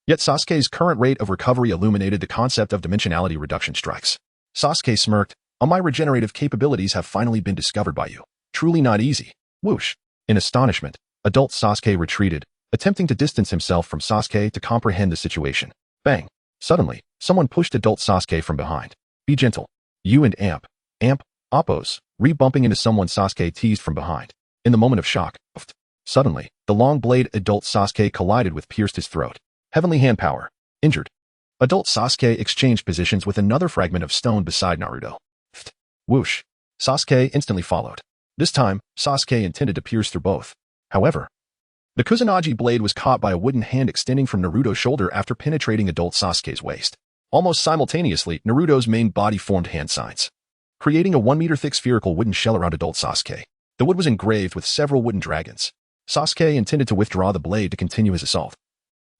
Yet Sasuke's current rate of recovery illuminated the concept of dimensionality reduction strikes. Sasuke smirked, my regenerative capabilities have finally been discovered by you. Truly not easy. Whoosh. In astonishment, adult Sasuke retreated, attempting to distance himself from Sasuke to comprehend the situation. Bang. Suddenly, someone pushed adult Sasuke from behind. Be gentle. You and Appo's, re-bumping into someone Sasuke teased from behind. In the moment of shock, suddenly, the long blade adult Sasuke collided with pierced his throat. Heavenly Hand power. Injured. Adult Sasuke exchanged positions with another fragment of stone beside Naruto. Whoosh. Sasuke instantly followed. This time, Sasuke intended to pierce through both. However, the Kusanagi blade was caught by a wooden hand extending from Naruto's shoulder after penetrating adult Sasuke's waist. Almost simultaneously, Naruto's main body formed hand signs, creating a 1-meter thick spherical wooden shell around adult Sasuke. The wood was engraved with several wooden dragons. Sasuke intended to withdraw the blade to continue his assault.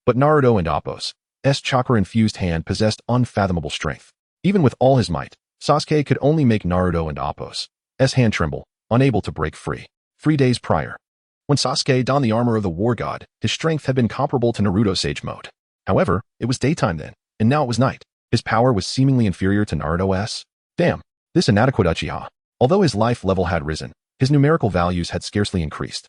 But Naruto and Appo's chakra-infused hand possessed unfathomable strength. Even with all his might, Sasuke could only make Naruto and Appo's hand tremble, unable to break free. 3 days prior, when Sasuke donned the armor of the war god, his strength had been comparable to Naruto's Sage Mode. However, it was daytime then, and now it was night. His power was seemingly inferior to Naruto's. Damn, this inadequate Uchiha. Although his life level had risen, his numerical values had scarcely increased.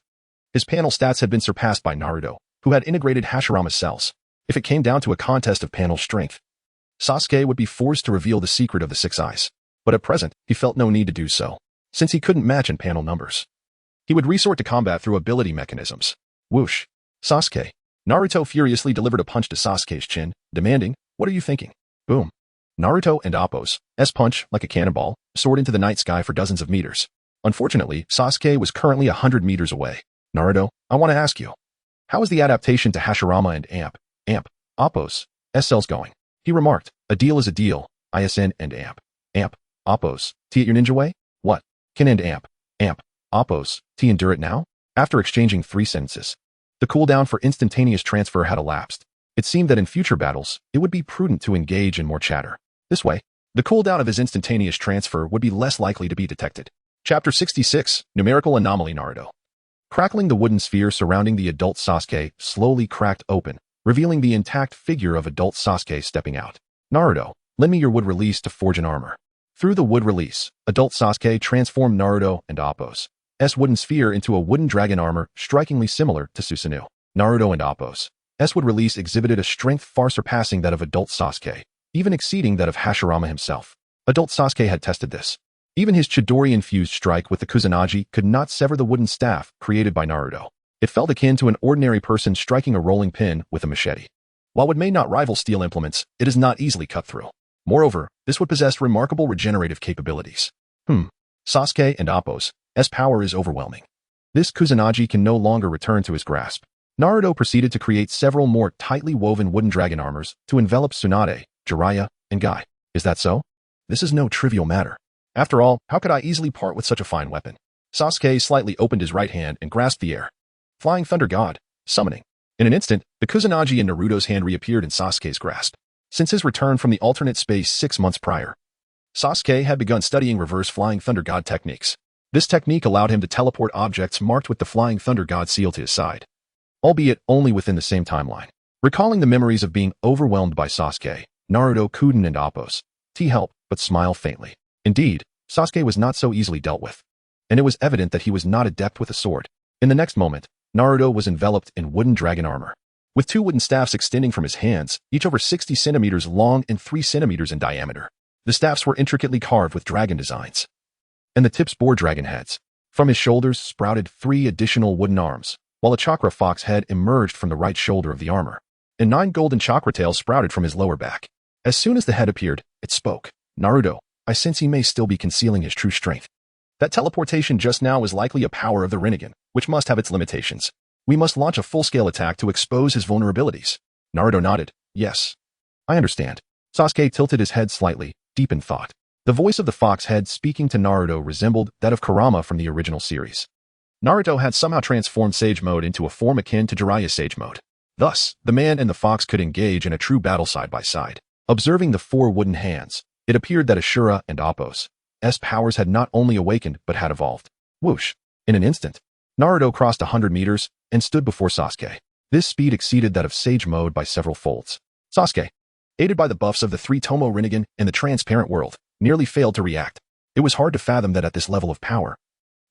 His panel stats had been surpassed by Naruto, who had integrated Hashirama's cells. If it came down to a contest of panel strength, Sasuke would be forced to reveal the secret of the 6 eyes. But at present, he felt no need to do so, since he couldn't match in panel numbers. He would resort to combat through ability mechanisms. Whoosh. Sasuke. Naruto furiously delivered a punch to Sasuke's chin, demanding, what are you thinking? Boom. Naruto and Appo's punch, like a cannonball, soared into the night sky for dozens of meters. Unfortunately, Sasuke was currently 100 meters away. Naruto, I want to ask you, how is the adaptation to Hashirama and Appo's cells going? He remarked, a deal is a deal, ISN and Appo's at your ninja way? What? Can and Appo's endure it now? After exchanging 3 sentences, the cooldown for instantaneous transfer had elapsed. It seemed that in future battles, it would be prudent to engage in more chatter. This way, the cooldown of his instantaneous transfer would be less likely to be detected. Chapter 66, Numerical Anomaly Naruto. Crackling, the wooden sphere surrounding the adult Sasuke slowly cracked open, revealing the intact figure of adult Sasuke stepping out. Naruto, lend me your wood release to forge an armor. Through the wood release, adult Sasuke transformed Naruto and Appo's wooden sphere into a wooden dragon armor strikingly similar to Susanoo. Naruto and Appo's wood release exhibited a strength far surpassing that of adult Sasuke, even exceeding that of Hashirama himself. Adult Sasuke had tested this. Even his Chidori-infused strike with the Kusanagi could not sever the wooden staff created by Naruto. It felt akin to an ordinary person striking a rolling pin with a machete. While it may not rival steel implements, it is not easily cut through. Moreover, this would possess remarkable regenerative capabilities. Sasuke and Appo's power is overwhelming. This Kusanagi can no longer return to his grasp. Naruto proceeded to create several more tightly woven wooden dragon armors to envelop Tsunade, Jiraiya, and Guy. Is that so? This is no trivial matter. After all, how could I easily part with such a fine weapon? Sasuke slightly opened his right hand and grasped the air. Flying Thunder God, summoning. In an instant, the Kusanagi in Naruto's hand reappeared in Sasuke's grasp. Since his return from the alternate space 6 months prior, Sasuke had begun studying reverse Flying Thunder God techniques. This technique allowed him to teleport objects marked with the Flying Thunder God seal to his side, albeit only within the same timeline. Recalling the memories of being overwhelmed by Sasuke, Naruto, Kuden, and Appo's help, but smiled faintly. Indeed, Sasuke was not so easily dealt with, and it was evident that he was not adept with a sword. In the next moment, Naruto was enveloped in wooden dragon armor, with 2 wooden staffs extending from his hands, each over 60 centimeters long and 3 centimeters in diameter. The staffs were intricately carved with dragon designs, and the tips bore dragon heads. From his shoulders sprouted 3 additional wooden arms, while a chakra fox head emerged from the right shoulder of the armor, and 9 golden chakra tails sprouted from his lower back. As soon as the head appeared, it spoke. Naruto, I sense he may still be concealing his true strength. That teleportation just now was likely a power of the Rinnegan, which must have its limitations. We must launch a full-scale attack to expose his vulnerabilities. Naruto nodded. Yes. I understand. Sasuke tilted his head slightly, deep in thought. The voice of the fox head speaking to Naruto resembled that of Kurama from the original series. Naruto had somehow transformed Sage Mode into a form akin to Jiraiya's Sage Mode. Thus, the man and the fox could engage in a true battle side by side. Observing the 4 wooden hands, it appeared that Ashura and Appo's powers had not only awakened but had evolved. Whoosh! In an instant, Naruto crossed 100 meters and stood before Sasuke. This speed exceeded that of Sage Mode by several folds. Sasuke, aided by the buffs of the 3 Tomo Rinnegan and the transparent world, nearly failed to react. It was hard to fathom that at this level of power,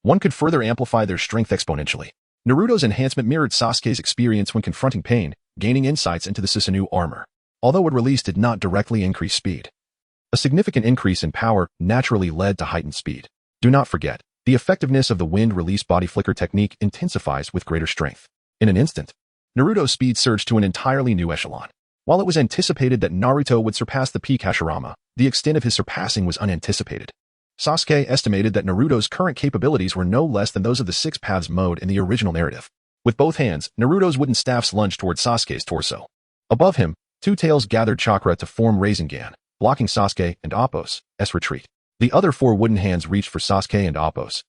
one could further amplify their strength exponentially. Naruto's enhancement mirrored Sasuke's experience when confronting pain, gaining insights into the Susanoo armor. Although it release did not directly increase speed, a significant increase in power naturally led to heightened speed. Do not forget, the effectiveness of the wind release body flicker technique intensifies with greater strength. In an instant, Naruto's speed surged to an entirely new echelon. While it was anticipated that Naruto would surpass the peak Hashirama, the extent of his surpassing was unanticipated. Sasuke estimated that Naruto's current capabilities were no less than those of the 6 Paths mode in the original narrative. With both hands, Naruto's wooden staffs lunged toward Sasuke's torso. Above him, 2 tails gathered chakra to form Rasengan, blocking Sasuke and Appo's retreat. The other 4 wooden hands reached for Sasuke and Appo's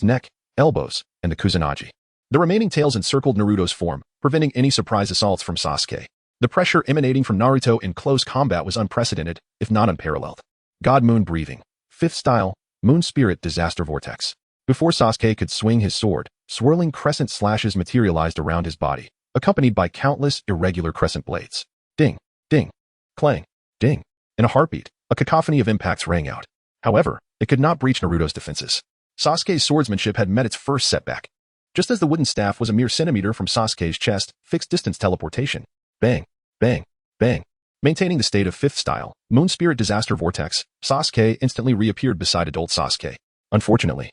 neck, elbows, and the Kusanagi. The remaining tails encircled Naruto's form, preventing any surprise assaults from Sasuke. The pressure emanating from Naruto in close combat was unprecedented, if not unparalleled. God Moon Breathing. 5th style, Moon Spirit Disaster Vortex. Before Sasuke could swing his sword, swirling crescent slashes materialized around his body, accompanied by countless irregular crescent blades. Ding, ding, clang, ding. In a heartbeat, a cacophony of impacts rang out. However, it could not breach Naruto's defenses. Sasuke's swordsmanship had met its first setback. Just as the wooden staff was a mere centimeter from Sasuke's chest, fixed distance teleportation. Bang, bang, bang. Maintaining the state of 5th style, Moon Spirit Disaster Vortex, Sasuke instantly reappeared beside adult Sasuke. Unfortunately,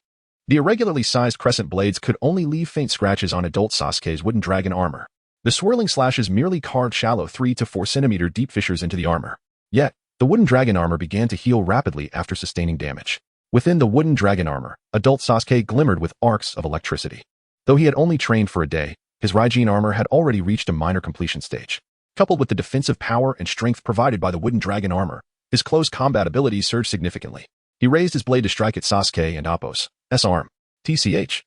the irregularly sized crescent blades could only leave faint scratches on adult Sasuke's wooden dragon armor. The swirling slashes merely carved shallow 3 to 4 centimeter deep fissures into the armor. Yet, the wooden dragon armor began to heal rapidly after sustaining damage. Within the wooden dragon armor, adult Sasuke glimmered with arcs of electricity. Though he had only trained for a day, his Raijin armor had already reached a minor completion stage. Coupled with the defensive power and strength provided by the wooden dragon armor, his close combat abilities surged significantly. He raised his blade to strike at Sasuke and Appo's arm. TCH.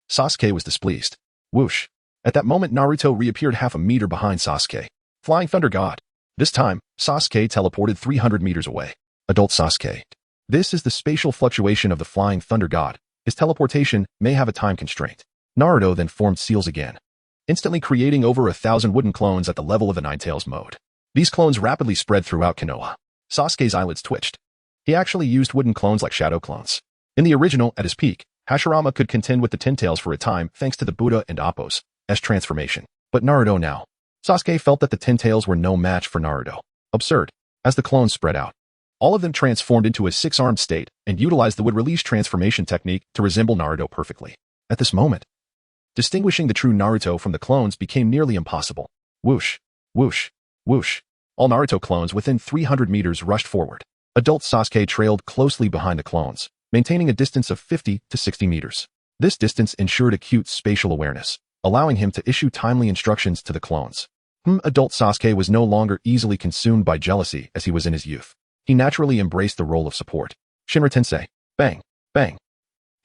Sasuke was displeased. Whoosh. At that moment, Naruto reappeared half a meter behind Sasuke. Flying Thunder God. This time, Sasuke teleported 300 meters away. Adult Sasuke. This is the spatial fluctuation of the Flying Thunder God. His teleportation may have a time constraint. Naruto then formed seals again, instantly creating over 1,000 wooden clones at the level of the Ninetales mode. These clones rapidly spread throughout Konoha. Sasuke's eyelids twitched. He actually used wooden clones like shadow clones. In the original, at his peak, Hashirama could contend with the Ten Tails for a time thanks to the Buddha and Appo's transformation. But Naruto now. Sasuke felt that the Ten Tails were no match for Naruto. Absurd. As the clones spread out, all of them transformed into a six-armed state and utilized the wood-release transformation technique to resemble Naruto perfectly. At this moment, distinguishing the true Naruto from the clones became nearly impossible. Whoosh, whoosh, whoosh. All Naruto clones within 300 meters rushed forward. Adult Sasuke trailed closely behind the clones, maintaining a distance of 50 to 60 meters. This distance ensured acute spatial awareness, allowing him to issue timely instructions to the clones. Adult Sasuke was no longer easily consumed by jealousy as he was in his youth. He naturally embraced the role of support. Shinra Tensei. Bang, bang.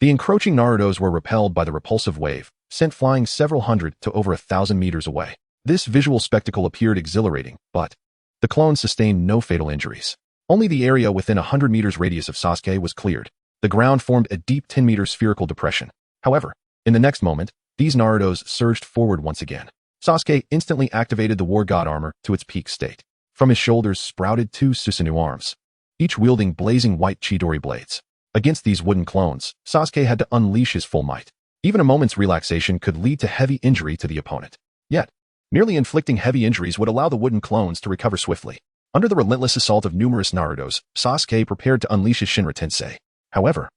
The encroaching Narutos were repelled by the repulsive wave, sent flying several hundred to over 1,000 meters away. This visual spectacle appeared exhilarating, but the clones sustained no fatal injuries. Only the area within 100 meters radius of Sasuke was cleared. The ground formed a deep 10-meter spherical depression. However, in the next moment, these Narutos surged forward once again. Sasuke instantly activated the War God armor to its peak state. From his shoulders sprouted two Susanoo arms, each wielding blazing white Chidori blades. Against these wooden clones, Sasuke had to unleash his full might. Even a moment's relaxation could lead to heavy injury to the opponent. Yet, merely inflicting heavy injuries would allow the wooden clones to recover swiftly. Under the relentless assault of numerous Narutos, Sasuke prepared to unleash his Shinra Tensei. However,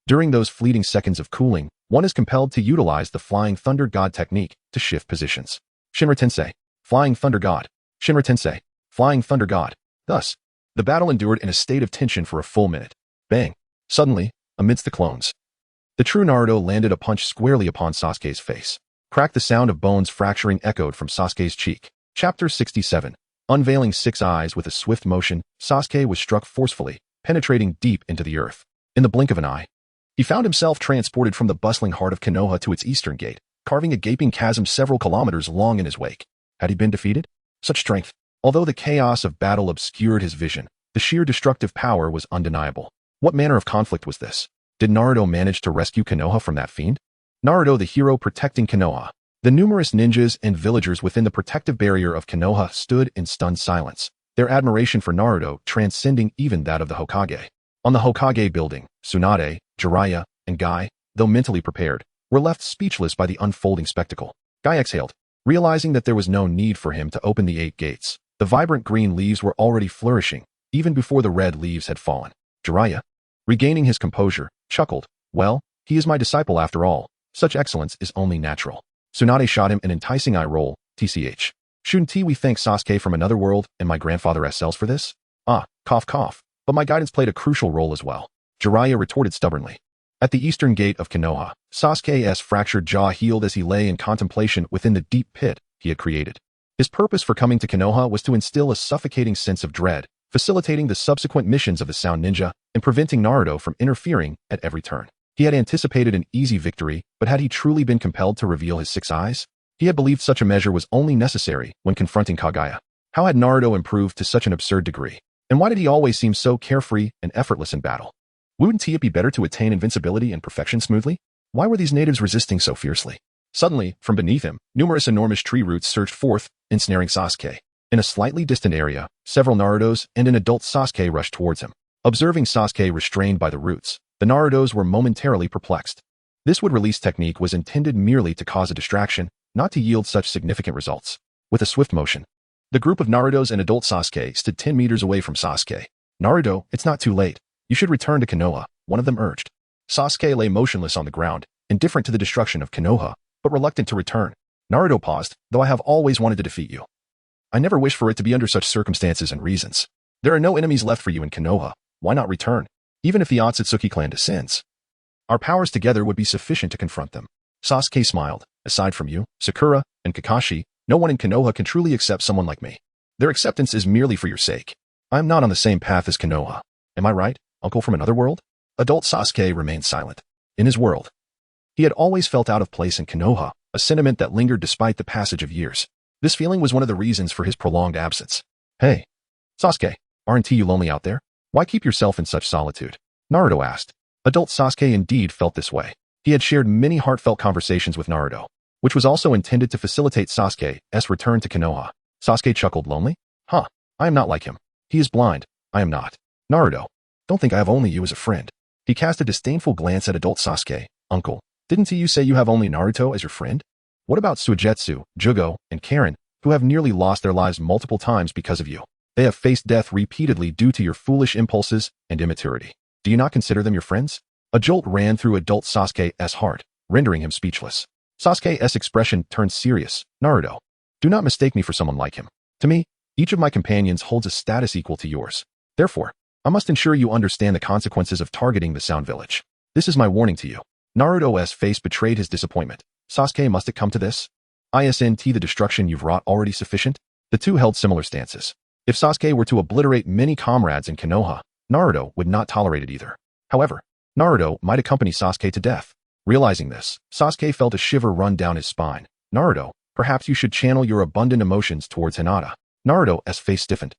during those fleeting seconds of cooling, one is compelled to utilize the Flying Thunder God technique to shift positions. Shinra Tensei. Flying Thunder God. Shinra Tensei. Flying Thunder God. Thus, the battle endured in a state of tension for a full minute. Bang. Suddenly, amidst the clones, the true Naruto landed a punch squarely upon Sasuke's face. Crack. The sound of bones fracturing echoed from Sasuke's cheek. Chapter 67. Unveiling six eyes with a swift motion, Sasuke was struck forcefully, penetrating deep into the earth. In the blink of an eye, he found himself transported from the bustling heart of Konoha to its eastern gate, carving a gaping chasm several kilometers long in his wake. Had he been defeated? Such strength! Although the chaos of battle obscured his vision, the sheer destructive power was undeniable. What manner of conflict was this? Did Naruto manage to rescue Konoha from that fiend? Naruto, the hero protecting Konoha. The numerous ninjas and villagers within the protective barrier of Konoha stood in stunned silence, their admiration for Naruto transcending even that of the Hokage. On the Hokage building, Tsunade, Jiraiya, and Guy, though mentally prepared, were left speechless by the unfolding spectacle. Guy exhaled, realizing that there was no need for him to open the 8 gates. The vibrant green leaves were already flourishing, even before the red leaves had fallen. Jiraiya, regaining his composure, chuckled. Well, he is my disciple after all. Such excellence is only natural. Tsunade shot him an enticing eye roll. TCH. Shouldn't we thank Sasuke from another world and my grandfather SLs for this? Ah, cough cough. But my guidance played a crucial role as well. Jiraiya retorted stubbornly. At the eastern gate of Konoha, Sasuke's fractured jaw healed as he lay in contemplation within the deep pit he had created. His purpose for coming to Konoha was to instill a suffocating sense of dread, facilitating the subsequent missions of the Sound Ninja and preventing Naruto from interfering at every turn. He had anticipated an easy victory, but had he truly been compelled to reveal his 6 eyes? He had believed such a measure was only necessary when confronting Kaguya. How had Naruto improved to such an absurd degree? And why did he always seem so carefree and effortless in battle? Wouldn't it be better to attain invincibility and perfection smoothly? Why were these natives resisting so fiercely? Suddenly, from beneath him, numerous enormous tree roots surged forth, ensnaring Sasuke. In a slightly distant area, several Narutos and an adult Sasuke rushed towards him. Observing Sasuke restrained by the roots, the Narutos were momentarily perplexed. This wood-release technique was intended merely to cause a distraction, not to yield such significant results. With a swift motion, the group of Narutos and adult Sasuke stood 10 meters away from Sasuke. Naruto, it's not too late. You should return to Konoha, one of them urged. Sasuke lay motionless on the ground, indifferent to the destruction of Konoha, but reluctant to return. Naruto paused, though I have always wanted to defeat you. I never wished for it to be under such circumstances and reasons. There are no enemies left for you in Konoha. Why not return? Even if the Otsutsuki clan descends, our powers together would be sufficient to confront them. Sasuke smiled. Aside from you, Sakura, and Kakashi, no one in Konoha can truly accept someone like me. Their acceptance is merely for your sake. I am not on the same path as Konoha. Am I right, uncle from another world? Adult Sasuke remained silent. In his world, he had always felt out of place in Konoha, a sentiment that lingered despite the passage of years. This feeling was one of the reasons for his prolonged absence. Hey, Sasuke, aren't you lonely out there? Why keep yourself in such solitude? Naruto asked. Adult Sasuke indeed felt this way. He had shared many heartfelt conversations with Naruto, which was also intended to facilitate Sasuke's return to Konoha. Sasuke chuckled. Lonely? Huh, I am not like him. He is blind. I am not. Naruto, don't think I have only you as a friend. He cast a disdainful glance at adult Sasuke. Uncle, didn't you say you have only Naruto as your friend? What about Suigetsu, Jugo, and Karen, who have nearly lost their lives multiple times because of you? They have faced death repeatedly due to your foolish impulses and immaturity. Do you not consider them your friends? A jolt ran through adult Sasuke's heart, rendering him speechless. Sasuke's expression turned serious. Naruto, do not mistake me for someone like him. To me, each of my companions holds a status equal to yours. Therefore, I must ensure you understand the consequences of targeting the Sound Village. This is my warning to you. Naruto's face betrayed his disappointment. Sasuke, must it come to this? Isn't the destruction you've wrought already sufficient? The two held similar stances. If Sasuke were to obliterate many comrades in Konoha, Naruto would not tolerate it either. However, Naruto might accompany Sasuke to death. Realizing this, Sasuke felt a shiver run down his spine. Naruto, perhaps you should channel your abundant emotions towards Hinata. Naruto's face stiffened.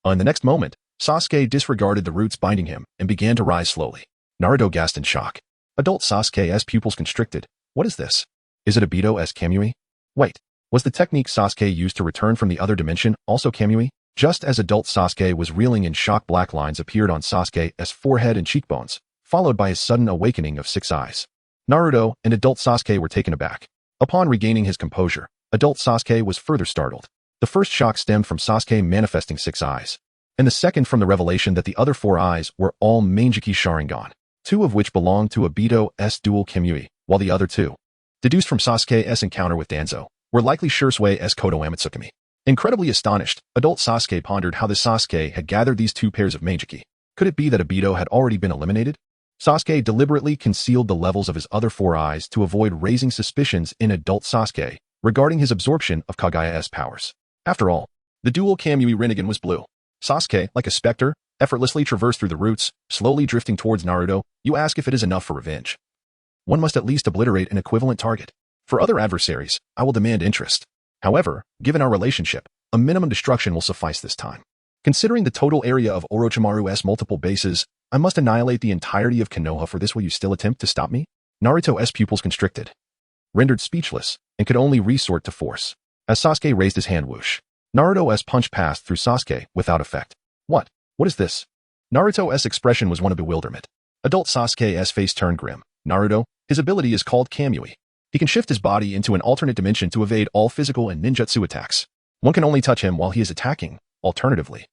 In the next moment, Sasuke disregarded the roots binding him and began to rise slowly. Naruto gasped in shock. Adult Sasuke's pupils constricted. What is this? Is it Obito's Kamui? Wait, was the technique Sasuke used to return from the other dimension also Kamui? Just as adult Sasuke was reeling in shock, black lines appeared on Sasuke's forehead and cheekbones, followed by his sudden awakening of 6 eyes. Naruto and adult Sasuke were taken aback. Upon regaining his composure, adult Sasuke was further startled. The first shock stemmed from Sasuke manifesting 6 eyes, and the second from the revelation that the other 4 eyes were all Mangekyou Sharingan, 2 of which belonged to Obito's dual Kamui, while the other 2, deduced from Sasuke's encounter with Danzo, were likely Shurisue's Kodo Amatsukami. Incredibly astonished, adult Sasuke pondered how the Sasuke had gathered these 2 pairs of Mangekyou. Could it be that Obito had already been eliminated? Sasuke deliberately concealed the levels of his other 4 eyes to avoid raising suspicions in adult Sasuke regarding his absorption of Kagaya's powers. After all, the dual Kamui Rinnegan was blue. Sasuke, like a specter, effortlessly traversed through the roots, slowly drifting towards Naruto. You ask if it is enough for revenge. One must at least obliterate an equivalent target. For other adversaries, I will demand interest. However, given our relationship, a minimum destruction will suffice this time. Considering the total area of Orochimaru's multiple bases, I must annihilate the entirety of Konoha. For this, will you still attempt to stop me? Naruto's pupils constricted, rendered speechless, and could only resort to force. As Sasuke raised his hand, whoosh, Naruto's punch passed through Sasuke without effect. What? What is this? Naruto's expression was one of bewilderment. Adult Sasuke's face turned grim. Naruto, his ability is called Kamui. He can shift his body into an alternate dimension to evade all physical and ninjutsu attacks. One can only touch him while he is attacking. Alternatively,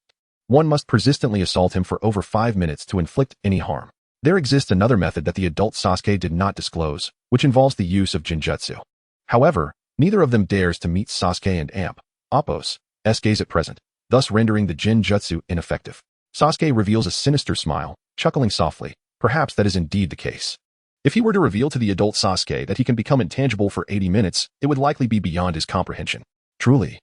one must persistently assault him for over 5 minutes to inflict any harm. There exists another method that the adult Sasuke did not disclose, which involves the use of Jinjutsu. However, neither of them dares to meet Sasuke and Appo's gaze at present, thus rendering the Jinjutsu ineffective. Sasuke reveals a sinister smile, chuckling softly. Perhaps that is indeed the case. If he were to reveal to the adult Sasuke that he can become intangible for 80 minutes, it would likely be beyond his comprehension. Truly,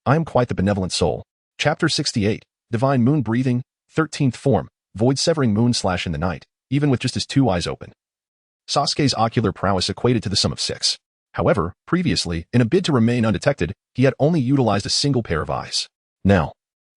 I am quite the benevolent soul. Chapter 68, Divine Moon Breathing, 13th Form, Void Severing Moon Slash in the Night, even with just his 2 eyes open. Sasuke's ocular prowess equated to the sum of 6. However, previously, in a bid to remain undetected, he had only utilized a single pair of eyes. Now,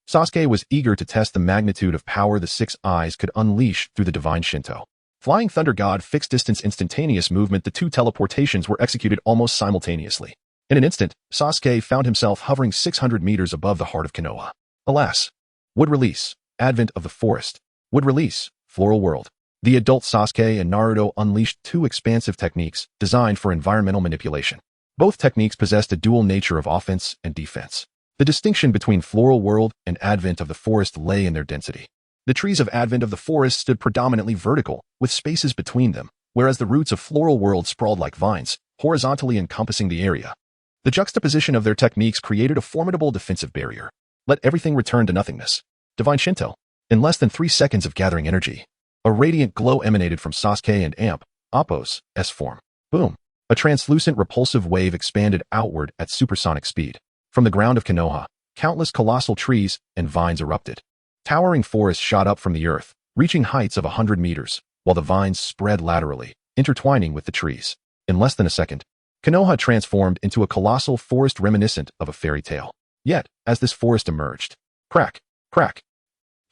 Sasuke was eager to test the magnitude of power the 6 eyes could unleash through the divine Shinto. Flying Thunder God fixed distance instantaneous movement. The 2 teleportations were executed almost simultaneously. In an instant, Sasuke found himself hovering 600 meters above the heart of Konoha. Alas! Wood release, Advent of the Forest. Wood release, Floral World. The adult Sasuke and Naruto unleashed 2 expansive techniques designed for environmental manipulation. Both techniques possessed a dual nature of offense and defense. The distinction between Floral World and Advent of the Forest lay in their density. The trees of Advent of the Forest stood predominantly vertical, with spaces between them, whereas the roots of Floral World sprawled like vines, horizontally encompassing the area. The juxtaposition of their techniques created a formidable defensive barrier. Let everything return to nothingness. Divine Shinto. In less than 3 seconds of gathering energy, a radiant glow emanated from Sasuke and Appo's form. Boom! A translucent repulsive wave expanded outward at supersonic speed. From the ground of Konoha, countless colossal trees and vines erupted. Towering forests shot up from the earth, reaching heights of 100 meters, while the vines spread laterally, intertwining with the trees. In less than a second, Konoha transformed into a colossal forest reminiscent of a fairy tale. Yet, as this forest emerged, crack, crack,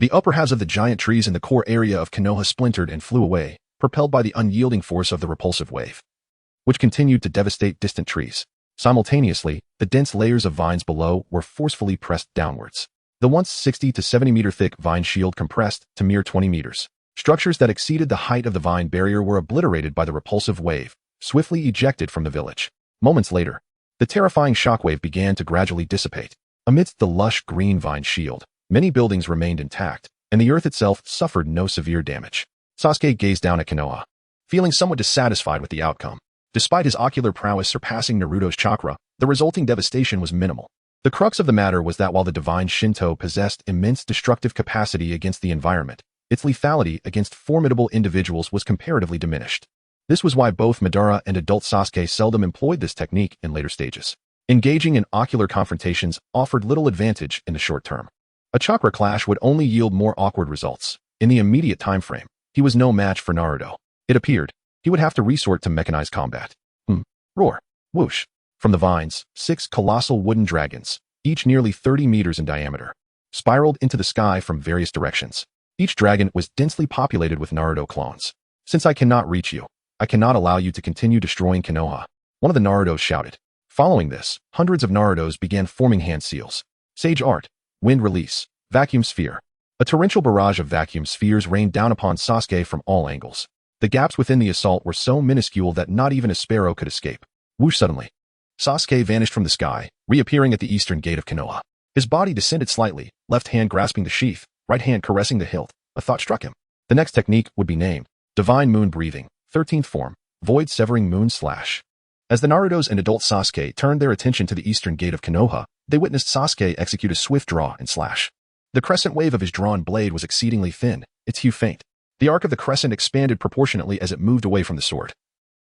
the upper halves of the giant trees in the core area of Konoha splintered and flew away, propelled by the unyielding force of the repulsive wave, which continued to devastate distant trees. Simultaneously, the dense layers of vines below were forcefully pressed downwards. The once 60 to 70 meter thick vine shield compressed to mere 20 meters. Structures that exceeded the height of the vine barrier were obliterated by the repulsive wave, swiftly ejected from the village. Moments later, the terrifying shockwave began to gradually dissipate. Amidst the lush green vine shield, many buildings remained intact, and the earth itself suffered no severe damage. Sasuke gazed down at Konoha, feeling somewhat dissatisfied with the outcome. Despite his ocular prowess surpassing Naruto's chakra, the resulting devastation was minimal. The crux of the matter was that while the divine Shinto possessed immense destructive capacity against the environment, its lethality against formidable individuals was comparatively diminished. This was why both Madara and adult Sasuke seldom employed this technique in later stages. Engaging in ocular confrontations offered little advantage in the short term. A chakra clash would only yield more awkward results. In the immediate time frame, he was no match for Naruto. It appeared he would have to resort to mechanized combat. Roar. Whoosh. From the vines, 6 colossal wooden dragons, each nearly 30 meters in diameter, spiraled into the sky from various directions. Each dragon was densely populated with Naruto clones. Since I cannot reach you, I cannot allow you to continue destroying Konoha, one of the Narutos shouted. Following this, hundreds of Narutos began forming hand seals. Sage Art, Wind Release, Vacuum Sphere. A torrential barrage of vacuum spheres rained down upon Sasuke from all angles. The gaps within the assault were so minuscule that not even a sparrow could escape. Whoosh suddenly. Sasuke vanished from the sky, reappearing at the eastern gate of Konoha. His body descended slightly, left hand grasping the sheath, right hand caressing the hilt. A thought struck him. The next technique would be named Divine Moon Breathing, 13th form, Void Severing Moon Slash. As the Narutos and adult Sasuke turned their attention to the eastern gate of Konoha, they witnessed Sasuke execute a swift draw and slash. The crescent wave of his drawn blade was exceedingly thin, its hue faint. The arc of the crescent expanded proportionately as it moved away from the sword,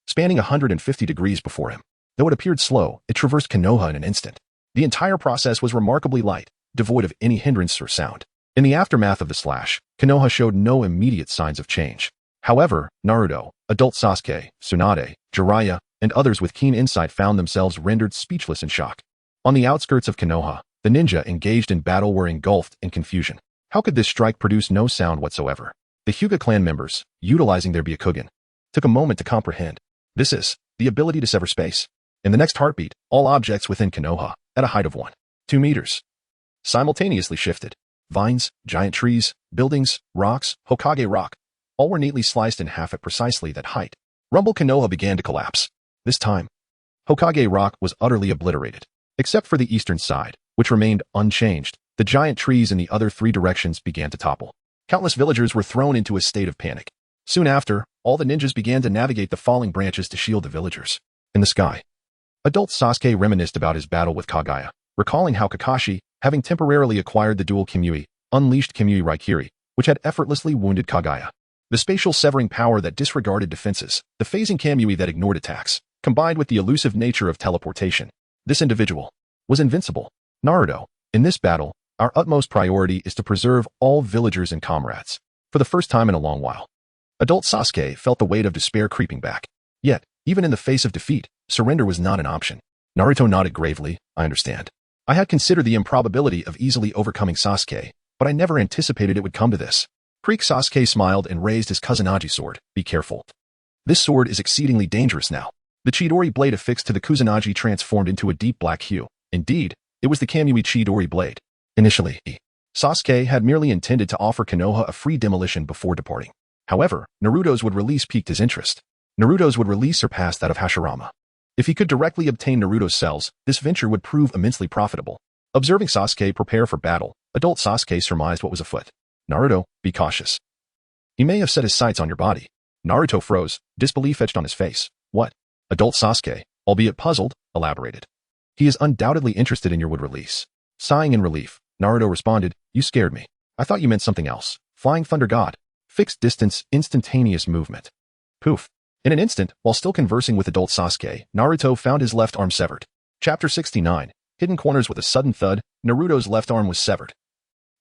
spanning 150 degrees before him. Though it appeared slow, it traversed Konoha in an instant. The entire process was remarkably light, devoid of any hindrance or sound. In the aftermath of the slash, Konoha showed no immediate signs of change. However, Naruto, adult Sasuke, Tsunade, Jiraiya, and others with keen insight found themselves rendered speechless in shock. On the outskirts of Konoha, the ninja engaged in battle were engulfed in confusion. How could this strike produce no sound whatsoever? The Hyuga clan members, utilizing their Byakugan, took a moment to comprehend. This is the ability to sever space. In the next heartbeat, all objects within Konoha, at a height of 1-2 meters, simultaneously shifted. Vines, giant trees, buildings, rocks, Hokage rock, all were neatly sliced in half at precisely that height. Rumble Konoha began to collapse. This time, Hokage rock was utterly obliterated. Except for the eastern side, which remained unchanged, the giant trees in the other 3 directions began to topple. Countless villagers were thrown into a state of panic. Soon after, all the ninjas began to navigate the falling branches to shield the villagers. In the sky, adult Sasuke reminisced about his battle with Kaguya, recalling how Kakashi, having temporarily acquired the dual Kimui, unleashed Kimui Raikiri, which had effortlessly wounded Kaguya. The spatial severing power that disregarded defenses, the phasing Kamui that ignored attacks, combined with the elusive nature of teleportation. This individual was invincible. Naruto, in this battle, our utmost priority is to preserve all villagers and comrades. For the first time in a long while, adult Sasuke felt the weight of despair creeping back. Yet, even in the face of defeat, surrender was not an option. Naruto nodded gravely. I understand. I had considered the improbability of easily overcoming Sasuke, but I never anticipated it would come to this. Creek Sasuke smiled and raised his Kusanagi sword. Be careful. This sword is exceedingly dangerous now. The Chidori blade affixed to the Kusanagi transformed into a deep black hue. Indeed, it was the Kamui Chidori blade. Initially, Sasuke had merely intended to offer Konoha a free demolition before departing. However, Naruto's would release piqued his interest. Naruto's would release surpassed that of Hashirama. If he could directly obtain Naruto's cells, this venture would prove immensely profitable. Observing Sasuke prepare for battle, adult Sasuke surmised what was afoot. Naruto, be cautious. He may have set his sights on your body. Naruto froze, disbelief etched on his face. What? Adult Sasuke, albeit puzzled, elaborated. He is undoubtedly interested in your wood release. Sighing in relief, Naruto responded, you scared me. I thought you meant something else. Flying Thunder God. Fixed distance, instantaneous movement. Poof. In an instant, while still conversing with adult Sasuke, Naruto found his left arm severed. Chapter 69. Hidden corners with a sudden thud, Naruto's left arm was severed,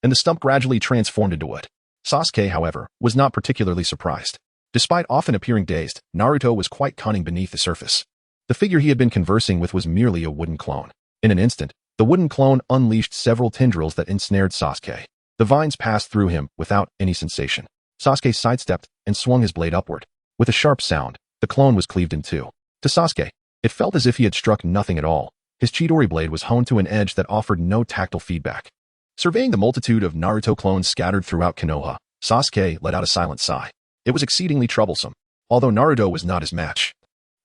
and the stump gradually transformed into wood. Sasuke, however, was not particularly surprised. Despite often appearing dazed, Naruto was quite cunning beneath the surface. The figure he had been conversing with was merely a wooden clone. In an instant, the wooden clone unleashed several tendrils that ensnared Sasuke. The vines passed through him without any sensation. Sasuke sidestepped and swung his blade upward. With a sharp sound, the clone was cleaved in two. To Sasuke, it felt as if he had struck nothing at all. His Chidori blade was honed to an edge that offered no tactile feedback. Surveying the multitude of Naruto clones scattered throughout Konoha, Sasuke let out a silent sigh. It was exceedingly troublesome, although Naruto was not his match.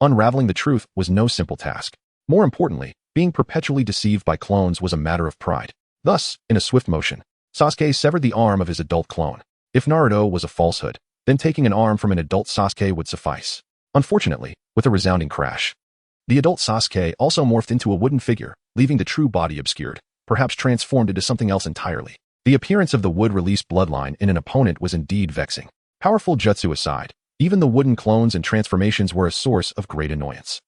Unraveling the truth was no simple task. More importantly, being perpetually deceived by clones was a matter of pride. Thus, in a swift motion, Sasuke severed the arm of his adult clone. If Naruto was a falsehood, then taking an arm from an adult Sasuke would suffice. Unfortunately, with a resounding crash, the adult Sasuke also morphed into a wooden figure, leaving the true body obscured, perhaps transformed into something else entirely. The appearance of the wood-released bloodline in an opponent was indeed vexing. Powerful jutsu aside, even the wooden clones and transformations were a source of great annoyance.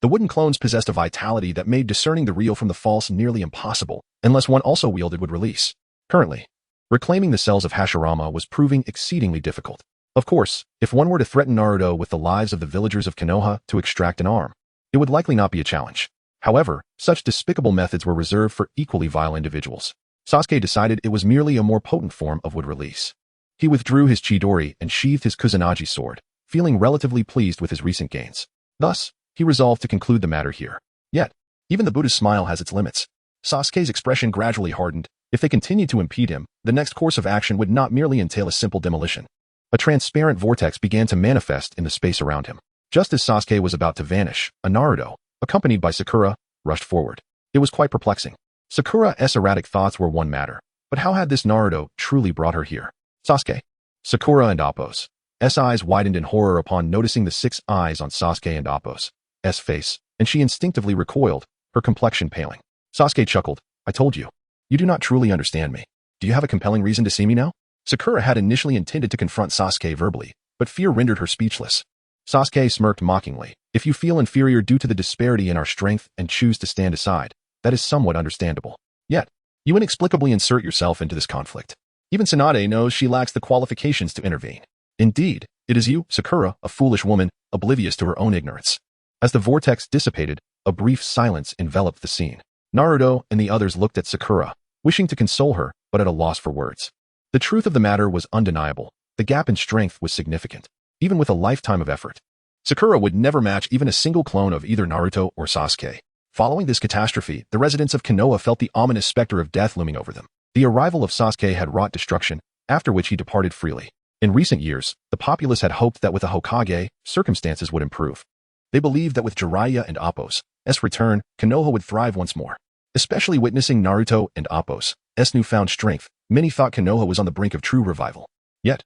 The wooden clones possessed a vitality that made discerning the real from the false nearly impossible, unless one also wielded wood release. Currently, reclaiming the cells of Hashirama was proving exceedingly difficult. Of course, if one were to threaten Naruto with the lives of the villagers of Konoha to extract an arm, it would likely not be a challenge. However, such despicable methods were reserved for equally vile individuals. Sasuke decided it was merely a more potent form of wood release. He withdrew his Chidori and sheathed his Kusanagi sword, feeling relatively pleased with his recent gains. Thus, he resolved to conclude the matter here. Yet, even the Buddha's smile has its limits. Sasuke's expression gradually hardened. If they continued to impede him, the next course of action would not merely entail a simple demolition. A transparent vortex began to manifest in the space around him. Just as Sasuke was about to vanish, a Naruto, accompanied by Sakura, rushed forward. It was quite perplexing. Sakura's erratic thoughts were one matter, but how had this Naruto truly brought her here? Sasuke, Sakura and Appo's eyes widened in horror upon noticing the 6 eyes on Sasuke and Appo's face, and she instinctively recoiled, her complexion paling. Sasuke chuckled, "I told you. You do not truly understand me. Do you have a compelling reason to see me now?" Sakura had initially intended to confront Sasuke verbally, but fear rendered her speechless. Sasuke smirked mockingly. "If you feel inferior due to the disparity in our strength and choose to stand aside, that is somewhat understandable. Yet, you inexplicably insert yourself into this conflict. Even Tsunade knows she lacks the qualifications to intervene. Indeed, it is you, Sakura, a foolish woman, oblivious to her own ignorance." As the vortex dissipated, a brief silence enveloped the scene. Naruto and the others looked at Sakura, wishing to console her, but at a loss for words. The truth of the matter was undeniable. The gap in strength was significant, even with a lifetime of effort. Sakura would never match even a single clone of either Naruto or Sasuke. Following this catastrophe, the residents of Konoha felt the ominous specter of death looming over them. The arrival of Sasuke had wrought destruction, after which he departed freely. In recent years, the populace had hoped that with a Hokage, circumstances would improve. They believed that with Jiraiya and Appo's return, Konoha would thrive once more. Especially witnessing Naruto and Appo's newfound strength, many thought Konoha was on the brink of true revival. Yet,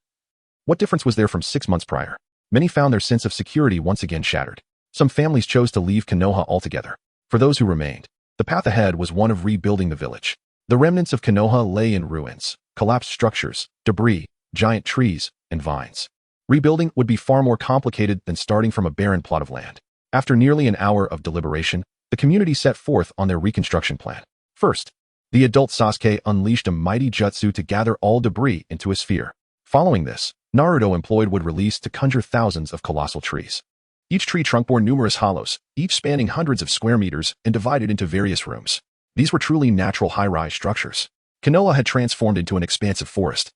what difference was there from 6 months prior? Many found their sense of security once again shattered. Some families chose to leave Konoha altogether. For those who remained, the path ahead was one of rebuilding the village. The remnants of Konoha lay in ruins, collapsed structures, debris, giant trees, and vines. Rebuilding would be far more complicated than starting from a barren plot of land. After nearly an hour of deliberation, the community set forth on their reconstruction plan. First, the adult Sasuke unleashed a mighty jutsu to gather all debris into a sphere. Following this, Naruto employed wood release to conjure thousands of colossal trees. Each tree trunk bore numerous hollows, each spanning hundreds of square meters and divided into various rooms. These were truly natural high-rise structures. Konoha had transformed into an expansive forest,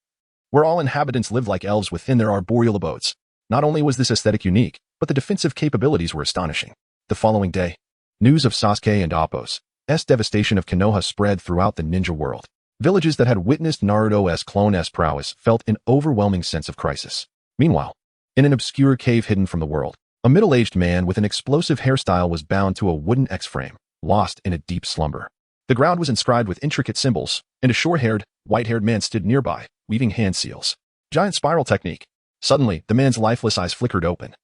where all inhabitants lived like elves within their arboreal abodes. Not only was this aesthetic unique, but the defensive capabilities were astonishing. The following day, news of Sasuke and Appo's devastation of Konoha spread throughout the ninja world. Villages that had witnessed Naruto's clone's prowess felt an overwhelming sense of crisis. Meanwhile, in an obscure cave hidden from the world, a middle-aged man with an explosive hairstyle was bound to a wooden X-frame, lost in a deep slumber. The ground was inscribed with intricate symbols, and a short-haired, white-haired man stood nearby, weaving hand seals. Giant spiral technique. Suddenly, the man's lifeless eyes flickered open,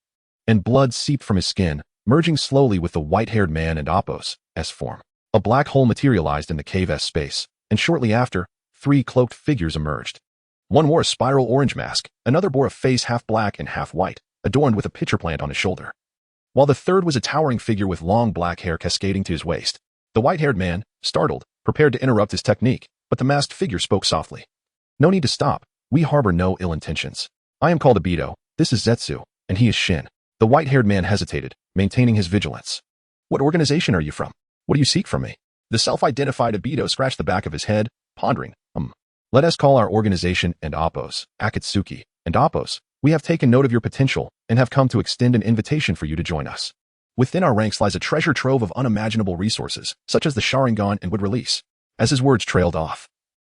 and blood seeped from his skin, merging slowly with the white-haired man and Appo's form. A black hole materialized in the cave's space, and shortly after, 3 cloaked figures emerged. One wore a spiral orange mask, another bore a face half black and half white, adorned with a pitcher plant on his shoulder, while the third was a towering figure with long black hair cascading to his waist. The white-haired man, startled, prepared to interrupt his technique, but the masked figure spoke softly. "No need to stop. We harbor no ill intentions. I am called Obito, this is Zetsu, and he is Shin." The white-haired man hesitated, maintaining his vigilance. What organization are you from? What do you seek from me? The self-identified Obito scratched the back of his head, pondering. Let us call our organization and Appos, Akatsuki, and Appos. We have taken note of your potential and have come to extend an invitation for you to join us. Within our ranks lies a treasure trove of unimaginable resources, such as the Sharingan and would release. As his words trailed off,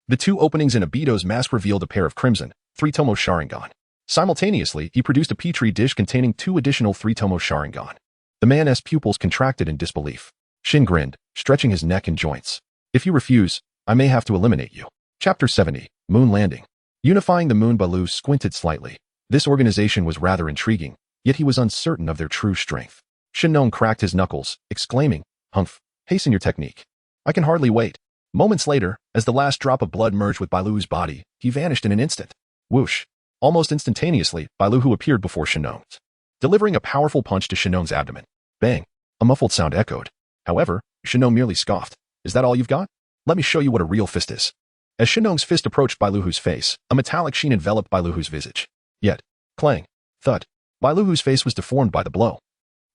the two openings in Obito's mask revealed a pair of crimson, 3-tomo Sharingan. Simultaneously, he produced a petri dish containing 2 additional 3-tomo Sharingan. The man's pupils contracted in disbelief. Shin grinned, stretching his neck and joints. If you refuse, I may have to eliminate you. Chapter 70, Moon Landing. Unifying the Moon, Baloo squinted slightly. This organization was rather intriguing, yet he was uncertain of their true strength. Shinnong cracked his knuckles, exclaiming, Humph, hasten your technique. I can hardly wait. Moments later, as the last drop of blood merged with Baloo's body, he vanished in an instant. Whoosh. Almost instantaneously, Baloo appeared before Shinnong's, delivering a powerful punch to Shinnong's abdomen. Bang. A muffled sound echoed. However, Shinnong merely scoffed. Is that all you've got? Let me show you what a real fist is. As Shinnong's fist approached Baloo's face, a metallic sheen enveloped Baloo's visage. Yet, clang, thud, Baloo's face was deformed by the blow.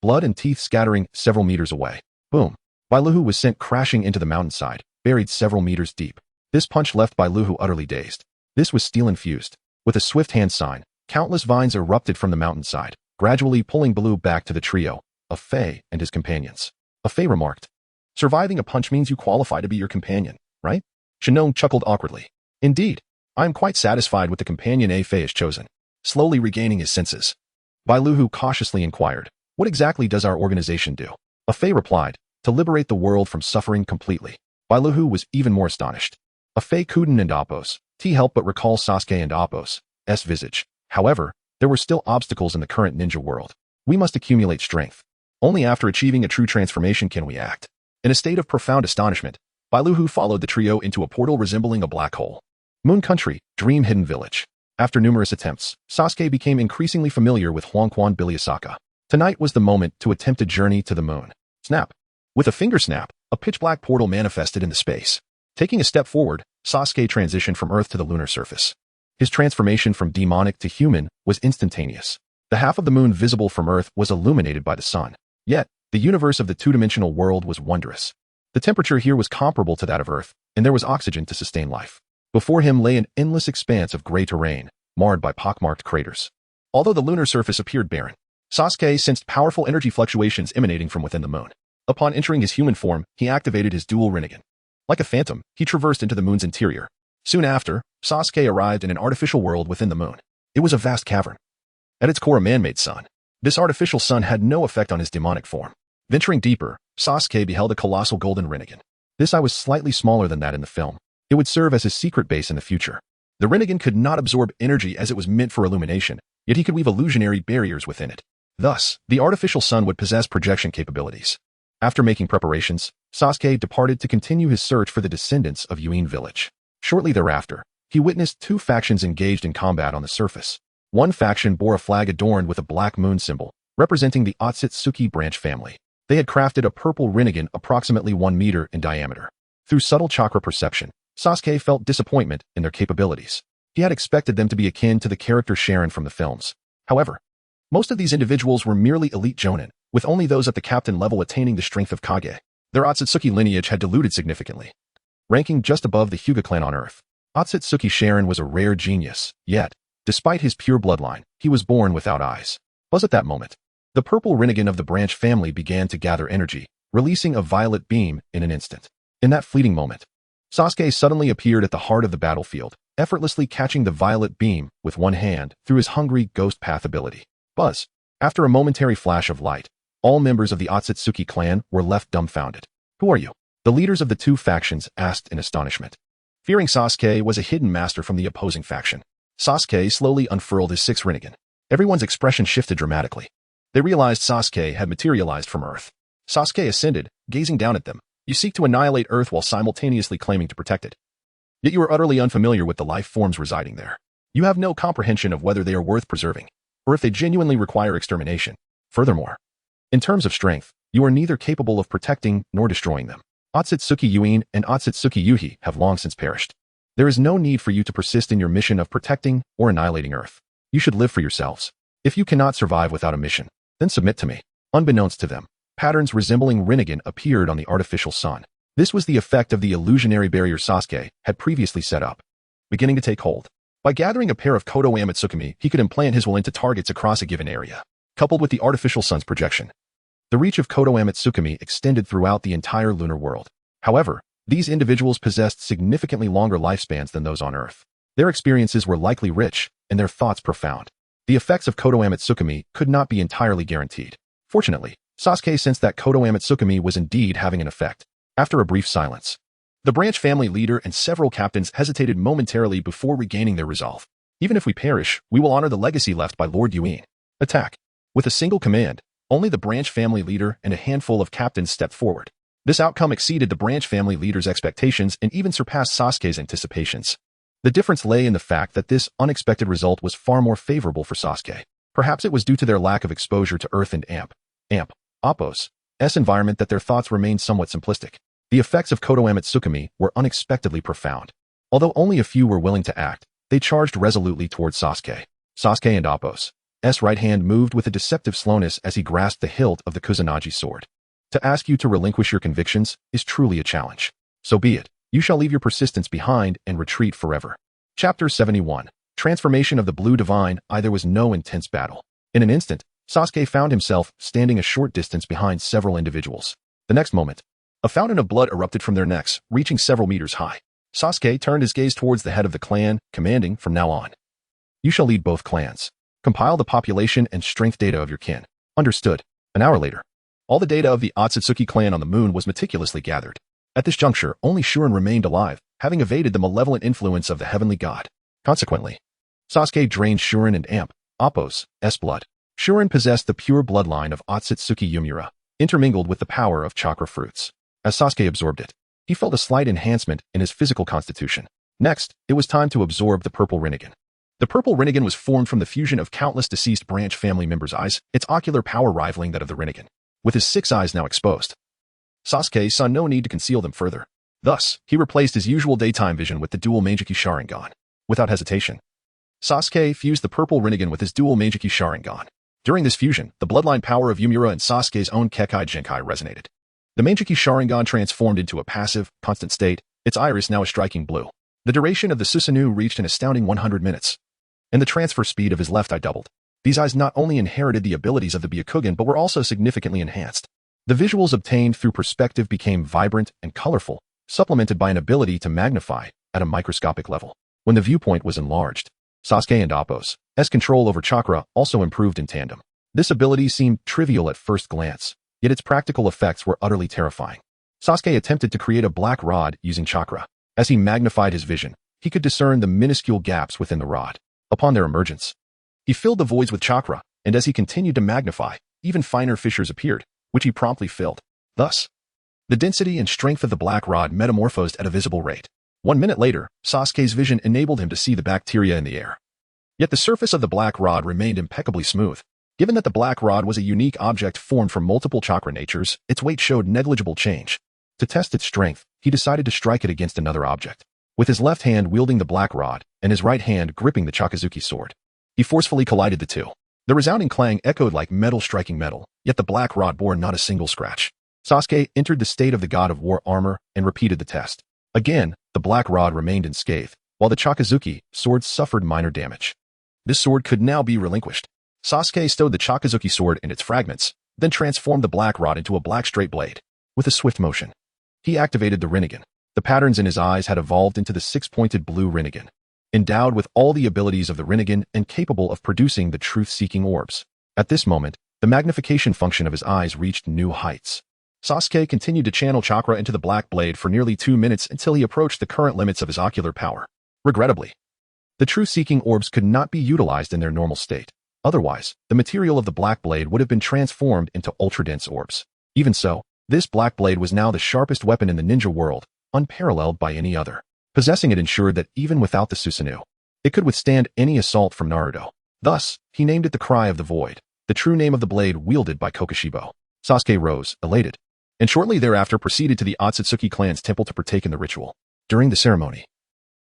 Blood and teeth scattering several meters away. Boom. Baloo was sent crashing into the mountainside, buried several meters deep. This punch left Baloo utterly dazed. This was steel-infused. With a swift hand sign, countless vines erupted from the mountainside, gradually pulling Baloo back to the trio of Fei and his companions. A Fei remarked, surviving a punch means you qualify to be your companion, right? Shinnong chuckled awkwardly. Indeed, I am quite satisfied with the companion a Fei has chosen. Slowly regaining his senses, Baloo cautiously inquired, what exactly does our organization do? A Fei replied, to liberate the world from suffering completely. Baloo was even more astonished. A Fei couldn't and Appos. He helped but recall Sasuke and Appos' visage. However, there were still obstacles in the current ninja world. We must accumulate strength. Only after achieving a true transformation can we act. In a state of profound astonishment, Baloo followed the trio into a portal resembling a black hole. Moon Country, Dream Hidden Village. After numerous attempts, Sasuke became increasingly familiar with Huangquan Bilyasaka. Tonight was the moment to attempt a journey to the moon. Snap. With a finger snap, a pitch-black portal manifested in the space. Taking a step forward, Sasuke transitioned from Earth to the lunar surface. His transformation from demonic to human was instantaneous. The half of the moon visible from Earth was illuminated by the sun. Yet, the universe of the two-dimensional world was wondrous. The temperature here was comparable to that of Earth, and there was oxygen to sustain life. Before him lay an endless expanse of gray terrain, marred by pockmarked craters. Although the lunar surface appeared barren, Sasuke sensed powerful energy fluctuations emanating from within the moon. Upon entering his human form, he activated his dual Rinnegan. Like a phantom, he traversed into the moon's interior. Soon after, Sasuke arrived in an artificial world within the moon. It was a vast cavern. At its core, a man-made sun. This artificial sun had no effect on his demonic form. Venturing deeper, Sasuke beheld a colossal golden Rinnegan. This eye was slightly smaller than that in the film. It would serve as his secret base in the future. The Rinnegan could not absorb energy as it was meant for illumination, yet he could weave illusionary barriers within it. Thus, the artificial sun would possess projection capabilities. After making preparations, Sasuke departed to continue his search for the descendants of Yuin village. Shortly thereafter, he witnessed 2 factions engaged in combat on the surface. One faction bore a flag adorned with a black moon symbol, representing the Otsutsuki branch family. They had crafted a purple Rinnegan approximately 1 meter in diameter. Through subtle chakra perception, Sasuke felt disappointment in their capabilities. He had expected them to be akin to the character Sharon from the films. However, most of these individuals were merely elite jonin, with only those at the captain level attaining the strength of Kage. Their Otsutsuki lineage had diluted significantly, ranking just above the Hyuga clan on Earth. Otsutsuki Sharon was a rare genius, yet, despite his pure bloodline, he was born without eyes. At that moment, the purple Rinnegan of the branch family began to gather energy, releasing a violet beam in an instant. In that fleeting moment, Sasuke suddenly appeared at the heart of the battlefield, effortlessly catching the violet beam with one hand through his hungry ghost path ability. Buzz. After a momentary flash of light, all members of the Otsutsuki clan were left dumbfounded. Who are you? The leaders of the 2 factions asked in astonishment. Fearing Sasuke was a hidden master from the opposing faction, Sasuke slowly unfurled his 6 Rinnegan. Everyone's expression shifted dramatically. They realized Sasuke had materialized from Earth. Sasuke ascended, gazing down at them. You seek to annihilate Earth while simultaneously claiming to protect it. Yet you are utterly unfamiliar with the life forms residing there. You have no comprehension of whether they are worth preserving, or if they genuinely require extermination. Furthermore, in terms of strength, you are neither capable of protecting nor destroying them. Otsutsuki Yuin and Otsutsuki Yuhi have long since perished. There is no need for you to persist in your mission of protecting or annihilating Earth. You should live for yourselves. If you cannot survive without a mission, then submit to me. Unbeknownst to them, Patterns resembling Rinnegan appeared on the artificial sun. This was the effect of the illusionary barrier Sasuke had previously set up, beginning to take hold. By gathering a pair of Kodo Amatsukami, he could implant his will into targets across a given area. Coupled with the artificial sun's projection, the reach of Kodo Amatsukami extended throughout the entire lunar world. However, these individuals possessed significantly longer lifespans than those on Earth. Their experiences were likely rich, and their thoughts profound. The effects of Kodo Amatsukami could not be entirely guaranteed. Fortunately, Sasuke sensed that Kodo Amatsukami was indeed having an effect. After a brief silence, the branch family leader and several captains hesitated momentarily before regaining their resolve. Even if we perish, we will honor the legacy left by Lord Yuin. Attack. With a single command, only the branch family leader and a handful of captains stepped forward. This outcome exceeded the branch family leader's expectations and even surpassed Sasuke's anticipations. The difference lay in the fact that this unexpected result was far more favorable for Sasuke. Perhaps it was due to their lack of exposure to Earth and Appo's environment that their thoughts remained somewhat simplistic. The effects of Kodo Amatsukami were unexpectedly profound. Although only a few were willing to act, they charged resolutely towards Sasuke. Sasuke and Appo's right hand moved with a deceptive slowness as he grasped the hilt of the Kusanagi sword. To ask you to relinquish your convictions is truly a challenge. So be it. You shall leave your persistence behind and retreat forever. Chapter 71. Transformation of the Blue Divine. There was no intense battle. In an instant, Sasuke found himself standing a short distance behind several individuals. The next moment, a fountain of blood erupted from their necks, reaching several meters high. Sasuke turned his gaze towards the head of the clan, commanding from now on. You shall lead both clans. Compile the population and strength data of your kin. Understood. An hour later, all the data of the Otsutsuki clan on the moon was meticulously gathered. At this juncture, only Shuren remained alive, having evaded the malevolent influence of the heavenly god. Consequently, Sasuke drained Shuren and Appo's blood. Shuren possessed the pure bloodline of Otsutsuki Yumura, intermingled with the power of chakra fruits. As Sasuke absorbed it, he felt a slight enhancement in his physical constitution. Next, it was time to absorb the purple Rinnegan. The purple Rinnegan was formed from the fusion of countless deceased branch family members' eyes, its ocular power rivaling that of the Rinnegan. With his 6 eyes now exposed, Sasuke saw no need to conceal them further. Thus, he replaced his usual daytime vision with the dual Mangekyou Sharingan. Without hesitation, Sasuke fused the purple Rinnegan with his dual Mangekyou Sharingan. During this fusion, the bloodline power of Yumura and Sasuke's own Kekai Genkai resonated. The Mangekyou Sharingan transformed into a passive, constant state, its iris now a striking blue. The duration of the Susanoo reached an astounding 100 minutes, and the transfer speed of his left eye doubled. These eyes not only inherited the abilities of the Byakugan but were also significantly enhanced. The visuals obtained through perspective became vibrant and colorful, supplemented by an ability to magnify at a microscopic level. When the viewpoint was enlarged, Sasuke and Appo's control over chakra also improved in tandem. This ability seemed trivial at first glance, yet its practical effects were utterly terrifying. Sasuke attempted to create a black rod using chakra. As he magnified his vision, he could discern the minuscule gaps within the rod. Upon their emergence, he filled the voids with chakra, and as he continued to magnify, even finer fissures appeared, which he promptly filled. Thus, the density and strength of the black rod metamorphosed at a visible rate. 1 minute later, Sasuke's vision enabled him to see the bacteria in the air. Yet the surface of the black rod remained impeccably smooth. Given that the black rod was a unique object formed from multiple chakra natures, its weight showed negligible change. To test its strength, he decided to strike it against another object. With his left hand wielding the black rod and his right hand gripping the Chakazuki sword, he forcefully collided the two. The resounding clang echoed like metal striking metal, yet the black rod bore not a single scratch. Sasuke entered the state of the god of war armor and repeated the test. Again, the black rod remained unscathed, while the Chakazuki sword suffered minor damage. This sword could now be relinquished. Sasuke stowed the Chakazuki sword in its fragments, then transformed the black rod into a black straight blade. With a swift motion, he activated the Rinnegan. The patterns in his eyes had evolved into the 6-pointed blue Rinnegan, endowed with all the abilities of the Rinnegan and capable of producing the truth-seeking orbs. At this moment, the magnification function of his eyes reached new heights. Sasuke continued to channel chakra into the black blade for nearly 2 minutes until he approached the current limits of his ocular power. Regrettably, the truth-seeking orbs could not be utilized in their normal state. Otherwise, the material of the black blade would have been transformed into ultra-dense orbs. Even so, this black blade was now the sharpest weapon in the ninja world, unparalleled by any other. Possessing it ensured that even without the Susanoo, it could withstand any assault from Naruto. Thus, he named it the Cry of the Void, the true name of the blade wielded by Kokushibori. Sasuke rose, elated, and shortly thereafter proceeded to the Otsutsuki clan's temple to partake in the ritual. During the ceremony,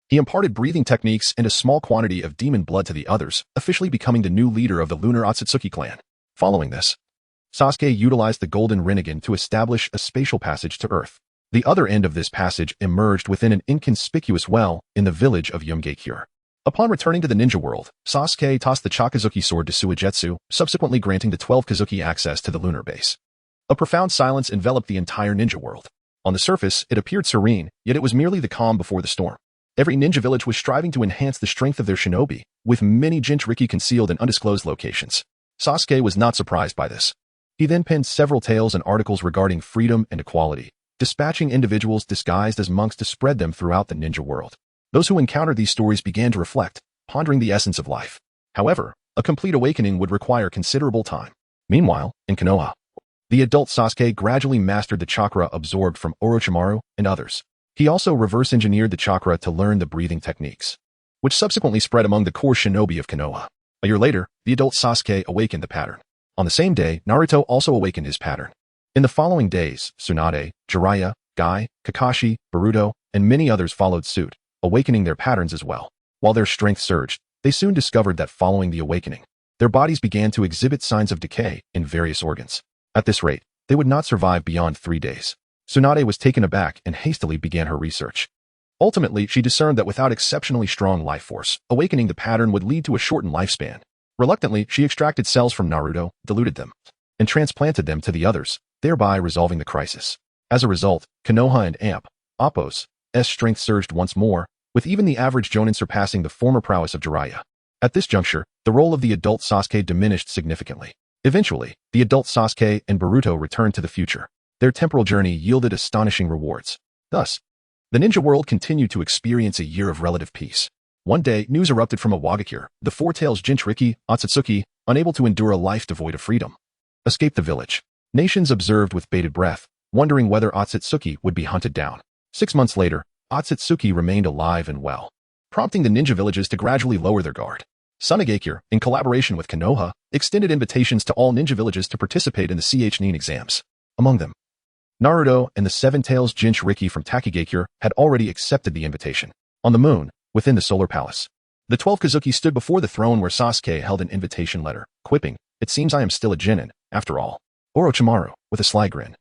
he imparted breathing techniques and a small quantity of demon blood to the others, officially becoming the new leader of the lunar Otsutsuki clan. Following this, Sasuke utilized the Golden Rinnegan to establish a spatial passage to Earth. The other end of this passage emerged within an inconspicuous well in the village of Yumgakure. Upon returning to the ninja world, Sasuke tossed the Chakazuki sword to Suigetsu, subsequently granting the 12 Kazuki access to the lunar base. A profound silence enveloped the entire ninja world. On the surface, it appeared serene, yet it was merely the calm before the storm. Every ninja village was striving to enhance the strength of their shinobi, with many jinchuriki concealed in undisclosed locations. Sasuke was not surprised by this. He then penned several tales and articles regarding freedom and equality, dispatching individuals disguised as monks to spread them throughout the ninja world. Those who encountered these stories began to reflect, pondering the essence of life. However, a complete awakening would require considerable time. Meanwhile, in Konoha, the adult Sasuke gradually mastered the chakra absorbed from Orochimaru and others. He also reverse-engineered the chakra to learn the breathing techniques, which subsequently spread among the core shinobi of Konoha. A year later, the adult Sasuke awakened the pattern. On the same day, Naruto also awakened his pattern. In the following days, Tsunade, Jiraiya, Guy, Kakashi, Boruto, and many others followed suit, awakening their patterns as well. While their strength surged, they soon discovered that following the awakening, their bodies began to exhibit signs of decay in various organs. At this rate, they would not survive beyond 3 days. Tsunade was taken aback and hastily began her research. Ultimately, she discerned that without exceptionally strong life force, awakening the pattern would lead to a shortened lifespan. Reluctantly, she extracted cells from Naruto, diluted them, and transplanted them to the others, thereby resolving the crisis. As a result, Konoha and Appo's strength surged once more, with even the average Jonin surpassing the former prowess of Jiraiya. At this juncture, the role of the adult Sasuke diminished significantly. Eventually, the adult Sasuke and Boruto returned to the future. Their temporal journey yielded astonishing rewards. Thus, the ninja world continued to experience a year of relative peace. One day, news erupted from Iwagakure. The Four Tails Jinchuriki, Otsutsuki, unable to endure a life devoid of freedom, escaped the village. Nations observed with bated breath, wondering whether Otsutsuki would be hunted down. 6 months later, Otsutsuki remained alive and well, prompting the ninja villages to gradually lower their guard. Sunagakure, in collaboration with Konoha, extended invitations to all ninja villages to participate in the Nin exams. Among them, Naruto and the Seven Tails Jinchuriki from Takigakure had already accepted the invitation. On the moon, within the Solar Palace, the 12 Kazuki stood before the throne where Sasuke held an invitation letter, quipping, "It seems I am still a genin, after all." Orochimaru, with a sly grin,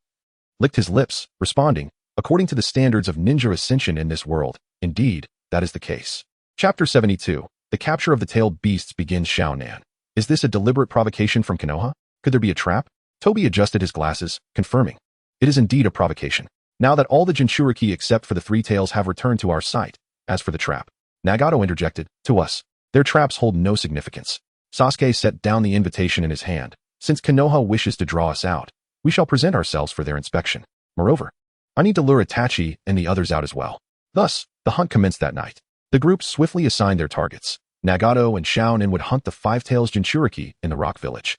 licked his lips, responding, "According to the standards of ninja ascension in this world, indeed, that is the case." Chapter 72. The capture of the tailed beasts begins. Xiaonan. Is this a deliberate provocation from Konoha? Could there be a trap? Toby adjusted his glasses, confirming, "It is indeed a provocation. Now that all the Jinchuriki except for the 3 tails have returned to our sight, as for the trap," Nagato interjected, "To us, their traps hold no significance." Sasuke set down the invitation in his hand. "Since Konoha wishes to draw us out, we shall present ourselves for their inspection. Moreover, I need to lure Itachi and the others out as well." Thus, the hunt commenced that night. The group swiftly assigned their targets. Nagato and Xiaonan would hunt the 5 Tails Jinchuriki in the Rock Village.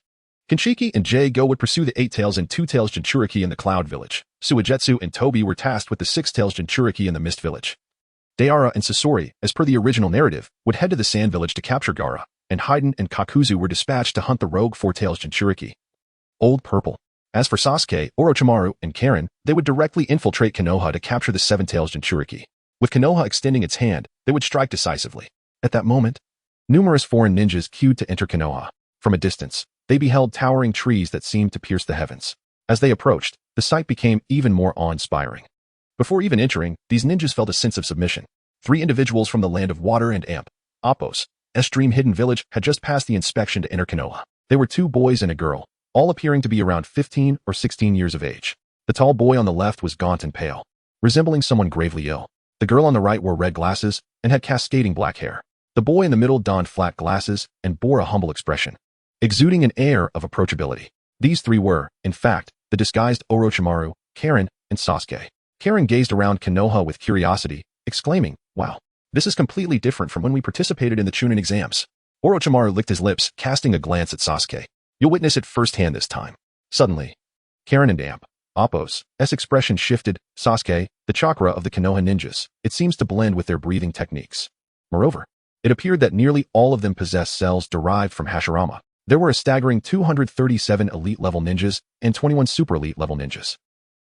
Kinshiki and Go would pursue the 8 Tails and 2 Tails Jinchuriki in the Cloud Village. Suigetsu and Toby were tasked with the 6 Tails Jinchuriki in the Mist Village. Deara and Sasori, as per the original narrative, would head to the Sand Village to capture Gaara, and Haiden and Kakuzu were dispatched to hunt the rogue 4 Tails Jinchuriki. Old Purple. As for Sasuke, Orochimaru, and Karin, they would directly infiltrate Konoha to capture the 7 Tails Jinchuriki. With Konoha extending its hand, they would strike decisively. At that moment, numerous foreign ninjas queued to enter Konoha. From a distance, they beheld towering trees that seemed to pierce the heavens. As they approached, the sight became even more awe-inspiring. Before even entering, these ninjas felt a sense of submission. 3 individuals from the land of water and Appo's Dream Hidden Village had just passed the inspection to enter Konoha. They were 2 boys and a girl, all appearing to be around 15 or 16 years of age. The tall boy on the left was gaunt and pale, resembling someone gravely ill. The girl on the right wore red glasses and had cascading black hair. The boy in the middle donned flat glasses and bore a humble expression, exuding an air of approachability. These 3 were, in fact, the disguised Orochimaru, Karin, and Sasuke. Karin gazed around Konoha with curiosity, exclaiming, "Wow, this is completely different from when we participated in the Chunin exams." Orochimaru licked his lips, casting a glance at Sasuke. "You'll witness it firsthand this time." Suddenly, Karin and Appo's expression shifted. "Sasuke, the chakra of the Konoha ninjas, it seems to blend with their breathing techniques. Moreover, it appeared that nearly all of them possessed cells derived from Hashirama. There were a staggering 237 elite-level ninjas and 21 super-elite-level ninjas."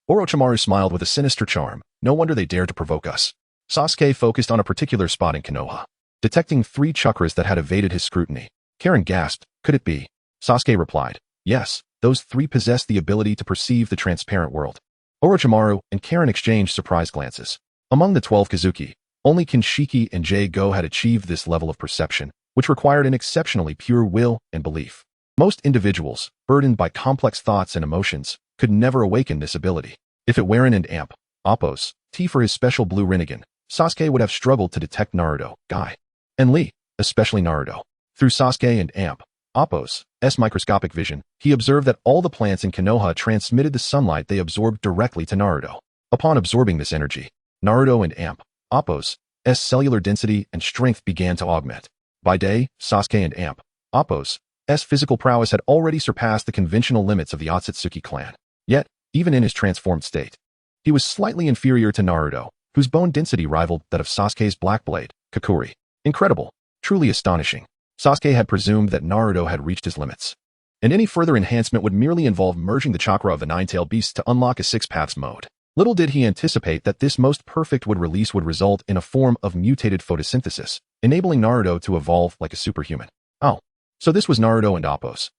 Orochimaru smiled with a sinister charm. "No wonder they dared to provoke us." Sasuke focused on a particular spot in Konoha, detecting 3 chakras that had evaded his scrutiny. Karin gasped, "Could it be?" Sasuke replied, "Yes, those three possessed the ability to perceive the transparent world. Orochimaru and Karen exchanged surprised glances. Among the 12 Kazuki, only Kinshiki and Go had achieved this level of perception, which required an exceptionally pure will and belief. Most individuals, burdened by complex thoughts and emotions, could never awaken this ability. If it weren't an amp, Oppos, T for his special blue Rinnegan, Sasuke would have struggled to detect Naruto, Guy, and Lee, especially Naruto. Through Sasuke and amp, Oppos' microscopic vision, he observed that all the plants in Konoha transmitted the sunlight they absorbed directly to Naruto. Upon absorbing this energy, Naruto and amp, Oppos' cellular density and strength began to augment. By day, Sasuke and amp, Oppos' physical prowess had already surpassed the conventional limits of the Otsutsuki clan. Yet, even in his transformed state, he was slightly inferior to Naruto, whose bone density rivaled that of Sasuke's black blade, Kakuri. Incredible. Truly astonishing. Sasuke had presumed that Naruto had reached his limits, and any further enhancement would merely involve merging the chakra of the nine-tailed beast to unlock a six-paths mode. Little did he anticipate that this most perfect would result in a form of mutated photosynthesis, enabling Naruto to evolve like a superhuman. Oh, so this was Naruto and Oppos'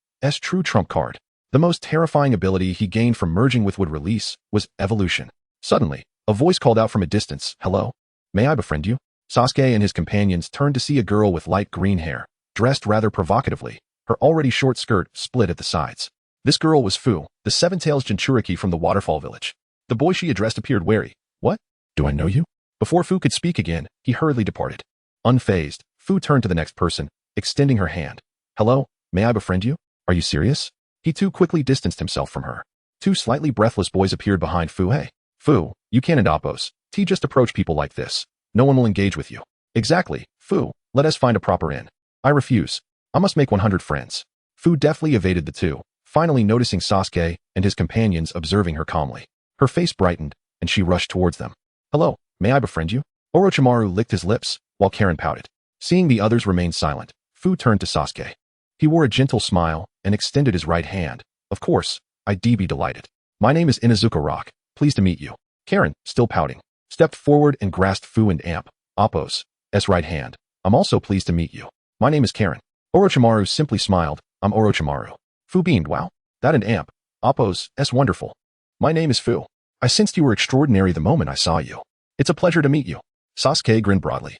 true trump card. The most terrifying ability he gained from merging with was evolution. Suddenly, a voice called out from a distance, "Hello? May I befriend you?" Sasuke and his companions turned to see a girl with light green hair, dressed rather provocatively, her already short skirt split at the sides. This girl was Fu, the Seven-Tails Jinchuriki from the Waterfall Village. The boy she addressed appeared wary. "What? Do I know you?" Before Fu could speak again, he hurriedly departed. Unfazed, Fu turned to the next person, extending her hand. "Hello, may I befriend you? Are you serious?" He too quickly distanced himself from her. Two slightly breathless boys appeared behind Fu. "Hey, Fu, you can't and Oppos. T just approach people like this. No one will engage with you." "Exactly, Fu, let us find a proper inn." "I refuse. I must make 100 friends." Fu deftly evaded the two, finally noticing Sasuke and his companions observing her calmly. Her face brightened, and she rushed towards them. "Hello, may I befriend you?" Orochimaru licked his lips, while Karen pouted. Seeing the others remain silent, Fu turned to Sasuke. He wore a gentle smile and extended his right hand. "Of course, I'd be delighted. My name is Inazuka Rock. Pleased to meet you." Karen, still pouting, stepped forward and grasped Fu and amp, Oppos' right hand. "I'm also pleased to meet you. My name is Karen." Orochimaru simply smiled. "I'm Orochimaru." Fu beamed. "Wow, that and amp, Oppos' wonderful. My name is Fu. I sensed you were extraordinary the moment I saw you. It's a pleasure to meet you." Sasuke grinned broadly.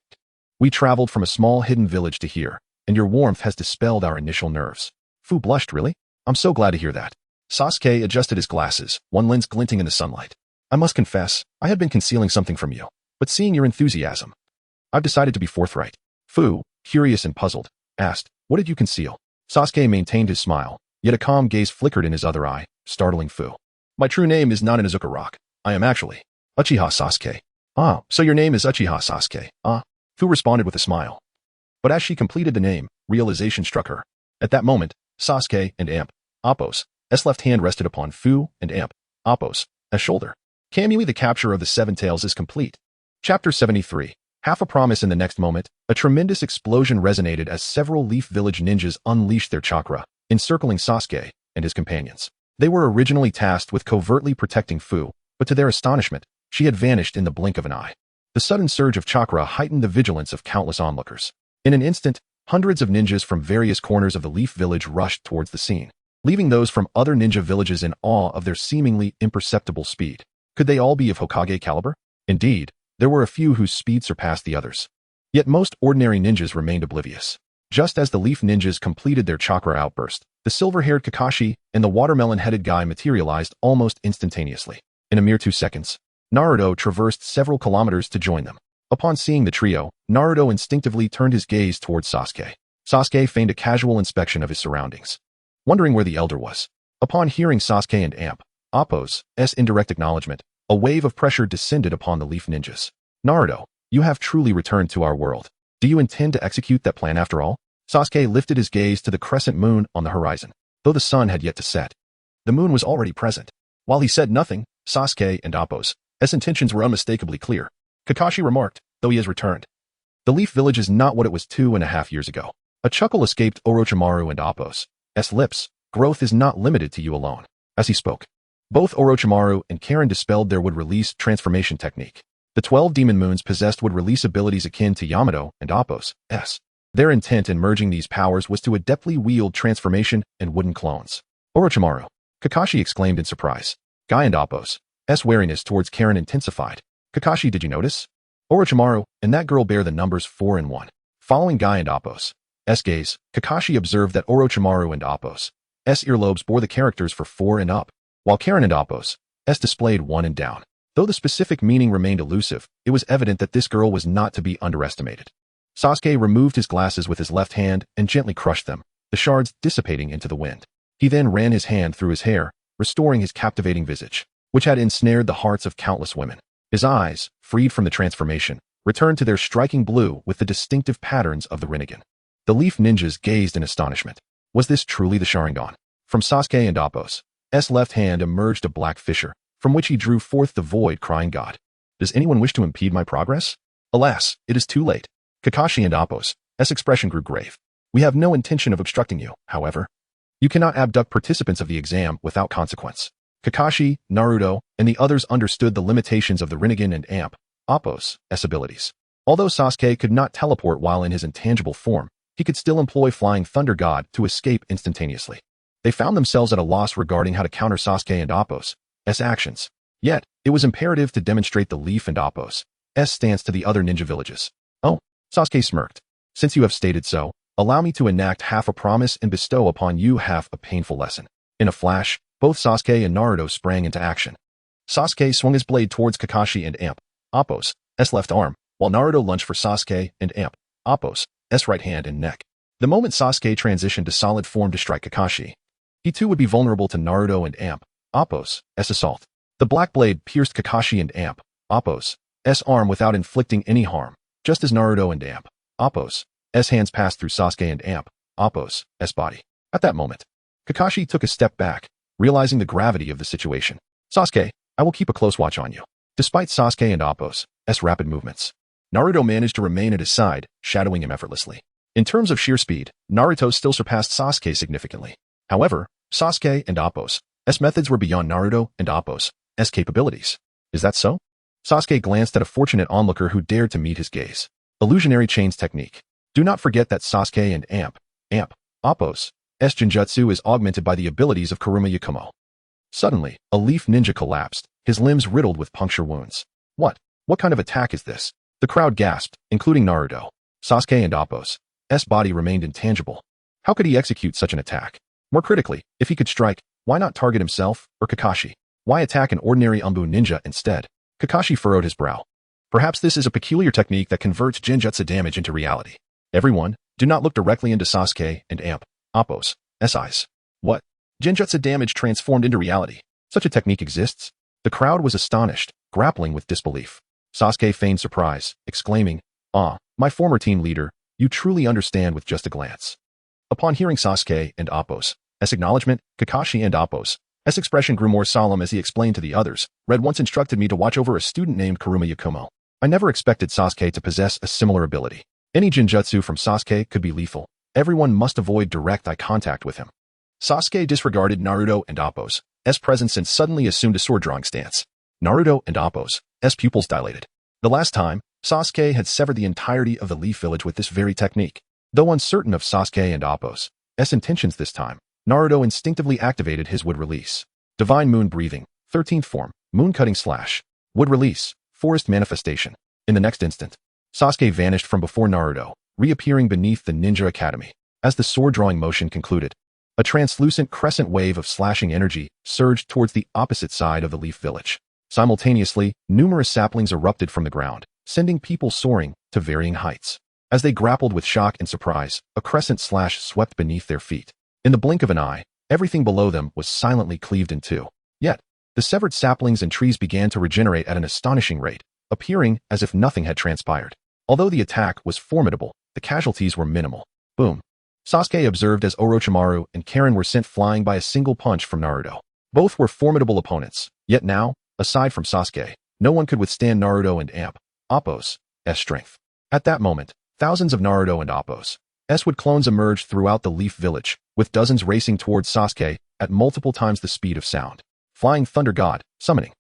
"We traveled from a small hidden village to here, and your warmth has dispelled our initial nerves." Fu blushed. "Really? I'm so glad to hear that." Sasuke adjusted his glasses, one lens glinting in the sunlight. "I must confess, I had been concealing something from you, but seeing your enthusiasm, I've decided to be forthright." Fu, curious and puzzled, asked, "What did you conceal?" Sasuke maintained his smile, yet a calm gaze flickered in his other eye, startling Fu. "My true name is not Inazuka Rock. I am actually Uchiha Sasuke." "Ah, so your name is Uchiha Sasuke, ah?" Fu responded with a smile. But as she completed the name, realization struck her. At that moment, Sasuke and amp, Oppos' left hand rested upon Fu and amp, Oppos' shoulder. Kamui, the capture of the Seven Tails is complete. Chapter 73. Half a promise. In the next moment, a tremendous explosion resonated as several Leaf Village ninjas unleashed their chakra, encircling Sasuke and his companions. They were originally tasked with covertly protecting Fu, but to their astonishment, she had vanished in the blink of an eye. The sudden surge of chakra heightened the vigilance of countless onlookers. In an instant, hundreds of ninjas from various corners of the Leaf Village rushed towards the scene, leaving those from other ninja villages in awe of their seemingly imperceptible speed. Could they all be of Hokage caliber? Indeed, there were a few whose speed surpassed the others. Yet most ordinary ninjas remained oblivious. Just as the Leaf Ninjas completed their chakra outburst, the silver-haired Kakashi and the watermelon-headed guy materialized almost instantaneously. In a mere 2 seconds, Naruto traversed several kilometers to join them. Upon seeing the trio, Naruto instinctively turned his gaze towards Sasuke. Sasuke feigned a casual inspection of his surroundings, wondering where the elder was. Upon hearing Sasuke and amp, Oppos' indirect acknowledgement, a wave of pressure descended upon the Leaf Ninjas. "Naruto, you have truly returned to our world. Do you intend to execute that plan after all?" Sasuke lifted his gaze to the crescent moon on the horizon. Though the sun had yet to set, the moon was already present. While he said nothing, Sasuke and Oppos' intentions were unmistakably clear. Kakashi remarked, "Though he has returned, the Leaf Village is not what it was 2.5 years ago." A chuckle escaped Orochimaru and Oppos' lips. "Growth is not limited to you alone." As he spoke, both Orochimaru and Karen dispelled their would-release transformation technique. The 12 demon moons possessed would-release abilities akin to Yamato and Oppos'. Their intent in merging these powers was to adeptly wield transformation and wooden clones. Orochimaru! Kakashi exclaimed in surprise. Guy and Appo's wariness towards Karen intensified. Kakashi, did you notice? Orochimaru, and that girl bear the numbers 4 and 1. Following Guy and Appo's gaze, Kakashi observed that Orochimaru and Appo's earlobes bore the characters for 4 and up, while Karen and Appo's displayed 1 and down. Though the specific meaning remained elusive, it was evident that this girl was not to be underestimated. Sasuke removed his glasses with his left hand and gently crushed them, the shards dissipating into the wind. He then ran his hand through his hair, restoring his captivating visage, which had ensnared the hearts of countless women. His eyes, freed from the transformation, returned to their striking blue with the distinctive patterns of the Rinnegan. The Leaf Ninjas gazed in astonishment. Was this truly the Sharingan? From Sasuke and Appo's left hand emerged a black fissure, from which he drew forth the void, crying, God, does anyone wish to impede my progress? Alas, it is too late. Kakashi and Appo's expression grew grave. We have no intention of obstructing you, however. You cannot abduct participants of the exam without consequence. Kakashi, Naruto, and the others understood the limitations of the Rinnegan and Appo's abilities. Although Sasuke could not teleport while in his intangible form, he could still employ Flying Thunder God to escape instantaneously. They found themselves at a loss regarding how to counter Sasuke and Appo's actions. Yet, it was imperative to demonstrate the Leaf and Appo's stance to the other ninja villages. Oh, Sasuke smirked. Since you have stated so, allow me to enact half a promise and bestow upon you half a painful lesson. In a flash, both Sasuke and Naruto sprang into action. Sasuke swung his blade towards Kakashi and Appo's left arm, while Naruto lunged for Sasuke and Appo's right hand and neck. The moment Sasuke transitioned to solid form to strike Kakashi, he too would be vulnerable to Naruto and Appo's assault. The black blade pierced Kakashi and Appo's arm without inflicting any harm, just as Naruto and Appo's hands passed through Sasuke and Appo's body. At that moment, Kakashi took a step back, realizing the gravity of the situation. Sasuke, I will keep a close watch on you. Despite Sasuke and Appo's rapid movements, Naruto managed to remain at his side, shadowing him effortlessly. In terms of sheer speed, Naruto still surpassed Sasuke significantly. However, Sasuke and Appo's methods were beyond Naruto and Appo's capabilities. Is that so? Sasuke glanced at a fortunate onlooker who dared to meet his gaze. Illusionary Chains Technique. Do not forget that Sasuke and Appo's Genjutsu is augmented by the abilities of Kuruma Yakumo. Suddenly, a Leaf Ninja collapsed, his limbs riddled with puncture wounds. What? What kind of attack is this? The crowd gasped, including Naruto. Sasuke and Appo's body remained intangible. How could he execute such an attack? More critically, if he could strike, why not target himself or Kakashi? Why attack an ordinary Umbu ninja instead? Kakashi furrowed his brow. Perhaps this is a peculiar technique that converts Genjutsu damage into reality. Everyone, do not look directly into Sasuke and Appo's eyes. What? Genjutsu damage transformed into reality. Such a technique exists? The crowd was astonished, grappling with disbelief. Sasuke feigned surprise, exclaiming, Ah, my former team leader, you truly understand with just a glance. Upon hearing Sasuke and Appo's acknowledgement, Kakashi and Appo's expression grew more solemn as he explained to the others, Red once instructed me to watch over a student named Kuruma Yakumo. I never expected Sasuke to possess a similar ability. Any Genjutsu from Sasuke could be lethal. Everyone must avoid direct eye contact with him. Sasuke disregarded Naruto and Appo's presence and suddenly assumed a sword-drawing stance. Naruto and Appo's pupils dilated. The last time, Sasuke had severed the entirety of the Leaf Village with this very technique. Though uncertain of Sasuke and Appo's intentions this time, Naruto instinctively activated his wood release. Divine Moon Breathing, 13th form, Moon Cutting Slash. Wood Release, Forest Manifestation. In the next instant, Sasuke vanished from before Naruto, reappearing beneath the Ninja Academy. As the sword-drawing motion concluded, a translucent crescent wave of slashing energy surged towards the opposite side of the Leaf Village. Simultaneously, numerous saplings erupted from the ground, sending people soaring to varying heights. As they grappled with shock and surprise, a crescent slash swept beneath their feet. In the blink of an eye, everything below them was silently cleaved in two. Yet, the severed saplings and trees began to regenerate at an astonishing rate, appearing as if nothing had transpired. Although the attack was formidable, the casualties were minimal. Boom. Sasuke observed as Orochimaru and Karen were sent flying by a single punch from Naruto. Both were formidable opponents, yet now, aside from Sasuke, no one could withstand Naruto and Appo's strength. At that moment, thousands of Naruto and Appo's wood clones emerged throughout the Leaf Village, with dozens racing towards Sasuke at multiple times the speed of sound. Flying Thunder God, summoning.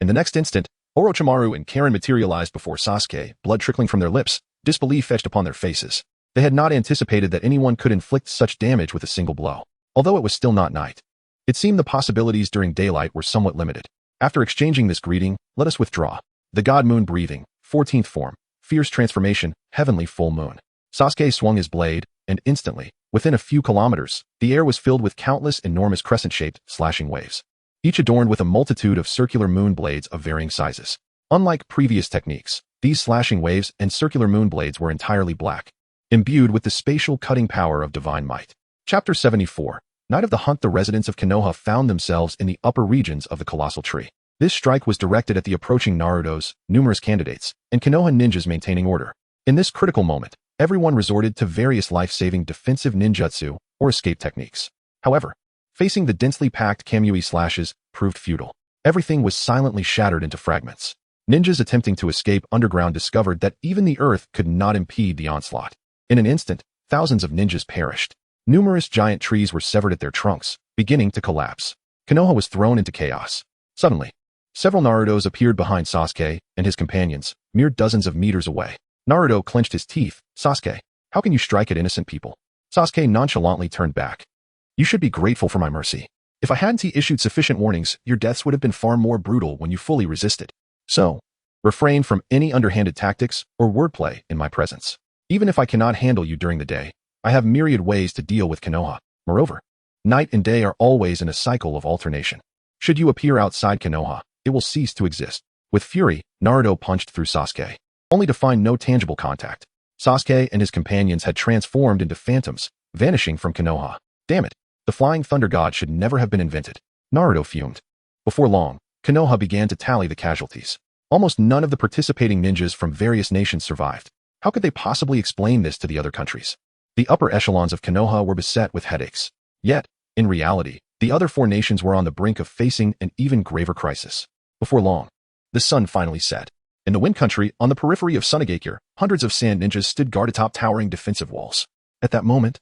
In the next instant, Orochimaru and Karen materialized before Sasuke, blood trickling from their lips, disbelief etched upon their faces. They had not anticipated that anyone could inflict such damage with a single blow. Although it was still not night, It seemed the possibilities during daylight were somewhat limited. After exchanging this greeting, let us withdraw. The god moon breathing, 14th form, fierce transformation, heavenly full moon. Sasuke swung his blade, and instantly, within a few kilometers, the air was filled with countless enormous crescent-shaped, slashing waves, each adorned with a multitude of circular moon blades of varying sizes. Unlike previous techniques, these slashing waves and circular moon blades were entirely black, imbued with the spatial cutting power of divine might. Chapter 74. Night of the hunt. The residents of Konoha found themselves in the upper regions of the colossal tree. This strike was directed at the approaching Naruto's numerous candidates, and Konoha ninjas maintaining order. In this critical moment, everyone resorted to various life-saving defensive ninjutsu or escape techniques. However, facing the densely packed Kamui slashes proved futile. Everything was silently shattered into fragments. Ninjas attempting to escape underground discovered that even the earth could not impede the onslaught. In an instant, thousands of ninjas perished. Numerous giant trees were severed at their trunks, beginning to collapse. Konoha was thrown into chaos. Suddenly, several Narutos appeared behind Sasuke and his companions, mere dozens of meters away. Naruto clenched his teeth. Sasuke, how can you strike at innocent people? Sasuke nonchalantly turned back. You should be grateful for my mercy. If I hadn't issued sufficient warnings, your deaths would have been far more brutal when you fully resisted. So, refrain from any underhanded tactics or wordplay in my presence. Even if I cannot handle you during the day, I have myriad ways to deal with Konoha. Moreover, night and day are always in a cycle of alternation. Should you appear outside Konoha, it will cease to exist. With fury, Naruto punched through Sasuke, only to find no tangible contact. Sasuke and his companions had transformed into phantoms, vanishing from Konoha. Damn it, the flying thunder god should never have been invented. Naruto fumed. Before long, Konoha began to tally the casualties. Almost none of the participating ninjas from various nations survived. How could they possibly explain this to the other countries? The upper echelons of Konoha were beset with headaches. Yet, in reality, the other four nations were on the brink of facing an even graver crisis. Before long, the sun finally set. In the Wind Country, on the periphery of Sunagakure, hundreds of sand ninjas stood guard atop towering defensive walls. At that moment,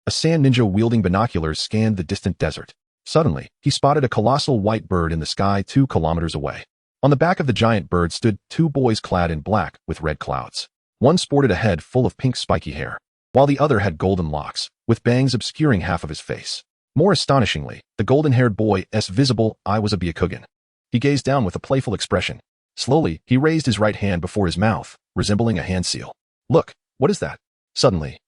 a sand ninja wielding binoculars scanned the distant desert. Suddenly, he spotted a colossal white bird in the sky 2 kilometers away. On the back of the giant bird stood 2 boys clad in black with red clouds. One sported a head full of pink spiky hair, while the other had golden locks, with bangs obscuring half of his face. More astonishingly, the golden-haired boy's visible eye was a Byakugan. He gazed down with a playful expression. Slowly, he raised his right hand before his mouth, resembling a hand seal. Look, what is that? Suddenly,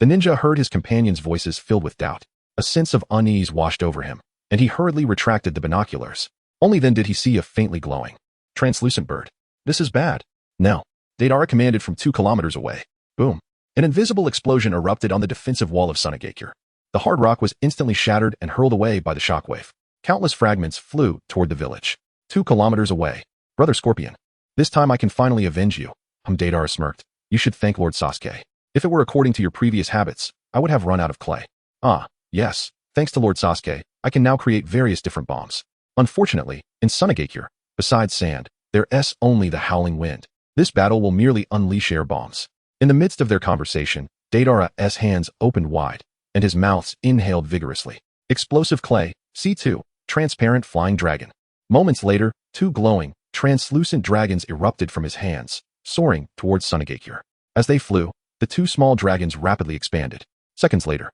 the ninja heard his companions' voices filled with doubt. A sense of unease washed over him, and he hurriedly retracted the binoculars. Only then did he see a faintly glowing, translucent bird. This is bad. No. Deidara commanded from 2 kilometers away. Boom. An invisible explosion erupted on the defensive wall of Sunagakure. The hard rock was instantly shattered and hurled away by the shockwave. Countless fragments flew toward the village. 2 kilometers away. Brother Scorpion. This time I can finally avenge you. Deidara smirked. You should thank Lord Sasuke. If it were according to your previous habits, I would have run out of clay. Ah, yes. Thanks to Lord Sasuke, I can now create various different bombs. Unfortunately, in Sunagakure, besides sand, there's only the howling wind. This battle will merely unleash air bombs. In the midst of their conversation, Deidara's hands opened wide, and his mouth inhaled vigorously. Explosive clay, C2, transparent flying dragon. Moments later, 2 glowing, translucent dragons erupted from his hands, soaring towards Sunagakure. As they flew, the 2 small dragons rapidly expanded. Seconds later,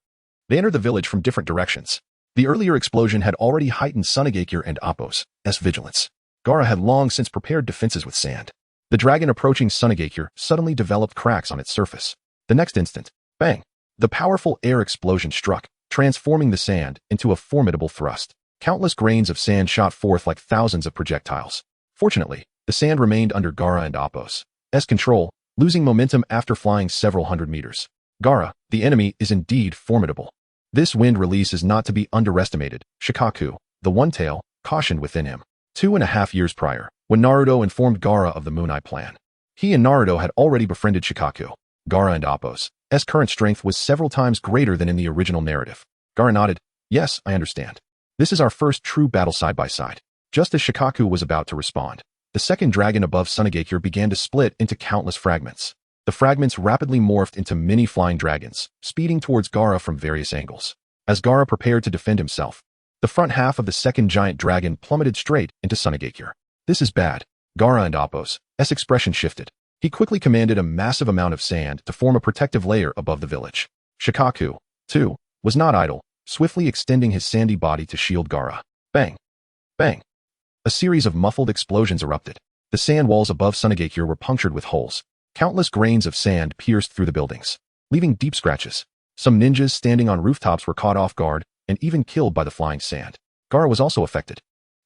they entered the village from different directions. The earlier explosion had already heightened Sunagakure and Appo's vigilance. Gaara had long since prepared defenses with sand. The dragon approaching Sunagakure suddenly developed cracks on its surface. The next instant, bang! The powerful air explosion struck, transforming the sand into a formidable thrust. Countless grains of sand shot forth like thousands of projectiles. Fortunately, the sand remained under Gaara and Appo's control, losing momentum after flying several hundred meters. Gaara, the enemy, is indeed formidable. This wind release is not to be underestimated. Shikaku, the one-tail, cautioned within him. 2.5 years prior, when Naruto informed Gaara of the Moon Eye plan, he and Naruto had already befriended Shikaku. Gaara and Appo's current strength was several times greater than in the original narrative. Gaara nodded. Yes, I understand. This is our first true battle side by side. Just as Shikaku was about to respond, the second dragon above Sunagakure began to split into countless fragments. The fragments rapidly morphed into many flying dragons, speeding towards Gaara from various angles. As Gaara prepared to defend himself, the front half of the second giant dragon plummeted straight into Sunagakure. This is bad. Gaara and Appo's expression shifted. He quickly commanded a massive amount of sand to form a protective layer above the village. Shikaku, too, was not idle. swiftly extending his sandy body to shield Gaara. Bang! Bang! A series of muffled explosions erupted. The sand walls above Sunagakure were punctured with holes. Countless grains of sand pierced through the buildings, leaving deep scratches. Some ninjas standing on rooftops were caught off guard and even killed by the flying sand. Gaara was also affected.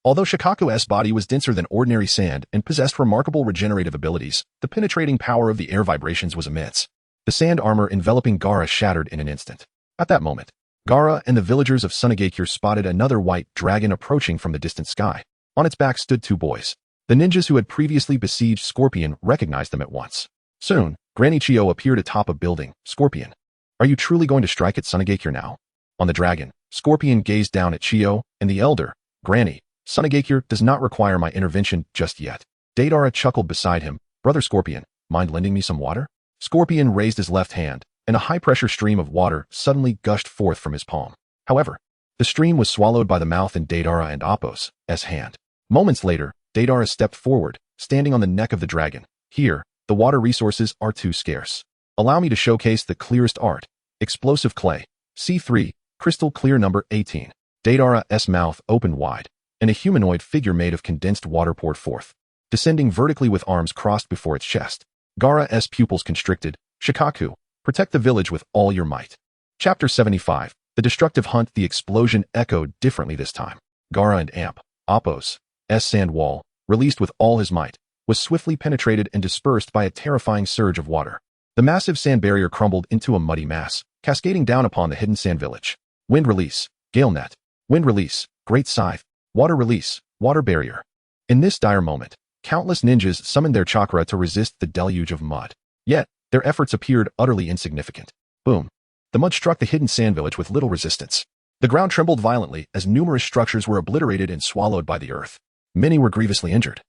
Although Shikaku's body was denser than ordinary sand and possessed remarkable regenerative abilities, the penetrating power of the air vibrations was immense. The sand armor enveloping Gaara shattered in an instant. At that moment, Gaara and the villagers of Sunagakure spotted another white dragon approaching from the distant sky. On its back stood two boys. The ninjas who had previously besieged Scorpion recognized them at once. Soon, Granny Chiyo appeared atop a building. Scorpion, are you truly going to strike at Sunagakure now? On the dragon, Scorpion gazed down at Chiyo and the elder. Granny, Sunagakure does not require my intervention just yet. Deidara chuckled beside him. Brother Scorpion, mind lending me some water? Scorpion raised his left hand, and a high-pressure stream of water suddenly gushed forth from his palm. However, the stream was swallowed by the mouth in Deidara and Appo's hand. Moments later, Deidara stepped forward, standing on the neck of the dragon. Here, the water resources are too scarce. Allow me to showcase the clearest art. Explosive clay. C3, crystal clear number 18. Deidara's mouth opened wide, and a humanoid figure made of condensed water poured forth, descending vertically with arms crossed before its chest. Gaara's pupils constricted. Shikaku, protect the village with all your might. Chapter 75. The destructive hunt. The explosion echoed differently this time. Gaara and Appo's sand wall, released with all his might, was swiftly penetrated and dispersed by a terrifying surge of water. The massive sand barrier crumbled into a muddy mass, cascading down upon the hidden sand village. Wind release, gale net. Wind release, great scythe. Water release, water barrier. In this dire moment, countless ninjas summoned their chakra to resist the deluge of mud. Yet, their efforts appeared utterly insignificant. Boom. The mud struck the hidden sand village with little resistance. The ground trembled violently as numerous structures were obliterated and swallowed by the earth. Many were grievously injured,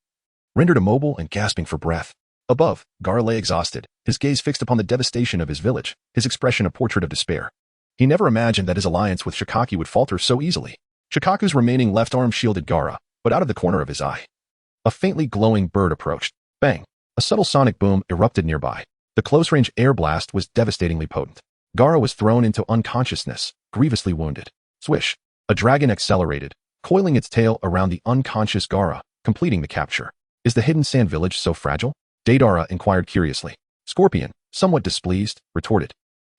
rendered immobile and gasping for breath. Above, Gaara lay exhausted, his gaze fixed upon the devastation of his village, his expression a portrait of despair. He never imagined that his alliance with Shikaku would falter so easily. Shikaku's remaining left arm shielded Gaara, but out of the corner of his eye, a faintly glowing bird approached. Bang! A subtle sonic boom erupted nearby. The close-range air blast was devastatingly potent. Gaara was thrown into unconsciousness, grievously wounded. Swish! A dragon accelerated, coiling its tail around the unconscious Gaara, completing the capture. Is the hidden sand village so fragile? Deidara inquired curiously. Scorpion, somewhat displeased, retorted.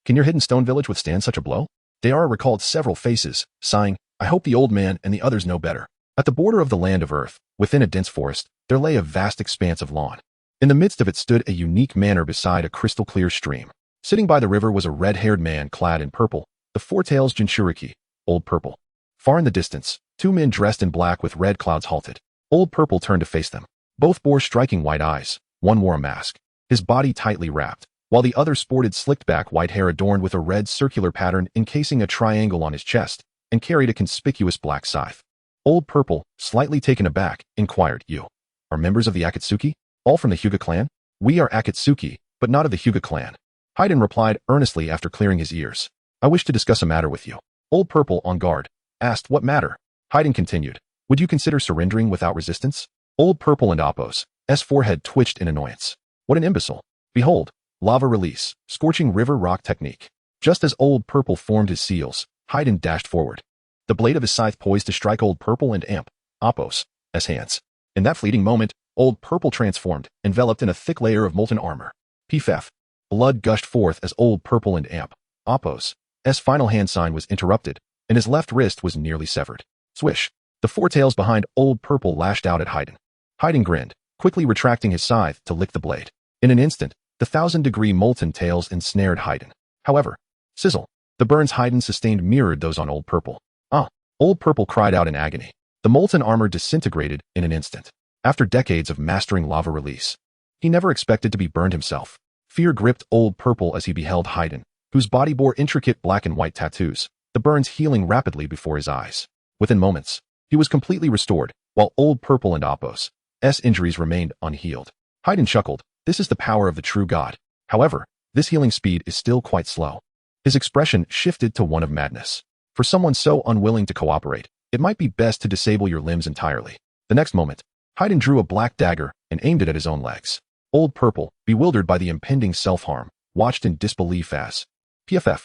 Can your hidden stone village withstand such a blow? Deidara recalled several faces, sighing, I hope the old man and the others know better. At the border of the land of earth, within a dense forest, there lay a vast expanse of lawn. In the midst of it stood a unique manor beside a crystal-clear stream. Sitting by the river was a red-haired man clad in purple, the four-tails Jinchuriki, Old Purple. Far in the distance, two men dressed in black with red clouds halted. Old Purple turned to face them. Both bore striking white eyes. One wore a mask, his body tightly wrapped, while the other sported slicked-back white hair adorned with a red circular pattern encasing a triangle on his chest, and carried a conspicuous black scythe. Old Purple, slightly taken aback, inquired, You are members of the Akatsuki? All from the Hyuga clan? We are Akatsuki, but not of the Hyuga clan. Haiden replied earnestly after clearing his ears. I wish to discuss a matter with you. Old Purple, on guard, asked what matter. Haiden continued. Would you consider surrendering without resistance? Old Purple and Appo's forehead twitched in annoyance. What an imbecile. Behold, lava release, scorching river rock technique. Just as Old Purple formed his seals, Haiden dashed forward. The blade of his scythe poised to strike Old Purple and Appo's hands. In that fleeting moment, Old Purple transformed, enveloped in a thick layer of molten armor. Pff. Blood gushed forth as Old Purple and Appo's final hand sign was interrupted, and his left wrist was nearly severed. Swish. The four tails behind Old Purple lashed out at Haiden. Haiden grinned, quickly retracting his scythe to lick the blade. In an instant, the 1,000-degree molten tails ensnared Haiden. However, sizzle. The burns Haiden sustained mirrored those on Old Purple. Old Purple cried out in agony. The molten armor disintegrated in an instant. After decades of mastering lava release, he never expected to be burned himself. Fear gripped Old Purple as he beheld Haiden, whose body bore intricate black and white tattoos, the burns healing rapidly before his eyes. Within moments, he was completely restored, while Old Purple and Appo's injuries remained unhealed. Haiden chuckled. This is the power of the true god. However, this healing speed is still quite slow. His expression shifted to one of madness. For someone so unwilling to cooperate, it might be best to disable your limbs entirely. The next moment, Haiden drew a black dagger and aimed it at his own legs. Old Purple, bewildered by the impending self-harm, watched in disbelief as Pff.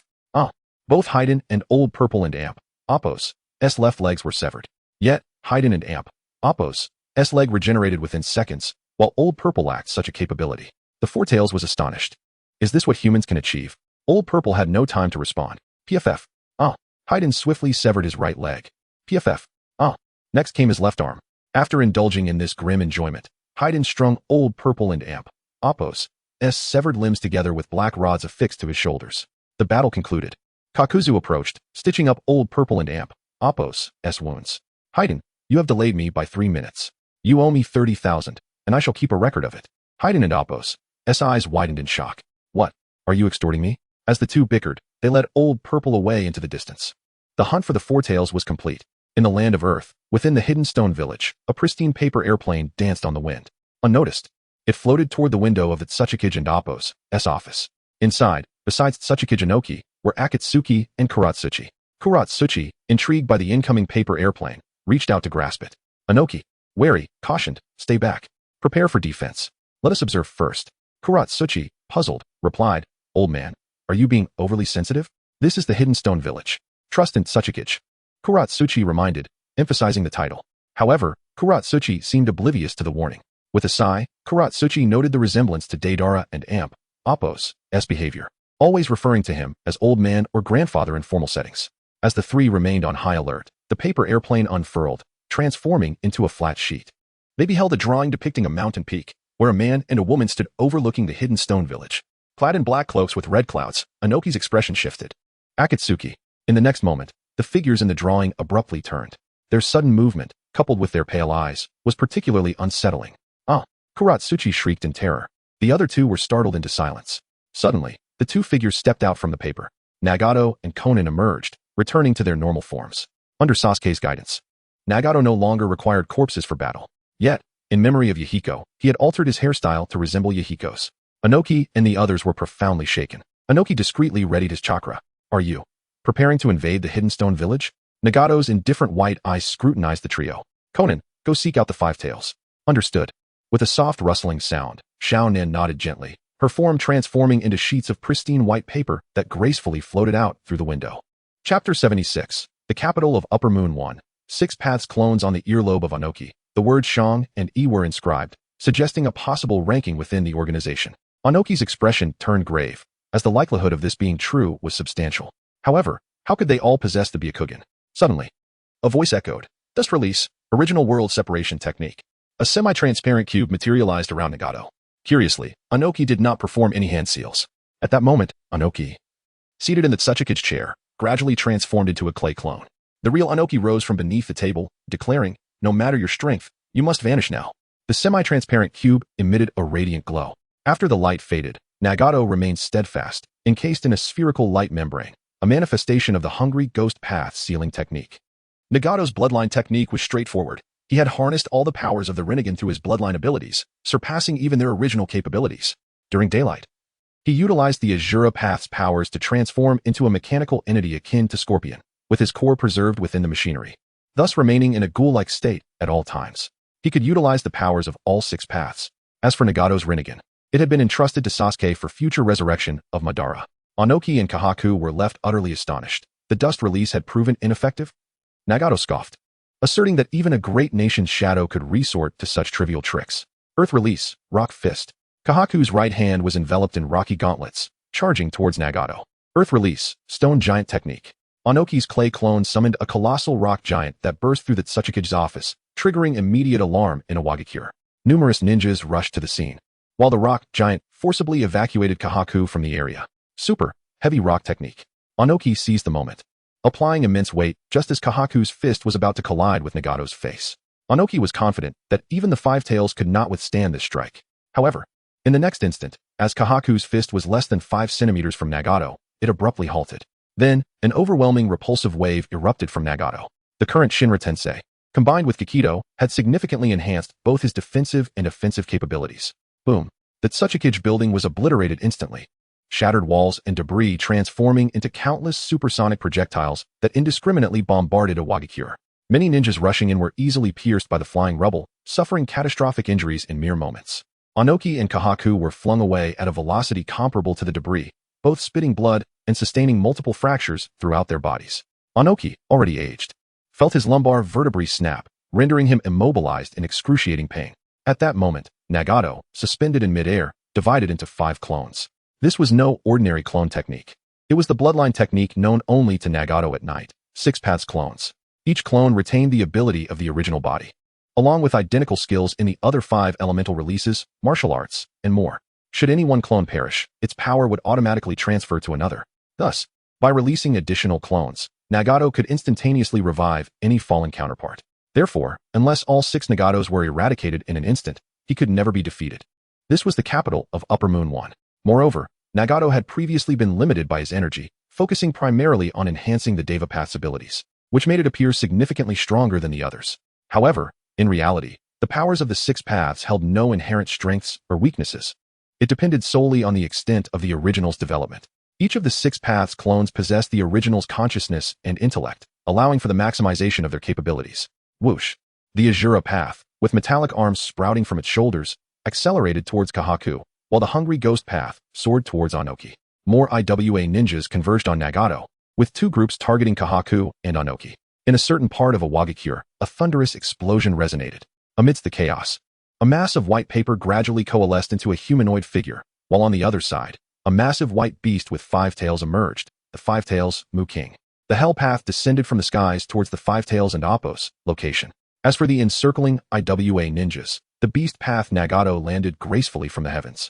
Both Haiden and Old Purple and Amp, Appo's left legs were severed. Yet, Haiden and Amp, Appo's leg regenerated within seconds, while Old Purple lacked such a capability. The Four Tails was astonished. Is this what humans can achieve? Old Purple had no time to respond. PFF. Haiden swiftly severed his right leg. PFF. Next came his left arm. After indulging in this grim enjoyment, Haiden strung Old Purple and Amp, Appo's severed limbs together with black rods affixed to his shoulders. The battle concluded. Kakuzu approached, stitching up Old Purple and Amp, Appo's wounds. Haiden, you have delayed me by 3 minutes. You owe me 30,000, and I shall keep a record of it. Haiden and Appo's eyes widened in shock. What? Are you extorting me? As the two bickered, they led Old Purple away into the distance. The hunt for the Four Tails was complete. In the land of Earth, within the hidden stone village, a pristine paper airplane danced on the wind. Unnoticed, it floated toward the window of the Tsukiji and Appo's office. Inside, besides Tsukiji Inoki, were Akatsuki and Kuratsuchi. Kuratsuchi, intrigued by the incoming paper airplane, reached out to grasp it. Inoki, wary, cautioned, stay back. Prepare for defense. Let us observe first. Kuratsuchi, puzzled, replied, old man, are you being overly sensitive? This is the hidden stone village. Trust in Tsukiji. Kuratsuchi reminded, emphasizing the title. However, Kuratsuchi seemed oblivious to the warning. With a sigh, Kuratsuchi noted the resemblance to Deidara and Amp, Appo's behavior, always referring to him as old man or grandfather in formal settings. As the three remained on high alert, the paper airplane unfurled, transforming into a flat sheet. They beheld a drawing depicting a mountain peak, where a man and a woman stood overlooking the hidden stone village. Clad in black cloaks with red clouds, Inoki's expression shifted. Akatsuki. In the next moment, the figures in the drawing abruptly turned. Their sudden movement, coupled with their pale eyes, was particularly unsettling. Kuratsuchi shrieked in terror. The other two were startled into silence. Suddenly, the two figures stepped out from the paper. Nagato and Konan emerged, returning to their normal forms. Under Sasuke's guidance, Nagato no longer required corpses for battle. Yet, in memory of Yahiko, he had altered his hairstyle to resemble Yahiko's. Inoki and the others were profoundly shaken. Inoki discreetly readied his chakra. Are you preparing to invade the hidden stone village? Nagato's indifferent white eyes scrutinized the trio. Konan, go seek out the Five Tails. Understood. With a soft rustling sound, Xiao Nen nodded gently, her form transforming into sheets of pristine white paper that gracefully floated out through the window. Chapter 76. The capital of Upper Moon 1. 6 paths clones on the earlobe of Inoki. The words Shang and I were inscribed, suggesting a possible ranking within the organization. Inoki's expression turned grave, as the likelihood of this being true was substantial. However, how could they all possess the Byakugan? Suddenly, a voice echoed. Dust release, original world separation technique. A semi-transparent cube materialized around Nagato. Curiously, Inoki did not perform any hand seals. At that moment, Inoki, seated in the Tsuchiki's chair, gradually transformed into a clay clone. The real Inoki rose from beneath the table, declaring, no matter your strength, you must vanish now. The semi-transparent cube emitted a radiant glow. After the light faded, Nagato remained steadfast, encased in a spherical light membrane, a manifestation of the Hungry Ghost Path sealing technique. Nagato's bloodline technique was straightforward. He had harnessed all the powers of the Rinnegan through his bloodline abilities, surpassing even their original capabilities. During daylight, he utilized the Azura Path's powers to transform into a mechanical entity akin to Scorpion, with his core preserved within the machinery, thus remaining in a ghoul-like state at all times. He could utilize the powers of all 6 paths. As for Nagato's Rinnegan, it had been entrusted to Sasuke for future resurrection of Madara. Inoki and Kahaku were left utterly astonished. The dust release had proven ineffective? Nagato scoffed, asserting that even a great nation's shadow could resort to such trivial tricks. Earth release, rock fist. Kahaku's right hand was enveloped in rocky gauntlets, charging towards Nagato. Earth release, stone giant technique. Inoki's clay clone summoned a colossal rock giant that burst through the Tsuchiki's office, triggering immediate alarm in Iwagakure. Numerous ninjas rushed to the scene, while the rock giant forcibly evacuated Kahaku from the area. Super, heavy rock technique. Inoki seized the moment, applying immense weight just as Kahaku's fist was about to collide with Nagato's face. Inoki was confident that even the Five Tails could not withstand this strike. However, in the next instant, as Kahaku's fist was less than 5 centimeters from Nagato, it abruptly halted. Then, an overwhelming repulsive wave erupted from Nagato. The current Shinra Tensei, combined with Kikido, had significantly enhanced both his defensive and offensive capabilities. Boom. The Tsuchikage building was obliterated instantly. Shattered walls and debris transforming into countless supersonic projectiles that indiscriminately bombarded Iwagakure. Many ninjas rushing in were easily pierced by the flying rubble, suffering catastrophic injuries in mere moments. Inoki and Kahaku were flung away at a velocity comparable to the debris, both spitting blood and sustaining multiple fractures throughout their bodies. Anoki, already aged, felt his lumbar vertebrae snap, rendering him immobilized in excruciating pain. At that moment, Nagato, suspended in midair, divided into 5 clones. This was no ordinary clone technique. It was the bloodline technique known only to Nagato at night, 6 paths clones. Each clone retained the ability of the original body, along with identical skills in the other 5 elemental releases, martial arts, and more. Should any one clone perish, its power would automatically transfer to another. Thus, by releasing additional clones, Nagato could instantaneously revive any fallen counterpart. Therefore, unless all 6 Nagatos were eradicated in an instant, he could never be defeated. This was the capital of Upper Moon 1. Moreover, Nagato had previously been limited by his energy, focusing primarily on enhancing the Deva Path's abilities, which made it appear significantly stronger than the others. However, in reality, the powers of the 6 paths held no inherent strengths or weaknesses. It depended solely on the extent of the original's development. Each of the 6 paths clones possessed the original's consciousness and intellect, allowing for the maximization of their capabilities. Whoosh! The Azura path, with metallic arms sprouting from its shoulders, accelerated towards Kahaku, while the Hungry Ghost path soared towards Anoki. More IWA ninjas converged on Nagato, with 2 groups targeting Kahaku and Anoki. In a certain part of Awagakure, a thunderous explosion resonated. Amidst the chaos, a mass of white paper gradually coalesced into a humanoid figure, while on the other side, a massive white beast with 5 tails emerged, the 5 Tails Mu King. The Hell Path descended from the skies towards the 5 Tails and Appos location. As for the encircling IWA ninjas, the Beast Path Nagato landed gracefully from the heavens.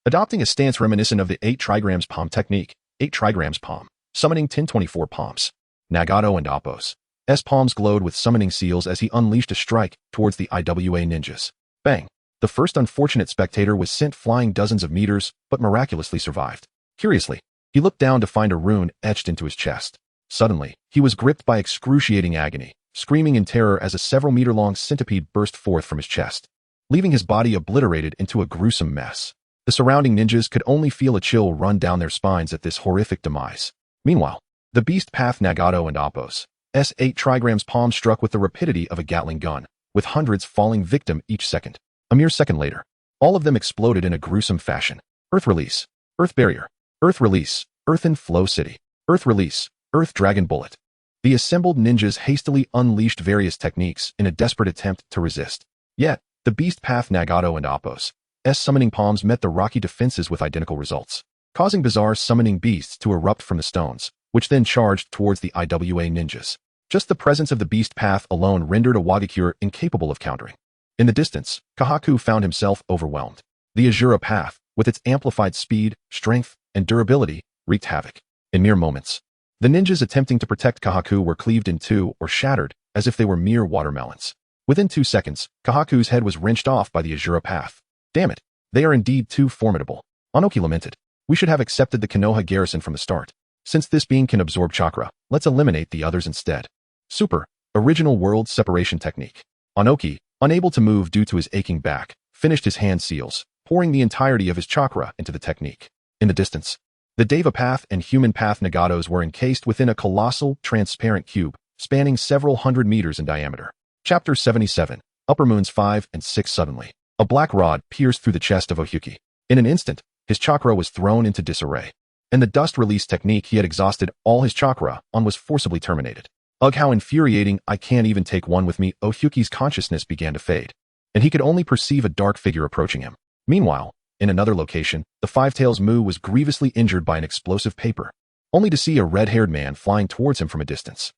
Adopting a stance reminiscent of the 8 trigrams palm technique, 8 trigrams palm, summoning 1024 palms. Nagato and Appos' palms glowed with summoning seals as he unleashed a strike towards the IWA ninjas. Bang! The first unfortunate spectator was sent flying dozens of meters, but miraculously survived. Curiously, he looked down to find a rune etched into his chest. Suddenly, he was gripped by excruciating agony, screaming in terror as a several-meter-long centipede burst forth from his chest, leaving his body obliterated into a gruesome mess. The surrounding ninjas could only feel a chill run down their spines at this horrific demise. Meanwhile, the Beast Path Nagato and Appos' 8 trigrams palm struck with the rapidity of a Gatling gun, with hundreds falling victim each second. A mere second later, all of them exploded in a gruesome fashion. Earth Release, Earth Barrier, Earth Release, Earthen Flow City, Earth Release, Earth Dragon Bullet. The assembled ninjas hastily unleashed various techniques in a desperate attempt to resist. Yet, the Beast Path Nagato and Appos' summoning palms met the rocky defenses with identical results, causing bizarre summoning beasts to erupt from the stones, which then charged towards the IWA ninjas. Just the presence of the Beast Path alone rendered Awagakure incapable of countering. In the distance, Kahaku found himself overwhelmed. The Azura Path, with its amplified speed, strength, and durability, wreaked havoc. In mere moments, the ninjas attempting to protect Kahaku were cleaved in 2 or shattered as if they were mere watermelons. Within 2 seconds, Kahaku's head was wrenched off by the Azura Path. Damn it, they are indeed too formidable. Anoki lamented. We should have accepted the Konoha garrison from the start. Since this being can absorb chakra, let's eliminate the others instead. Super, original world separation technique. Anoki, unable to move due to his aching back, finished his hand seals, pouring the entirety of his chakra into the technique. In the distance, the Deva Path and Human Path Nagatos were encased within a colossal, transparent cube, spanning several hundred meters in diameter. Chapter 77, Upper Moons 5 and 6. Suddenly, a black rod pierced through the chest of Ohyuki. In an instant, his chakra was thrown into disarray, and the dust release technique he had exhausted all his chakra on was forcibly terminated. Ugh, how infuriating, I can't even take one with me. Ohyuki's consciousness began to fade, and he could only perceive a dark figure approaching him. Meanwhile, in another location, the 5 Tails Mu was grievously injured by an explosive paper, only to see a red-haired man flying towards him from a distance.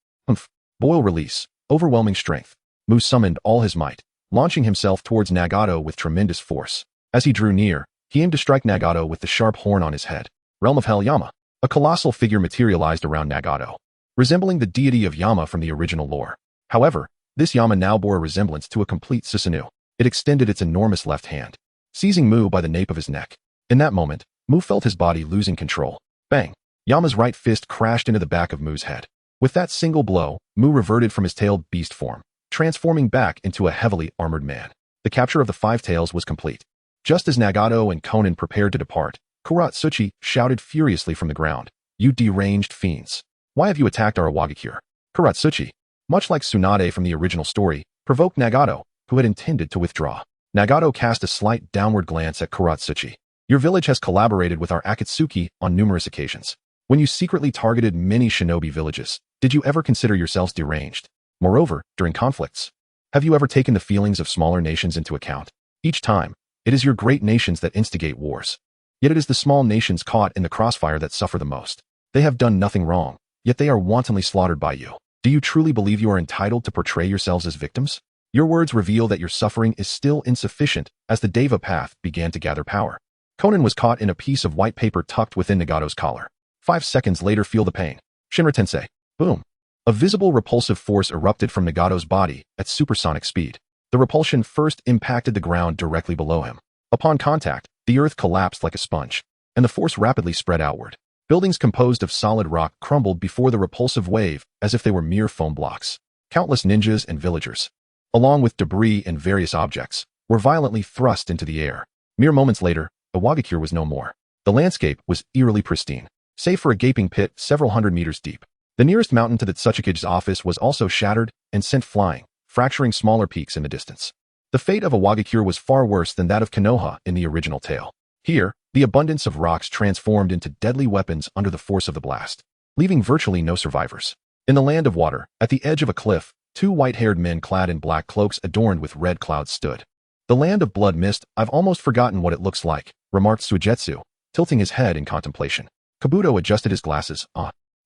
Boil release, overwhelming strength. Mu summoned all his might, launching himself towards Nagato with tremendous force. As he drew near, he aimed to strike Nagato with the sharp horn on his head. Realm of Hell Yama. A colossal figure materialized around Nagato, resembling the deity of Yama from the original lore. However, this Yama now bore a resemblance to a complete Susanoo. It extended its enormous left hand, seizing Mu by the nape of his neck. In that moment, Mu felt his body losing control. Bang! Yama's right fist crashed into the back of Mu's head. With that single blow, Mu reverted from his tailed beast form, transforming back into a heavily armored man. The capture of the 5 Tails was complete. Just as Nagato and Konan prepared to depart, Kuratsuchi shouted furiously from the ground, "You deranged fiends! Why have you attacked our Awagakure?" Kuratsuchi, much like Tsunade from the original story, provoked Nagato, who had intended to withdraw. Nagato cast a slight downward glance at Kuratsuchi. Your village has collaborated with our Akatsuki on numerous occasions. When you secretly targeted many shinobi villages, did you ever consider yourselves deranged? Moreover, during conflicts, have you ever taken the feelings of smaller nations into account? Each time, it is your great nations that instigate wars. Yet it is the small nations caught in the crossfire that suffer the most. They have done nothing wrong, yet they are wantonly slaughtered by you. Do you truly believe you are entitled to portray yourselves as victims? Your words reveal that your suffering is still insufficient as the Deva path began to gather power. Conan was caught in a piece of white paper tucked within Nagato's collar. 5 seconds later, feel the pain. Shinra Tensei. Boom. A visible repulsive force erupted from Nagato's body at supersonic speed. The repulsion first impacted the ground directly below him. Upon contact, the earth collapsed like a sponge, and the force rapidly spread outward. Buildings composed of solid rock crumbled before the repulsive wave as if they were mere foam blocks. Countless ninjas and villagers, along with debris and various objects, were violently thrust into the air. Mere moments later, Iwagakure was no more. The landscape was eerily pristine, save for a gaping pit several hundred meters deep. The nearest mountain to the Tsuchikage's office was also shattered and sent flying, fracturing smaller peaks in the distance. The fate of Iwagakure was far worse than that of Konoha in the original tale. Here, the abundance of rocks transformed into deadly weapons under the force of the blast, leaving virtually no survivors. In the land of water, at the edge of a cliff, 2 white-haired men clad in black cloaks adorned with red clouds stood. The land of blood mist, I've almost forgotten what it looks like, remarked Suigetsu, tilting his head in contemplation. Kabuto adjusted his glasses.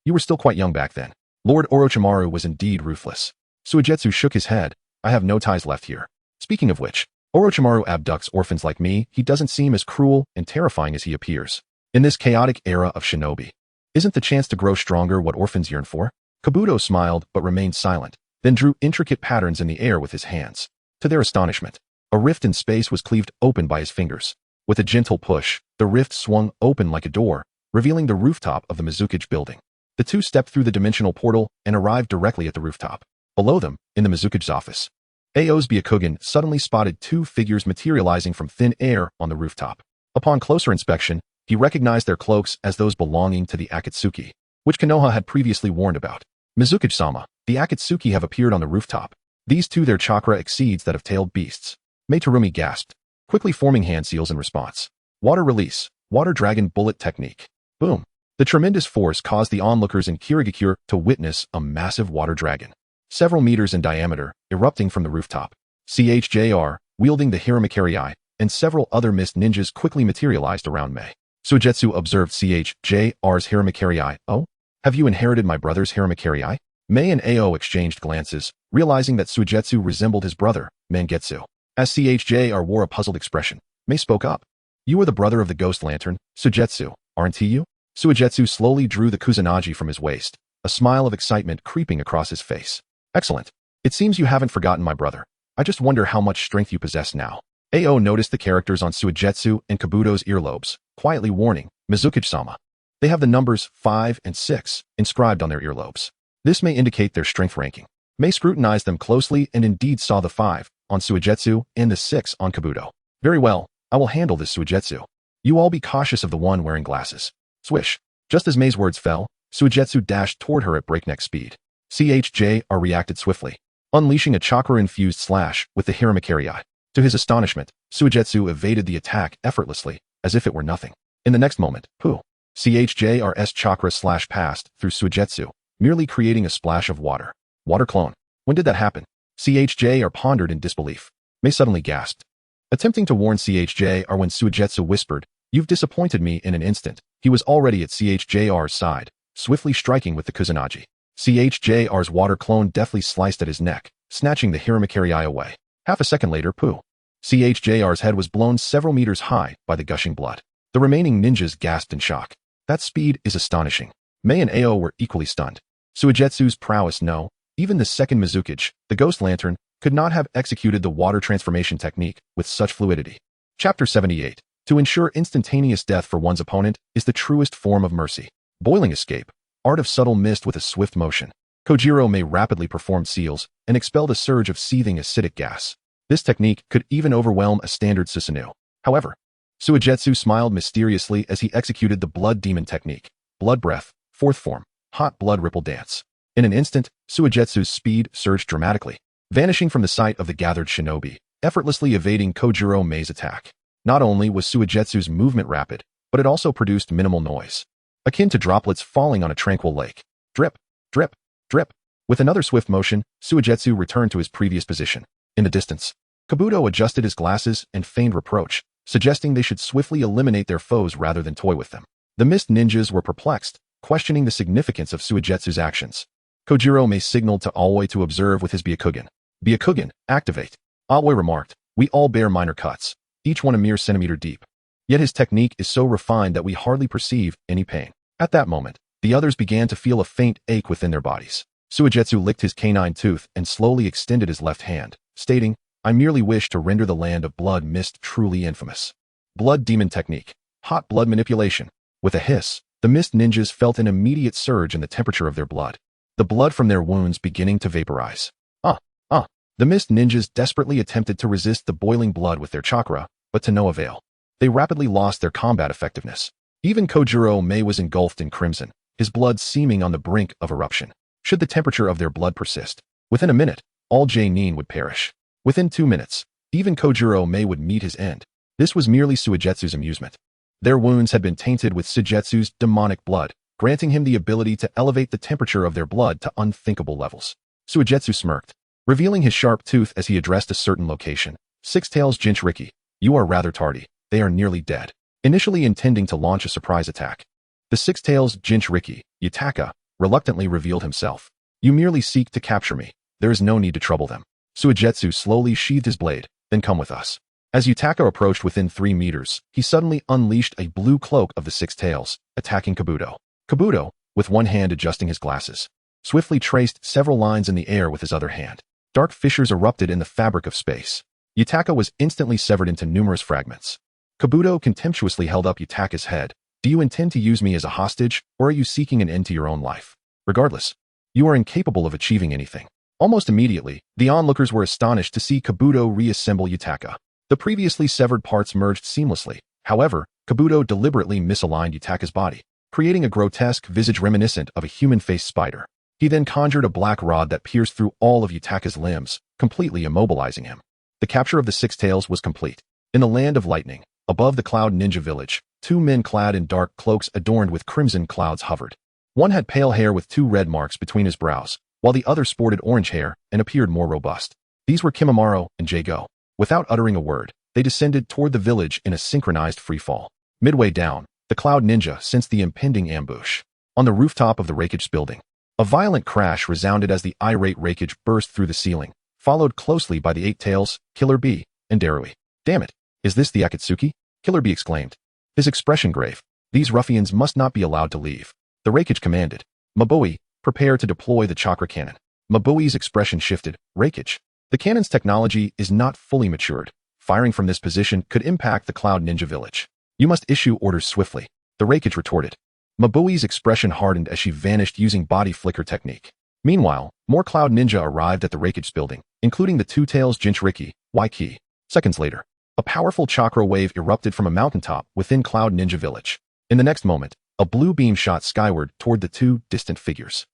You were still quite young back then. Lord Orochimaru was indeed ruthless. Suigetsu shook his head. I have no ties left here. Speaking of which, Orochimaru abducts orphans like me. He doesn't seem as cruel and terrifying as he appears. In this chaotic era of shinobi, isn't the chance to grow stronger what orphans yearn for? Kabuto smiled but remained silent, then drew intricate patterns in the air with his hands. To their astonishment, a rift in space was cleaved open by his fingers. With a gentle push, the rift swung open like a door, revealing the rooftop of the Mizukage building. The two stepped through the dimensional portal and arrived directly at the rooftop. Below them, in the Mizukage's office, Ao's Byakugan suddenly spotted 2 figures materializing from thin air on the rooftop. Upon closer inspection, he recognized their cloaks as those belonging to the Akatsuki, which Konoha had previously warned about. Mizukage-sama, the Akatsuki have appeared on the rooftop. These 2 their chakra exceeds that of tailed beasts. Meitarumi gasped, quickly forming hand seals in response. Water release, water dragon bullet technique. Boom. The tremendous force caused the onlookers in Kirigakure to witness a massive water dragon, several meters in diameter, erupting from the rooftop. CHJR, wielding the Hiramakari-eye, and several other mist ninjas quickly materialized around Mei. Suigetsu observed CHJR's Hiramakari-eye. Oh? Have you inherited my brother's Hiramakari-eye? Mei and Ao exchanged glances, realizing that Suigetsu resembled his brother, Mangetsu. As CHJR wore a puzzled expression, Mei spoke up. You are the brother of the Ghost Lantern, Suigetsu, aren't you? Suigetsu slowly drew the Kusanagi from his waist, a smile of excitement creeping across his face. Excellent. It seems you haven't forgotten my brother. I just wonder how much strength you possess now. Ao noticed the characters on Suigetsu and Kabuto's earlobes, quietly warning, Mizukage-sama. They have the numbers 5 and 6 inscribed on their earlobes. This may indicate their strength ranking. Mei scrutinized them closely and indeed saw the 5 on Suigetsu and the 6 on Kabuto. Very well, I will handle this, Suigetsu. You all be cautious of the one wearing glasses. Swish. Just as Mei's words fell, Suigetsu dashed toward her at breakneck speed. CHJR reacted swiftly, unleashing a chakra-infused slash with the Hiramakari-eye. To his astonishment, Suigetsu evaded the attack effortlessly, as if it were nothing. In the next moment, CHJR's chakra slash passed through Suigetsu, merely creating a splash of water. Water clone. When did that happen? CHJR pondered in disbelief. Mei suddenly gasped. Attempting to warn CHJR when Suigetsu whispered, You've disappointed me in an instant. He was already at CHJR's side, swiftly striking with the Kusanagi. CHJR's water clone deftly sliced at his neck, snatching the Hiramakari-eye away. Half a second later, CHJR's head was blown several meters high by the gushing blood. The remaining ninjas gasped in shock. That speed is astonishing. Mei and Ao were equally stunned. Suigetsu's prowess, no, even the second Mizukage, the Ghost Lantern, could not have executed the water transformation technique with such fluidity. Chapter 78. To ensure instantaneous death for one's opponent is the truest form of mercy. Boiling escape. Art of subtle mist with a swift motion. Kojiro Mei rapidly performed seals and expelled a surge of seething acidic gas. This technique could even overwhelm a standard Susanoo. However, Suigetsu smiled mysteriously as he executed the blood demon technique. Blood breath, 4th form, hot blood ripple dance. In an instant, Suigetsu's speed surged dramatically, vanishing from the sight of the gathered shinobi, effortlessly evading Kojiro Mei's attack. Not only was Suigetsu's movement rapid, but it also produced minimal noise, akin to droplets falling on a tranquil lake. Drip, drip, drip. With another swift motion, Suigetsu returned to his previous position. In the distance, Kabuto adjusted his glasses and feigned reproach, suggesting they should swiftly eliminate their foes rather than toy with them. The mist ninjas were perplexed, questioning the significance of Suigetsu's actions. Kojiro May signaled to Aoi to observe with his Byakugan. Byakugan, activate. Aoi remarked, we all bear minor cuts, each one a mere centimeter deep. Yet his technique is so refined that we hardly perceive any pain. At that moment, the others began to feel a faint ache within their bodies. Suigetsu licked his canine tooth and slowly extended his left hand, stating, I merely wish to render the land of blood mist truly infamous. Blood demon technique. Hot blood manipulation. With a hiss, the mist ninjas felt an immediate surge in the temperature of their blood, the blood from their wounds beginning to vaporize. The mist ninjas desperately attempted to resist the boiling blood with their chakra, but to no avail. They rapidly lost their combat effectiveness. Even Kojiro May was engulfed in crimson, his blood seeming on the brink of eruption. Should the temperature of their blood persist, within a minute, all J-Nin would perish. Within 2 minutes, even Kojiro May would meet his end. This was merely Suigetsu's amusement. Their wounds had been tainted with Suigetsu's demonic blood, granting him the ability to elevate the temperature of their blood to unthinkable levels. Suigetsu smirked, revealing his sharp tooth as he addressed a certain location. Six Tails Jinchuriki, you are rather tardy. They are nearly dead. Initially intending to launch a surprise attack, the Six Tails Jinchuriki, Yutaka, reluctantly revealed himself. You merely seek to capture me. There is no need to trouble them. Suigetsu slowly sheathed his blade, then come with us. As Yutaka approached within 3 meters, he suddenly unleashed a blue cloak of the Six Tails, attacking Kabuto. Kabuto, with one hand adjusting his glasses, swiftly traced several lines in the air with his other hand. Dark fissures erupted in the fabric of space. Yutaka was instantly severed into numerous fragments. Kabuto contemptuously held up Yutaka's head. Do you intend to use me as a hostage, or are you seeking an end to your own life? Regardless, you are incapable of achieving anything. Almost immediately, the onlookers were astonished to see Kabuto reassemble Yutaka. The previously severed parts merged seamlessly. However, Kabuto deliberately misaligned Yutaka's body, creating a grotesque visage reminiscent of a human-faced spider. He then conjured a black rod that pierced through all of Yutaka's limbs, completely immobilizing him. The capture of the Six Tails was complete. In the land of lightning, above the Cloud Ninja village, 2 men clad in dark cloaks adorned with crimson clouds hovered. One had pale hair with 2 red marks between his brows, while the other sported orange hair and appeared more robust. These were Kimimaro and Jago. Without uttering a word, they descended toward the village in a synchronized freefall. Midway down, the Cloud Ninja sensed the impending ambush. On the rooftop of the Rakage building, a violent crash resounded as the irate Rakage burst through the ceiling, followed closely by the 8 Tails, Killer Bee, and Darui. Damn it! Is this the Akatsuki? Killer Bee exclaimed, his expression grave. These ruffians must not be allowed to leave. The Rakage commanded. Mabui, prepare to deploy the chakra cannon. Mabui's expression shifted. Rakage. The cannon's technology is not fully matured. Firing from this position could impact the Cloud Ninja village. You must issue orders swiftly. The Rakage retorted. Mabui's expression hardened as she vanished using body flicker technique. Meanwhile, more Cloud Ninja arrived at the Rakage building, including the 2 Tails Jinchuriki, Waiki. Seconds later, a powerful chakra wave erupted from a mountaintop within Cloud Ninja village. In the next moment, a blue beam shot skyward toward the 2 distant figures.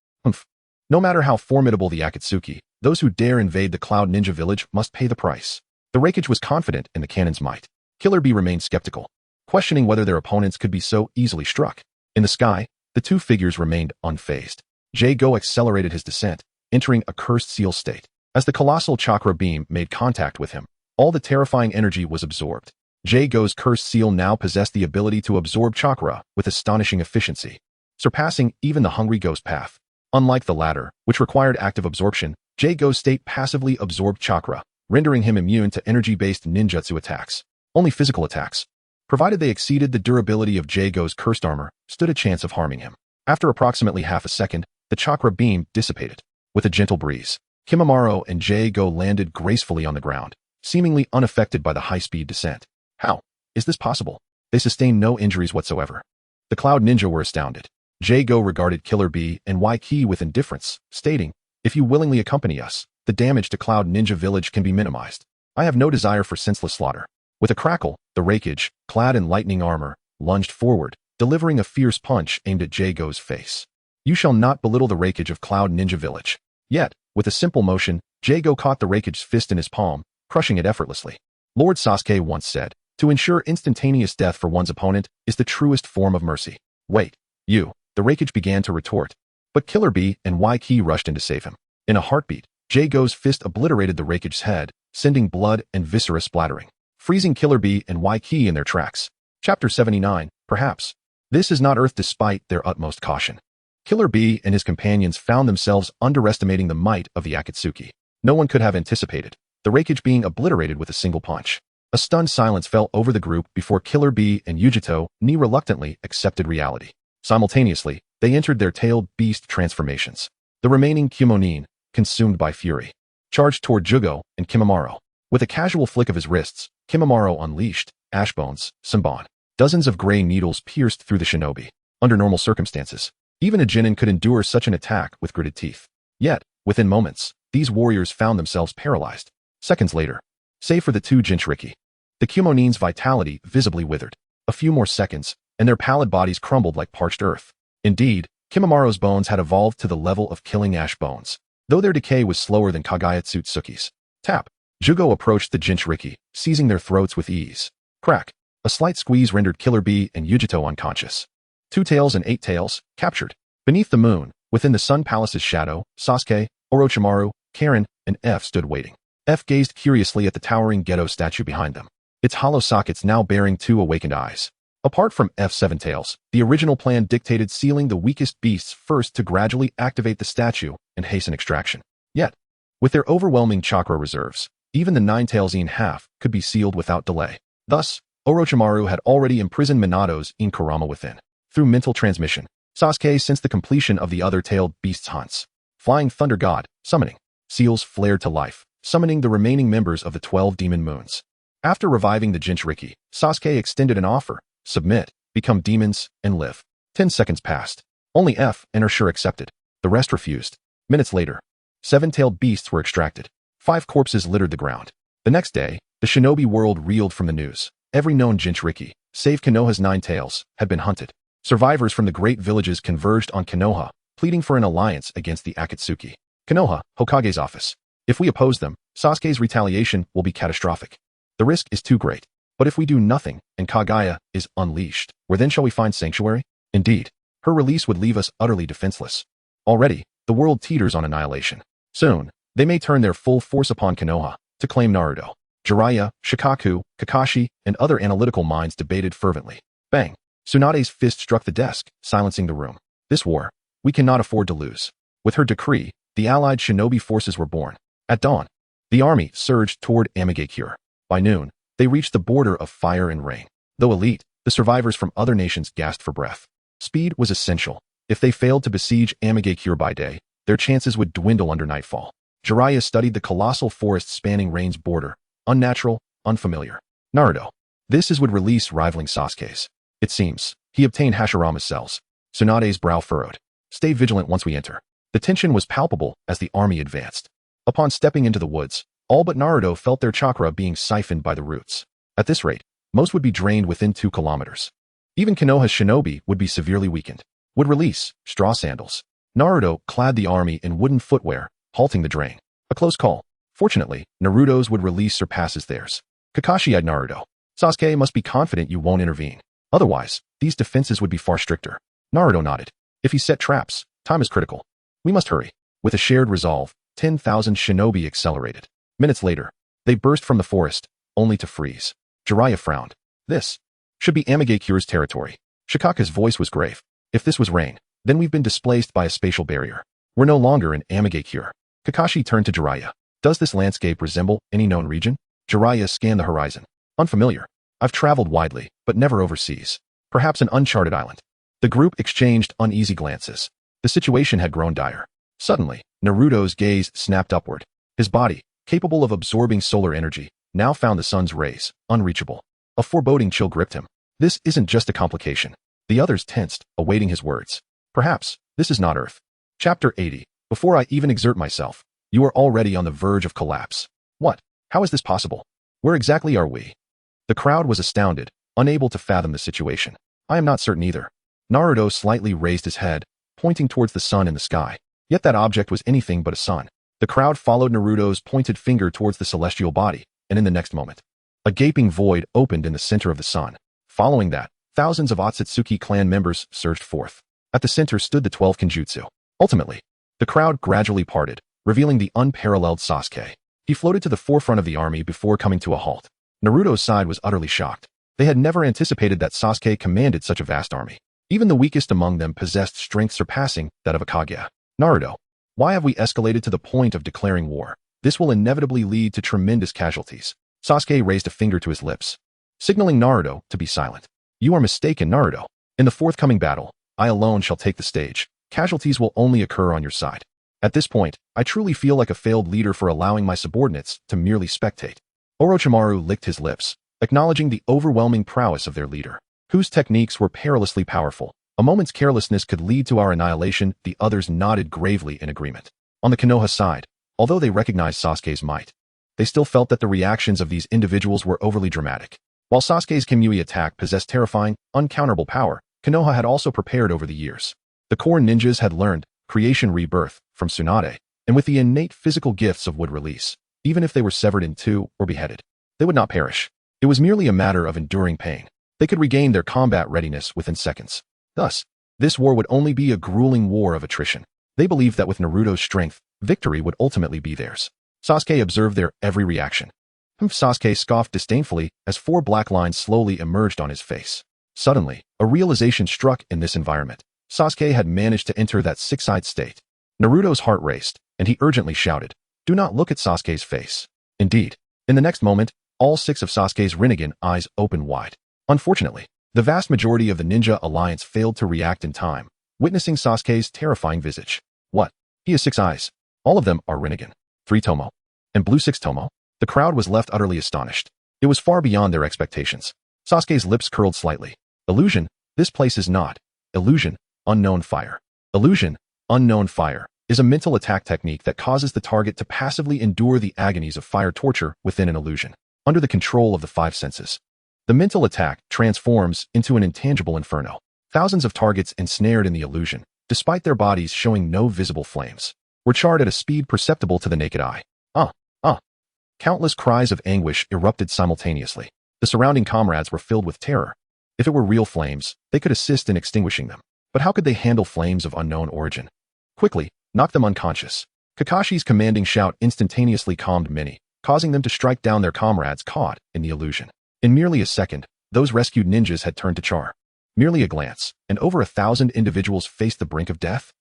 No matter how formidable the Akatsuki, those who dare invade the Cloud Ninja village must pay the price. The Rakage was confident in the cannon's might. Killer Bee remained skeptical, questioning whether their opponents could be so easily struck. In the sky, the 2 figures remained unfazed. Jago accelerated his descent, entering a cursed seal state. As the colossal chakra beam made contact with him, all the terrifying energy was absorbed. Jago's cursed seal now possessed the ability to absorb chakra with astonishing efficiency, surpassing even the Hungry Ghost path. Unlike the latter, which required active absorption, Jago's state passively absorbed chakra, rendering him immune to energy-based ninjutsu attacks. Only physical attacks, provided they exceeded the durability of Jago's cursed armor, stood a chance of harming him. After approximately half a second, the chakra beam dissipated. With a gentle breeze, Kimimaro and Jago landed gracefully on the ground, seemingly unaffected by the high-speed descent. How is this possible? They sustained no injuries whatsoever. The Cloud Ninja were astounded. Jago regarded Killer Bee and Waiki with indifference, stating, if you willingly accompany us, the damage to Cloud Ninja village can be minimized. I have no desire for senseless slaughter. With a crackle, the Rakage, clad in lightning armor, lunged forward, delivering a fierce punch aimed at Jago's face. You shall not belittle the Rakage of Cloud Ninja village. Yet, with a simple motion, Jago caught the Rakage's fist in his palm, crushing it effortlessly. Lord Sasuke once said, To ensure instantaneous death for one's opponent is the truest form of mercy. Wait, you, the Raikage began to retort. But Killer Bee and Y-Key rushed in to save him. In a heartbeat, Jago's fist obliterated the Raikage's head, sending blood and viscera splattering, freezing Killer Bee and Y-Key in their tracks. Chapter 79, perhaps. This is not Earth despite their utmost caution. Killer Bee and his companions found themselves underestimating the might of the Akatsuki. No one could have anticipated the Raikage being obliterated with a single punch. A stunned silence fell over the group before Killer Bee and Yujito reluctantly accepted reality. Simultaneously, they entered their tailed beast transformations. The remaining Kumonin, consumed by fury, charged toward Jugo and Kimimaro. With a casual flick of his wrists, Kimimaro unleashed Ashbones, Sanbon. Dozens of gray needles pierced through the shinobi. Under normal circumstances, even a Jinin could endure such an attack with gritted teeth. Yet, within moments, these warriors found themselves paralyzed. Seconds later, save for the two Jinchuriki, the Kumonin's vitality visibly withered. A few more seconds, and their pallid bodies crumbled like parched earth. Indeed, Kimimaro's bones had evolved to the level of killing ash bones, though their decay was slower than Kagaya Tsutsuki's. Tap. Jugo approached the Jinchuriki, seizing their throats with ease. Crack. A slight squeeze rendered Killer Bee and Yujito unconscious. Two tails and eight tails, captured. Beneath the moon, within the Sun Palace's shadow, Sasuke, Orochimaru, Karen, and F stood waiting. F gazed curiously at the towering Geto statue behind them, its hollow sockets now bearing two awakened eyes. Apart from F's seven tails, the original plan dictated sealing the weakest beasts first to gradually activate the statue and hasten extraction. Yet, with their overwhelming chakra reserves, even the nine tails in half could be sealed without delay. Thus, Orochimaru had already imprisoned Minato's in Kurama within. Through mental transmission, Sasuke sensed the completion of the other tailed beast's hunts. Flying Thunder God, summoning. Seals flared to life, summoning the remaining members of the 12 demon moons. After reviving the Jinchuriki, Sasuke extended an offer. Submit, become demons, and live. 10 seconds passed. Only F and Ursure accepted. The rest refused. Minutes later, seven-tailed beasts were extracted. 5 corpses littered the ground. The next day, the shinobi world reeled from the news. Every known Jinchuriki, save Konoha's 9 tails, had been hunted. Survivors from the great villages converged on Konoha, pleading for an alliance against the Akatsuki. Konoha, Hokage's office. If we oppose them, Sasuke's retaliation will be catastrophic. The risk is too great. But if we do nothing, and Kagaya is unleashed, where then shall we find sanctuary? Indeed, her release would leave us utterly defenseless. Already, the world teeters on annihilation. Soon, they may turn their full force upon Konoha to claim Naruto. Jiraiya, Shikaku, Kakashi, and other analytical minds debated fervently. Bang! Tsunade's fist struck the desk, silencing the room. This war, we cannot afford to lose. With her decree, the allied shinobi forces were born. At dawn, the army surged toward Amigakure. By noon, they reached the border of fire and rain. Though elite, the survivors from other nations gasped for breath. Speed was essential. If they failed to besiege Amigakure by day, their chances would dwindle under nightfall. Jiraiya studied the colossal forest spanning Rain's border. Unnatural, unfamiliar. Naruto. This is would release rivaling Sasuke's. It seems. He obtained Hashirama's cells. Tsunade's brow furrowed. Stay vigilant once we enter. The tension was palpable as the army advanced. Upon stepping into the woods, all but Naruto felt their chakra being siphoned by the roots. At this rate, most would be drained within 2 kilometers. Even Konoha's shinobi would be severely weakened. Would release straw sandals. Naruto clad the army in wooden footwear, halting the drain. A close call. Fortunately, Naruto's would release surpasses theirs. Kakashi eyed Naruto. Sasuke must be confident you won't intervene. Otherwise, these defenses would be far stricter. Naruto nodded. If he set traps, time is critical. We must hurry. With a shared resolve, 10,000 shinobi accelerated. Minutes later, they burst from the forest, only to freeze. Jiraiya frowned. This should be Amigakure's territory. Shikaku's voice was grave. If this was rain, then we've been displaced by a spatial barrier. We're no longer in Amigakure. Kakashi turned to Jiraiya. Does this landscape resemble any known region? Jiraiya scanned the horizon. Unfamiliar. I've traveled widely, but never overseas. Perhaps an uncharted island. The group exchanged uneasy glances. The situation had grown dire. Suddenly, Naruto's gaze snapped upward. His body, capable of absorbing solar energy, now found the sun's rays unreachable. A foreboding chill gripped him. This isn't just a complication. The others tensed, awaiting his words. Perhaps, this is not Earth. Chapter 80. Before I even exert myself, you are already on the verge of collapse. What? How is this possible? Where exactly are we? The crowd was astounded, unable to fathom the situation. I am not certain either. Naruto slightly raised his head, pointing towards the sun in the sky. Yet that object was anything but a sun. The crowd followed Naruto's pointed finger towards the celestial body, and in the next moment, A gaping void opened in the center of the sun. Following that, thousands of Otsutsuki clan members surged forth. At the center stood the 12 Kenjutsu. Ultimately, the crowd gradually parted, revealing the unparalleled Sasuke. He floated to the forefront of the army before coming to a halt. Naruto's side was utterly shocked. They had never anticipated that Sasuke commanded such a vast army. Even the weakest among them possessed strength surpassing that of a Kage. Naruto, why have we escalated to the point of declaring war? This will inevitably lead to tremendous casualties. Sasuke raised a finger to his lips, signaling Naruto to be silent. You are mistaken, Naruto. In the forthcoming battle, I alone shall take the stage. Casualties will only occur on your side. At this point, I truly feel like a failed leader for allowing my subordinates to merely spectate. Orochimaru licked his lips, acknowledging the overwhelming prowess of their leader, whose techniques were perilously powerful. A moment's carelessness could lead to our annihilation. The others nodded gravely in agreement. On the Konoha side, although they recognized Sasuke's might, they still felt that the reactions of these individuals were overly dramatic. While Sasuke's Kamui attack possessed terrifying, uncounterable power, Konoha had also prepared over the years. The core ninjas had learned creation rebirth from Tsunade, and with the innate physical gifts of wood release, even if they were severed in two or beheaded, they would not perish. It was merely a matter of enduring pain. They could regain their combat readiness within seconds. Thus, this war would only be a grueling war of attrition. They believed that with Naruto's strength, victory would ultimately be theirs. Sasuke observed their every reaction. Sasuke scoffed disdainfully as 4 black lines slowly emerged on his face. Suddenly, a realization struck in this environment. Sasuke had managed to enter that six-eyed state. Naruto's heart raced, and he urgently shouted, "Do not look at Sasuke's face." Indeed, in the next moment, all 6 of Sasuke's Rinnegan eyes opened wide. Unfortunately, the vast majority of the Ninja Alliance failed to react in time, witnessing Sasuke's terrifying visage. What? He has 6 eyes. All of them are Rinnegan. 3 Tomo. And Blue 6 Tomo? The crowd was left utterly astonished. It was far beyond their expectations. Sasuke's lips curled slightly. Illusion? This place is not. Illusion. Unknown fire. Illusion, unknown fire, is a mental attack technique that causes the target to passively endure the agonies of fire torture within an illusion, under the control of the 5 senses. The mental attack transforms into an intangible inferno. Thousands of targets ensnared in the illusion, despite their bodies showing no visible flames, were charred at a speed perceptible to the naked eye. Countless cries of anguish erupted simultaneously. The surrounding comrades were filled with terror. If it were real flames, they could assist in extinguishing them. But how could they handle flames of unknown origin? Quickly, knock them unconscious. Kakashi's commanding shout instantaneously calmed many, causing them to strike down their comrades caught in the illusion. In merely a second, those rescued ninjas had turned to char. Merely a glance, and over 1,000 individuals faced the brink of death.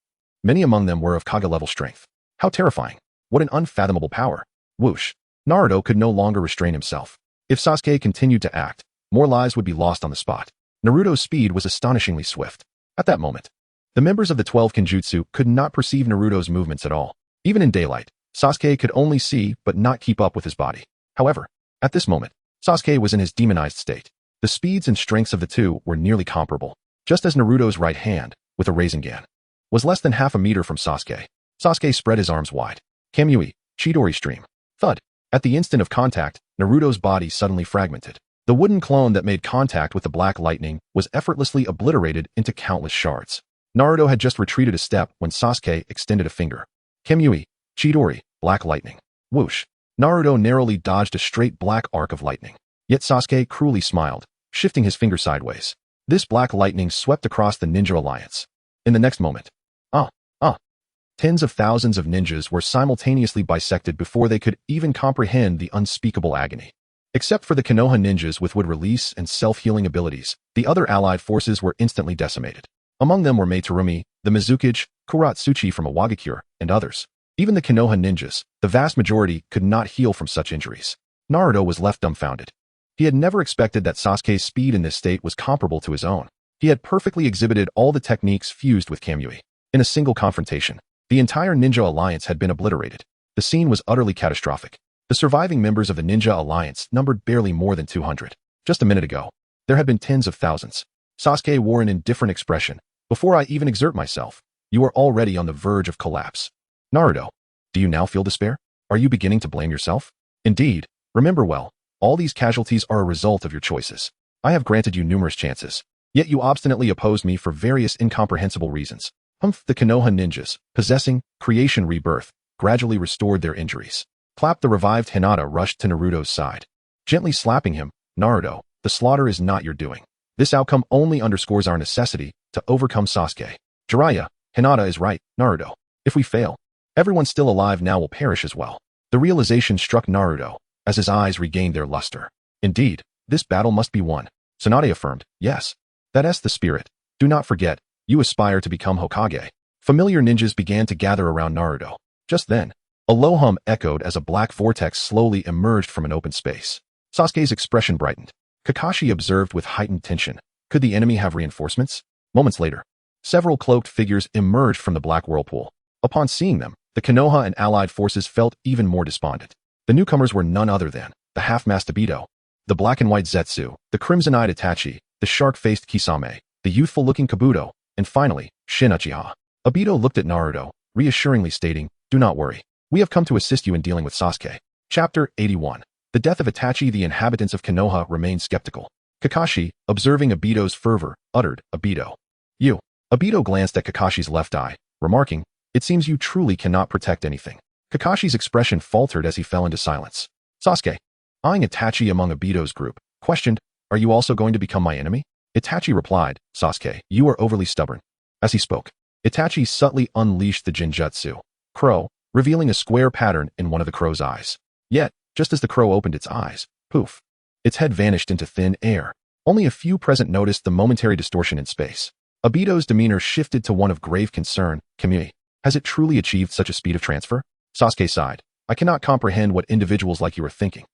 Many among them were of Kage-level strength. How terrifying. What an unfathomable power. Whoosh. Naruto could no longer restrain himself. If Sasuke continued to act, more lives would be lost on the spot. Naruto's speed was astonishingly swift. At that moment, the members of the 12 Kenjutsu could not perceive Naruto's movements at all. Even in daylight, Sasuke could only see but not keep up with his body. However, at this moment, Sasuke was in his demonized state. The speeds and strengths of the two were nearly comparable, just as Naruto's right hand, with a Rasengan, was less than half a meter from Sasuke. Sasuke spread his arms wide. Kamui, Chidori stream. Thud. At the instant of contact, Naruto's body suddenly fragmented. The wooden clone that made contact with the black lightning was effortlessly obliterated into countless shards. Naruto had just retreated a step when Sasuke extended a finger. Kamui, Chidori, black lightning. Whoosh. Naruto narrowly dodged a straight black arc of lightning. Yet Sasuke cruelly smiled, shifting his finger sideways. This black lightning swept across the Ninja Alliance. In the next moment, tens of thousands of ninjas were simultaneously bisected before they could even comprehend the unspeakable agony. Except for the Konoha ninjas with wood release and self-healing abilities, the other allied forces were instantly decimated. Among them were Meitarumi, the Mizukage, Kuratsuchi from Awagakure, and others. Even the Konoha ninjas, the vast majority, could not heal from such injuries. Naruto was left dumbfounded. He had never expected that Sasuke's speed in this state was comparable to his own. He had perfectly exhibited all the techniques fused with Kamui. In a single confrontation, the entire Ninja Alliance had been obliterated. The scene was utterly catastrophic. The surviving members of the Ninja Alliance numbered barely more than 200. Just a minute ago, there had been tens of thousands. Sasuke wore an indifferent expression. Before I even exert myself, you are already on the verge of collapse. Naruto, do you now feel despair? Are you beginning to blame yourself? Indeed, remember well, all these casualties are a result of your choices. I have granted you numerous chances, yet you obstinately opposed me for various incomprehensible reasons. The Konoha ninjas, possessing creation rebirth, gradually restored their injuries. Clap. The revived Hinata rushed to Naruto's side. gently slapping him. Naruto, the slaughter is not your doing. This outcome only underscores our necessity to overcome Sasuke. Jiraiya, Hinata is right, Naruto. If we fail, everyone still alive now will perish as well. The realization struck Naruto as his eyes regained their luster. Indeed, this battle must be won. Tsunade affirmed, yes. That's the spirit. Do not forget, you aspire to become Hokage. Familiar ninjas began to gather around Naruto. Just then, a low hum echoed as a black vortex slowly emerged from an open space. Sasuke's expression brightened. Kakashi observed with heightened tension. Could the enemy have reinforcements? Moments later, several cloaked figures emerged from the black whirlpool. Upon seeing them, the Konoha and allied forces felt even more despondent. The newcomers were none other than the half-masked Obito, the black and white Zetsu, the crimson-eyed Itachi, the shark-faced Kisame, the youthful-looking Kabuto, and finally, Shin Uchiha. Obito looked at Naruto, reassuringly stating, do not worry. We have come to assist you in dealing with Sasuke. Chapter 81. The death of Itachi. The inhabitants of Konoha remained skeptical. Kakashi, observing Obito's fervor, uttered, Obito. You. Obito glanced at Kakashi's left eye, remarking, it seems you truly cannot protect anything. Kakashi's expression faltered as he fell into silence. Sasuke, eyeing Itachi among Obito's group, questioned, are you also going to become my enemy? Itachi replied, Sasuke, you are overly stubborn. As he spoke, Itachi subtly unleashed the Genjutsu, Crow, revealing a square pattern in one of the crow's eyes. Yet, just as the crow opened its eyes, poof, its head vanished into thin air. Only a few present noticed the momentary distortion in space. Obito's demeanor shifted to one of grave concern. Kamui, has it truly achieved such a speed of transfer? Sasuke sighed. I cannot comprehend what individuals like you are thinking.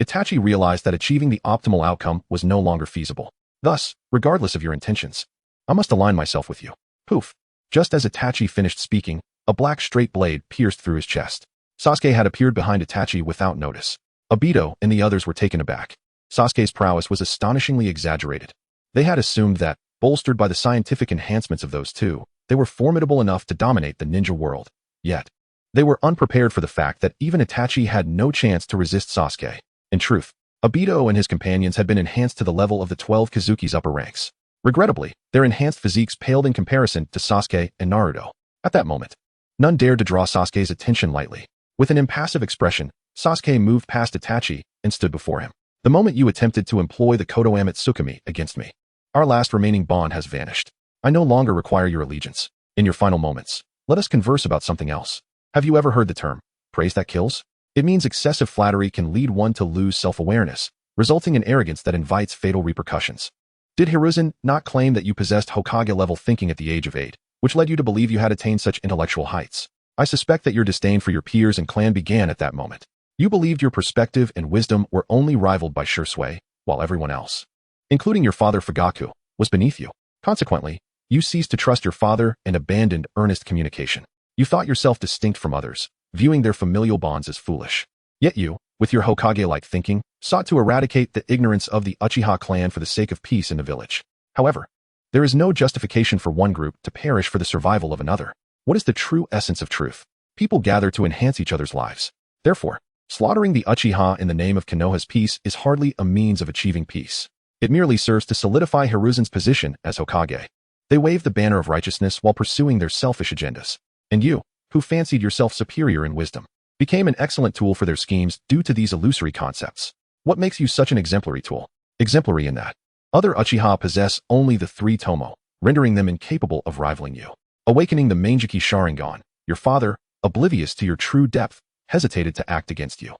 Itachi realized that achieving the optimal outcome was no longer feasible. Thus, regardless of your intentions, I must align myself with you. Poof. Just as Itachi finished speaking, a black straight blade pierced through his chest. Sasuke had appeared behind Itachi without notice. Obito and the others were taken aback. Sasuke's prowess was astonishingly exaggerated. They had assumed that, bolstered by the scientific enhancements of those two, they were formidable enough to dominate the ninja world. Yet, they were unprepared for the fact that even Itachi had no chance to resist Sasuke. In truth, Obito and his companions had been enhanced to the level of the 12 Kazuki's upper ranks. Regrettably, their enhanced physiques paled in comparison to Sasuke and Naruto. At that moment, none dared to draw Sasuke's attention lightly. With an impassive expression, Sasuke moved past Itachi and stood before him. The moment you attempted to employ the Kodo Amatsukami against me, our last remaining bond has vanished. I no longer require your allegiance. In your final moments, let us converse about something else. Have you ever heard the term, praise that kills? It means excessive flattery can lead one to lose self-awareness, resulting in arrogance that invites fatal repercussions. Did Hiruzen not claim that you possessed Hokage-level thinking at the age of 8, which led you to believe you had attained such intellectual heights? I suspect that your disdain for your peers and clan began at that moment. You believed your perspective and wisdom were only rivaled by sure sway, while everyone else, including your father Fugaku, was beneath you. Consequently, you ceased to trust your father and abandoned earnest communication. You thought yourself distinct from others, viewing their familial bonds as foolish. Yet you, with your Hokage-like thinking, sought to eradicate the ignorance of the Uchiha clan for the sake of peace in the village. However, there is no justification for one group to perish for the survival of another. What is the true essence of truth? People gather to enhance each other's lives. Therefore, slaughtering the Uchiha in the name of Konoha's peace is hardly a means of achieving peace. It merely serves to solidify Hiruzen's position as Hokage. They wave the banner of righteousness while pursuing their selfish agendas. And you, who fancied yourself superior in wisdom, became an excellent tool for their schemes due to these illusory concepts. What makes you such an exemplary tool? Exemplary in that other Uchiha possess only the 3 Tomo, rendering them incapable of rivaling you. Awakening the Manjiki Sharingan, your father, oblivious to your true depth, hesitated to act against you.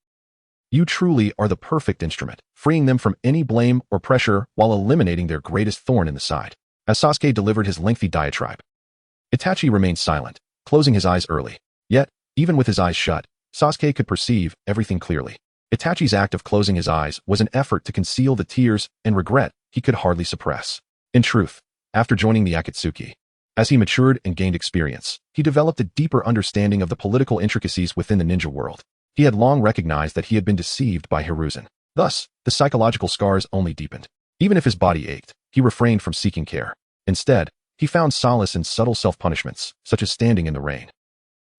You truly are the perfect instrument, freeing them from any blame or pressure while eliminating their greatest thorn in the side. As Sasuke delivered his lengthy diatribe, Itachi remained silent, closing his eyes early. Yet, even with his eyes shut, Sasuke could perceive everything clearly. Itachi's act of closing his eyes was an effort to conceal the tears and regret he could hardly suppress. In truth, after joining the Akatsuki, as he matured and gained experience, he developed a deeper understanding of the political intricacies within the ninja world. He had long recognized that he had been deceived by Hiruzen. Thus, the psychological scars only deepened. Even if his body ached, he refrained from seeking care. Instead, he found solace in subtle self-punishments, such as standing in the rain.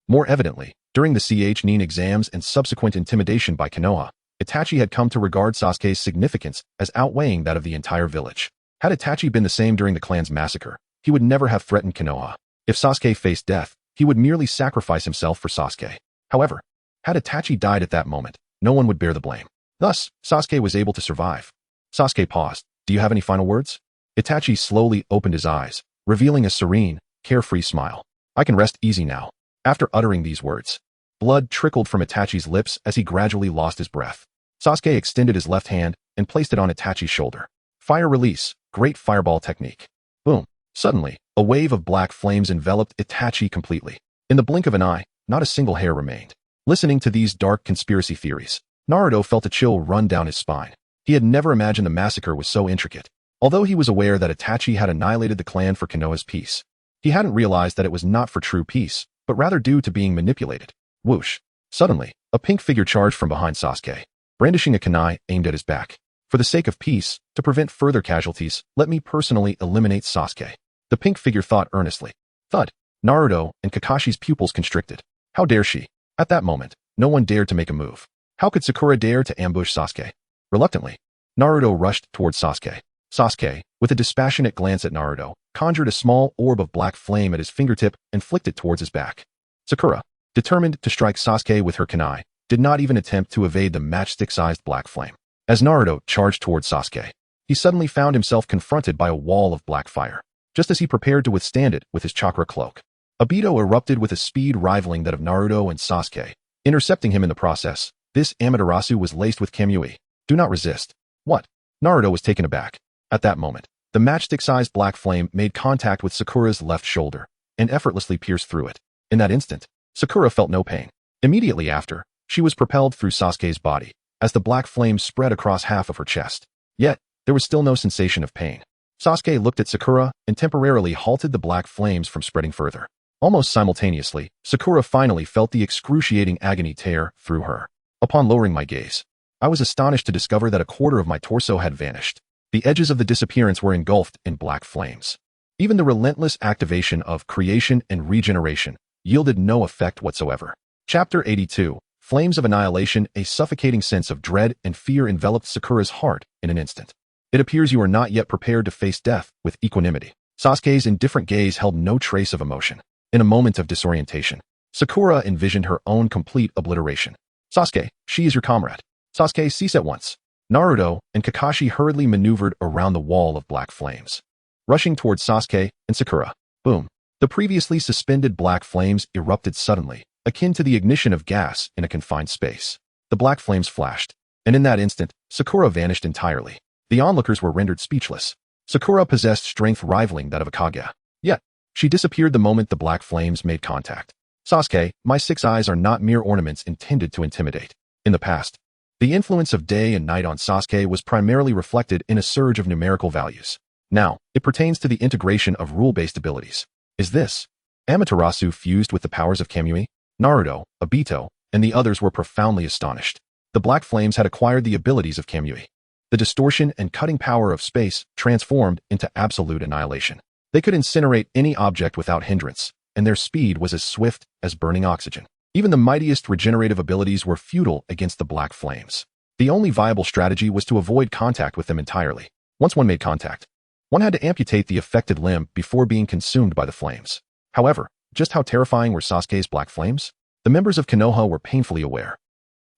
More evidently, during the Nin exams and subsequent intimidation by Konoha, Itachi had come to regard Sasuke's significance as outweighing that of the entire village. Had Itachi been the same during the clan's massacre, he would never have threatened Konoha. If Sasuke faced death, he would merely sacrifice himself for Sasuke. However, had Itachi died at that moment, no one would bear the blame. Thus, Sasuke was able to survive. Sasuke paused. Do you have any final words? Itachi slowly opened his eyes, revealing a serene, carefree smile. I can rest easy now. After uttering these words, blood trickled from Itachi's lips as he gradually lost his breath. Sasuke extended his left hand and placed it on Itachi's shoulder. Fire release, great fireball technique. Boom. Suddenly, a wave of black flames enveloped Itachi completely. In the blink of an eye, not a single hair remained. Listening to these dark conspiracy theories, Naruto felt a chill run down his spine. He had never imagined the massacre was so intricate. Although he was aware that Itachi had annihilated the clan for Konoha's peace, he hadn't realized that it was not for true peace, but rather due to being manipulated. Whoosh. Suddenly, a pink figure charged from behind Sasuke, brandishing a kunai aimed at his back. For the sake of peace, to prevent further casualties, let me personally eliminate Sasuke. The pink figure thought earnestly. Thud. Naruto and Kakashi's pupils constricted. How dare she? At that moment, no one dared to make a move. How could Sakura dare to ambush Sasuke? Reluctantly, Naruto rushed towards Sasuke. Sasuke, with a dispassionate glance at Naruto, conjured a small orb of black flame at his fingertip and flicked it towards his back. Sakura, determined to strike Sasuke with her kunai, did not even attempt to evade the matchstick-sized black flame. As Naruto charged towards Sasuke, he suddenly found himself confronted by a wall of black fire. Just as he prepared to withstand it with his chakra cloak, Obito erupted with a speed rivaling that of Naruto and Sasuke, intercepting him in the process. This Amaterasu was laced with Kamui. Do not resist. What? Naruto was taken aback. At that moment, the matchstick-sized black flame made contact with Sakura's left shoulder and effortlessly pierced through it. In that instant, Sakura felt no pain. Immediately after, she was propelled through Sasuke's body as the black flame spread across half of her chest. Yet, there was still no sensation of pain. Sasuke looked at Sakura and temporarily halted the black flames from spreading further. Almost simultaneously, Sakura finally felt the excruciating agony tear through her. Upon lowering my gaze, I was astonished to discover that a quarter of my torso had vanished. The edges of the disappearance were engulfed in black flames. Even the relentless activation of creation and regeneration yielded no effect whatsoever. Chapter 82, Flames of Annihilation. A suffocating sense of dread and fear enveloped Sakura's heart in an instant. It appears you are not yet prepared to face death with equanimity. Sasuke's indifferent gaze held no trace of emotion. In a moment of disorientation, Sakura envisioned her own complete obliteration. Sasuke, she is your comrade. Sasuke, cease at once. Naruto and Kakashi hurriedly maneuvered around the wall of black flames, rushing towards Sasuke and Sakura. Boom. The previously suspended black flames erupted suddenly, akin to the ignition of gas in a confined space. The black flames flashed, and in that instant, Sakura vanished entirely. The onlookers were rendered speechless. Sakura possessed strength rivaling that of a Kage. Yet, she disappeared the moment the black flames made contact. Sasuke, my 6 eyes are not mere ornaments intended to intimidate. In the past, the influence of day and night on Sasuke was primarily reflected in a surge of numerical values. Now, it pertains to the integration of rule-based abilities. Is this Amaterasu fused with the powers of Kamui? Naruto, Obito, and the others were profoundly astonished. The black flames had acquired the abilities of Kamui. The distortion and cutting power of space transformed into absolute annihilation. They could incinerate any object without hindrance, and their speed was as swift as burning oxygen. Even the mightiest regenerative abilities were futile against the black flames. The only viable strategy was to avoid contact with them entirely. Once one made contact, one had to amputate the affected limb before being consumed by the flames. However, just how terrifying were Sasuke's black flames? The members of Konoha were painfully aware.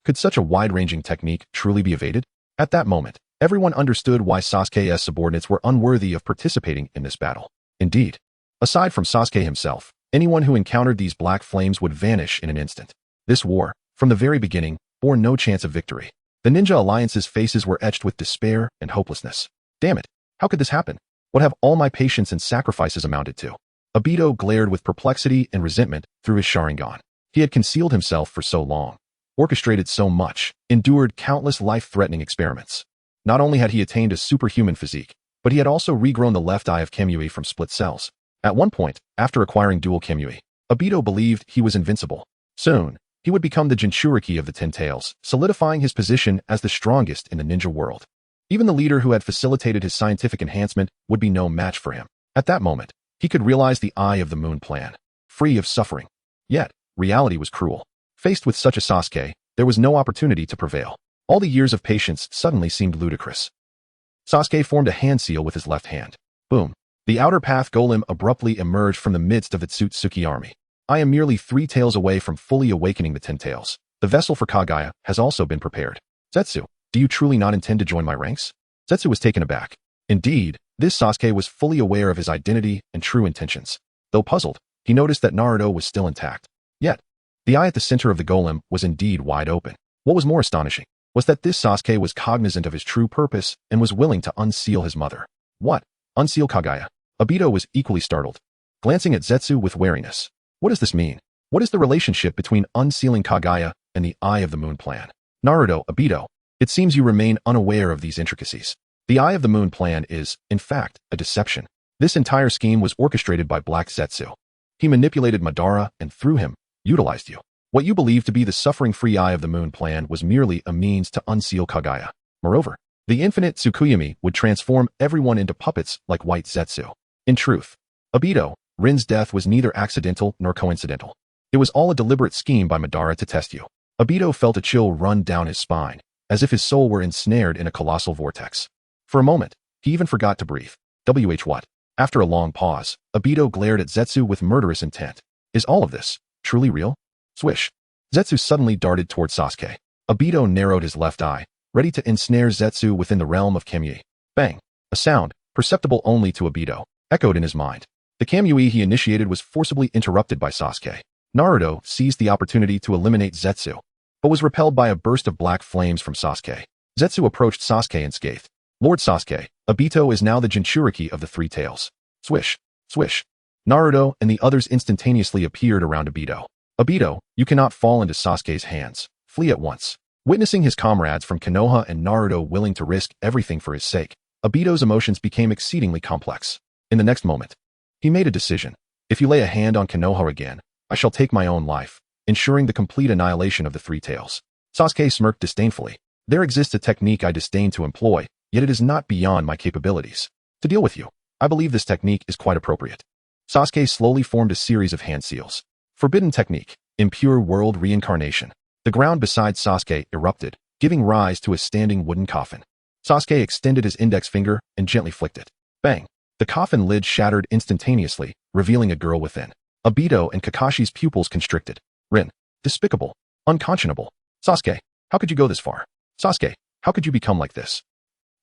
Could such a wide-ranging technique truly be evaded? At that moment, everyone understood why Sasuke's subordinates were unworthy of participating in this battle. Indeed, aside from Sasuke himself, anyone who encountered these black flames would vanish in an instant. This war, from the very beginning, bore no chance of victory. The Ninja Alliance's faces were etched with despair and hopelessness. Damn it, how could this happen? What have all my patience and sacrifices amounted to? Obito glared with perplexity and resentment through his Sharingan. He had concealed himself for so long, orchestrated so much, endured countless life-threatening experiments. Not only had he attained a superhuman physique, but he had also regrown the left eye of Kamui from split cells. At one point, after acquiring dual Kamui, Obito believed he was invincible. Soon, he would become the Jinchuriki of the Ten Tails, solidifying his position as the strongest in the ninja world. Even the leader who had facilitated his scientific enhancement would be no match for him. At that moment, he could realize the Eye of the Moon plan, free of suffering. Yet, reality was cruel. Faced with such a Sasuke, there was no opportunity to prevail. All the years of patience suddenly seemed ludicrous. Sasuke formed a hand seal with his left hand. Boom. The outer path golem abruptly emerged from the midst of the Tsutsuki army. I am merely 3 tails away from fully awakening the 10 tails. The vessel for Kaguya has also been prepared. Zetsu, Do you truly not intend to join my ranks? Zetsu was taken aback. Indeed, this Sasuke was fully aware of his identity and true intentions. Though puzzled, he noticed that Naruto was still intact. Yet, the eye at the center of the golem was indeed wide open. What was more astonishing was that this Sasuke was cognizant of his true purpose and was willing to unseal his mother. What? Unseal Kagaya? Obito was equally startled, glancing at Zetsu with wariness. What does this mean? What is the relationship between unsealing Kagaya and the Eye of the Moon plan? Naruto, Obito, it seems you remain unaware of these intricacies. The Eye of the Moon plan is, in fact, a deception. This entire scheme was orchestrated by Black Zetsu. He manipulated Madara and, through him, utilized you. What you believe to be the suffering-free Eye of the Moon plan was merely a means to unseal Kagaya. Moreover, the infinite Tsukuyomi would transform everyone into puppets like White Zetsu. In truth, Obito, Rin's death was neither accidental nor coincidental. It was all a deliberate scheme by Madara to test you. Obito felt a chill run down his spine, as if his soul were ensnared in a colossal vortex. For a moment, he even forgot to breathe. What? After a long pause, Obito glared at Zetsu with murderous intent. Is all of this truly real? Swish. Zetsu suddenly darted toward Sasuke. Obito narrowed his left eye, ready to ensnare Zetsu within the realm of Kamui. Bang! A sound, perceptible only to Obito, echoed in his mind. The Kamui he initiated was forcibly interrupted by Sasuke. Naruto seized the opportunity to eliminate Zetsu, but was repelled by a burst of black flames from Sasuke. Zetsu approached Sasuke and scathed. Lord Sasuke, Obito is now the Jinchuriki of the Three Tails. Swish, swish. Naruto and the others instantaneously appeared around Obito. Obito, you cannot fall into Sasuke's hands. Flee at once. Witnessing his comrades from Konoha and Naruto willing to risk everything for his sake, Obito's emotions became exceedingly complex. In the next moment, he made a decision. If you lay a hand on Konoha again, I shall take my own life, ensuring the complete annihilation of the Three Tails. Sasuke smirked disdainfully. There exists a technique I disdain to employ, yet it is not beyond my capabilities. To deal with you, I believe this technique is quite appropriate. Sasuke slowly formed a series of hand seals. Forbidden technique, impure world reincarnation. The ground beside Sasuke erupted, giving rise to a standing wooden coffin. Sasuke extended his index finger and gently flicked it. Bang! The coffin lid shattered instantaneously, revealing a girl within. Obito and Kakashi's pupils constricted. Rin. Despicable. Unconscionable. Sasuke, how could you go this far? Sasuke, how could you become like this?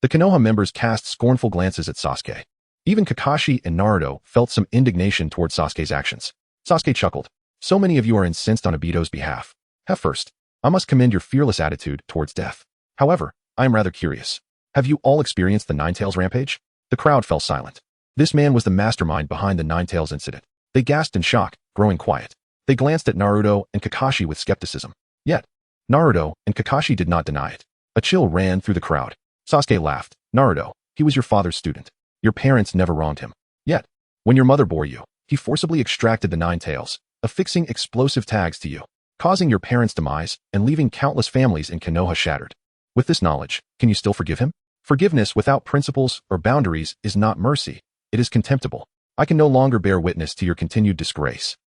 The Konoha members cast scornful glances at Sasuke. Even Kakashi and Naruto felt some indignation toward Sasuke's actions. Sasuke chuckled. So many of you are incensed on Obito's behalf. First, I must commend your fearless attitude towards death. However, I am rather curious. Have you all experienced the Nine-Tails rampage? The crowd fell silent. This man was the mastermind behind the Nine-Tails incident. They gasped in shock, growing quiet. They glanced at Naruto and Kakashi with skepticism. Yet, Naruto and Kakashi did not deny it. A chill ran through the crowd. Sasuke laughed. Naruto, he was your father's student. Your parents never wronged him. Yet, when your mother bore you, he forcibly extracted the Nine-Tails, affixing explosive tags to you, causing your parents' demise and leaving countless families in Konoha shattered. With this knowledge, can you still forgive him? Forgiveness without principles or boundaries is not mercy. It is contemptible. I can no longer bear witness to your continued disgrace.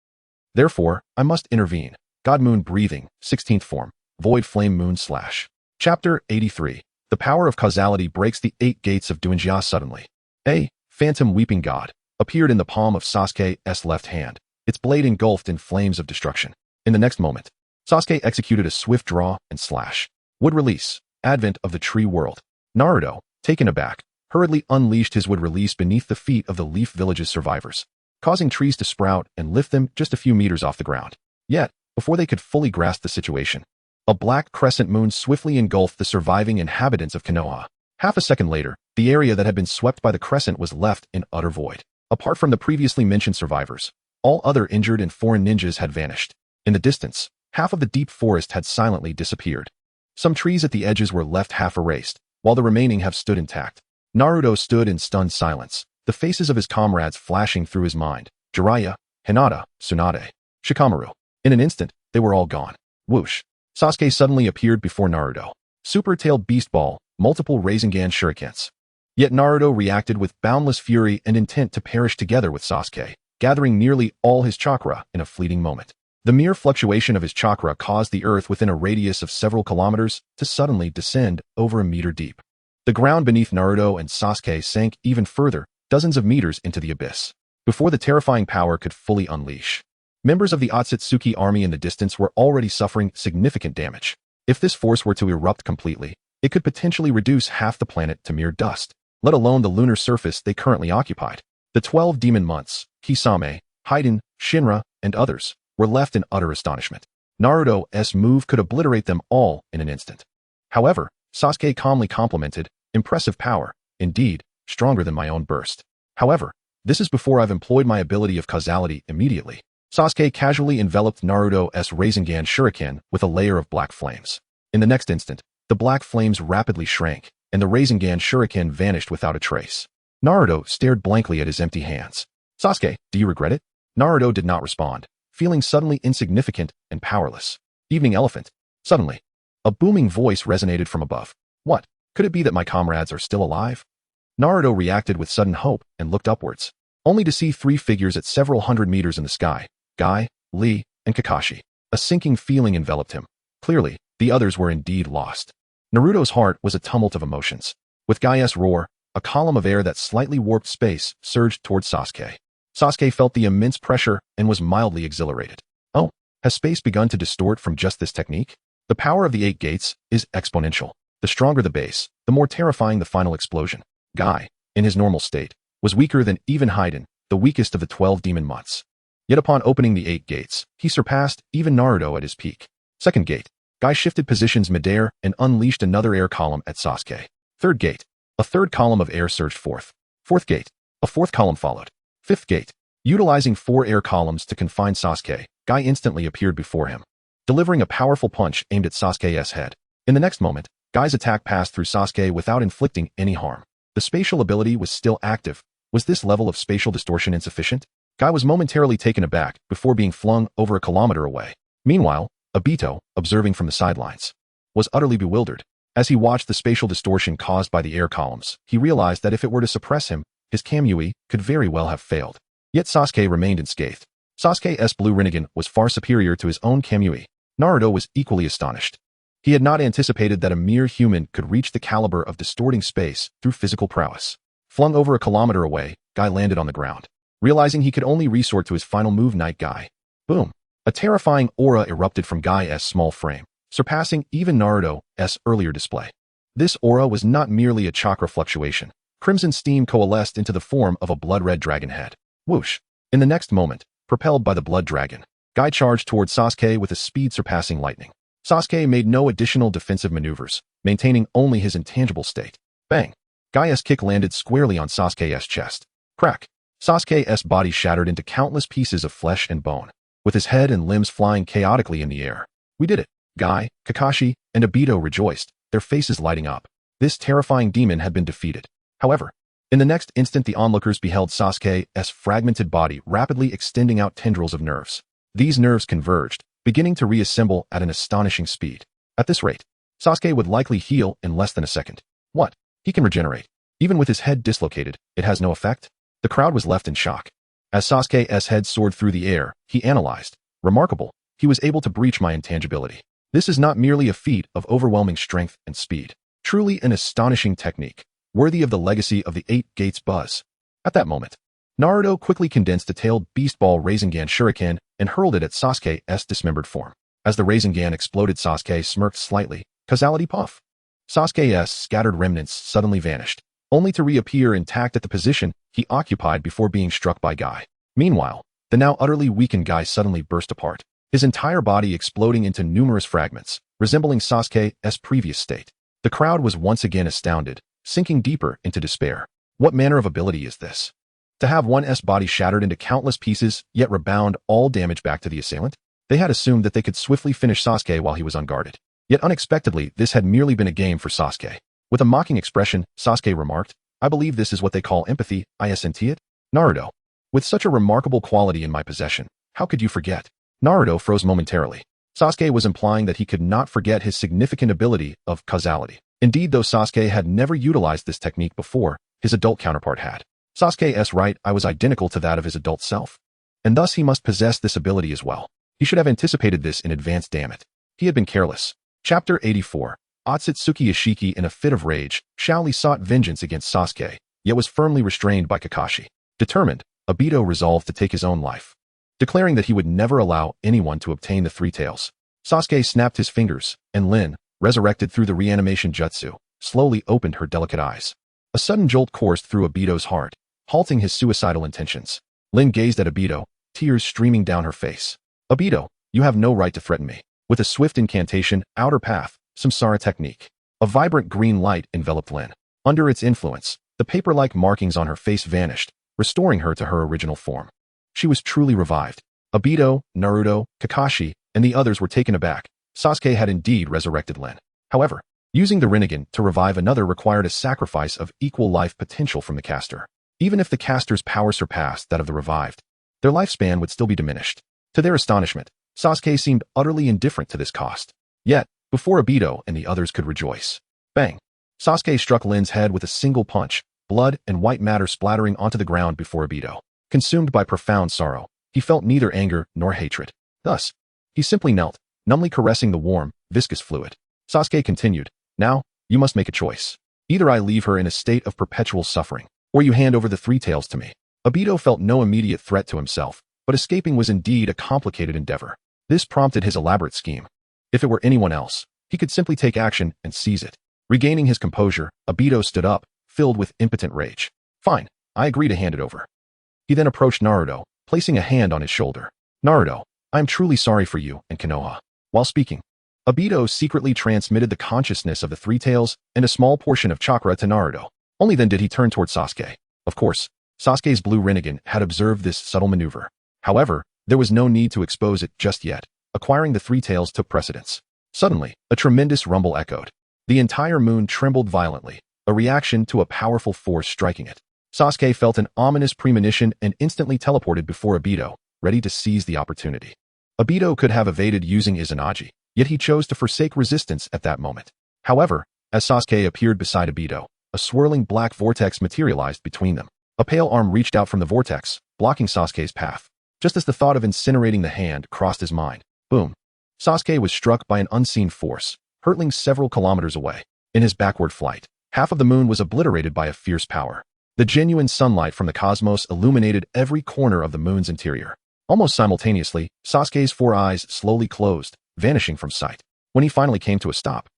Therefore, I must intervene. God Moon Breathing, 16th form, Void Flame Moon / Chapter 83. The power of causality breaks the 8 gates of Duinjia suddenly. A phantom weeping god appeared in the palm of Sasuke's left hand, its blade engulfed in flames of destruction. In the next moment, Sasuke executed a swift draw and slash. Wood release, advent of the tree world. Naruto, taken aback, hurriedly unleashed his wood release beneath the feet of the Leaf Village's survivors, causing trees to sprout and lift them just a few meters off the ground. Yet, before they could fully grasp the situation, a black crescent moon swiftly engulfed the surviving inhabitants of Konoha. Half a second later, the area that had been swept by the crescent was left in utter void. Apart from the previously mentioned survivors, all other injured and foreign ninjas had vanished. In the distance, half of the deep forest had silently disappeared. Some trees at the edges were left half erased, while the remaining have stood intact. Naruto stood in stunned silence, the faces of his comrades flashing through his mind. Jiraiya, Hinata, Tsunade, Shikamaru. In an instant, they were all gone. Whoosh. Sasuke suddenly appeared before Naruto. Super-tailed beast ball, multiple Rasengan shurikens. Yet Naruto reacted with boundless fury and intent to perish together with Sasuke, gathering nearly all his chakra in a fleeting moment. The mere fluctuation of his chakra caused the earth within a radius of several kilometers to suddenly descend over a meter deep. The ground beneath Naruto and Sasuke sank even further, dozens of meters into the abyss, before the terrifying power could fully unleash. Members of the Otsutsuki army in the distance were already suffering significant damage. If this force were to erupt completely, It could potentially reduce half the planet to mere dust, let alone the lunar surface they currently occupied. The 12 demon months, Kisame, Haiden, Shinra, and others, were left in utter astonishment. Naruto's move could obliterate them all in an instant. However, Sasuke calmly complimented, impressive power, indeed, stronger than my own burst. However, this is before I've employed my ability of causality immediately. Sasuke casually enveloped Naruto's Rasengan Shuriken with a layer of black flames. In the next instant, the black flames rapidly shrank, and the Rasengan Shuriken vanished without a trace. Naruto stared blankly at his empty hands. Sasuke, do you regret it? Naruto did not respond, feeling suddenly insignificant and powerless. Evening Elephant. Suddenly, a booming voice resonated from above. What? Could it be that my comrades are still alive? Naruto reacted with sudden hope and looked upwards, only to see three figures at several hundred meters in the sky: Guy, Lee, and Kakashi. A sinking feeling enveloped him. Clearly, the others were indeed lost. Naruto's heart was a tumult of emotions. With Guy's roar, a column of air that slightly warped space surged towards Sasuke. Sasuke felt the immense pressure and was mildly exhilarated. Oh, has space begun to distort from just this technique? The power of the 8 gates is exponential. The stronger the base, the more terrifying the final explosion. Guy, in his normal state, was weaker than even Haiden, the weakest of the 12 demon months. Yet upon opening the 8 gates, he surpassed even Naruto at his peak. Second gate. Guy shifted positions midair and unleashed another air column at Sasuke. Third gate. A third column of air surged forth. Fourth gate. A fourth column followed. Fifth gate. Utilizing 4 air columns to confine Sasuke, Guy instantly appeared before him, delivering a powerful punch aimed at Sasuke's head. In the next moment, Guy's attack passed through Sasuke without inflicting any harm. The spatial ability was still active. Was this level of spatial distortion insufficient? Guy was momentarily taken aback before being flung over a kilometer away. Meanwhile, Obito, observing from the sidelines, was utterly bewildered. As he watched the spatial distortion caused by the air columns, he realized that if it were to suppress him, his Kamui could very well have failed. Yet Sasuke remained unscathed. Sasuke's blue Rinnegan was far superior to his own Kamui. Naruto was equally astonished. He had not anticipated that a mere human could reach the caliber of distorting space through physical prowess. Flung over a kilometer away, Guy landed on the ground. Realizing he could only resort to his final move, Night Guy. Boom! A terrifying aura erupted from Guy's small frame, surpassing even Naruto's earlier display. This aura was not merely a chakra fluctuation. Crimson steam coalesced into the form of a blood-red dragon head. Whoosh! In the next moment, propelled by the blood dragon, Guy charged towards Sasuke with a speed surpassing lightning. Sasuke made no additional defensive maneuvers, maintaining only his intangible state. Bang! Guy's kick landed squarely on Sasuke's chest. Crack! Sasuke's body shattered into countless pieces of flesh and bone, with his head and limbs flying chaotically in the air. We did it! Guy, Kakashi, and Obito rejoiced, their faces lighting up. This terrifying demon had been defeated. However, in the next instant the onlookers beheld Sasuke's fragmented body rapidly extending out tendrils of nerves. These nerves converged, beginning to reassemble at an astonishing speed. At this rate, Sasuke would likely heal in less than a second. What? He can regenerate. Even with his head dislocated, it has no effect? The crowd was left in shock. As Sasuke's head soared through the air, he analyzed. Remarkable, he was able to breach my intangibility. This is not merely a feat of overwhelming strength and speed. Truly an astonishing technique, worthy of the legacy of the 8 Gates Buzz. At that moment, Naruto quickly condensed a tailed beast ball Rasengan Shuriken and hurled it at Sasuke's dismembered form. As the Rasengan exploded, Sasuke smirked slightly. Causality puff. Sasuke's scattered remnants suddenly vanished, only to reappear intact at the position he occupied before being struck by Guy. Meanwhile, the now utterly weakened Guy suddenly burst apart, his entire body exploding into numerous fragments, resembling Sasuke's previous state. The crowd was once again astounded, sinking deeper into despair. What manner of ability is this? To have one's body shattered into countless pieces, yet rebound all damage back to the assailant? They had assumed that they could swiftly finish Sasuke while he was unguarded. Yet unexpectedly, this had merely been a game for Sasuke. With a mocking expression, Sasuke remarked, I believe this is what they call empathy, I senti it? Naruto. With such a remarkable quality in my possession, how could you forget? Naruto froze momentarily. Sasuke was implying that he could not forget his significant ability of causality. Indeed, though Sasuke had never utilized this technique before, his adult counterpart had. Sasuke's right eye was identical to that of his adult self, and thus he must possess this ability as well. He should have anticipated this in advance, damn it. He had been careless. Chapter 84. Otsutsuki Ishiki. In a fit of rage, Shaoli sought vengeance against Sasuke, yet was firmly restrained by Kakashi. Determined, Obito resolved to take his own life, declaring that he would never allow anyone to obtain the 3 tails. Sasuke snapped his fingers, and Lin, resurrected through the reanimation jutsu, slowly opened her delicate eyes. A sudden jolt coursed through Obito's heart, halting his suicidal intentions. Lin gazed at Obito, tears streaming down her face. Obito, you have no right to threaten me. With a swift incantation, outer path, samsara technique. A vibrant green light enveloped Lin. Under its influence, the paper-like markings on her face vanished, restoring her to her original form. She was truly revived. Obito, Naruto, Kakashi, and the others were taken aback. Sasuke had indeed resurrected Lin. However, using the Rinnegan to revive another required a sacrifice of equal life potential from the caster. Even if the caster's power surpassed that of the revived, their lifespan would still be diminished. To their astonishment, Sasuke seemed utterly indifferent to this cost. Yet, before Obito and the others could rejoice, bang! Sasuke struck Lin's head with a single punch, blood and white matter splattering onto the ground before Obito. Consumed by profound sorrow, he felt neither anger nor hatred. Thus, he simply knelt, numbly caressing the warm, viscous fluid. Sasuke continued, now, you must make a choice. Either I leave her in a state of perpetual suffering, or you hand over the three tails to me. Obito felt no immediate threat to himself, but escaping was indeed a complicated endeavor. This prompted his elaborate scheme. If it were anyone else, he could simply take action and seize it. Regaining his composure, Obito stood up, filled with impotent rage. Fine, I agree to hand it over. He then approached Naruto, placing a hand on his shoulder. Naruto, I am truly sorry for you and Konoha. While speaking, Obito secretly transmitted the consciousness of the three tails and a small portion of chakra to Naruto. Only then did he turn toward Sasuke. Of course, Sasuke's blue Rinnegan had observed this subtle maneuver. However, there was no need to expose it just yet. Acquiring the three tails took precedence. Suddenly, a tremendous rumble echoed. The entire moon trembled violently, a reaction to a powerful force striking it. Sasuke felt an ominous premonition and instantly teleported before Obito, ready to seize the opportunity. Obito could have evaded using Izanagi, yet he chose to forsake resistance at that moment. However, as Sasuke appeared beside Obito, a swirling black vortex materialized between them. A pale arm reached out from the vortex, blocking Sasuke's path. Just as the thought of incinerating the hand crossed his mind, boom! Sasuke was struck by an unseen force, hurtling several kilometers away. In his backward flight, half of the moon was obliterated by a fierce power. The genuine sunlight from the cosmos illuminated every corner of the moon's interior. Almost simultaneously, Sasuke's four eyes slowly closed, vanishing from sight. When he finally came to a stop,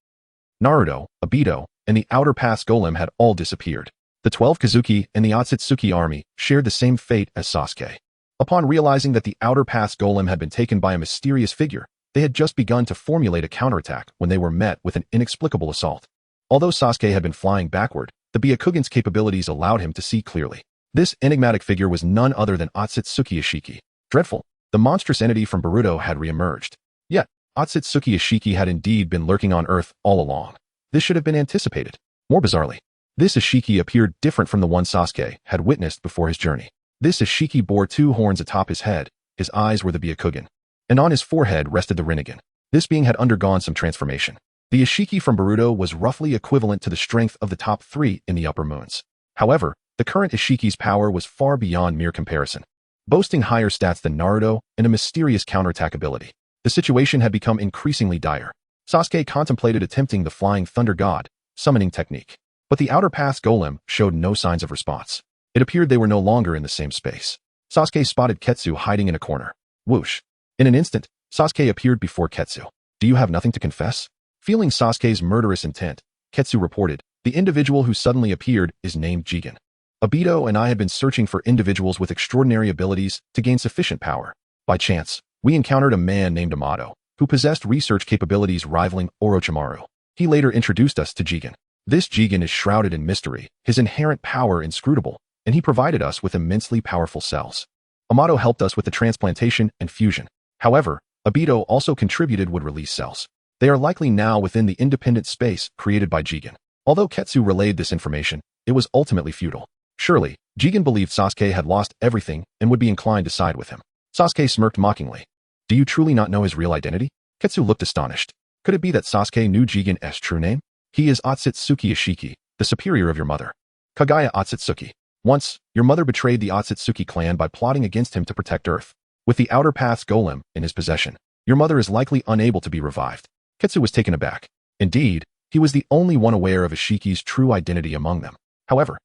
Naruto, Obito, and the Outer Path's golem had all disappeared. The 12 Kazuki and the Otsutsuki army shared the same fate as Sasuke. Upon realizing that the Outer Path's golem had been taken by a mysterious figure, they had just begun to formulate a counterattack when they were met with an inexplicable assault. Although Sasuke had been flying backward, the Byakugan's capabilities allowed him to see clearly. This enigmatic figure was none other than Otsutsuki Ishiki. Dreadful, the monstrous entity from Boruto had reemerged. Yet, Otsutsuki Ishiki had indeed been lurking on Earth all along. This should have been anticipated. More bizarrely, this Ishiki appeared different from the one Sasuke had witnessed before his journey. This Ishiki bore two horns atop his head, his eyes were the Byakugan, and on his forehead rested the Rinnegan. This being had undergone some transformation. The Ishiki from Boruto was roughly equivalent to the strength of the top three in the upper moons. However, the current Ishiki's power was far beyond mere comparison, boasting higher stats than Naruto and a mysterious counterattack ability. The situation had become increasingly dire. Sasuke contemplated attempting the Flying Thunder God summoning technique, but the Outer Path's golem showed no signs of response. It appeared they were no longer in the same space. Sasuke spotted Ketsu hiding in a corner. Whoosh! In an instant, Sasuke appeared before Ketsu. Do you have nothing to confess? Feeling Sasuke's murderous intent, Ketsu reported, the individual who suddenly appeared is named Jigen. Obito and I had been searching for individuals with extraordinary abilities to gain sufficient power. By chance, we encountered a man named Amato, who possessed research capabilities rivaling Orochimaru. He later introduced us to Jigen. This Jigen is shrouded in mystery, his inherent power inscrutable, and he provided us with immensely powerful cells. Amato helped us with the transplantation and fusion. However, Obito also contributed would-release cells. They are likely now within the independent space created by Jigen. Although Ketsu relayed this information, it was ultimately futile. Surely, Jigen believed Sasuke had lost everything and would be inclined to side with him. Sasuke smirked mockingly. Do you truly not know his real identity? Ketsu looked astonished. Could it be that Sasuke knew Jigen's true name? He is Otsutsuki Ishiki, the superior of your mother. Kagaya Otsutsuki. Once, your mother betrayed the Otsutsuki clan by plotting against him to protect Earth. With the Outer Path's golem in his possession, your mother is likely unable to be revived. Ketsu was taken aback. Indeed, he was the only one aware of Ishiki's true identity among them. However,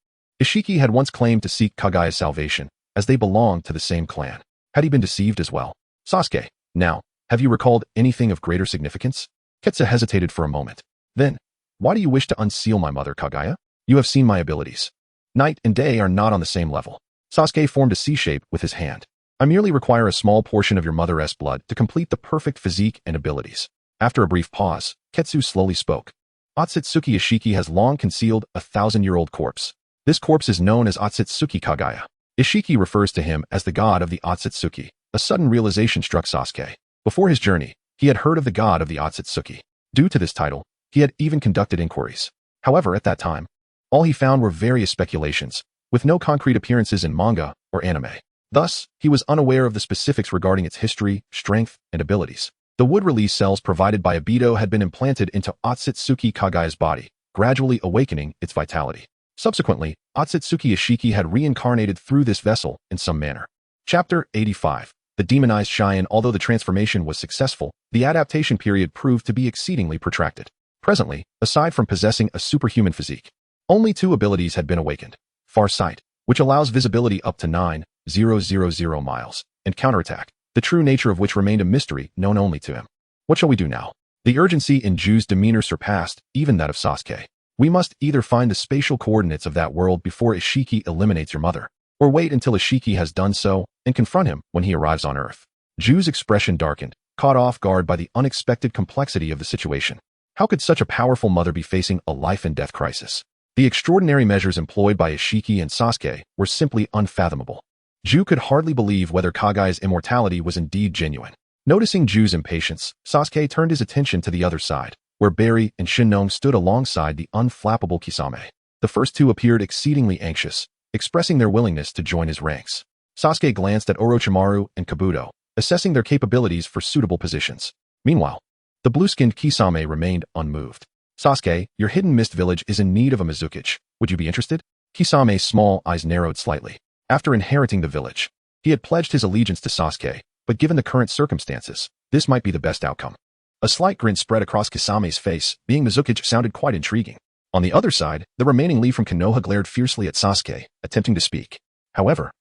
Ishiki had once claimed to seek Kagaya's salvation, as they belonged to the same clan. Had he been deceived as well? Sasuke, now, have you recalled anything of greater significance? Ketsu hesitated for a moment. Then, why do you wish to unseal my mother, Kaguya? You have seen my abilities. Night and day are not on the same level. Sasuke formed a C shape with his hand. I merely require a small portion of your mother's blood to complete the perfect physique and abilities. After a brief pause, Ketsu slowly spoke. Otsutsuki Ishiki has long concealed a 1,000-year-old corpse. This corpse is known as Otsutsuki Kaguya. Ishiki refers to him as the god of the Otsutsuki. A sudden realization struck Sasuke. Before his journey, he had heard of the god of the Otsutsuki. Due to this title, he had even conducted inquiries. However, at that time, all he found were various speculations, with no concrete appearances in manga or anime. Thus, he was unaware of the specifics regarding its history, strength, and abilities. The wood release cells provided by Obito had been implanted into Otsutsuki Kaguya's body, gradually awakening its vitality. Subsequently, Otsutsuki Ishiki had reincarnated through this vessel in some manner. Chapter 85. The Demonized Cheyenne. Although the transformation was successful, the adaptation period proved to be exceedingly protracted. Presently, aside from possessing a superhuman physique, only 2 abilities had been awakened. Far Sight, which allows visibility up to 9,000 miles, and Counterattack, the true nature of which remained a mystery known only to him. What shall we do now? The urgency in Ju's demeanor surpassed even that of Sasuke. We must either find the spatial coordinates of that world before Ishiki eliminates your mother, or wait until Ishiki has done so and confront him when he arrives on Earth. Ju's expression darkened, caught off guard by the unexpected complexity of the situation. How could such a powerful mother be facing a life-and-death crisis? The extraordinary measures employed by Ishiki and Sasuke were simply unfathomable. Ju could hardly believe whether Kaguya's immortality was indeed genuine. Noticing Ju's impatience, Sasuke turned his attention to the other side, where Barry and Shinnom stood alongside the unflappable Kisame. The first 2 appeared exceedingly anxious, expressing their willingness to join his ranks. Sasuke glanced at Orochimaru and Kabuto, assessing their capabilities for suitable positions. Meanwhile, the blue-skinned Kisame remained unmoved. Sasuke, your hidden mist village is in need of a Mizukichi. Would you be interested? Kisame's small eyes narrowed slightly. After inheriting the village, he had pledged his allegiance to Sasuke, but given the current circumstances, this might be the best outcome. A slight grin spread across Kisame's face. Being Mizukichi sounded quite intriguing. On the other side, the remaining Lee from Konoha glared fiercely at Sasuke, attempting to speak. However,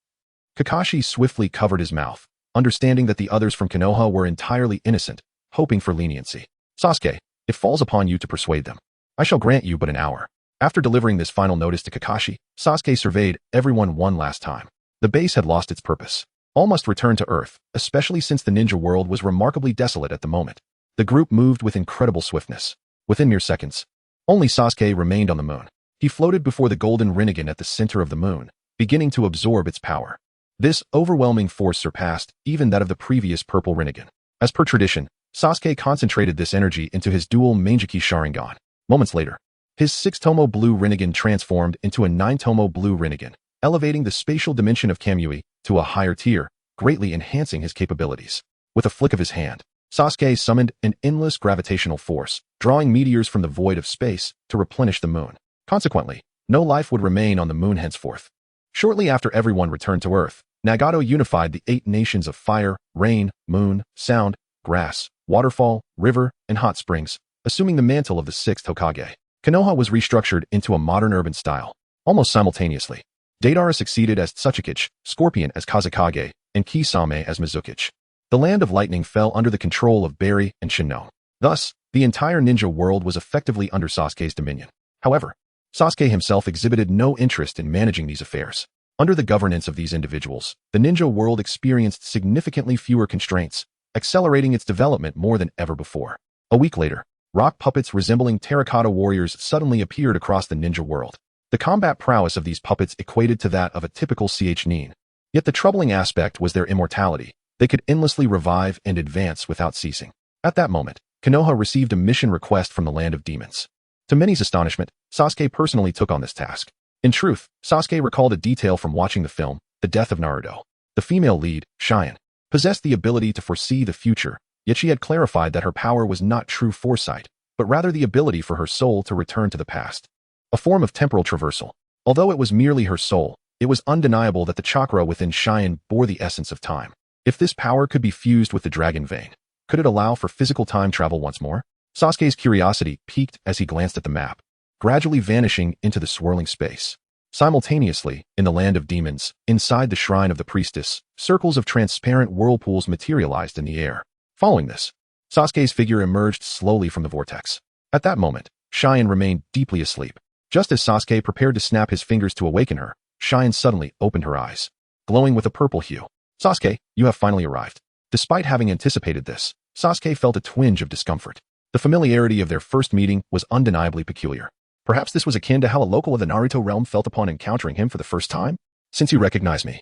Kakashi swiftly covered his mouth, understanding that the others from Konoha were entirely innocent, hoping for leniency. Sasuke, it falls upon you to persuade them. I shall grant you but an hour. After delivering this final notice to Kakashi, Sasuke surveyed everyone one last time. The base had lost its purpose. All must return to Earth, especially since the ninja world was remarkably desolate at the moment. The group moved with incredible swiftness. Within mere seconds, only Sasuke remained on the moon. He floated before the golden Rinnegan at the center of the moon, beginning to absorb its power. This overwhelming force surpassed even that of the previous purple Rinnegan. As per tradition, Sasuke concentrated this energy into his dual Mangekyou Sharingan. Moments later, his 6-tomo blue Rinnegan transformed into a 9-tomo blue Rinnegan, elevating the spatial dimension of Kamui to a higher tier, greatly enhancing his capabilities. With a flick of his hand, Sasuke summoned an endless gravitational force, drawing meteors from the void of space to replenish the moon. Consequently, no life would remain on the moon henceforth. Shortly after everyone returned to Earth, Nagato unified the 8 nations of fire, rain, moon, sound, grass, waterfall, river, and hot springs, assuming the mantle of the 6th Hokage. Konoha was restructured into a modern urban style. Almost simultaneously, Deidara succeeded as Tsuchikichi, Scorpion as Kazekage, and Kisame as Mizukichi. The Land of Lightning fell under the control of Barry and Shinnom. Thus, the entire ninja world was effectively under Sasuke's dominion. However, Sasuke himself exhibited no interest in managing these affairs. Under the governance of these individuals, the ninja world experienced significantly fewer constraints, accelerating its development more than ever before. A week later, rock puppets resembling terracotta warriors suddenly appeared across the ninja world. The combat prowess of these puppets equated to that of a typical nin. Yet the troubling aspect was their immortality. They could endlessly revive and advance without ceasing. At that moment, Konoha received a mission request from the Land of Demons. To many's astonishment, Sasuke personally took on this task. In truth, Sasuke recalled a detail from watching the film, The Death of Naruto. The female lead, Cheyenne, possessed the ability to foresee the future, yet she had clarified that her power was not true foresight, but rather the ability for her soul to return to the past. A form of temporal traversal. Although it was merely her soul, it was undeniable that the chakra within Cheyenne bore the essence of time. If this power could be fused with the dragon vein, could it allow for physical time travel once more? Sasuke's curiosity piqued as he glanced at the map, gradually vanishing into the swirling space. Simultaneously, in the Land of Demons, inside the shrine of the priestess, circles of transparent whirlpools materialized in the air. Following this, Sasuke's figure emerged slowly from the vortex. At that moment, Cheyenne remained deeply asleep. Just as Sasuke prepared to snap his fingers to awaken her, Cheyenne suddenly opened her eyes, glowing with a purple hue. Sasuke, you have finally arrived. Despite having anticipated this, Sasuke felt a twinge of discomfort. The familiarity of their first meeting was undeniably peculiar. Perhaps this was akin to how a local of the Naruto realm felt upon encountering him for the first time? Since you recognize me,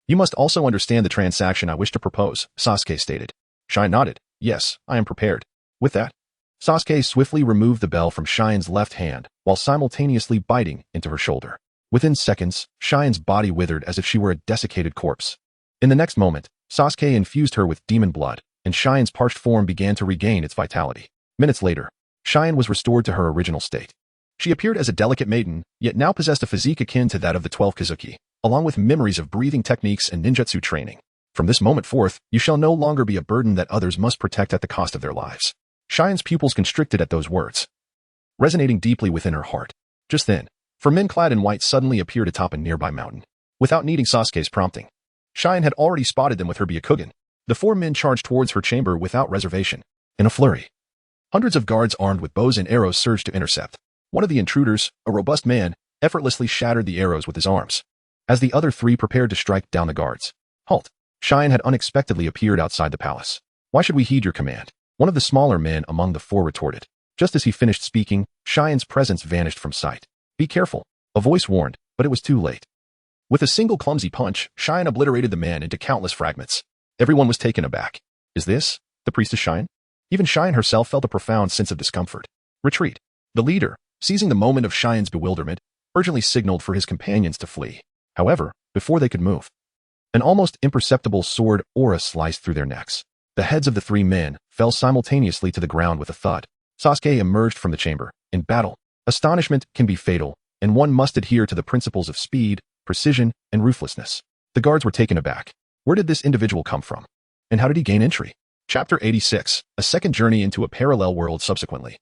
you must also understand the transaction I wish to propose, Sasuke stated. Cheyenne nodded. Yes, I am prepared. With that, Sasuke swiftly removed the bell from Cheyenne's left hand while simultaneously biting into her shoulder. Within seconds, Cheyenne's body withered as if she were a desiccated corpse. In the next moment, Sasuke infused her with demon blood, and Cheyenne's parched form began to regain its vitality. Minutes later, Cheyenne was restored to her original state. She appeared as a delicate maiden, yet now possessed a physique akin to that of the 12 Kozuki, along with memories of breathing techniques and ninjutsu training. From this moment forth, you shall no longer be a burden that others must protect at the cost of their lives. Cheyenne's pupils constricted at those words, resonating deeply within her heart. Just then, 4 men clad in white suddenly appeared atop a nearby mountain. Without needing Sasuke's prompting, Cheyenne had already spotted them with her Byakugan. The 4 men charged towards her chamber without reservation. In a flurry, hundreds of guards armed with bows and arrows surged to intercept. One of the intruders, a robust man, effortlessly shattered the arrows with his arms. As the other 3 prepared to strike down the guards. Halt! Cheyenne had unexpectedly appeared outside the palace. Why should we heed your command? One of the smaller men among the 4 retorted. Just as he finished speaking, Cheyenne's presence vanished from sight. Be careful, a voice warned, but it was too late. With a single clumsy punch, Cheyenne obliterated the man into countless fragments. Everyone was taken aback. Is this the priestess Cheyenne? Even Cheyenne herself felt a profound sense of discomfort. Retreat. The leader, seizing the moment of Cheyenne's bewilderment, urgently signaled for his companions to flee. However, before they could move, an almost imperceptible sword aura sliced through their necks. The heads of the 3 men fell simultaneously to the ground with a thud. Sasuke emerged from the chamber. In battle, astonishment can be fatal, and one must adhere to the principles of speed, precision, and ruthlessness. The guards were taken aback. Where did this individual come from? And how did he gain entry? Chapter 86, a second journey into a parallel world subsequently.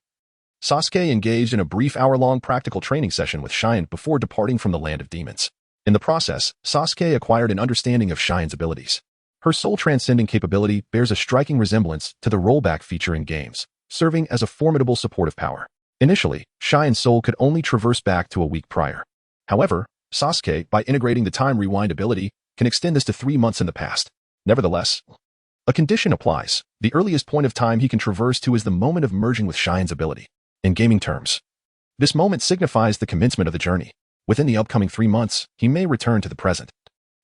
Sasuke engaged in a brief hour-long practical training session with Cheyenne before departing from the land of demons. In the process, Sasuke acquired an understanding of Cheyenne's abilities. Her soul-transcending capability bears a striking resemblance to the rollback feature in games, serving as a formidable supportive power. Initially, Cheyenne's soul could only traverse back to a week prior. However, Sasuke, by integrating the time rewind ability, can extend this to 3 months in the past. Nevertheless, a condition applies. The earliest point of time he can traverse to is the moment of merging with Cheyenne's ability. In gaming terms, this moment signifies the commencement of the journey. Within the upcoming 3 months, he may return to the present.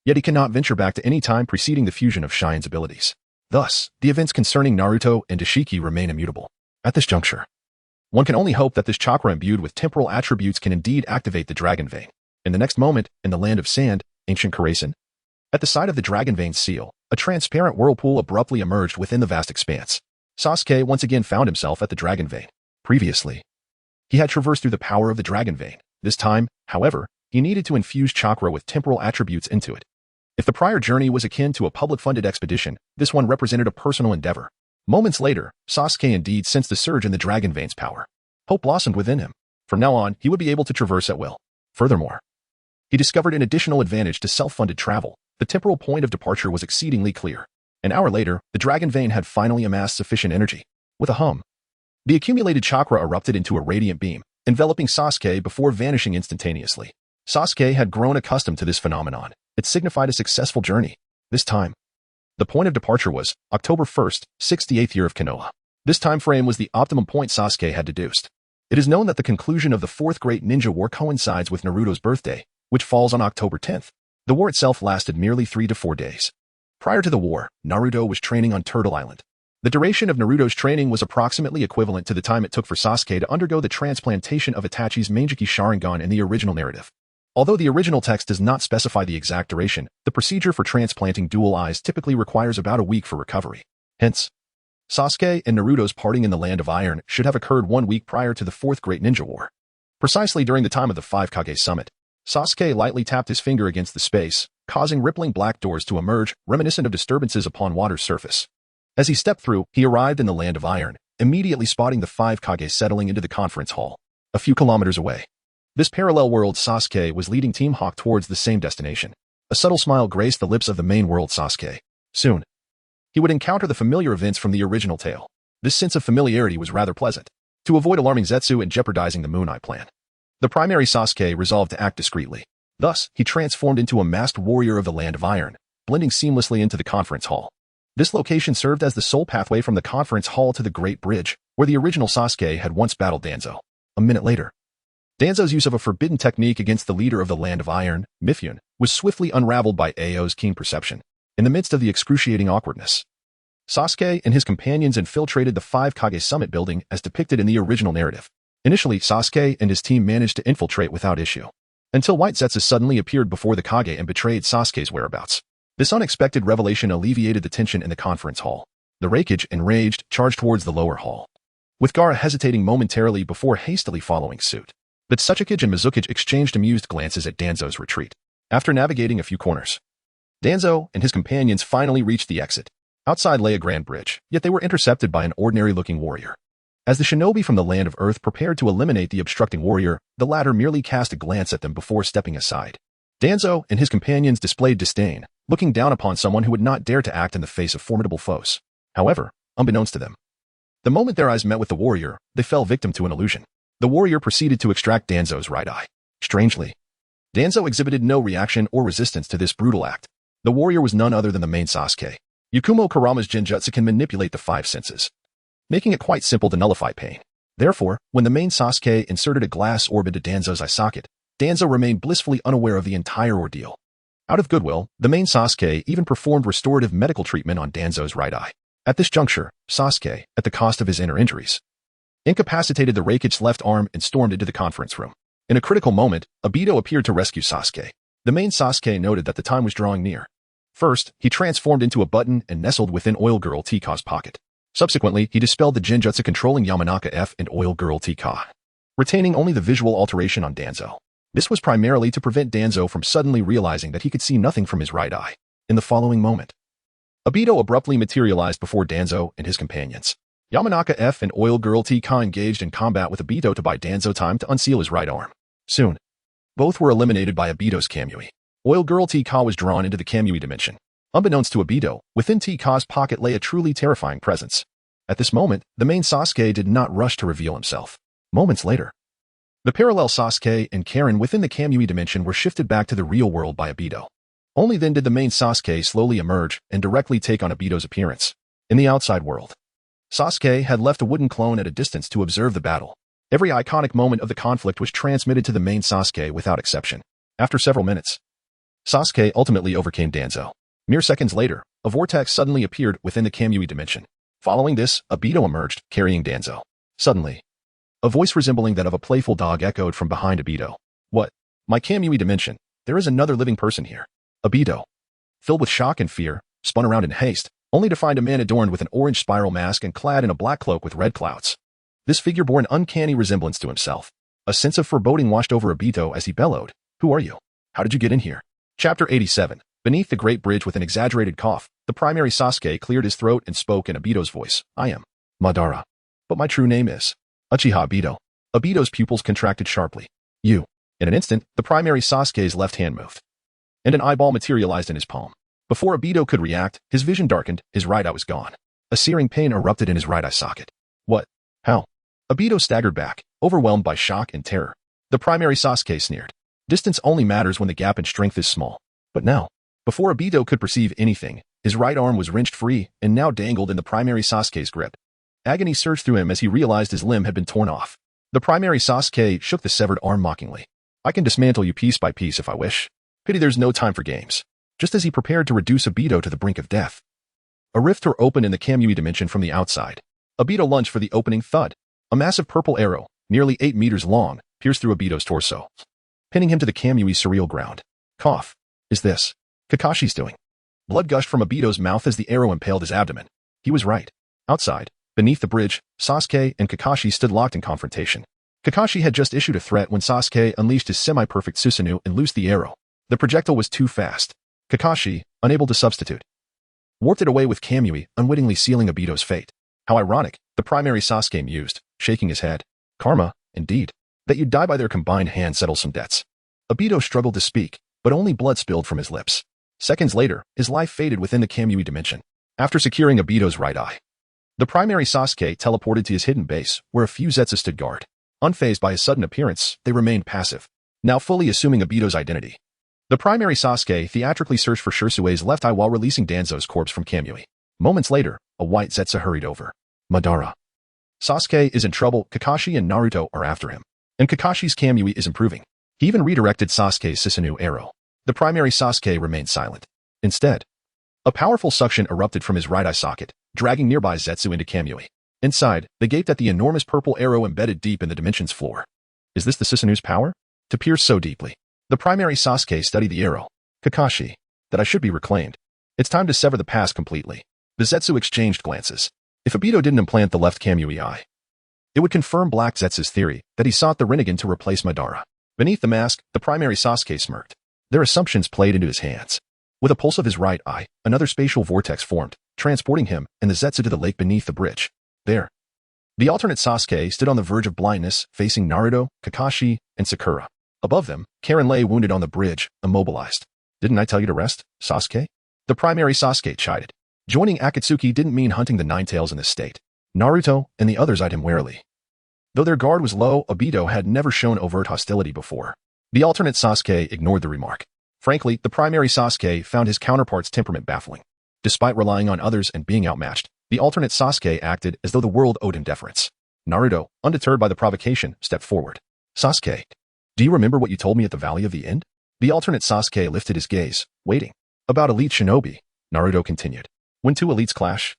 Yet he cannot venture back to any time preceding the fusion of Cheyenne's abilities. Thus, the events concerning Naruto and Dashiki remain immutable. At this juncture, one can only hope that this chakra imbued with temporal attributes can indeed activate the Dragon Vein. In the next moment, in the land of sand, ancient Karasen, at the side of the Dragon Vein seal, a transparent whirlpool abruptly emerged within the vast expanse. Sasuke once again found himself at the Dragon Vein. Previously, he had traversed through the power of the Dragon Vein. This time, however, he needed to infuse chakra with temporal attributes into it. If the prior journey was akin to a public-funded expedition, this one represented a personal endeavor. Moments later, Sasuke indeed sensed a surge in the Dragon Vein's power. Hope blossomed within him. From now on, he would be able to traverse at will. Furthermore, he discovered an additional advantage to self-funded travel. The temporal point of departure was exceedingly clear. An hour later, the Dragon Vein had finally amassed sufficient energy. With a hum, the accumulated chakra erupted into a radiant beam, enveloping Sasuke before vanishing instantaneously. Sasuke had grown accustomed to this phenomenon. It signified a successful journey. This time, the point of departure was October 1st, 68th year of Konoha. This time frame was the optimum point Sasuke had deduced. It is known that the conclusion of the Fourth Great Ninja War coincides with Naruto's birthday, which falls on October 10th. The war itself lasted merely 3 to 4 days. Prior to the war, Naruto was training on Turtle Island. The duration of Naruto's training was approximately equivalent to the time it took for Sasuke to undergo the transplantation of Itachi's Mangekyou Sharingan in the original narrative. Although the original text does not specify the exact duration, the procedure for transplanting dual eyes typically requires about a week for recovery. Hence, Sasuke and Naruto's parting in the Land of Iron should have occurred 1 week prior to the Fourth Great Ninja War. Precisely during the time of the 5 Kage Summit, Sasuke lightly tapped his finger against the space, causing rippling black doors to emerge, reminiscent of disturbances upon water's surface. As he stepped through, he arrived in the Land of Iron, immediately spotting the 5 Kage settling into the conference hall. A few kilometers away, this parallel world Sasuke was leading Team Hawk towards the same destination. A subtle smile graced the lips of the main world Sasuke. Soon, he would encounter the familiar events from the original tale. This sense of familiarity was rather pleasant. To avoid alarming Zetsu and jeopardizing the Moon Eye plan, the primary Sasuke resolved to act discreetly. Thus, he transformed into a masked warrior of the Land of Iron, blending seamlessly into the conference hall. This location served as the sole pathway from the conference hall to the Great Bridge, where the original Sasuke had once battled Danzo. A minute later, Danzo's use of a forbidden technique against the leader of the Land of Iron, Mifune, was swiftly unraveled by Ao's keen perception. In the midst of the excruciating awkwardness, Sasuke and his companions infiltrated the 5 Kage Summit building as depicted in the original narrative. Initially, Sasuke and his team managed to infiltrate without issue, until White Zetsu suddenly appeared before the Kage and betrayed Sasuke's whereabouts. This unexpected revelation alleviated the tension in the conference hall. The Raikage, enraged, charged towards the lower hall, with Gaara hesitating momentarily before hastily following suit. But Tsuchikage and Mizukage exchanged amused glances at Danzo's retreat. After navigating a few corners, Danzo and his companions finally reached the exit. Outside lay a grand bridge, yet they were intercepted by an ordinary-looking warrior. As the shinobi from the Land of Earth prepared to eliminate the obstructing warrior, the latter merely cast a glance at them before stepping aside. Danzo and his companions displayed disdain, looking down upon someone who would not dare to act in the face of formidable foes. However, unbeknownst to them, the moment their eyes met with the warrior, they fell victim to an illusion. The warrior proceeded to extract Danzo's right eye. Strangely, Danzo exhibited no reaction or resistance to this brutal act. The warrior was none other than the main Sasuke. Yakumo Kurama's Genjutsu can manipulate the 5 senses, making it quite simple to nullify pain. Therefore, when the main Sasuke inserted a glass orb into Danzo's eye socket, Danzo remained blissfully unaware of the entire ordeal. Out of goodwill, the main Sasuke even performed restorative medical treatment on Danzo's right eye. At this juncture, Sasuke, at the cost of his inner injuries, incapacitated the Raikage's left arm and stormed into the conference room. In a critical moment, Obito appeared to rescue Sasuke. The main Sasuke noted that the time was drawing near. First, he transformed into a button and nestled within Oil Girl Tika's pocket. Subsequently, he dispelled the Genjutsu controlling Yamanaka F and Oil Girl Tika, retaining only the visual alteration on Danzo. This was primarily to prevent Danzo from suddenly realizing that he could see nothing from his right eye. In the following moment, Obito abruptly materialized before Danzo and his companions. Yamanaka F and Oil Girl Tika engaged in combat with Obito to buy Danzo time to unseal his right arm. Soon, both were eliminated by Obito's Kamui. Oil Girl Tika was drawn into the Kamui dimension. Unbeknownst to Obito, within Tika's pocket lay a truly terrifying presence. At this moment, the main Sasuke did not rush to reveal himself. Moments later, the parallel Sasuke and Karen within the Kamui dimension were shifted back to the real world by Obito. Only then did the main Sasuke slowly emerge and directly take on Obito's appearance. In the outside world, Sasuke had left a wooden clone at a distance to observe the battle. Every iconic moment of the conflict was transmitted to the main Sasuke without exception. After several minutes, Sasuke ultimately overcame Danzo. Mere seconds later, a vortex suddenly appeared within the Kamui dimension. Following this, Obito emerged, carrying Danzo. Suddenly, a voice resembling that of a playful dog echoed from behind Obito. What? My Kamui dimension. There is another living person here. Obito, filled with shock and fear, spun around in haste, only to find a man adorned with an orange spiral mask and clad in a black cloak with red clouds. This figure bore an uncanny resemblance to himself. A sense of foreboding washed over Obito as he bellowed, "Who are you? How did you get in here?" Chapter 87. Beneath the Great Bridge with an exaggerated cough, the primary Sasuke cleared his throat and spoke in Obito's voice. "I am Madara. But my true name is Uchiha Obito." Obito's pupils contracted sharply. "You." In an instant, the primary Sasuke's left hand moved, and an eyeball materialized in his palm. Before Obito could react, his vision darkened, his right eye was gone. A searing pain erupted in his right eye socket. "What? How?" Obito staggered back, overwhelmed by shock and terror. The primary Sasuke sneered. "Distance only matters when the gap in strength is small." But now, before Obito could perceive anything, his right arm was wrenched free and now dangled in the primary Sasuke's grip. Agony surged through him as he realized his limb had been torn off. The primary Sasuke shook the severed arm mockingly. "I can dismantle you piece by piece if I wish. Pity there's no time for games." Just as he prepared to reduce Obito to the brink of death, a rift tore open in the Kamui dimension from the outside. Obito lunged for the opening. Thud. A massive purple arrow, nearly 8 meters long, pierced through Obito's torso, pinning him to the Kamui's surreal ground. Cough. Is this Kakashi's doing? Blood gushed from Obito's mouth as the arrow impaled his abdomen. He was right. Outside, beneath the bridge, Sasuke and Kakashi stood locked in confrontation. Kakashi had just issued a threat when Sasuke unleashed his semi-perfect Susanoo and loosed the arrow. The projectile was too fast. Kakashi, unable to substitute, warped it away with Kamui, unwittingly sealing Obito's fate. How ironic, the primary Sasuke mused, shaking his head. Karma, indeed. That you die by their combined hand settles some debts. Obito struggled to speak, but only blood spilled from his lips. Seconds later, his life faded within the Kamui dimension. After securing Obito's right eye, The primary Sasuke teleported to his hidden base, where a few Zetsu stood guard. Unfazed by his sudden appearance, they remained passive, now fully assuming Obito's identity. The primary Sasuke theatrically searched for Shirsue's left eye while releasing Danzo's corpse from Kamui. Moments later, a white Zetsu hurried over. Madara. Sasuke is in trouble, Kakashi and Naruto are after him. And Kakashi's Kamui is improving. He even redirected Sasuke's Susanoo arrow. The primary Sasuke remained silent. Instead, a powerful suction erupted from his right eye socket, dragging nearby Zetsu into Kamui. Inside, they gaped at the enormous purple arrow embedded deep in the dimension's floor. Is this the Susanoo's power? To pierce so deeply. The primary Sasuke studied the arrow. Kakashi. That I should be reclaimed. It's time to sever the past completely. The Zetsu exchanged glances. If Obito didn't implant the left Kamui eye, it would confirm Black Zetsu's theory that he sought the Rinnegan to replace Madara. Beneath the mask, the primary Sasuke smirked. Their assumptions played into his hands. With a pulse of his right eye, another spatial vortex formed, transporting him and the Zetsu to the lake beneath the bridge. There, the alternate Sasuke stood on the verge of blindness, facing Naruto, Kakashi, and Sakura. Above them, Karen lay wounded on the bridge, immobilized. Didn't I tell you to rest, Sasuke? The primary Sasuke chided. Joining Akatsuki didn't mean hunting the Nine Tails in this state. Naruto and the others eyed him warily. Though their guard was low, Obito had never shown overt hostility before. The alternate Sasuke ignored the remark. Frankly, the primary Sasuke found his counterpart's temperament baffling. Despite relying on others and being outmatched, the alternate Sasuke acted as though the world owed him deference. Naruto, undeterred by the provocation, stepped forward. Sasuke, do you remember what you told me at the Valley of the End? The alternate Sasuke lifted his gaze, waiting. About elite shinobi, Naruto continued. When two elites clash,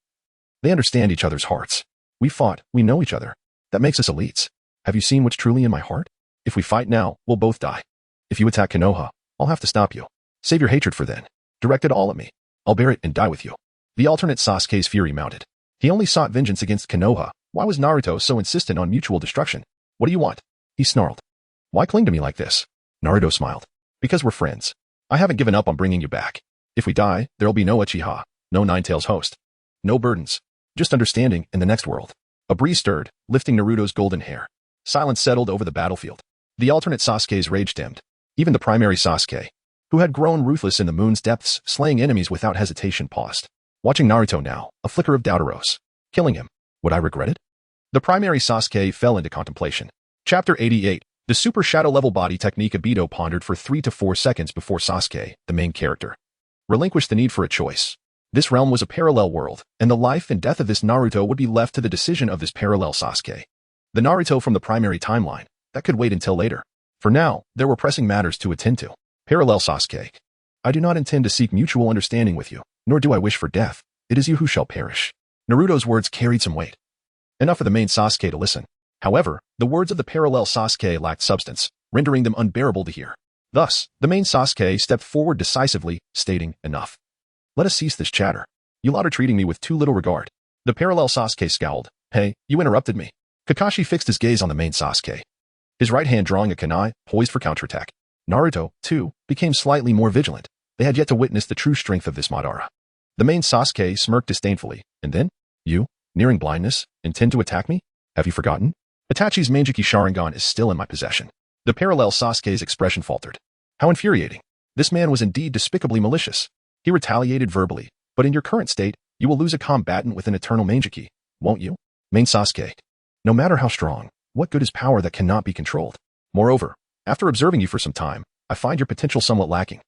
they understand each other's hearts. We fought, we know each other. That makes us elites. Have you seen what's truly in my heart? If we fight now, we'll both die. If you attack Konoha, I'll have to stop you. Save your hatred for then. Direct it all at me. I'll bear it and die with you. The alternate Sasuke's fury mounted. He only sought vengeance against Konoha. Why was Naruto so insistent on mutual destruction? What do you want? He snarled. Why cling to me like this? Naruto smiled. Because we're friends. I haven't given up on bringing you back. If we die, there'll be no Uchiha, no Nine Tails host. No burdens. Just understanding in the next world. A breeze stirred, lifting Naruto's golden hair. Silence settled over the battlefield. The alternate Sasuke's rage dimmed. Even the primary Sasuke, who had grown ruthless in the moon's depths, slaying enemies without hesitation, paused. Watching Naruto now, a flicker of doubt arose. Killing him. Would I regret it? The primary Sasuke fell into contemplation. Chapter 88. The super shadow level body technique. Obito pondered for 3 to 4 seconds before Sasuke, the main character, relinquished the need for a choice. This realm was a parallel world, and the life and death of this Naruto would be left to the decision of this parallel Sasuke. The Naruto from the primary timeline, that could wait until later. For now, there were pressing matters to attend to. Parallel Sasuke. I do not intend to seek mutual understanding with you, nor do I wish for death. It is you who shall perish. Naruto's words carried some weight. Enough for the main Sasuke to listen. However, the words of the parallel Sasuke lacked substance, rendering them unbearable to hear. Thus, the main Sasuke stepped forward decisively, stating, enough. Let us cease this chatter. You lot are treating me with too little regard. The parallel Sasuke scowled. Hey, you interrupted me. Kakashi fixed his gaze on the main Sasuke, his right hand drawing a kunai, poised for counterattack. Naruto, too, became slightly more vigilant. They had yet to witness the true strength of this Madara. The main Sasuke smirked disdainfully. And then? You, nearing blindness, intend to attack me? Have you forgotten? Itachi's Manjiki Sharingan is still in my possession. The parallel Sasuke's expression faltered. How infuriating. This man was indeed despicably malicious. He retaliated verbally. But in your current state, you will lose a combatant with an eternal Manjiki, won't you? Main Sasuke. No matter how strong, what good is power that cannot be controlled? Moreover, after observing you for some time, I find your potential somewhat lacking.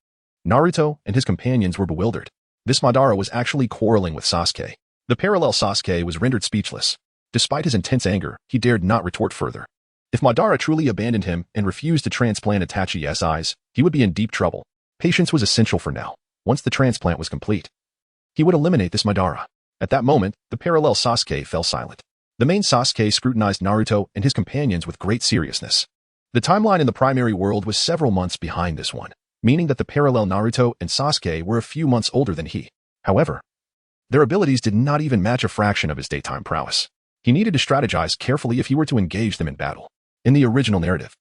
Naruto and his companions were bewildered. This Madara was actually quarreling with Sasuke. The parallel Sasuke was rendered speechless. Despite his intense anger, he dared not retort further. If Madara truly abandoned him and refused to transplant Itachi's eyes, he would be in deep trouble. Patience was essential for now. Once the transplant was complete, he would eliminate this Madara. At that moment, the parallel Sasuke fell silent. The main Sasuke scrutinized Naruto and his companions with great seriousness. The timeline in the primary world was several months behind this one, meaning that the parallel Naruto and Sasuke were a few months older than he. However, their abilities did not even match a fraction of his daytime prowess. He needed to strategize carefully if he were to engage them in battle. In the original narrative,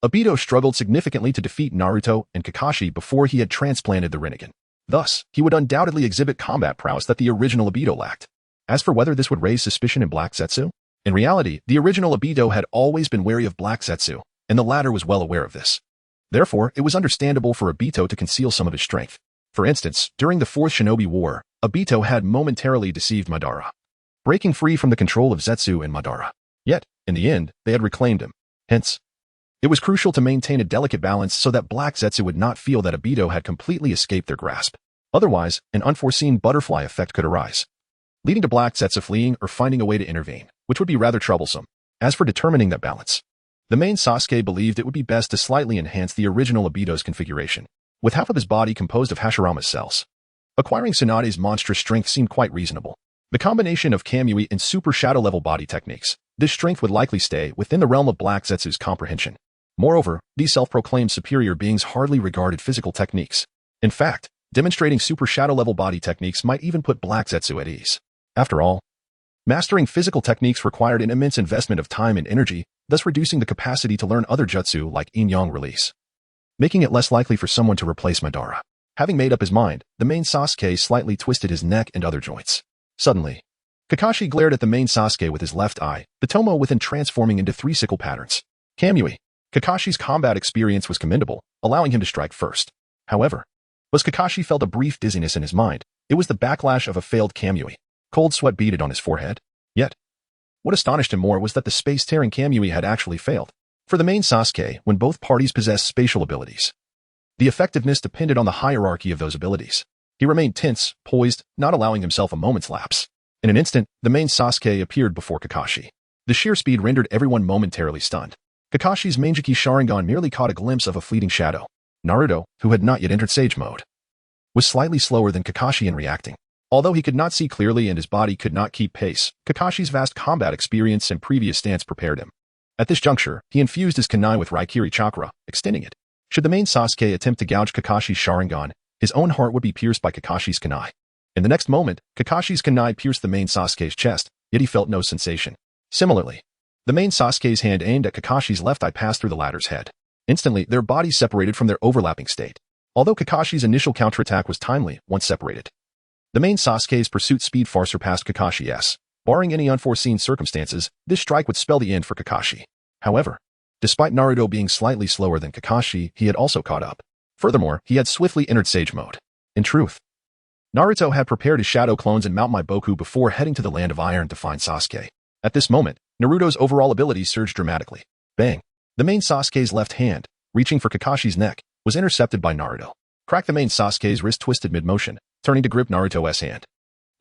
Obito struggled significantly to defeat Naruto and Kakashi before he had transplanted the Rinnegan. Thus, he would undoubtedly exhibit combat prowess that the original Obito lacked. As for whether this would raise suspicion in Black Zetsu, in reality, the original Obito had always been wary of Black Zetsu, and the latter was well aware of this. Therefore, it was understandable for Obito to conceal some of his strength. For instance, during the Fourth Shinobi War, Obito had momentarily deceived Madara. breaking free from the control of Zetsu and Madara. Yet, in the end, they had reclaimed him. Hence, it was crucial to maintain a delicate balance so that Black Zetsu would not feel that Obito had completely escaped their grasp. Otherwise, an unforeseen butterfly effect could arise, leading to Black Zetsu fleeing or finding a way to intervene, which would be rather troublesome. As for determining that balance, the main Sasuke believed it would be best to slightly enhance the original Obito's configuration, with half of his body composed of Hashirama's cells. Acquiring Tsunade's monstrous strength seemed quite reasonable. The combination of Kamui and Super Shadow level body techniques, this strength would likely stay within the realm of Black Zetsu's comprehension. Moreover, these self-proclaimed superior beings hardly regarded physical techniques. In fact, demonstrating Super Shadow level body techniques might even put Black Zetsu at ease. After all, mastering physical techniques required an immense investment of time and energy, thus reducing the capacity to learn other jutsu like Yin-Yang release, making it less likely for someone to replace Madara. Having made up his mind, the main Sasuke slightly twisted his neck and other joints. Suddenly, Kakashi glared at the main Sasuke with his left eye, the tomo within transforming into 3 sickle patterns. Kamui. Kakashi's combat experience was commendable, allowing him to strike first. However, as Kakashi felt a brief dizziness in his mind, it was the backlash of a failed Kamui. Cold sweat beaded on his forehead. Yet, what astonished him more was that the space-tearing Kamui had actually failed. For the main Sasuke, when both parties possessed spatial abilities, the effectiveness depended on the hierarchy of those abilities. He remained tense, poised, not allowing himself a moment's lapse. In an instant, the main Sasuke appeared before Kakashi. The sheer speed rendered everyone momentarily stunned. Kakashi's Manjiki Sharingan merely caught a glimpse of a fleeting shadow. Naruto, who had not yet entered Sage mode, was slightly slower than Kakashi in reacting. Although he could not see clearly and his body could not keep pace, Kakashi's vast combat experience and previous stance prepared him. At this juncture, he infused his kunai with Raikiri chakra, extending it. Should the main Sasuke attempt to gouge Kakashi's Sharingan, his own heart would be pierced by Kakashi's kunai. In the next moment, Kakashi's kunai pierced the main Sasuke's chest, yet he felt no sensation. Similarly, the main Sasuke's hand aimed at Kakashi's left eye passed through the latter's head. Instantly, their bodies separated from their overlapping state. Although Kakashi's initial counterattack was timely, once separated, the main Sasuke's pursuit speed far surpassed Kakashi's. Barring any unforeseen circumstances, this strike would spell the end for Kakashi. However, despite Naruto being slightly slower than Kakashi, he had also caught up. Furthermore, he had swiftly entered Sage mode. In truth, Naruto had prepared his shadow clones and Mount Maiboku before heading to the Land of Iron to find Sasuke. At this moment, Naruto's overall abilities surged dramatically. Bang! The main Sasuke's left hand, reaching for Kakashi's neck, was intercepted by Naruto. Crack! The main Sasuke's wrist twisted mid-motion, turning to grip Naruto's hand.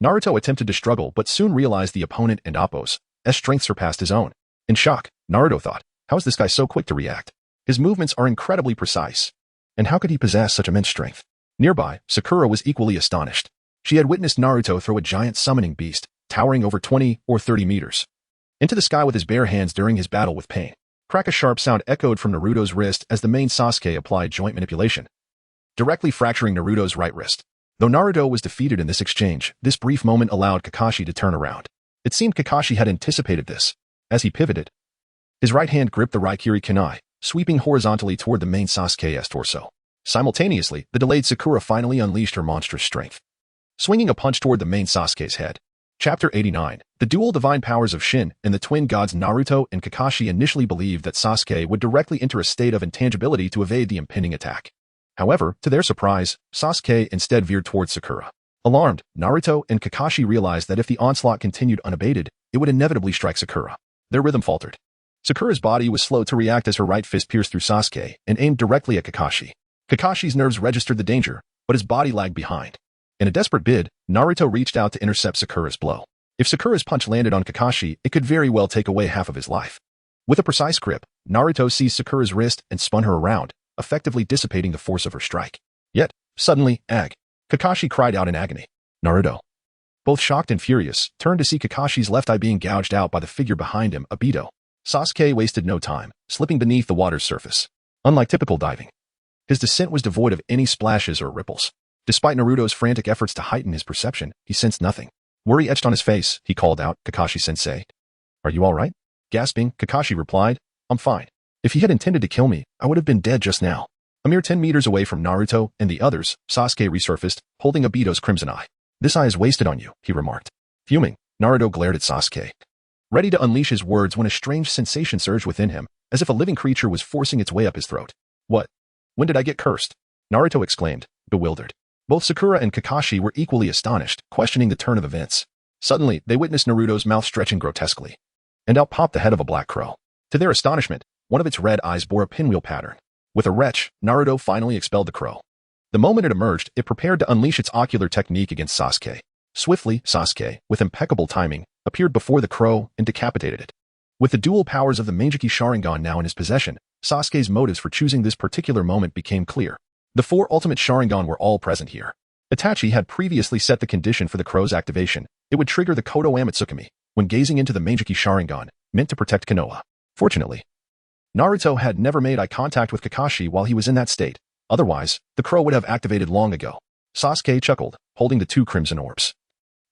Naruto attempted to struggle but soon realized the opponent and Appo's strength surpassed his own. In shock, Naruto thought, how is this guy so quick to react? His movements are incredibly precise. And how could he possess such immense strength? Nearby, Sakura was equally astonished. She had witnessed Naruto throw a giant summoning beast, towering over 20 or 30 meters, into the sky with his bare hands during his battle with pain. Crack! A sharp sound echoed from Naruto's wrist as the main Sasuke applied joint manipulation, directly fracturing Naruto's right wrist. Though Naruto was defeated in this exchange, this brief moment allowed Kakashi to turn around. It seemed Kakashi had anticipated this. As he pivoted, his right hand gripped the Raikiri kunai, sweeping horizontally toward the main Sasuke's torso. Simultaneously, the delayed Sakura finally unleashed her monstrous strength, swinging a punch toward the main Sasuke's head. Chapter 89. The dual divine powers of Shin and the twin gods Naruto and Kakashi initially believed that Sasuke would directly enter a state of intangibility to evade the impending attack. However, to their surprise, Sasuke instead veered towards Sakura. Alarmed, Naruto and Kakashi realized that if the onslaught continued unabated, it would inevitably strike Sakura. Their rhythm faltered. Sakura's body was slow to react as her right fist pierced through Sasuke and aimed directly at Kakashi. Kakashi's nerves registered the danger, but his body lagged behind. In a desperate bid, Naruto reached out to intercept Sakura's blow. If Sakura's punch landed on Kakashi, it could very well take away half of his life. With a precise grip, Naruto seized Sakura's wrist and spun her around, effectively dissipating the force of her strike. Yet, suddenly, Kakashi cried out in agony. Naruto, both shocked and furious, turned to see Kakashi's left eye being gouged out by the figure behind him, Obito. Sasuke wasted no time, slipping beneath the water's surface. Unlike typical diving, his descent was devoid of any splashes or ripples. Despite Naruto's frantic efforts to heighten his perception, he sensed nothing. Worry etched on his face, he called out, Kakashi-sensei. Are you all right? Gasping, Kakashi replied, I'm fine. If he had intended to kill me, I would have been dead just now. A mere 10 meters away from Naruto and the others, Sasuke resurfaced, holding Obito's crimson eye. This eye is wasted on you, he remarked. Fuming, Naruto glared at Sasuke, ready to unleash his words when a strange sensation surged within him, as if a living creature was forcing its way up his throat. What? When did I get cursed? Naruto exclaimed, bewildered. Both Sakura and Kakashi were equally astonished, questioning the turn of events. Suddenly, they witnessed Naruto's mouth stretching grotesquely, and out popped the head of a black crow. To their astonishment, one of its red eyes bore a pinwheel pattern. With a retch, Naruto finally expelled the crow. The moment it emerged, it prepared to unleash its ocular technique against Sasuke. Swiftly, Sasuke, with impeccable timing, appeared before the crow and decapitated it. With the dual powers of the Meijiki Sharingan now in his possession, Sasuke's motives for choosing this particular moment became clear. The four ultimate Sharingan were all present here. Itachi had previously set the condition for the crow's activation. It would trigger the Kodo Amatsukami when gazing into the Meijiki Sharingan, meant to protect Konoha. Fortunately, Naruto had never made eye contact with Kakashi while he was in that state. Otherwise, the crow would have activated long ago. Sasuke chuckled, holding the two crimson orbs.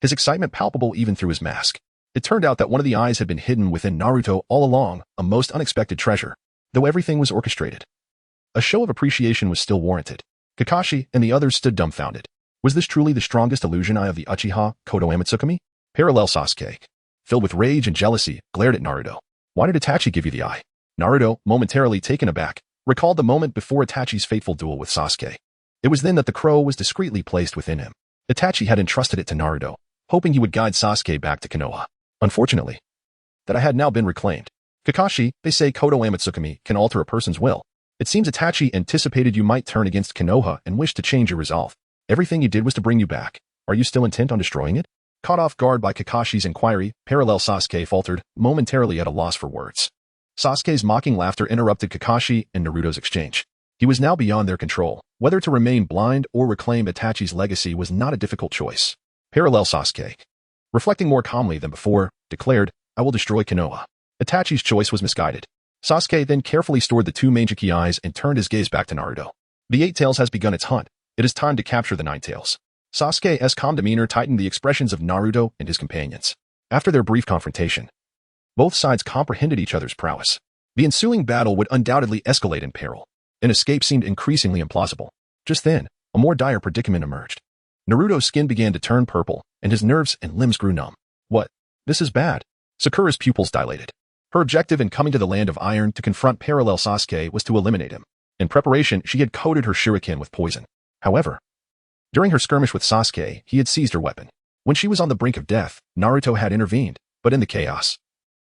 His excitement palpable even through his mask. It turned out that one of the eyes had been hidden within Naruto all along, a most unexpected treasure, though everything was orchestrated. A show of appreciation was still warranted. Kakashi and the others stood dumbfounded. Was this truly the strongest illusion eye of the Uchiha, Kodo Amatsukami? Parallel Sasuke, filled with rage and jealousy, glared at Naruto. Why did Itachi give you the eye? Naruto, momentarily taken aback, recalled the moment before Itachi's fateful duel with Sasuke. It was then that the crow was discreetly placed within him. Itachi had entrusted it to Naruto, hoping he would guide Sasuke back to Konoha. Unfortunately, that eye had now been reclaimed. Kakashi, they say Kodo Amatsukami can alter a person's will. It seems Itachi anticipated you might turn against Konoha and wished to change your resolve. Everything you did was to bring you back. Are you still intent on destroying it? Caught off guard by Kakashi's inquiry, Parallel Sasuke faltered, momentarily at a loss for words. Sasuke's mocking laughter interrupted Kakashi and Naruto's exchange. He was now beyond their control. Whether to remain blind or reclaim Itachi's legacy was not a difficult choice. Parallel Sasuke, reflecting more calmly than before, declared, I will destroy Konoha. Itachi's choice was misguided. Sasuke then carefully stored the two Meijiki eyes and turned his gaze back to Naruto. The Eight Tails has begun its hunt. It is time to capture the Nine Tails. Sasuke's calm demeanor tightened the expressions of Naruto and his companions. After their brief confrontation, both sides comprehended each other's prowess. The ensuing battle would undoubtedly escalate in peril. An escape seemed increasingly implausible. Just then, a more dire predicament emerged. Naruto's skin began to turn purple, and his nerves and limbs grew numb. What? This is bad. Sakura's pupils dilated. Her objective in coming to the Land of Iron to confront Parallel Sasuke was to eliminate him. In preparation, she had coated her shuriken with poison. However, during her skirmish with Sasuke, he had seized her weapon. When she was on the brink of death, Naruto had intervened, but in the chaos,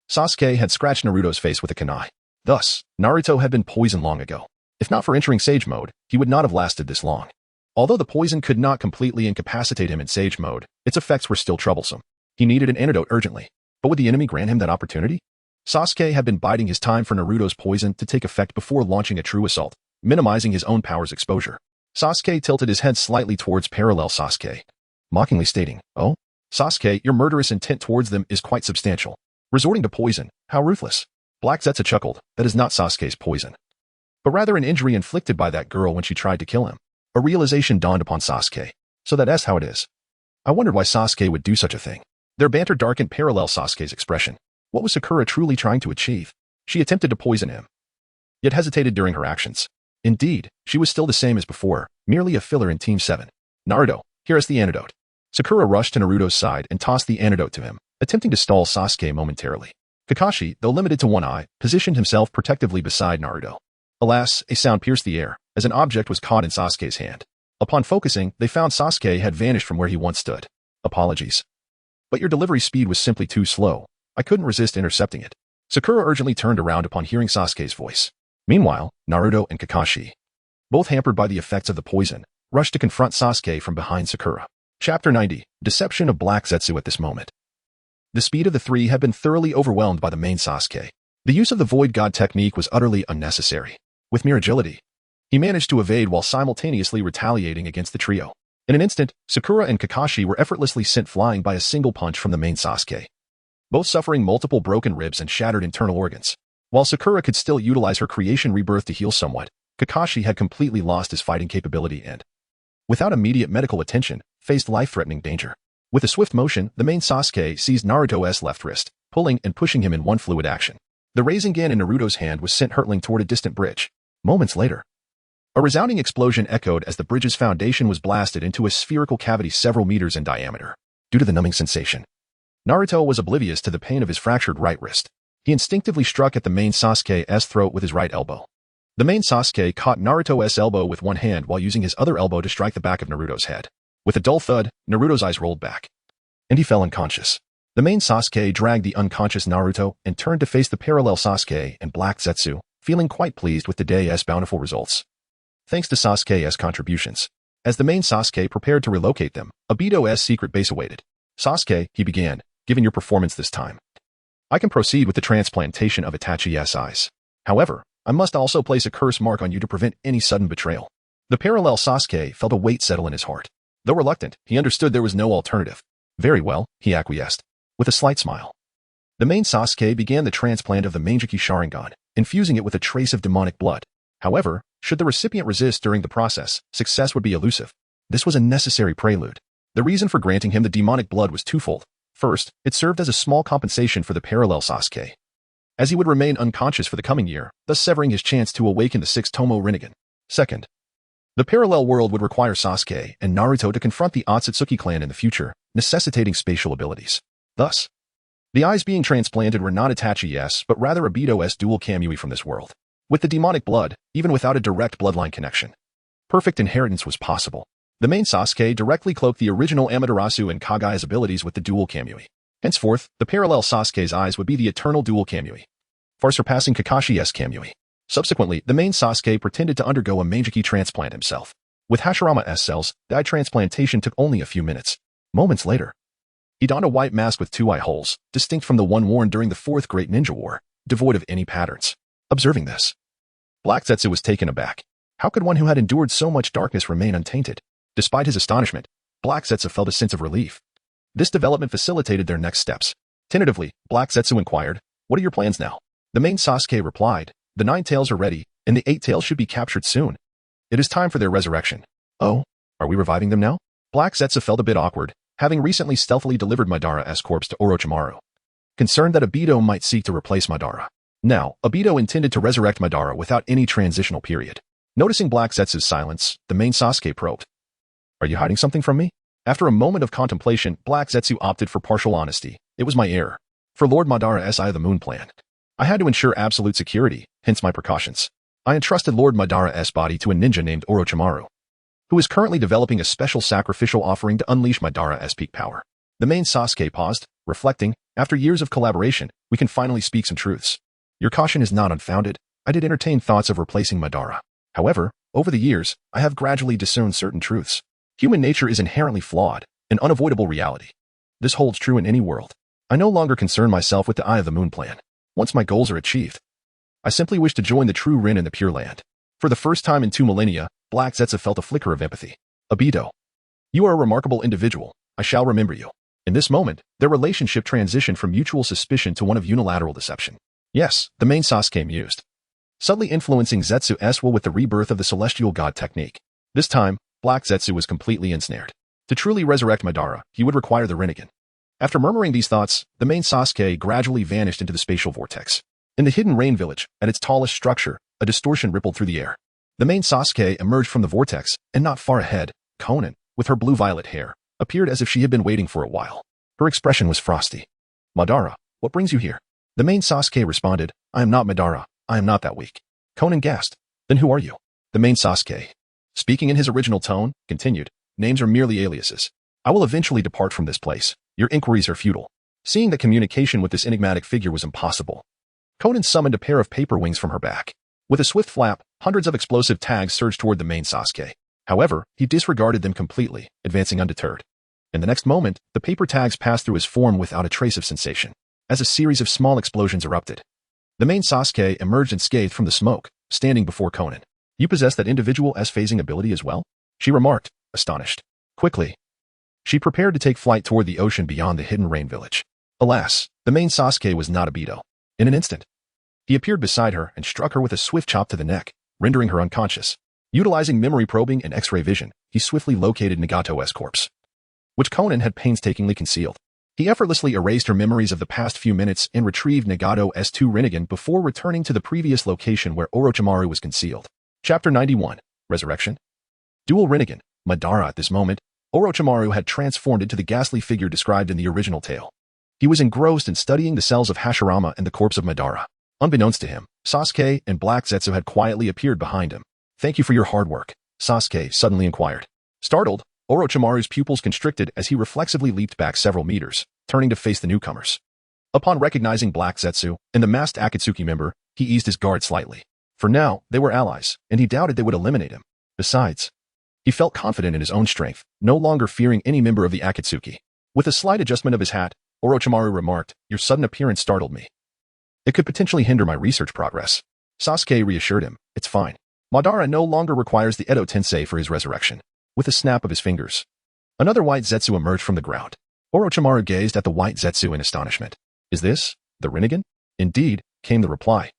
Sasuke had scratched Naruto's face with a kunai. Thus, Naruto had been poisoned long ago. If not for entering Sage Mode, he would not have lasted this long. Although the poison could not completely incapacitate him in Sage Mode, its effects were still troublesome. He needed an antidote urgently. But would the enemy grant him that opportunity? Sasuke had been biding his time for Naruto's poison to take effect before launching a true assault, minimizing his own power's exposure. Sasuke tilted his head slightly towards Parallel Sasuke, mockingly stating, Oh? Sasuke, your murderous intent towards them is quite substantial. Resorting to poison, how ruthless. Black Zetsu chuckled, that is not Sasuke's poison, but rather an injury inflicted by that girl when she tried to kill him. A realization dawned upon Sasuke. So that's how it is. I wondered why Sasuke would do such a thing. Their banter darkened Parallel Sasuke's expression. What was Sakura truly trying to achieve? She attempted to poison him, yet hesitated during her actions. Indeed, she was still the same as before, merely a filler in Team 7. Naruto, here is the antidote. Sakura rushed to Naruto's side and tossed the antidote to him, attempting to stall Sasuke momentarily. Kakashi, though limited to one eye, positioned himself protectively beside Naruto. Alas, a sound pierced the air, as an object was caught in Sasuke's hand. Upon focusing, they found Sasuke had vanished from where he once stood. Apologies, but your delivery speed was simply too slow. I couldn't resist intercepting it. Sakura urgently turned around upon hearing Sasuke's voice. Meanwhile, Naruto and Kakashi, both hampered by the effects of the poison, rushed to confront Sasuke from behind Sakura. Chapter 90, Deception of Black Zetsu. At this moment, the speed of the three had been thoroughly overwhelmed by the main Sasuke. The use of the Void God technique was utterly unnecessary. With mere agility, he managed to evade while simultaneously retaliating against the trio. In an instant, Sakura and Kakashi were effortlessly sent flying by a single punch from the main Sasuke, both suffering multiple broken ribs and shattered internal organs. While Sakura could still utilize her creation rebirth to heal somewhat, Kakashi had completely lost his fighting capability and, without immediate medical attention, faced life-threatening danger. With a swift motion, the main Sasuke seized Naruto's left wrist, pulling and pushing him in one fluid action. The Rasengan in Naruto's hand was sent hurtling toward a distant bridge. Moments later, a resounding explosion echoed as the bridge's foundation was blasted into a spherical cavity several meters in diameter. Due to the numbing sensation, Naruto was oblivious to the pain of his fractured right wrist. He instinctively struck at the main Sasuke's throat with his right elbow. The main Sasuke caught Naruto's elbow with one hand while using his other elbow to strike the back of Naruto's head. With a dull thud, Naruto's eyes rolled back. and he fell unconscious. The main Sasuke dragged the unconscious Naruto and turned to face the parallel Sasuke and Black Zetsu, feeling quite pleased with the day's bountiful results. Thanks to Sasuke's contributions. As the main Sasuke prepared to relocate them, Obito's secret base awaited. Sasuke, he began, given your performance this time, I can proceed with the transplantation of Itachi's eyes. However, I must also place a curse mark on you to prevent any sudden betrayal. The parallel Sasuke felt a weight settle in his heart. Though reluctant, he understood there was no alternative. Very well, he acquiesced, with a slight smile. The main Sasuke began the transplant of the Mangekyou Sharingan, infusing it with a trace of demonic blood. However, should the recipient resist during the process, success would be elusive. This was a necessary prelude. The reason for granting him the demonic blood was twofold. First, it served as a small compensation for the parallel Sasuke, as he would remain unconscious for the coming year, thus severing his chance to awaken the sixth Tomo Rinnegan. Second, the parallel world would require Sasuke and Naruto to confront the Otsutsuki clan in the future, necessitating spatial abilities. Thus, the eyes being transplanted were not Itachi's but rather Obito's dual kamui from this world. With the demonic blood, even without a direct bloodline connection, perfect inheritance was possible. The main Sasuke directly cloaked the original Amaterasu and Kagai's abilities with the dual kamui. Henceforth, the parallel Sasuke's eyes would be the eternal dual kamui, far surpassing Kakashi's kamui. Subsequently, the main Sasuke pretended to undergo a Mangekyou transplant himself. With Hashirama's cells, the eye transplantation took only a few minutes. Moments later, he donned a white mask with two eye holes, distinct from the one worn during the Fourth Great Ninja War, devoid of any patterns. Observing this, Black Zetsu was taken aback. How could one who had endured so much darkness remain untainted? Despite his astonishment, Black Zetsu felt a sense of relief. This development facilitated their next steps. Tentatively, Black Zetsu inquired, "What are your plans now?" The main Sasuke replied, "The 9 tails are ready, and the 8 tails should be captured soon. It is time for their resurrection." "Oh, are we reviving them now?" Black Zetsu felt a bit awkward, having recently stealthily delivered Madara's corpse to Orochimaru, concerned that Obito might seek to replace Madara. Now, Obito intended to resurrect Madara without any transitional period. Noticing Black Zetsu's silence, the main Sasuke probed, "Are you hiding something from me?" After a moment of contemplation, Black Zetsu opted for partial honesty. "It was my error. For Lord Madara's Eye of the Moon plan, I had to ensure absolute security, hence my precautions. I entrusted Lord Madara's body to a ninja named Orochimaru, who is currently developing a special sacrificial offering to unleash Madara's peak power." The main Sasuke paused, reflecting, "After years of collaboration, we can finally speak some truths. Your caution is not unfounded. I did entertain thoughts of replacing Madara. However, over the years, I have gradually discerned certain truths. Human nature is inherently flawed, an unavoidable reality. This holds true in any world. I no longer concern myself with the Eye of the Moon plan. Once my goals are achieved, I simply wish to join the true Rin in the Pure Land." For the first time in 2 millennia, Black Zetsu felt a flicker of empathy. "Obito, you are a remarkable individual. I shall remember you." In this moment, their relationship transitioned from mutual suspicion to one of unilateral deception. "Yes," the main Sasuke mused, subtly influencing Zetsu's will with the rebirth of the Celestial God technique. This time, Black Zetsu was completely ensnared. To truly resurrect Madara, he would require the Rinnegan. After murmuring these thoughts, the main Sasuke gradually vanished into the spatial vortex. In the hidden rain village, at its tallest structure, a distortion rippled through the air. The main Sasuke emerged from the vortex, and not far ahead, Konan, with her blue-violet hair, appeared as if she had been waiting for a while. Her expression was frosty. "Madara, what brings you here?" The main Sasuke responded, "I am not Madara. I am not that weak." Konan gasped. "Then who are you?" The main Sasuke, speaking in his original tone, continued, "Names are merely aliases. I will eventually depart from this place. Your inquiries are futile." Seeing that communication with this enigmatic figure was impossible, Konan summoned a pair of paper wings from her back. With a swift flap, hundreds of explosive tags surged toward the main Sasuke. However, he disregarded them completely, advancing undeterred. In the next moment, the paper tags passed through his form without a trace of sensation, as a series of small explosions erupted. The main Sasuke emerged unscathed from the smoke, standing before Konan. "You possess that individual S-phasing ability as well?" she remarked, astonished. Quickly, she prepared to take flight toward the ocean beyond the hidden rain village. Alas, the main Sasuke was not Obito. In an instant, he appeared beside her and struck her with a swift chop to the neck, rendering her unconscious. Utilizing memory probing and X-ray vision, he swiftly located Nagato's corpse, which Konan had painstakingly concealed. He effortlessly erased her memories of the past few minutes and retrieved Nagato's 2 Rinnegan before returning to the previous location where Orochimaru was concealed. Chapter 91, Resurrection. Dual Rinnegan, Madara. At this moment, Orochimaru had transformed into the ghastly figure described in the original tale. He was engrossed in studying the cells of Hashirama and the corpse of Madara. Unbeknownst to him, Sasuke and Black Zetsu had quietly appeared behind him. "Thank you for your hard work," Sasuke suddenly inquired. Startled, Orochimaru's pupils constricted as he reflexively leaped back several meters, turning to face the newcomers. Upon recognizing Black Zetsu and the masked Akatsuki member, he eased his guard slightly. For now, they were allies, and he doubted they would eliminate him. Besides, he felt confident in his own strength, no longer fearing any member of the Akatsuki. With a slight adjustment of his hat, Orochimaru remarked, "Your sudden appearance startled me. It could potentially hinder my research progress." Sasuke reassured him, "It's fine. Madara no longer requires the Edo Tensei for his resurrection." With a snap of his fingers, another white Zetsu emerged from the ground. Orochimaru gazed at the white Zetsu in astonishment. "Is this the Rinnegan?" "Indeed," came the reply.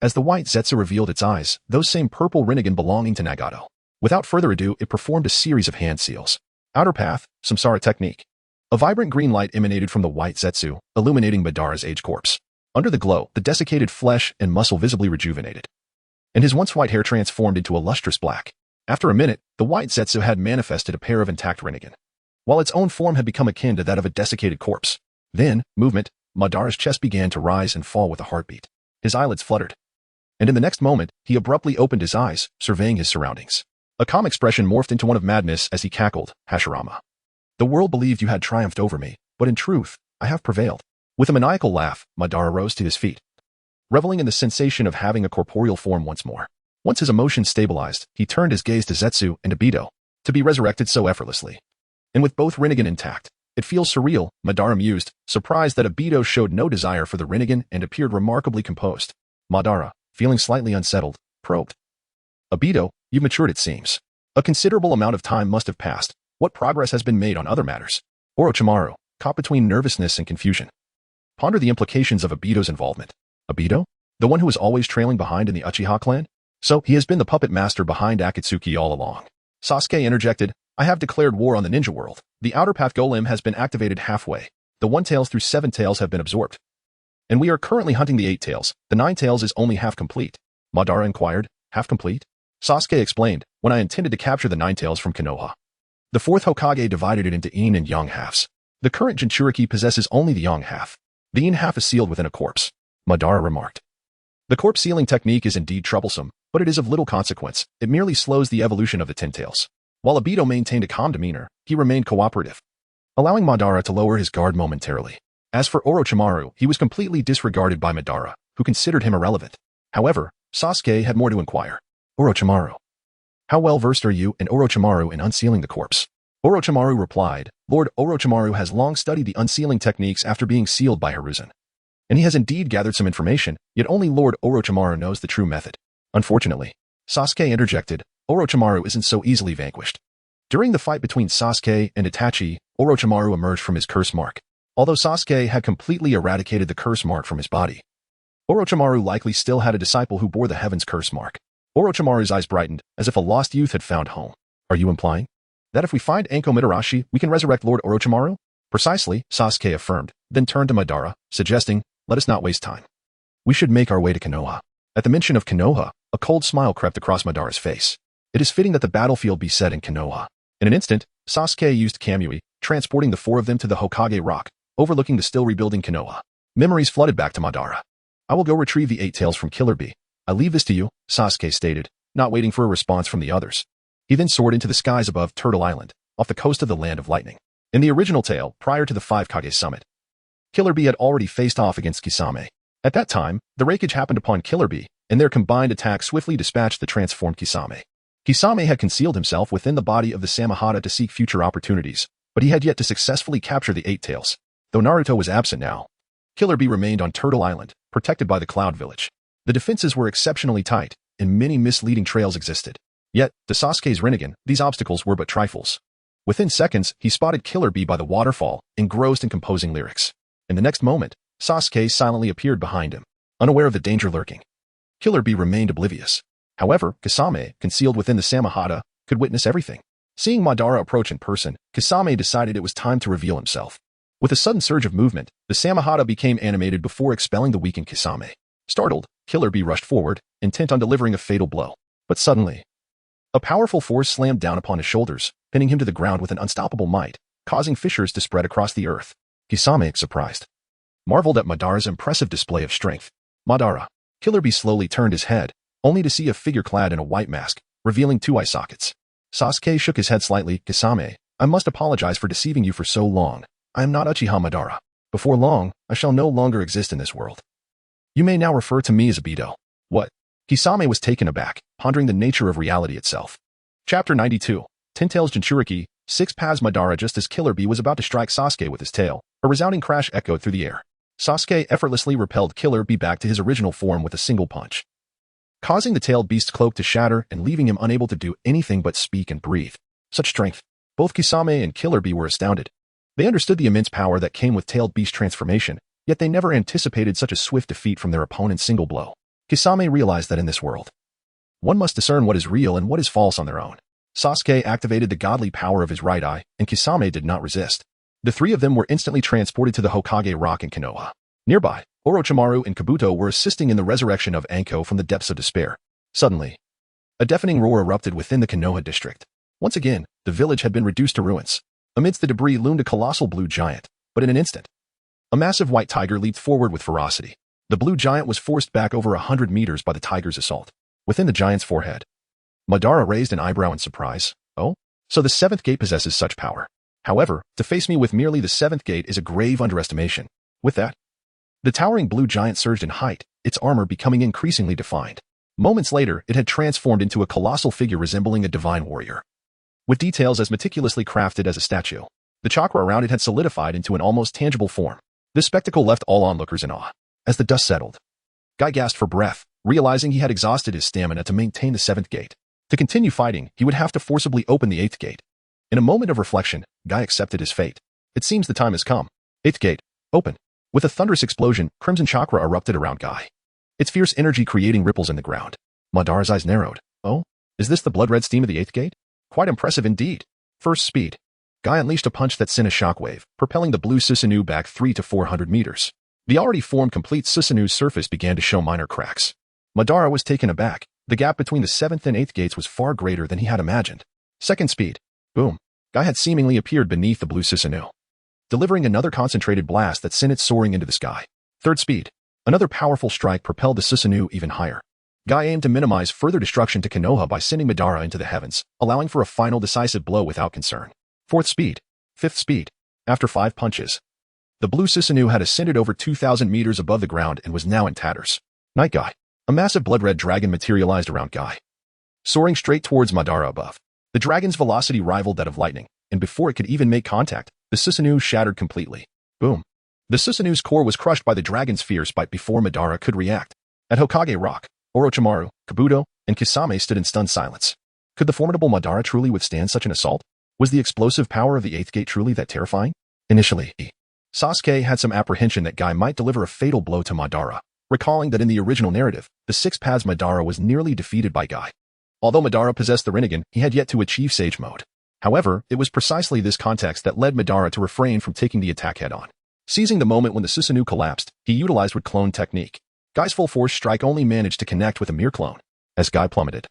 As the white Zetsu revealed its eyes, those same purple Rinnegan belonging to Nagato. Without further ado, it performed a series of hand seals. Outer path, Samsara technique. A vibrant green light emanated from the white Zetsu, illuminating Madara's aged corpse. Under the glow, the desiccated flesh and muscle visibly rejuvenated, and his once white hair transformed into a lustrous black. After a minute, the white Zetsu had manifested a pair of intact Rinnegan, while its own form had become akin to that of a desiccated corpse. Then, movement, Madara's chest began to rise and fall with a heartbeat. His eyelids fluttered, and in the next moment, he abruptly opened his eyes, surveying his surroundings. A calm expression morphed into one of madness as he cackled, "Hashirama. The world believed you had triumphed over me, but in truth, I have prevailed." With a maniacal laugh, Madara rose to his feet, reveling in the sensation of having a corporeal form once more. Once his emotions stabilized, he turned his gaze to Zetsu and Obito, to be resurrected so effortlessly. And with both Rinnegan intact, it feels surreal, Madara mused, surprised that Obito showed no desire for the Rinnegan and appeared remarkably composed. Madara, feeling slightly unsettled, probed. "Obito, you've matured it seems. A considerable amount of time must have passed. What progress has been made on other matters?" Orochimaru, caught between nervousness and confusion, pondered the implications of Obito's involvement. Obito? The one who was always trailing behind in the Uchiha clan? So he has been the puppet master behind Akatsuki all along. Sasuke interjected, "I have declared war on the ninja world. The outer path golem has been activated halfway. The 1 tails through 7 tails have been absorbed. And we are currently hunting the 8 tails. The 9 tails is only half complete." Madara inquired, "Half complete?" Sasuke explained, "When I intended to capture the 9 tails from Konoha, the 4th Hokage divided it into yin and yang halves. The current Jinchuriki possesses only the yang half. The yin half is sealed within a corpse." Madara remarked. "The corpse sealing technique is indeed troublesome, but it is of little consequence. It merely slows the evolution of the 10 tails." While Obito maintained a calm demeanor, he remained cooperative, allowing Madara to lower his guard momentarily. As for Orochimaru, he was completely disregarded by Madara, who considered him irrelevant. However, Sasuke had more to inquire. "Orochimaru, how well versed are you and Orochimaru in unsealing the corpse?" Orochimaru replied, "Lord Orochimaru has long studied the unsealing techniques after being sealed by Hiruzen. And he has indeed gathered some information, yet only Lord Orochimaru knows the true method." Unfortunately, Sasuke interjected, "Orochimaru isn't so easily vanquished." During the fight between Sasuke and Itachi, Orochimaru emerged from his curse mark. Although Sasuke had completely eradicated the curse mark from his body, Orochimaru likely still had a disciple who bore the heaven's curse mark. Orochimaru's eyes brightened, as if a lost youth had found home. "Are you implying that if we find Anko Mitarashi, we can resurrect Lord Orochimaru?" "Precisely," Sasuke affirmed, then turned to Madara, suggesting, "Let us not waste time. We should make our way to Konoha." At the mention of Konoha, a cold smile crept across Madara's face. It is fitting that the battlefield be set in Konoha. In an instant, Sasuke used Kamui, transporting the 4 of them to the Hokage Rock, overlooking the still rebuilding Konoha. Memories flooded back to Madara. "I will go retrieve the 8 tails from Killer Bee. I leave this to you," Sasuke stated, not waiting for a response from the others. He then soared into the skies above Turtle Island, off the coast of the Land of Lightning. In the original tale, prior to the 5 Kage Summit, Killer Bee had already faced off against Kisame. At that time, the Raikage happened upon Killer Bee, and their combined attack swiftly dispatched the transformed Kisame. Kisame had concealed himself within the body of the Samahata to seek future opportunities, but he had yet to successfully capture the 8 tails. Though Naruto was absent now, Killer Bee remained on Turtle Island, protected by the Cloud Village. The defenses were exceptionally tight, and many misleading trails existed. Yet, to Sasuke's Rinnegan, these obstacles were but trifles. Within seconds, he spotted Killer Bee by the waterfall, engrossed in composing lyrics. In the next moment, Sasuke silently appeared behind him, unaware of the danger lurking. Killer Bee remained oblivious. However, Kisame, concealed within the Samahata, could witness everything. Seeing Madara approach in person, Kisame decided it was time to reveal himself. With a sudden surge of movement, the Samahata became animated before expelling the weakened Kisame. Startled, Killer Bee rushed forward, intent on delivering a fatal blow. But suddenly, a powerful force slammed down upon his shoulders, pinning him to the ground with an unstoppable might, causing fissures to spread across the earth. Kisame, surprised, marveled at Madara's impressive display of strength. "Madara." Killer Bee slowly turned his head, only to see a figure clad in a white mask, revealing 2 eye sockets. Sasuke shook his head slightly. "Kisame, I must apologize for deceiving you for so long. I am not Uchiha Madara. Before long, I shall no longer exist in this world. You may now refer to me as Obito. What? Kisame was taken aback, pondering the nature of reality itself. Chapter 92. Ten-Tails Jinchuriki, 6 Paths Madara. Just as Killer Bee was about to strike Sasuke with his tail, a resounding crash echoed through the air. Sasuke effortlessly repelled Killer Bee back to his original form with a single punch, causing the tailed beast's cloak to shatter and leaving him unable to do anything but speak and breathe. Such strength. Both Kisame and Killer Bee were astounded. They understood the immense power that came with tailed beast transformation, yet they never anticipated such a swift defeat from their opponent's single blow. Kisame realized that in this world, one must discern what is real and what is false on their own. Sasuke activated the godly power of his right eye, and Kisame did not resist. The three of them were instantly transported to the Hokage Rock in Konoha. Nearby, Orochimaru and Kabuto were assisting in the resurrection of Anko from the depths of despair. Suddenly, a deafening roar erupted within the Konoha district. Once again, the village had been reduced to ruins. Amidst the debris loomed a colossal blue giant, but in an instant, a massive white tiger leaped forward with ferocity. The blue giant was forced back over 100 meters by the tiger's assault. Within the giant's forehead, Madara raised an eyebrow in surprise. Oh? So the 7th gate possesses such power. However, to face me with merely the 7th gate is a grave underestimation. With that, the towering blue giant surged in height, its armor becoming increasingly defined. Moments later, it had transformed into a colossal figure resembling a divine warrior, with details as meticulously crafted as a statue. The chakra around it had solidified into an almost tangible form. This spectacle left all onlookers in awe. As the dust settled, Guy gasped for breath, realizing he had exhausted his stamina to maintain the 7th gate. To continue fighting, he would have to forcibly open the 8th gate. In a moment of reflection, Guy accepted his fate. It seems the time has come. 8th gate, open. With a thunderous explosion, crimson chakra erupted around Guy, its fierce energy creating ripples in the ground. Madara's eyes narrowed. Oh? Is this the blood-red steam of the 8th gate? Quite impressive indeed. First speed. Guy unleashed a punch that sent a shockwave, propelling the blue Susanoo back 300 to 400 meters. The already formed complete Susanoo's surface began to show minor cracks. Madara was taken aback. The gap between the 7th and 8th gates was far greater than he had imagined. Second speed. Boom. Guy had seemingly appeared beneath the blue Susanoo, delivering another concentrated blast that sent it soaring into the sky. Third speed. Another powerful strike propelled the Susanoo even higher. Guy aimed to minimize further destruction to Konoha by sending Madara into the heavens, allowing for a final decisive blow without concern. Fourth speed. Fifth speed. After 5 punches, the blue Susanoo had ascended over 2,000 meters above the ground and was now in tatters. Night Guy. A massive blood-red dragon materialized around Guy, soaring straight towards Madara above. The dragon's velocity rivaled that of lightning, and before it could even make contact, the Susanoo shattered completely. Boom. The Susanoo's core was crushed by the dragon's fierce bite before Madara could react. At Hokage Rock, Orochimaru, Kabuto, and Kisame stood in stunned silence. Could the formidable Madara truly withstand such an assault? Was the explosive power of the 8th gate truly that terrifying? Initially, Sasuke had some apprehension that Guy might deliver a fatal blow to Madara, recalling that in the original narrative, the 6 Paths Madara was nearly defeated by Guy. Although Madara possessed the Rinnegan, he had yet to achieve Sage Mode. However, it was precisely this context that led Madara to refrain from taking the attack head-on. Seizing the moment when the Susanoo collapsed, he utilized wood clone technique. Guy's full force strike only managed to connect with a mere clone. As Guy plummeted,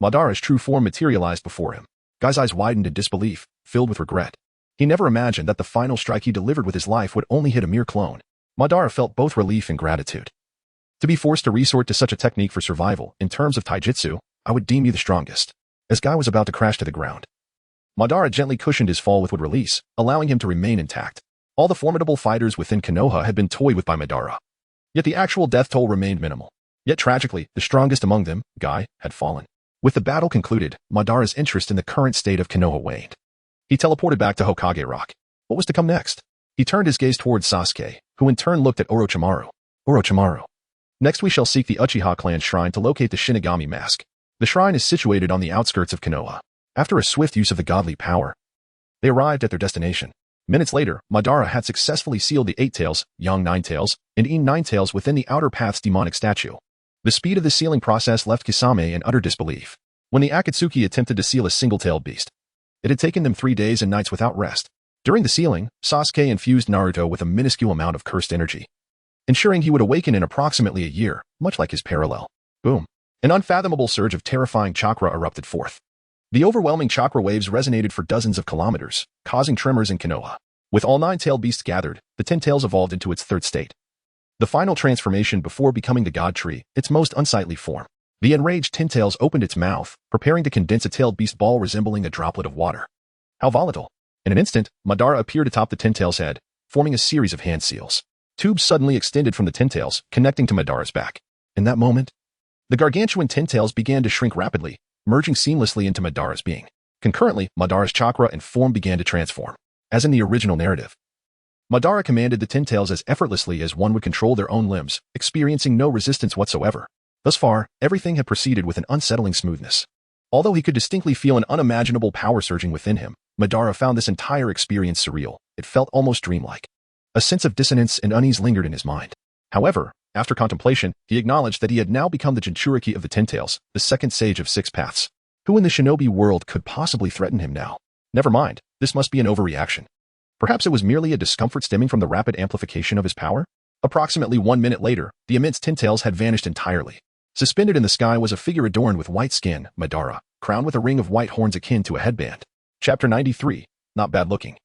Madara's true form materialized before him. Guy's eyes widened in disbelief, filled with regret. He never imagined that the final strike he delivered with his life would only hit a mere clone. Madara felt both relief and gratitude. To be forced to resort to such a technique for survival, in terms of taijutsu, I would deem you the strongest. As Guy was about to crash to the ground, Madara gently cushioned his fall with wood release, allowing him to remain intact. All the formidable fighters within Konoha had been toyed with by Madara. Yet the actual death toll remained minimal. Yet tragically, the strongest among them, Guy, had fallen. With the battle concluded, Madara's interest in the current state of Konoha waned. He teleported back to Hokage Rock. What was to come next? He turned his gaze towards Sasuke, who in turn looked at Orochimaru. Orochimaru. Next we shall seek the Uchiha clan shrine to locate the Shinigami mask. The shrine is situated on the outskirts of Konoha. After a swift use of the godly power, they arrived at their destination. Minutes later, Madara had successfully sealed the 8 Tails, Yang 9 Tails, and Ine 9 Tails within the Outer Path's demonic statue. The speed of the sealing process left Kisame in utter disbelief. When the Akatsuki attempted to seal a single-tailed beast, it had taken them 3 days and nights without rest. During the sealing, Sasuke infused Naruto with a minuscule amount of cursed energy, ensuring he would awaken in approximately a year, much like his parallel. Boom. An unfathomable surge of terrifying chakra erupted forth. The overwhelming chakra waves resonated for dozens of kilometers, causing tremors in Konoha. With all 9-tailed beasts gathered, the 10 Tails evolved into its 3rd state, the final transformation before becoming the God Tree, its most unsightly form. The enraged 10 Tails opened its mouth, preparing to condense a tailed beast ball resembling a droplet of water. How volatile. In an instant, Madara appeared atop the Tintail's head, forming a series of hand seals. Tubes suddenly extended from the Tintails, connecting to Madara's back. In that moment, the gargantuan Tintails began to shrink rapidly, merging seamlessly into Madara's being. Concurrently, Madara's chakra and form began to transform. As in the original narrative, Madara commanded the Tintails as effortlessly as one would control their own limbs, experiencing no resistance whatsoever. Thus far, everything had proceeded with an unsettling smoothness. Although he could distinctly feel an unimaginable power surging within him, Madara found this entire experience surreal. It felt almost dreamlike. A sense of dissonance and unease lingered in his mind. However, after contemplation, he acknowledged that he had now become the Jinchuriki of the Tintails, the second sage of 6 paths. Who in the shinobi world could possibly threaten him now? Never mind, this must be an overreaction. Perhaps it was merely a discomfort stemming from the rapid amplification of his power? Approximately 1 minute later, the immense Tintails had vanished entirely. Suspended in the sky was a figure adorned with white skin, Madara, crowned with a ring of white horns akin to a headband. Chapter 93. Not bad looking,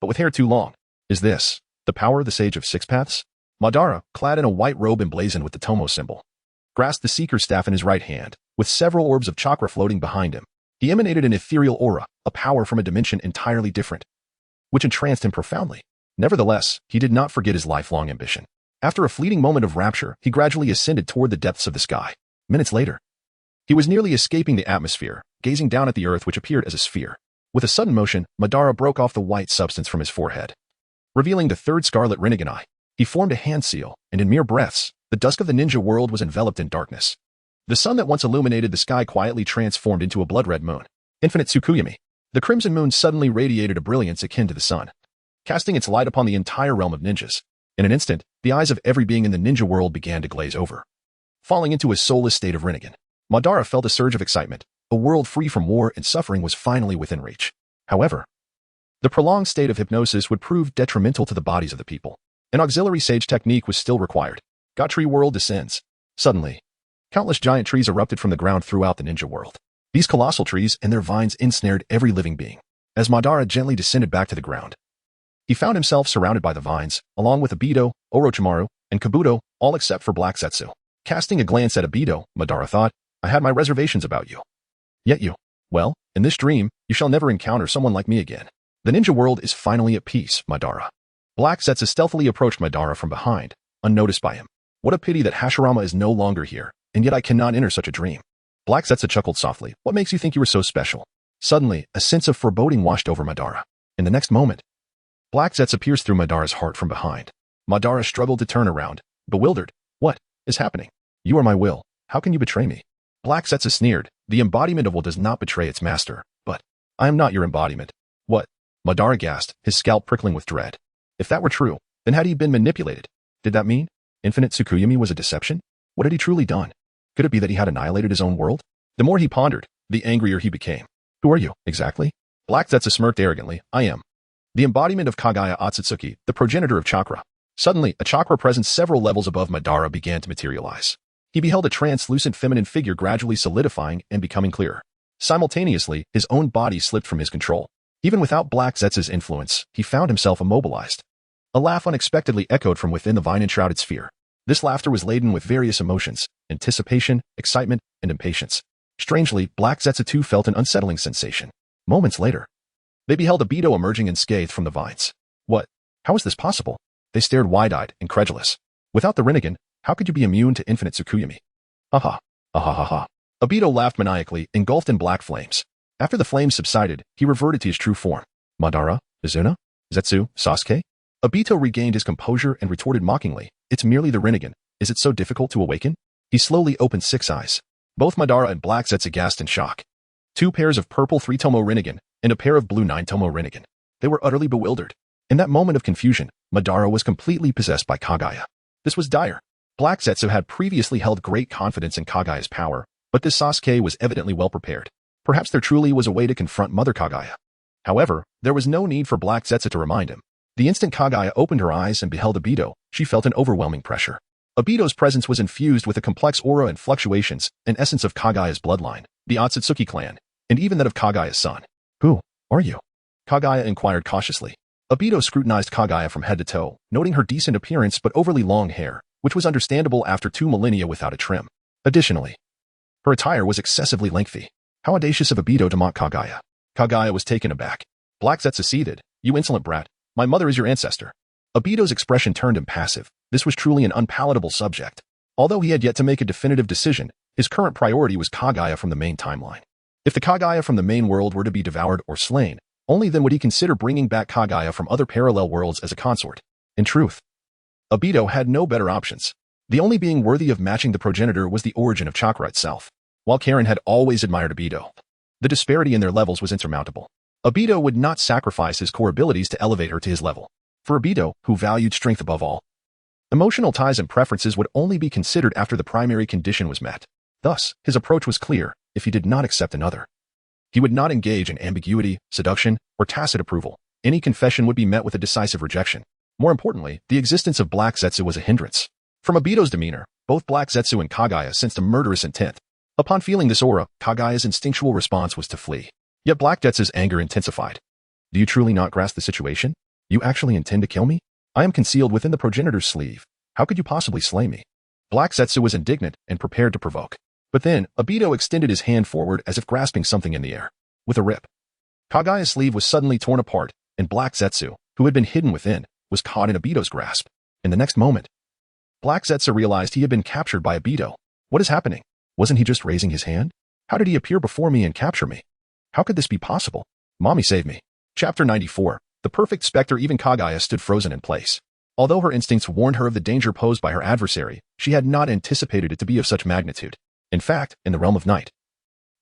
but with hair too long. Is this the power of the Sage of 6 Paths? Madara, clad in a white robe emblazoned with the Tomo symbol, grasped the Seeker's staff in his right hand, with several orbs of chakra floating behind him. He emanated an ethereal aura, a power from a dimension entirely different, which entranced him profoundly. Nevertheless, he did not forget his lifelong ambition. After a fleeting moment of rapture, he gradually ascended toward the depths of the sky. Minutes later, he was nearly escaping the atmosphere, gazing down at the earth which appeared as a sphere. With a sudden motion, Madara broke off the white substance from his forehead, revealing the third scarlet Rinnegan eye. He formed a hand seal, and in mere breaths, the dusk of the ninja world was enveloped in darkness. The sun that once illuminated the sky quietly transformed into a blood-red moon. Infinite Tsukuyomi. The crimson moon suddenly radiated a brilliance akin to the sun, casting its light upon the entire realm of ninjas. In an instant, the eyes of every being in the ninja world began to glaze over, falling into a soulless state of Rinnegan. Madara felt a surge of excitement. A world free from war and suffering was finally within reach. However, the prolonged state of hypnosis would prove detrimental to the bodies of the people. An auxiliary sage technique was still required. God Tree World descends. Suddenly, countless giant trees erupted from the ground throughout the ninja world. These colossal trees and their vines ensnared every living being. As Madara gently descended back to the ground, he found himself surrounded by the vines, along with Obito, Orochimaru, and Kabuto, all except for Black Zetsu. Casting a glance at Obito, Madara thought, I had my reservations about you. Yet you, well, in this dream, you shall never encounter someone like me again. The ninja world is finally at peace, Madara. Black Zetsu stealthily approached Madara from behind, unnoticed by him. What a pity that Hashirama is no longer here, and yet I cannot enter such a dream. Black Zetsu chuckled softly. What makes you think you were so special? Suddenly, a sense of foreboding washed over Madara. In the next moment, Black Zetsu pierced through Madara's heart from behind. Madara struggled to turn around, bewildered. What is happening? You are my will. How can you betray me? Black Zetsu sneered. The embodiment of will does not betray its master, but I am not your embodiment. What? Madara gasped, his scalp prickling with dread. If that were true, then had he been manipulated? Did that mean Infinite Tsukuyomi was a deception? What had he truly done? Could it be that he had annihilated his own world? The more he pondered, the angrier he became. Who are you, exactly? Black Zetsu smirked arrogantly. I am the embodiment of Kagaya Otsutsuki, the progenitor of chakra. Suddenly, a chakra presence several levels above Madara began to materialize. He beheld a translucent feminine figure gradually solidifying and becoming clearer. Simultaneously, his own body slipped from his control. Even without Black Zetsu's influence, he found himself immobilized. A laugh unexpectedly echoed from within the vine-enshrouded sphere. This laughter was laden with various emotions, anticipation, excitement, and impatience. Strangely, Black Zetsu too felt an unsettling sensation. Moments later, they beheld Obito emerging unscathed from the vines. What? How is this possible? They stared wide-eyed, incredulous. Without the Rinnegan, how could you be immune to Infinite Tsukuyomi? Ha. Obito laughed maniacally, engulfed in black flames. After the flames subsided, he reverted to his true form. Madara? Izuna? Zetsu? Sasuke? Obito regained his composure and retorted mockingly. It's merely the Rinnegan. Is it so difficult to awaken? He slowly opened 6 eyes. Both Madara and Black Zetsu gasped in shock. 2 pairs of purple 3-tomo Rinnegan and a pair of blue 9-tomo Rinnegan. They were utterly bewildered. In that moment of confusion, Madara was completely possessed by Kagaya. This was dire. Black Zetsu had previously held great confidence in Kagaya's power, but this Sasuke was evidently well prepared. Perhaps there truly was a way to confront Mother Kagaya. However, there was no need for Black Zetsu to remind him. The instant Kagaya opened her eyes and beheld Obito, she felt an overwhelming pressure. Obito's presence was infused with a complex aura and fluctuations, an essence of Kagaya's bloodline, the Otsutsuki clan, and even that of Kagaya's son. Who are you? Kagaya inquired cautiously. Obito scrutinized Kagaya from head to toe, noting her decent appearance but overly long hair, which was understandable after 2 millennia without a trim. Additionally, her attire was excessively lengthy. How audacious of Obito to mock Kagaya. Kagaya was taken aback. Black Zetsu seethed. You insolent brat. My mother is your ancestor. Obito's expression turned impassive. This was truly an unpalatable subject. Although he had yet to make a definitive decision, his current priority was Kagaya from the main timeline. If the Kagaya from the main world were to be devoured or slain, only then would he consider bringing back Kagaya from other parallel worlds as a consort. In truth, Obito had no better options. The only being worthy of matching the progenitor was the origin of chakra itself. While Karen had always admired Obito, the disparity in their levels was insurmountable. Obito would not sacrifice his core abilities to elevate her to his level. For Obito, who valued strength above all, emotional ties and preferences would only be considered after the primary condition was met. Thus, his approach was clear. If he did not accept another, he would not engage in ambiguity, seduction, or tacit approval. Any confession would be met with a decisive rejection. More importantly, the existence of Black Zetsu was a hindrance. From Obito's demeanor, both Black Zetsu and Kagaya sensed a murderous intent. Upon feeling this aura, Kagaya's instinctual response was to flee. Yet Black Zetsu's anger intensified. Do you truly not grasp the situation? You actually intend to kill me? I am concealed within the progenitor's sleeve. How could you possibly slay me? Black Zetsu was indignant and prepared to provoke. But then, Obito extended his hand forward as if grasping something in the air. With a rip, Kagaya's sleeve was suddenly torn apart, and Black Zetsu, who had been hidden within, was caught in Obito's grasp. In the next moment, Black Zetsu realized he had been captured by Obito. What is happening? Wasn't he just raising his hand? How did he appear before me and capture me? How could this be possible? Mommy save me. Chapter 94. The perfect specter. Even Kagaya stood frozen in place. Although her instincts warned her of the danger posed by her adversary, she had not anticipated it to be of such magnitude. In fact, in the realm of night,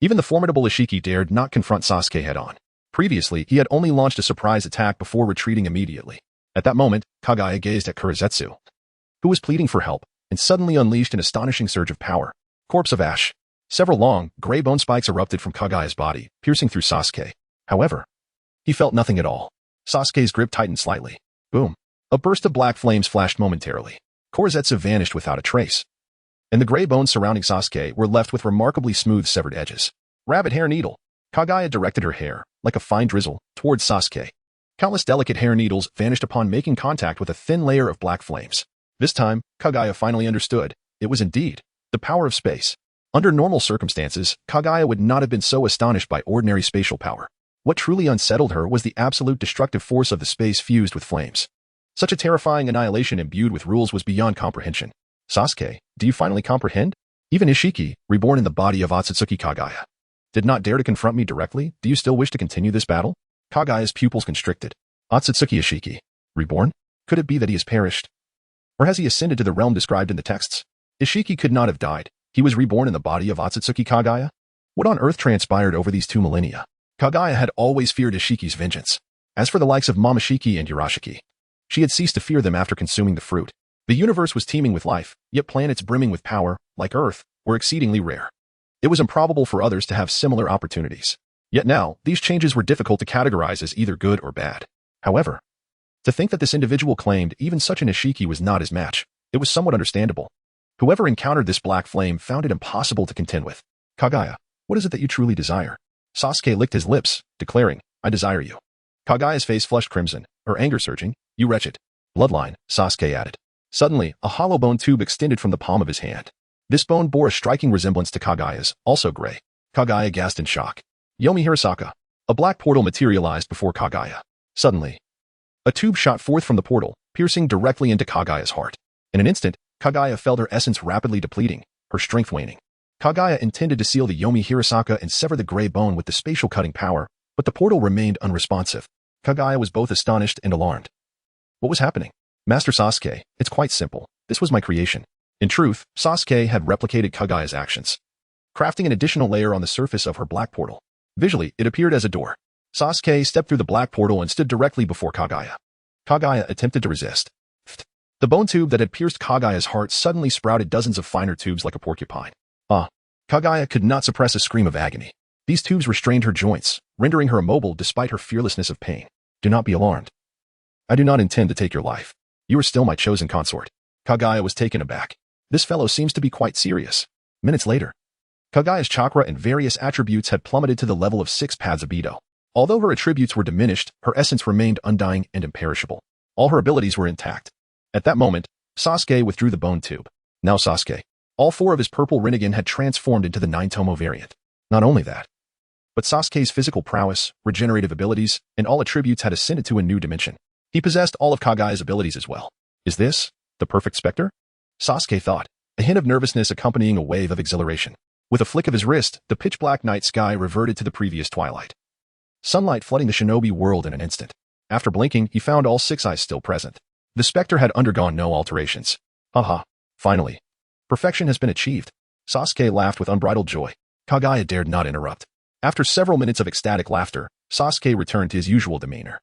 even the formidable Ishiki dared not confront Sasuke head-on. Previously, he had only launched a surprise attack before retreating immediately. At that moment, Kagaya gazed at Kurizetsu, who was pleading for help, and suddenly unleashed an astonishing surge of power. Corpse of ash. Several long, gray bone spikes erupted from Kagaya's body, piercing through Sasuke. However, he felt nothing at all. Sasuke's grip tightened slightly. Boom. A burst of black flames flashed momentarily. Kurizetsu vanished without a trace, and the gray bones surrounding Sasuke were left with remarkably smooth severed edges. Rabbit hair needle. Kagaya directed her hair, like a fine drizzle, towards Sasuke. Countless delicate hair needles vanished upon making contact with a thin layer of black flames. This time, Kagaya finally understood. It was indeed the power of space. Under normal circumstances, Kagaya would not have been so astonished by ordinary spatial power. What truly unsettled her was the absolute destructive force of the space fused with flames. Such a terrifying annihilation imbued with rules was beyond comprehension. Sasuke, do you finally comprehend? Even Ishiki, reborn in the body of Otsutsuki Kagaya, did not dare to confront me directly. Do you still wish to continue this battle? Kagaya's pupils constricted. Otsutsuki Ishiki, reborn? Could it be that he has perished? Or has he ascended to the realm described in the texts? Ishiki could not have died. He was reborn in the body of Otsutsuki Kagaya? What on earth transpired over these 2 millennia? Kagaya had always feared Ishiki's vengeance. As for the likes of Momoshiki and Urashiki, she had ceased to fear them after consuming the fruit. The universe was teeming with life, yet planets brimming with power, like Earth, were exceedingly rare. It was improbable for others to have similar opportunities. Yet now, these changes were difficult to categorize as either good or bad. However, to think that this individual claimed even such an Ishiki was not his match, it was somewhat understandable. Whoever encountered this black flame found it impossible to contend with. Kagaya, what is it that you truly desire? Sasuke licked his lips, declaring, I desire you. Kagaya's face flushed crimson, her anger surging. You wretched bloodline, Sasuke added. Suddenly, a hollow bone tube extended from the palm of his hand. This bone bore a striking resemblance to Kagaya's, also gray. Kagaya gasped in shock. Yomi Hirasaka. A black portal materialized before Kagaya. Suddenly, a tube shot forth from the portal, piercing directly into Kagaya's heart. In an instant, Kagaya felt her essence rapidly depleting, her strength waning. Kagaya intended to seal the Yomi Hirasaka and sever the gray bone with the spatial cutting power, but the portal remained unresponsive. Kagaya was both astonished and alarmed. What was happening? Master Sasuke, it's quite simple. This was my creation. In truth, Sasuke had replicated Kagaya's actions, crafting an additional layer on the surface of her black portal. Visually, it appeared as a door. Sasuke stepped through the black portal and stood directly before Kagaya. Kagaya attempted to resist. The bone tube that had pierced Kagaya's heart suddenly sprouted dozens of finer tubes like a porcupine. Kagaya could not suppress a scream of agony. These tubes restrained her joints, rendering her immobile despite her fearlessness of pain. Do not be alarmed. I do not intend to take your life. You are still my chosen consort. Kagaya was taken aback. This fellow seems to be quite serious. Minutes later, Kagaya's chakra and various attributes had plummeted to the level of 6 paths of Edo. Although her attributes were diminished, her essence remained undying and imperishable. All her abilities were intact. At that moment, Sasuke withdrew the bone tube. Now Sasuke, all 4 of his purple Rinnegan had transformed into the 9-Tomo variant. Not only that, But Sasuke's physical prowess, regenerative abilities, and all attributes had ascended to a new dimension. He possessed all of Kagaya's abilities as well. Is this the perfect specter? Sasuke thought, a hint of nervousness accompanying a wave of exhilaration. With a flick of his wrist, the pitch-black night sky reverted to the previous twilight. Sunlight flooding the shinobi world in an instant. After blinking, he found all six eyes still present. The specter had undergone no alterations. Haha, finally. Perfection has been achieved. Sasuke laughed with unbridled joy. Kagaya dared not interrupt. After several minutes of ecstatic laughter, Sasuke returned to his usual demeanor.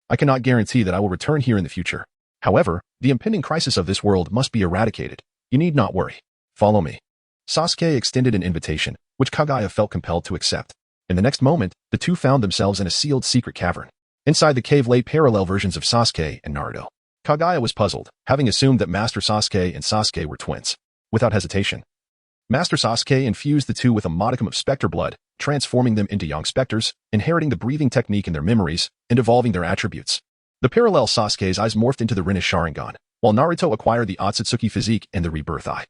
I cannot guarantee that I will return here in the future. However, the impending crisis of this world must be eradicated. You need not worry. Follow me. Sasuke extended an invitation, which Kagaya felt compelled to accept. In the next moment, the two found themselves in a sealed secret cavern. Inside the cave lay parallel versions of Sasuke and Naruto. Kagaya was puzzled, having assumed that Master Sasuke and Sasuke were twins. Without hesitation, Master Sasuke infused the two with a modicum of specter blood, transforming them into young specters, inheriting the breathing technique in their memories, and evolving their attributes. The parallel Sasuke's eyes morphed into the Rinne's Sharingan, while Naruto acquired the Otsutsuki physique and the Rebirth Eye.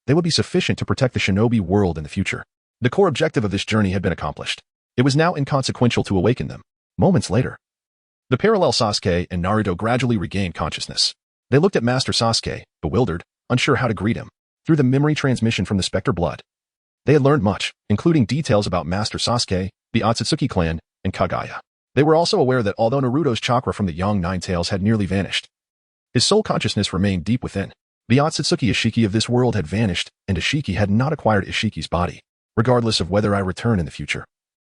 They would be sufficient to protect the shinobi world in the future. The core objective of this journey had been accomplished. It was now inconsequential to awaken them. Moments later, the parallel Sasuke and Naruto gradually regained consciousness. They looked at Master Sasuke, bewildered, unsure how to greet him. Through the memory transmission from the specter blood, they had learned much, including details about Master Sasuke, the Otsutsuki clan, and Kagaya. They were also aware that although Naruto's chakra from the young Nine Tails had nearly vanished, his soul consciousness remained deep within. The Otsutsuki Ishiki of this world had vanished, and Ishiki had not acquired Ishiki's body, regardless of whether I return in the future.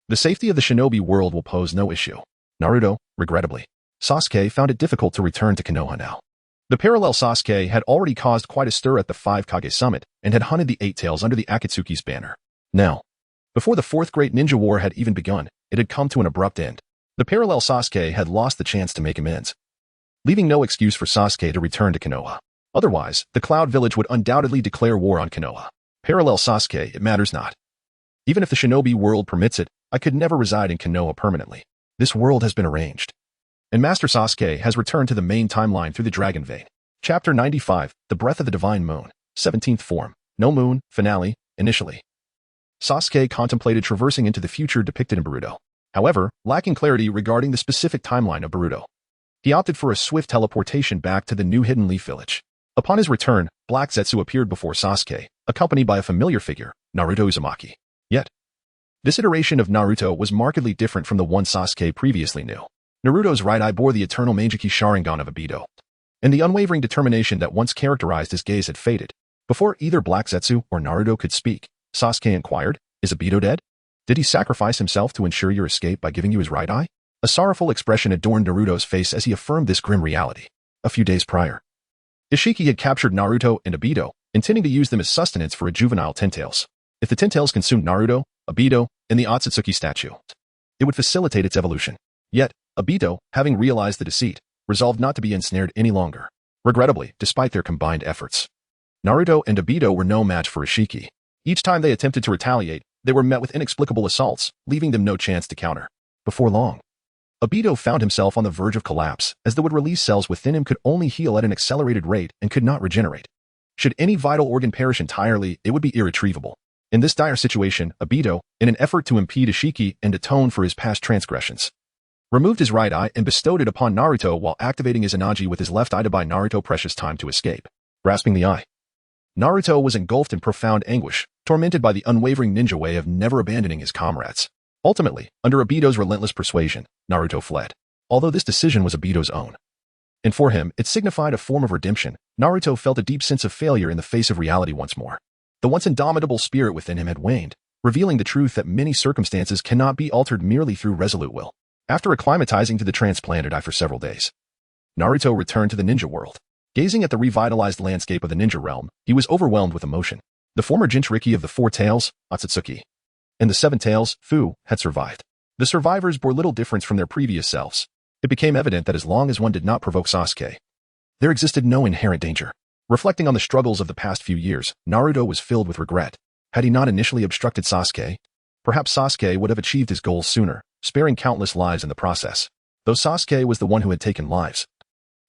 The safety of the shinobi world will pose no issue. Naruto, regrettably. Sasuke found it difficult to return to Konoha now. The parallel Sasuke had already caused quite a stir at the 5 Kage summit and had hunted the 8 Tails under the Akatsuki's banner. Now, before the 4th Great Ninja War had even begun, it had come to an abrupt end. The parallel Sasuke had lost the chance to make amends, leaving no excuse for Sasuke to return to Konoha. Otherwise, the Cloud Village would undoubtedly declare war on Konoha. Parallel Sasuke, it matters not. Even if the shinobi world permits it, I could never reside in Konoha permanently. This world has been arranged. And Master Sasuke has returned to the main timeline through the Dragon Vein. Chapter 95, The Breath of the Divine Moon, 17th Form, No Moon, Finale, Initially. Sasuke contemplated traversing into the future depicted in Boruto. However, lacking clarity regarding the specific timeline of Boruto, he opted for a swift teleportation back to the new Hidden Leaf Village. Upon his return, Black Zetsu appeared before Sasuke, accompanied by a familiar figure, Naruto Uzumaki. Yet, this iteration of Naruto was markedly different from the one Sasuke previously knew. Naruto's right eye bore the eternal Meijiki Sharingan of Obito, and the unwavering determination that once characterized his gaze had faded. Before either Black Zetsu or Naruto could speak, Sasuke inquired, "Is Obito dead? Did he sacrifice himself to ensure your escape by giving you his right eye?" A sorrowful expression adorned Naruto's face as he affirmed this grim reality. A few days prior, Ishiki had captured Naruto and Obito, intending to use them as sustenance for a juvenile Ten Tails. If the Ten Tails consumed Naruto, Obito, and the Otsutsuki statue, it would facilitate its evolution. Yet, Obito, having realized the deceit, resolved not to be ensnared any longer. Regrettably, despite their combined efforts, Naruto and Obito were no match for Ishiki. Each time they attempted to retaliate, they were met with inexplicable assaults, leaving them no chance to counter. Before long, Obito found himself on the verge of collapse, as the would-release cells within him could only heal at an accelerated rate and could not regenerate. Should any vital organ perish entirely, it would be irretrievable. In this dire situation, Obito, in an effort to impede Ishiki and atone for his past transgressions, removed his right eye and bestowed it upon Naruto while activating his Anaji with his left eye to buy Naruto precious time to escape. Grasping the eye, Naruto was engulfed in profound anguish, tormented by the unwavering ninja way of never abandoning his comrades. Ultimately, under Obito's relentless persuasion, Naruto fled. Although this decision was Obito's own, and for him, it signified a form of redemption, Naruto felt a deep sense of failure in the face of reality once more. The once indomitable spirit within him had waned, revealing the truth that many circumstances cannot be altered merely through resolute will. After acclimatizing to the transplanted eye for several days, Naruto returned to the ninja world. Gazing at the revitalized landscape of the ninja realm, he was overwhelmed with emotion. The former Jinchuriki of the 4 Tails, Otsutsuki, and the 7 Tails, Fu, had survived. The survivors bore little difference from their previous selves. It became evident that as long as one did not provoke Sasuke, there existed no inherent danger. Reflecting on the struggles of the past few years, Naruto was filled with regret. Had he not initially obstructed Sasuke, perhaps Sasuke would have achieved his goals sooner, sparing countless lives in the process. Though Sasuke was the one who had taken lives,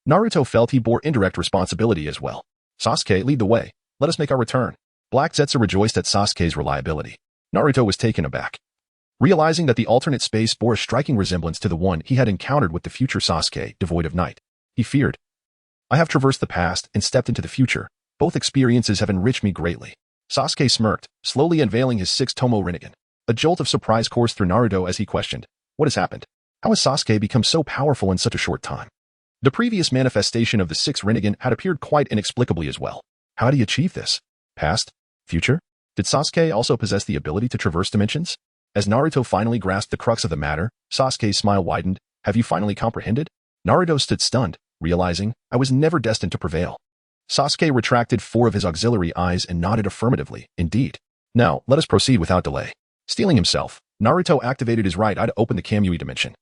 Naruto felt he bore indirect responsibility as well. "Sasuke, lead the way. Let us make our return." Black Zetsu rejoiced at Sasuke's reliability. Naruto was taken aback. Realizing that the alternate space bore a striking resemblance to the one he had encountered with the future Sasuke, devoid of night, he feared. I have traversed the past and stepped into the future. Both experiences have enriched me greatly. Sasuke smirked, slowly unveiling his 6-tomo Rinnegan. A jolt of surprise coursed through Naruto as he questioned, what has happened? How has Sasuke become so powerful in such a short time? The previous manifestation of the 6th Rinnegan had appeared quite inexplicably as well. How had he achieved this? Past? Future? Did Sasuke also possess the ability to traverse dimensions? As Naruto finally grasped the crux of the matter, Sasuke's smile widened. Have you finally comprehended? Naruto stood stunned, realizing, I was never destined to prevail. Sasuke retracted 4 of his auxiliary eyes and nodded affirmatively. Indeed. Now, let us proceed without delay. Steeling himself, Naruto activated his right eye to open the Kamui dimension.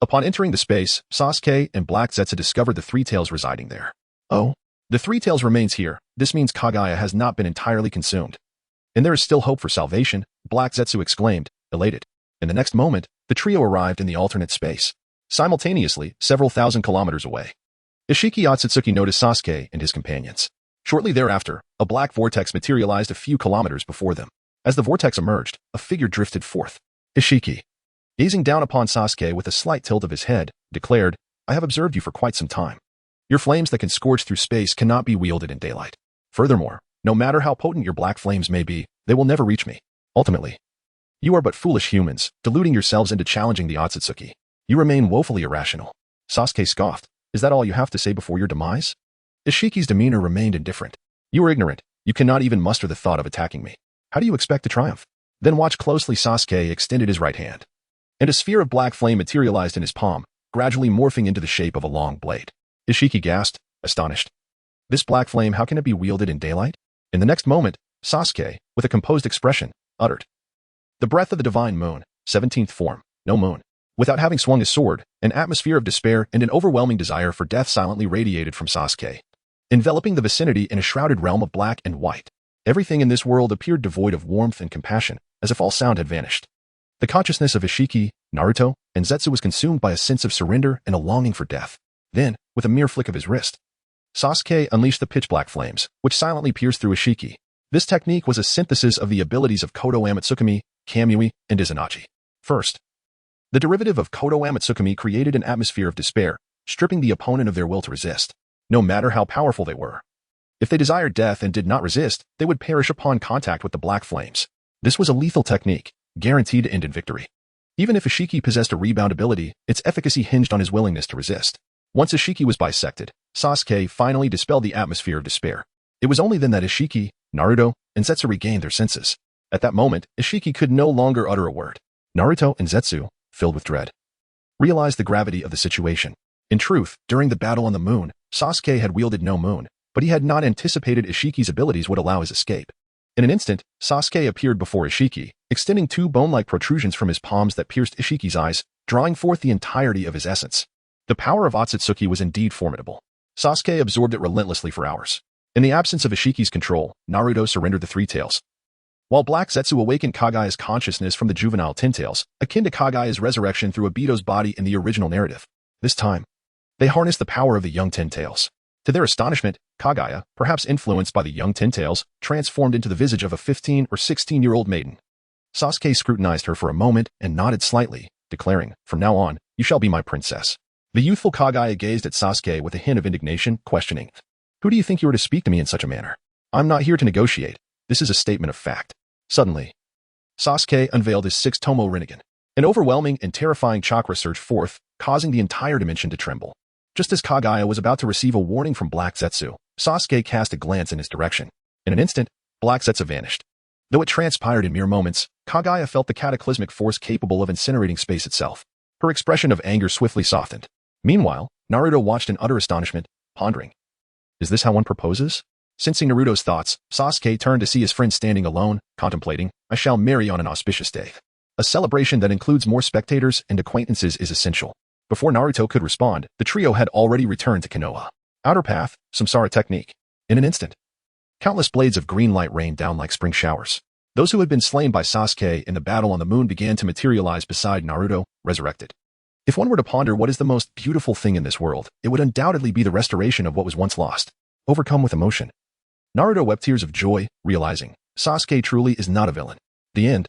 Upon entering the space, Sasuke and Black Zetsu discovered the Three Tails residing there. Oh? The Three Tails remains here. This means Kaguya has not been entirely consumed. And there is still hope for salvation, Black Zetsu exclaimed, elated. In the next moment, the trio arrived in the alternate space. Simultaneously, several thousand kilometers away. Ishiki Otsutsuki noticed Sasuke and his companions. Shortly thereafter, a black vortex materialized a few kilometers before them. As the vortex emerged, a figure drifted forth. Ishiki, gazing down upon Sasuke with a slight tilt of his head, declared, I have observed you for quite some time. Your flames that can scorch through space cannot be wielded in daylight. Furthermore, no matter how potent your black flames may be, they will never reach me. Ultimately, you are but foolish humans, deluding yourselves into challenging the Otsutsuki. You remain woefully irrational. Sasuke scoffed. Is that all you have to say before your demise? Ishiki's demeanor remained indifferent. You are ignorant. You cannot even muster the thought of attacking me. How do you expect to triumph? Then watch closely. Sasuke extended his right hand. And a sphere of black flame materialized in his palm, gradually morphing into the shape of a long blade. Ishiki gasped, astonished. This black flame, how can it be wielded in daylight? In the next moment, Sasuke, with a composed expression, uttered. The breath of the divine moon, 17th form, no moon. Without having swung his sword, an atmosphere of despair and an overwhelming desire for death silently radiated from Sasuke, enveloping the vicinity in a shrouded realm of black and white. Everything in this world appeared devoid of warmth and compassion, as if all sound had vanished. The consciousness of Ishiki, Naruto, and Zetsu was consumed by a sense of surrender and a longing for death. Then, with a mere flick of his wrist, Sasuke unleashed the pitch-black flames, which silently pierced through Ishiki. This technique was a synthesis of the abilities of Kodo Amatsukami, Kamui, and Izanachi. First, the derivative of Kodo Amatsukami created an atmosphere of despair, stripping the opponent of their will to resist, no matter how powerful they were. If they desired death and did not resist, they would perish upon contact with the black flames. This was a lethal technique, guaranteed to end in victory. Even if Ishiki possessed a rebound ability, its efficacy hinged on his willingness to resist. Once Ishiki was bisected, Sasuke finally dispelled the atmosphere of despair. It was only then that Ishiki, Naruto, and Zetsu regained their senses. At that moment, Ishiki could no longer utter a word. Naruto and Zetsu, filled with dread, realized the gravity of the situation. In truth, during the battle on the moon, Sasuke had wielded no moon, but he had not anticipated Ishiki's abilities would allow his escape. In an instant, Sasuke appeared before Ishiki, extending 2 bone-like protrusions from his palms that pierced Ishiki's eyes, drawing forth the entirety of his essence. The power of Otsutsuki was indeed formidable. Sasuke absorbed it relentlessly for hours. In the absence of Ishiki's control, Naruto surrendered the Three Tails, while Black Zetsu awakened Kaguya's consciousness from the juvenile Ten Tails, akin to Kaguya's resurrection through Obito's body in the original narrative. This time, they harnessed the power of the young Ten Tails. To their astonishment, Kaguya, perhaps influenced by the young Ten Tails, transformed into the visage of a 15 or 16-year-old maiden. Sasuke scrutinized her for a moment and nodded slightly, declaring, from now on, you shall be my princess. The youthful Kaguya gazed at Sasuke with a hint of indignation, questioning, who do you think you are to speak to me in such a manner? I'm not here to negotiate. This is a statement of fact. Suddenly, Sasuke unveiled his 6-tomo Rinnegan. An overwhelming and terrifying chakra surged forth, causing the entire dimension to tremble. Just as Kaguya was about to receive a warning from Black Zetsu, Sasuke cast a glance in his direction. In an instant, Black Zetsu vanished. Though it transpired in mere moments, Kaguya felt the cataclysmic force capable of incinerating space itself. Her expression of anger swiftly softened. Meanwhile, Naruto watched in utter astonishment, pondering. Is this how one proposes? Sensing Naruto's thoughts, Sasuke turned to see his friend standing alone, contemplating, I shall marry on an auspicious day. A celebration that includes more spectators and acquaintances is essential. Before Naruto could respond, the trio had already returned to Konoha. Outer Path, Samsara Technique. In an instant, countless blades of green light rained down like spring showers. Those who had been slain by Sasuke in the battle on the moon began to materialize beside Naruto, resurrected. If one were to ponder what is the most beautiful thing in this world, it would undoubtedly be the restoration of what was once lost. Overcome with emotion, Naruto wept tears of joy, realizing, Sasuke truly is not a villain. The end.